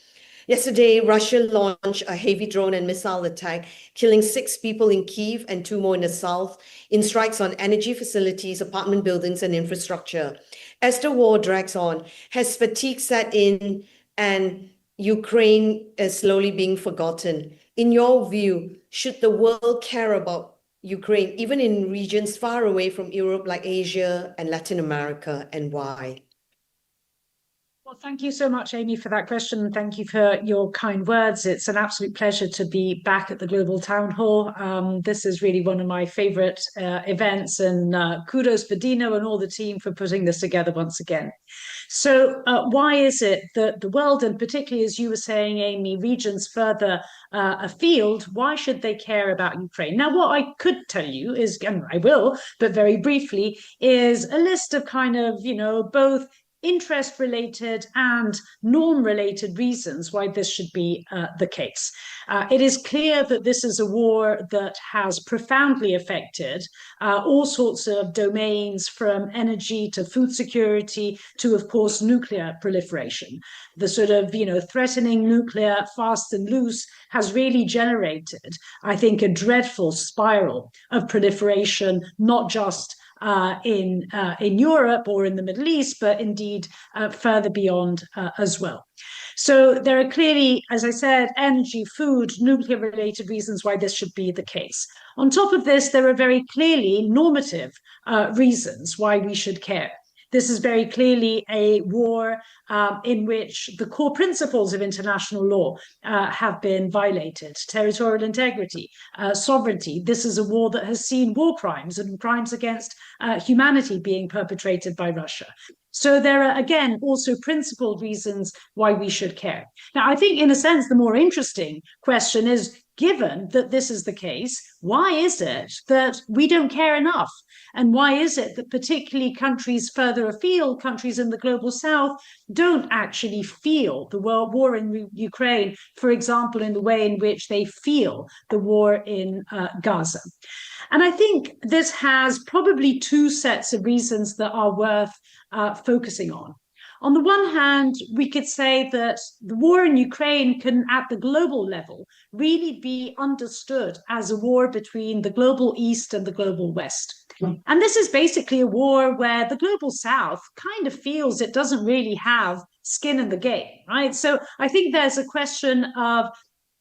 Yesterday, Russia launched a heavy drone and missile attack, killing 6 people in Kyiv and 2 more in the south, in strikes on energy facilities, apartment buildings, and infrastructure. As the war drags on, has fatigue set in and Ukraine is slowly being forgotten? In your view, should the world care about Ukraine, even in regions far away from Europe like Asia and Latin America, and why? Well, thank you so much, Amy, for that question. And thank you for your kind words. It's an absolute pleasure to be back at the Global Town Hall. This is really one of my favorite events, and kudos for Dino and all the team for putting this together once again. So why is it that the world, and particularly, as you were saying, Amy, regions further afield, why should they care about Ukraine? Now, what I could tell you is, and I will, but very briefly, is a list of kind of, both interest-related and norm-related reasons why this should be the case. It is clear that this is a war that has profoundly affected all sorts of domains, from energy to food security to, of course, nuclear proliferation. The sort of, threatening nuclear fast and loose has really generated, I think, a dreadful spiral of proliferation, not just in Europe or in the Middle East, but indeed further beyond as well. So there are clearly, as I said, energy, food, nuclear-related reasons why this should be the case. On top of this, there are very clearly normative reasons why we should care. This is very clearly a war in which the core principles of international law have been violated: territorial integrity, sovereignty. This is a war that has seen war crimes and crimes against humanity being perpetrated by Russia. So there are, again, also principled reasons why we should care. Now, I think, in a sense, the more interesting question is, given that this is the case, why is it that we don't care enough? And why is it that particularly countries further afield, countries in the global south, don't actually feel the war in Ukraine, for example, in the way in which they feel the war in Gaza? And I think this has probably two sets of reasons that are worth focusing on. On the one hand, we could say that the war in Ukraine can, at the global level, really be understood as a war between the global East and the global West. And this is basically a war where the global South kind of feels it doesn't really have skin in the game, right? So I think there's a question of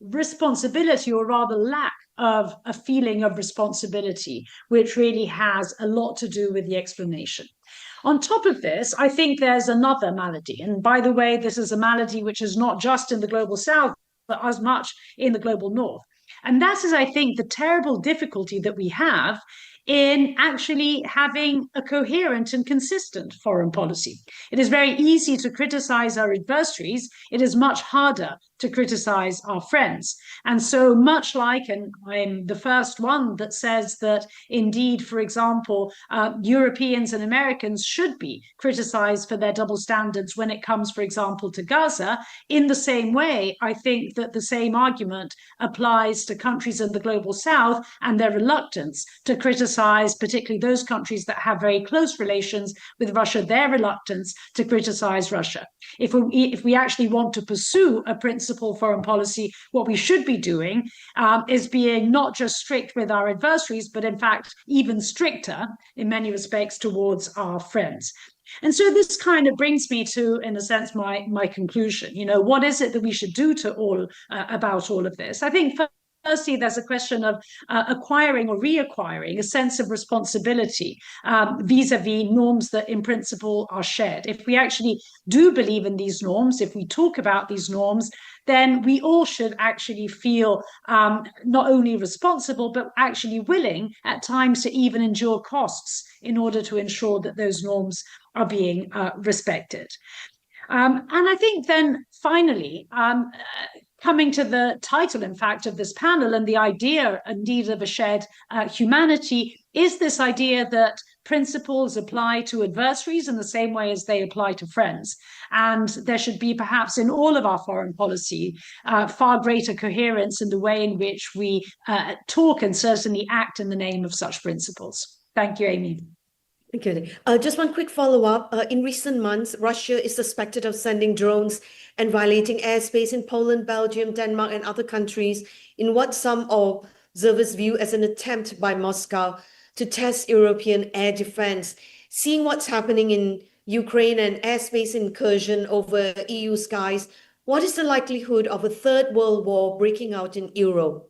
responsibility, or rather lack of a feeling of responsibility, which really has a lot to do with the explanation. On top of this, I think there's another malady. And by the way, this is a malady which is not just in the global South, but as much in the global North. And that is, I think, the terrible difficulty that we have in actually having a coherent and consistent foreign policy. It is very easy to criticize our adversaries. It is much harder to criticize our friends. And so much like, and I'm the first one that says that indeed, for example, Europeans and Americans should be criticized for their double standards when it comes, for example, to Gaza, in the same way, I think that the same argument applies to countries in the global South and their reluctance to criticize, particularly those countries that have very close relations with Russia, their reluctance to criticize Russia. If we actually want to pursue a principle foreign policy, what we should be doing is being not just strict with our adversaries, but in fact, even stricter in many respects towards our friends. And so this kind of brings me to, in a sense, my conclusion. You know, what is it that we should do to about all of this? I think firstly, there's a question of acquiring or reacquiring a sense of responsibility vis-a-vis norms that in principle are shared. If we actually do believe in these norms, if we talk about these norms, then we all should actually feel not only responsible, but actually willing at times to even endure costs in order to ensure that those norms are being respected. And I think then finally, coming to the title, in fact, of this panel and the idea, indeed, of a shared humanity, is this idea that principles apply to adversaries in the same way as they apply to friends. And there should be, perhaps in all of our foreign policy, far greater coherence in the way in which we talk and certainly act in the name of such principles. Thank you, Amy. Thank you. Just one quick follow-up. In recent months, Russia is suspected of sending drones and violating airspace in Poland, Belgium, Denmark, and other countries in what some observers view as an attempt by Moscow to test European air defense. Seeing what's happening in Ukraine and airspace incursion over EU skies, what is the likelihood of a third world war breaking out in Europe?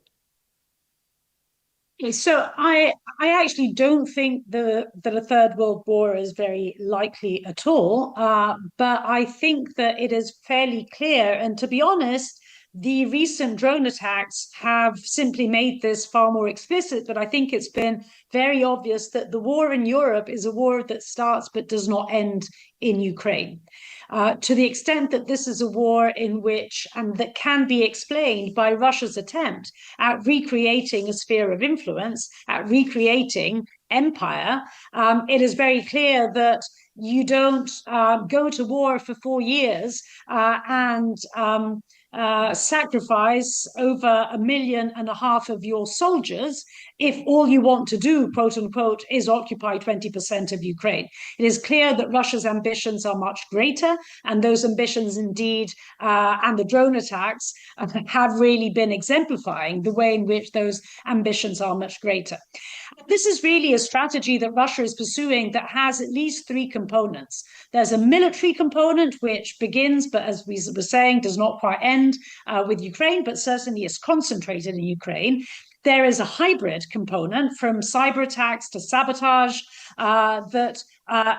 So I actually don't think that a third world war is very likely at all, but I think that it is fairly clear. And to be honest, the recent drone attacks have simply made this far more explicit, but I think it's been very obvious that the war in Europe is a war that starts but does not end in Ukraine. To the extent that this is a war in which, and that can be explained by Russia's attempt at recreating a sphere of influence, at recreating empire, it is very clear that you don't go to war for 4 years and sacrifice over 1.5 million of your soldiers if all you want to do, quote unquote, is occupy 20% of Ukraine. It is clear that Russia's ambitions are much greater, and those ambitions indeed, and the drone attacks have really been exemplifying the way in which those ambitions are much greater. This is really a strategy that Russia is pursuing that has at least 3 components. There's a military component which begins, but as we were saying, does not quite end with Ukraine, but certainly is concentrated in Ukraine. There is a hybrid component from cyber attacks to sabotage that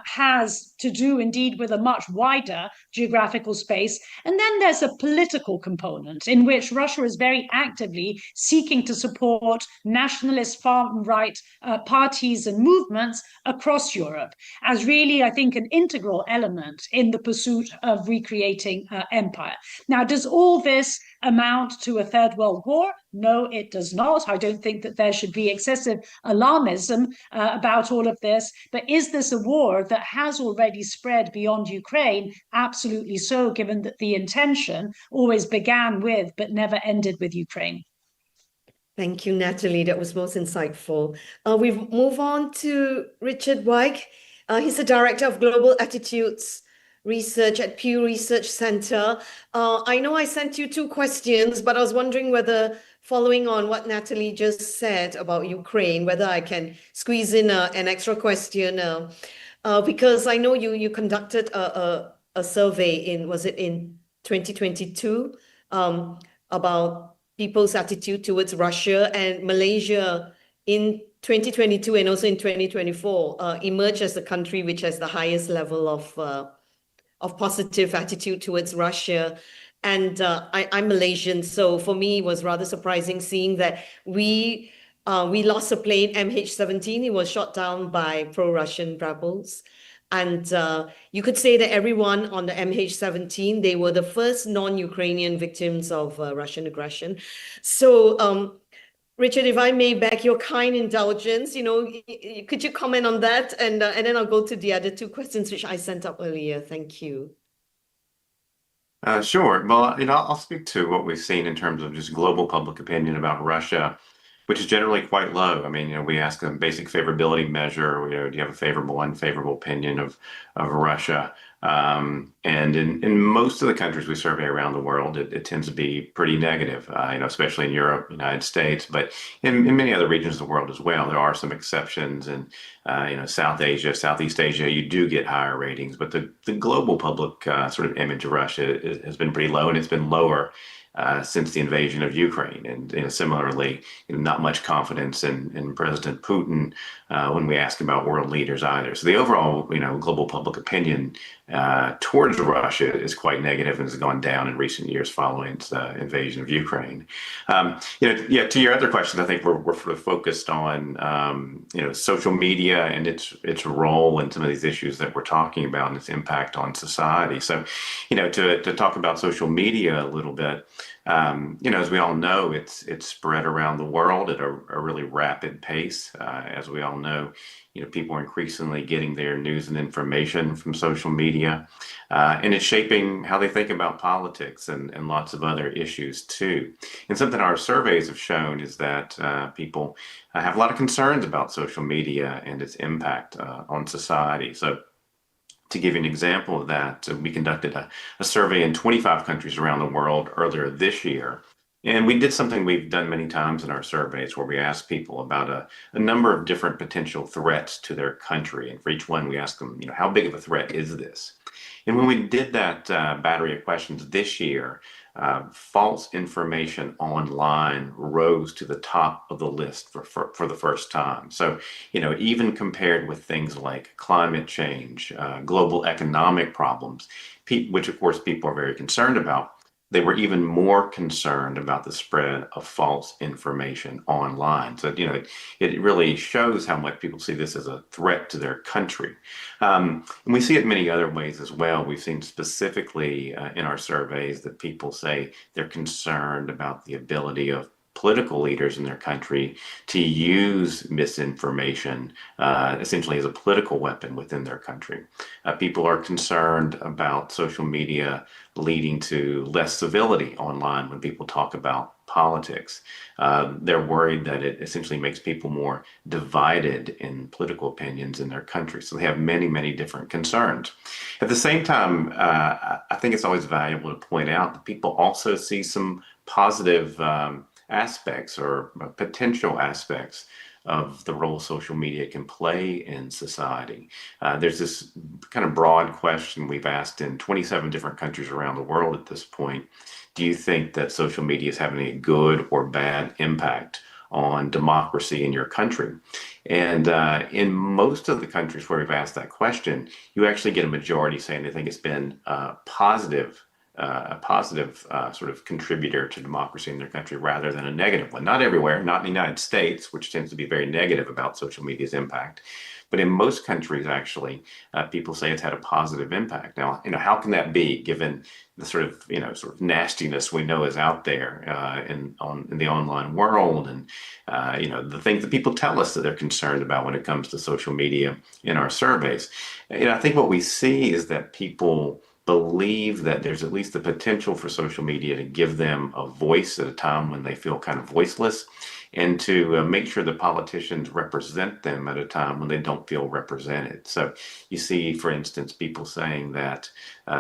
has to do indeed with a much wider geographical space. And then there's a political component in which Russia is very actively seeking to support nationalist far-right parties and movements across Europe as really, I think, an integral element in the pursuit of recreating empire. Now, does all this amount to a third world war? No, it does not. I don't think that there should be excessive alarmism about all of this. But is this a war that has already spread beyond Ukraine? Absolutely so, given that the intention always began with but never ended with Ukraine. Thank you, Natalie. That was most insightful. We move on to Richard Weich. He's the Director of Global Attitudes Research at Pew Research Center. I know I sent you 2 questions, but I was wondering whether, following on what Natalie just said about Ukraine, whether I can squeeze in an extra question, because I know you conducted a survey was it in 2022, about people's attitude towards Russia, and Malaysia in 2022 and also in 2024 emerged as the country which has the highest level of positive attitude towards Russia. And I'm Malaysian, so for me it was rather surprising seeing that we lost a plane, MH17. It was shot down by pro-Russian rebels. And you could say that everyone on the MH17, they were the first non-Ukrainian victims of Russian aggression. So, Richard, if I may beg your kind indulgence, could you comment on that? And then I'll go to the other 2 questions which I sent up earlier. Thank you. Sure. Well, I'll speak to what we've seen in terms of just global public opinion about Russia, which is generally quite low. I mean, we ask a basic favorability measure, do you have a favorable, unfavorable opinion of Russia? And in most of the countries we survey around the world, it tends to be pretty negative, especially in Europe, United States, but in many other regions of the world as well. There are some exceptions. In South Asia, Southeast Asia, you do get higher ratings, but the global public sort of image of Russia has been pretty low, and it's been lower since the invasion of Ukraine. And similarly, not much confidence in President Putin when we ask about world leaders either. So the overall, global public opinion towards Russia is quite negative and has gone down in recent years following its invasion of Ukraine. To your other questions, I think we're sort of focused on social media and its role in some of these issues that we're talking about and its impact on society. So, to talk about social media a little bit, as we all know, it's spread around the world at a really rapid pace. As we all know, people are increasingly getting their news and information from social media, and it's shaping how they think about politics and lots of other issues too. And something our surveys have shown is that people have a lot of concerns about social media and its impact on society. So, to give you an example of that, we conducted a survey in 25 countries around the world earlier this year. And we did something we've done many times in our surveys where we asked people about a number of different potential threats to their country. And for each one, we asked them, how big of a threat is this? And when we did that battery of questions this year, false information online rose to the top of the list for the first time. So, even compared with things like climate change, global economic problems, which of course people are very concerned about, they were even more concerned about the spread of false information online. So, it really shows how much people see this as a threat to their country. And we see it many other ways as well. We've seen specifically in our surveys that people say they're concerned about the ability of political leaders in their country to use misinformation essentially as a political weapon within their country. People are concerned about social media leading to less civility online when people talk about politics. They're worried that it essentially makes people more divided in political opinions in their country. So they have many, many different concerns. At the same time, I think it's always valuable to point out that people also see some positive aspects or potential aspects of the role social media can play in society. There's this kind of broad question we've asked in 27 different countries around the world at this point. Do you think that social media is having a good or bad impact on democracy in your country? And in most of the countries where we've asked that question, you actually get a majority saying they think it's been positive sort of contributor to democracy in their country rather than a negative one. Not everywhere, not in the United States, which tends to be very negative about social media's impact. But in most countries, actually, people say it's had a positive impact. Now, how can that be, given the sort of nastiness we know is out there in the online world, and the things that people tell us that they're concerned about when it comes to social media in our surveys? I think what we see is that people believe that there's at least the potential for social media to give them a voice at a time when they feel kind of voiceless, and to make sure the politicians represent them at a time when they don't feel represented. So you see, for instance, people saying that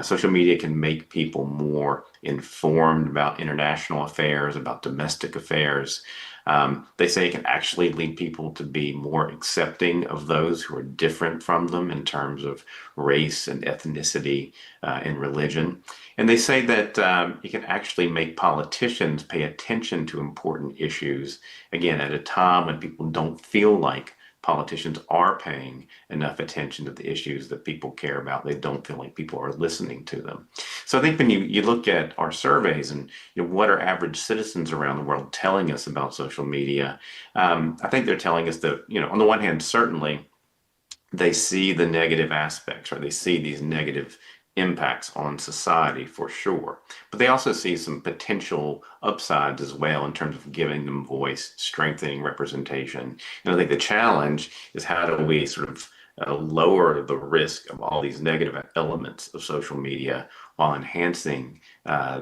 social media can make people more informed about international affairs, about domestic affairs. They say it can actually lead people to be more accepting of those who are different from them in terms of race and ethnicity and religion. And they say that it can actually make politicians pay attention to important issues, again, at a time when people don't feel like politicians are paying enough attention to the issues that people care about. They don't feel like people are listening to them. So I think when you look at our surveys and what are average citizens around the world telling us about social media, I think they're telling us that, on the one hand, certainly they see the negative aspects, or they see these negative impacts on society for sure, but they also see some potential upsides as well in terms of giving them voice, strengthening representation. And I think the challenge is, how do we sort of lower the risk of all these negative elements of social media while enhancing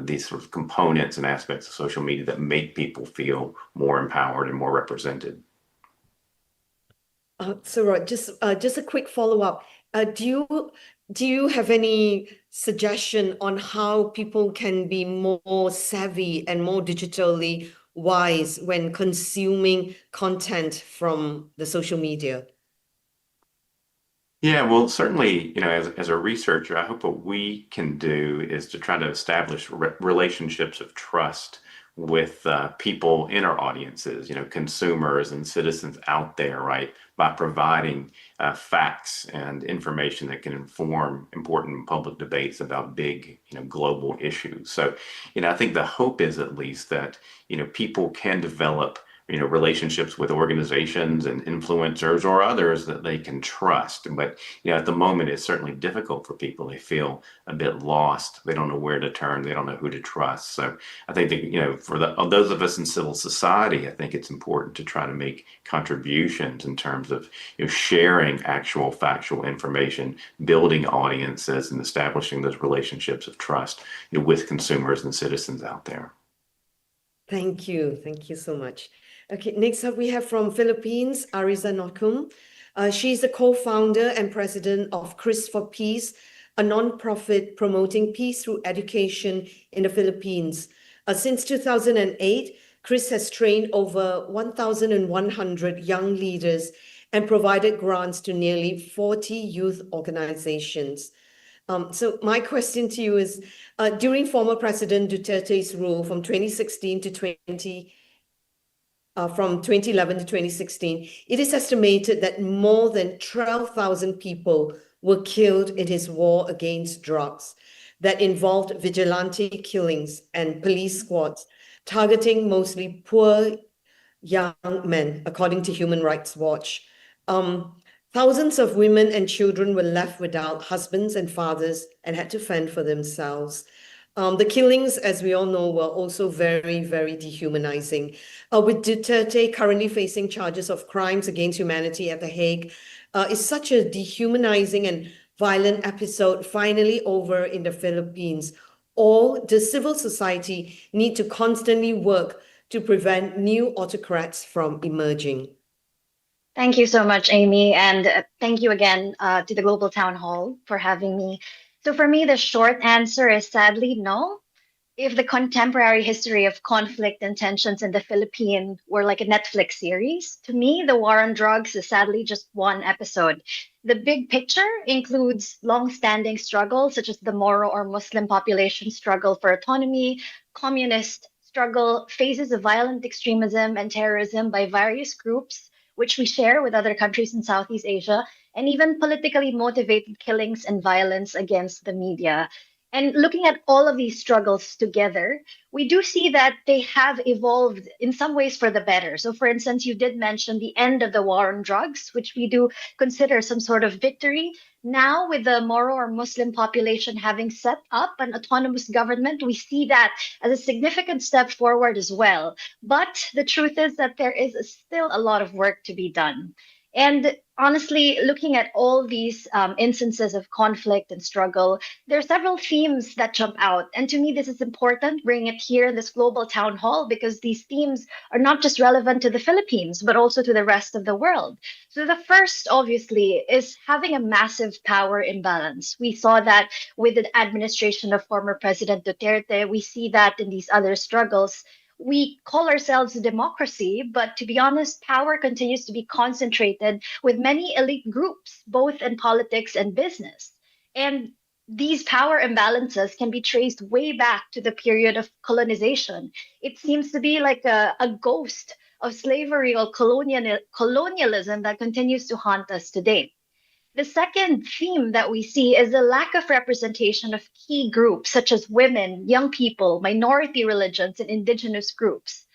these sort of components and aspects of social media that make people feel more empowered and more represented. So Rod, just a quick follow-up. Do you have any suggestion on how people can be more savvy and more digitally wise when consuming content from the social media? Yeah, well, certainly, as a researcher, I hope what we can do is to try to establish relationships of trust with people in our audiences, consumers and citizens out there, right? By providing facts and information that can inform important public debates about big, global issues. So, I think the hope is at least that, people can develop relationships with organizations and influencers or others that they can trust. But, at the moment, it's certainly difficult for people. They feel a bit lost. They don't know where to turn. They don't know who to trust. So I think that, for those of us in civil society, I think it's important to try to make contributions in terms of, sharing actual factual information, building audiences, and establishing those relationships of trust, with consumers and citizens out there. Thank you. Thank you so much. Okay, next up we have from Philippines, Ariza Nokum. She's the co-founder and president of Chris for Peace, a non-profit promoting peace through education in the Philippines. Since 2008, Chris has trained over 1,100 young leaders and provided grants to nearly 40 youth organizations. So my question to you is, during former President Duterte's rule from 2016 to 2011 to 2016, it is estimated that more than 12,000 people were killed in his war against drugs that involved vigilante killings and police squads targeting mostly poor young men, according to Human Rights Watch. Thousands of women and children were left without husbands and fathers and had to fend for themselves. The killings, as we all know, were also very, very dehumanizing. With Duterte currently facing charges of crimes against humanity at The Hague, is such a dehumanizing and violent episode finally over in the Philippines? Or does civil society need to constantly work to prevent new autocrats from emerging? Thank you so much, Amy, and thank you again to the Global Town Hall for having me. So for me, the short answer is sadly no. If the contemporary history of conflict and tensions in the Philippines were like a Netflix series, to me, the war on drugs is sadly just one episode. The big picture includes long-standing struggles such as the Moro or Muslim population struggle for autonomy, communist struggle, phases of violent extremism and terrorism by various groups, which we share with other countries in Southeast Asia, and even politically motivated killings and violence against the media. And looking at all of these struggles together, we do see that they have evolved in some ways for the better. So, for instance, you did mention the end of the war on drugs, which we do consider some sort of victory. Now, with the Moro or Muslim population having set up an autonomous government, we see that as a significant step forward as well. But the truth is that there is still a lot of work to be done. And honestly, looking at all these instances of conflict and struggle, there are several themes that jump out. And to me, this is important, bringing it here in this global town hall, because these themes are not just relevant to the Philippines, but also to the rest of the world. So the first, obviously, is having a massive power imbalance. We saw that with the administration of former President Duterte. We see that in these other struggles. We call ourselves a democracy, but to be honest, power continues to be concentrated with many elite groups, both in politics and business. And these power imbalances can be traced way back to the period of colonization. It seems to be like a ghost of slavery or colonialism that continues to haunt us today. The second theme that we see is the lack of representation of key groups such as women, young people, minority religions, and indigenous groups.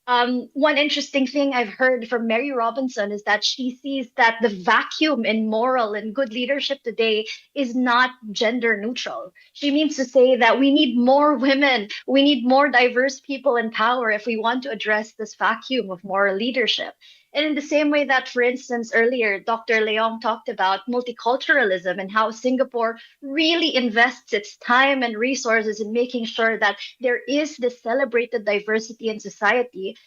One interesting thing I've heard from Mary Robinson is that she sees that the vacuum in moral and good leadership today is not gender neutral. She means to say that we need more women, we need more diverse people in power if we want to address this vacuum of moral leadership. And in the same way that, for instance, earlier, Dr. Leong talked about multiculturalism and how Singapore really invests its time and resources in making sure that there is this celebrated diversity in society.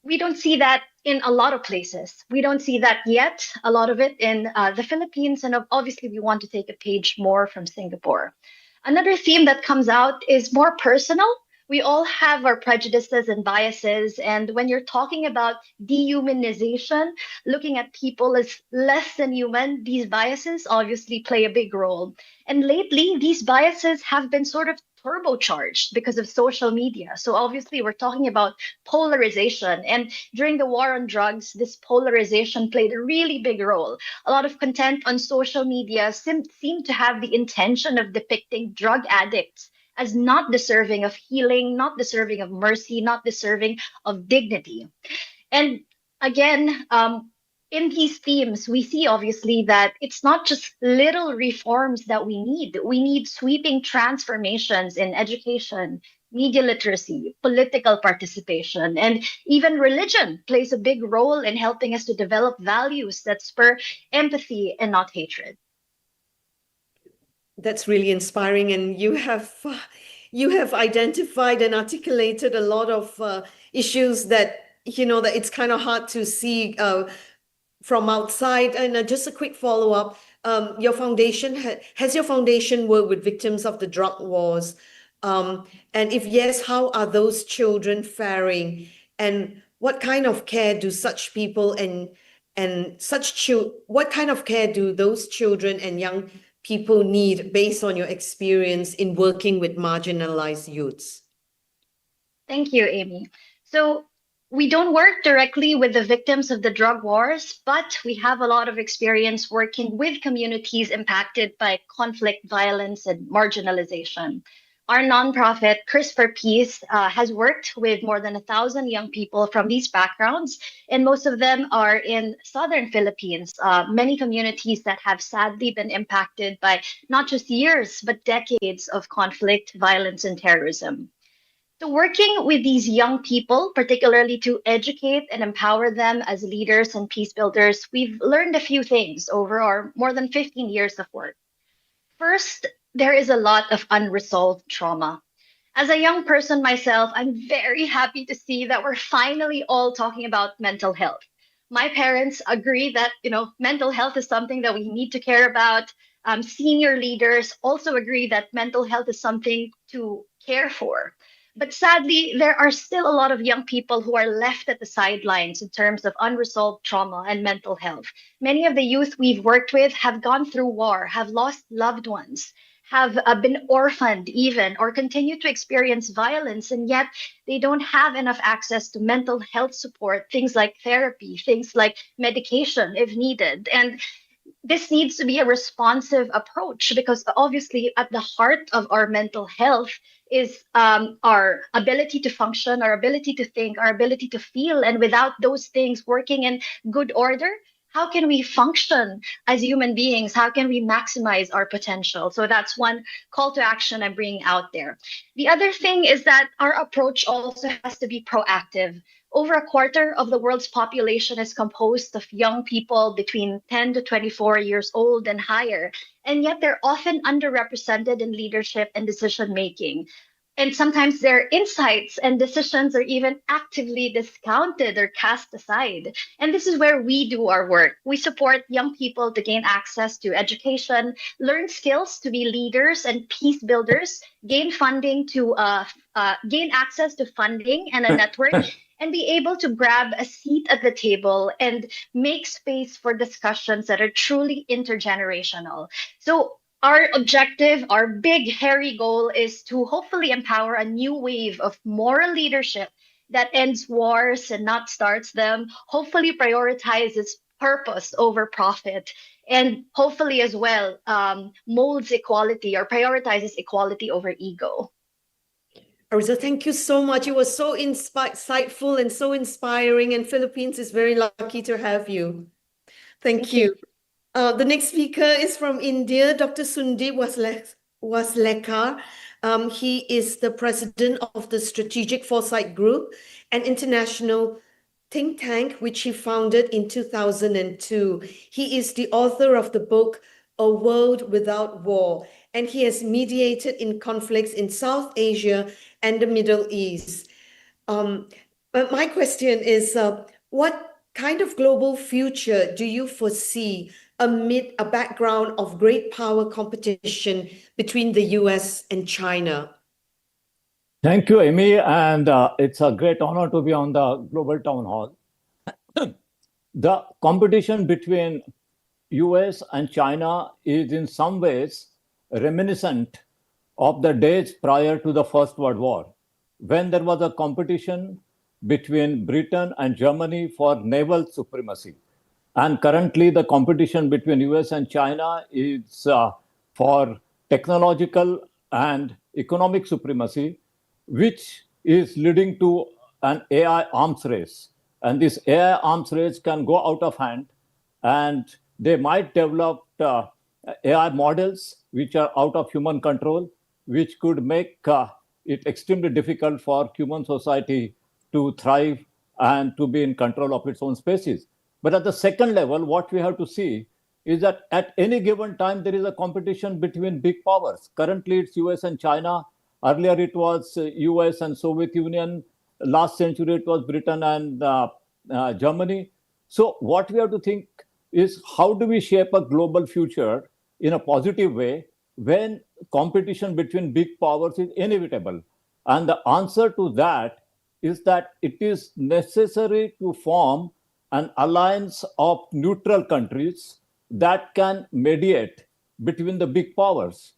We don't see that in a lot of places. We don't see that yet, a lot of it in the Philippines. And obviously, we want to take a page more from Singapore. Another theme that comes out is more personal. We all have our prejudices and biases. And when you're talking about dehumanization, looking at people as less than human, these biases obviously play a big role. And lately, these biases have been sort of turbocharged because of social media. So obviously, we're talking about polarization. And during the war on drugs, this polarization played a really big role. A lot of content on social media seemed to have the intention of depicting drug addicts as not deserving of healing, not deserving of mercy, not deserving of dignity. And again, in these themes, we see obviously that it's not just little reforms that we need. We need sweeping transformations in education, media literacy, political participation, and even religion plays a big role in helping us to develop values that spur empathy and not hatred. That's really inspiring, and you have identified and articulated a lot of issues that that it's kind of hard to see from outside. And just a quick follow-up: your foundation has your foundation worked with victims of the drug wars, and if yes, how are those children faring, and what kind of care do such people what kind of care do those children and young people need based on your experience in working with marginalized youths? Thank you, Amy. So we don't work directly with the victims of the drug wars, but we have a lot of experience working with communities impacted by conflict, violence, and marginalization. Our nonprofit, Chris for Peace, has worked with more than 1,000 young people from these backgrounds, and most of them are in southern Philippines, many communities that have sadly been impacted by not just years, but decades of conflict, violence, and terrorism. So working with these young people, particularly to educate and empower them as leaders and peace builders, we've learned a few things over our more than 15 years of work. First, there is a lot of unresolved trauma. As a young person myself, I'm very happy to see that we're finally all talking about mental health. My parents agree that, mental health is something that we need to care about. Senior leaders also agree that mental health is something to care for. But sadly, there are still a lot of young people who are left at the sidelines in terms of unresolved trauma and mental health. Many of the youth we've worked with have gone through war, have lost loved ones, have been orphaned even, or continue to experience violence, and yet they don't have enough access to mental health support, things like therapy, things like medication if needed. And this needs to be a responsive approach because obviously at the heart of our mental health is our ability to function, our ability to think, our ability to feel. And without those things working in good order, how can we function as human beings? How can we maximize our potential? So that's one call to action I'm bringing out there. The other thing is that our approach also has to be proactive. Over a quarter of the world's population is composed of young people between 10 to 24 years old and higher, and yet they're often underrepresented in leadership and decision making. And sometimes their insights and decisions are even actively discounted or cast aside. And this is where we do our work. We support young people to gain access to education, learn skills to be leaders and peace builders, gain funding to gain access to funding and a network, and be able to grab a seat at the table and make space for discussions that are truly intergenerational. So our objective, our big, hairy goal is to hopefully empower a new wave of moral leadership that ends wars and not starts them, hopefully prioritizes purpose over profit, and hopefully as well molds equality or prioritizes equality over ego. Ariza, thank you so much. It was so insightful and so inspiring, and Philippines is very lucky to have you. Thank you. The next speaker is from India, Dr. Sundip Waslekar. He is the president of the Strategic Foresight Group, an international think tank which he founded in 2002. He is the author of the book, A World Without War, and he has mediated in conflicts in South Asia and the Middle East. But my question is, what kind of global future do you foresee amid a background of great power competition between the US and China? Thank you, Amy, and it's a great honor to be on the Global Town Hall. The competition between US and China is in some ways reminiscent of the days prior to the First World War, when there was a competition between Britain and Germany for naval supremacy. And currently, the competition between US and China is for technological and economic supremacy, which is leading to an AI arms race. And this AI arms race can go out of hand, and they might develop AI models which are out of human control, which could make it extremely difficult for human society to thrive and to be in control of its own species. But at the second level, what we have to see is that at any given time, there is a competition between big powers. Currently, it's US and China. Earlier, it was US and Soviet Union. Last century, it was Britain and Germany. So what we have to think is, how do we shape a global future in a positive way when competition between big powers is inevitable? And the answer to that is that it is necessary to form an alliance of neutral countries that can mediate between the big powers.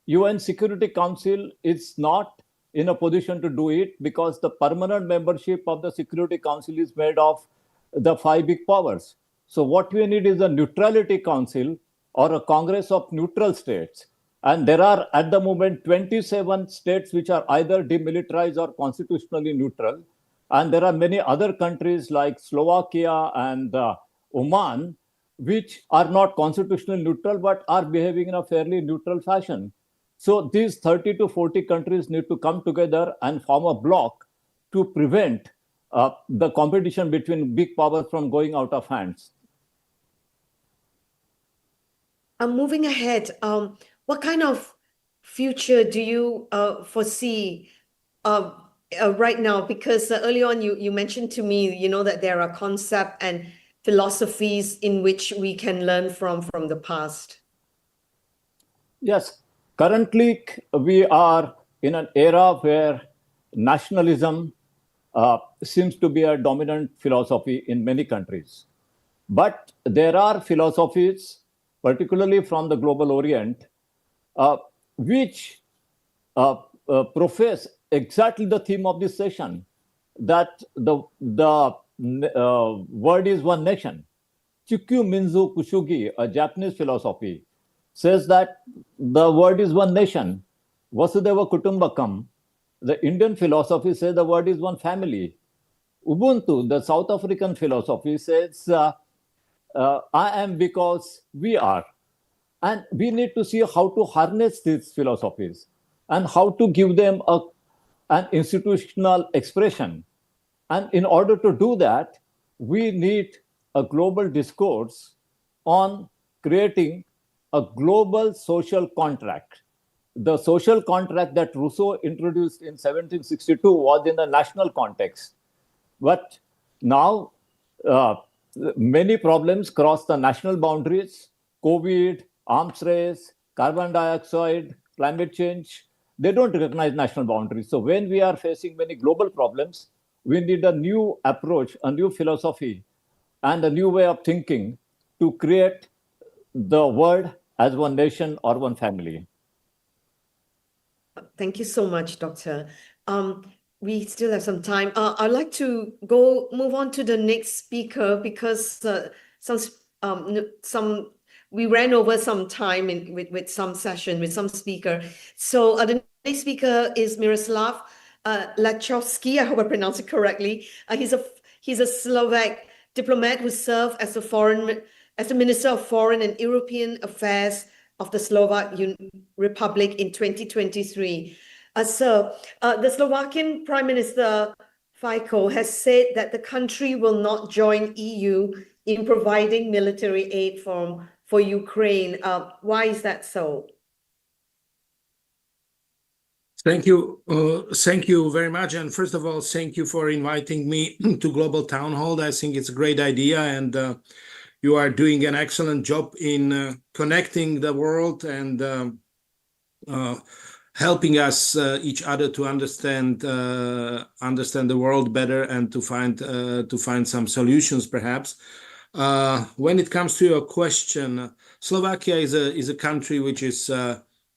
UN Security Council is not in a position to do it because the permanent membership of the Security Council is made of the 5 big powers. So what we need is a neutrality council or a Congress of neutral states. And there are at the moment 27 states which are either demilitarized or constitutionally neutral. And there are many other countries like Slovakia and Oman, which are not constitutionally neutral, but are behaving in a fairly neutral fashion. So these 30 to 40 countries need to come together and form a bloc to prevent the competition between big powers from going out of hands. Moving ahead, what kind of future do you foresee right now? Because early on you mentioned to me, that there are concepts and philosophies in which we can learn from the past. Yes, currently we are in an era where nationalism seems to be a dominant philosophy in many countries. But there are philosophies, particularly from the global Orient, which profess exactly the theme of this session, that the word is one nation. Chikyu Minzu Kushugi, a Japanese philosophy, says that the word is one nation. Vasudeva Kutumbakam. The Indian philosophy says the word is one family. Ubuntu, the South African philosophy, says I am because we are. And we need to see how to harness these philosophies and how to give them an institutional expression. And in order to do that, we need a global discourse on creating a global social contract. The social contract that Rousseau introduced in 1762 was in the national context. But now many problems cross the national boundaries: COVID, arms race, carbon dioxide, climate change. They don't recognize national boundaries. So when we are facing many global problems, we need a new approach, a new philosophy, and a new way of thinking to create the world as one nation or one family. Thank you so much, Doctor. We still have some time. I'd like to move on to the next speaker because we ran over some time with some session with some speaker. So the next speaker is Miroslav Lachowski. I hope I pronounced it correctly. He's a Slovak diplomat who served as the Minister of Foreign and European Affairs of the Slovak Republic in 2023. Sir, the Slovakian Prime Minister Fico has said that the country will not join EU in providing military aid for Ukraine. Why is that so? Thank you very much. And first of all, thank you for inviting me to Global Town Hall. I think it's a great idea, and you are doing an excellent job in connecting the world and helping us each other to understand the world better and to find some solutions, perhaps. When it comes to your question, Slovakia is a country which is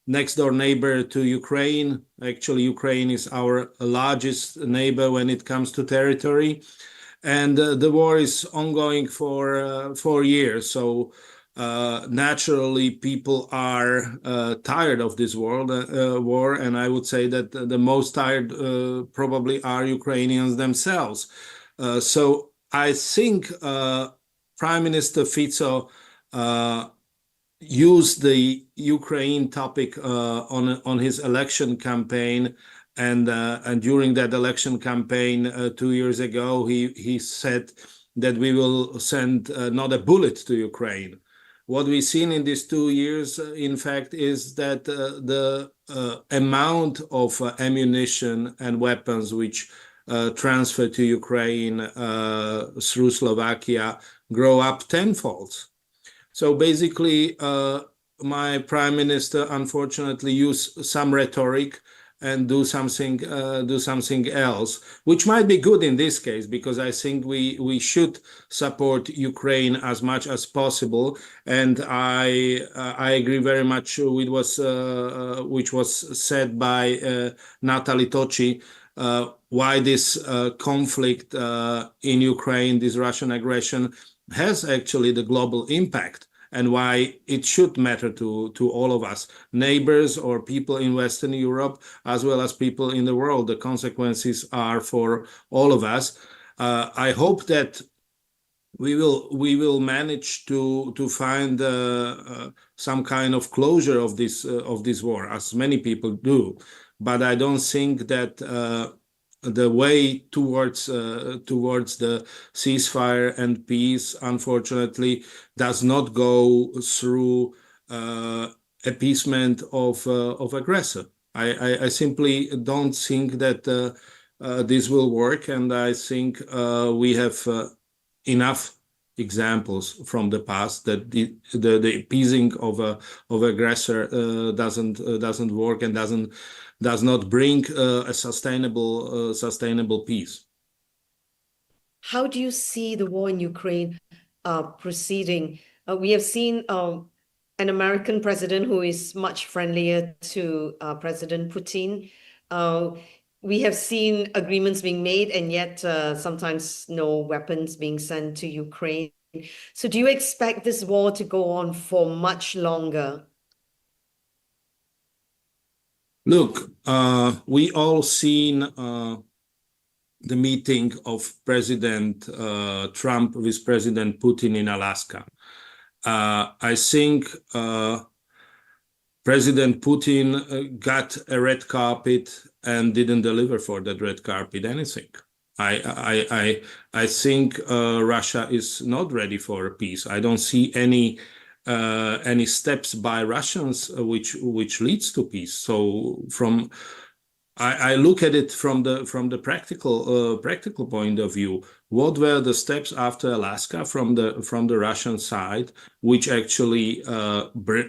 next door neighbor to Ukraine. Actually, Ukraine is our largest neighbor when it comes to territory. And the war is ongoing for 4 years. So naturally, people are tired of this war. And I would say that the most tired probably are Ukrainians themselves. So I think Prime Minister Fico used the Ukraine topic on his election campaign. And during that election campaign 2 years ago, he said that we will send not a bullet to Ukraine. What we've seen in these 2 years, in fact, is that the amount of ammunition and weapons which transfer to Ukraine through Slovakia grow up tenfold. So basically, my prime minister unfortunately used some rhetoric and do something else, which might be good in this case, because I think we should support Ukraine as much as possible. And I agree very much with which was said by Natalie Toci, why this conflict in Ukraine, this Russian aggression, has actually the global impact, and why it should matter to all of us, neighbors or people in Western Europe, as well as people in the world. The consequences are for all of us. I hope that we will manage to find some kind of closure of this war, as many people do. But I don't think that the way towards the ceasefire and peace, unfortunately, does not go through appeasement of aggressor. I simply don't think that this will work, and I think we have enough examples from the past that the appeasing of aggressor doesn't work and does not bring a sustainable peace. How do you see the war in Ukraine proceeding? We have seen an American president who is much friendlier to President Putin. We have seen agreements being made, and yet sometimes no weapons being sent to Ukraine. So do you expect this war to go on for much longer? Look, we all seen the meeting of President Trump with President Putin in Alaska. I think President Putin got a red carpet and didn't deliver for that red carpet anything. I think Russia is not ready for a peace. I don't see any steps by Russians which leads to peace. So I look at it from the practical point of view. What were the steps after Alaska from the Russian side, which actually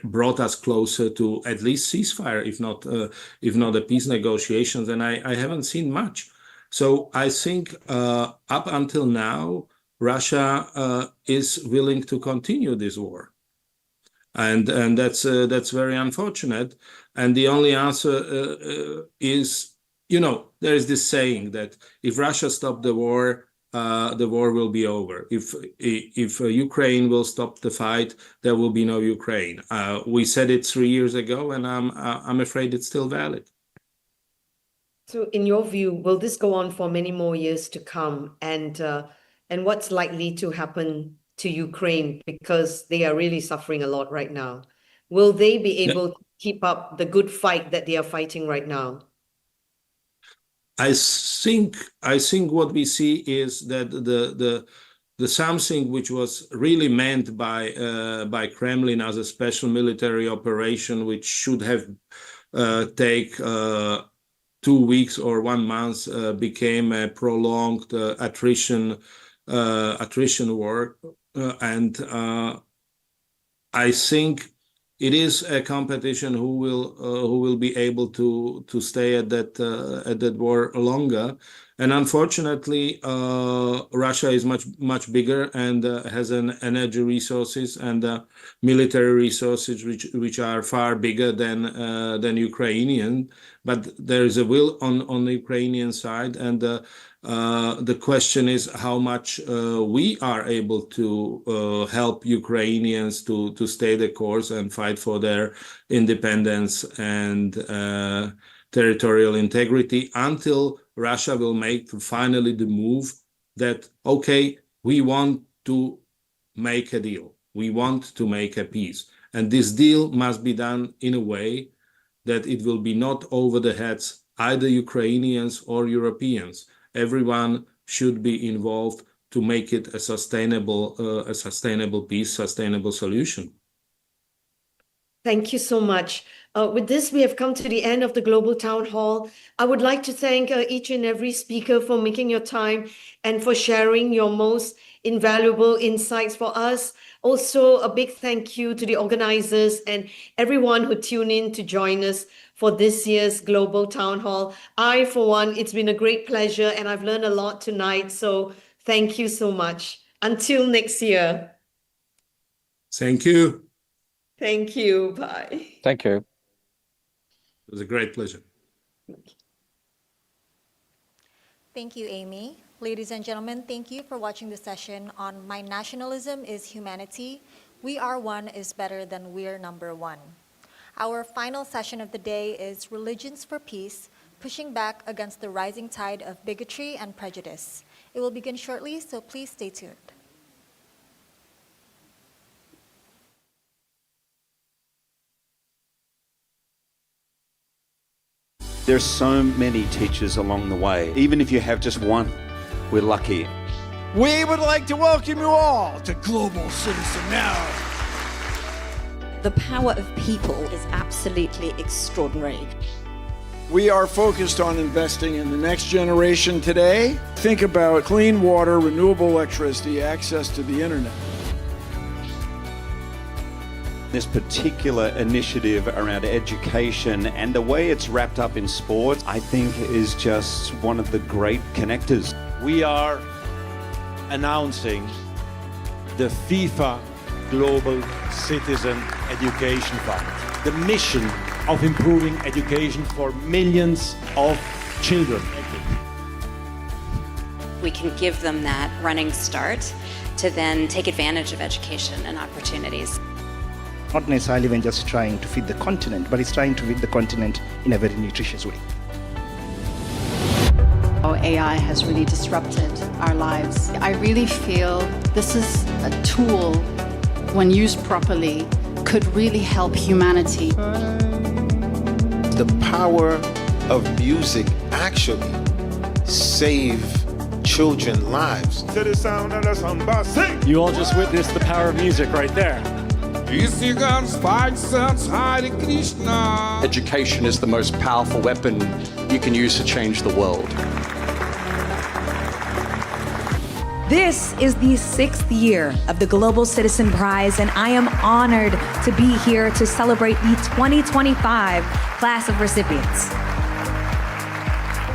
brought us closer to at least ceasefire, if not the peace negotiations? And I haven't seen much. So I think up until now, Russia is willing to continue this war, and that's very unfortunate. And the only answer is, there is this saying that if Russia stops the war will be over. If Ukraine will stop the fight, there will be no Ukraine. We said it 3 years ago, and I'm afraid it's still valid. So in your view, will this go on for many more years to come? And what's likely to happen to Ukraine, because they are really suffering a lot right now? Will they be able to keep up the good fight that they are fighting right now? I think what we see is that the something which was really meant by Kremlin as a special military operation, which should have take 2 weeks or 1 month, became a prolonged attrition war, and I think it is a competition who will be able to stay at that war longer. And unfortunately, Russia is much bigger and has an energy resources and military resources which are far bigger than Ukrainian. But there is a will on the Ukrainian side, and the question is how much we are able to help Ukrainians to stay the course and fight for their independence and territorial integrity until Russia will make finally the move that, okay, we want to make a deal. We want to make a peace. And this deal must be done in a way that it will be not over the heads either Ukrainians or Europeans. Everyone should be involved to make it a sustainable peace, sustainable solution. Thank you so much. With this, we have come to the end of the Global Town Hall. I would like to thank each and every speaker for making your time and for sharing your most invaluable insights for us. Also, a big thank you to the organizers and everyone who tuned in to join us for this year's Global Town Hall. For one, it's been a great pleasure and I've learned a lot tonight. So thank you so much. Until next year. Thank you. Thank you. Bye. Thank you. It was a great pleasure. Thank you, Amy. Ladies and gentlemen, thank you for watching the session on My Nationalism is Humanity. We Are One is Better Than We're Number One. Our final session of the day is Religions for Peace, Pushing Back Against the Rising Tide of Bigotry and Prejudice. It will begin shortly, so please stay tuned. There's so many teachers along the way. Even if you have just one, we're lucky. We would like to welcome you all to Global Citizen Now. The power of people is absolutely extraordinary. We are focused on investing in the next generation today. Think about clean water, renewable electricity, access to the internet. This particular initiative around education and the way it's wrapped up in sport, I think is just one of the great connectors. We are announcing the FIFA Global Citizen Education Fund. The mission of improving education for millions of children. we can give them that running start to then take advantage of education and opportunities. Not necessarily when just trying to feed the continent, but it's trying to feed the continent in a very nutritious way. How AI has really disrupted our lives. I really feel this is a tool, when used properly, could really help humanity. The power of music actually save children's lives. To the sound of the samba, sing. You all just witnessed the power of music right there. Education is the most powerful weapon you can use to change the world. This is the 6th year of the Global Citizen Prize, and I am honored to be here to celebrate the 2025 class of recipients.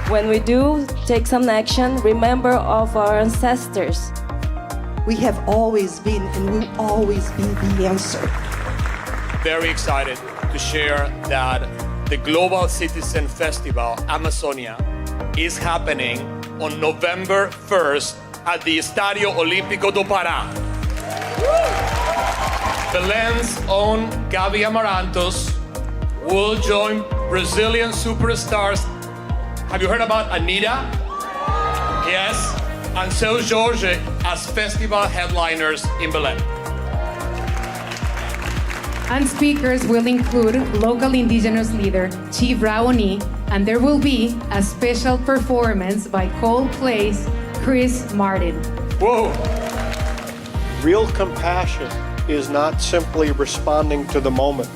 When we do take some action, remember of our ancestors. We have always been and will always be the answer. Very excited to share that the Global Citizen Festival Amazonia is happening on November 1st at the Estadio Olímpico do Pará. Belen's own Gabi Amarantos will join Brazilian superstars. Have you heard about Anitta? Yes. And Seu Jorge as festival headliners in Belém. And speakers will include local indigenous leader Chief Raoni, and there will be a special performance by Coldplay's Chris Martin. Whoa! Real compassion is not simply responding to the moment.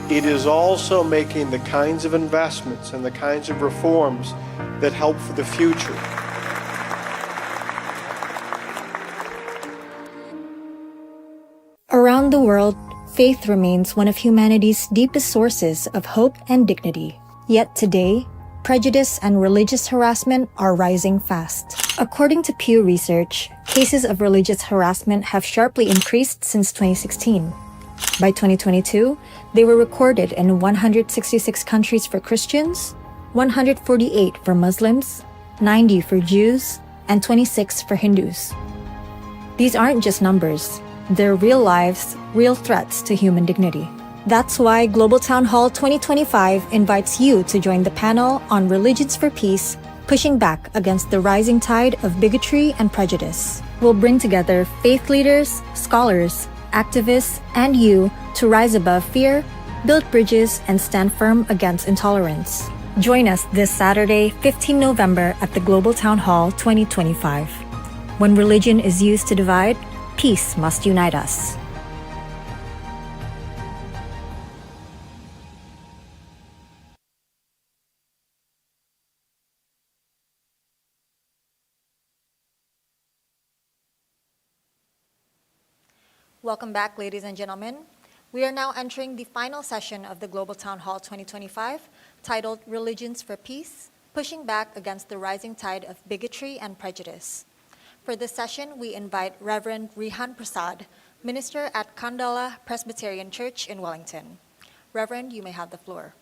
It is also making the kinds of investments and the kinds of reforms that help for the future. Around the world, faith remains one of humanity's deepest sources of hope and dignity. Yet today, prejudice and religious harassment are rising fast. According to Pew Research, cases of religious harassment have sharply increased since 2016. By 2022, they were recorded in 166 countries for Christians, 148 for Muslims, 90 for Jews, and 26 for Hindus. These aren't just numbers. They're real lives, real threats to human dignity. That's why Global Town Hall 2025 invites you to join the panel on Religions for Peace, pushing back against the rising tide of bigotry and prejudice. We'll bring together faith leaders, scholars, activists, and you to rise above fear, build bridges, and stand firm against intolerance. Join us this Saturday, 15 November at the Global Town Hall 2025. When religion is used to divide, peace must unite us. Welcome back, ladies and gentlemen. We are now entering the final session of the Global Town Hall 2025, titled Religions for Peace, Pushing Back Against the Rising Tide of Bigotry and Prejudice. For this session, we invite Reverend Rihan Prasad, minister at Kandala Presbyterian Church in Wellington. Reverend, you may have the floor.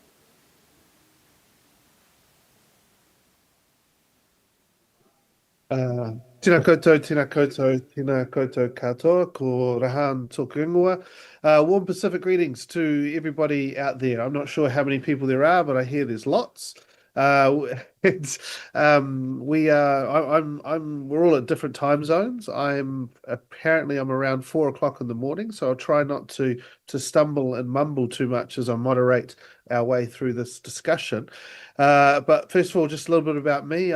Tina koutou katoa, ko Rahan tōku ingoa. Warm Pacific greetings to everybody out there. I'm not sure how many people there are, but I hear there's lots. We're all at different time zones. I'm around 4 o'clock in the morning, so I'll try not to stumble and mumble too much as I moderate our way through this discussion. But first of all, just a little bit about me.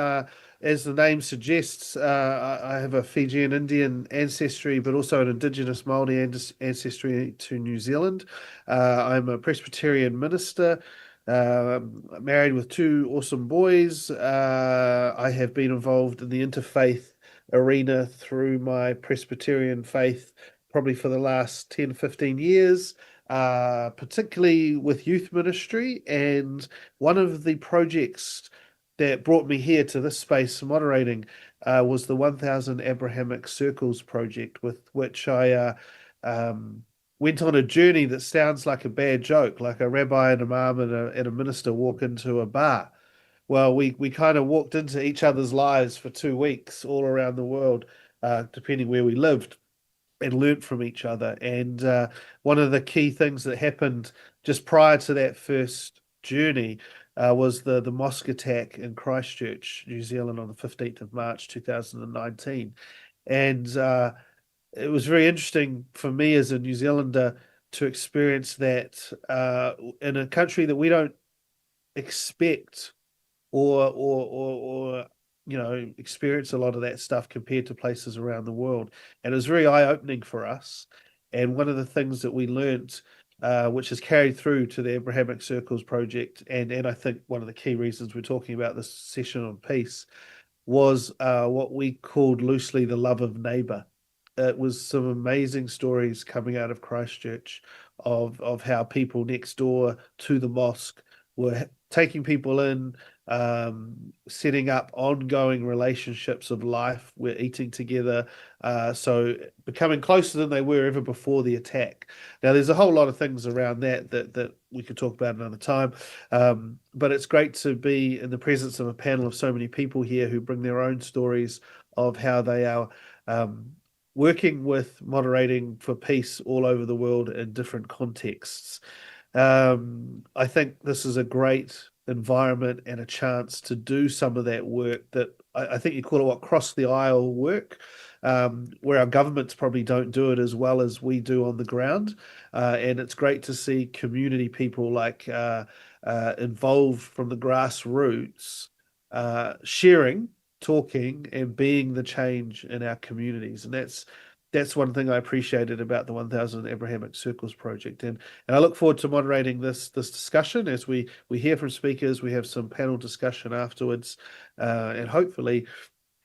As the name suggests, I have a Fijian Indian ancestry, but also an Indigenous Māori ancestry to New Zealand. I'm a Presbyterian minister, married with 2 awesome boys. I have been involved in the interfaith arena through my Presbyterian faith probably for the last 10, 15 years. Particularly with youth ministry, and one of the projects that brought me here to this space moderating was the 1000 Abrahamic Circles project, with which I went on a journey that sounds like a bad joke, like a rabbi and imam and a minister walk into a bar. well, we kind of walked into each other's lives for 2 weeks all around the world, depending where we lived, and learnt from each other. And one of the key things that happened just prior to that first journey was the mosque attack in Christchurch, New Zealand, on the 15th of March 2019. And it was very interesting for me as a New Zealander to experience that in a country that we don't expect or experience a lot of that stuff compared to places around the world. And it was very eye-opening for us. And one of the things that we learnt, which has carried through to the Abrahamic Circles project, and I think one of the key reasons we're talking about this session on peace, was what we called loosely the love of neighbour. It was some amazing stories coming out of Christchurch of how people next door to the mosque were taking people in, setting up ongoing relationships of life. We're eating together, so becoming closer than they were ever before the attack. Now, there's a whole lot of things around that we could talk about another time, but it's great to be in the presence of a panel of so many people here who bring their own stories of how they are working with moderating for peace all over the world in different contexts. I think this is a great environment and a chance to do some of that work that I think you call it cross the aisle work, where our governments probably don't do it as well as we do on the ground. And it's great to see community people involved from the grassroots, sharing, talking, and being the change in our communities. And that's one thing I appreciated about the 1000 Abrahamic Circles project. And I look forward to moderating this discussion as we hear from speakers. We have some panel discussion afterwards, and hopefully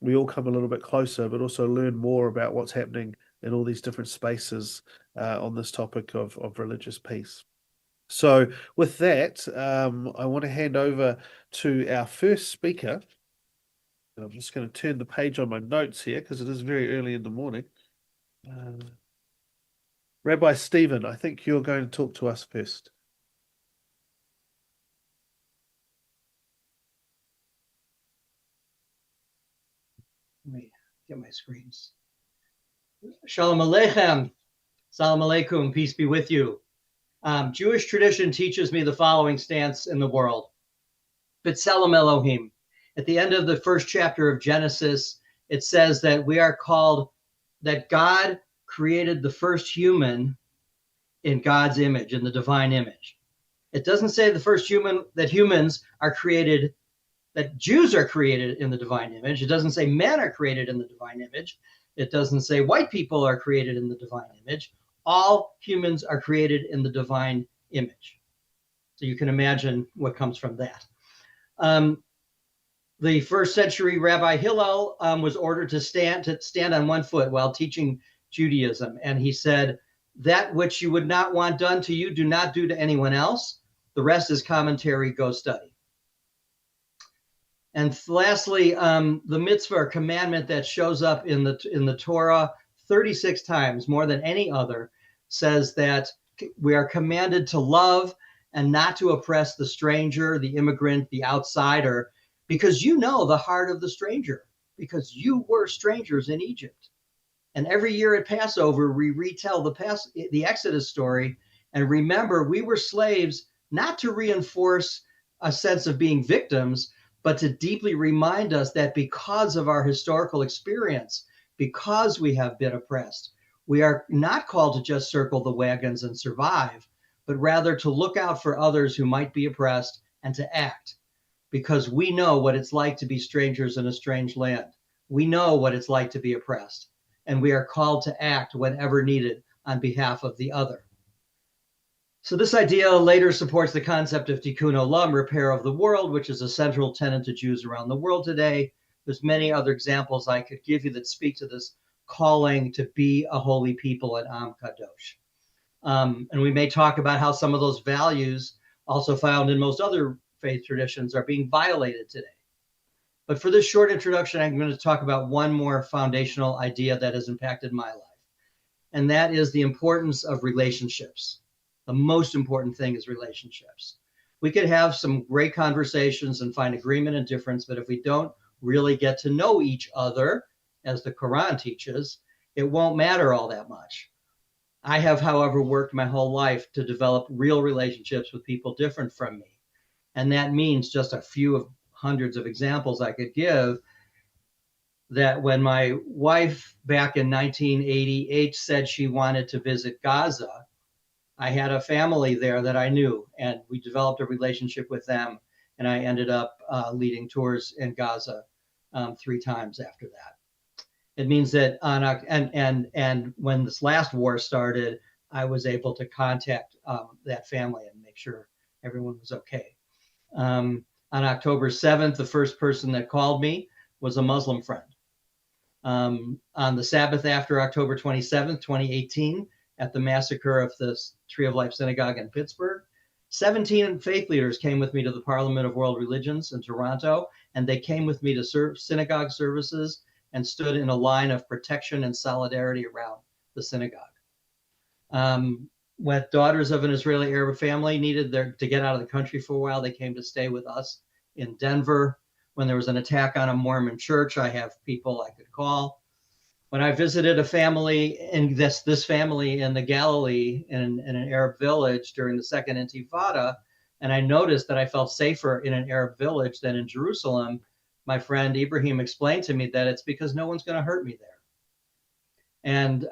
we all come a little bit closer, but also learn more about what's happening in all these different spaces on this topic of religious peace. So with that, I want to hand over to our first speaker. I'm just going to turn the page on my notes here because it is very early in the morning. Rabbi Stephen, I think you're going to talk to us first. Let me get my screens. Shalom Aleichem. Salam Aleikum. Peace be with you. Jewish tradition teaches me the following stance in the world. B'Tselem Elohim. At the end of the first chapter of Genesis, it says that we are called, that God created the first human in God's image, in the divine image. It doesn't say the first human, that humans are created, that Jews are created in the divine image. It doesn't say men are created in the divine image. It doesn't say white people are created in the divine image. All humans are created in the divine image. So you can imagine what comes from that. The first century Rabbi Hillel was ordered to stand on one foot while teaching Judaism. And he said, that which you would not want done to you, do not do to anyone else. The rest is commentary, go study. And lastly, the mitzvah or commandment that shows up in the Torah 36 times, more than any other, says that we are commanded to love and not to oppress the stranger, the immigrant, the outsider, because you know the heart of the stranger, because you were strangers in Egypt. And every year at Passover, we retell the Exodus story and remember we were slaves not to reinforce a sense of being victims, but to deeply remind us that because of our historical experience, because we have been oppressed, we are not called to just circle the wagons and survive, but rather to look out for others who might be oppressed and to act. Because we know what it's like to be strangers in a strange land. We know what it's like to be oppressed, and we are called to act whenever needed on behalf of the other. So this idea later supports the concept of tikkun olam, repair of the world, which is a central tenet to Jews around the world today. There's many other examples I could give you that speak to this calling to be a holy people at Am Kadosh. And we may talk about how some of those values, also found in most other faith traditions, are being violated today. But for this short introduction, I'm going to talk about one more foundational idea that has impacted my life, and that is the importance of relationships. The most important thing is relationships. we could have some great conversations and find agreement and difference, but if we don't really get to know each other, as the Quran teaches, it won't matter all that much. I have, however, worked my whole life to develop real relationships with people different from me. And that means just a few of hundreds of examples I could give, that when my wife back in 1988 said she wanted to visit Gaza, I had a family there that I knew, and we developed a relationship with them. And I ended up leading tours in Gaza 3 times after that. It means that and when this last war started, I was able to contact that family and make sure everyone was okay. On October 7th, the first person that called me was a Muslim friend. On the Sabbath after October 27th, 2018, at the massacre of the Tree of Life Synagogue in Pittsburgh, 17 faith leaders came with me to the Parliament of World Religions in Toronto, and they came with me to synagogue services and stood in a line of protection and solidarity around the synagogue. When daughters of an Israeli Arab family needed to get out of the country for a while, they came to stay with us in Denver. When there was an attack on a Mormon church, I have people I could call. When I visited a family, in this family in the Galilee in an Arab village during the Second Intifada, and I noticed that I felt safer in an Arab village than in Jerusalem, my friend Ibrahim explained to me that it's because no one's going to hurt me there. And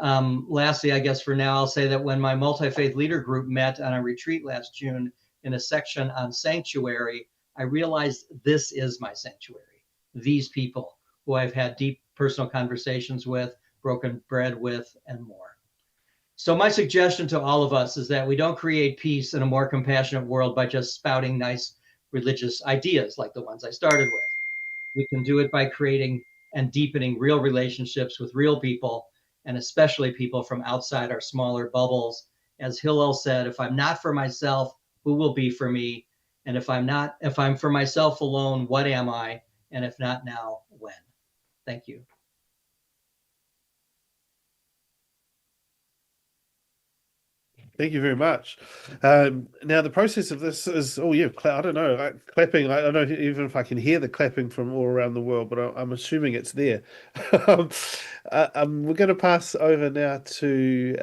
lastly, I guess for now, I'll say that when my multi-faith leader group met on a retreat last June in a section on sanctuary, I realized this is my sanctuary. These people who I've had deep personal conversations with, broken bread with, and more. So my suggestion to all of us is that we don't create peace in a more compassionate world by just spouting nice religious ideas like the ones I started with. We can do it by creating and deepening real relationships with real people, and especially people from outside our smaller bubbles. As Hillel said, if I'm not for myself, who will be for me? And if I'm for myself alone, what am I? And if not now, when? Thank you. Thank you very much. Now, the process of this is, I don't know, clapping. I don't know even if I can hear the clapping from all around the world, but I'm assuming it's there. We're going to pass over now to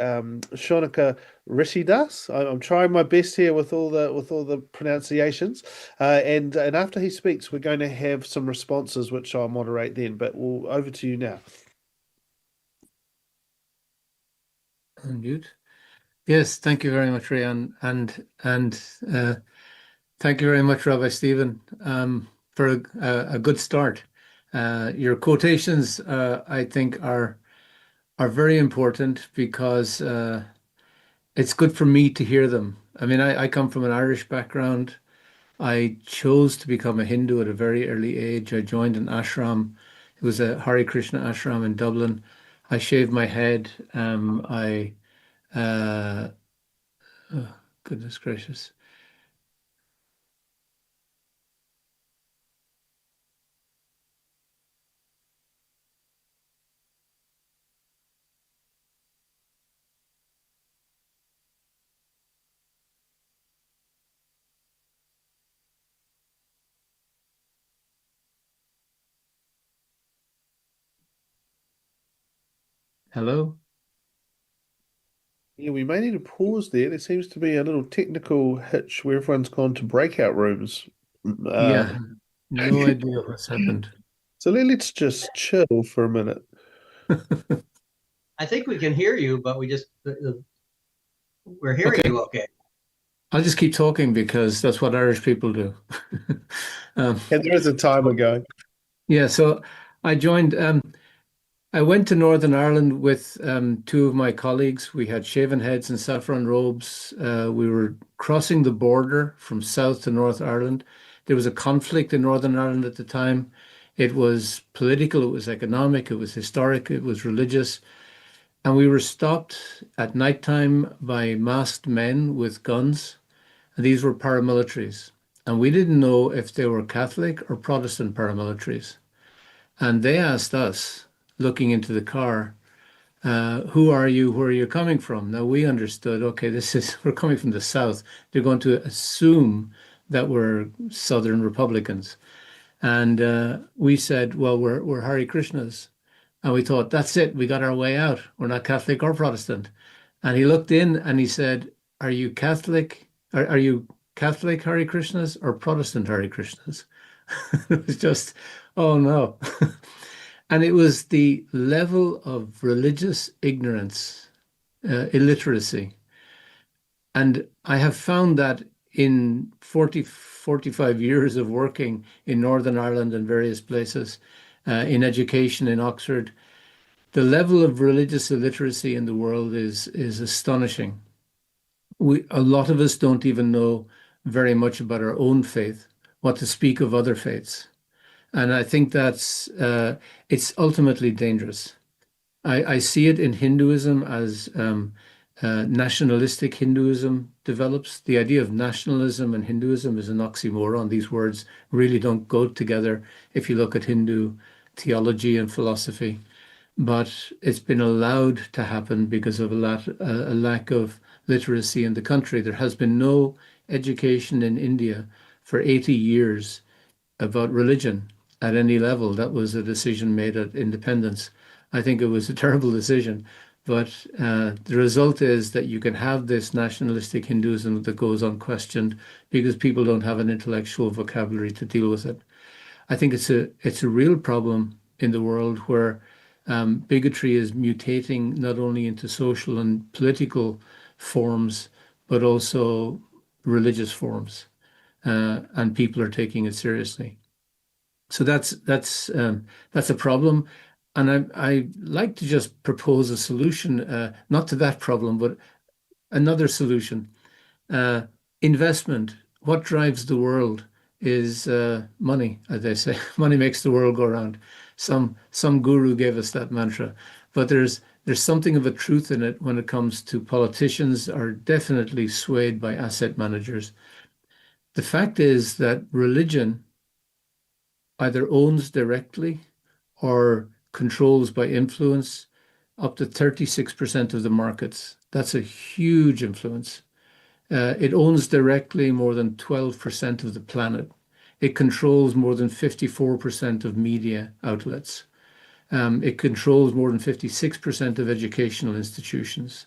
Shonika Rishidas. I'm trying my best here with all the pronunciations, and after he speaks, we're going to have some responses which I'll moderate then. But over to you now. Unmute. Yes, thank you very much, Rian, and thank you very much, Rabbi Stephen, for a good start. Your quotations, I think, are very important because it's good for me to hear them. I mean, I come from an Irish background. I chose to become a Hindu at a very early age. I joined an ashram. It was a Hare Krishna ashram in Dublin. I shaved my head. Oh, goodness gracious. Hello? Yeah, we may need to pause there. There seems to be a little technical hitch where everyone's gone to breakout rooms. Yeah, no idea what's happened. So let's just chill for a minute. I think we can hear you, but we're hearing you okay. I'll just keep talking because that's what Irish people do. And there is a timer going. Yeah, so I joined. I went to Northern Ireland with 2 of my colleagues. We had shaven heads and saffron robes. We were crossing the border from South to North Ireland. There was a conflict in Northern Ireland at the time. It was political, it was economic, it was historic, it was religious. And we were stopped at nighttime by masked men with guns. And these were paramilitaries. And we didn't know if they were Catholic or Protestant paramilitaries. And they asked us, looking into the car, who are you? Where are you coming from? Now we understood, okay, we're coming from the south. They're going to assume that were Southern Republicans. And we said, well, we're Hare Krishnas. And we thought, that's it, we got our way out. We're not Catholic or Protestant. And he looked in and he said, are you Catholic? Are you Catholic Hare Krishnas or Protestant Hare Krishnas? It was just, oh no. And it was the level of religious ignorance, illiteracy. And I have found that in 45 years of working in Northern Ireland and various places, in education in Oxford, the level of religious illiteracy in the world is astonishing. A lot of us don't even know very much about our own faith, what to speak of other faiths. And I think it's ultimately dangerous. I see it in Hinduism as nationalistic Hinduism develops. The idea of nationalism and Hinduism is an oxymoron. These words really don't go together if you look at Hindu theology and philosophy. But it's been allowed to happen because of a lack of literacy in the country. There has been no education in India for 80 years about religion at any level. That was a decision made at independence. I think it was a terrible decision, but the result is that you can have this nationalistic Hinduism that goes unquestioned because people don't have an intellectual vocabulary to deal with it. I think it's a real problem in the world where bigotry is mutating not only into social and political forms, but also religious forms, and people are taking it seriously. So that's a problem, and I like to just propose a solution, not to that problem, but another solution. Investment. What drives the world is money, as they say. Money makes the world go round. Some guru gave us that mantra, but there's something of a truth in it when it comes to politicians are definitely swayed by asset managers. The fact is that religion either owns directly or controls by influence up to 36% of the markets. That's a huge influence. It owns directly more than 12% of the planet. It controls more than 54% of media outlets. It controls more than 56% of educational institutions.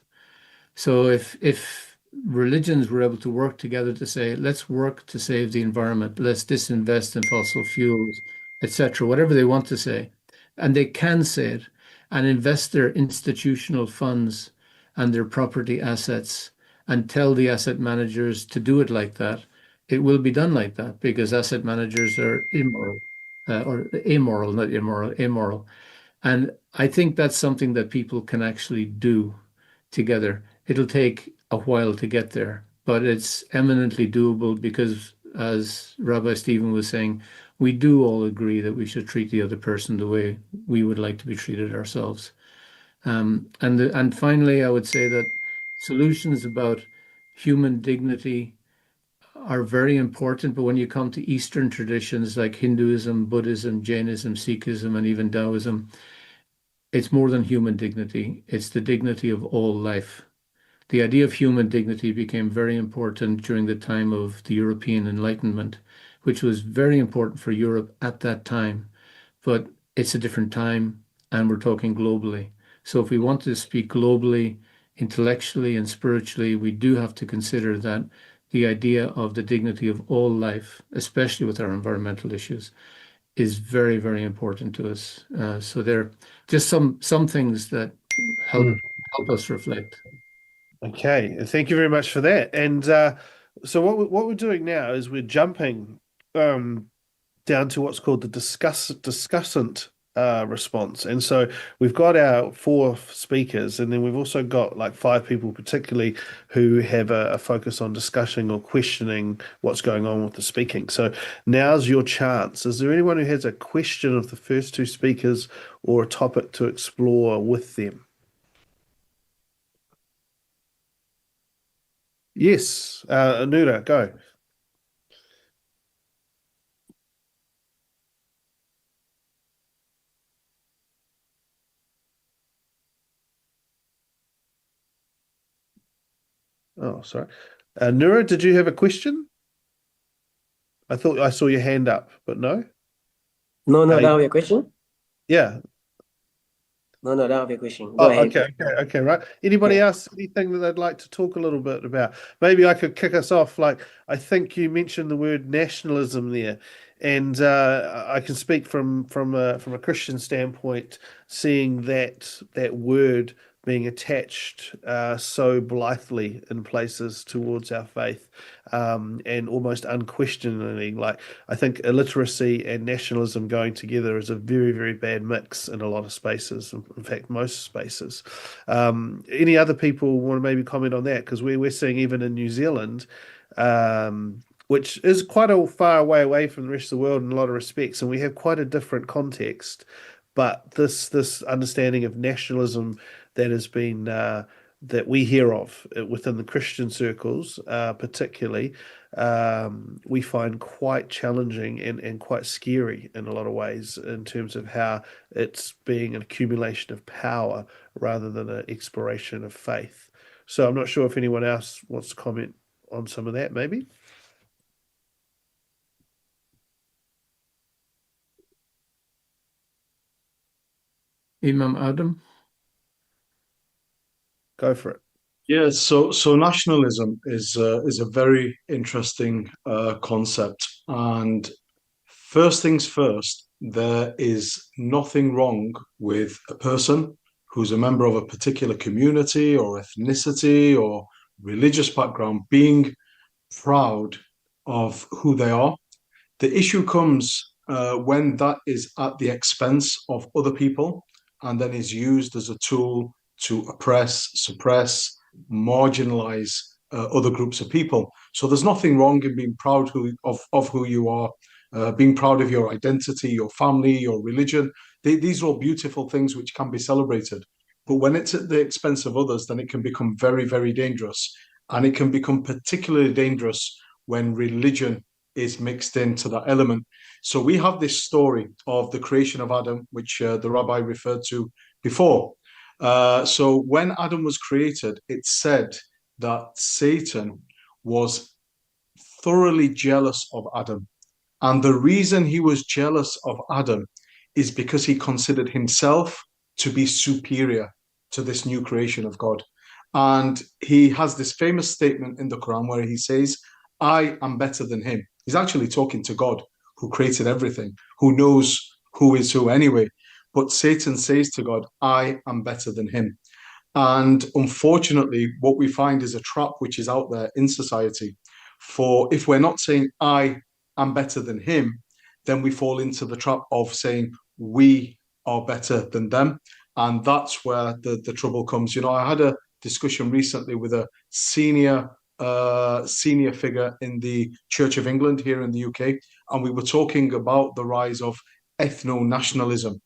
So if religions were able to work together to say, let's work to save the environment, let's disinvest in fossil fuels, etc., whatever they want to say, and they can say it, and invest their institutional funds and their property assets and tell the asset managers to do it like that, it will be done like that because asset managers are immoral, or amoral, not immoral, amoral. And I think that's something that people can actually do together. It'll take a while to get there, but it's eminently doable because, as Rabbi Stephen was saying, we do all agree that we should treat the other person the way we would like to be treated ourselves. And finally, I would say that solutions about human dignity are very important, but when you come to Eastern traditions like Hinduism, Buddhism, Jainism, Sikhism, and even Taoism, it's more than human dignity. It's the dignity of all life. The idea of human dignity became very important during the time of the European Enlightenment, which was very important for Europe at that time. But it's a different time, and we're talking globally. So if we want to speak globally, intellectually, and spiritually, we do have to consider that the idea of the dignity of all life, especially with our environmental issues, is very, very important to us. So there are just some things that help us reflect. Okay, thank you very much for that. And so what we're doing now is we're jumping down to what's called the discussant response. And so we've got our 4 speakers, and then we've also got like 5 people particularly who have a focus on discussing or questioning what's going on with the speaking. So now's your chance. Is there anyone who has a question of the first 2 speakers or a topic to explore with them? Yes, Anura, go. Oh, sorry. Nura, did you have a question? I thought I saw your hand up, but no. No, that was your question? Yeah. No, that was your question. Go ahead. Okay, right. Anybody else, anything that they'd like to talk a little bit about? Maybe I could kick us off. Like, I think you mentioned the word nationalism there, and I can speak from a Christian standpoint, seeing that word being attached so blithely in places towards our faith, and almost unquestioningly. Like, I think illiteracy and nationalism going together is a very, very bad mix in a lot of spaces. In fact, most spaces. Any other people want to maybe comment on that? Because we're seeing even in New Zealand, which is quite a far way away from the rest of the world in a lot of respects, and we have quite a different context. But this understanding of nationalism that has been that we hear of within the Christian circles, particularly, we find quite challenging and quite scary in a lot of ways, in terms of how it's being an accumulation of power rather than an exploration of faith. So I'm not sure if anyone else wants to comment on some of that, maybe. Imam Adam. Go for it. Yeah, so nationalism is a very interesting concept. And first things first, there is nothing wrong with a person who's a member of a particular community or ethnicity or religious background being proud of who they are. The issue comes when that is at the expense of other people and then is used as a tool to oppress, suppress, marginalize other groups of people. So there's nothing wrong in being proud of who you are, being proud of your identity, your family, your religion. These are all beautiful things which can be celebrated. But when it's at the expense of others, then it can become very, very dangerous. And it can become particularly dangerous when religion is mixed into that element. So we have this story of the creation of Adam, which the rabbi referred to before. So when Adam was created, it said that Satan was thoroughly jealous of Adam. And the reason he was jealous of Adam is because he considered himself to be superior to this new creation of God. And he has this famous statement in the Quran where he says, I am better than him. He's actually talking to God, who created everything, who knows who is who anyway. But Satan says to God, I am better than him. And unfortunately, what we find is a trap which is out there in society. For if we're not saying I am better than him, then we fall into the trap of saying we are better than them. And that's where the trouble comes. You know, I had a discussion recently with a senior figure in the Church of England here in the UK, and we were talking about the rise of ethno-nationalism.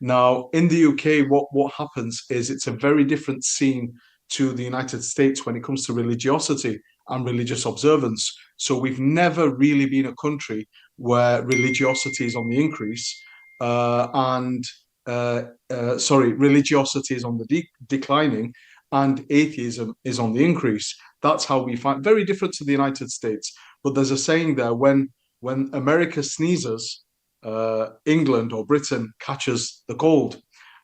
Now, in the UK, what happens is it's a very different scene to the United States when it comes to religiosity and religious observance. So we've never really been a country where religiosity is on the increase, religiosity is on the declining, and atheism is on the increase. That's how we find, very different to the United States. But there's a saying there, when America sneezes, England or Britain catches the cold.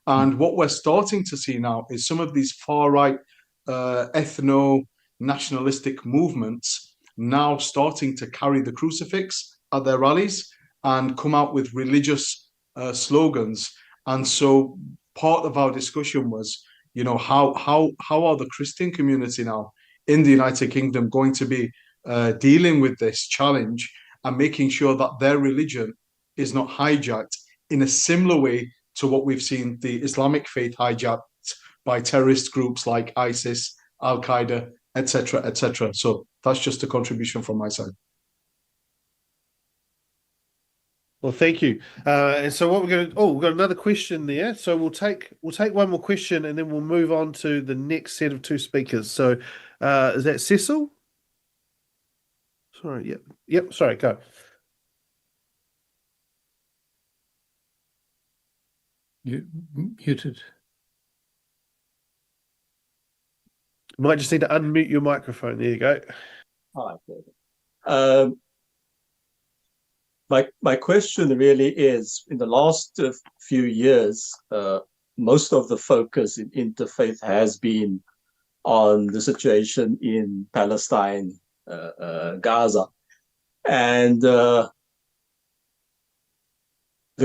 And what we're starting to see now is some of these far-right ethno-nationalistic movements now starting to carry the crucifix at their rallies and come out with religious slogans. And so part of our discussion was, you know, how are the Christian community now in the United Kingdom going to be dealing with this challenge and making sure that their religion is not hijacked in a similar way to what we've seen the Islamic faith hijacked by terrorist groups like ISIS, Al-Qaeda, etc., etc. So that's just a contribution from my side. Well, thank you. And so what we're going to, we've got another question there. So we'll take one more question and then we'll move on to the next set of two speakers. So is that Cecil? Sorry, yep, sorry, go. You muted. You might just need to unmute your microphone. There you go. All right. my question really is, in the last few years, most of the focus in interfaith has been on the situation in Palestine, Gaza. And the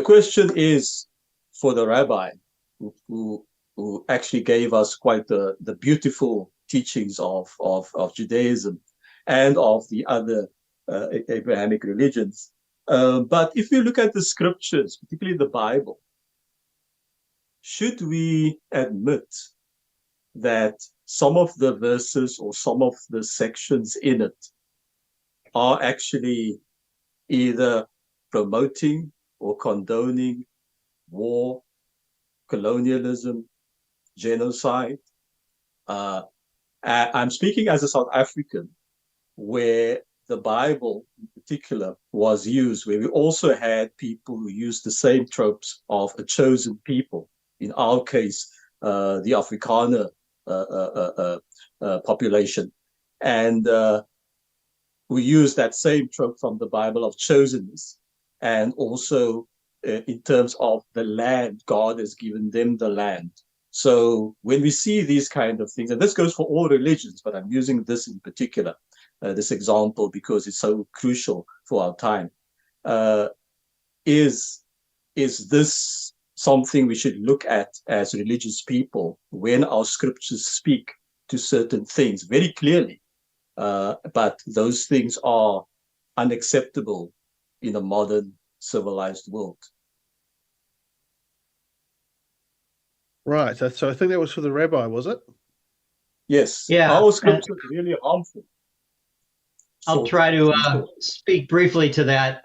question is for the rabbi who actually gave us quite the beautiful teachings of Judaism and of the other Abrahamic religions. But if you look at the scriptures, particularly the Bible, should we admit that some of the verses or some of the sections in it are actually either promoting or condoning war, colonialism, genocide? I'm speaking as a South African, where the Bible in particular was used, where we also had people who used the same tropes of a chosen people. In our case, the Afrikaner population. And we use that same trope from the Bible of chosenness. And also in terms of the land, God has given them the land. So when we see these kind of things, and this goes for all religions, but I'm using this in particular, this example, because it's so crucial for our time, is this something we should look at as religious people when our scriptures speak to certain things very clearly, but those things are unacceptable in a modern civilized world? Right. So I think that was for the rabbi, was it? Yes. Yeah. Our scriptures are really harmful. I'll try to speak briefly to that.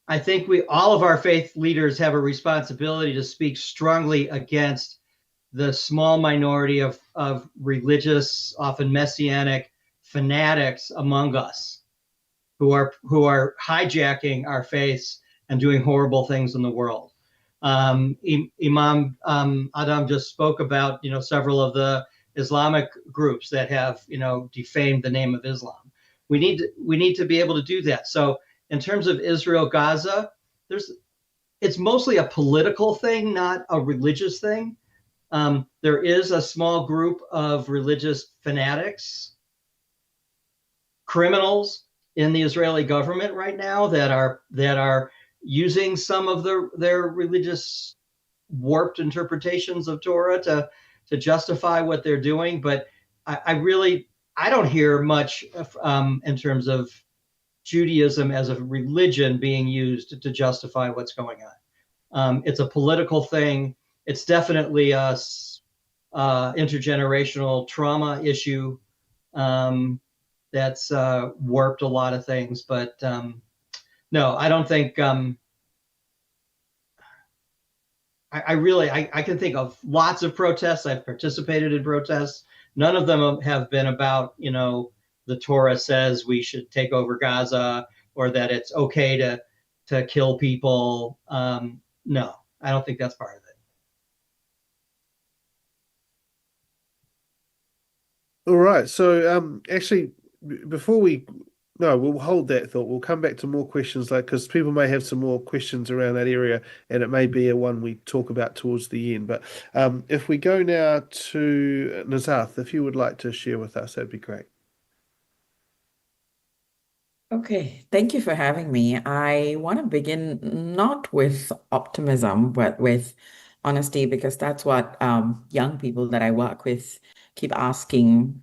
I think all of our faith leaders have a responsibility to speak strongly against the small minority of religious, often messianic fanatics among us who are hijacking our faiths and doing horrible things in the world. Imam Adam just spoke about, several of the Islamic groups that have, defamed the name of Islam. We need to be able to do that. So in terms of Israel, Gaza, it's mostly a political thing, not a religious thing. There is a small group of religious fanatics, criminals in the Israeli government right now that are using some of their religious warped interpretations of Torah to justify what they're doing. But I don't hear much in terms of Judaism as a religion being used to justify what's going on. It's a political thing. It's definitely a intergenerational trauma issue that's warped a lot of things. But no, I don't think. I can think of lots of protests. I've participated in protests. None of them have been about, the Torah says we should take over Gaza or that it's okay to kill people. No, I don't think that's part of it. All right. So actually, we'll hold that thought. We'll come back to more questions because people may have some more questions around that area, and it may be a one we talk about towards the end. But if we go now to Nazath, if you would like to share with us, that'd be great. Okay, thank you for having me. I want to begin not with optimism, but with honesty, because that's what young people that I work with keep asking,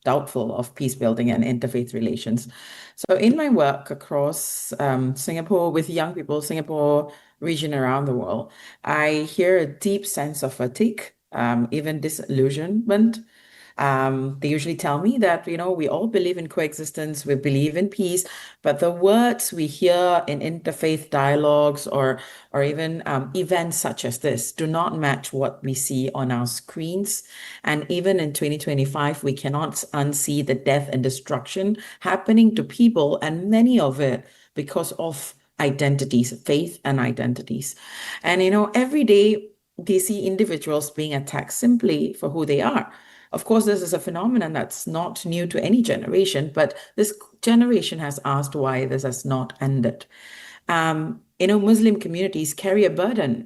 doubtful of peace building and interfaith relations. So in my work across Singapore with young people, Singapore region around the world, I hear a deep sense of fatigue, even disillusionment. They usually tell me that, we all believe in coexistence, we believe in peace, but the words we hear in interfaith dialogues or even events such as this do not match what we see on our screens. And even in 2025, we cannot unsee the death and destruction happening to people, and many of it because of identities, faith and identities. And, every day they see individuals being attacked simply for who they are. Of course, this is a phenomenon that's not new to any generation, but this generation has asked why this has not ended. Muslim communities carry a burden.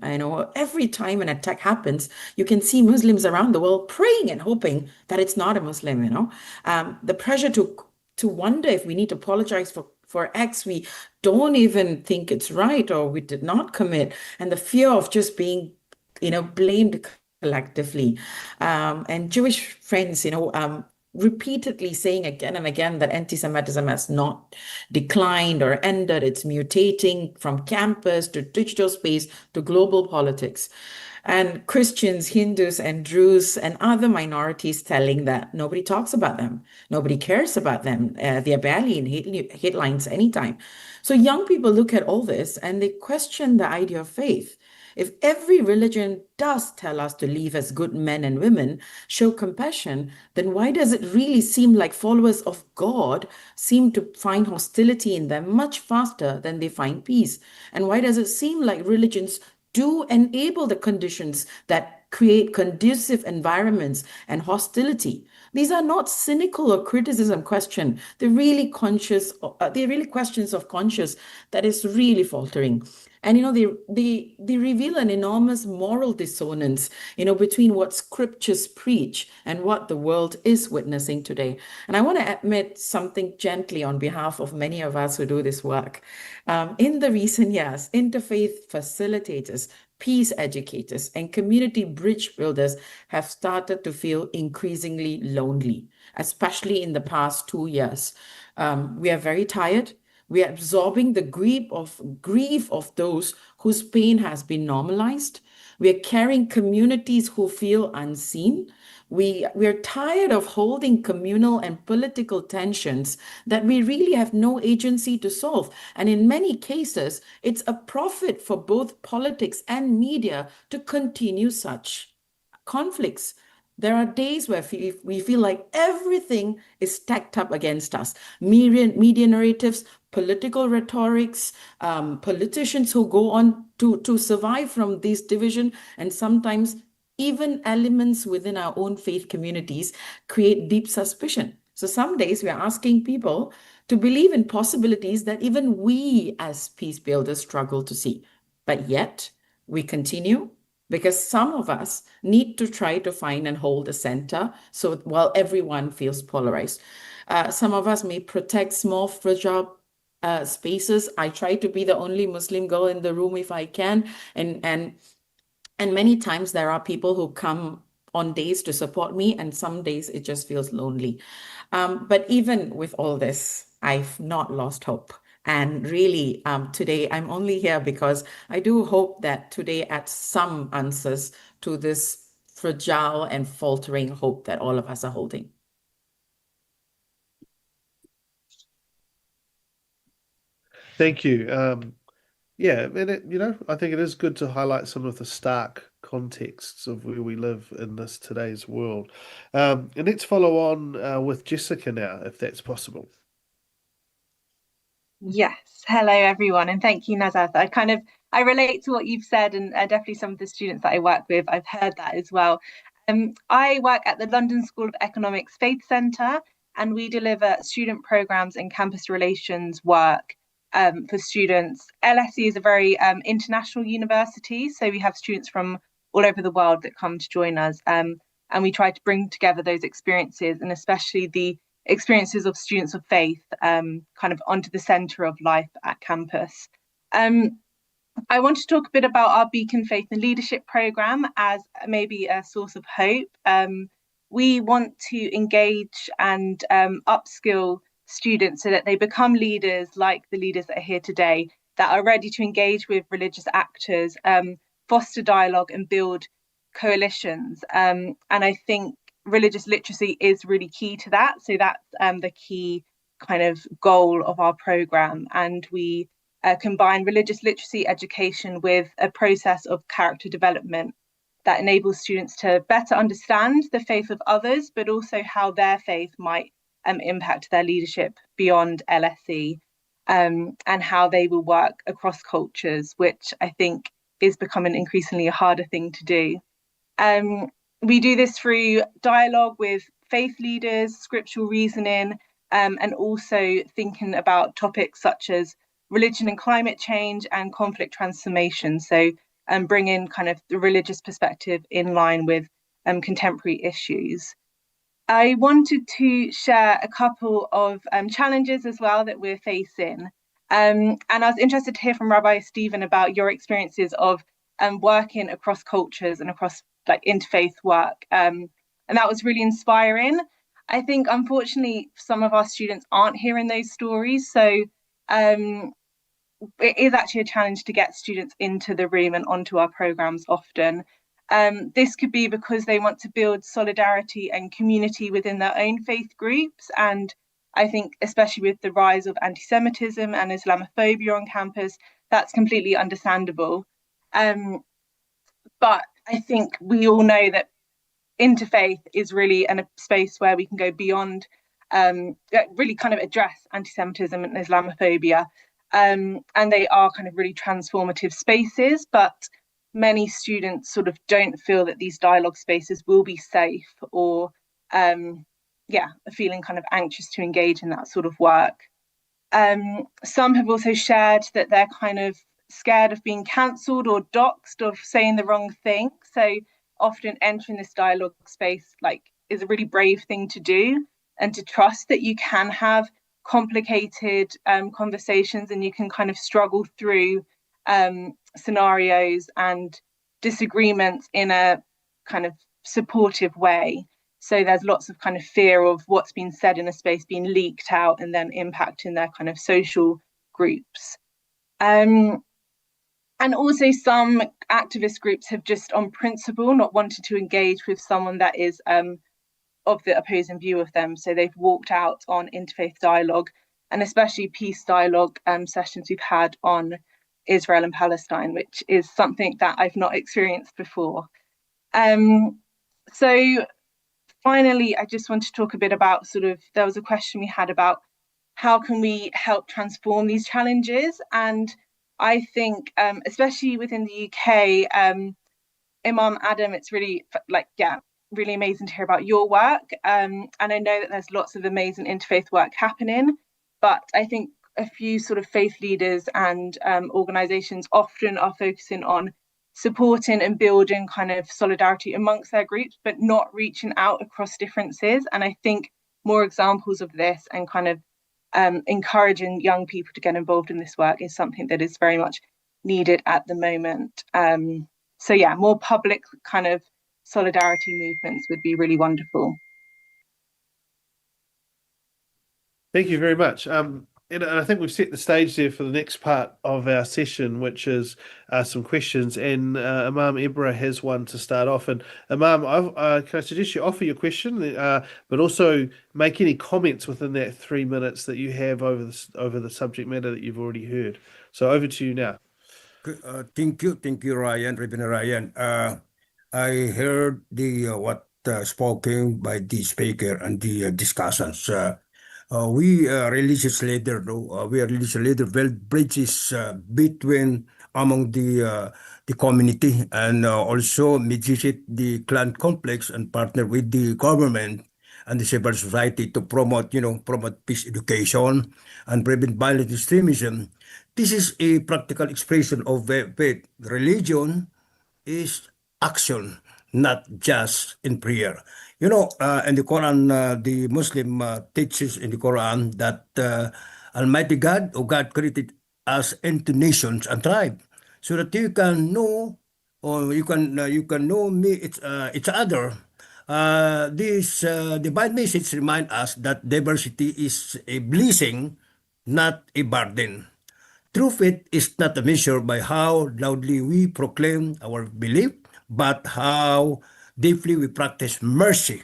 Every time an attack happens, you can see Muslims around the world praying and hoping that it's not a Muslim. The pressure to wonder if we need to apologize for X we don't even think it's right or we did not commit, and the fear of just being, blamed collectively. And Jewish friends, repeatedly saying again and again that anti-Semitism has not declined or ended. It's mutating from campus to digital space to global politics. And Christians, Hindus, and Druze and other minorities telling that nobody talks about them. Nobody cares about them. They're barely in headlines anytime. So young people look at all this and they question the idea of faith. If every religion does tell us to live as good men and women, show compassion, then why does it really seem like followers of God seem to find hostility in them much faster than they find peace? And why does it seem like religions do enable the conditions that create conducive environments and hostility? These are not cynical or criticism question. They're really questions of conscience that is really faltering. And they reveal an enormous moral dissonance, between what scriptures preach and what the world is witnessing today. And I want to admit something gently on behalf of many of us who do this work. In the recent years, interfaith facilitators, peace educators, and community bridge builders have started to feel increasingly lonely, especially in the past 2 years. We are very tired. We are absorbing the grief of those whose pain has been normalized. We are carrying communities who feel unseen. We are tired of holding communal and political tensions that we really have no agency to solve. And in many cases, it's a profit for both politics and media to continue such conflicts. There are days where we feel like everything is stacked up against us. Media narratives, political rhetorics, politicians who go on to survive from this division, and sometimes even elements within our own faith communities create deep suspicion. So some days we are asking people to believe in possibilities that even we as peace builders struggle to see. But yet we continue, because some of us need to try to find and hold a center so while everyone feels polarized. Some of us may protect small, fragile spaces. I try to be the only Muslim girl in the room if I can. And many times there are people who come on days to support me, and some days it just feels lonely. But even with all this, I've not lost hope. And really, today, I'm only here because I do hope that today adds some answers to this fragile and faltering hope that all of us are holding. Thank you. Yeah, and I think it is good to highlight some of the stark contexts of where we live in this today's world. And let's follow on with Jessica now, if that's possible. Yes. Hello, everyone. And thank you, Nazat. I relate to what you've said, and definitely some of the students that I work with, I've heard that as well. I work at the London School of Economics Faith Centre, and we deliver student programs and campus relations work for students. LSE is a very international university, so we have students from all over the world that come to join us, and we try to bring together those experiences, and especially the experiences of students of faith kind of onto the centre of life at campus. I want to talk a bit about our Beacon Faith and Leadership programme as maybe a source of hope. We want to engage and upskill students so that they become leaders like the leaders that are here today, that are ready to engage with religious actors, foster dialogue and build coalitions. And I think religious literacy is really key to that. So that's the key kind of goal of our programme. And we combine religious literacy education with a process of character development that enables students to better understand the faith of others, but also how their faith might impact their leadership beyond LSE, and how they will work across cultures, which I think is becoming increasingly a harder thing to do. We do this through dialogue with faith leaders, scriptural reasoning, and also thinking about topics such as religion and climate change and conflict transformation. So bringing kind of the religious perspective in line with contemporary issues. I wanted to share a couple of challenges as well that we're facing. And I was interested to hear from Rabbi Stephen about your experiences of working across cultures and across like interfaith work. And that was really inspiring. I think, unfortunately, some of our students aren't hearing those stories. So it is actually a challenge to get students into the room and onto our programs often. This could be because they want to build solidarity and community within their own faith groups. And I think, especially with the rise of anti-Semitism and Islamophobia on campus, that's completely understandable. But I think we all know that interfaith is really a space where we can go beyond, really kind of address anti-Semitism and Islamophobia. And they are kind of really transformative spaces, but many students sort of don't feel that these dialogue spaces will be safe or, feeling kind of anxious to engage in that sort of work. Some have also shared that they're kind of scared of being cancelled or doxxed, of saying the wrong thing. So often entering this dialogue space is a really brave thing to do, and to trust that you can have complicated conversations and you can kind of struggle through scenarios and disagreements in a kind of supportive way. So there's lots of kind of fear of what's been said in a space being leaked out and then impacting their kind of social groups. And also some activist groups have just on principle not wanted to engage with someone that is of the opposing view of them. So they've walked out on interfaith dialogue, and especially peace dialogue sessions we've had on Israel and Palestine, which is something that I've not experienced before. So finally, I just want to talk a bit about there was a question we had about how can we help transform these challenges? And I think, especially within the UK, Imam Adam, it's really really amazing to hear about your work. And I know that there's lots of amazing interfaith work happening, but I think a few sort of faith leaders and organizations often are focusing on supporting and building kind of solidarity amongst their groups, but not reaching out across differences. And I think more examples of this and kind of encouraging young people to get involved in this work is something that is very much needed at the moment. So yeah, more public kind of solidarity movements would be really wonderful. Thank you very much. And I think we've set the stage there for the next part of our session, which is some questions. And Imam Ibra has one to start off. And Imam, can I suggest you offer your question, but also make any comments within that 3 minutes that you have over the subject matter that you've already heard. So over to you now. Thank you, Ryan, Reverend Ryan. I heard what spoken by the speaker and the discussions. We religious leader, build bridges between among the community, and also visit the clan complex and partner with the government and the civil society to promote peace education and prevent violent extremism. This is a practical expression of faith. Religion is action, not just in prayer. In the Quran, the Muslim teaches in the Quran that Almighty God, or God, created us into nations and tribes, so that you can know, or you can know each other. This divine message reminds us that diversity is a blessing, not a burden. True faith is not a measure by how loudly we proclaim our belief, but how deeply we practice mercy,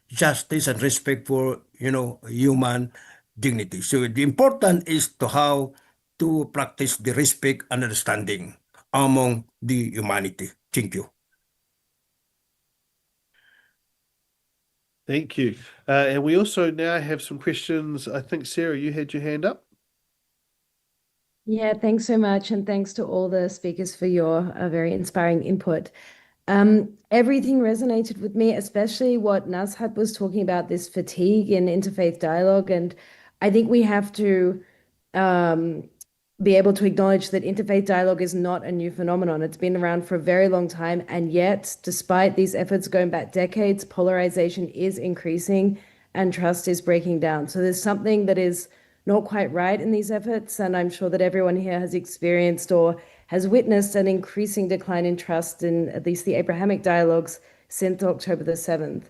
justice, and respect for human dignity. So the important is to how to practice the respect and understanding among the humanity. Thank you. Thank you. And we also now have some questions. I think, Sarah, you had your hand up. Yeah, thanks so much. And thanks to all the speakers for your very inspiring input. Everything resonated with me, especially what Nazhat was talking about, this fatigue in interfaith dialogue. And I think we have to be able to acknowledge that interfaith dialogue is not a new phenomenon. It's been around for a very long time. And yet, despite these efforts going back decades, polarization is increasing and trust is breaking down. So there's something that is not quite right in these efforts. And I'm sure that everyone here has experienced or has witnessed an increasing decline in trust in at least the Abrahamic dialogues since October the 7th.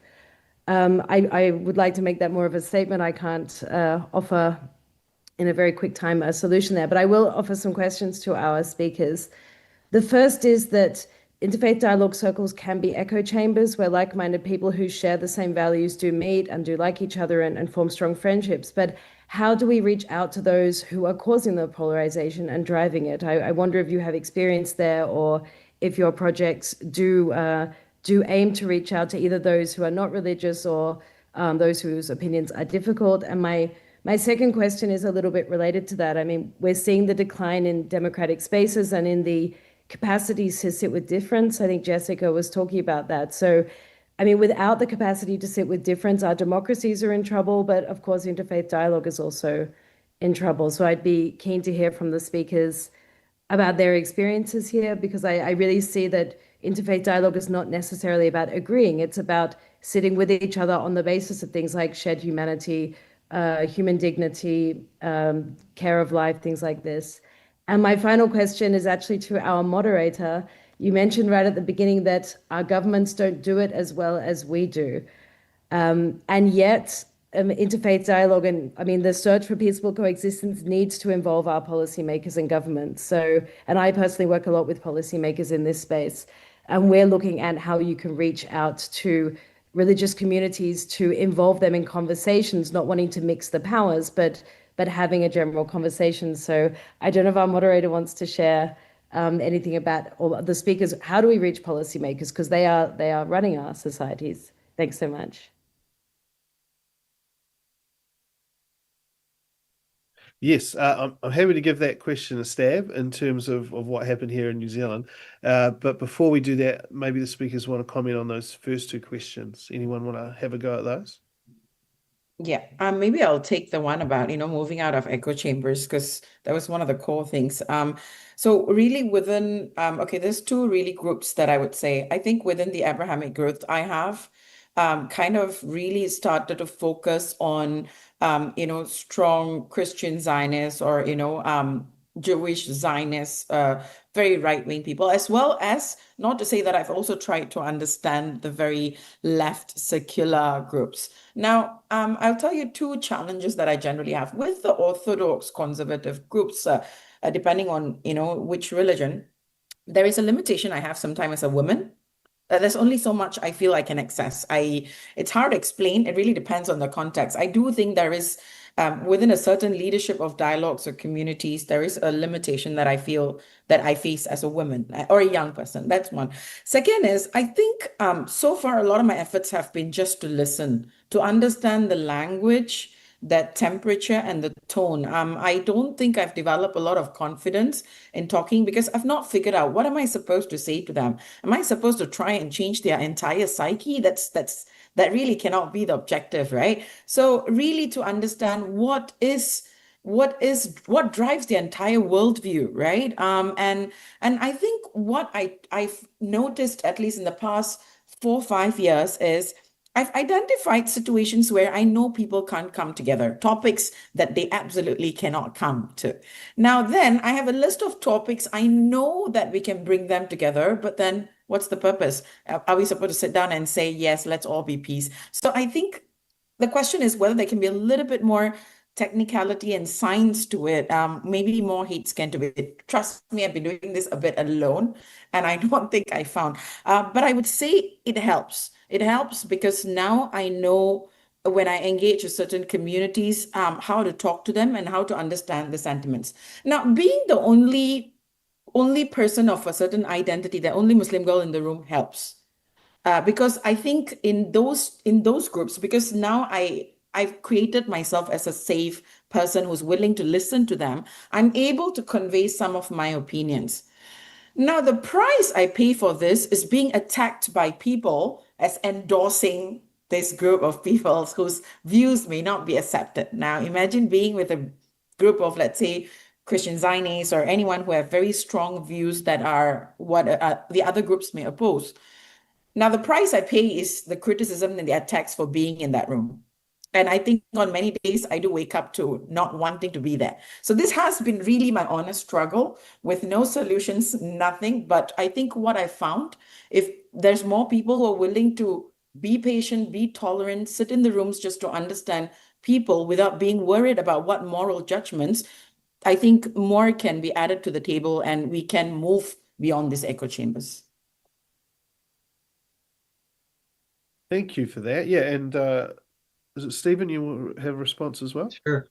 I would like to make that more of a statement. I can't offer in a very quick time a solution there, but I will offer some questions to our speakers. The first is that interfaith dialogue circles can be echo chambers where like-minded people who share the same values do meet and do like each other and form strong friendships. But how do we reach out to those who are causing the polarization and driving it? I wonder if you have experience there, or if your projects do aim to reach out to either those who are not religious or those whose opinions are difficult. And my second question is a little bit related to that. I mean, we're seeing the decline in democratic spaces and in the capacities to sit with difference. I think Jessica was talking about that. So, I mean, without the capacity to sit with difference, our democracies are in trouble, but of course, interfaith dialogue is also in trouble. So I'd be keen to hear from the speakers about their experiences here, because I really see that interfaith dialogue is not necessarily about agreeing. It's about sitting with each other on the basis of things like shared humanity, human dignity, care of life, things like this. And my final question is actually to our moderator. You mentioned right at the beginning that our governments don't do it as well as we do. And yet, interfaith dialogue and, I mean, the search for peaceful coexistence needs to involve our policymakers and governments. So, and I personally work a lot with policymakers in this space, and we're looking at how you can reach out to religious communities to involve them in conversations, not wanting to mix the powers, but having a general conversation. So I don't know if our moderator wants to share anything about all the speakers. How do we reach policymakers? Because they are running our societies. Thanks so much. Yes, I'm happy to give that question a stab in terms of what happened here in New Zealand. But before we do that, maybe the speakers want to comment on those first two questions. Anyone want to have a go at those? Yeah, maybe I'll take the one about, moving out of echo chambers, because that was one of the core things. So really within, there's two really groups that I would say. I think within the Abrahamic group, I have kind of really started to focus on, strong Christian Zionists or, Jewish Zionists, very right-wing people, as well as, not to say that I've also tried to understand the very left secular groups. Now, I'll tell you two challenges that I generally have with the Orthodox conservative groups, depending on, which religion. There is a limitation I have sometimes as a woman. There's only so much I feel I can access. It's hard to explain. It really depends on the context. I do think there is, within a certain leadership of dialogues or communities, there is a limitation that I feel that I face as a woman or a young person. That's one. Second is, I think so far, a lot of my efforts have been just to listen, to understand the language, that temperature and the tone. I don't think I've developed a lot of confidence in talking because I've not figured out what am I supposed to say to them. Am I supposed to try and change their entire psyche? That really cannot be the objective, right? So really to understand what drives the entire worldview, right? And I think what I've noticed, at least in the past 4 or 5 years, is I've identified situations where I know people can't come together, topics that they absolutely cannot come to. Now then, I have a list of topics I know that we can bring them together, but then what's the purpose? Are we supposed to sit down and say, yes, let's all be peace? So I think the question is whether there can be a little bit more technicality and science to it, maybe more hate scan to it. Trust me, I've been doing this a bit alone, and I don't think I found. But I would say it helps. It helps because now I know when I engage with certain communities, how to talk to them and how to understand the sentiments. Now, being the only person of a certain identity, the only Muslim girl in the room helps. Because I think in those groups, because now I've created myself as a safe person who's willing to listen to them, I'm able to convey some of my opinions. Now, the price I pay for this is being attacked by people as endorsing this group of people whose views may not be accepted. Now, imagine being with a group of, let's say, Christian Zionists or anyone who have very strong views that are what the other groups may oppose. Now, the price I pay is the criticism and the attacks for being in that room. And I think on many days, I do wake up to not wanting to be there. So this has been really my honest struggle with no solutions, nothing. But I think what I found, if there's more people who are willing to be patient, be tolerant, sit in the rooms just to understand people without being worried about what moral judgments, I think more can be added to the table and we can move beyond these echo chambers. Thank you for that. Yeah, and is it Stephen? You will have a response as well? Sure.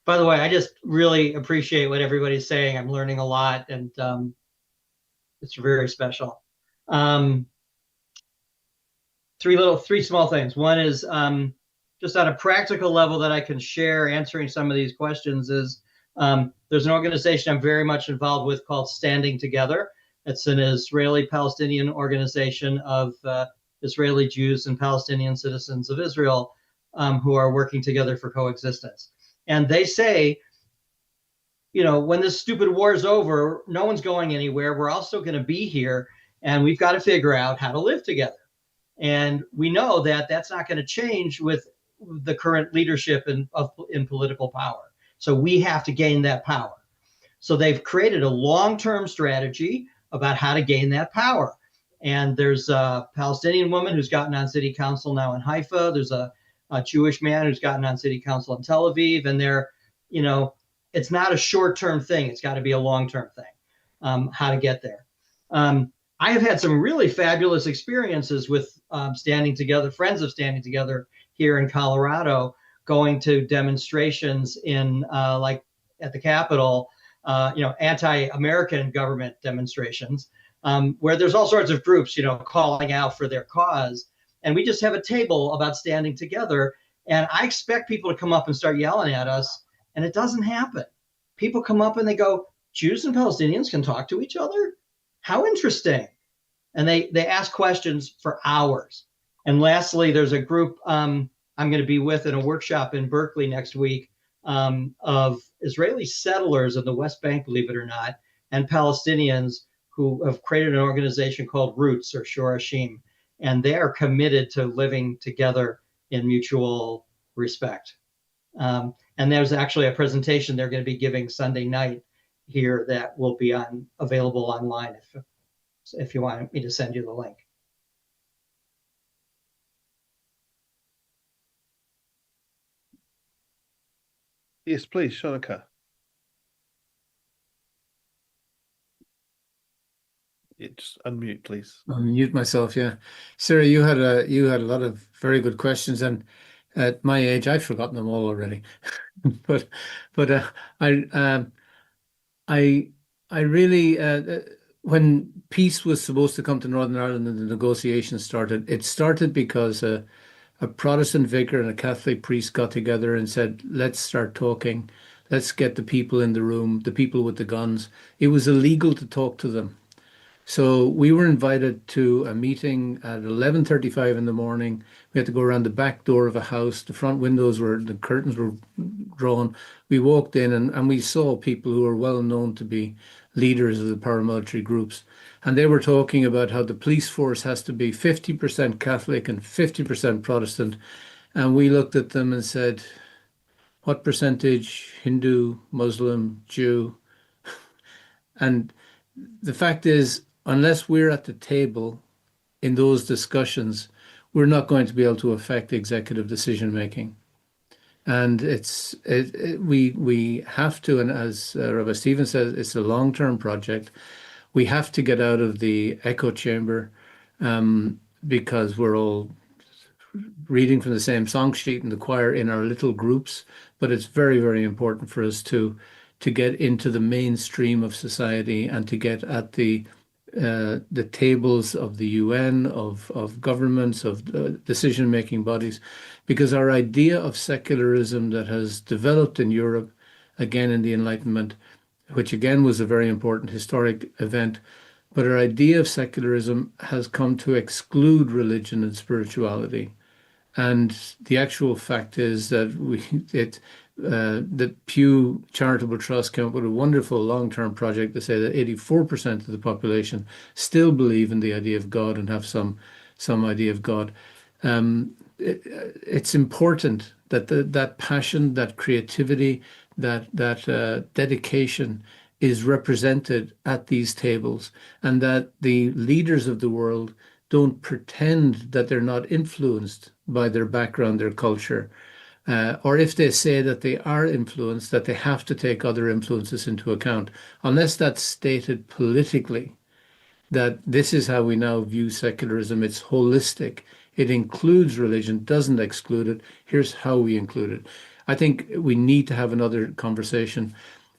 By the way, I just really appreciate what everybody's saying. I'm learning a lot, and it's very special. Three small things. One is just on a practical level that I can share answering some of these questions is there's an organization I'm very much involved with called Standing Together. It's an Israeli-Palestinian organization of Israeli Jews and Palestinian citizens of Israel who are working together for coexistence. And they say, you know, when this stupid war is over, no one's going anywhere. We're also going to be here, and we've got to figure out how to live together. And we know that that's not going to change with the current leadership in political power. So we have to gain that power. So they've created a long-term strategy about how to gain that power. And there's a Palestinian woman who's gotten on city council now in Haifa. There's a Jewish man who's gotten on city council in Tel Aviv. And they're, you know, it's not a short-term thing. It's got to be a long-term thing, how to get there. I have had some really fabulous experiences with Standing Together, friends of Standing Together here in Colorado, going to demonstrations in like at the Capitol, you know, anti-American government demonstrations, where there's all sorts of groups, you know, calling out for their cause. And we just have a table about standing together. And I expect people to come up and start yelling at us, and it doesn't happen. People come up and they go, Jews and Palestinians can talk to each other? How interesting. And they ask questions for hours. And lastly, there's a group I'm going to be with in a workshop in Berkeley next week of Israeli settlers in the West Bank, believe it or not, and Palestinians who have created an organization called Roots or Shorashim. And they are committed to living together in mutual respect. And there's actually a presentation they're going to be giving Sunday night here that will be available online if you want me to send you the link. Yes, please, Shonika. Yeah, just unmute, please. Unmute myself, yeah. Sarah, you had a lot of very good questions, and at my age, I've forgotten them all already. but I really when peace was supposed to come to Northern Ireland and the negotiations started, it started because a Protestant vicar and a Catholic priest got together and said, let's start talking. Let's get the people in the room, the people with the guns. It was illegal to talk to them. So we were invited to a meeting at 11:35 in the morning. We had to go around the back door of a house. The front windows the curtains were drawn. We walked in and we saw people who were well known to be leaders of the paramilitary groups. And they were talking about how the police force has to be 50% Catholic and 50% Protestant. And we looked at them and said, what percentage Hindu, Muslim, Jew? And the fact is, unless we're at the table in those discussions, we're not going to be able to affect executive decision making. And we have to, and as Rabbi Stephen says, it's a long-term project. We have to get out of the echo chamber because we're all reading from the same song sheet in the choir in our little groups. But it's very, very important for us to get into the mainstream of society and to get at the tables of the UN, of governments, of decision-making bodies, because our idea of secularism that has developed in Europe, again in the Enlightenment, which again was a very important historic event, but our idea of secularism has come to exclude religion and spirituality. And the actual fact is that the Pew Charitable Trust came up with a wonderful long-term project to say that 84% of the population still believe in the idea of God and have some idea of God. It's important that that passion, that creativity, that dedication is represented at these tables, and that the leaders of the world don't pretend that they're not influenced by their background, their culture, or if they say that they are influenced, that they have to take other influences into account, unless that's stated politically, that this is how we now view secularism. It's holistic. It includes religion, doesn't exclude it. Here's how we include it. I think we need to have another conversation.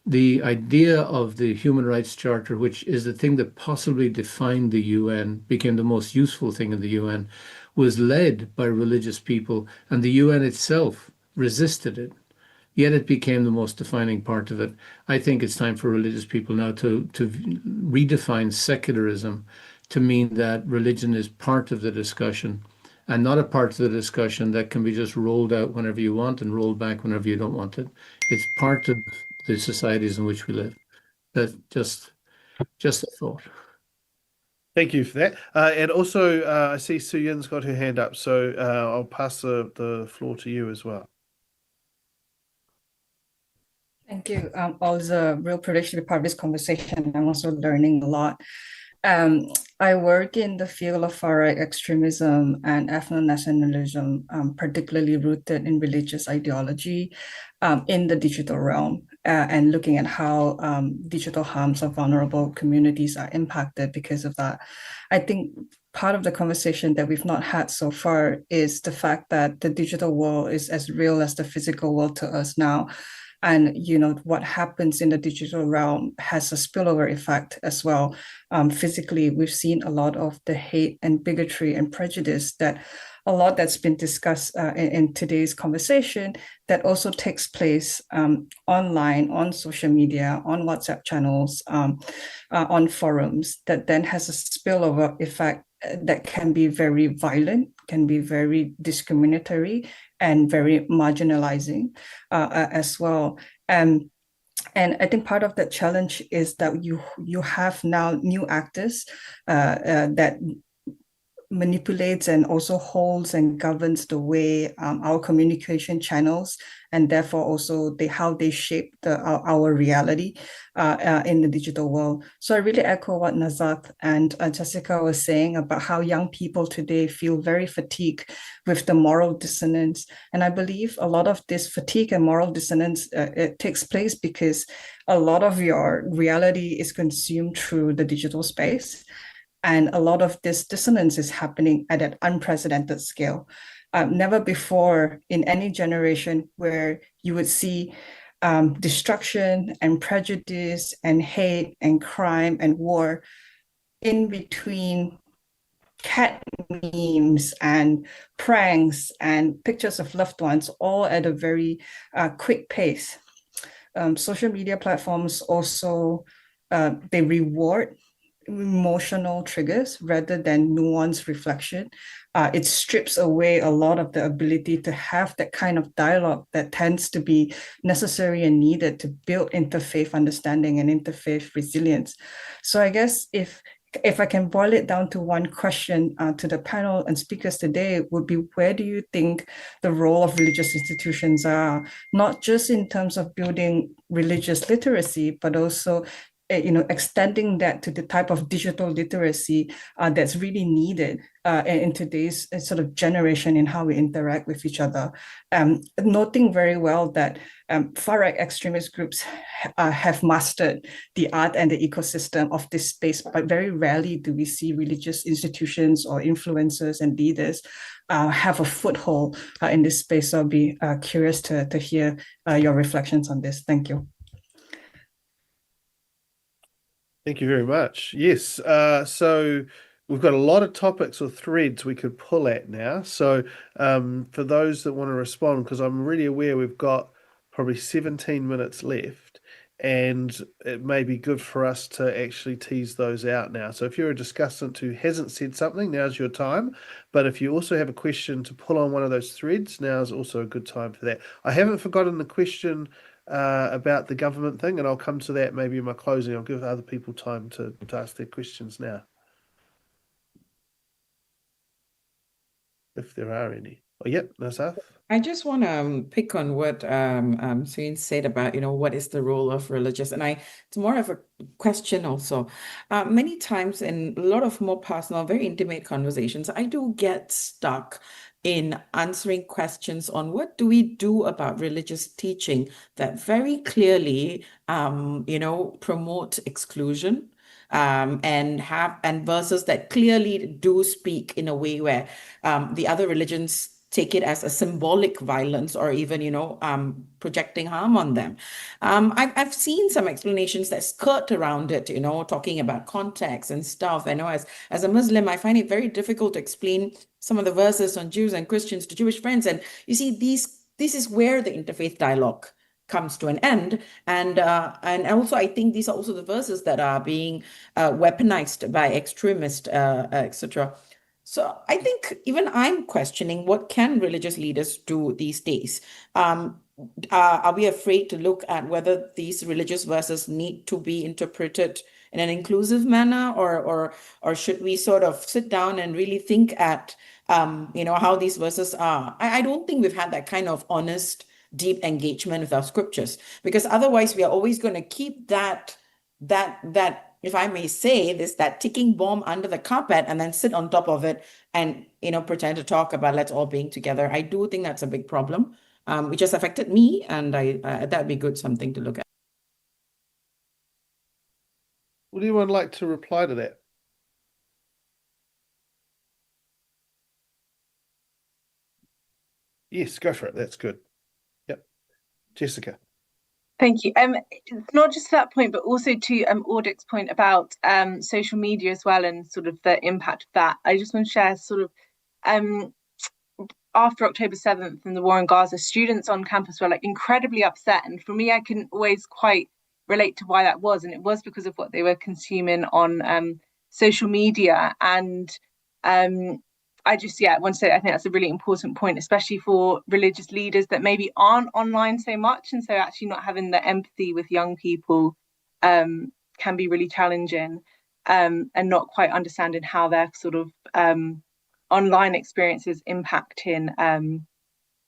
The idea of the Human Rights Charter, which is the thing that possibly defined the UN, became the most useful thing in the UN, was led by religious people, and the UN itself resisted it. Yet it became the most defining part of it. I think it's time for religious people now to redefine secularism to mean that religion is part of the discussion and not a part of the discussion that can be just rolled out whenever you want and rolled back whenever you don't want it. It's part of the societies in which we live. That's just a thought. Thank you for that. And also, I see Su Yin's got her hand up, so I'll pass the floor to you as well. Thank you. Always a real privilege to be part of this conversation. I'm also learning a lot. I work in the field of far-right extremism and ethno-nationalism, particularly rooted in religious ideology in the digital realm, and looking at how digital harms of vulnerable communities are impacted because of that. I think part of the conversation that we've not had so far is the fact that the digital world is as real as the physical world to us now. And, you know, what happens in the digital realm has a spillover effect as well. Physically, we've seen a lot of the hate and bigotry and prejudice that's been discussed in today's conversation that also takes place online, on social media, on WhatsApp channels, on forums, that then has a spillover effect that can be very violent, can be very discriminatory, and very marginalizing as well. And I think part of that challenge is that you have now new actors that manipulates and also holds and governs the way our communication channels, and therefore also how they shape our reality in the digital world. So I really echo what Nazat and Jessica was saying about how young people today feel very fatigued with the moral dissonance. And I believe a lot of this fatigue and moral dissonance it takes place because a lot of your reality is consumed through the digital space. And a lot of this dissonance is happening at an unprecedented scale. Never before in any generation where you would see destruction and prejudice and hate and crime and war in between cat memes and pranks and pictures of loved ones, all at a very quick pace. Social media platforms also, they reward emotional triggers rather than nuanced reflection. It strips away a lot of the ability to have that kind of dialogue that tends to be necessary and needed to build interfaith understanding and interfaith resilience. So I guess if I can boil it down to one question to the panel and speakers today would be, where do you think the role of religious institutions are, not just in terms of building religious literacy, but also extending that to the type of digital literacy that's really needed in today's sort of generation in how we interact with each other. Noting very well that far-right extremist groups have mastered the art and the ecosystem of this space, but very rarely do we see religious institutions or influencers and leaders have a foothold in this space. So I'll be curious to hear your reflections on this. Thank you. Thank you very much. Yes, so we've got a lot of topics or threads we could pull at now. So for those that want to respond, because I'm really aware we've got probably 17 minutes left, and it may be good for us to actually tease those out now. So if you're a discussant who hasn't said something, now's your time. But if you also have a question to pull on one of those threads, now's also a good time for that. I haven't forgotten the question about the government thing, and I'll come to that maybe in my closing. I'll give other people time to ask their questions now, if there are any. Oh, yep, Nazaf. I just want to pick on what Suyin said about, what is the role of religious, and it's more of a question also. Many times in a lot of more personal, very intimate conversations, I do get stuck in answering questions on what do we do about religious teaching that very clearly, promote exclusion. And verses that clearly do speak in a way where the other religions take it as a symbolic violence or even, projecting harm on them. I've seen some explanations that skirt around it, talking about context and stuff. I know as a Muslim, I find it very difficult to explain some of the verses on Jews and Christians to Jewish friends. And you see, this is where the interfaith dialogue comes to an end. And also, I think these are also the verses that are being weaponized by extremists, etc. So I think even I'm questioning, what can religious leaders do these days? Are we afraid to look at whether these religious verses need to be interpreted in an inclusive manner, or should we sort of sit down and really think at how these verses are? I don't think we've had that kind of honest, deep engagement with our scriptures, because otherwise we are always going to keep that, if I may say this, that ticking bomb under the carpet and then sit on top of it and, pretend to talk about let's all being together. I do think that's a big problem, which has affected me, and that'd be good, something to look at. Would anyone like to reply to that? Yes, go for it. That's good. Yep. Jessica. Thank you. It's not just that point, but also to Audic's point about social media as well, and sort of the impact of that. I just want to share sort of after October 7th and the war in Gaza, students on campus were like incredibly upset. And for me, I couldn't always quite relate to why that was. And it was because of what they were consuming on social media. And I want to say, I think that's a really important point, especially for religious leaders that maybe aren't online so much. And so actually not having the empathy with young people can be really challenging, and not quite understanding how their sort of online experiences impacting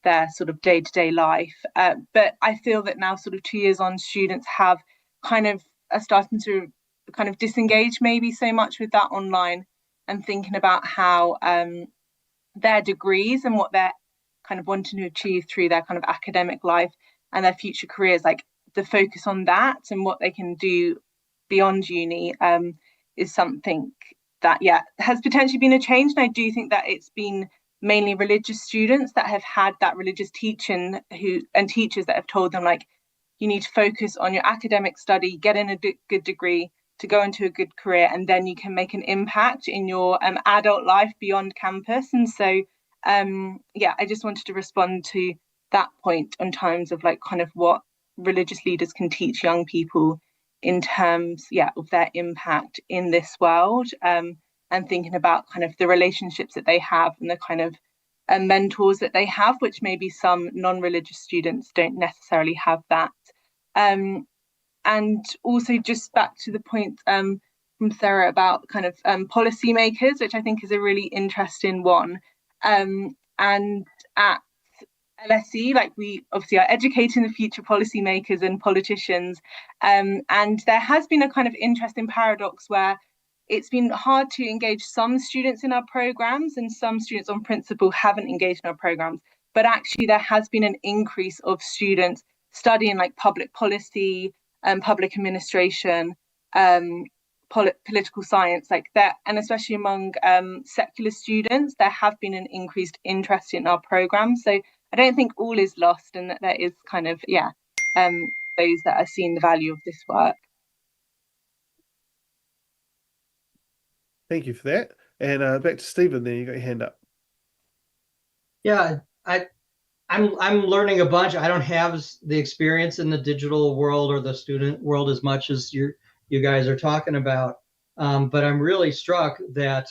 their sort of day-to-day life. But I feel that now, sort of 2 years on, students are starting to kind of disengage maybe so much with that online, and thinking about how their degrees and what they're kind of wanting to achieve through their kind of academic life and their future careers, like the focus on that and what they can do beyond uni is something that, has potentially been a change. And I do think that it's been mainly religious students that have had that religious teaching, and teachers that have told them, like, you need to focus on your academic study, get in a good degree to go into a good career, and then you can make an impact in your adult life beyond campus. And so, I just wanted to respond to that point in terms of like kind of what religious leaders can teach young people in terms, of their impact in this world, and thinking about kind of the relationships that they have and the kind of mentors that they have, which maybe some non-religious students don't necessarily have that. And also, just back to the point from Sarah about kind of policymakers, which I think is a really interesting one. And at LSE, like, we obviously are educating the future policymakers and politicians. And there has been a kind of interesting paradox where it's been hard to engage some students in our programs, and some students on principle haven't engaged in our programs. But actually, there has been an increase of students studying like public policy, public administration, political science, like that, and especially among secular students, there have been an increased interest in our programs. So I don't think all is lost, and that there is kind of those that are seeing the value of this work. Thank you for that. And back to Stephen there, you got your hand up. Yeah, I I'm learning a bunch. I don't have the experience in the digital world or the student world as much as you guys are talking about. But I'm really struck that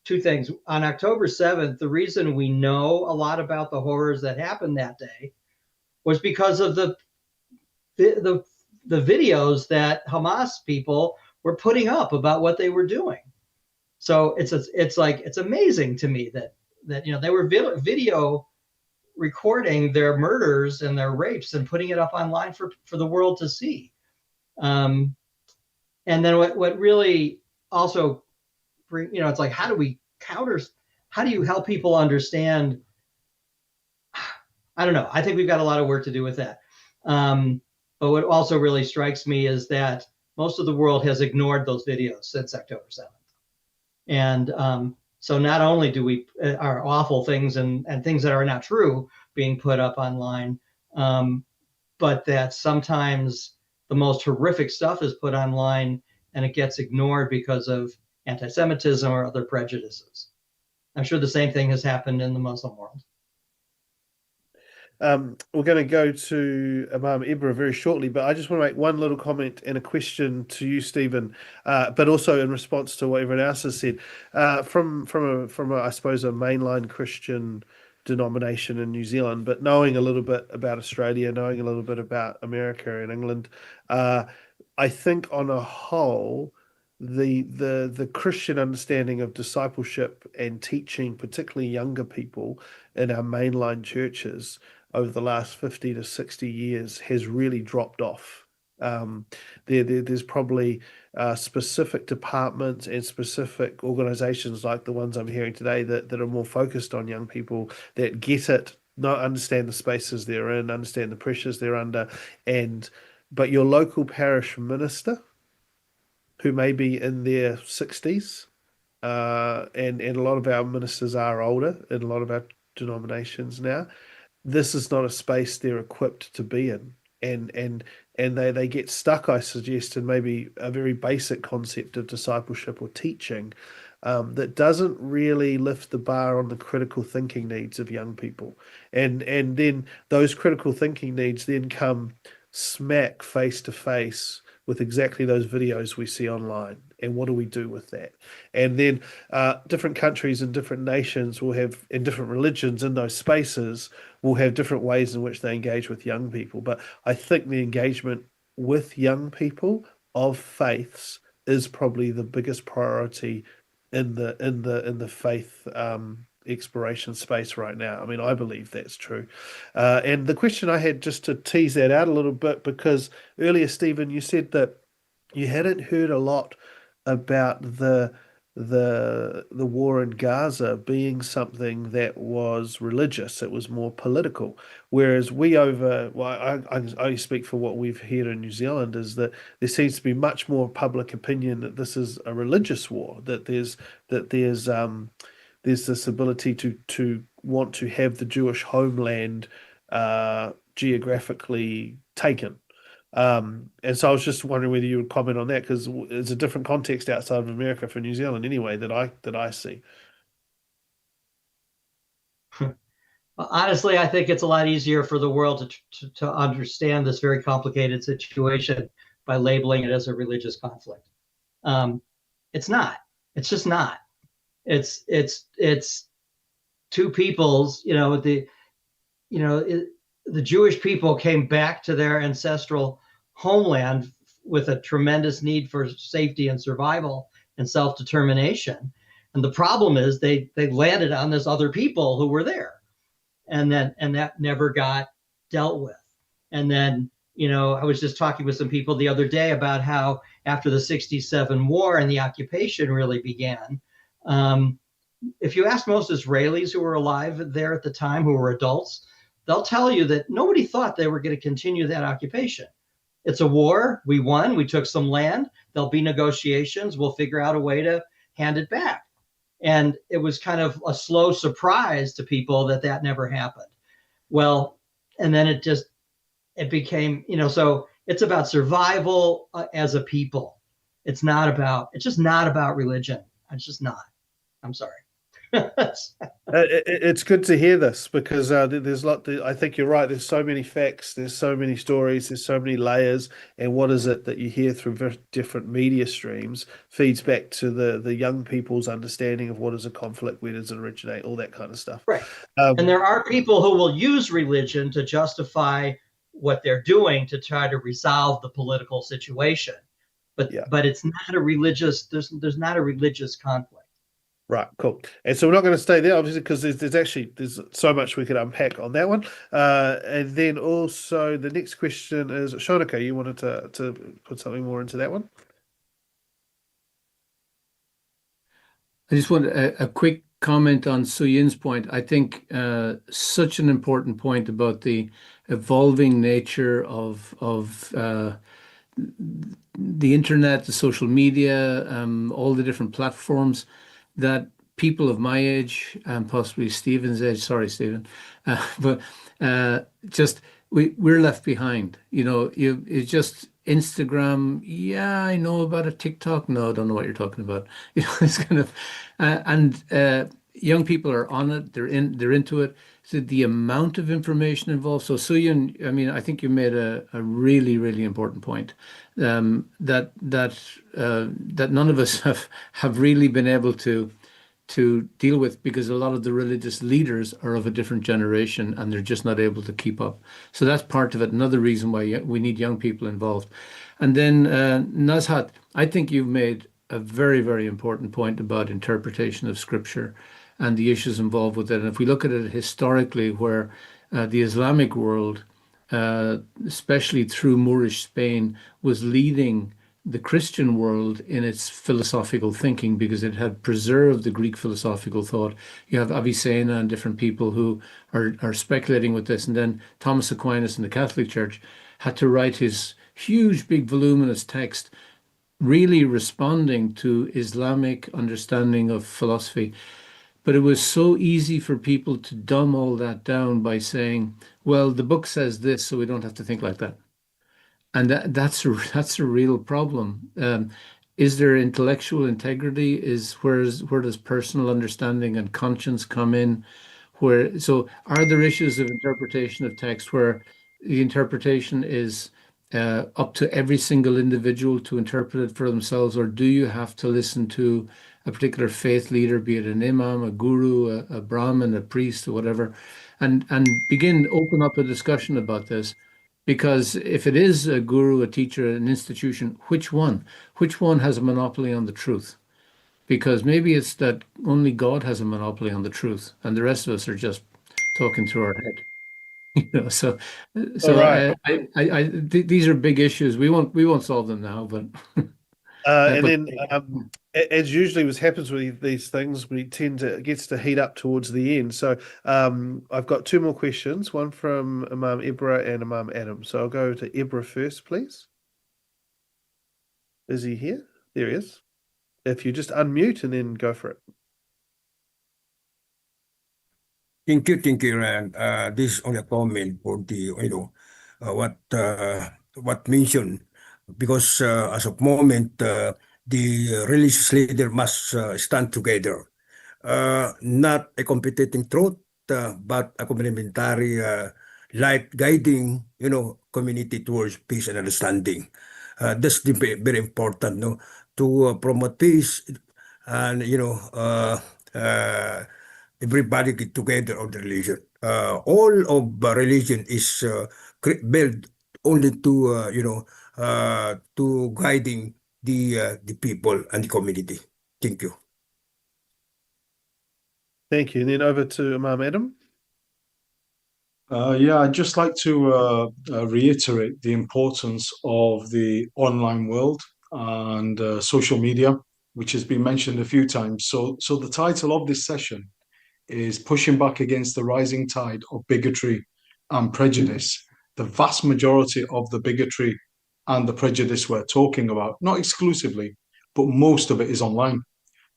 two things. On October 7th, the reason we know a lot about the horrors that happened that day was because of the videos that Hamas people were putting up about what they were doing. So it's amazing to me that they were video recording their murders and their rapes and putting it up online for the world to see. And then what really also it's like, how do you help people understand? I don't know. I think we've got a lot of work to do with that. But what also really strikes me is that most of the world has ignored those videos since October 7th. And so not only are awful things and things that are not true being put up online, but that sometimes the most horrific stuff is put online and it gets ignored because of anti-Semitism or other prejudices. I'm sure the same thing has happened in the Muslim world. We're going to go to Imam Ibra very shortly, but I just want to make one little comment and a question to you, Stephen, but also in response to what everyone else has said. From a I suppose a mainline Christian denomination in New Zealand, but knowing a little bit about Australia, knowing a little bit about America and England, I think on a whole, the Christian understanding of discipleship and teaching, particularly younger people in our mainline churches over the last 50 to 60 years has really dropped off. There's probably specific departments and specific organizations like the ones I'm hearing today that are more focused on young people, that get it, not understand the spaces they're in, understand the pressures they're under, but your local parish minister, who may be in their 60s, and a lot of our ministers are older in a lot of our denominations now. This is not a space they're equipped to be in, and they get stuck, I suggest, in maybe a very basic concept of discipleship or teaching that doesn't really lift the bar on the critical thinking needs of young people, and then those critical thinking needs then come smack face to face with exactly those videos we see online. And what do we do with that? And then different countries and different nations will have, and different religions in those spaces will have different ways in which they engage with young people. But I think the engagement with young people of faiths is probably the biggest priority in the faith exploration space right now. I mean, I believe that's true. And the question I had, just to tease that out a little bit, because earlier, Stephen, you said that you hadn't heard a lot about the war in Gaza being something that was religious. It was more political. Whereas I only speak for what we've heard in New Zealand, is that there seems to be much more public opinion that this is a religious war, that there's this ability to want to have the Jewish homeland geographically taken. And so I was just wondering whether you would comment on that, because it's a different context outside of America for New Zealand anyway that I see. Honestly, I think it's a lot easier for the world to understand this very complicated situation by labeling it as a religious conflict. It's not. It's just not. It's two peoples. The Jewish people came back to their ancestral homeland with a tremendous need for safety and survival and self-determination. And the problem is they landed on this other people who were there. And that never got dealt with. And then, I was just talking with some people the other day about how after the 67 war and the occupation really began, if you ask most Israelis who were alive there at the time, who were adults, they'll tell you that nobody thought they were going to continue that occupation. It's a war. We won. We took some land. There'll be negotiations. We'll figure out a way to hand it back. And it was kind of a slow surprise to people that never happened. Well, and then it became, so it's about survival as a people. It's just not about religion. It's just not. I'm sorry. It's good to hear this because there's I think you're right. There's so many facts, there's so many stories, there's so many layers, and what is it that you hear through different media streams feeds back to the young people's understanding of what is a conflict, where does it originate, all that kind of stuff. Right. And there are people who will use religion to justify what they're doing to try to resolve the political situation, but it's not a religious. There's not a religious conflict. Right, cool. And so we're not going to stay there, obviously, because there's so much we could unpack on that one. And then also the next question is, Shonika, you wanted to put something more into that one? I just want a quick comment on Suyin's point. I think such an important point about the evolving nature of the internet, the social media, all the different platforms, that people of my age and possibly Stephen's age, sorry, Stephen, but just we're left behind. You know, it's just Instagram. Yeah, I know about a TikTok. No, I don't know what you're talking about. You know, it's kind of, and young people are on it. They're into it. So the amount of information involved. So Suyin, I mean, I think you made a really, really important point that none of us have really been able to deal with, because a lot of the religious leaders are of a different generation and they're just not able to keep up. So that's part of it. Another reason why we need young people involved. And then Nazhat, I think you've made a very, very important point about interpretation of scripture and the issues involved with it. And if we look at it historically, where the Islamic world, especially through Moorish Spain, was leading the Christian world in its philosophical thinking, because it had preserved the Greek philosophical thought. You have Avicenna and different people who are speculating with this. And then Thomas Aquinas in the Catholic Church had to write his huge, big, voluminous text, really responding to Islamic understanding of philosophy. But it was so easy for people to dumb all that down by saying, well, the book says this, so we don't have to think like that. And that's a real problem. Is there intellectual integrity? Where does personal understanding and conscience come in? So are there issues of interpretation of text where the interpretation is up to every single individual to interpret it for themselves, or do you have to listen to a particular faith leader, be it an imam, a guru, a brahmin, a priest, or whatever, and open up a discussion about this? Because if it is a guru, a teacher, an institution, which one has a monopoly on the truth? Because maybe it's that only God has a monopoly on the truth, and the rest of us are just talking through our head. You know, so right. These are big issues. We won't solve them now, but. And then, as usually what happens with these things, it gets to heat up towards the end. So I've got two more questions, one from Imam Ibra and Imam Adam. So I'll go to Ibra first, please. Is he here? There he is. If you just unmute and then go for it. Thank you, Ryan. This is only a comment for the, what mentioned, because as of moment, the religious leader must stand together, not a competing truth, but a complementary light guiding, community towards peace and understanding. That's very important, no, to promote peace and everybody get together on the religion. All of religion is built only to to guiding the people and the community. Thank you. Thank you. And then over to Imam Adam. I'd just like to reiterate the importance of the online world and social media, which has been mentioned a few times. So the title of this session is Pushing Back Against the Rising Tide of Bigotry and Prejudice. The vast majority of the bigotry and the prejudice we're talking about, not exclusively, but most of it is online.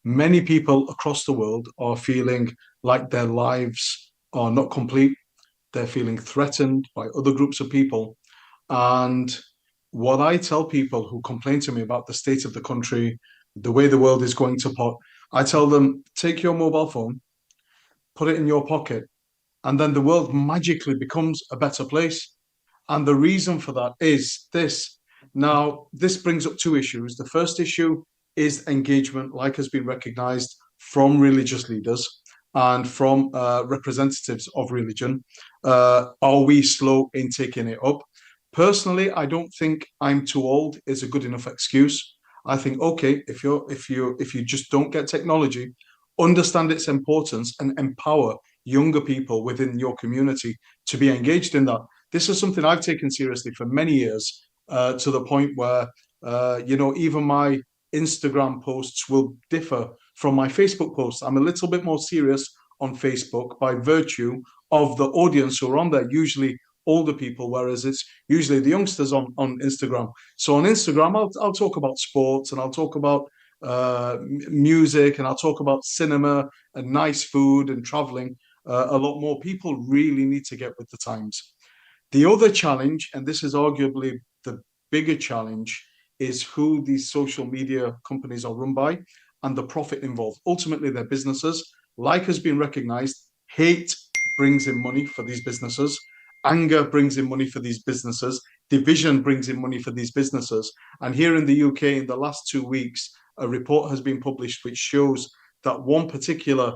Many people across the world are feeling like their lives are not complete. They're feeling threatened by other groups of people. And what I tell people who complain to me about the state of the country, the way the world is going to pot, I tell them, take your mobile phone, put it in your pocket, and then the world magically becomes a better place. And the reason for that is this. Now, this brings up two issues. The first issue is engagement, like has been recognized from religious leaders and from representatives of religion. Are we slow in taking it up? Personally, I don't think I'm too old is a good enough excuse. I think, okay, if you just don't get technology, understand its importance and empower younger people within your community to be engaged in that. This is something I've taken seriously for many years, to the point where, even my Instagram posts will differ from my Facebook posts. I'm a little bit more serious on Facebook by virtue of the audience who are on there, usually older people, whereas it's usually the youngsters on Instagram. So on Instagram, I'll talk about sports, and I'll talk about music, and I'll talk about cinema and nice food and traveling a lot more. People really need to get with the times. The other challenge, and this is arguably the bigger challenge, is who these social media companies are run by and the profit involved. Ultimately, they're businesses. Like has been recognized, hate brings in money for these businesses. Anger brings in money for these businesses. Division brings in money for these businesses. And here in the UK, in the last 2 weeks, a report has been published which shows that one particular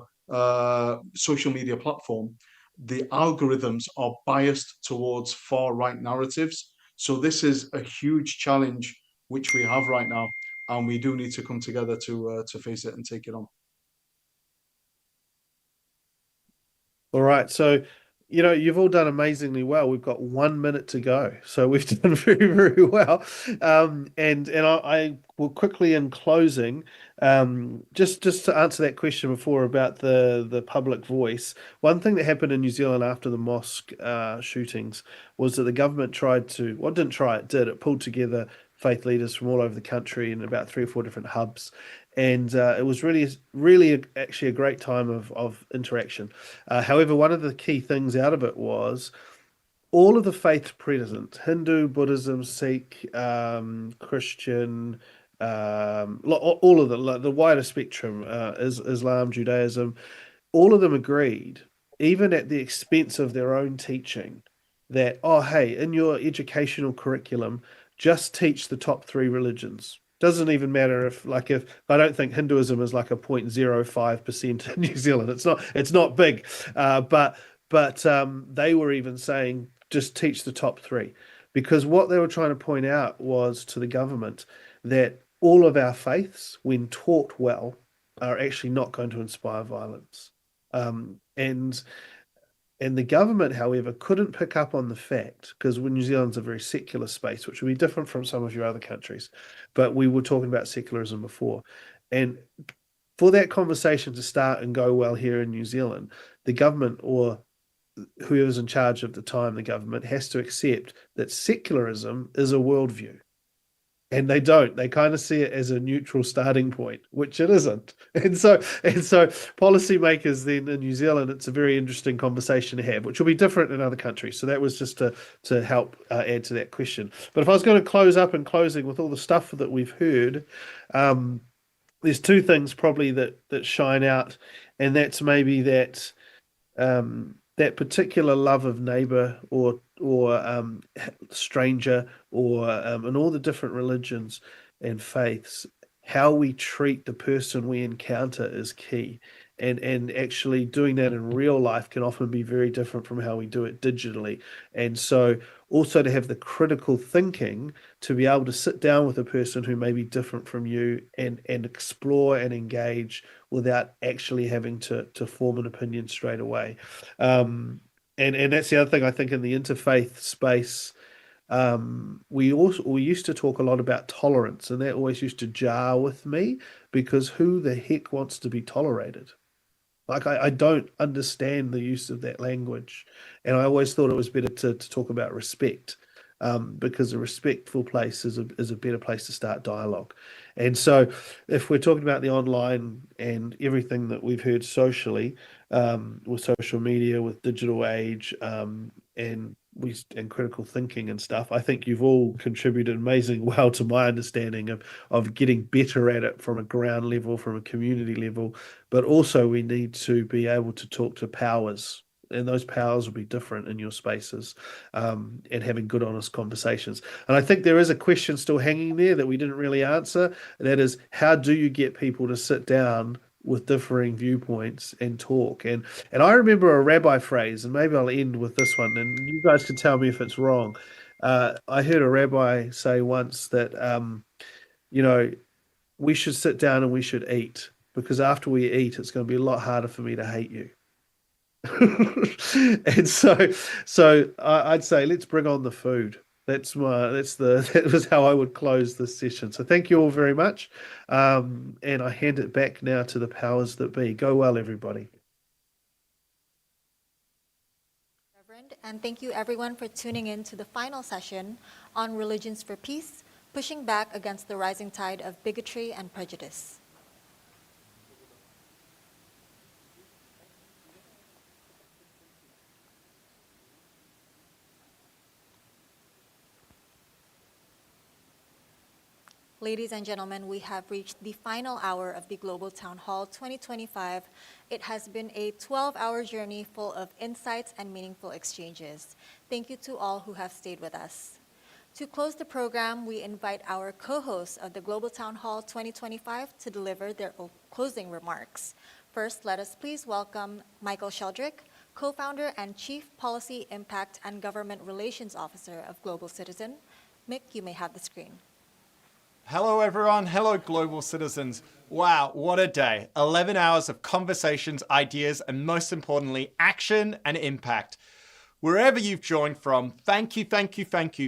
social media platform, the algorithms are biased towards far-right narratives. So this is a huge challenge which we have right now, and we do need to come together to face it and take it on. All right, so you've all done amazingly well. We've got 1 minute to go, so we've done very, very well. And I will quickly, in closing, just to answer that question before about the public voice. One thing that happened in New Zealand after the mosque shootings was that the government it pulled together faith leaders from all over the country in about 3 or 4 different hubs. And it was really actually a great time of interaction. However, one of the key things out of it was all of the faiths present, Hindu, Buddhism, Sikh, Christian, all of the wider spectrum, Islam, Judaism, all of them agreed, even at the expense of their own teaching, that, oh, hey, in your educational curriculum, just teach the top 3 religions. Doesn't even matter if I don't think Hinduism is like a 0.05% in New Zealand. It's not big, but they were even saying just teach the top 3, because what they were trying to point out was to the government that all of our faiths, when taught well, are actually not going to inspire violence. And the government, however, couldn't pick up on the fact, because New Zealand's a very secular space, which would be different from some of your other countries. But we were talking about secularism before. And for that conversation to start and go well here in New Zealand, the government, or whoever's in charge at the time, the government, has to accept that secularism is a worldview. And they don't. They kind of see it as a neutral starting point, which it isn't. And so policymakers then in New Zealand, it's a very interesting conversation to have, which will be different in other countries. So that was just to help add to that question. But if I was going to close up in closing with all the stuff that we've heard, there's 2 things probably that shine out, and that's maybe that that particular love of neighbor or stranger, or in all the different religions and faiths, how we treat the person we encounter is key. And actually doing that in real life can often be very different from how we do it digitally. And so also to have the critical thinking to be able to sit down with a person who may be different from you and explore and engage without actually having to form an opinion straight away. And that's the other thing I think in the interfaith space. We used to talk a lot about tolerance, and that always used to jar with me, because who the heck wants to be tolerated? Like, I don't understand the use of that language, and I always thought it was better to talk about respect, because a respectful place is a better place to start dialogue. And so if we're talking about the online and everything that we've heard socially, with social media, with digital age, and and critical thinking and stuff. I think you've all contributed amazingly well to my understanding of getting better at it from a ground level, from a community level. But also we need to be able to talk to powers, and those powers will be different in your spaces, and having good, honest conversations. And I think there is a question still hanging there that we didn't really answer. And that is, how do you get people to sit down with differing viewpoints and talk? And I remember a rabbi phrase, and maybe I'll end with this one, and you guys can tell me if it's wrong. I heard a rabbi say once that, we should sit down and we should eat, because after we eat, it's going to be a lot harder for me to hate you. And so I'd say, let's bring on the food. That was how I would close this session. So thank you all very much. And I hand it back now to the powers that be. Go well, everybody. Reverend, and thank you everyone for tuning in to the final session on Religions for Peace, pushing back against the rising tide of bigotry and prejudice. Ladies and gentlemen, we have reached the final hour of the Global Town Hall 2025. It has been a 12-hour journey full of insights and meaningful exchanges. Thank you to all who have stayed with us. To close the program, we invite our co-hosts of the Global Town Hall 2025 to deliver their closing remarks. First, let us please welcome Michael Sheldrick, co-founder and Chief Policy Impact and Government Relations Officer of Global Citizen. Mick, you may have the screen. Hello, everyone. Hello, global citizens. Wow, what a day. 11 hours of conversations, ideas, and most importantly, action and impact. Wherever you've joined from, thank you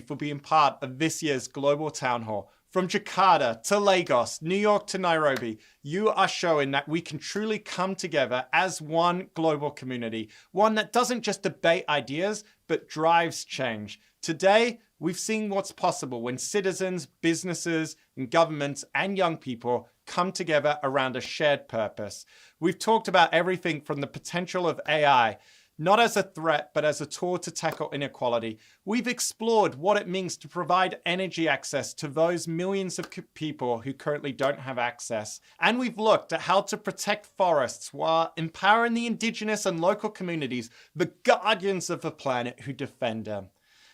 for being part of this year's Global Town Hall. From Jakarta to Lagos, New York to Nairobi, you are showing that we can truly come together as one global community, one that doesn't just debate ideas, but drives change. Today, we've seen what's possible when citizens, businesses, and governments and young people come together around a shared purpose. We've talked about everything from the potential of AI, not as a threat, but as a tool to tackle inequality. We've explored what it means to provide energy access to those millions of people who currently don't have access. And we've looked at how to protect forests while empowering the indigenous and local communities, the guardians of the planet who defend them.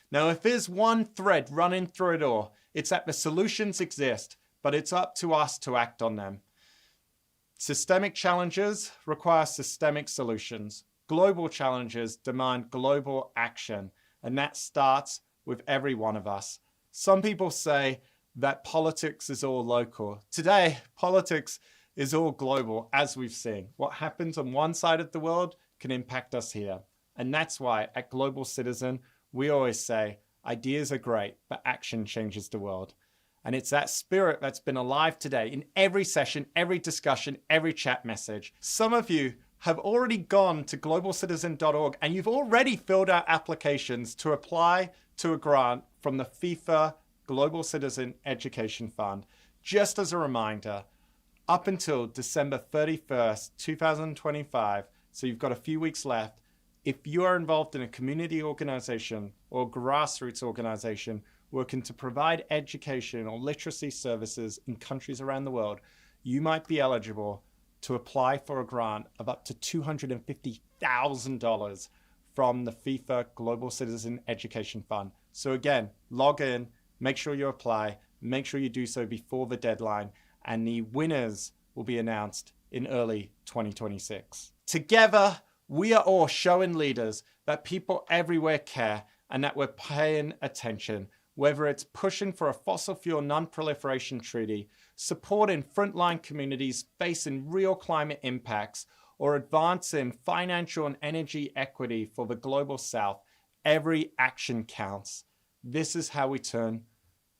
Now, if there's one thread running through it all, it's that the solutions exist, but it's up to us to act on them. Systemic challenges require systemic solutions. Global challenges demand global action, and that starts with every one of us. Some people say that politics is all local. Today, politics is all global, as we've seen. What happens on one side of the world can impact us here. And that's why at Global Citizen, we always say, ideas are great, but action changes the world. And it's that spirit that's been alive today in every session, every discussion, every chat message. Some of you have already gone to globalcitizen.org and you've already filled out applications to apply to a grant from the FIFA Global Citizen Education Fund. Just as a reminder, up until December 31st, 2025, so you've got a few weeks left, if you are involved in a community organization or grassroots organization working to provide education or literacy services in countries around the world, you might be eligible to apply for a grant of up to $250,000 from the FIFA Global Citizen Education Fund. So again, log in, make sure you apply, make sure you do so before the deadline, and the winners will be announced in early 2026. Together, we are all showing leaders that people everywhere care and that we're paying attention, whether it's pushing for a fossil fuel non-proliferation treaty, supporting frontline communities facing real climate impacts, or advancing financial and energy equity for the global south. Every action counts. This is how we turn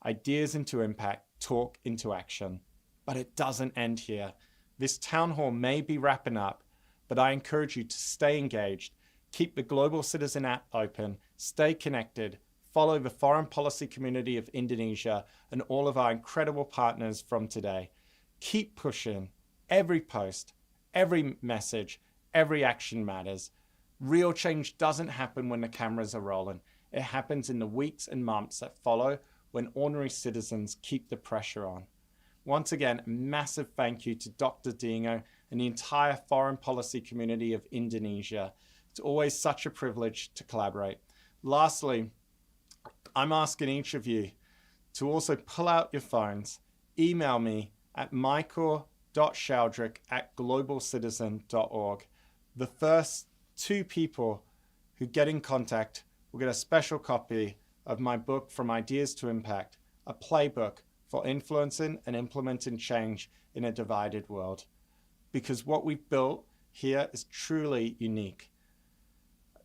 ideas into impact, talk into action. But it doesn't end here. This town hall may be wrapping up, but I encourage you to stay engaged, keep the Global Citizen app open, stay connected, follow the foreign policy community of Indonesia and all of our incredible partners from today. Keep pushing. Every post, every message, every action matters. Real change doesn't happen when the cameras are rolling. It happens in the weeks and months that follow when ordinary citizens keep the pressure on. Once again, a massive thank you to Dr. Dingo and the entire foreign policy community of Indonesia. It's always such a privilege to collaborate. Lastly, I'm asking each of you to also pull out your phones, email me at michael.sheldrick@globalcitizen.org. The first 2 people who get in contact will get a special copy of my book, From Ideas to Impact, a playbook for influencing and implementing change in a divided world. Because what we've built here is truly unique.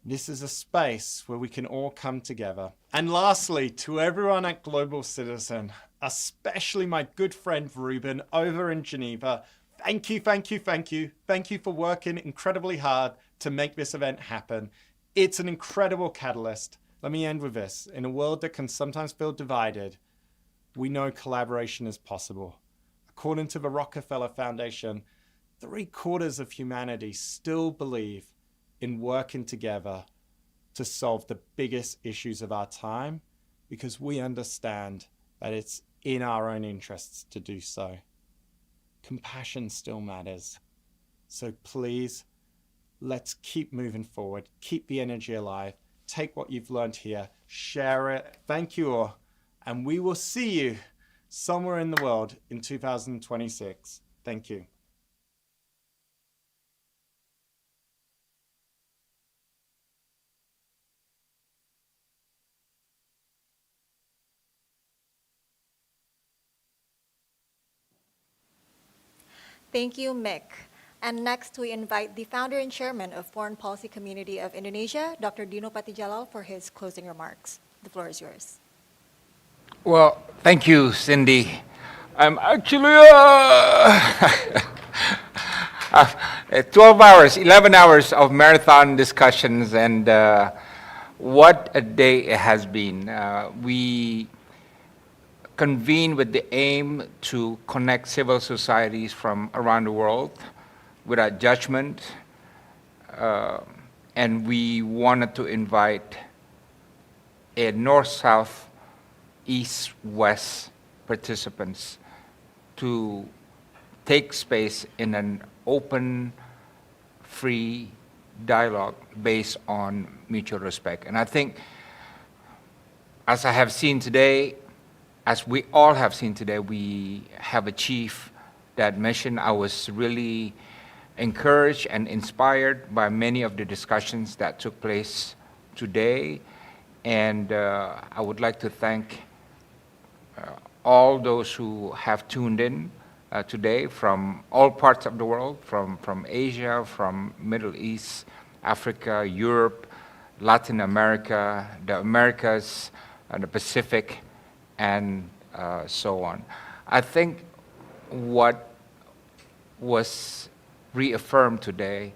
This is a space where we can all come together. And lastly, to everyone at Global Citizen, especially my good friend Ruben over in Geneva, thank you, thank you, thank you. Thank you for working incredibly hard to make this event happen. It's an incredible catalyst. Let me end with this. In a world that can sometimes feel divided, we know collaboration is possible. According to the Rockefeller Foundation, 3/4 of humanity still believe in working together to solve the biggest issues of our time, because we understand that it's in our own interests to do so. Compassion still matters. So please, let's keep moving forward, keep the energy alive, take what you've learned here, share it. Thank you all, and we will see you somewhere in the world in 2026. Thank you. Thank you, Mick. And next, we invite the founder and chairman of Foreign Policy Community of Indonesia, Dr. Dino Patijalal, for his closing remarks. The floor is yours. Well, thank you, Cindy. I'm actually 12 hours, 11 hours of marathon discussions, and what a day it has been. We convene with the aim to connect civil societies from around the world without judgment, and we wanted to invite a north-south, east-west participants to take space in an open, free dialogue based on mutual respect. And I think, as I have seen today, as we all have seen today, we have achieved that mission. I was really encouraged and inspired by many of the discussions that took place today. And I would like to thank all those who have tuned in today from all parts of the world, from Asia, from Middle East, Africa, Europe, Latin America, the Americas, the Pacific, and so on. I think what was reaffirmed today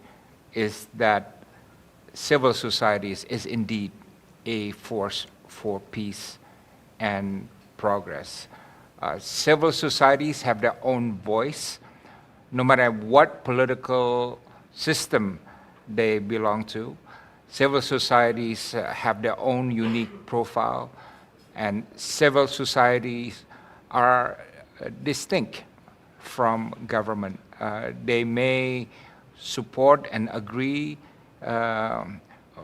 is that civil societies is indeed a force for peace and progress. Civil societies have their own voice, no matter what political system they belong to. Civil societies have their own unique profile, and civil societies are distinct from government. They may support and agree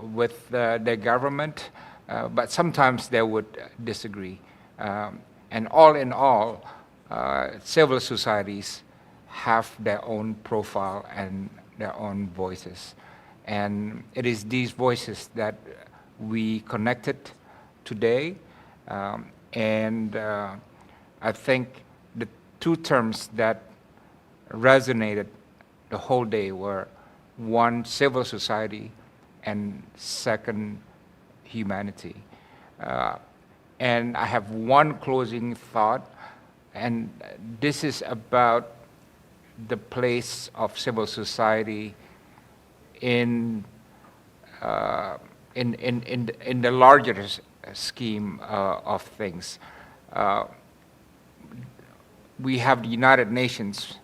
with the government, but sometimes they would disagree. And all in all, civil societies have their own profile and their own voices. And it is these voices that we connected today. And I think the two terms that resonated the whole day were, one, civil society, and second, humanity. And I have one closing thought, and this is about the place of civil society in the larger scheme of things. We have the United Nations,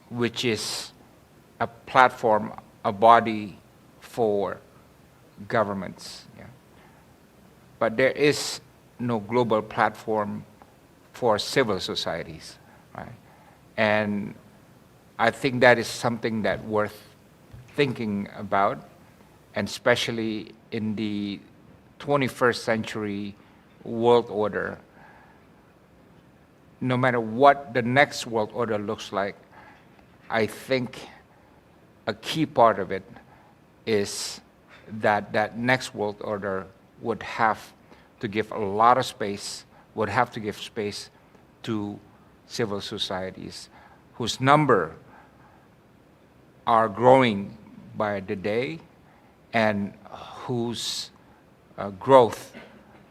which is a platform, a body for governments. Yeah. but there is no global platform for civil societies, right? And I think that is something that worth thinking about, and especially in the 21st century world order. No matter what the next world order looks like, I think a key part of it is that that next world order would have to give a lot of space, would have to give space to civil societies whose number are growing by the day and whose growth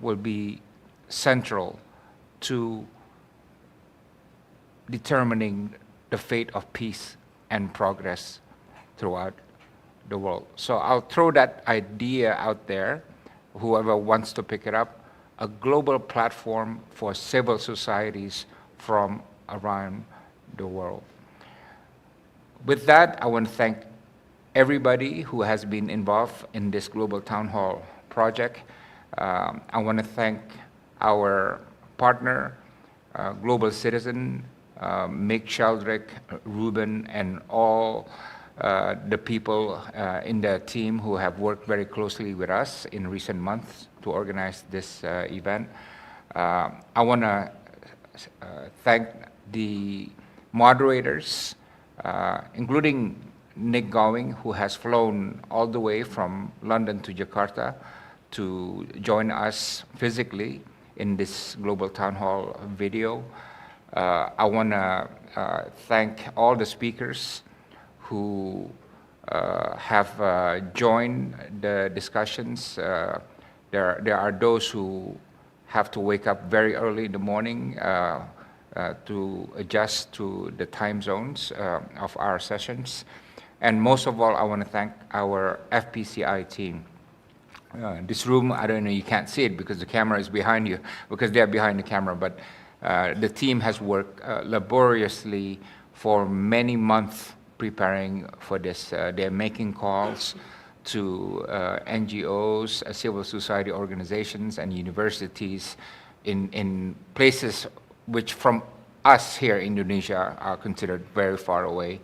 will be central to determining the fate of peace and progress throughout the world. So I'll throw that idea out there, whoever wants to pick it up, a global platform for civil societies from around the world. With that, I want to thank everybody who has been involved in this Global Town Hall project. I want to thank our partner, Global Citizen, Mick Sheldrick, Ruben, and all the people in the team who have worked very closely with us in recent months to organize this event. I want to thank the moderators, including Nick Gowing, who has flown all the way from London to Jakarta to join us physically in this Global Town Hall video. I want to thank all the speakers who have joined the discussions. There are those who have to wake up very early in the morning to adjust to the time zones of our sessions. And most of all, I want to thank our FPCI team. This room, I don't know, you can't see it because the camera is behind you, because they're behind the camera, but the team has worked laboriously for many months preparing for this. They're making calls to NGOs, civil society organizations, and universities in places which from us here in Indonesia are considered very far away.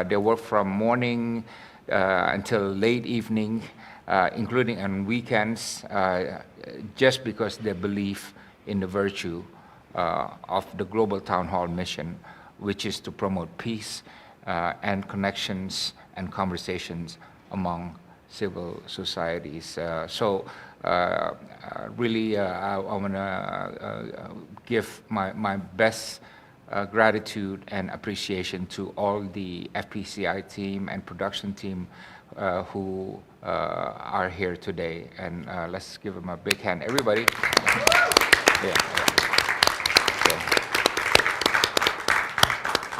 They work from morning until late evening, including on weekends, just because they believe in the virtue of the Global Town Hall mission, which is to promote peace and connections and conversations among civil societies. Really, I want to give my best gratitude and appreciation to all the FPCI team and production team who are here today. And let's give them a big hand, everybody.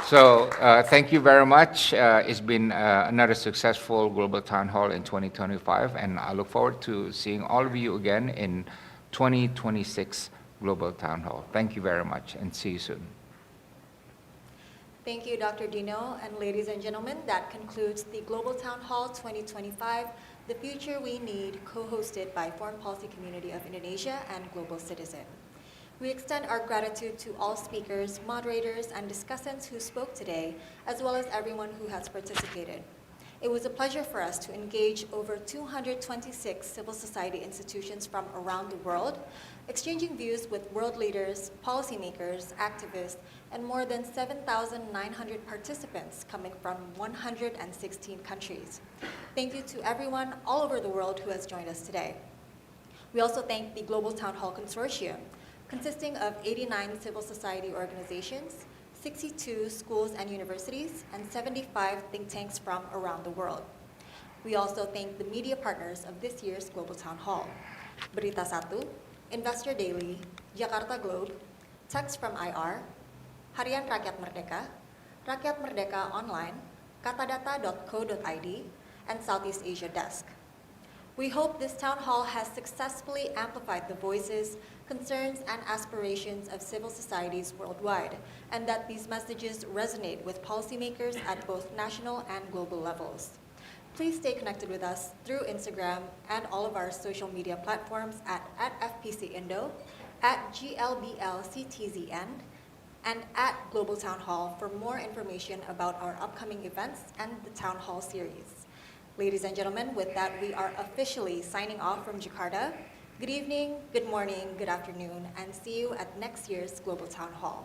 So thank you very much. It's been another successful Global Town Hall in 2025, and I look forward to seeing all of you again in 2026 Global Town Hall. Thank you very much, and see you soon. Thank you, Dr. Dino, and ladies and gentlemen, that concludes the Global Town Hall 2025, The Future We Need, co-hosted by Foreign Policy Community of Indonesia and Global Citizen. We extend our gratitude to all speakers, moderators, and discussants who spoke today, as well as everyone who has participated. It was a pleasure for us to engage over 226 civil society institutions from around the world, exchanging views with world leaders, policymakers, activists, and more than 7,900 participants coming from 116 countries. Thank you to everyone all over the world who has joined us today. We also thank the Global Town Hall Consortium, consisting of 89 civil society organizations, 62 schools and universities, and 75 think tanks from around the world. We also thank the media partners of this year's Global Town Hall: Berita Satu, Investor Daily, Jakarta Globe, Text from IR, Harian Rakyat Merdeka, Rakyat Merdeka Online, katadata.co.id, and Southeast Asia Desk. We hope this town hall has successfully amplified the voices, concerns, and aspirations of civil societies worldwide, and that these messages resonate with policymakers at both national and global levels. Please stay connected with us through Instagram and all of our social media platforms at FPC Indo, at GLBLCTZN, and at Global Town Hall for more information about our upcoming events and the Town Hall series. Ladies and gentlemen, with that, we are officially signing off from Jakarta. Good evening, good morning, good afternoon, and see you at next year's Global Town Hall.